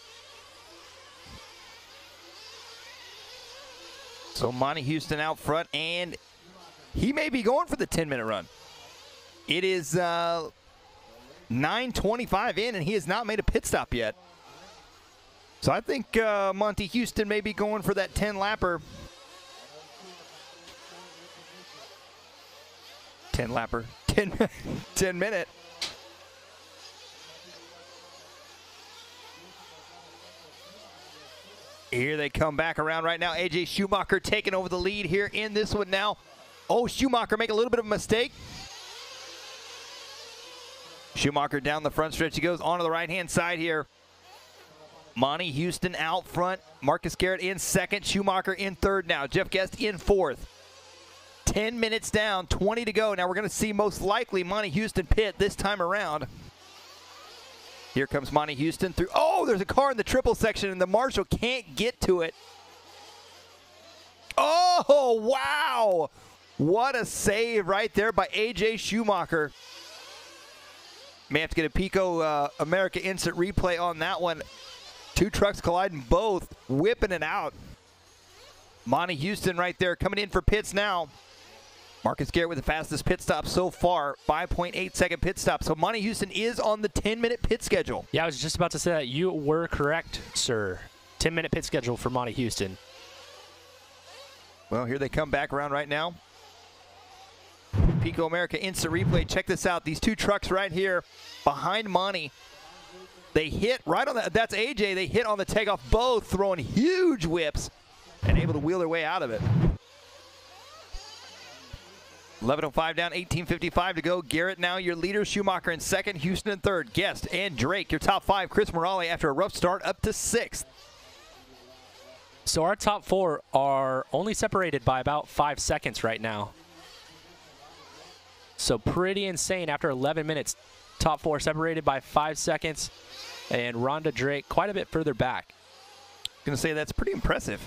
So Monty Houston out front, and he may be going for the 10-minute run. It is 9:25 in, and he has not made a pit stop yet. So I think Monty Houston may be going for that 10-lapper. 10-lapper. 10-minute. Here they come back around right now. AJ Schumacher taking over the lead here in this one now. Oh, Schumacher make a little bit of a mistake. Schumacher down the front stretch. He goes onto the right-hand side here. Monty Houston out front. Marcus Garrett in second. Schumacher in third now. Jeff Guest in fourth. 10 minutes down, 20 to go. Now we're going to see most likely Monty Houston pit this time around. Here comes Monty Houston through. Oh, there's a car in the triple section, and the marshal can't get to it. Oh, wow. What a save right there by A.J. Schumacher. May have to get a Pico America instant replay on that one. Two trucks colliding, both whipping it out. Monty Houston right there coming in for pits now. Marcus Garrett with the fastest pit stop so far, 5.8-second pit stop. So Monty Houston is on the 10-minute pit schedule. Yeah, I was just about to say that. You were correct, sir. 10-minute pit schedule for Monty Houston. Well, here they come back around right now. Pico America instant replay. Check this out. These two trucks right here behind Monty. They hit right on that. That's AJ. They hit on the takeoff, both throwing huge whips and able to wheel their way out of it. 11:05 down, 18:55 to go. Garrett now your leader, Schumacher in second, Houston in third. Guest and Drake your top five. Chris Morale after a rough start up to sixth. So our top four are only separated by about 5 seconds right now. So pretty insane after 11 minutes. Top four separated by 5 seconds. And Rhonda Drake quite a bit further back. Going to say that's pretty impressive.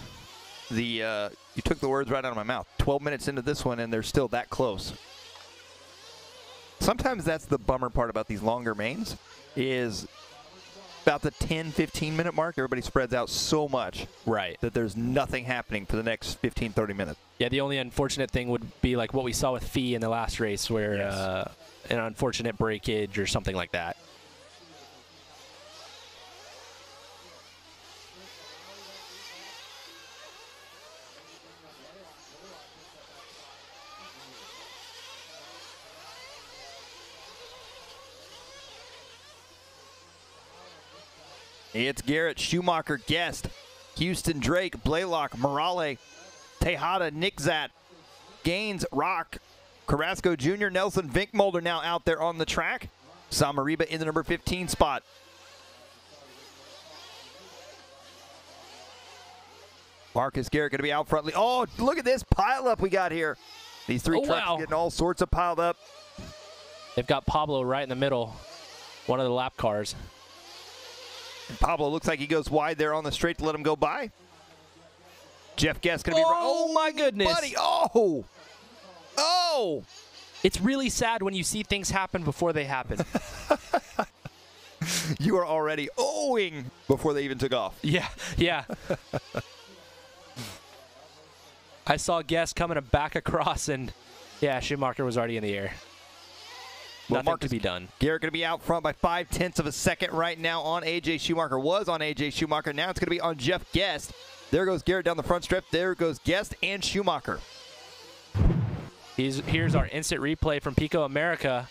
You took the words right out of my mouth. 12 minutes into this one, and they're still that close. Sometimes that's the bummer part about these longer mains, is about the 10, 15-minute mark, everybody spreads out so much that there's nothing happening for the next 15, 30 minutes. Yeah, the only unfortunate thing would be like what we saw with Fee in the last race, where an unfortunate breakage or something like that. It's Garrett, Schumacher, Guest, Houston, Drake, Blaylock, Morale, Tejada, Nickzat, Gaines, Rock, Carrasco Jr., Nelson Vinkmolder now out there on the track. Samariba in the number 15 spot. Marcus Garrett going to be out front. Oh, look at this pile up we got here. These three trucks getting all sorts of piled up. They've got Pablo right in the middle, one of the lap cars. And Pablo looks like he goes wide there on the straight to let him go by. Jeff Guest going to be right. Oh, my goodness. Buddy. Oh. Oh. It's really sad when you see things happen before they happen. You are already owing before they even took off. Yeah, yeah. I saw Guest coming back across, and yeah, Schumacher was already in the air. Well, Nothing to be done. Garrett going to be out front by 0.5 of a second right now on A.J. Schumacher. Was on A.J. Schumacher. Now it's going to be on Jeff Guest. There goes Garrett down the front strip. There goes Guest and Schumacher. Here's our instant replay from Pico America.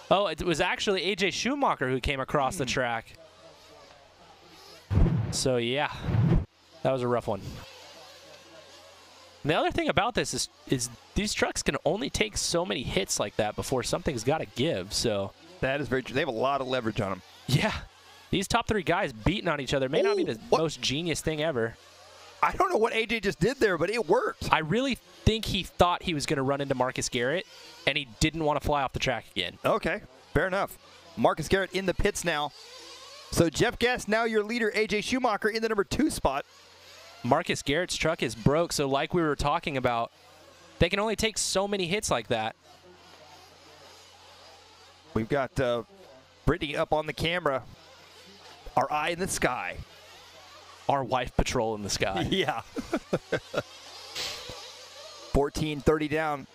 Oh, it was actually A.J. Schumacher who came across the track. So, yeah, that was a rough one. And the other thing about this is these trucks can only take so many hits like that before something's got to give. So that is very true. They have a lot of leverage on them. Yeah. These top three guys beating on each other may not be the most genius thing ever. I don't know what AJ just did there, but it worked. I really think he thought he was going to run into Marcus Garrett, and he didn't want to fly off the track again. Okay, fair enough. Marcus Garrett in the pits now. So Jeff Guest, now your leader, AJ Schumacher, in the number 2 spot. Marcus Garrett's truck is broke, so like we were talking about, they can only take so many hits like that. We've got Brittany up on the camera. Our eye in the sky. Our wife patrol in the sky. Yeah. 14:30 down.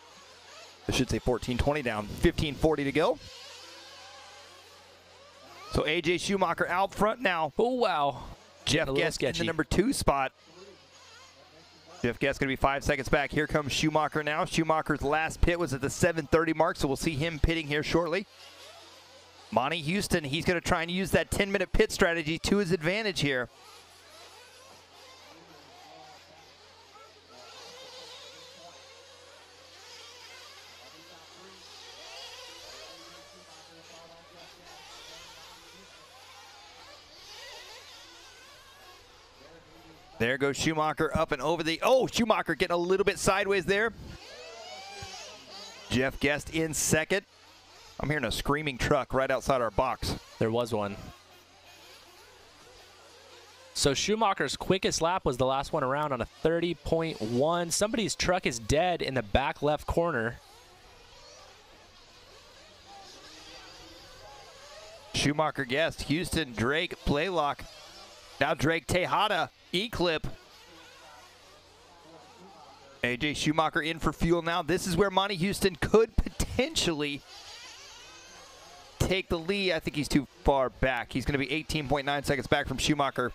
I should say 14:20 down. 15:40 to go. So AJ Schumacher out front now. Oh, wow. Jeff Guest in the number 2 spot. Jeff Guest going to be 5 seconds back. Here comes Schumacher now. Schumacher's last pit was at the 7:30 mark, so we'll see him pitting here shortly. Monty Houston, he's going to try and use that 10-minute pit strategy to his advantage here. There goes Schumacher up and over the, oh, Schumacher getting a little bit sideways there. Jeff Guest in second. I'm hearing a screaming truck right outside our box. There was one. So Schumacher's quickest lap was the last one around on a 30.1. Somebody's truck is dead in the back left corner. Schumacher Guest, Houston, Drake, Blaylock. Now Drake, Tejada, E-Clip. AJ Schumacher in for fuel now. This is where Monty Houston could potentially take the lead. I think he's too far back. He's going to be 18.9 seconds back from Schumacher.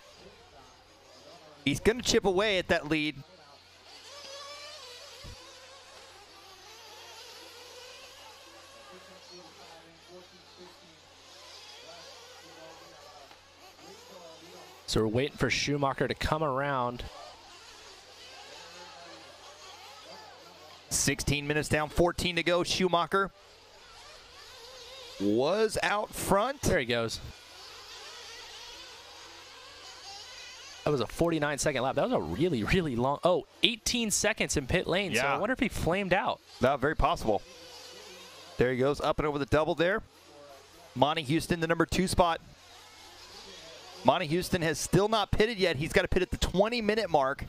He's going to chip away at that lead. So we're waiting for Schumacher to come around. 16 minutes down, 14 to go. Schumacher was out front. There he goes. That was a 49-second lap. That was a really, really long. Oh, 18 seconds in pit lane. Yeah. So I wonder if he flamed out. No, very possible. There he goes, up and over the double there. Monty Houston, the number 2 spot. Monty Houston has still not pitted yet. He's got to pit at the 20-minute mark.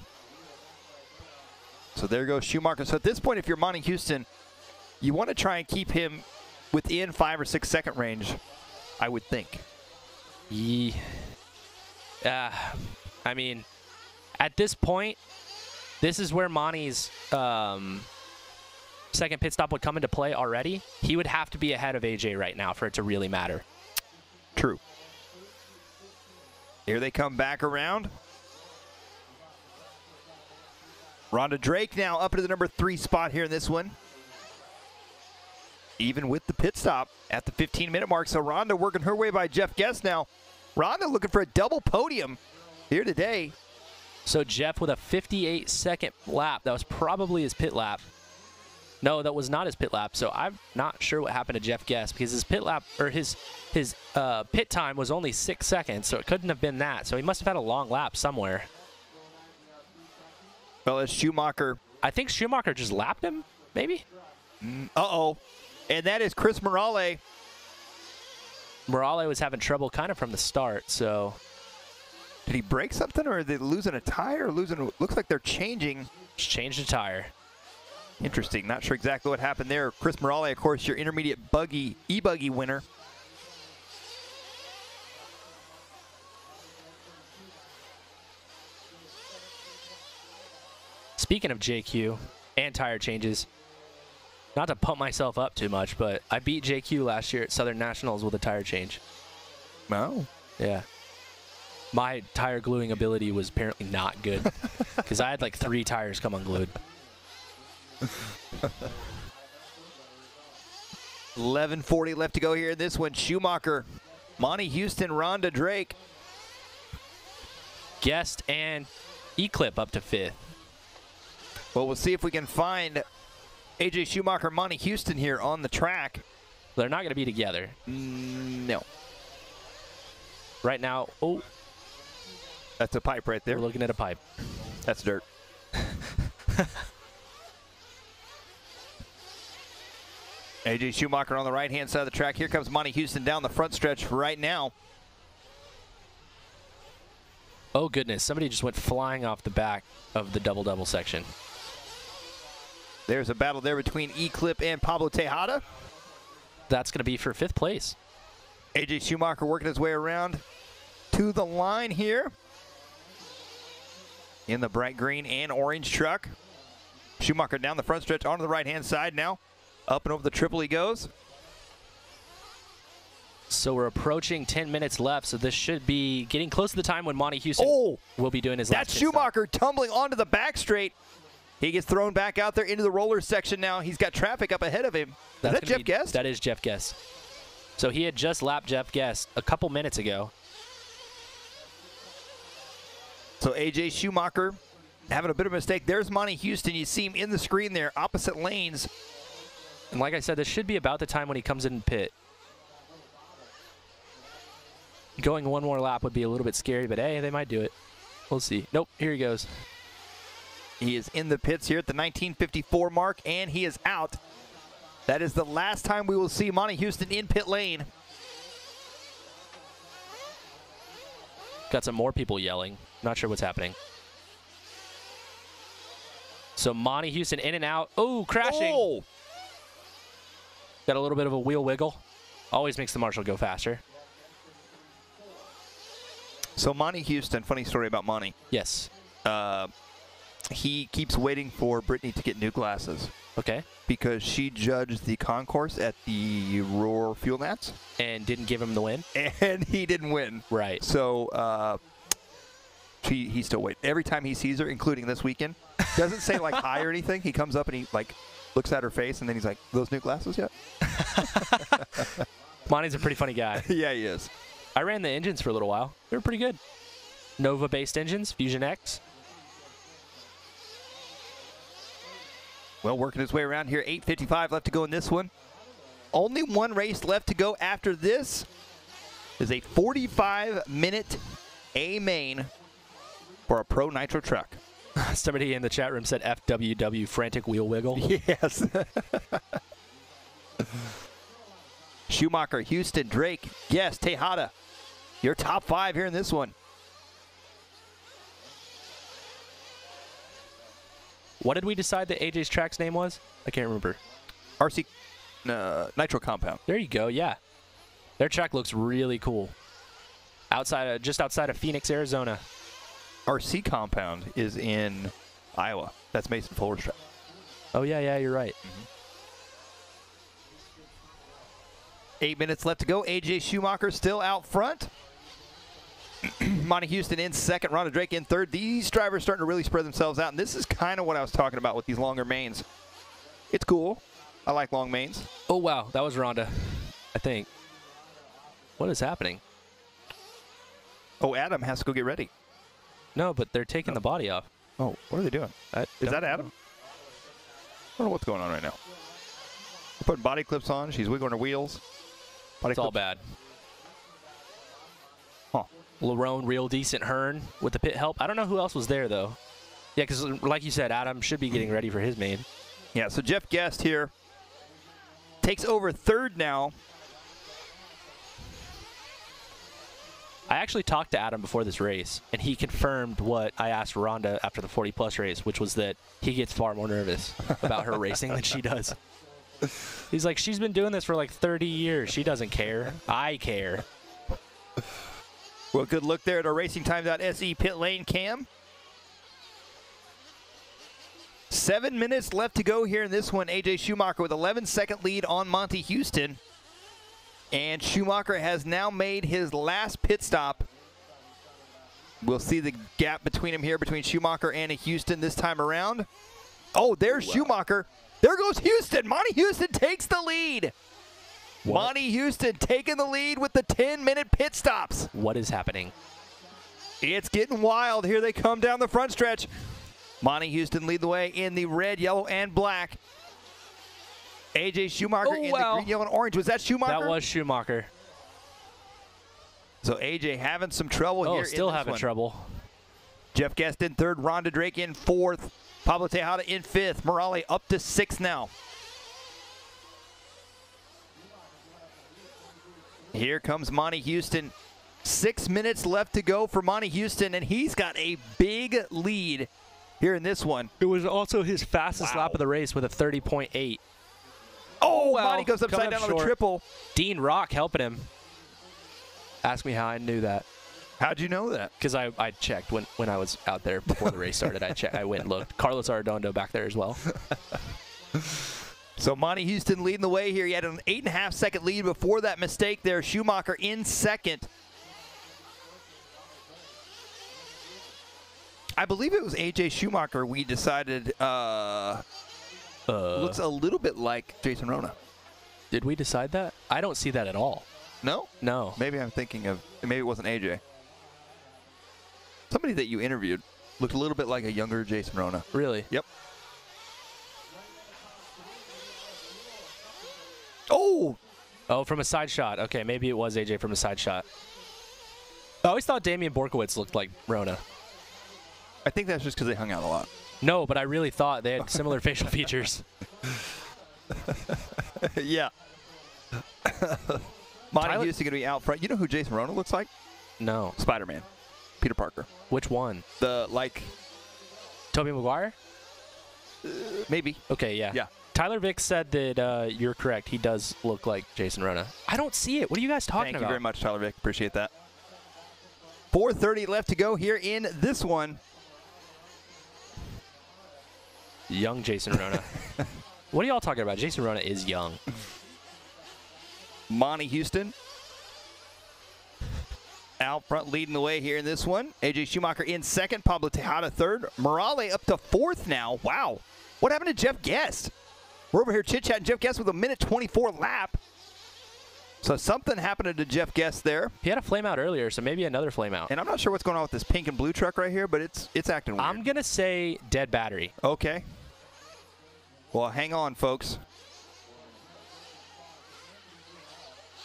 So there goes Schumacher. So at this point, if you're Monty Houston, you want to try and keep him within 5 or 6 second range, I would think. Yeah. I mean, at this point, this is where Monty's second pit stop would come into play already. He would have to be ahead of AJ right now for it to really matter. True. Here they come back around. Rhonda Drake now up into the number 3 spot here in this one. Even with the pit stop at the 15-minute mark. So Rhonda working her way by Jeff Guest now. Rhonda looking for a double podium here today. So Jeff with a 58-second lap. That was probably his pit lap. No, that was not his pit lap. So I'm not sure what happened to Jeff Guest because his pit lap or his pit time was only 6 seconds. So it couldn't have been that. So he must have had a long lap somewhere. Well, as Schumacher. I think Schumacher just lapped him, maybe? Uh-oh. And that is Chris Morale. Morale was having trouble kind of from the start, so. Did he break something, or are they losing a tire? Or losing? Looks like they're changing. Just changed a tire. Interesting. Not sure exactly what happened there. Chris Morale, of course, your intermediate buggy, e-buggy winner. Speaking of JQ and tire changes, not to pump myself up too much, but I beat JQ last year at Southern Nationals with a tire change. Oh. Yeah. My tire gluing ability was apparently not good because I had like 3 tires come unglued. 11:40 left to go here in this one. Schumacher, Monty Houston, Rhonda Drake. Guest and E-Clip up to 5th. Well, we'll see if we can find AJ Schumacher, Monty Houston here on the track. They're not going to be together. No. Right now, oh. That's a pipe right there. We're looking at a pipe. That's dirt. AJ Schumacher on the right-hand side of the track. Here comes Monty Houston down the front stretch right now. Oh, goodness. Somebody just went flying off the back of the double-double section. There's a battle there between E-Clip and Pablo Tejada. That's going to be for 5th place. AJ Schumacher working his way around to the line here in the bright green and orange truck. Schumacher down the front stretch onto the right-hand side now. Up and over the triple he goes. So we're approaching 10 minutes left, so this should be getting close to the time when Monty Houston will be doing his last That's Schumacher tumbling onto the back straight. He gets thrown back out there into the roller section now. He's got traffic up ahead of him. Is that Jeff Guest? That is Jeff Guest. So he had just lapped Jeff Guest a couple minutes ago. So AJ Schumacher having a bit of a mistake. There's Monty Houston. You see him in the screen there, opposite lanes. And like I said, this should be about the time when he comes in pit. Going one more lap would be a little bit scary, but hey, they might do it. We'll see. Nope, here he goes. He is in the pits here at the 1954 mark, and he is out. That is the last time we will see Monty Houston in pit lane. Got some more people yelling. Not sure what's happening. So Monty Houston in and out. Oh, crashing. Oh. Got a little bit of a wheel wiggle. Always makes the Marshall go faster. So Monty Houston, funny story about Monty. Yes. He keeps waiting for Brittany to get new glasses. Okay. Because she judged the concourse at the Roar Fuel Nats. And didn't give him the win? And he didn't win. Right. So he's still waiting. Every time he sees her, including this weekend, doesn't say like hi or anything. He comes up and he like looks at her face and then he's like, those new glasses yet? Monty's a pretty funny guy. Yeah, he is. I ran the engines for a little while. They were pretty good. Nova-based engines, Fusion X. Well, working his way around here. 8:55 left to go in this one. Only one race left to go after this. Is a 45-minute A-main for a Pro Nitro truck. Somebody in the chat room said FWW, frantic wheel wiggle. Yes. Schumacher, Houston, Drake, yes, Tejada. Your top 5 here in this one. What did we decide that AJ's track's name was? I can't remember. RC Nitro Compound. There you go, yeah. Their track looks really cool. Just outside of Phoenix, Arizona. RC Compound is in Iowa. That's Mason Fuller's track. Oh, yeah, you're right. 8 minutes left to go. AJ Schumacher still out front. Monty Houston in second, Rhonda Drake in third. These drivers starting to really spread themselves out, and this is kind of what I was talking about with these longer mains. It's cool. I like long mains. Oh, wow. That was Rhonda, I think. What is happening? Oh, Adam has to go get ready. No, but they're taking the body off. Oh, what are they doing? Is that Adam? I don't know what's going on right now. They're putting body clips on. She's wiggling her wheels. It's all bad. Huh. Larone, real decent Hearn with the pit help. I don't know who else was there, though. Yeah, because like you said, Adam should be getting ready for his main. Yeah, so Jeff Guest here takes over third now. I actually talked to Adam before this race, and he confirmed what I asked Rhonda after the 40-plus race, which was that he gets far more nervous about her racing than she does. He's like, she's been doing this for like 30 years. She doesn't care. I care. Well, good look there at our racingtime.se pit lane cam. 7 minutes left to go here in this one. AJ Schumacher with 11-second lead on Monty Houston. And Schumacher has now made his last pit stop. We'll see the gap between him here, between Schumacher and Houston this time around. Oh, there's Schumacher. There goes Houston. Monty Houston takes the lead. What? Monty Houston taking the lead with the 10-minute pit stops. What is happening? It's getting wild. Here they come down the front stretch. Monty Houston lead the way in the red, yellow, and black. AJ Schumacher in the green, yellow, and orange. Was that Schumacher? That was Schumacher. So AJ having some trouble here. Still having trouble. Jeff Guest in third, Rhonda Drake in fourth, Pablo Tejada in fifth, Morale up to sixth now. Here comes Monty Houston. 6 minutes left to go for Monty Houston, and he's got a big lead here in this one. It was also his fastest lap of the race with a 30.8. Oh, Monty goes upside down on the triple. Dean Rock helping him. Ask me how I knew that. How'd you know that? Because I checked when I was out there before the race started. I went and looked. Carlos Arredondo back there as well. So Monty Houston leading the way here. He had an 8.5-second lead before that mistake there. Schumacher in second. I believe it was AJ Schumacher we decided looks a little bit like Jason Rona. Did we decide that? I don't see that at all. No? No. Maybe I'm thinking of, maybe it wasn't AJ. Somebody that you interviewed looked a little bit like a younger Jason Rona. Really? Yep. Oh! Oh, from a side shot. Okay, maybe it was AJ from a side shot. I always thought Damian Borkowitz looked like Rona. I think that's just because they hung out a lot. No, but I really thought they had similar facial features. Yeah. Monty Houston going to be out front. You know who Jason Rona looks like? No. Spider-Man. Peter Parker. Which one? The, like... Tobey Maguire? Maybe. Okay, yeah. Yeah. Tyler Vick said that you're correct. He does look like Jason Rona. I don't see it. What are you guys talking about? Thank you very much, Tyler Vick. Appreciate that. 4:30 left to go here in this one. Young Jason Rona. What are y'all talking about? Jason Rona is young. Monty Houston out front leading the way here in this one. AJ Schumacher in second. Pablo Tejada third. Morale up to fourth now. Wow. What happened to Jeff Guest? We're over here chit-chatting. Jeff Guest with a minute 24 lap. So something happened to Jeff Guest there. He had a flame out earlier, so maybe another flame out. And I'm not sure what's going on with this pink and blue truck right here, but it's acting weird. I'm going to say dead battery. Okay. Well, hang on, folks.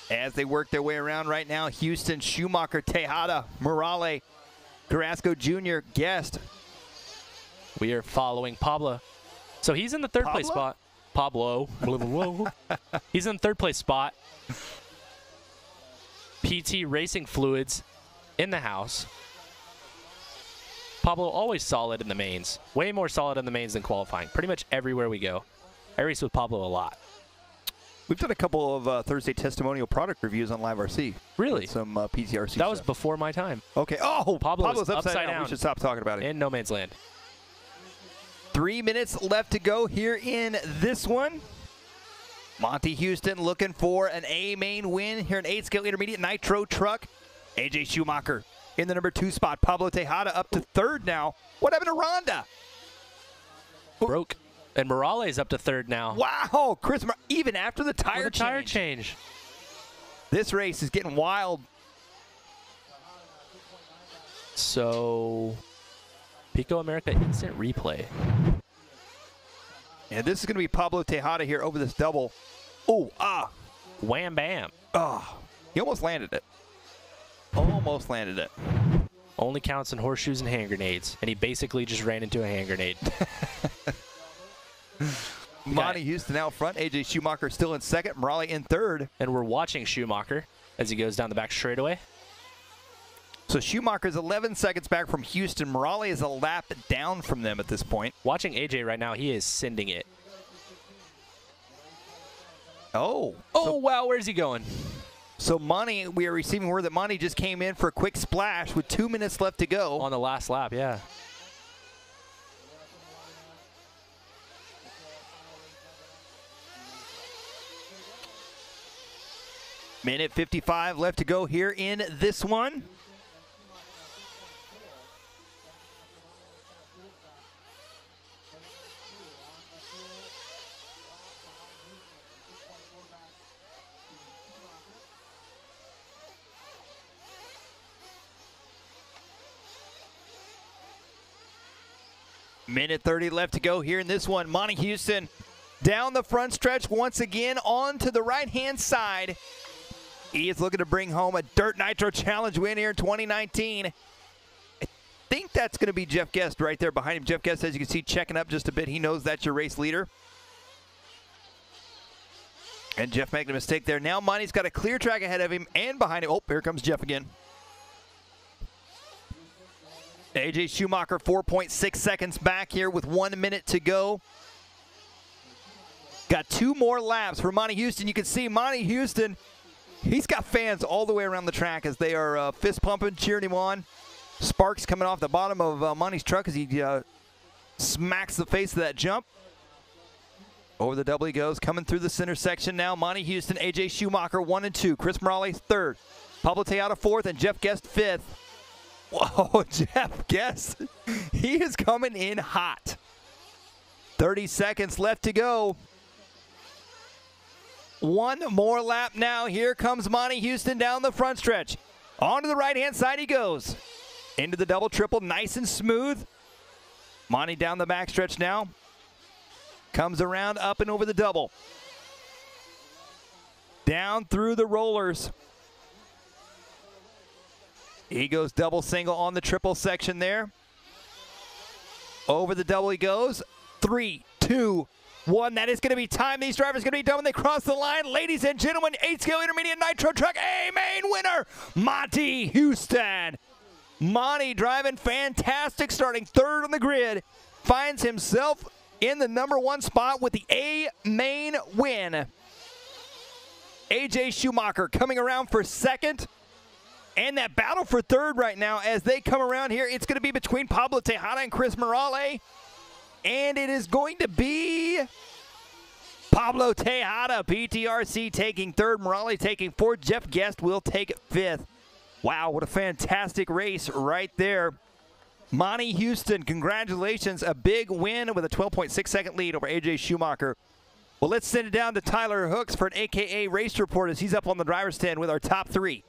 As they work their way around right now, Houston, Schumacher, Tejada, Morale, Carrasco Jr., Guest. We are following Pablo. So he's in the third place spot. Pablo. He's in third place spot. PT Racing Fluids in the house. Pablo always solid in the mains. Way more solid in the mains than qualifying. Pretty much everywhere we go. I race with Pablo a lot. We've done a couple of Thursday testimonial product reviews on LiveRC. Really? Some PTRC That was before my time. Okay. Oh, Pablo's upside down. We should stop talking about it. In no man's land. 3 minutes left to go here in this one. Monty Houston looking for an A main win here in 8-scale intermediate Nitro truck. AJ Schumacher in the number 2 spot. Pablo Tejada up to third now. What happened to Rhonda? Broke. And Morales up to third now. Wow, even after the tire change. This race is getting wild. So, Pico America instant replay. And this is going to be Pablo Tejada here over this double. Oh, Wham bam. Oh, he almost landed it. Almost landed it. Only counts in horseshoes and hand grenades. And he basically just ran into a hand grenade. Monty Houston out front. AJ Schumacher still in second. Morale in third. And we're watching Schumacher as he goes down the back straightaway. So Schumacher's 11 seconds back from Houston. Morale is a lap down from them at this point. Watching AJ right now, he is sending it. Oh, wow, where's he going? So Monty, we are receiving word that Monty just came in for a quick splash with 2 minutes left to go. On the last lap, yeah. Minute 55 left to go here in this one. Minute 30 left to go here in this one. Monty Houston down the front stretch once again onto the right-hand side. He is looking to bring home a Dirt Nitro Challenge win here in 2019. I think that's going to be Jeff Guest right there behind him. Jeff Guest, as you can see, checking up just a bit. He knows that's your race leader. And Jeff making a mistake there. Now Monty's got a clear track ahead of him and behind him. Oh, here comes Jeff again. AJ Schumacher 4.6 seconds back here with 1 minute to go. Got 2 more laps for Monty Houston. You can see Monty Houston, he's got fans all the way around the track as they are fist pumping, cheering him on. Sparks coming off the bottom of Monty's truck as he smacks the face of that jump. Over the double he goes, coming through the center section now. Monty Houston, AJ Schumacher 1 and 2. Chris Morales 3rd. Pablo Tejada 4th and Jeff Guest 5th. Whoa, Jeff Guest, he is coming in hot. 30 seconds left to go. 1 more lap now. Here comes Monty Houston down the front stretch. Onto the right-hand side he goes. Into the double triple, nice and smooth. Monty down the back stretch now. Comes around up and over the double. Down through the rollers. He goes double single on the triple section there. Over the double he goes. 3, 2, 1. That is going to be time. These drivers are going to be done when they cross the line. Ladies and gentlemen, 8-scale intermediate nitro truck A main winner, Monty Houston. Monty driving fantastic, starting third on the grid. Finds himself in the #1 spot with the A main win. AJ Schumacher coming around for second. And that battle for third right now as they come around here, it's going to be between Pablo Tejada and Chris Morale. And it is going to be Pablo Tejada, PTRC taking third, Morale taking fourth, Jeff Guest will take fifth. Wow, what a fantastic race right there. Monty Houston, congratulations, a big win with a 12.6-second lead over AJ Schumacher. Well, let's send it down to Tyler Hooks for an AKA race report as he's up on the driver's stand with our top 3.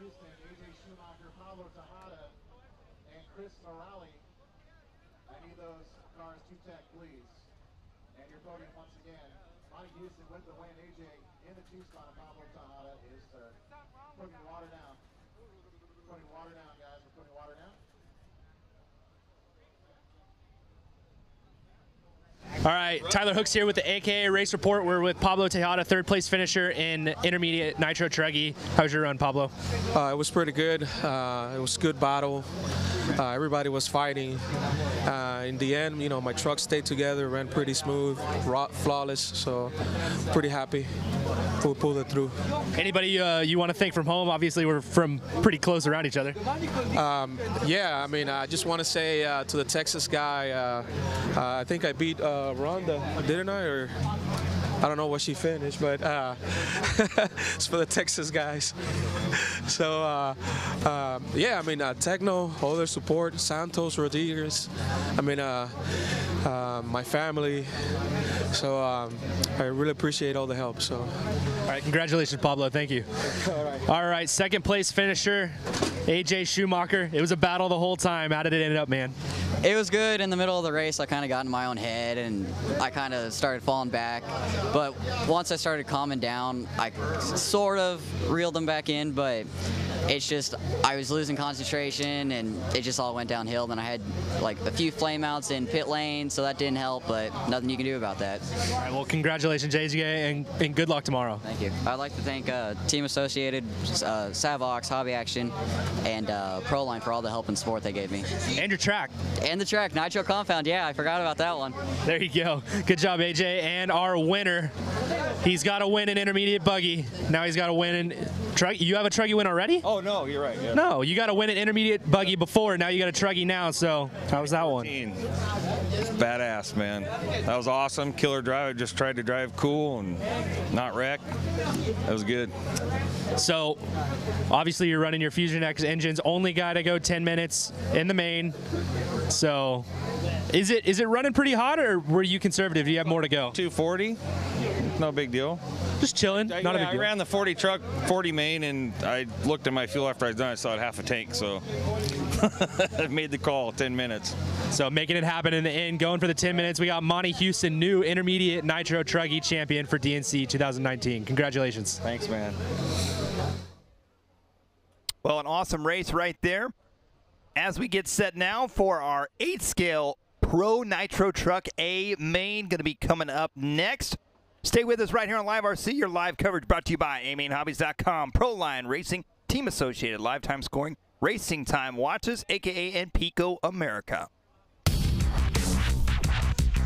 Houston, AJ Schumacher, Pablo Tejada, and Chris Morale. I need those cars to tech, please. And your podium once again. Monty Houston with the win. AJ in the 2 spot. Pablo Tejada is putting water down. Putting water down, guys. We're putting water down. All right, Tyler Hooks here with the AKA Race Report. We're with Pablo Tejada, third place finisher in intermediate Nitro Truggy. How was your run, Pablo? It was pretty good. It was a good battle. Everybody was fighting. In the end, you know, my truck stayed together, ran pretty smooth, flawless. So, pretty happy. We pulled it through. Anybody you want to thank from home? Obviously, we're from pretty close around each other. Yeah, I mean, I just want to say to the Texas guy, I think I beat Rhonda, didn't I? Or I don't know what she finished, but it's for the Texas guys. So, yeah, I mean, Techno, all their support, Santos, Rodriguez, I mean, my family. So I really appreciate all the help. So, all right, congratulations, Pablo. Thank you. All right, second place finisher, AJ Schumacher. It was a battle the whole time. How did it end up, man? It was good. In the middle of the race, I kind of got in my own head, and I kind of started falling back. But once I started calming down, I sort of reeled them back in, but it's just I was losing concentration, and it just all went downhill. Then I had like a few flameouts in pit lane, so that didn't help, but nothing you can do about that. All right, well, congratulations, JJ, and good luck tomorrow. Thank you. I'd like to thank Team Associated, Savox, Hobby Action, and Proline for all the help and support they gave me. And your track. And the track, Nitro Compound. Yeah, I forgot about that one. There you go. Good job, AJ. And our winner, he's got a win in intermediate buggy. Now he's got a win in Truggy. You have a Truggy win already? Oh, no, you're right. Yeah. No, you got a win in intermediate buggy before. Now you got a Truggy now. So how was that one? Badass, man. That was awesome. Killer drive. I just tried to drive cool and not wreck. That was good. So obviously you're running your Fusion X engines. Only got to go 10 minutes in the main. So is it running pretty hot, or were you conservative? Do you have more to go? 240. No big deal. Just chilling. Not a big deal. I ran the 40 truck, 40 main, and I looked at my fuel after I was done. I saw it half a tank, so I made the call. 10 minutes. So making it happen in the end, going for the 10 minutes. We got Monty Houston, new intermediate Nitro Truggy champion for DNC 2019. Congratulations. Thanks, man. Well, an awesome race right there. As we get set now for our 8-scale Pro Nitro Truck A main, going to be coming up next. Stay with us right here on LiveRC, your live coverage brought to you by amainhobbies.com, Proline Racing, Team Associated, Live Time Scoring, Racing Time Watches, a.k.a. and Pico America.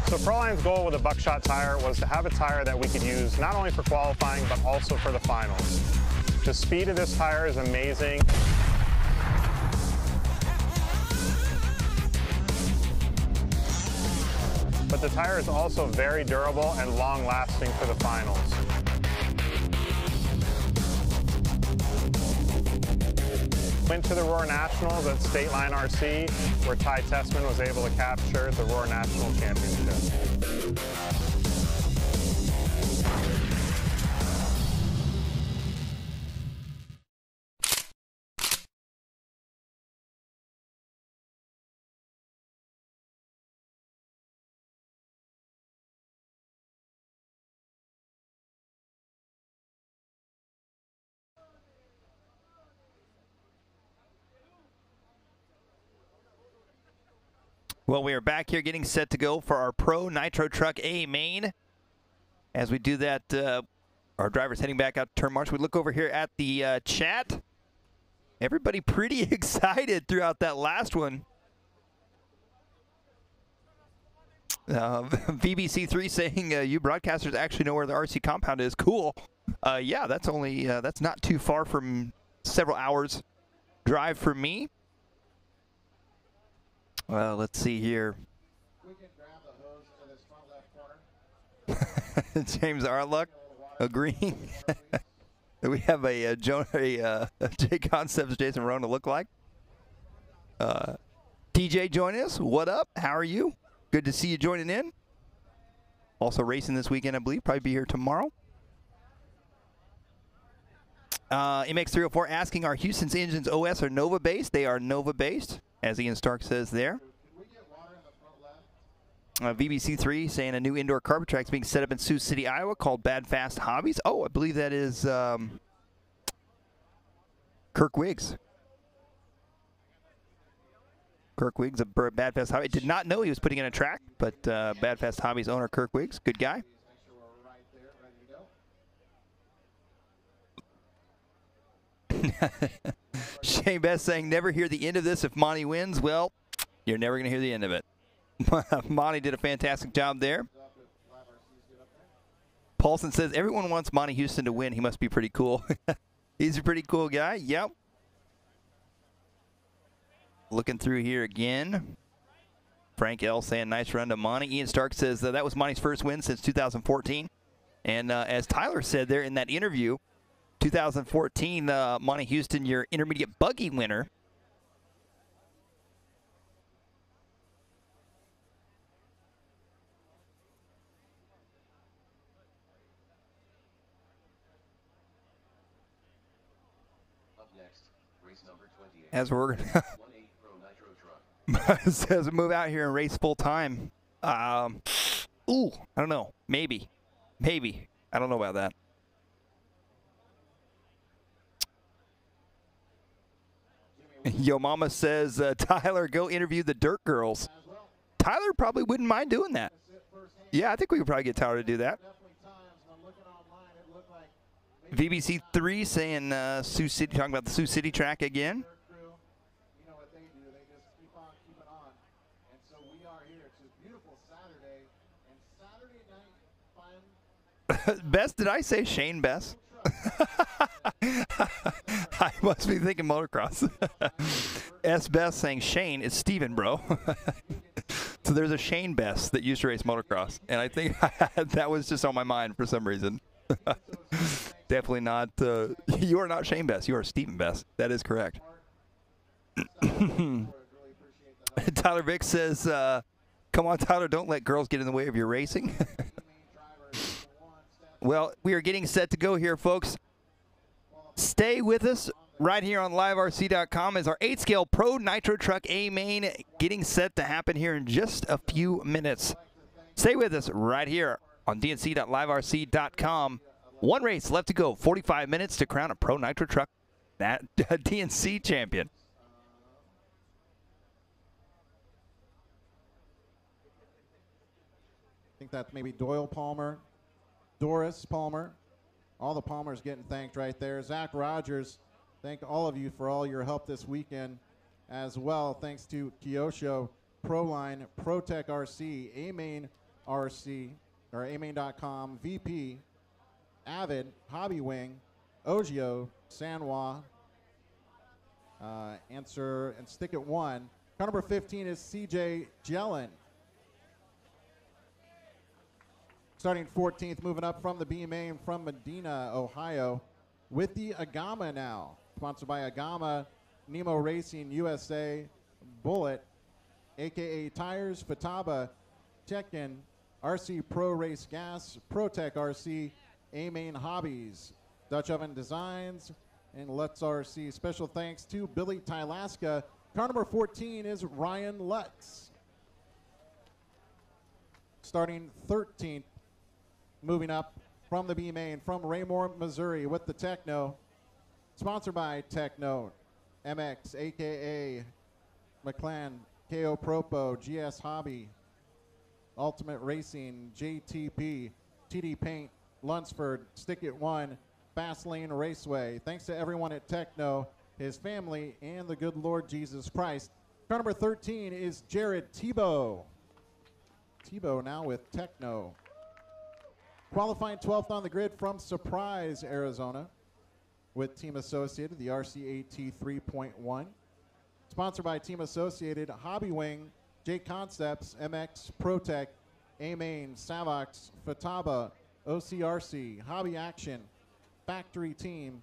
So Proline's goal with a buckshot tire was to have a tire that we could use not only for qualifying, but also for the finals. The speed of this tire is amazing. But the tire is also very durable and long-lasting for the finals. Went to the Roar Nationals at State Line RC, where Ty Tessman was able to capture the Roar National Championship. Well, we are back here getting set to go for our Pro Nitro Truck A main. As we do that, our driver's heading back out to turn march. We look over here at the chat. Everybody pretty excited throughout that last one. VBC3 saying you broadcasters actually know where the RC compound is. Cool. Yeah, that's only that's not too far from several hours drive for me. Well, let's see here. We can grab the hose to this front left corner. James Arluck agreeing. We have a J Concepts Jason Rona look like. TJ joining us. What up? How are you? Good to see you joining in. Also racing this weekend, I believe. Probably be here tomorrow. MX304 asking, are Houston's engines OS or Nova based? They are Nova based, as Ian Stark says there. VBC3 saying a new indoor carpet track is being set up in Sioux City, Iowa called Bad Fast Hobbies. Oh, I believe that is Kirk Wiggs. Kirk Wiggs of Bad Fast Hobbies. I did not know he was putting in a track, but Bad Fast Hobbies owner Kirk Wiggs, good guy. Shane Best saying, never hear the end of this if Monty wins. Well, you're never going to hear the end of it. Monty did a fantastic job there. Paulson says, everyone wants Monty Houston to win. He must be pretty cool. He's a pretty cool guy. Yep. Looking through here again. Frank L. saying, nice run to Monty. Ian Stark says that was Monty's first win since 2014. And as Tyler said there in that interview, 2014, Monty Houston, your intermediate buggy winner. Up next, race number 28. As we're going to says move out here and race full time. Ooh, I don't know. Maybe. Maybe. I don't know about that. Yo Mama says, Tyler, go interview the Dirt Girls. Tyler probably wouldn't mind doing that. Yeah, I think we could probably get Tyler to do that. VBC3 saying Sioux City, talking about the Sioux City track again. Best, did I say Shane Best? I must be thinking motocross. S Best saying Shane is Steven, bro. So there's a Shane Best that used to race motocross, and I think that was just on my mind for some reason. Definitely not. You are not Shane Best. You are Steven Best. That is correct. Tyler Vick says, come on, Tyler, don't let girls get in the way of your racing. Well, we are getting set to go here, folks. Stay with us right here on LiveRC.com as our 8-scale Pro Nitro Truck A main getting set to happen here in just a few minutes. Stay with us right here on DNC.LiveRC.com. One race left to go, 45 minutes to crown a Pro Nitro Truck DNC champion. I think that's maybe Doyle Palmer, Doris Palmer. All the Palmers getting thanked right there. Zach Rogers, thank all of you for all your help this weekend as well. Thanks to Kyosho, Proline, ProTech RC, A-Main RC, or amain.com, VP, Avid, Hobby Wing, Ogio, Sanwa, answer and stick at 1. Car number 15 is CJ Jellin. Starting 14th, moving up from the B main from Medina, Ohio, with the Agama now. Sponsored by Agama, Nemo Racing USA, Bullet, AKA Tires, Fataba, Tekken, RC Pro Race Gas, ProTech RC, A-Main Hobbies, Dutch Oven Designs, and Lutz RC. Special thanks to Billy Tylaska. Car number 14 is Ryan Lutz. Starting 13th, moving up from the B main from Raymore, Missouri with the Techno. Sponsored by Techno, MX, AKA McLaren KO Propo, GS Hobby, Ultimate Racing, JTP, TD Paint, Lunsford, Stick It One, Fast Lane Raceway. Thanks to everyone at Techno, his family, and the good Lord Jesus Christ. Car number 13 is Jared Tebow. Tebow now with Techno. Qualifying 12th on the grid from Surprise, Arizona, with Team Associated, the RC8T 3.1. Sponsored by Team Associated, Hobby Wing, J Concepts, MX, ProTech, A-Main, Savox, Fataba, OCRC, Hobby Action, Factory Team,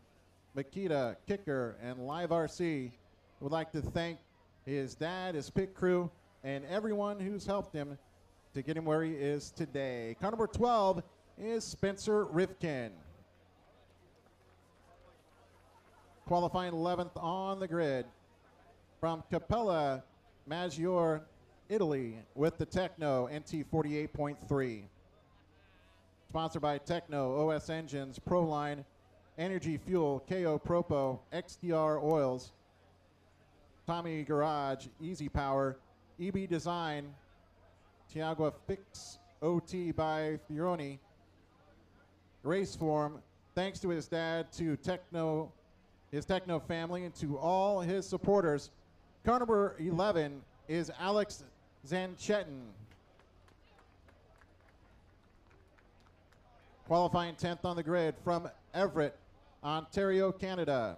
Makita, Kicker, and LiveRC. Would like to thank his dad, his pit crew, and everyone who's helped him to get him where he is today. Car number 12 is Spencer Rifkin. Qualifying 11th on the grid from Capella Maggiore, Italy, with the Techno NT 48.3. Sponsored by Techno, OS Engines, Proline, Energy Fuel, KO Propo, XDR Oils, Tommy Garage, Easy Power, EB Design, Tiagua Fix, OT by Fioroni, Raceform. Thanks to his dad, to Techno, his Techno family, and to all his supporters. Car number 11 is Alex Zanchetin. Qualifying 10th on the grid from Everett, Ontario, Canada,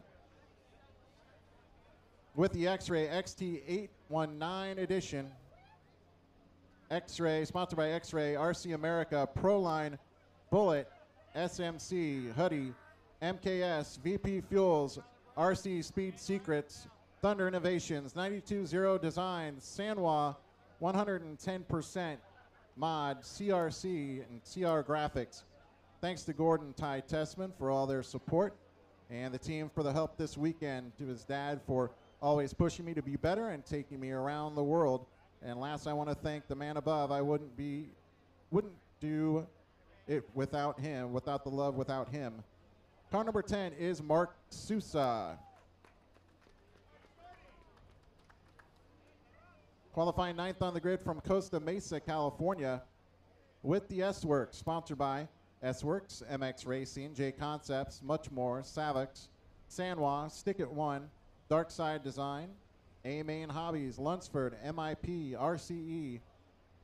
with the X-Ray XT819 edition. X-Ray, sponsored by X-Ray, RC America, Proline, Bullet, SMC, Hoodie, MKS, VP Fuels, RC Speed Secrets, Thunder Innovations, 92.0 Designs, Sanwa, 110% Mod, CRC, and CR Graphics. Thanks to Gordon Ty Tessman for all their support, and the team for the help this weekend, to his dad for always pushing me to be better and taking me around the world. And last, I want to thank the man above. I wouldn't do it without him, without the love, without him. Car number 10 is Mark Sousa. Qualifying 9th on the grid from Costa Mesa, California, with the S-Works, sponsored by S-Works, MX Racing, J Concepts, much more, Savox, Sanwa, Stick It One, Dark Side Design, A-Main Hobbies, Lunsford, MIP, RCE,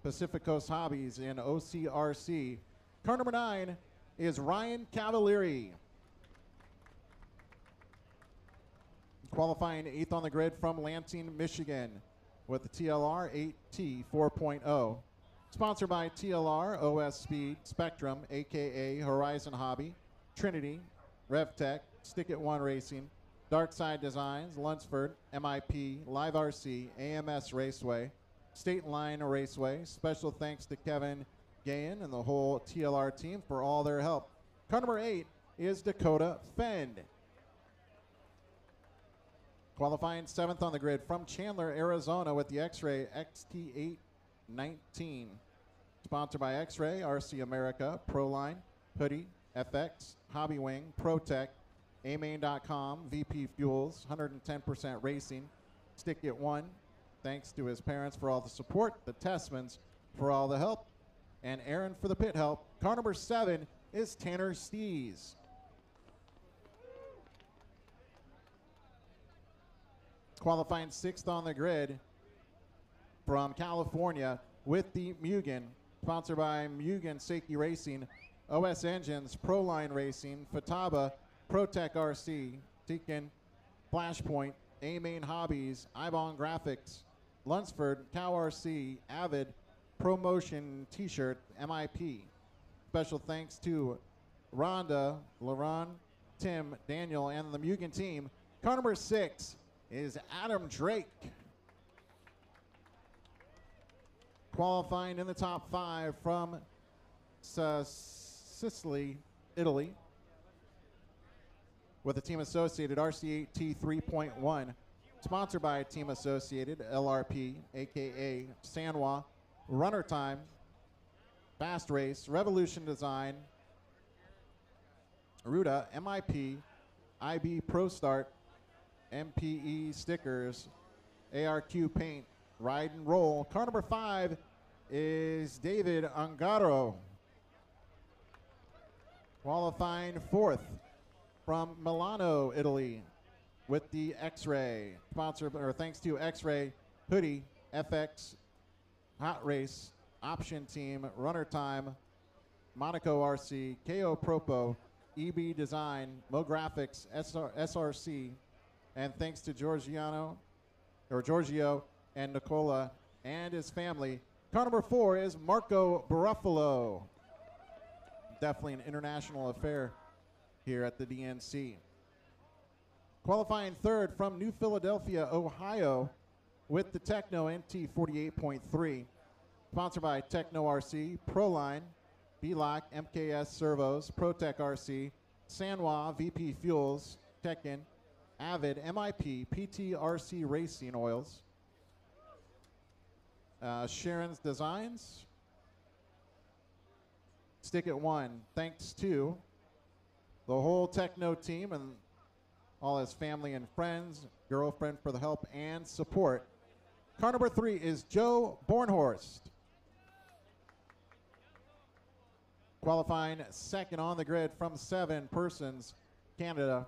Pacific Coast Hobbies, and OCRC. Car number 9 is Ryan Cavalieri. Qualifying 8th on the grid from Lansing, Michigan, with the TLR 8T 4.0. Sponsored by TLR, OS Speed, Spectrum, AKA Horizon Hobby, Trinity, RevTech, Stick It One Racing, Dark Side Designs, Lunsford, MIP, LiveRC, AMS Raceway, State Line Raceway. Special thanks to Kevin Gahan and the whole TLR team for all their help. Car number 8 is Dakota Fend. Qualifying 7th on the grid from Chandler, Arizona, with the X-Ray XT819. Sponsored by X-Ray, RC America, Proline, Hoodie, FX, Hobby Wing, ProTech, amain.com, VP Fuels, 110% Racing, Stick It One. Thanks to his parents for all the support, the Tessmans for all the help, and Aaron for the pit help. Car number 7 is Tanner Stees. Qualifying 6th on the grid from California with the Mugen, sponsored by Mugen Seiki Racing, OS Engines, Proline Racing, Fataba, ProTech RC, Tekin, Flashpoint, A-Main Hobbies, Ibon Graphics, Lunsford, Cow RC, Avid, ProMotion T-shirt, MIP. Special thanks to Rhonda, Laron, Tim, Daniel, and the Mugen team. Car number 6 is Adam Drake. Qualifying in the top 5 from Sicily, Italy, with the Team Associated RC8T 3.1, sponsored by Team Associated, LRP, aka Sanwa, Runner Time, Fast Race, Revolution Design, Ruda, MIP, IB Pro Start, MPE Stickers, ARQ Paint, Ride and roll. Car number 5 is David Angaro. Qualifying 4th from Milano, Italy, with the X-Ray. Sponsored, or thanks to X-Ray, Hoodie, FX, Hot Race, Option Team, Runner Time, Monaco RC, KO Propo, EB Design, Mo Graphics, SRC, and thanks to Giorgio and Nicola and his family. Car number 4 is Marco Baruffalo. Definitely an international affair here at the DNC. Qualifying 3rd from New Philadelphia, Ohio, with the Techno NT 48.3. Sponsored by Techno RC, Proline, B-Lock, MKS Servos, ProTech RC, Sanwa, VP Fuels, Tekken, Avid, MIP, PTRC Racing Oils, Sharon's Designs, Stick It One. Thanks to the whole Techno team and all his family and friends, girlfriend for the help and support. Car number 3 is Joe Bornhorst. Qualifying 2nd on the grid from 7 persons, Canada,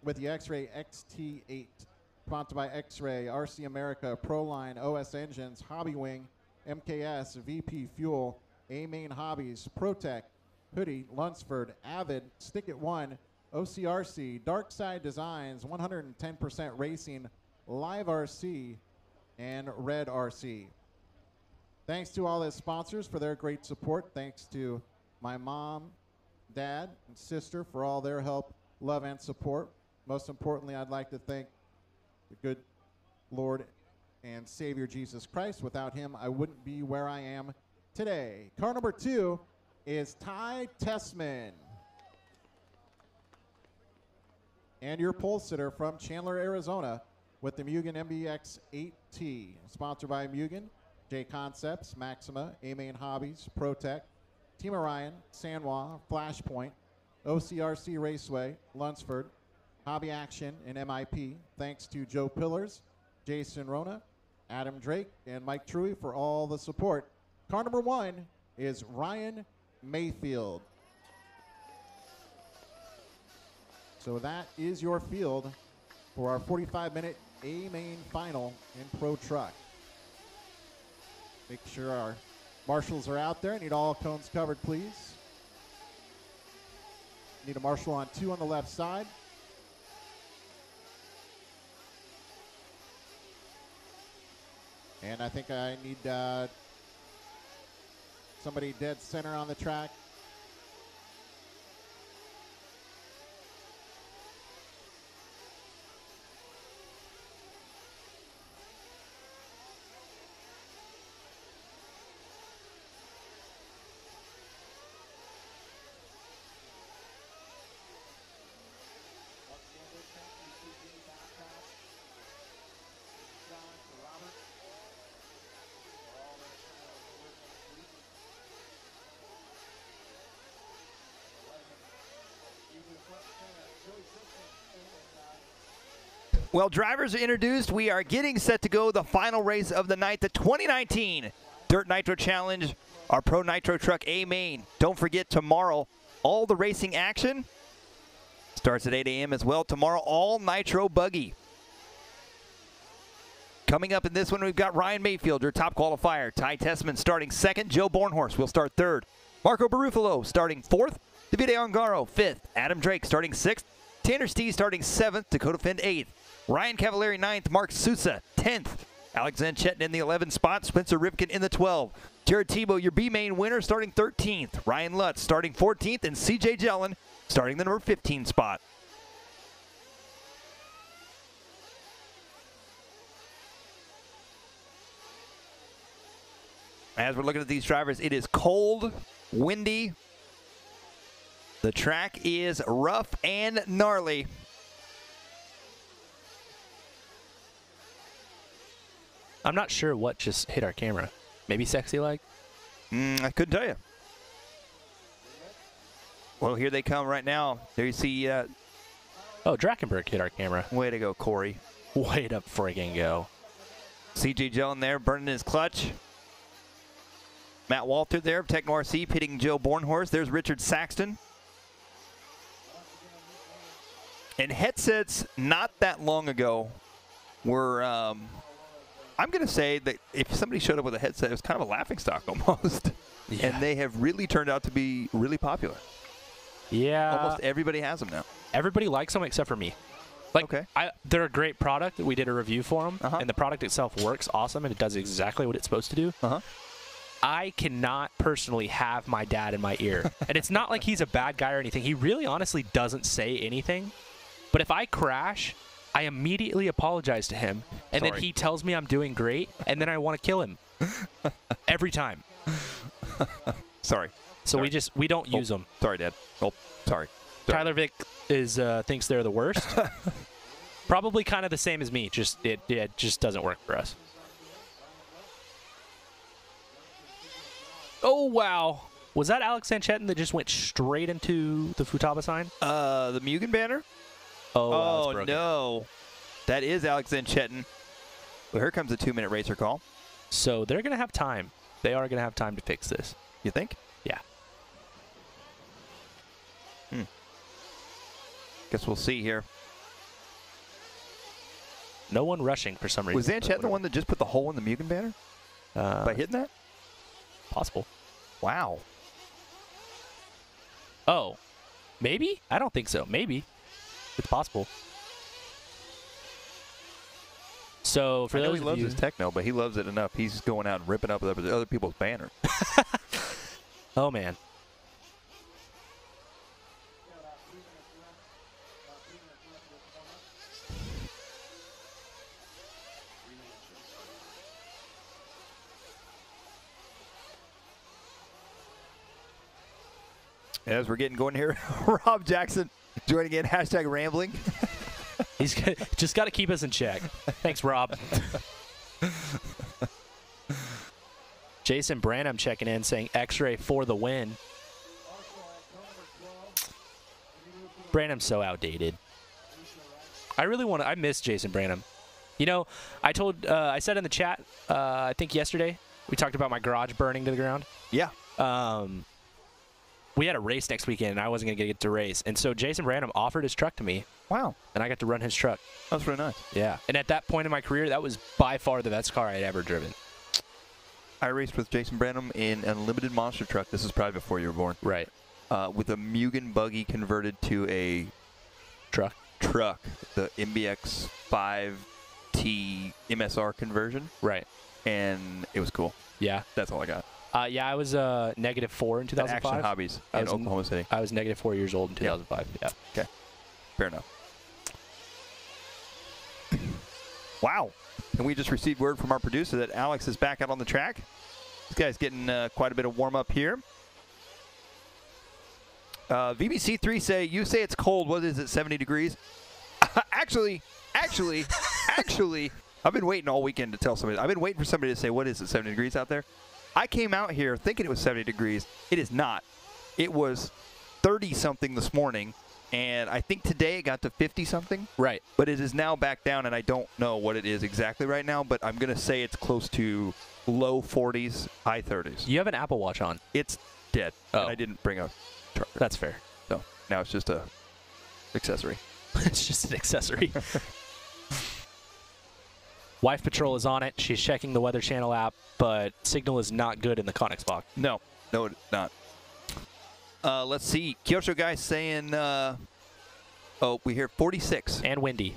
with the X-Ray XT8. Sponsored by X-Ray, RC America, Proline, OS Engines, Hobby Wing, MKS, VP Fuel, A-Main Hobbies, ProTech, Hoodie, Lunsford, Avid, Stick It One, OCRC, Dark Side Designs, 110% Racing, LiveRC, and Red RC. Thanks to all his sponsors for their great support. Thanks to my mom, dad, and sister for all their help, love, and support. Most importantly, I'd like to thank the good Lord and Savior Jesus Christ. Without him, I wouldn't be where I am today. Car number 2 is Ty Tessman. And your pole sitter from Chandler, Arizona, with the Mugen MBX 8T. Sponsored by Mugen, J Concepts, Maxima, A-Main Hobbies, ProTech, Team Orion, Sanwa, Flashpoint, OCRC Raceway, Lunsford, Hobby Action, and MIP. Thanks to Joe Pillars, Jason Rona, Adam Drake, and Mike Truey for all the support. Car number 1 is Ryan Mayfield. So that is your field for our 45-minute A-Main final in Pro Truck. Make sure our marshals are out there. Need all cones covered, please. Need a marshal on 2 on the left side. And I think I need somebody dead center on the track. Well, drivers are introduced. We are getting set to go the final race of the night, the 2019 Dirt Nitro Challenge, our Pro Nitro Truck A-Main. Don't forget, tomorrow, all the racing action starts at 8 a.m. as well. Tomorrow, all Nitro Buggy. Coming up in this one, we've got Ryan Mayfield, your top qualifier. Ty Tessman starting 2nd. Joe Bornhorst will start 3rd. Marco Baruffalo starting 4th. Davide Ongaro 5th. Adam Drake starting 6th. Tanner Stee starting 7th. Dakota Finn 8th. Ryan Cavallari 9th. Mark Sousa 10th. Alexander Chetin in the 11th spot. Spencer Ripken in the 12th. Jared Tebow, your B-Main winner, starting 13th. Ryan Lutz starting 14th. And CJ Jellin starting the number 15 spot. As we're looking at these drivers, it is cold, windy. The track is rough and gnarly. I'm not sure what just hit our camera. Maybe sexy like? I couldn't tell you. Well, here they come right now. There you see. Oh, Drakenberg hit our camera. Way to go, Corey. Way to friggin' go. CJ Jellin there, burning his clutch. Matt Walter there, Techno RC, pitting Joe Bornhorst. There's Richard Saxton. And headsets not that long ago were, I'm going to say that if somebody showed up with a headset, it was kind of a laughingstock almost. Yeah. And they have really turned out to be really popular. Yeah. Almost everybody has them now. Everybody likes them except for me. Like, okay. They're a great product. We did a review for them, and the product itself works awesome, and it does exactly what it's supposed to do. I cannot personally have my dad in my ear. And it's not like he's a bad guy or anything. He really honestly doesn't say anything. But if I crash, I immediately apologize to him, and then he tells me I'm doing great, and then I want to kill him. Every time. Sorry. So we don't use them. Sorry, Dad. Oh, sorry. Tyler Vick thinks they're the worst. Probably kind of the same as me. It just doesn't work for us. Oh wow! Was that Alex Sanchetin that just went straight into the Futaba sign? The Mugen banner. Oh no, that is Alex Sanchetin. Well, here comes a 2-minute racer call. So they're gonna have time. They are gonna have time to fix this. You think? Yeah. Guess we'll see here. No one rushing for some reason. Was Zanchett the one that just put the hole in the Mugen banner? By hitting that? Possible. Wow. Oh. Maybe? I don't think so. Maybe. It's possible. So for I know those he of loves you, his techno, but he loves it enough. He's going out and ripping up other people's banners. Oh man. As we're getting going here, Rob Jackson joining in, hashtag rambling. He's just got to keep us in check. Thanks, Rob. Jason Branham checking in, saying X-ray for the win. Branham's so outdated. I miss Jason Branham. You know, I said in the chat, I think yesterday, we talked about my garage burning to the ground. Yeah. We had a race next weekend, and I wasn't going to get to race. And so Jason Branham offered his truck to me. Wow. And I got to run his truck. That's really nice. Yeah. And at that point in my career, that was by far the best car I had ever driven. I raced with Jason Branham in an unlimited monster truck. This is probably before you were born. Right. With a Mugen buggy converted to a truck. The MBX 5T MSR conversion. Right. And it was cool. Yeah. That's all I got. Yeah, I was -4 in 2005. Action Hobbies in Oklahoma City. I was -4 years old in 2005. Yeah. Okay. Fair enough. Wow. And we just received word from our producer that Alex is back out on the track. This guy's getting quite a bit of warm-up here. VBC3 you say it's cold. What is it, 70 degrees? Actually, I've been waiting all weekend to tell somebody. I've been waiting for somebody to say, what is it, 70 degrees out there? I came out here thinking it was 70 degrees. It is not. It was 30-something this morning, and I think today it got to 50-something. Right. But it is now back down, and I don't know what it is exactly right now, but I'm going to say it's close to low 40s, high 30s. You have an Apple Watch on. It's dead. Oh. And I didn't bring a charger. That's fair. So now it's just a accessory. It's just an accessory. Wife Patrol is on it. She's checking the Weather Channel app, but signal is not good in the Connex box. No, it's not. Let's see. Kyosho guy saying, we hear 46. And windy.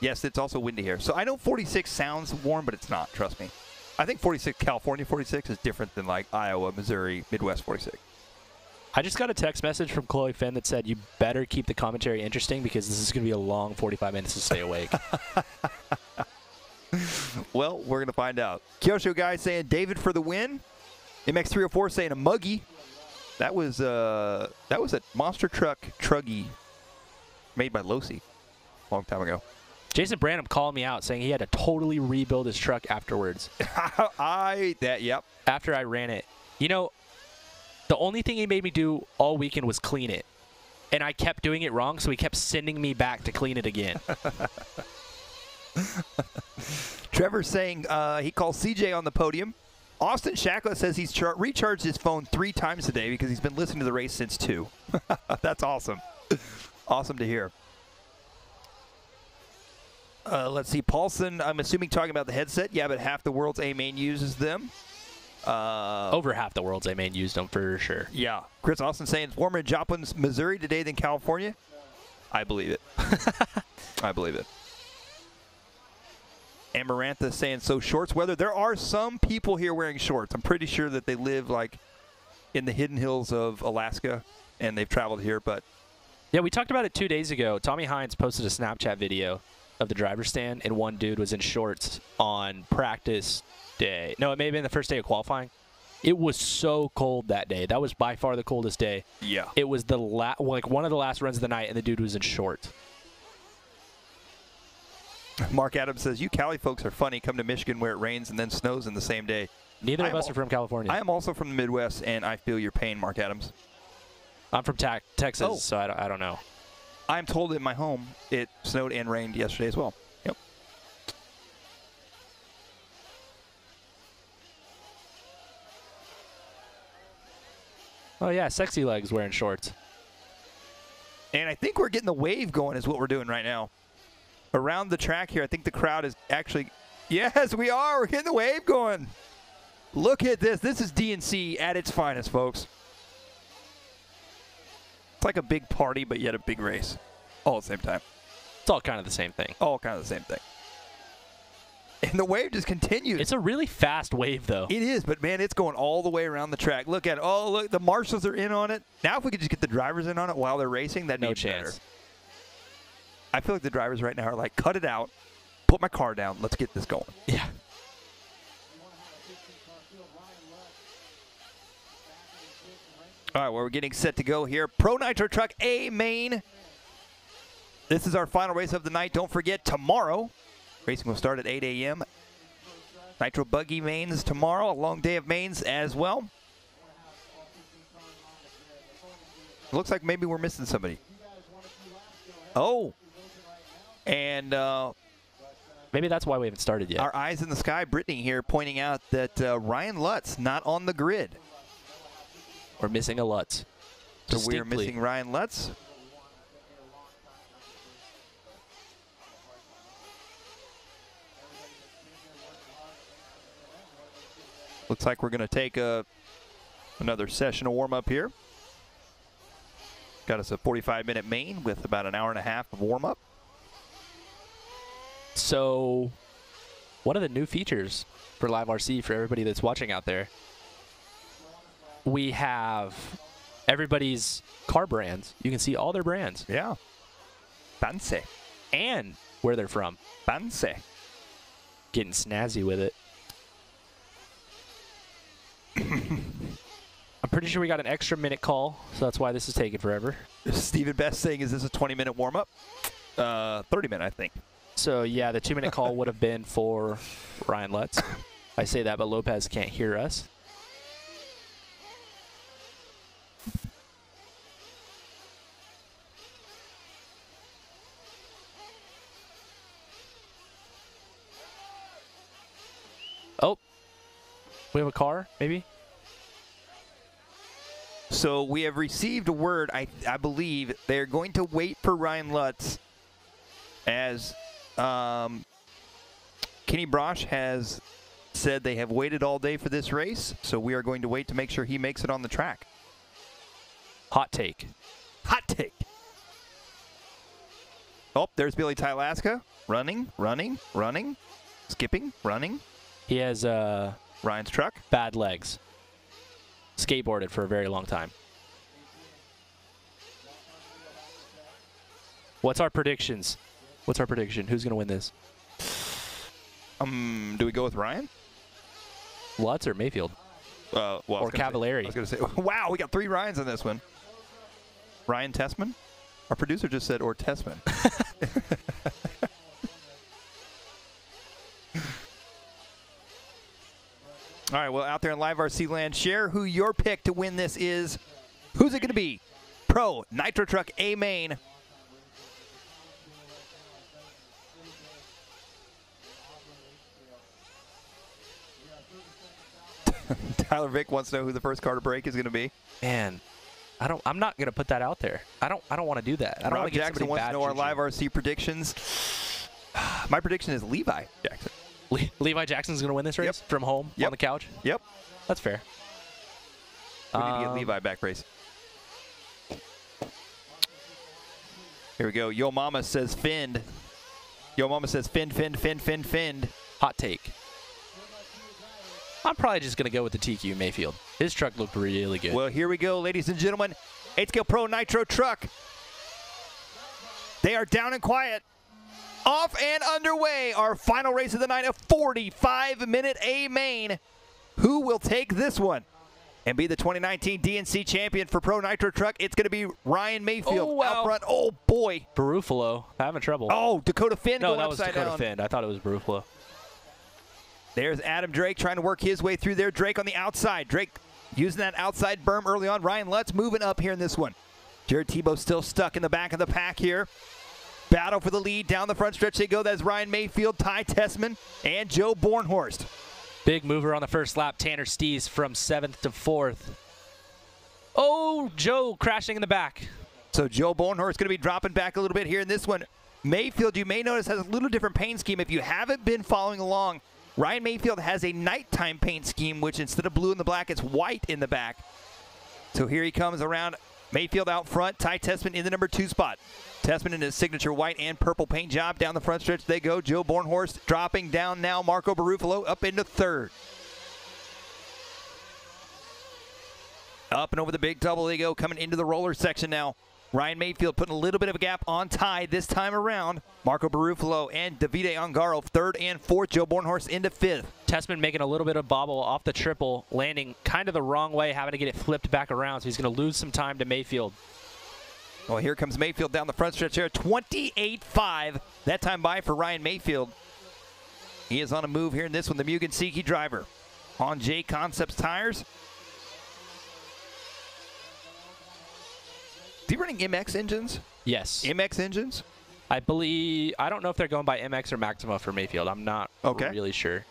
Yes, it's also windy here. So I know 46 sounds warm, but it's not. Trust me. I think 46, California 46 is different than like Iowa, Missouri, Midwest 46. I just got a text message from Chloe Finn that said, you better keep the commentary interesting because this is going to be a long 45 minutes to stay awake. Well, we're going to find out. Kyosho guy saying David for the win. MX304 saying a muggy. That was a monster truck Truggy made by Losi a long time ago. Jason Branham called me out saying he had to totally rebuild his truck afterwards. Yep. After I ran it. You know, the only thing he made me do all weekend was clean it. And I kept doing it wrong, so he kept sending me back to clean it again. Trevor's saying he calls CJ on the podium. Austin Shackla says he's recharged his phone 3 times a day because he's been listening to the race since 2. That's awesome. Awesome to hear. Let's see. Paulson, I'm assuming talking about the headset. Yeah, but half the world's A-main uses them. Over half the world's A-main used them for sure. Yeah. Chris Austin saying it's warmer in Joplin, Missouri today than California. I believe it. I believe it. Amarantha saying, so shorts weather. There are some people here wearing shorts. I'm pretty sure that they live like in the hidden hills of Alaska and they've traveled here, but. Yeah, we talked about it 2 days ago. Tommy Hines posted a Snapchat video of the driver's stand, and one dude was in shorts on practice day. No, it may have been the first day of qualifying. It was so cold that day. That was by far the coldest day. Yeah. It was the like one of the last runs of the night, and the dude was in shorts. Mark Adams says, you Cali folks are funny. Come to Michigan where it rains and then snows in the same day. Neither of us are from California. I am also from the Midwest, and I feel your pain, Mark Adams. I'm from Texas, so I don't know. I'm told in my home it snowed and rained yesterday as well. Yep. Oh, yeah, Sexy Legs wearing shorts. And I think we're getting the wave going is what we're doing right now. Around the track here, I think the crowd is actually... Yes, we are. We're getting the wave going. Look at this. This is DNC at its finest, folks. It's like a big party, but yet a big race. All at the same time. It's all kind of the same thing. All kind of the same thing. And the wave just continues. It's a really fast wave, though. It is, but, man, it's going all the way around the track. Look at it. Oh, look, the marshals are in on it. Now if we could just get the drivers in on it while they're racing, that'd be better. I feel like the drivers right now are like, cut it out, put my car down, let's get this going. Yeah. All right, well, we're getting set to go here. Pro Nitro Truck A main. This is our final race of the night. Don't forget, tomorrow, racing will start at 8 a.m. Nitro Buggy mains tomorrow, a long day of mains as well. Looks like maybe we're missing somebody. Oh. And maybe that's why we haven't started yet. Our eyes in the sky, Brittany here pointing out that Ryan Lutz not on the grid. We're missing a Lutz. So we're missing Ryan Lutz. Looks like we're going to take another session of warm-up here. Got us a 45-minute main with about an hour and a half of warm-up. So, one of the new features for LiveRC for everybody that's watching out there, we have everybody's car brands. You can see all their brands. Yeah. Fancy. And where they're from. Fancy. Getting snazzy with it. I'm pretty sure we got an extra minute call, so that's why this is taking forever. Stephen Best saying, is this a 20-minute warm-up? 30-minute, I think. So, yeah, the 2-minute call would have been for Ryan Lutz. I say that, but Lopez can't hear us. Oh, we have a car, maybe? So we have received a word, I believe. They're going to wait for Ryan Lutz as Kenny Brosh has said they have waited all day for this race, so we are going to wait to make sure he makes it on the track. Hot take. Hot take. Oh, there's Billy Tylaska. Running, running, running. Skipping, running. He has Ryan's truck. Bad legs. Skateboarded for a very long time. What's our predictions? What's our prediction? Who's going to win this? Do we go with Ryan? Lutz or Mayfield? Well, or Cavallari. I was going to say, wow, we got 3 Ryans on this one. Ryan Tessman? Our producer just said, or Tessman. All right, well, out there in LiveRC land, share who your pick to win this is. Who's it going to be? Pro Nitro Truck A main. Tyler Vick wants to know who the first car to break is going to be. Man, I'm not going to put that out there. I don't want to do that. I don't Rob want to get Jackson somebody wants bad to know our juju. LiveRC predictions. My prediction is Levi Jackson. Levi Jackson's going to win this race from home on the couch? Yep. That's fair. We need to get Levi back race. Here we go. Yo Mama says Finned. Yo Mama says Finned. Hot take. I'm probably just going to go with the TQ Mayfield. His truck looked really good. Well, here we go, ladies and gentlemen. 8-Scale Pro Nitro truck. They are down and quiet. Off and underway. Our final race of the night, a 45-minute A main. Who will take this one and be the 2019 DNC champion for Pro Nitro truck? It's going to be Ryan Mayfield out front. Oh, boy. Barufalo having trouble. Oh, Dakota Finn no, going that was upside Dakota down. Finn. I thought it was Barufalo. There's Adam Drake trying to work his way through there. Drake on the outside. Drake using that outside berm early on. Ryan Lutz moving up here in this one. Jared Tebow still stuck in the back of the pack here. Battle for the lead. Down the front stretch they go. That's Ryan Mayfield, Ty Tessman, and Joe Bornhorst. Big mover on the first lap. Tanner Stees from 7th to 4th. Oh, Joe crashing in the back. So Joe Bornhorst going to be dropping back a little bit here in this one. Mayfield, you may notice, has a little different paint scheme. If you haven't been following along, Ryan Mayfield has a nighttime paint scheme, which instead of blue in the black, it's white in the back. So here he comes around. Mayfield out front. Ty Tessman in the number 2 spot. Tessman in his signature white and purple paint job. Down the front stretch they go. Joe Bornhorst dropping down now. Marco Barufalo up into 3rd. Up and over the big double they go, coming into the roller section now. Ryan Mayfield putting a little bit of a gap on Ty this time around. Marco Barufalo and Davide Ongaro 3rd and 4th. Joe Bornhorst into 5th. Tessman making a little bit of bobble off the triple, landing kind of the wrong way, having to get it flipped back around, so he's going to lose some time to Mayfield. Well, here comes Mayfield down the front stretch here. 28.5. That time by for Ryan Mayfield. He is on a move here in this one. The Mugen Seiki driver on J Concepts tires. Is he running MX engines? Yes. MX engines? I believe, I don't know if they're going by MX or Maxima for Mayfield. I'm not really sure.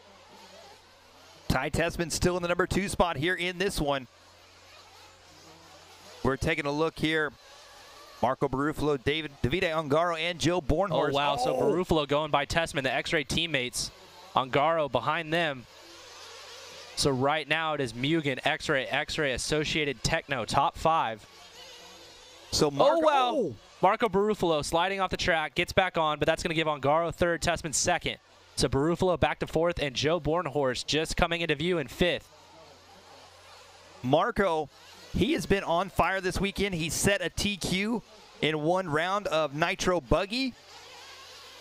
Ty Tessman still in the number 2 spot here in this one. We're taking a look here. Marco Barufalo, Davide Ongaro, and Joe Bornhorst. Oh, wow. So Barufalo going by Tessman, the X-Ray teammates. Ongaro behind them. So right now it is Mugen, X-Ray, Associated Techno, top 5. So Marco, Marco Barufalo sliding off the track, gets back on, but that's going to give Ongaro 3rd, Tessman 2nd. So Barufalo back to 4th, and Joe Bornhorst just coming into view in 5th. Marco, he has been on fire this weekend. He set a TQ in 1 round of Nitro Buggy.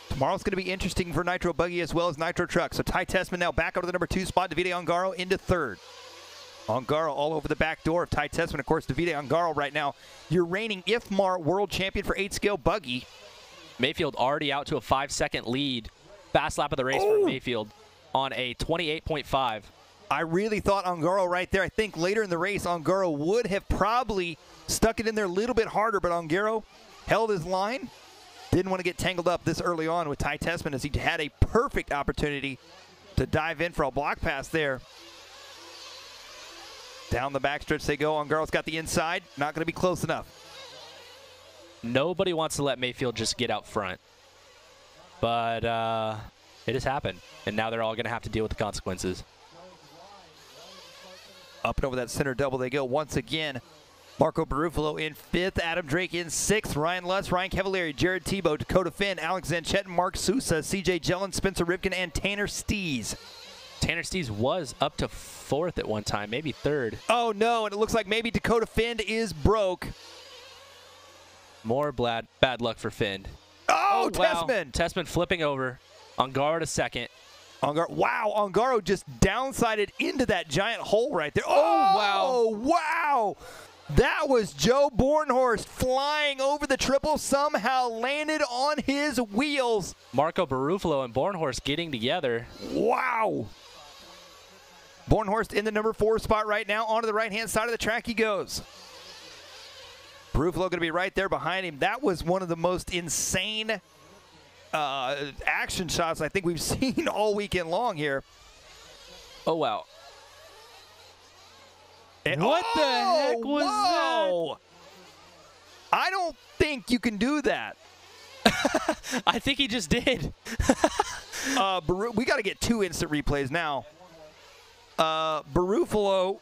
Tomorrow's going to be interesting for Nitro Buggy as well as Nitro Truck. So Ty Tessman now back up to the number 2 spot. Davide Ongaro into 3rd. Ongaro all over the back door of Ty Tessman. Of course, Davide Ongaro right now, your reigning IFMAR world champion for 8-Scale Buggy. Mayfield already out to a 5-second lead. Fast lap of the race for Mayfield on a 28.5. I really thought Ongaro right there. I think later in the race, Ongaro would have probably stuck it in there a little bit harder, but Ongaro held his line. Didn't want to get tangled up this early on with Ty Tessman as he had a perfect opportunity to dive in for a block pass there. Down the backstretch they go. Ongaro's got the inside. Not going to be close enough. Nobody wants to let Mayfield just get out front. But it has happened. And now they're all going to have to deal with the consequences. Up and over that center double they go once again. Marco Barufalo in 5th. Adam Drake in 6th. Ryan Lutz, Ryan Cavalieri, Jared Tebow, Dakota Finn, Alex Zanchettin, Mark Sousa, CJ Jellin, Spencer Ripken, and Tanner Stees. Tanner Stees was up to 4th at one time, maybe 3rd. Oh, no, and it looks like maybe Dakota Finn is broke. More bad luck for Finn. Oh, wow. Tessman. Tessman flipping over. Ongaro to 2nd. Wow, Ongaro just downsided into that giant hole right there. Oh, wow. That was Joe Bornhorst flying over the triple, somehow landed on his wheels. Marco Barufalo and Bornhorst getting together. Wow. Bornhorst in the number 4 spot right now. Onto the right-hand side of the track he goes. Barufalo going to be right there behind him. That was one of the most insane action shots I think we've seen all weekend long here. Oh, wow. And what the heck was that? I don't think you can do that. I think he just did. We got to get 2 instant replays now. Barufalo.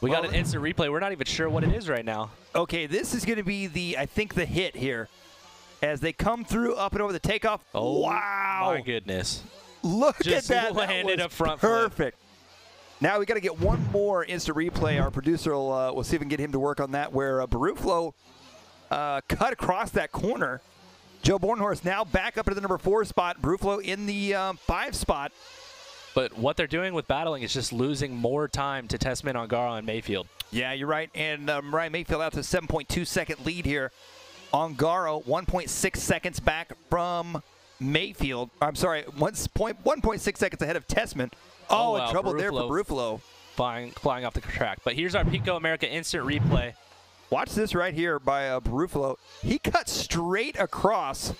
We got an instant replay. We're not even sure what it is right now. Okay, this is going to be I think the hit here. As they come through up and over the takeoff. Oh, wow. my goodness. Look just at that. Landed That up front. perfect. Now we got to get one more instant replay. Our producer will see if we can get him to work on that, where Barufalo cut across that corner. Joe Bornhorst now back up to the number 4 spot. Barufalo in the 5 spot. But what they're doing with battling is just losing more time to Tessman, Ongaro, and Mayfield. Yeah, you're right. And Ryan Mayfield out to a 7.2-second lead here. Ongaro 1.6 seconds back from Mayfield. I'm sorry, 1.6 seconds ahead of Tessman. Oh, wow, trouble there for Barufalo. Flying off the track. But here's our Pico America instant replay. Watch this right here by Barufalo. He cut straight across,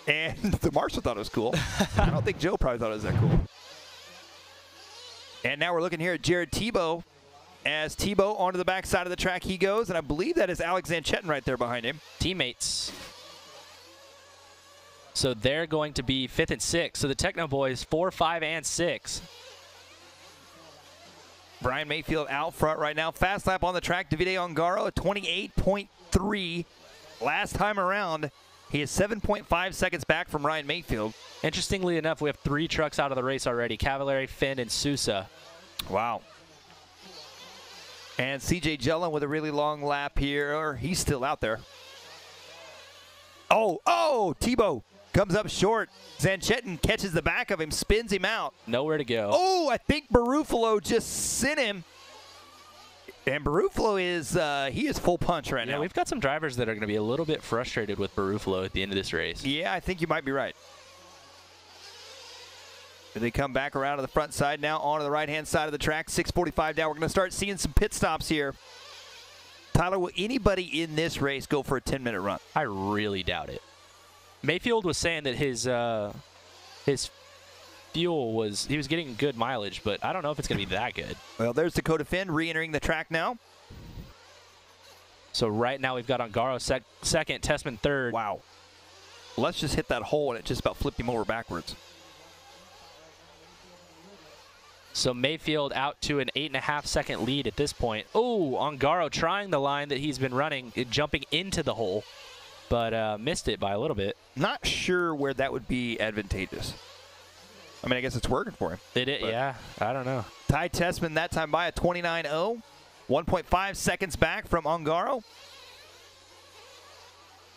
and the marshal thought it was cool. I don't think Joe probably thought it was that cool. And now we're looking here at Jared Tebow. As Tebow onto the back side of the track he goes, and I believe that is Alex Zanchetin right there behind him. Teammates. So they're going to be 5th and 6th. So the Techno Boys 4, 5, and 6. Brian Mayfield out front right now. Fast lap on the track. Davide Ongaro at 28.3. Last time around, he is 7.5 seconds back from Ryan Mayfield. Interestingly enough, we have 3 trucks out of the race already. Cavallari, Finn, and Sousa. Wow. And CJ Jellin with a really long lap here. He's still out there. Oh, Tebow comes up short. Zanchetin catches the back of him, spins him out. Nowhere to go. Oh, I think Barufalo just sent him. And Barufalo is, he is full punch right now. Yeah, we've got some drivers that are going to be a little bit frustrated with Barufalo at the end of this race. Yeah, I think you might be right. They come back around to the front side now, onto the right-hand side of the track. 6:45 now. We're going to start seeing some pit stops here. Tyler, will anybody in this race go for a 10-minute run? I really doubt it. Mayfield was saying that his fuel was, he was getting good mileage, but I don't know if it's going to be that good. Well, there's Dakota Finn re-entering the track now. So right now we've got Ongaro second, Tessman third. Wow. Let's just hit that hole, and it just about flipped him over backwards. So Mayfield out to an 8.5-second lead at this point. Oh, Ongaro trying the line that he's been running, jumping into the hole, but missed it by a little bit. Not sure where that would be advantageous. I mean, I guess it's working for him. Yeah, I don't know. Ty Tessman that time by a 29.0. 1.5 seconds back from Ongaro.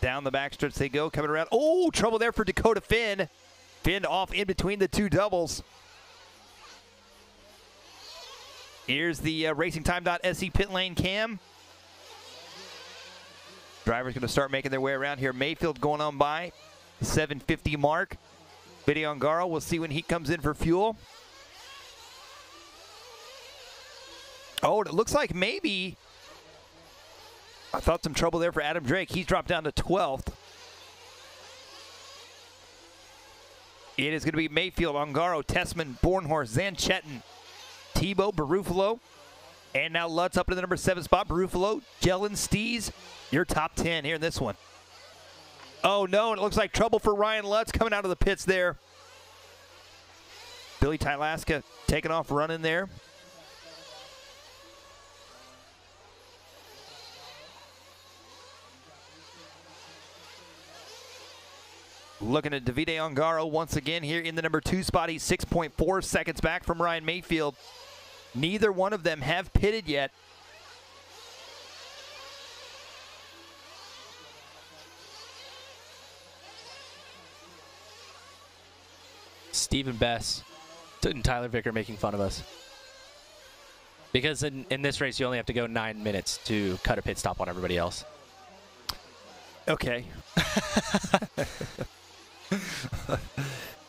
Down the backstretch they go, coming around. Oh, trouble there for Dakota Finn. Finn off in between the 2 doubles. Here's the racingtime.se pit lane cam. Drivers going to start making their way around here. Mayfield going on by 750 mark. Davide Ongaro, we'll see when he comes in for fuel. Oh, it looks like maybe, I thought some trouble there for Adam Drake. He's dropped down to 12th. It is going to be Mayfield, Ongaro, Tessman, Bornhorst, Zanchetin, Tebow, Barufalo, and now Lutz up to the number 7 spot. Barufalo, Jellin, Stees, your top 10 here in this one. Oh no, and it looks like trouble for Ryan Lutz coming out of the pits there. Billy Tylaska taking off running there. Looking at Davide Ongaro once again here in the number 2 spot. He's 6.4 seconds back from Ryan Mayfield. Neither one of them have pitted yet. Stephen Bess and Tyler Vicker making fun of us. Because in this race, you only have to go 9 minutes to cut a pit stop on everybody else. Okay.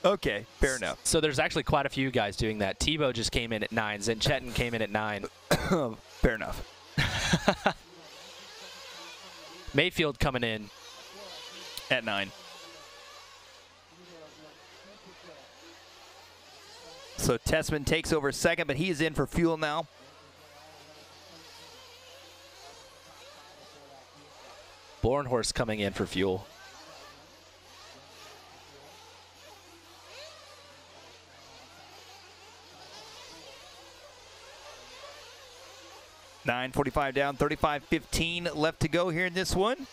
Okay, fair enough. So there's actually quite a few guys doing that. Tebow just came in at 9. Zanchetin came in at 9. Fair enough. Mayfield coming in at 9. So Tessman takes over second, but he is in for fuel now. Bornhorst coming in for fuel. $9:45 down, 35:15 left to go here in this one.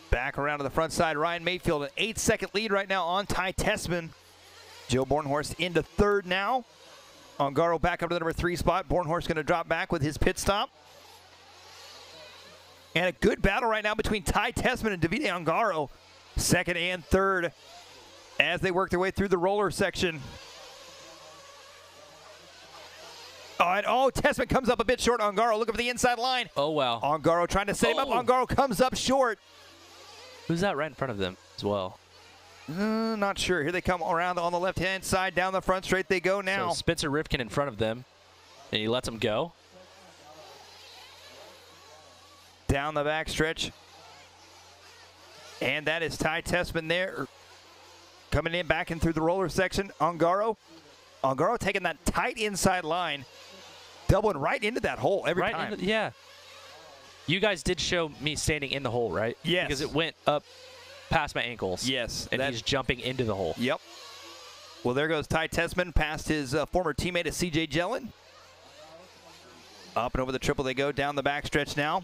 Back around to the front side, Ryan Mayfield, an 8-second lead right now on Ty Tessman. Joe Bornhorst into third now. Ongaro back up to the number 3 spot. Bornhorst going to drop back with his pit stop. And a good battle right now between Ty Tessman and Davide Ongaro, second and third, as they work their way through the roller section. Tessman comes up a bit short. Ongaro looking for the inside line. Oh, wow. Ongaro trying to set him up. Ongaro comes up short. Who's that right in front of them as well? Not sure. Here they come around on the left-hand side. Down the front straight they go now. So Spencer Rivkin in front of them, and he lets them go. Down the back stretch. And that is Ty Tessman there. Coming in, back in through the roller section. Ongaro taking that tight inside line. Doubling right into that hole every time. Yeah. You guys did show me standing in the hole, right? Yes. Because it went up past my ankles. Yes. And he's jumping into the hole. Yep. Well, there goes Ty Tessman past his former teammate of CJ Jellin. Up and over the triple they go, down the backstretch now.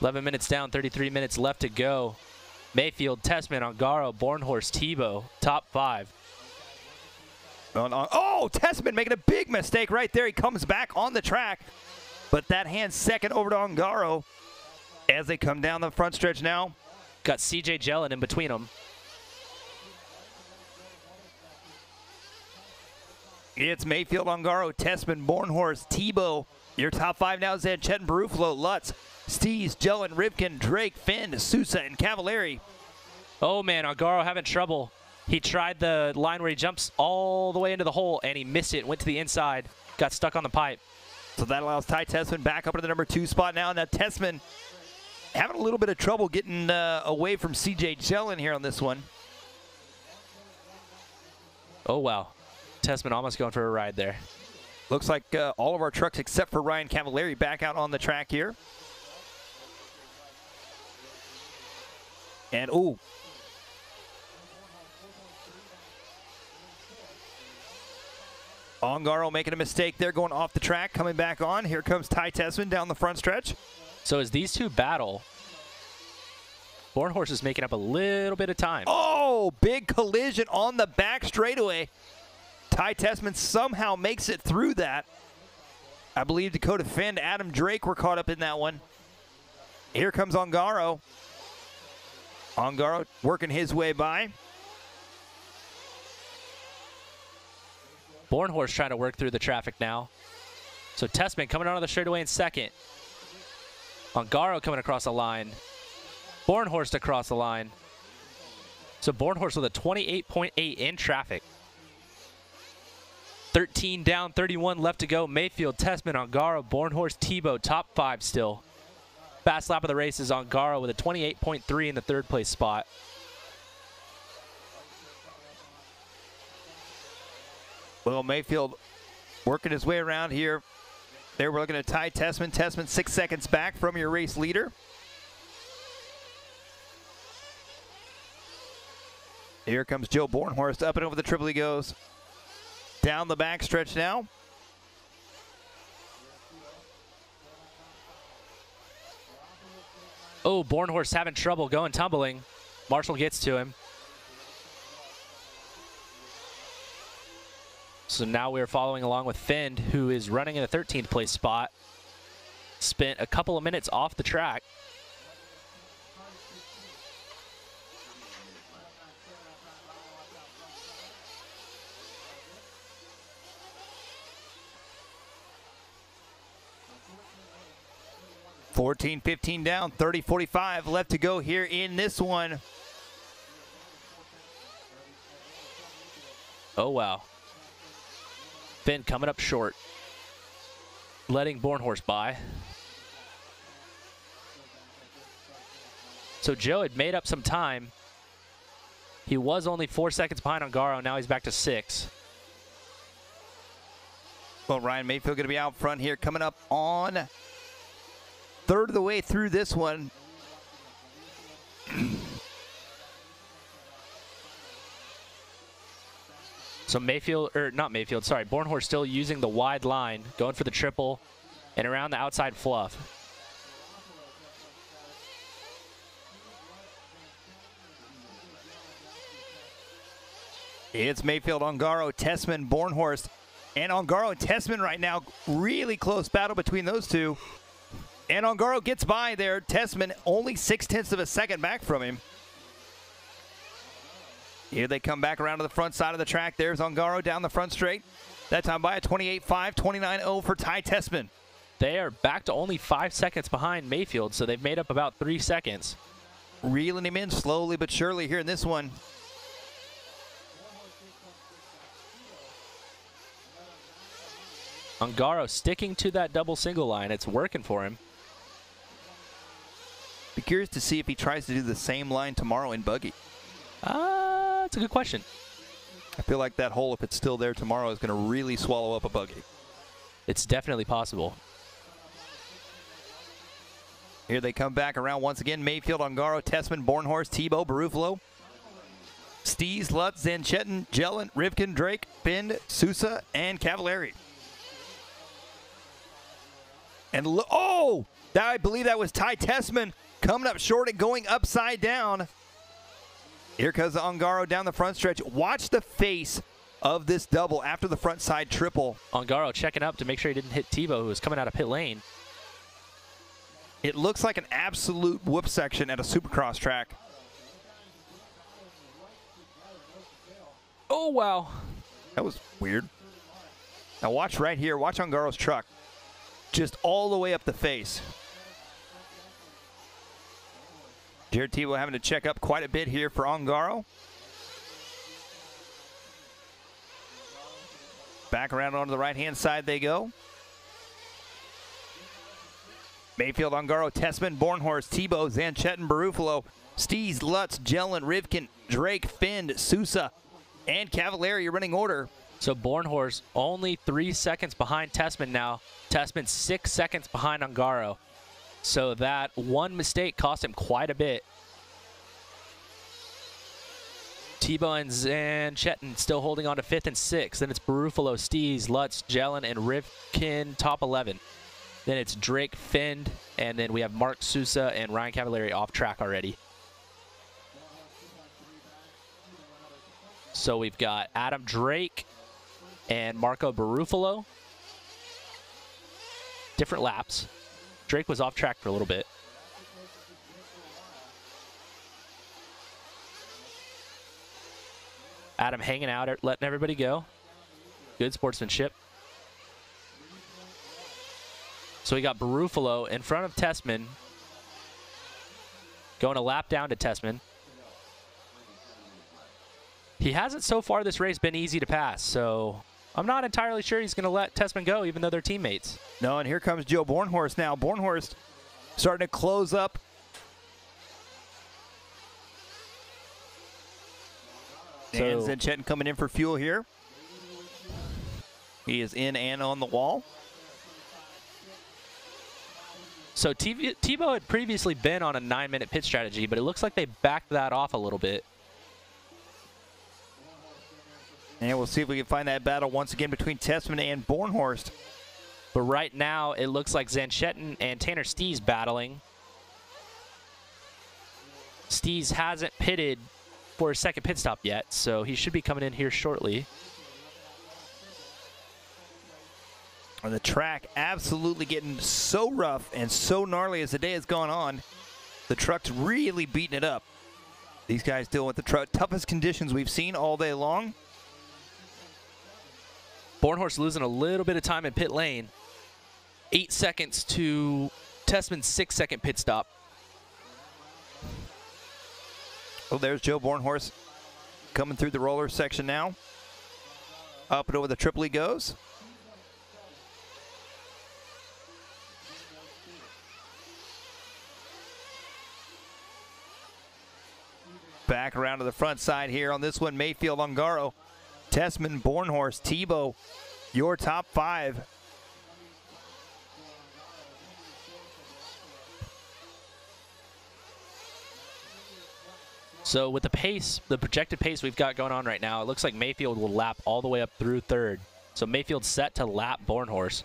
$11 minutes down, 33 minutes left to go. Mayfield, Tessman, Ongaro, Bornhorst, Tebow, top 5. Tessman making a big mistake right there. He comes back on the track, but that hands second over to Ongaro as they come down the front stretch now. Got CJ Jellin in between them. It's Mayfield, Ongaro, Tessman, Bornhorst, Tebow. Your top 5 now is Zed, Chetin, Barufalo, Lutz, Stees, Jellin, Rivkin, Drake, Finn, Sousa, and Cavallari. Oh, man, Ongaro having trouble. He tried the line where he jumps all the way into the hole, and he missed it, went to the inside, got stuck on the pipe. So that allows Ty Tessman back up to the number 2 spot now. Now Tessman having a little bit of trouble getting away from CJ Jellin here on this one. Oh, wow. Tessman almost going for a ride there. Looks like all of our trucks except for Ryan Cavallari back out on the track here. And, Ongaro making a mistake there, going off the track, coming back on. Here comes Ty Tessman down the front stretch. So as these two battle, Bornhorst is making up a little bit of time. Oh, big collision on the back straightaway. Ty Tessman somehow makes it through that. I believe Dakota Finn, Adam Drake were caught up in that one. Here comes Ongaro. Ongaro working his way by. Bornhorst trying to work through the traffic now. So Tessman coming out of the straightaway in second. Ongaro coming across the line. Bornhorst across the line. So Bornhorst with a 28.8 in traffic. 13 down, 31 left to go. Mayfield, Tessman, Ongaro, Bornhorst, Tebow, top 5 still. Fast lap of the race is Ongaro with a 28.3 in the 3rd place spot. Well, Mayfield working his way around here. There we're looking at Ty Tessman. Tessman 6 seconds back from your race leader. Here comes Joe Bornhorst. Up and over the triple he goes. Down the back stretch now. Oh, Bornhorst having trouble going tumbling. Marshall gets to him. So now we're following along with Finn, who is running in the 13th place spot. Spent a couple of minutes off the track. $14-15 down, 30-45 left to go here in this one. Oh, wow. Finn coming up short. letting Bornhorst by. So Joe had made up some time. He was only 4 seconds behind on Garo. Now he's back to 6. Well, Ryan Mayfield going to be out front here, coming up on third of the way through this one. So Mayfield, or not Mayfield, sorry, Bornhorst still using the wide line, going for the triple and around the outside fluff. It's Mayfield, Ongaro, Tessman, Bornhorst, and Ongaro and Tessman right now. Really close battle between those two. And Ongaro gets by there. Tessman only 0.6 of a second back from him. Here they come back around to the front side of the track. There's Ongaro down the front straight. That time by a 28.5, 29.0 for Ty Tessman. They are back to only 5 seconds behind Mayfield, so they've made up about 3 seconds. Reeling him in slowly but surely here in this one. Ongaro sticking to that double single line. It's working for him. Be curious to see if he tries to do the same line tomorrow in buggy. That's a good question. I feel like that hole, if it's still there tomorrow, is going to really swallow up a buggy. It's definitely possible. Here they come back around once again. Mayfield, Ongaro, Tessman, Bornhorst, Tebow, Barufalo, Stees, Lutz, Zanchetin, Jellin, Rivkin, Drake, Finn, Sousa, and Cavallari. And oh, I believe that was Ty Tessman coming up short and going upside down. Here comes Ongaro down the front stretch. Watch the face of this double after the front side triple. Ongaro checking up to make sure he didn't hit Tebow, who was coming out of pit lane. It looks like an absolute whoop section at a supercross track. Oh, wow. That was weird. Now watch right here. Watch Ongaro's truck. Just all the way up the face. Jared Tebow having to check up quite a bit here for Ongaro. Back around onto the right-hand side they go. Mayfield, Ongaro, Tessman, Bornhorst, Tebow, Zanchetin, Barufalo, Stees, Lutz, Jellin, Rivkin, Drake, Finn, Sousa, and Cavallari running order. So Bornhorst only 3 seconds behind Tessman now. Tessman 6 seconds behind Ongaro. So that one mistake cost him quite a bit. Tebow and Zanchetin still holding on to 5th and 6th. Then it's Barufalo, Stees, Lutz, Jellin, and Rivkin top 11. Then it's Drake, Finn, and then we have Mark Sousa and Ryan Cavallari off track already. So we've got Adam Drake and Marco Barufalo. Different laps. Drake was off track for a little bit. Adam hanging out, letting everybody go. Good sportsmanship. So we got Barufalo in front of Tessman. Going a lap down to Tessman. He hasn't so far this race been easy to pass, so I'm not entirely sure he's going to let Tessman go, even though they're teammates. No, and here comes Joe Bornhorst now. Bornhorst starting to close up. So, and Zanchetin coming in for fuel here. He is in and on the wall. So Tebow had previously been on a 9-minute pit strategy, but it looks like they backed that off a little bit. And we'll see if we can find that battle once again between Tessman and Bornhorst. But right now, it looks like Zanchetin and Tanner Stees battling. Stees hasn't pitted for his second pit stop yet, so he should be coming in here shortly. And the track absolutely getting so rough and so gnarly as the day has gone on. The truck's really beating it up. These guys dealing with the toughest conditions we've seen all day long. Bornhorst losing a little bit of time in pit lane. 8 seconds to Tessman's 6-second pit stop. Oh, there's Joe Bornhorst coming through the roller section now. Up and over the triple he goes. back around to the front side here on this one. Mayfield, Ungaro, Tessman, Bornhorst, Tebow, your top 5. So with the pace, the projected pace we've got going on right now, it looks like Mayfield will lap all the way up through 3rd. So Mayfield's set to lap Bornhorst.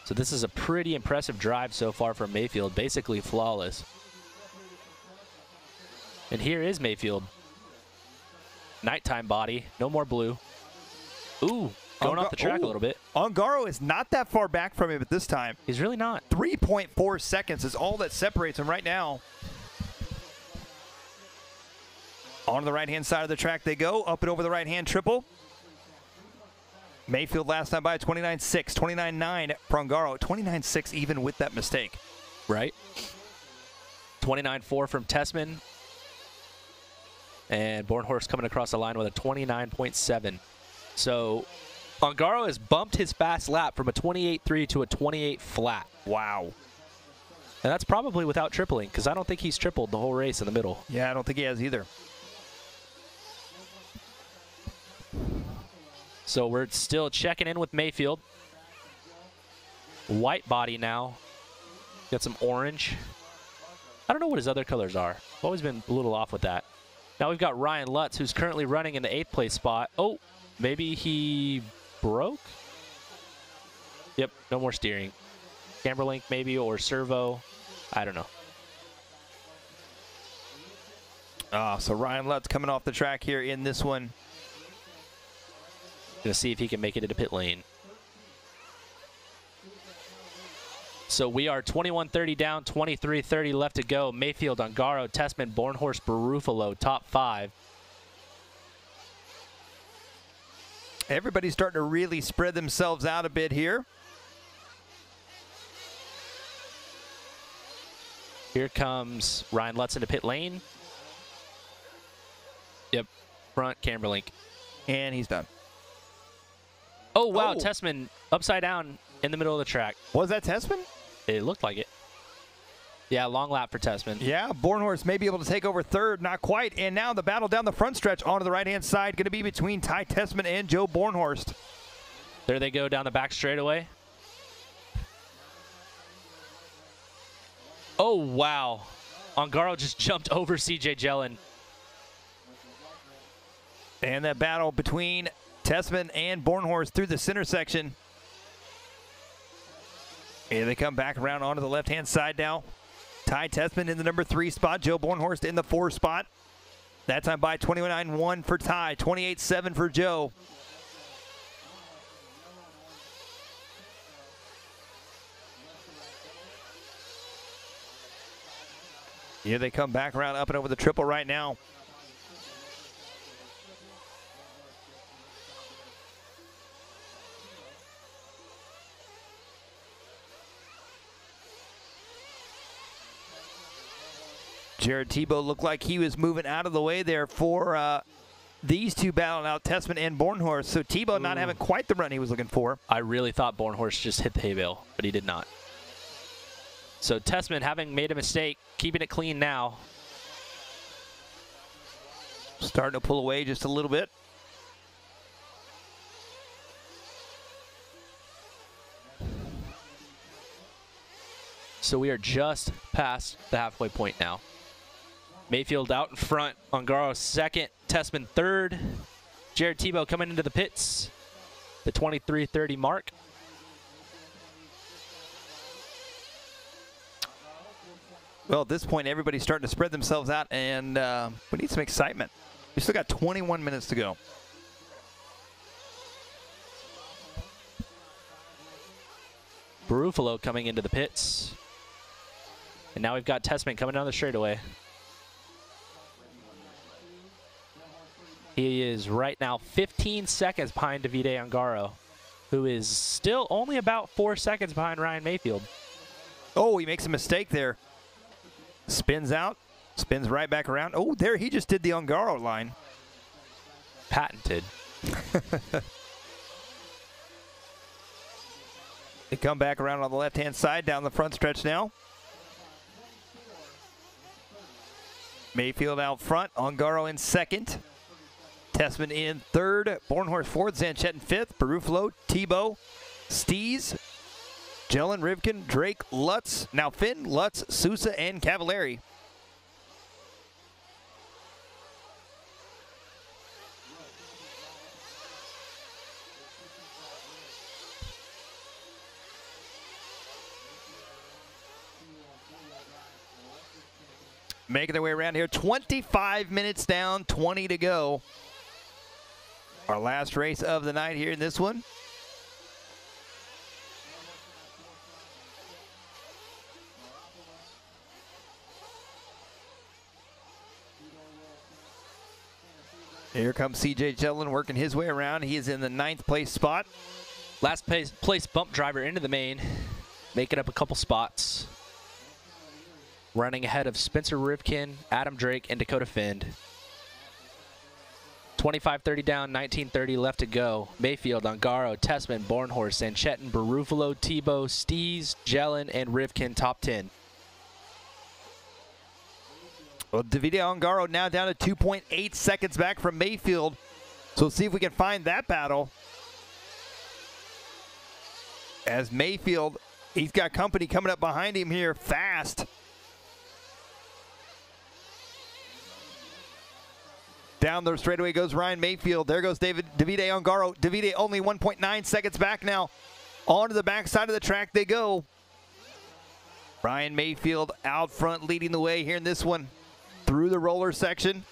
So this is a pretty impressive drive so far from Mayfield, basically flawless. And here is Mayfield. Nighttime body, no more blue. Ooh, going off the track a little bit. Ungaro is not that far back from him at this time. He's really not. 3.4 seconds is all that separates him right now. On the right-hand side of the track they go, up and over the right-hand triple. Mayfield last time by 29.6, 29.9 for Ungaro, 29.6 even with that mistake. Right. 29.4 from Tessman. And Bornhorst coming across the line with a 29.7. So Ungaro has bumped his fast lap from a 28.3 to a 28 flat. Wow. And that's probably without tripling, because I don't think he's tripled the whole race in the middle. Yeah, I don't think he has either. So we're still checking in with Mayfield. White body now. Got some orange. I don't know what his other colors are. I've always been a little off with that. Now we've got Ryan Lutz, who's currently running in the 8th place spot. Oh, maybe he broke? Yep, no more steering. Camber link maybe, or servo. I don't know. So Ryan Lutz coming off the track here in this one. Gonna see if he can make it into pit lane. So we are 21:30 down, 23:30 left to go. Mayfield, Ungaro, Tessman, Bornhorst, Barufalo, top 5. Everybody's starting to really spread themselves out a bit here. Here comes Ryan Lutz into pit lane. Yep, front camber link. And he's done. Oh, wow, Tessman upside down in the middle of the track. Was that Tessman? It looked like it. Yeah, long lap for Tessman. Yeah, Bornhorst may be able to take over 3rd, not quite. And now the battle down the front stretch onto the right-hand side, going to be between Ty Tessman and Joe Bornhorst. There they go down the back straightaway. Oh, wow. Ungaro just jumped over CJ Jellin. And that battle between Tessman and Bornhorst through the center section. Here they come back around onto the left-hand side now. Ty Tessman in the number 3 spot. Joe Bornhorst in the 4 spot. That time by 29.1 for Ty, 28.7 for Joe. Here they come back around up and over the triple right now. Jared Tebow looked like he was moving out of the way there for these two battling out, Tessman and Bornhorst. So Tebow not having quite the run he was looking for. I really thought Bornhorst just hit the hay bale, but he did not. So Tessman, having made a mistake, keeping it clean now. Starting to pull away just a little bit. So we are just past the halfway point now. Mayfield out in front, Ungaro 2nd, Tessman 3rd. Jared Tebow coming into the pits, the 23:30 mark. Well, at this point, everybody's starting to spread themselves out, and we need some excitement. We still got 21 minutes to go. Barufalo coming into the pits. And now we've got Tessman coming down the straightaway. He is right now 15 seconds behind Davide Ungaro, who is still only about 4 seconds behind Ryan Mayfield. Oh, he makes a mistake there. Spins out, spins right back around. Oh, there he just did the Ungaro line. Patented. They come back around on the left-hand side down the front stretch now. Mayfield out front, Ongaro in second. Tessman in third, Bornhorst fourth, Zanchett in fifth, Barufalo, Tebow, Stees, Jelen, Rivkin, Drake, Lutz, now Finn, Lutz, Sousa, and Cavallari. Making their way around here. 25 minutes down, 20 to go. Our last race of the night here in this one. Here comes CJ Jelen working his way around. He is in the 9th place spot. Last place bump driver into the main, making up a couple spots. Running ahead of Spencer Rivkin, Adam Drake, and Dakota Fend. 25-30 down, 19-30 left to go. Mayfield, Ongaro, Tessman, Bornhorst, Sanchettin, Barufalo, Tebow, Stees, Jelen, and Rivkin top 10. Well, Davide Ongaro now down to 2.8 seconds back from Mayfield. So let's see if we can find that battle. As Mayfield, he's got company coming up behind him here fast. Down the straightaway goes Ryan Mayfield. There goes Davide Ongaro. Davide only 1.9 seconds back now. Onto the backside of the track they go. Ryan Mayfield out front leading the way here in this one. Through the roller section.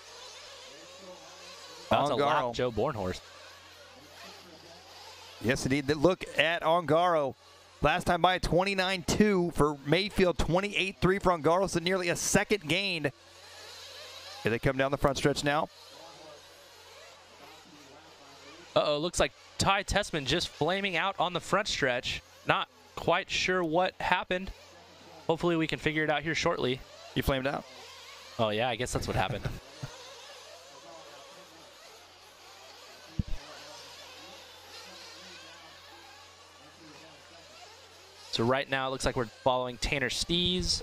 That's a lap, Joe Bornhorst. Yes, indeed. Look at Ongaro. Last time by 29.2 for Mayfield, 28.3 for Ongaro, so nearly a second gained. Here they come down the front stretch now. Uh-oh, looks like Ty Tessman just flaming out on the front stretch. Not quite sure what happened. Hopefully we can figure it out here shortly. You flamed out? Oh, yeah, I guess that's what happened. So right now it looks like we're following Tanner Stees,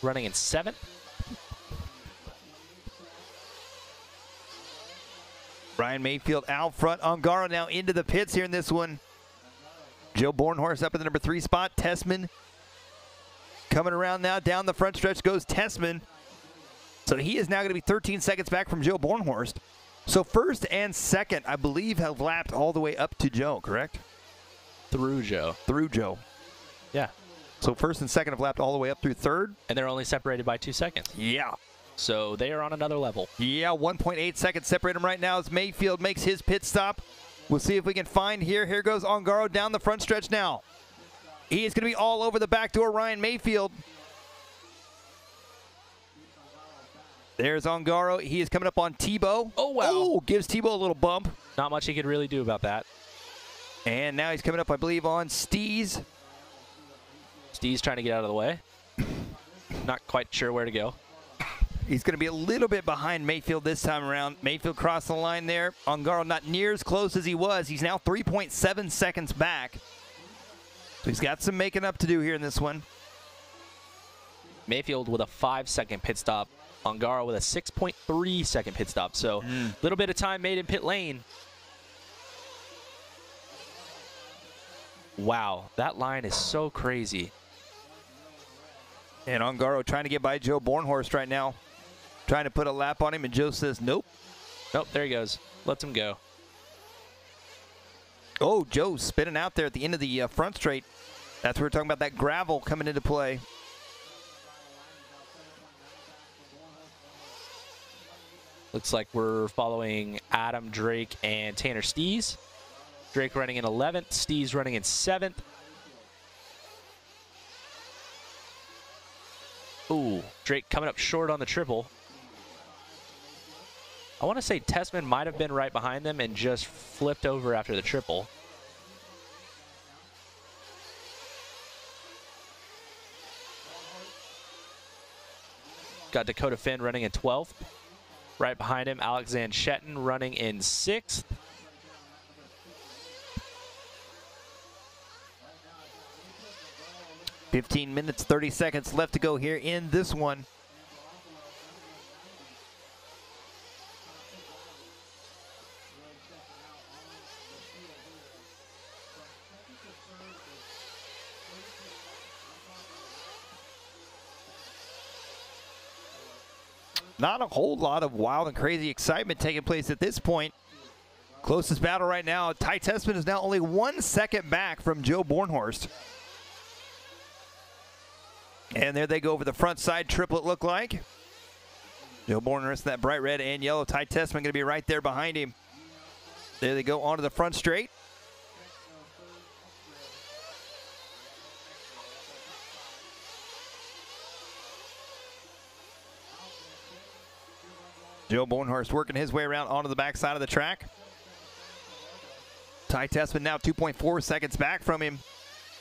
running in 7th. Ryan Mayfield out front. Ongaro now into the pits here in this one. Joe Bornhorst up in the number 3 spot. Tessman coming around now. Down the front stretch goes Tessman. So he is now going to be 13 seconds back from Joe Bornhorst. So first and second, I believe, have lapped all the way up to Joe, correct? Through Joe. Through Joe. Yeah. So first and second have lapped all the way up through third. And they're only separated by 2 seconds. Yeah. So they are on another level. Yeah, 1.8 seconds separate them right now as Mayfield makes his pit stop. We'll see if we can find here. Here goes Ongaro down the front stretch now. He is going to be all over the back door, Ryan Mayfield. There's Ongaro. He is coming up on Tebow. Oh, wow. Oh, gives Tebow a little bump. Not much he could really do about that. And now he's coming up, I believe, on Stees. Stees trying to get out of the way. Not quite sure where to go. He's going to be a little bit behind Mayfield this time around. Mayfield crossed the line there. Ongaro not near as close as he was. He's now 3.7 seconds back. So he's got some making up to do here in this one. Mayfield with a 5-second pit stop. Ongaro with a 6.3-second pit stop. So a little bit of time made in pit lane. Wow, that line is so crazy. And Ongaro trying to get by Joe Bornhorst right now. Trying to put a lap on him, and Joe says nope. Nope, there he goes. Lets him go. Oh, Joe spinning out there at the end of the front straight. That's where we're talking about that gravel coming into play. Looks like we're following Adam, Drake, and Tanner Stees. Drake running in 11th, Stees running in 7th. Ooh, Drake coming up short on the triple. I want to say Tessman might have been right behind them and just flipped over after the triple. Got Dakota Finn running in 12th. Right behind him, Alex Zanchettin running in 6th. .15 minutes, 30 seconds left to go here in this one. Not a whole lot of wild and crazy excitement taking place at this point. Closest battle right now, Ty Tessman is now only 1 second back from Joe Bornhorst. And there they go over the front side triplet look like. Joe Bornhorst in that bright red and yellow. Ty Tessman going to be right there behind him. There they go onto the front straight. Joe Bornhorst working his way around onto the backside of the track. Ty Tessman now 2.4 seconds back from him.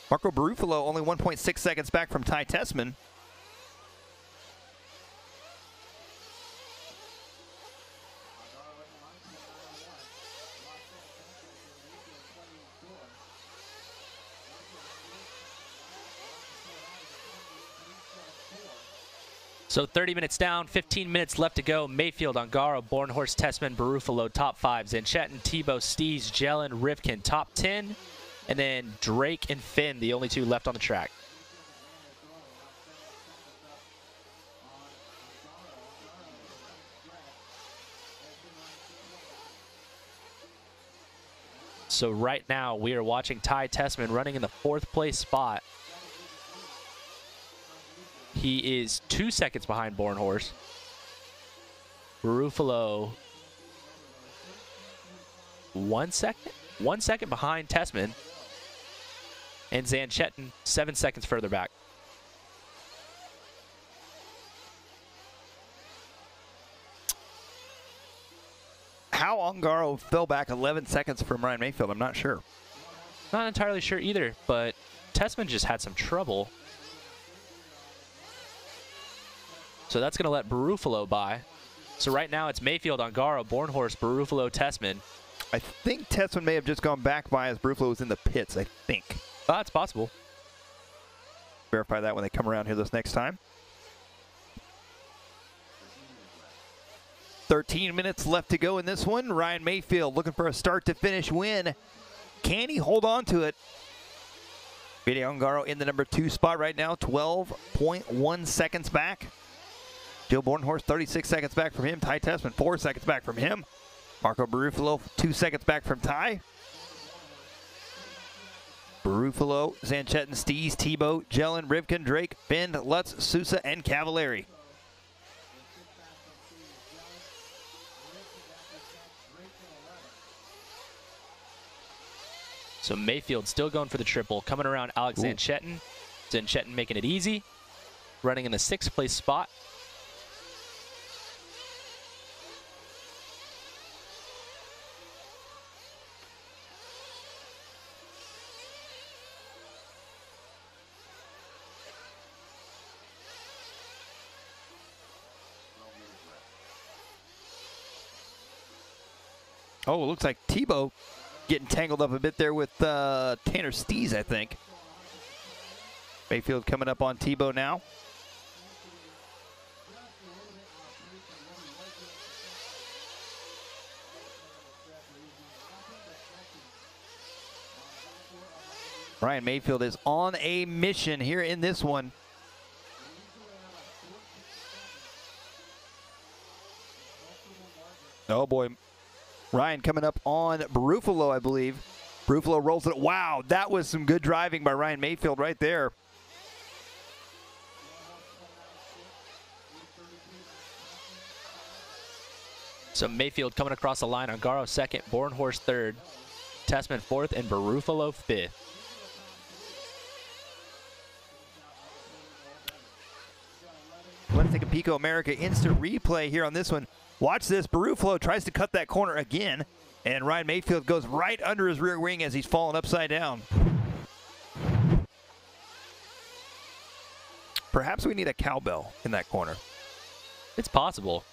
Marco Barufalo only 1.6 seconds back from Ty Tessman. So 30 minutes down, 15 minutes left to go. Mayfield, Ongaro, Bornhorst, Tessman, Barufalo, top 5. Zanchettin, Tebow, Stees, Jellin, Rivkin, top 10. And then Drake and Finn, the only 2 left on the track. So right now we are watching Ty Tessman running in the 4th place spot. He is 2 seconds behind Bornhorst. Barufalo, 1 second? 1 second behind Tessman. And Zanchettin, 7 seconds further back. How Ongaro fell back 11 seconds from Ryan Mayfield, I'm not sure. Not entirely sure either, but Tessman just had some trouble. So that's going to let Barufalo by. So right now it's Mayfield, Ongaro, Bornhorst, Barufalo, Tessman. I think Tessman may have just gone back by as Barufalo was in the pits, I think. Oh, that's possible. Verify that when they come around here this next time. 13 minutes left to go in this one. Ryan Mayfield looking for a start-to-finish win. Can he hold on to it? Vinny Ongaro in the number 2 spot right now, 12.1 seconds back. Joe Bornhorst, 36 seconds back from him. Ty Tessman, 4 seconds back from him. Marco Barufalo, 2 seconds back from Ty. Barufalo, Zanchettin, Stees, Tebow, Jellin, Rivkin, Drake, Finn, Lutz, Sousa, and Cavallari. So Mayfield still going for the triple, coming around Alex Zanchettin. Zanchettin making it easy, running in the 6th place spot. Oh, it looks like Tebow getting tangled up a bit there with Tanner Stees, I think. Mayfield coming up on Tebow now. Ryan Mayfield is on a mission here in this one. Oh boy. Ryan coming up on Barufalo, I believe. Barufalo rolls it. Wow, that was some good driving by Ryan Mayfield right there. So Mayfield coming across the line. Ongaro 2nd, Bornhorst 3rd, Tessman 4th, and Barufalo 5th. Let's take a Pico America instant replay here on this one. Watch this. Barufalo tries to cut that corner again, and Ryan Mayfield goes right under his rear wing as he's falling upside down. Perhaps we need a cowbell in that corner. It's possible.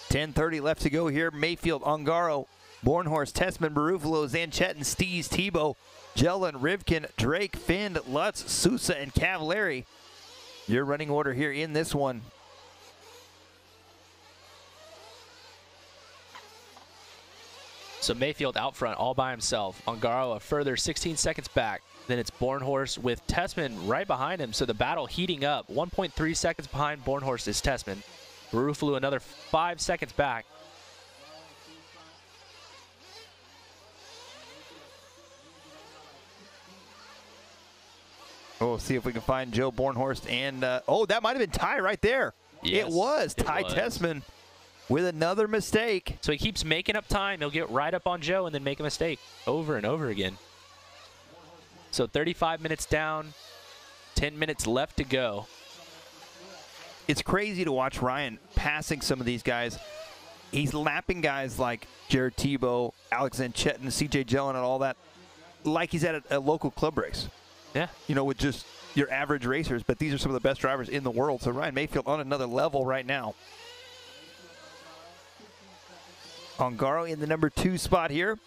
10:30 left to go here. Mayfield, Ongaro, Bornhorst, Tessman, Barufalo, Zanchettin, Stees, Tebow, Jellin, Rivkin, Drake, Finn, Lutz, Sousa, and Cavallari. Your running order here in this one. So Mayfield out front all by himself. Ongaro a further 16 seconds back. Then it's Bornhorst with Tessman right behind him. So the battle heating up. 1.3 seconds behind Bornhorst is Tessman. Barufalo another 5 seconds back. Oh, we'll see if we can find Joe Bornhorst and oh, that might have been Ty right there. Yes, it was Ty Tessman with another mistake. So he keeps making up time. He'll get right up on Joe and then make a mistake over and over again. So 35 minutes down, 10 minutes left to go. It's crazy to watch Ryan passing some of these guys. He's lapping guys like Jared Tebow, Alex Zanchettin, CJ Jellin, and all that, like he's at a local club race. Yeah. You know, with just your average racers, but these are some of the best drivers in the world. So Ryan Mayfield on another level right now. Ongaro in the number 2 spot here.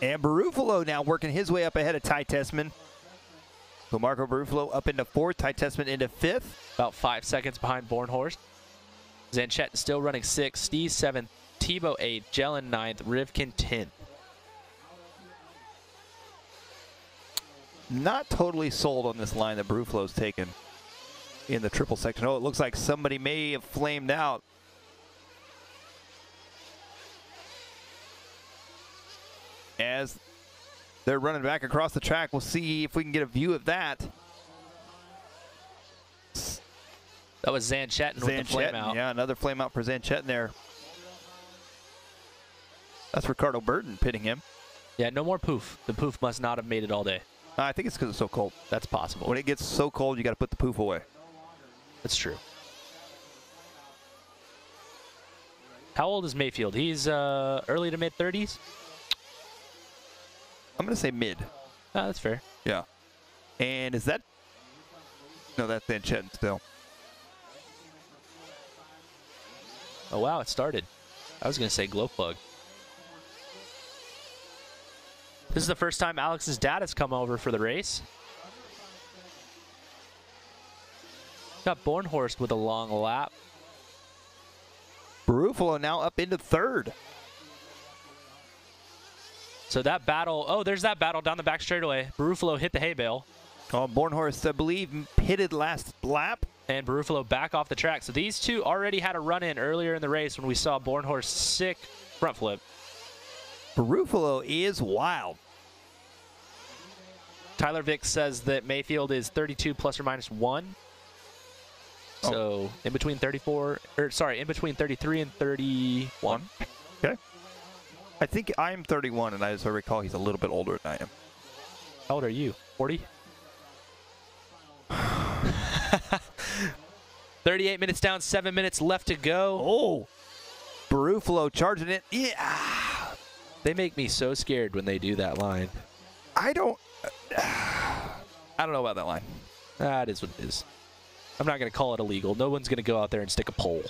And Barufalo now working his way up ahead of Ty Tessman. So Marco Barufalo up into 4th, Ty Tessman into 5th. About 5 seconds behind Bornhorst. Zanchettin still running 6th, Steve 7th, Tebow 8th, Jellin 9th, Rivkin 10th. Not totally sold on this line that Barufalo's taken in the triple section. Oh, it looks like somebody may have flamed out. As they're running back across the track, we'll see if we can get a view of that. That was Zanchettin with the flame out. Yeah, another flame out for Zanchettin there. That's Ricardo Burton pitting him. Yeah, no more poof. The poof must not have made it all day. I think it's because it's so cold. That's possible. When it gets so cold, you got to put the poof away. That's true. How old is Mayfield? He's early to mid 30s. I'm going to say mid. Oh, that's fair. Yeah. And is that? No, that's Zanchettin still. Oh, wow, it started. I was going to say glow plug. This is the first time Alex's dad has come over for the race. Got Bornhorst with a long lap. Barufalo now up into 3rd. So that battle, oh, there's that battle down the back straightaway. Barufalo hit the hay bale. Oh, Bornhorst, I believe, pitted last lap. And Barufalo back off the track. So these two already had a run-in earlier in the race when we saw Bornhorst sick front flip. Barufalo is wild. Tyler Vick says that Mayfield is 32 plus or minus 1. Oh. So in between 33 and 31. Okay. I think I'm 31, and as I recall, he's a little bit older than I am. How old are you? 40? 38 minutes down, 7 minutes left to go. Oh, Barufalo charging it. Yeah. They make me so scared when they do that line. I don't know about that line. That is what it is. I'm not going to call it illegal. No one's going to go out there and stick a pole.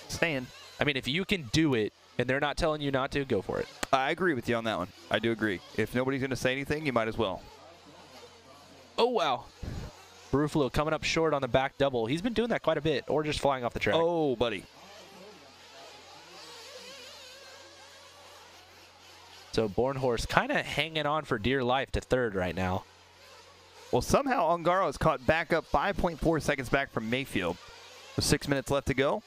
Saying. I mean, if you can do it and they're not telling you not to, go for it. I agree with you on that one. I do agree. If nobody's going to say anything, you might as well. Oh, wow. Barufalo coming up short on the back double. He's been doing that quite a bit, or just flying off the track. Oh, buddy. So Bornhorst kind of hanging on for dear life to 3rd right now. Well, somehow Ongaro is caught back up 5.4 seconds back from Mayfield. With 6 minutes left to go.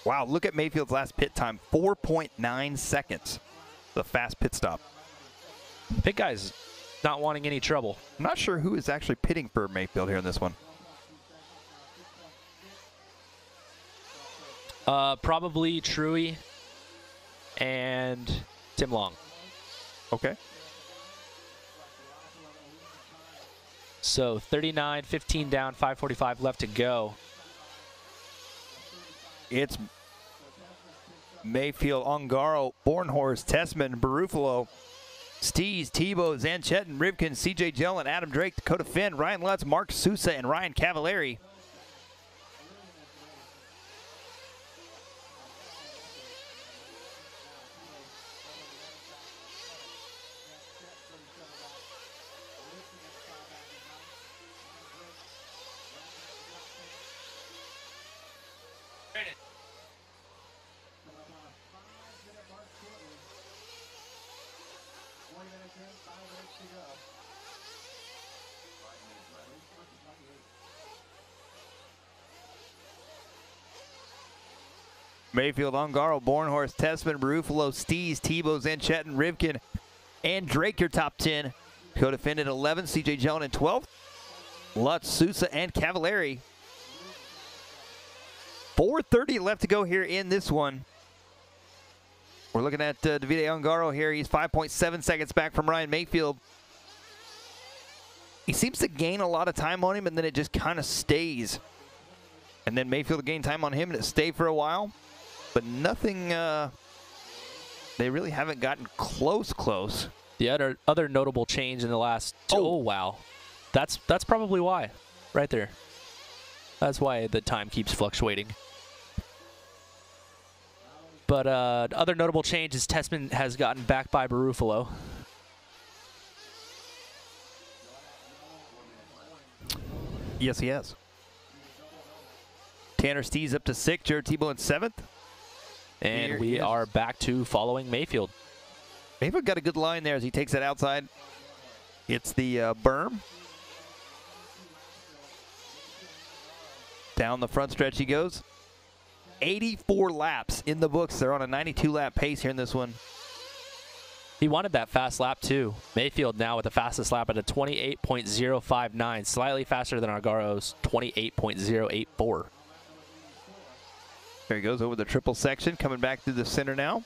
Wow, look at Mayfield's last pit time, 4.9 seconds. The fast pit stop. Pit guy's not wanting any trouble. I'm not sure who is actually pitting for Mayfield here in this one. Probably Truggy and Tim Long. Okay. So 39, 15 down, 5:45 left to go. It's Mayfield, Ongaro, Bornhorst, Tessman, Barufalo, Stees, Tebow, Zanchettin, Rivkin, CJ Jellin, Adam Drake, Dakota Finn, Ryan Lutz, Mark Sousa, and Ryan Cavallari. Mayfield, Ungaro, Bornhorst, Tessman, Barufalo, Stees, Tebow, Zanchetin, Rivkin, and Drake, your top 10. Co-defend at 11, CJ Jones in 12th. Lutz, Sousa, and Cavallari. 4:30 left to go here in this one. We're looking at Davide Ungaro here. He's 5.7 seconds back from Ryan Mayfield. He seems to gain a lot of time on him, and then it just kind of stays. And then Mayfield gained time on him, and it stayed for a while. But nothing, they really haven't gotten close. The other notable change in the last, oh wow. That's probably why, right there. That's why the time keeps fluctuating. But other notable change is Tessman has gotten back by Barufalo. Yes, he has. Tanner Stees up to 6th, Jared Tebow in 7th. And we are back to following Mayfield. Mayfield got a good line there as he takes that outside. It's the berm. Down the front stretch he goes. 84 laps in the books. They're on a 92-lap pace here in this one. He wanted that fast lap, too. Mayfield now with the fastest lap at a 28.059, slightly faster than Ungaro's 28.084. There he goes over the triple section, coming back through the center now.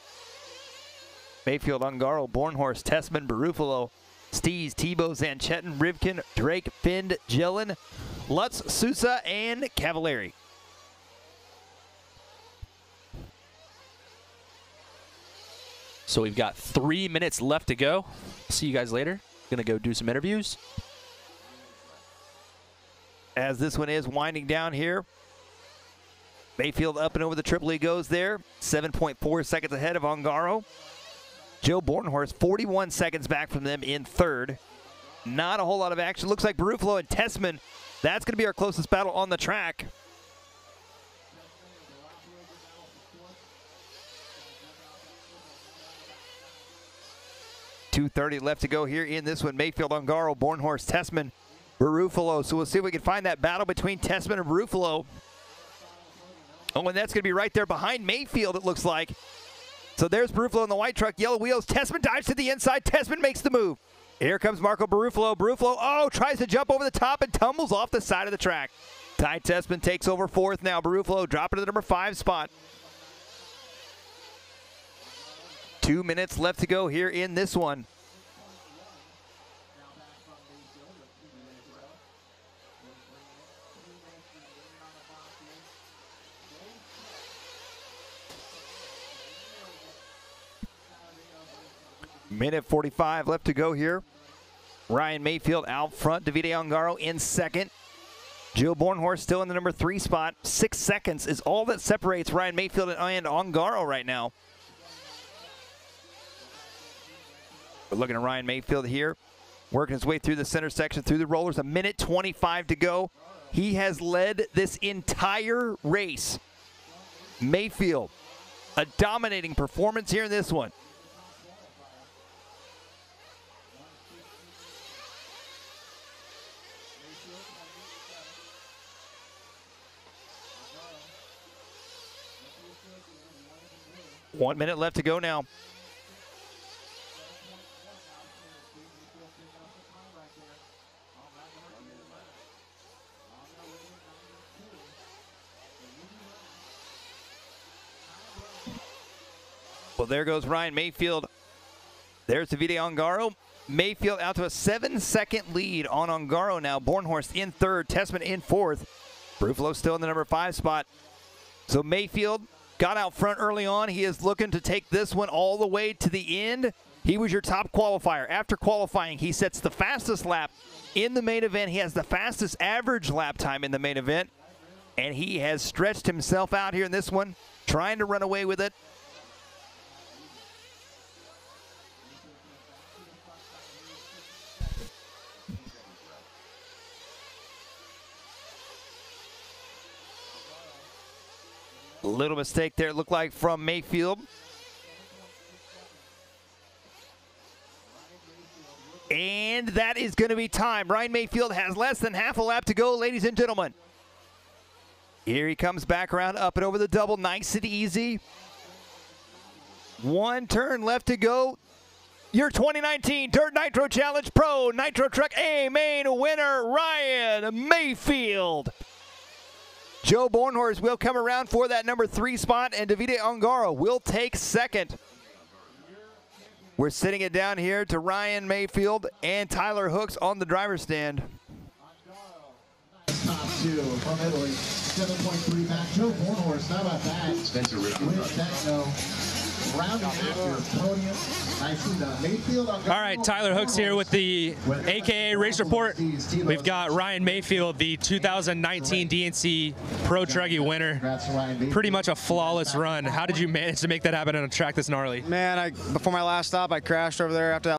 Mayfield, Ungaro, Bornhorst, Tessman, Barufalo, Stees, Tebow, Zanchetin, Rivkin, Drake, Find, Gillen, Lutz, Sousa, and Cavallari. So we've got 3 minutes left to go. See you guys later. Gonna go do some interviews. As this one is winding down here, Mayfield up and over the triple he goes there. 7.4 seconds ahead of Ungaro. Joe Bornhorst 41 seconds back from them in 3rd. Not a whole lot of action. Looks like Barufalo and Tessman. That's going to be our closest battle on the track. .230 left to go here in this one. Mayfield, Ungaro, Bornhorst, Tessman, Barufalo. So we'll see if we can find that battle between Tessman and Barufalo. Oh, and that's going to be right there behind Mayfield, it looks like. So there's Barufalo in the white truck, yellow wheels. Tessman dives to the inside. Tessman makes the move. Here comes Marco Barufalo. Barufalo, tries to jump over the top and tumbles off the side of the track. Ty Tessman takes over 4th now. Barufalo dropping to the number 5 spot. 2 minutes left to go here in this one. Minute 45 left to go here. Ryan Mayfield out front. Davide Ungaro in 2nd. Joe Bornhorst still in the number 3 spot. 6 seconds is all that separates Ryan Mayfield and Ungaro right now. We're looking at Ryan Mayfield here, working his way through the center section, through the rollers. A minute 25 to go. He has led this entire race. Mayfield, a dominating performance here in this one. One minute left to go now. Well, there goes Ryan Mayfield. There's Davide Ungaro. Mayfield out to a 7-second lead on Ungaro now. Bornhorst in 3rd, Tessman in 4th. Barufalo still in the number 5 spot. So Mayfield got out front early on. He is looking to take this one all the way to the end. He was your top qualifier. After qualifying, he sets the fastest lap in the main event. He has the fastest average lap time in the main event. And he has stretched himself out here in this one, trying to run away with it. Little mistake there, it looked like, from Mayfield. And that is going to be time. Ryan Mayfield has less than half a lap to go, ladies and gentlemen. Here he comes back around, up and over the double, nice and easy. One turn left to go. Your 2019 Dirt Nitro Challenge Pro Nitro Truck A main winner, Ryan Mayfield. Joe Bornhorst will come around for that number 3 spot, and Davide Ongaro will take second. We're sitting it down here to Ryan Mayfield and Tyler Hooks on the driver's stand. Top 2 from Italy, 7.3 back. Joe Bornhorst, how about that? Spencer Rick. With Techno, rounding out your podium. Nicely done. Mayfield. All right, Tyler Hooks here with the AKA Race Report. We've got Ryan Mayfield, the 2019 DNC Pro Truggy winner. Pretty much a flawless run. How did you manage to make that happen on a track this gnarly? Man, before my last stop, I crashed over there after that